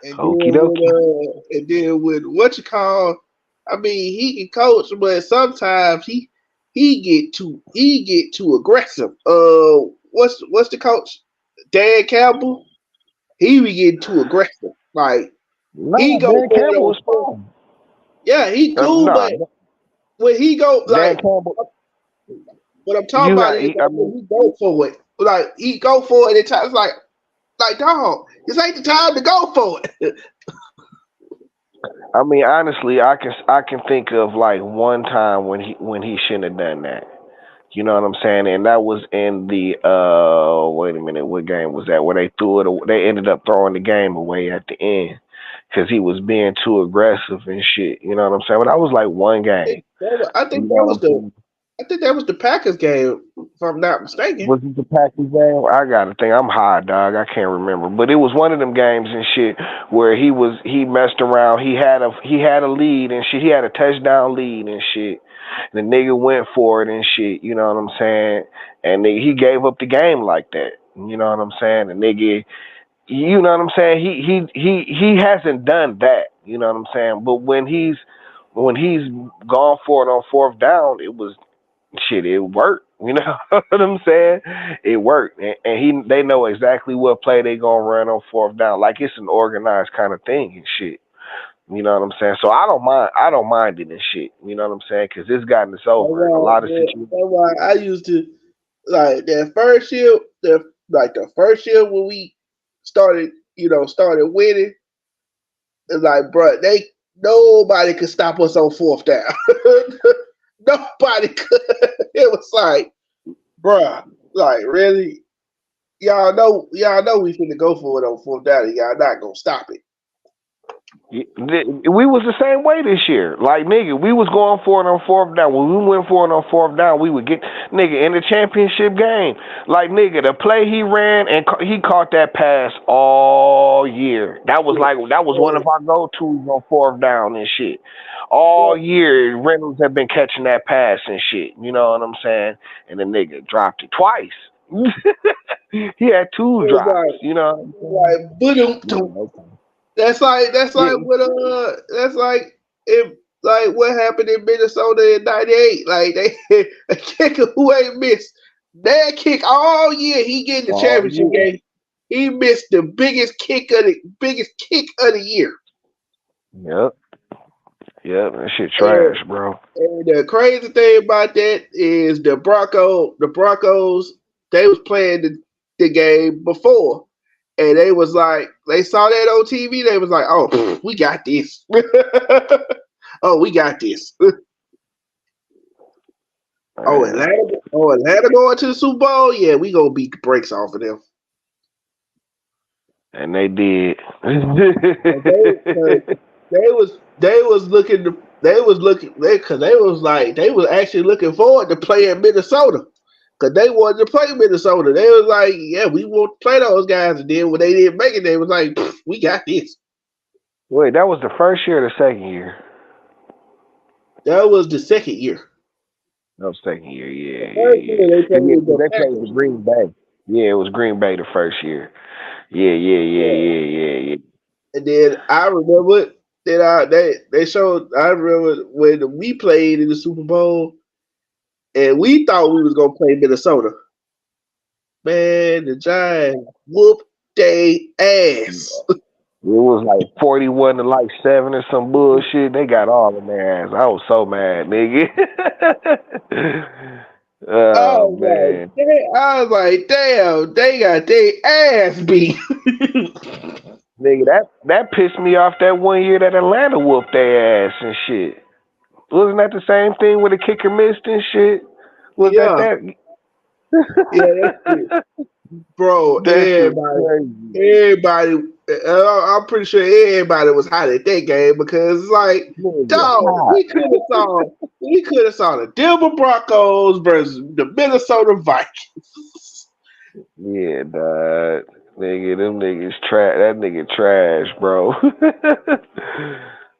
Speaker 5: And
Speaker 2: Okie dokie.
Speaker 5: then with what you call, I mean, he can coach, but sometimes he get too aggressive. What's the coach? Dan Campbell. He be getting too aggressive. Like he
Speaker 2: No,
Speaker 5: go
Speaker 2: Dan
Speaker 5: for it
Speaker 2: Campbell
Speaker 5: on
Speaker 2: was
Speaker 5: fourth.
Speaker 2: fine.
Speaker 5: Yeah, he cool,
Speaker 2: Nah,
Speaker 5: but when he go
Speaker 2: Dan
Speaker 5: like
Speaker 2: Campbell.
Speaker 5: what I'm talking
Speaker 2: You
Speaker 5: about
Speaker 2: got.
Speaker 5: is
Speaker 2: I
Speaker 5: like when
Speaker 2: mean,
Speaker 5: he go for it. Like he go for it, it's like dog, this ain't the time to go for it.
Speaker 2: honestly, I can think of like one time when he shouldn't have done that. You know what I'm saying? And that was in the wait a minute, what game was that? Where they ended up throwing the game away at the end because he was being too aggressive and shit. You know what I'm saying? But that was like one game.
Speaker 5: I
Speaker 2: You
Speaker 5: think
Speaker 2: know
Speaker 5: that
Speaker 2: what
Speaker 5: was
Speaker 2: I'm saying?
Speaker 5: the Packers game, if I'm not mistaken.
Speaker 2: Was it the Packers game? I gotta think. I'm high, dog. I can't remember, but it was one of them games and shit where he messed around. He had a lead and shit. He had a touchdown lead and shit. The nigga went for it and shit. You know what I'm saying? And he gave up the game like that. You know what I'm saying? The nigga, you know what I'm saying? He hasn't done that. You know what I'm saying? But when he's gone for it on 4th down, it was. Shit, it worked. You know what I'm saying? It worked, and they know exactly what play they gonna run on 4th down. Like it's an organized kind of thing and shit. You know what I'm saying? So I don't mind it and shit. You know what I'm saying? Because it's gotten us over in a lot of situations.
Speaker 5: That's why I used to like that first year. The first year when we started winning. It's like, bro, nobody could stop us on 4th down. Nobody could. It was like, bruh, like really, y'all know we finna go for it on 4th down, and y'all not gonna stop it.
Speaker 2: We was the same way this year. Like nigga, we was going for it on 4th down. When we went for it on 4th down, we would get nigga in the championship game. Like nigga, the play he ran and he caught that pass all year. That was one of our go-tos on 4th down and shit. All year, Reynolds had been catching that pass and shit. You know what I'm saying? And the nigga dropped it twice. He had 2
Speaker 5: It was
Speaker 2: drops.
Speaker 5: like,
Speaker 2: You know what I'm saying?
Speaker 5: that's like what happened in Minnesota in '98. Like a kicker who ain't missed that kick all year. He getting the championship game. He missed the biggest kick of the year.
Speaker 2: Yep, that shit trash, bro.
Speaker 5: And the crazy thing about that is the Broncos, they was playing the game before. And they was like, they saw that on TV. They was like, oh, we got this. Oh, we got this.
Speaker 3: Oh, Atlanta going to the Super Bowl? Yeah, we gonna beat the brakes off of them.
Speaker 2: And they did.
Speaker 3: They was looking because they was actually looking forward to playing Minnesota. Cause they wanted to play Minnesota. They was like, yeah, we want to play those guys. And then when they didn't make it, they was like, we got this.
Speaker 2: Wait, that was the first year or the second year?
Speaker 3: That was the second year.
Speaker 2: That was second year, yeah.
Speaker 3: They played
Speaker 2: They played the Green Bay. Yeah, it was Green Bay the first year. Yeah.
Speaker 3: And then I remember that they showed. I remember when we played in the Super Bowl, and we thought we was gonna play Minnesota. Man, the Giants whooped they ass.
Speaker 2: It was like 41-7 or some bullshit. They got all in their ass. I was so mad, nigga. Oh man.
Speaker 3: I was like, damn, they got their ass beat.
Speaker 2: Nigga, that pissed me off that one year that Atlanta whooped their ass and shit. Wasn't that the same thing where the kicker missed and shit? Was that?
Speaker 3: Yeah, that's it. Bro, everybody, I'm pretty sure everybody was hot at that game because it's like, dog, we could have saw the Denver Broncos versus the Minnesota Vikings.
Speaker 2: Yeah, dog. Nigga, them niggas trash. That nigga trash, bro.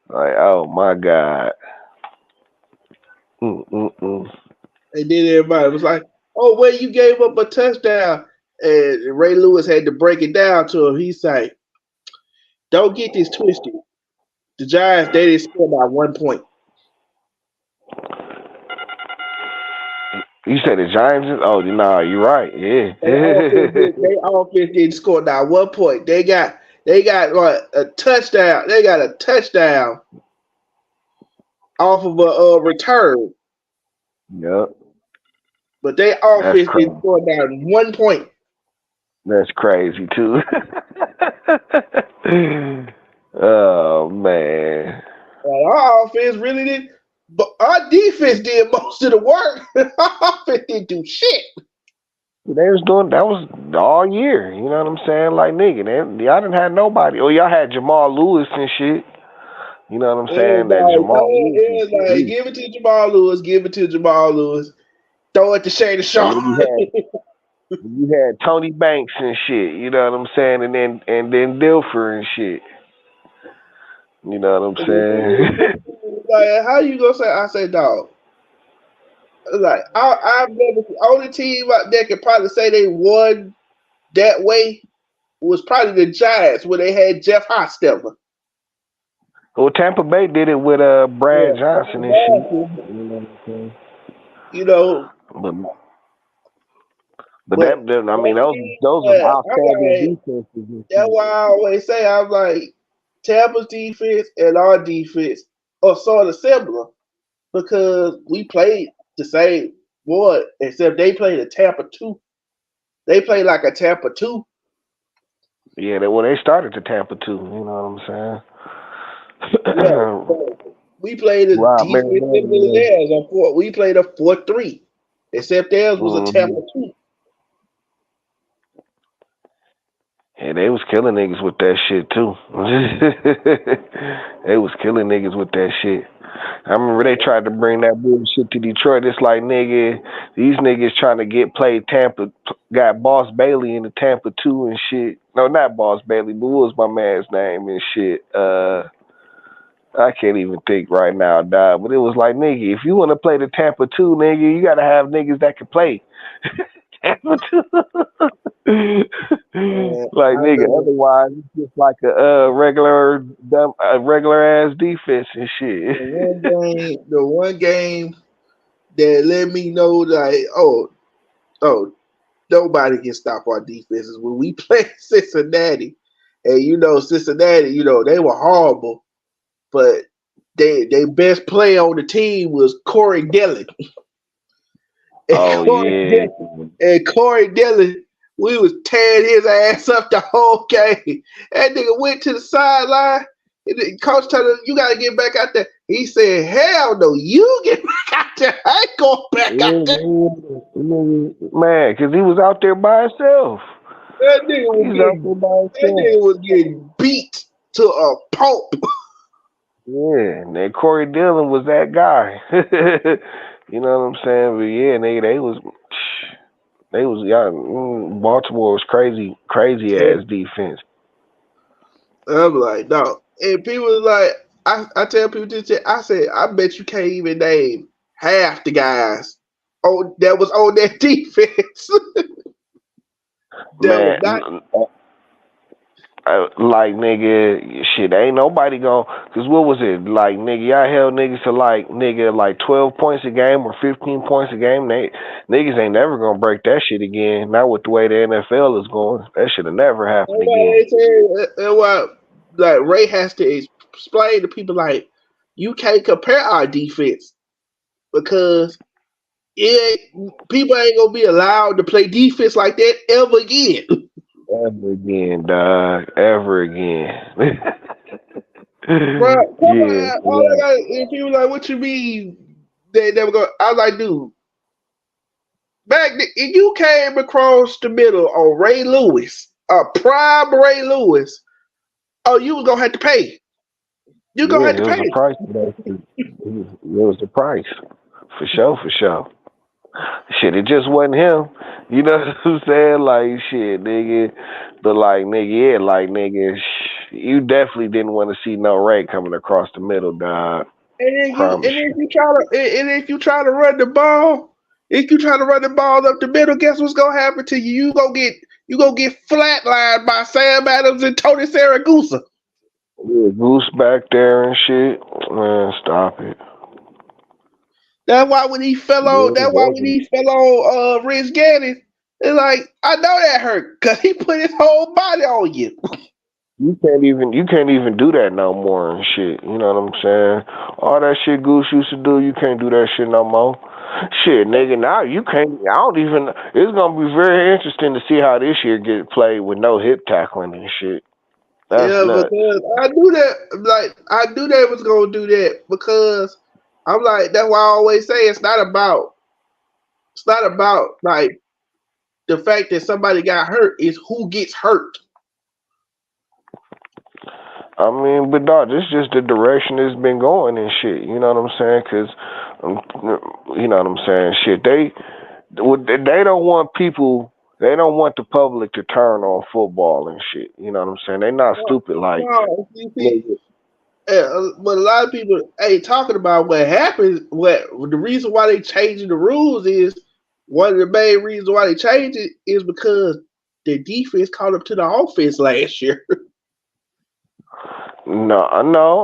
Speaker 2: Like, oh my god.
Speaker 3: And then everybody was like, oh, well, you gave up a touchdown. And Ray Lewis had to break it down to him. He's like, don't get this twisted. The Giants, they didn't score by 1 point.
Speaker 2: You said the Giants? Oh, no, you're right. Yeah.
Speaker 3: Their offense didn't score by 1 point. They got like a touchdown. They got a touchdown off of a return.
Speaker 2: Yep.
Speaker 3: But their offense didn't score down 1 point.
Speaker 2: That's crazy too. Oh man.
Speaker 3: Our offense really did, but our defense did most of the work. Our offense didn't do shit.
Speaker 2: They was doing that was all year. You know what I'm saying? Like nigga, y'all didn't have nobody. Oh, y'all had Jamal Lewis and shit. You know what I'm saying? That Jamal Lewis.
Speaker 3: Like, give it to Jamal Lewis. Give it to Jamal Lewis. Throw it to Shane Shaw.
Speaker 2: You had Tony Banks and shit, you know what I'm saying, and then Dilfer and shit. You know what I'm saying?
Speaker 3: Like, how you gonna say? I say, dog. Like, I've never. The only team out there could probably say they won that way was probably the Giants, where they had Jeff Hostetler.
Speaker 2: Well, Tampa Bay did it with Brad Johnson and shit. You know what I'm saying?
Speaker 3: You know.
Speaker 2: But that, I mean, those are outstanding defenses.
Speaker 3: That's why I always say, I'm like, Tampa's defense and our defense are sort of similar because we played the same one, except they played a Tampa 2. They played like a Tampa 2.
Speaker 2: Yeah, they started the Tampa 2. You know what I'm saying?
Speaker 3: Yeah, we played a defense similar to theirs. We played a 4-3, except theirs was a Tampa 2.
Speaker 2: Yeah, they was killing niggas with that shit too. They was killing niggas with that shit. I remember they tried to bring that bullshit to Detroit. It's like, nigga, these niggas trying to play Tampa, got Boss Bailey in the Tampa 2 and shit. No, not Boss Bailey, but what was my man's name and shit? I can't even think right now, dog. But it was like, nigga, if you want to play the Tampa 2, nigga, you got to have niggas that can play. Tampa 2. Like, nigga, otherwise it's just like a regular ass defense and shit.
Speaker 3: The one game that let me know, like, oh, nobody can stop our defenses when we played Cincinnati. And Cincinnati, they were horrible, but their best player on the team was Corey Dillon. And Corey Dillon, we was tearing his ass up the whole game. That nigga went to the sideline
Speaker 5: Coach told him, you got to get back out there. He said, hell no, you get back out there. I ain't going back out there.
Speaker 2: Man, because he was out there by himself.
Speaker 5: That nigga was getting beat to a pulp.
Speaker 2: Yeah, and then Corey Dillon was that guy. You know what I'm saying? But yeah, Baltimore was crazy ass defense.
Speaker 5: I'm like, no. And people was like, I tell people this shit, I said, I bet you can't even name half the guys that was on that defense.
Speaker 2: Man, like nigga, shit, ain't nobody cause what was it? Like nigga, y'all held niggas to like 12 points a game or 15 points a game. Niggas ain't never gonna break that shit again. Not with the way the NFL is going. That should have never happened again.
Speaker 5: And what like Ray has to explain to people like you can't compare our defense because people ain't gonna be allowed to play defense like that ever again.
Speaker 2: Ever again, dog. Ever again.
Speaker 5: Bro, and people like, what you mean they never go? I was like, dude, if you came across the middle on Ray Lewis, a prime Ray Lewis, you was gonna have to pay. You gonna have to pay.
Speaker 2: It was a price for that shit. It was the price. For sure. Shit, it just wasn't him. You know what I'm saying? Like, shit, nigga. But, like, nigga, yeah, like, nigga, you definitely didn't want to see no Ray coming across the middle, dog.
Speaker 5: And if you try to run the ball, if you try to run the ball up the middle, guess what's gonna happen to you? You gonna get flatlined by Sam Adams and Tony Saragusa.
Speaker 2: Yeah, Goose back there and shit. Man, stop it.
Speaker 5: That's why when he fell on Rich Gannon, it's like, I know that hurt because he put his whole body on you.
Speaker 2: You can't even do that no more and shit. You know what I'm saying? All that shit Goose used to do, you can't do that shit no more. Shit, nigga, now you can't. It's gonna be very interesting to see how this year get played with no hip tackling and shit. That's nuts.
Speaker 5: Because I knew they was gonna do that because I'm like, that's why I always say it's not about like the fact that somebody got hurt, is who gets hurt.
Speaker 2: I mean, but dog, this is just the direction it's been going and shit. You know what I'm saying? Because, you know what I'm saying? Shit, they don't want people. They don't want the public to turn on football and shit. You know what I'm saying? They're not stupid like.
Speaker 5: But a lot of people ain't talking about what happens. What the reason why they changing the rules is, one of the main reasons why they changed it is because the defense caught up to the offense last year.
Speaker 2: No. I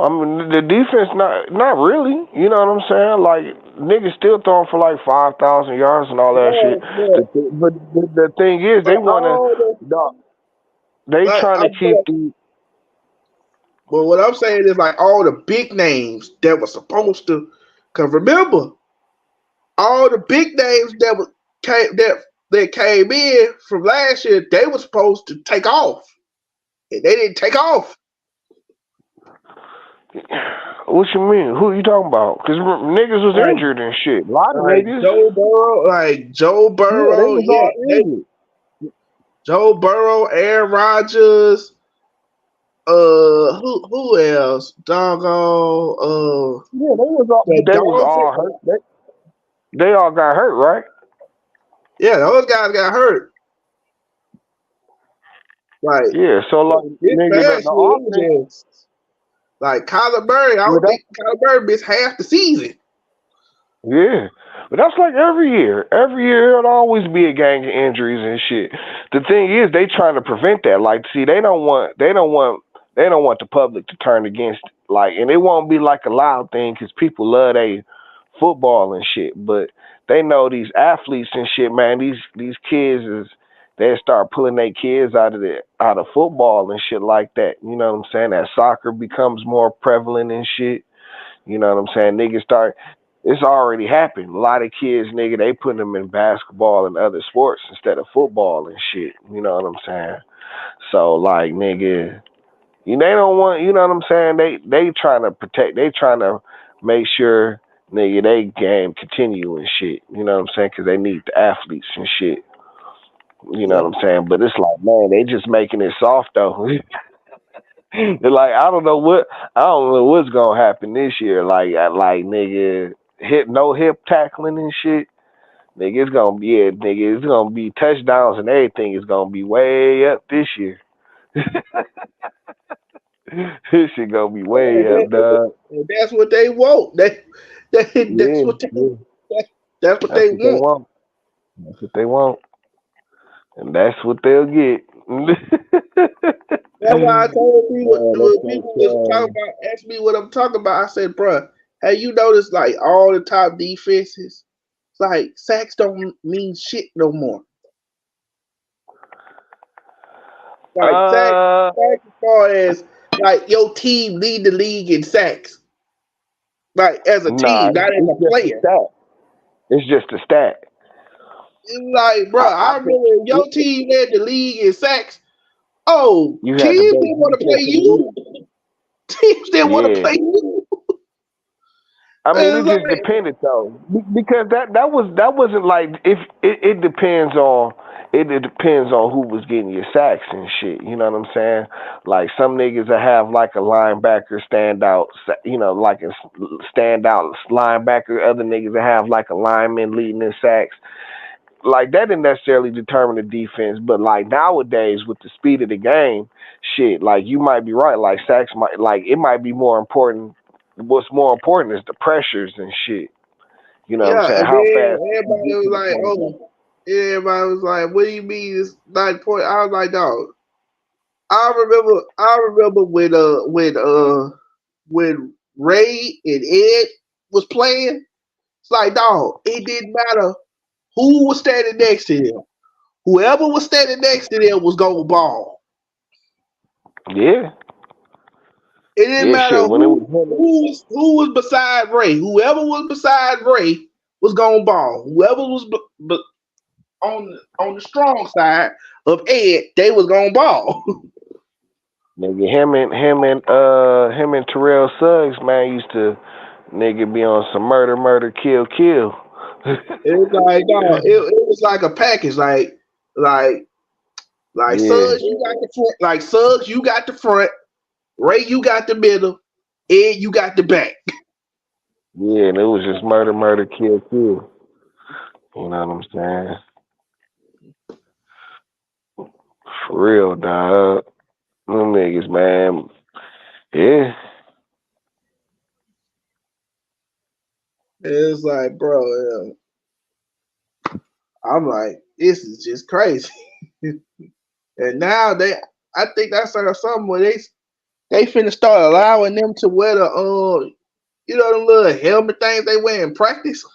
Speaker 2: mean, the defense not really. You know what I'm saying? Like niggas still throwing for like 5,000 yards and all that shit. Yeah. But the thing is, they want to. They trying to keep the.
Speaker 5: But what I'm saying is, like, all the big names that were supposed to, because remember, all the big names that came in from last year, they were supposed to take off, and they didn't take off.
Speaker 2: What you mean? Who you talking about? Because niggas was injured and shit. A lot of niggas.
Speaker 5: Joe Burrow, Joe Burrow, Aaron Rodgers. Who else? Doggone.
Speaker 2: Yeah, they was all hurt. They all got hurt, right?
Speaker 5: Yeah, those guys got hurt. Right.
Speaker 2: Yeah, so like niggas,
Speaker 5: like Kyler Murray, I don't think Kyler Murray missed half the season.
Speaker 2: Yeah. But that's like every year. Every year it'll always be a gang of injuries and shit. The thing is, they trying to prevent that. Like, see, they don't want the public to turn against, like, and it won't be like a loud thing because people love they football and shit. But they know these athletes and shit, man. These kids they start pulling their kids out of football and shit like that. You know what I'm saying? That soccer becomes more prevalent and shit. You know what I'm saying? Niggas start. It's already happened. A lot of kids, nigga, they put them in basketball and other sports instead of football and shit. You know what I'm saying? So, like, nigga, they don't want, you know what I'm saying? They trying to protect. They trying to make sure, nigga, they game continue and shit. You know what I'm saying? Because they need the athletes and shit. You know
Speaker 3: Yep.
Speaker 2: what I'm saying? But it's like, man, they just making it soft though. They're like, I don't know what's gonna happen this year. Like nigga, no hip tackling and shit. Nigga, it's gonna be touchdowns and everything is gonna be way up this year. This shit gonna be way up, dog.
Speaker 5: And that's what they want. That's
Speaker 2: Yeah,
Speaker 5: what
Speaker 2: yeah.
Speaker 5: that's what
Speaker 2: That's
Speaker 5: they
Speaker 2: what they
Speaker 5: want.
Speaker 2: want. That's what they want. And that's what they'll get.
Speaker 5: That's why I told people
Speaker 2: Man,
Speaker 5: when
Speaker 2: that's
Speaker 5: people
Speaker 2: so
Speaker 5: was talking about, ask me what I'm talking about. I said, bruh, have you noticed like all the top defenses? Like sacks don't mean shit no more. Like
Speaker 2: uh,
Speaker 5: sacks as far as like your team lead the league in sacks. Like as a
Speaker 2: nah,
Speaker 5: team, not as
Speaker 2: it's
Speaker 5: a
Speaker 2: just a
Speaker 5: player.
Speaker 2: stat. It's just a stat.
Speaker 5: It's like, bruh,
Speaker 2: I
Speaker 5: I
Speaker 2: think
Speaker 5: remember if your team led the league in sacks. Oh,
Speaker 2: you had the
Speaker 5: teams
Speaker 2: best
Speaker 5: didn't want to
Speaker 2: defense
Speaker 5: play
Speaker 2: in the
Speaker 5: you.
Speaker 2: league.
Speaker 5: Teams didn't want to
Speaker 2: Yeah.
Speaker 5: play you.
Speaker 2: I mean, it
Speaker 5: It's
Speaker 2: just
Speaker 5: like,
Speaker 2: depended though, because that wasn't like if it depends on who was getting your sacks and shit. You know what I'm saying? Like some niggas that have like a linebacker standout, like a standout linebacker. Other niggas that have like a lineman leading in sacks. Like that didn't necessarily determine the defense, but like nowadays with the speed of the game, shit, like you might be right. Like sacks it might be more important. What's more important is the pressures and shit. You know what I'm
Speaker 5: yeah,
Speaker 2: saying?
Speaker 5: and
Speaker 2: How
Speaker 5: then
Speaker 2: fast you
Speaker 5: everybody
Speaker 2: get
Speaker 5: was
Speaker 2: to the
Speaker 5: like,
Speaker 2: quarterback.
Speaker 5: oh, everybody was like, what do you mean it's 9 point? I was like, dog. I remember when Ray and Ed was playing. It's like, dog, it didn't matter who was standing next to them. Whoever was standing next to them was going to ball.
Speaker 2: Yeah,
Speaker 5: It didn't
Speaker 2: yeah,
Speaker 5: matter
Speaker 2: shit. When it was him,
Speaker 5: who was beside Ray. Whoever was beside Ray was going to ball. Whoever was on the strong side of Ed, they was going to ball.
Speaker 2: nigga, him and Terrell Suggs, man, used to nigga be on some murder, kill, kill.
Speaker 5: It was like, dog, it was like a package, like
Speaker 2: Yeah,
Speaker 5: Suggs, you got the front, like Suggs, you got the front, Ray, you got the middle, Ed, you got the back.
Speaker 2: yeah, and it was just murder, kill, kill. You know what I'm saying? For real, dog. Them niggas, man. Yeah.
Speaker 5: It's like, bro, I'm like, this is just crazy. And now I think that's like something where they finna start allowing them to wear the them little helmet things they wear in practice.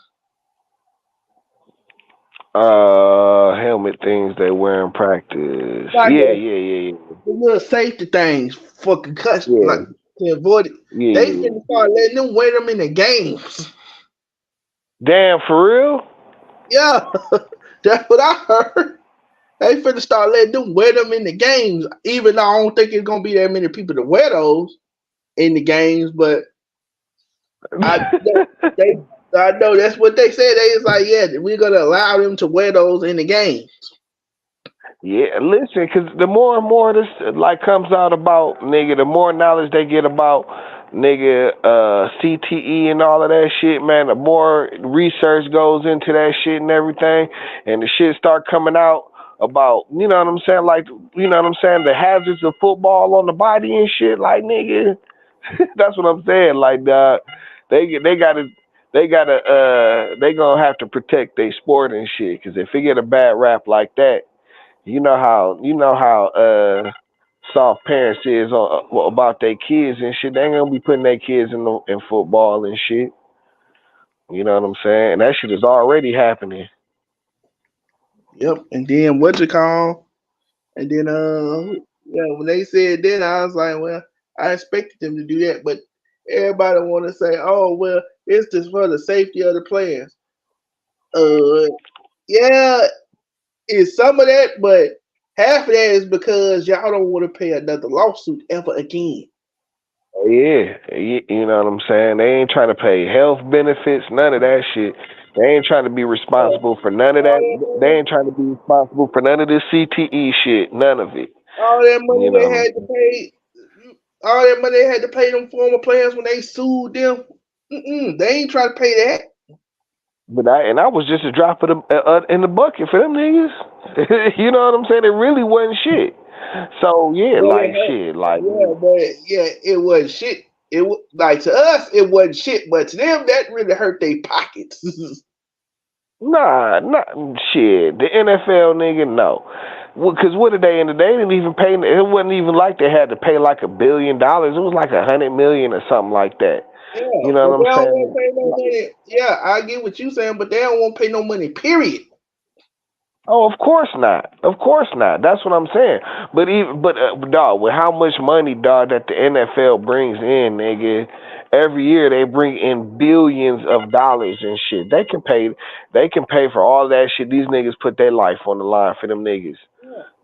Speaker 2: Helmet things they wear in practice.
Speaker 5: Like
Speaker 2: Yeah.
Speaker 5: the little safety things for concussion,
Speaker 2: Yeah.
Speaker 5: like to avoid it.
Speaker 2: Yeah.
Speaker 5: They finna start letting them wear them in the games.
Speaker 2: Damn, for real?
Speaker 5: Yeah, that's what I heard. They finna start letting them wear them in the games. Even though I don't think it's gonna be that many people to wear those in the games, but I they I know that's what they said. They was like, yeah, we're gonna allow them to wear those in the games.
Speaker 2: Yeah, listen, because the more and more this like comes out about nigga, the more knowledge they get about nigga CTE and all of that shit, man, the more research goes into that shit and everything, and the shit start coming out about, you know what I'm saying, like, you know what I'm saying, the hazards of football on the body and shit, like nigga, that's what I'm saying, like they gonna have to protect their sport and shit, because if they get a bad rap like that. You know how soft parents is about their kids and shit. They ain't gonna be putting their kids in football and shit. You know what I'm saying? And that shit is already happening.
Speaker 5: Yep. And then what you call? And then yeah, when they said that, I was like, well, I expected them to do that, but everybody want to say, oh, well, it's just for the safety of the players. Uh, yeah, it's some of that, but half of that is because y'all don't want to pay another lawsuit ever again.
Speaker 2: Yeah, you know what I'm saying? They ain't trying to pay health benefits, none of that shit. They ain't trying to be responsible for none of that. They ain't trying to be responsible for none of this CTE shit, none of it.
Speaker 5: All that money
Speaker 2: You know
Speaker 5: they
Speaker 2: what I'm
Speaker 5: had to pay, all that money they had to pay them former players when they sued them. They ain't trying to pay that.
Speaker 2: But I was just a drop of the in the bucket for them niggas. You know what I'm saying? It really wasn't shit. So yeah, like shit, like
Speaker 5: it wasn't shit. It was like to us, it wasn't shit, but to them, that really hurt their pockets.
Speaker 2: nah, shit. The NFL nigga, no. Because what did they end? They didn't even pay. It wasn't even like they had to pay like $1 billion. It was like $100 million or something like that.
Speaker 5: Yeah,
Speaker 2: you know what I'm saying?
Speaker 5: Pay no money. Yeah, I get what you're saying, but they don't want to pay no money. Period.
Speaker 2: Oh, of course not. Of course not. That's what I'm saying. But dog, with how much money, dog, that the NFL brings in, nigga, every year they bring in billions of dollars and shit. They can pay for all that shit. These niggas put their life on the line for them niggas.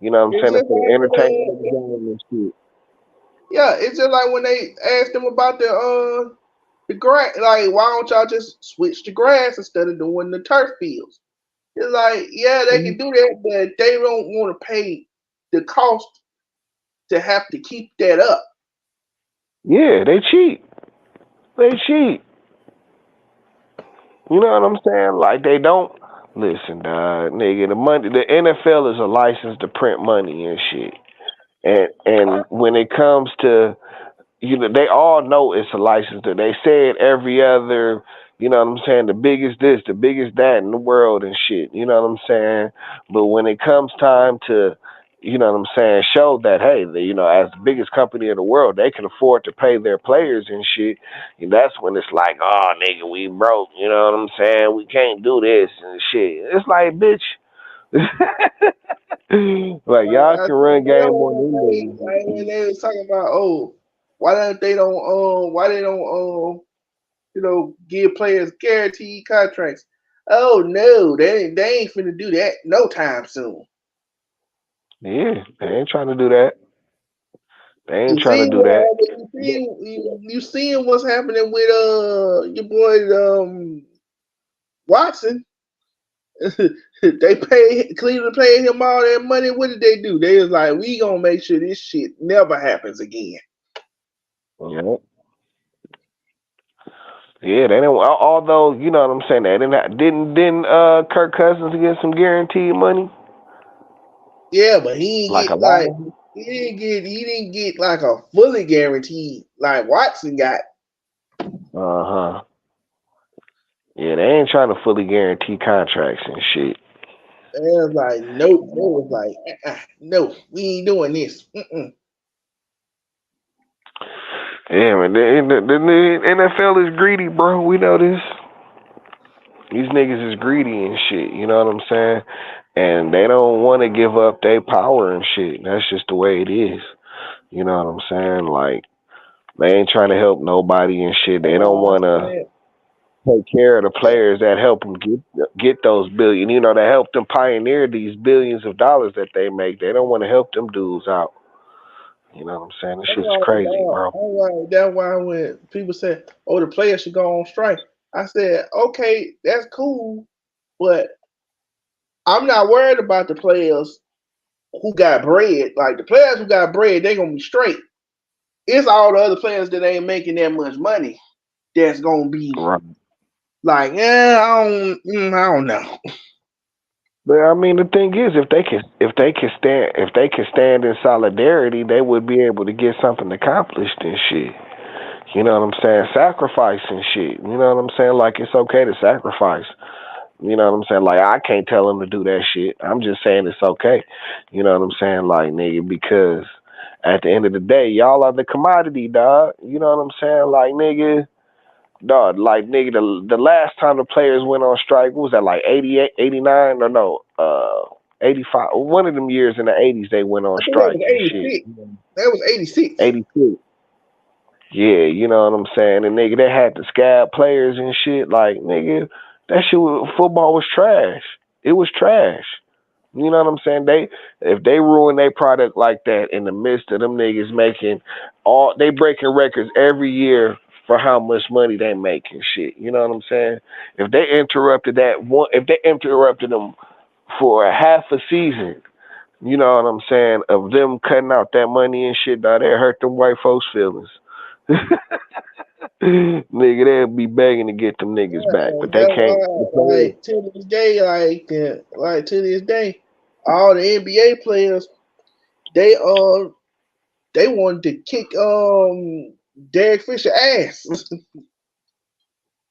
Speaker 2: You know what I'm saying? For the entertainment of the game and shit.
Speaker 5: Yeah, it's just like when they asked them about the grass, like why don't y'all just switch to grass instead of doing the turf fields? It's like, yeah, they can do that, but they don't want to pay the cost to have to keep that up.
Speaker 2: Yeah, they cheat. They cheat. You know what I'm saying? Like they don't listen, dog, nigga. The NFL is a license to print money and shit. And when it comes to, they all know it's a license. They say it every other, you know what I'm saying, the biggest this, the biggest that in the world and shit. You know what I'm saying? But when it comes time to, you know what I'm saying, show that, hey, as the biggest company in the world, they can afford to pay their players and shit, and that's when it's like, oh, nigga, we broke. You know what I'm saying? We can't do this and shit. It's like, bitch. Like y'all can run game on them niggas.
Speaker 5: Like when they was talking about, why they don't give players guaranteed contracts. Oh no, they ain't finna do that no time soon.
Speaker 2: Yeah, they ain't trying to do that. They ain't
Speaker 5: You
Speaker 2: trying to do that.
Speaker 5: You seeing what's happening with your boy Watson? Cleveland paid him all that money. What did they do? They was like, we gonna make sure this shit never happens again.
Speaker 2: Yeah. Yeah, they don't. Although you know what I'm saying, they didn't Kirk Cousins get some guaranteed money?
Speaker 5: Yeah, but he
Speaker 2: didn't
Speaker 5: get like a fully guaranteed like Watson got.
Speaker 2: Yeah, they ain't trying to fully guarantee contracts and shit.
Speaker 5: They was like, nope. They was like, no, we ain't doing this.
Speaker 2: Yeah, man, the NFL is greedy, bro. We know this. These niggas is greedy and shit. You know what I'm saying? And they don't want to give up their power and shit. That's just the way it is. You know what I'm saying? Like, they ain't trying to help nobody and shit. They don't want to take care of the players that help them get those billion. That help them pioneer these billions of dollars that they make. They don't want to help them dudes out. You know what I'm saying? This shit's crazy, bro.
Speaker 5: That's why when people say, "Oh, the players should go on strike," I said, "Okay, that's cool, but I'm not worried about the players who got bread. Like the players who got bread, they gonna be straight. It's all the other players that ain't making that much money that's gonna be like, I don't know."
Speaker 2: But I mean, the thing is, if they can stand in solidarity, they would be able to get something accomplished and shit. You know what I'm saying? Sacrifice and shit. You know what I'm saying? Like, it's okay to sacrifice. You know what I'm saying? Like, I can't tell them to do that shit. I'm just saying it's okay. You know what I'm saying? Like, nigga, because at the end of the day, y'all are the commodity, dog. You know what I'm saying? Like, nigga, dog, like, nigga, the last time the players went on strike, what was that, like 88, 89, or no, 85? One of them years in the 80s they went on strike and shit.
Speaker 5: That was 86.
Speaker 2: 86. Yeah, you know what I'm saying? And nigga, they had the scab players and shit. Like, nigga, that shit football was trash. It was trash. You know what I'm saying? If they ruin their product like that in the midst of them niggas making they breaking records every year for how much money they making shit. You know what I'm saying? If they interrupted them for a half a season, you know what I'm saying, of them cutting out that money and shit, now they hurt them white folks' feelings. Nigga, they'll be begging to get them niggas back, but
Speaker 5: And
Speaker 2: they
Speaker 5: that's
Speaker 2: can't.
Speaker 5: why, like to this day, like to this day, all the NBA players, they they wanted to kick Derek Fisher ass.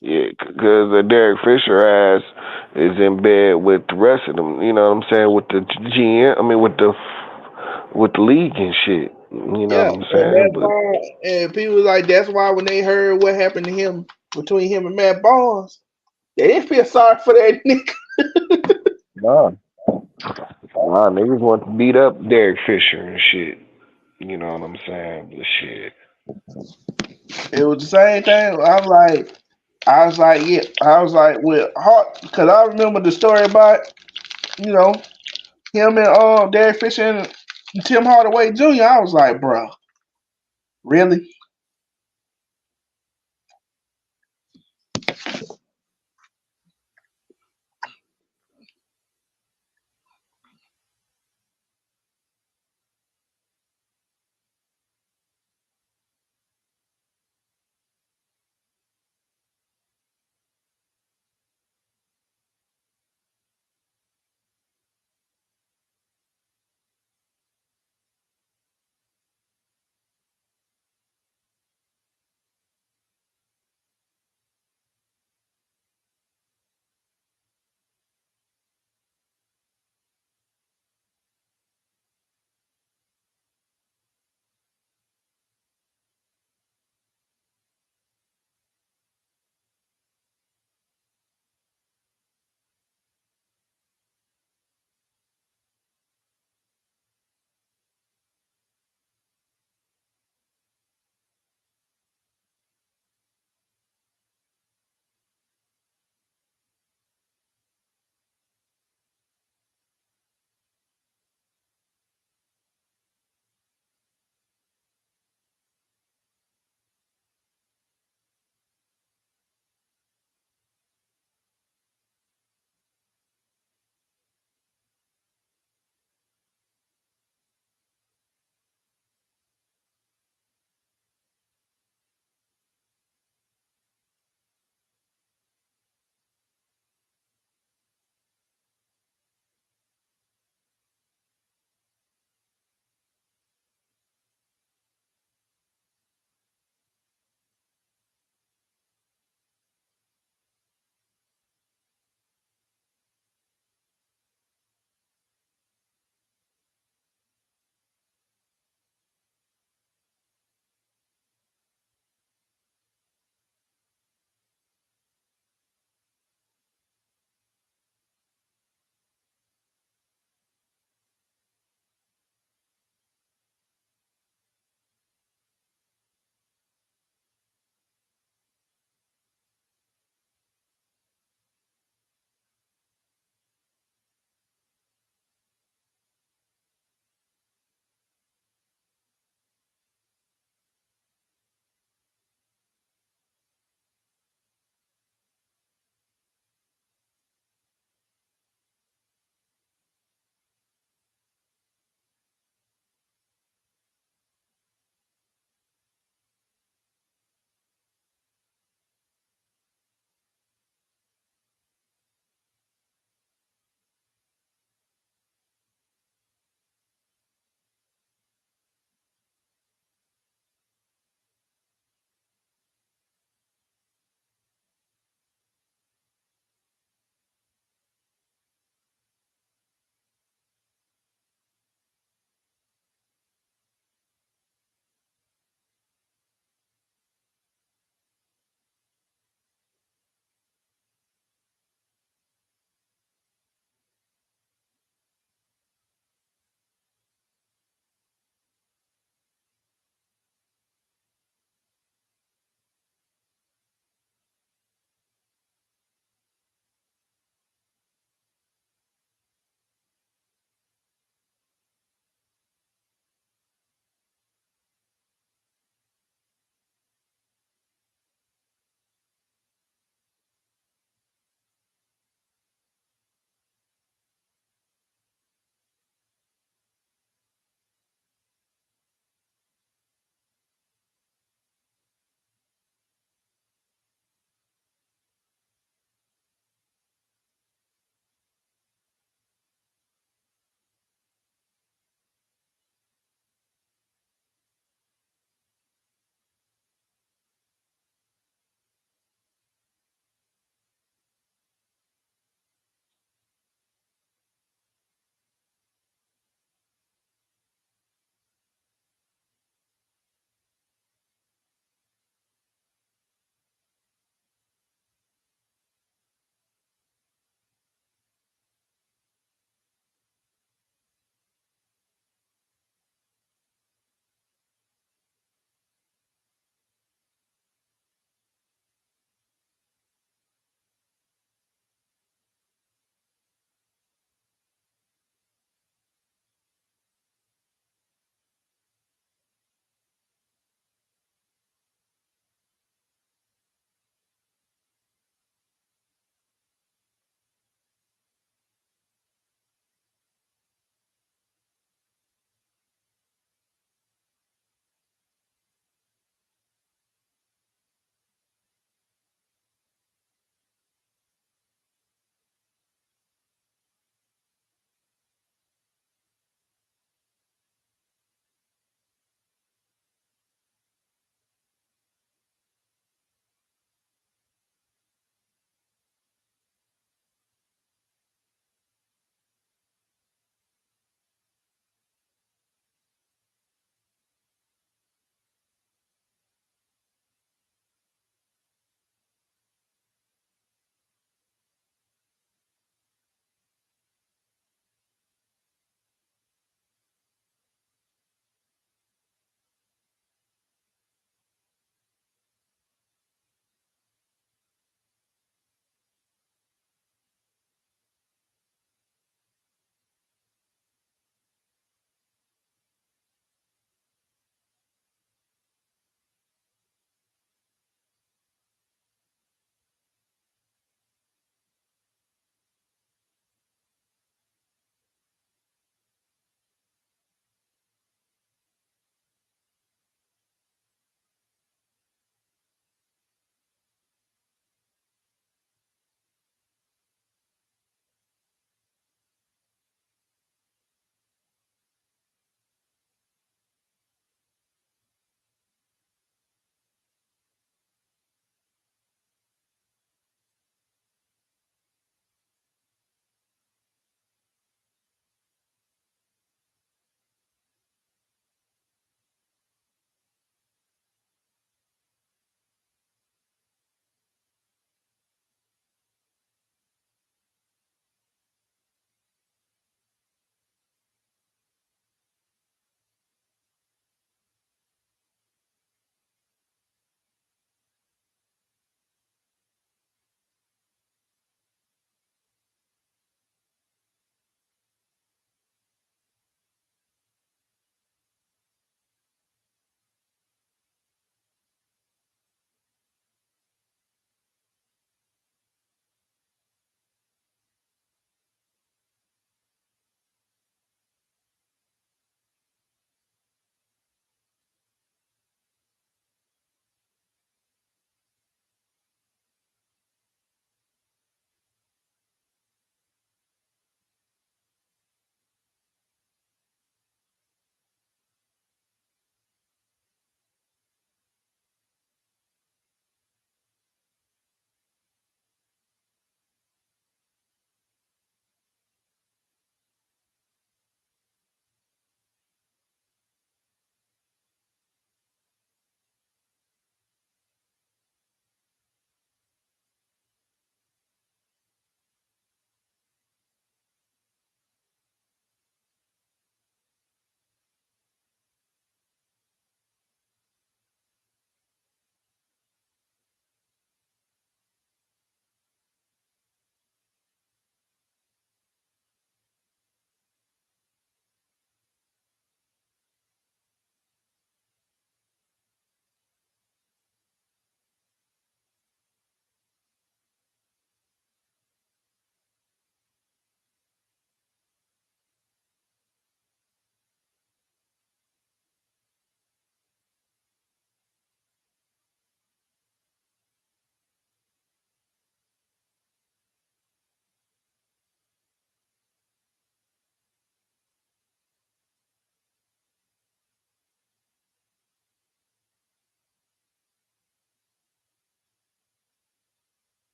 Speaker 2: Yeah, because the Derek Fisher ass is in bed with the rest of them. You know what I'm saying? With the GM, I mean with the league and shit. You know
Speaker 5: Yeah,
Speaker 2: what I'm
Speaker 5: and
Speaker 2: saying?
Speaker 5: that's
Speaker 2: But
Speaker 5: why, and people was like, that's why when they heard what happened to him between him and Matt Barnes, they didn't feel sorry for that nigga.
Speaker 2: nah, niggas want to beat up Derek Fisher and shit. You know what I'm saying? But shit.
Speaker 5: It was the same thing. I was like, with Hart, because I remember the story about, you know, him and Derek Fisher and Tim Hardaway Jr. I was like, bro, really?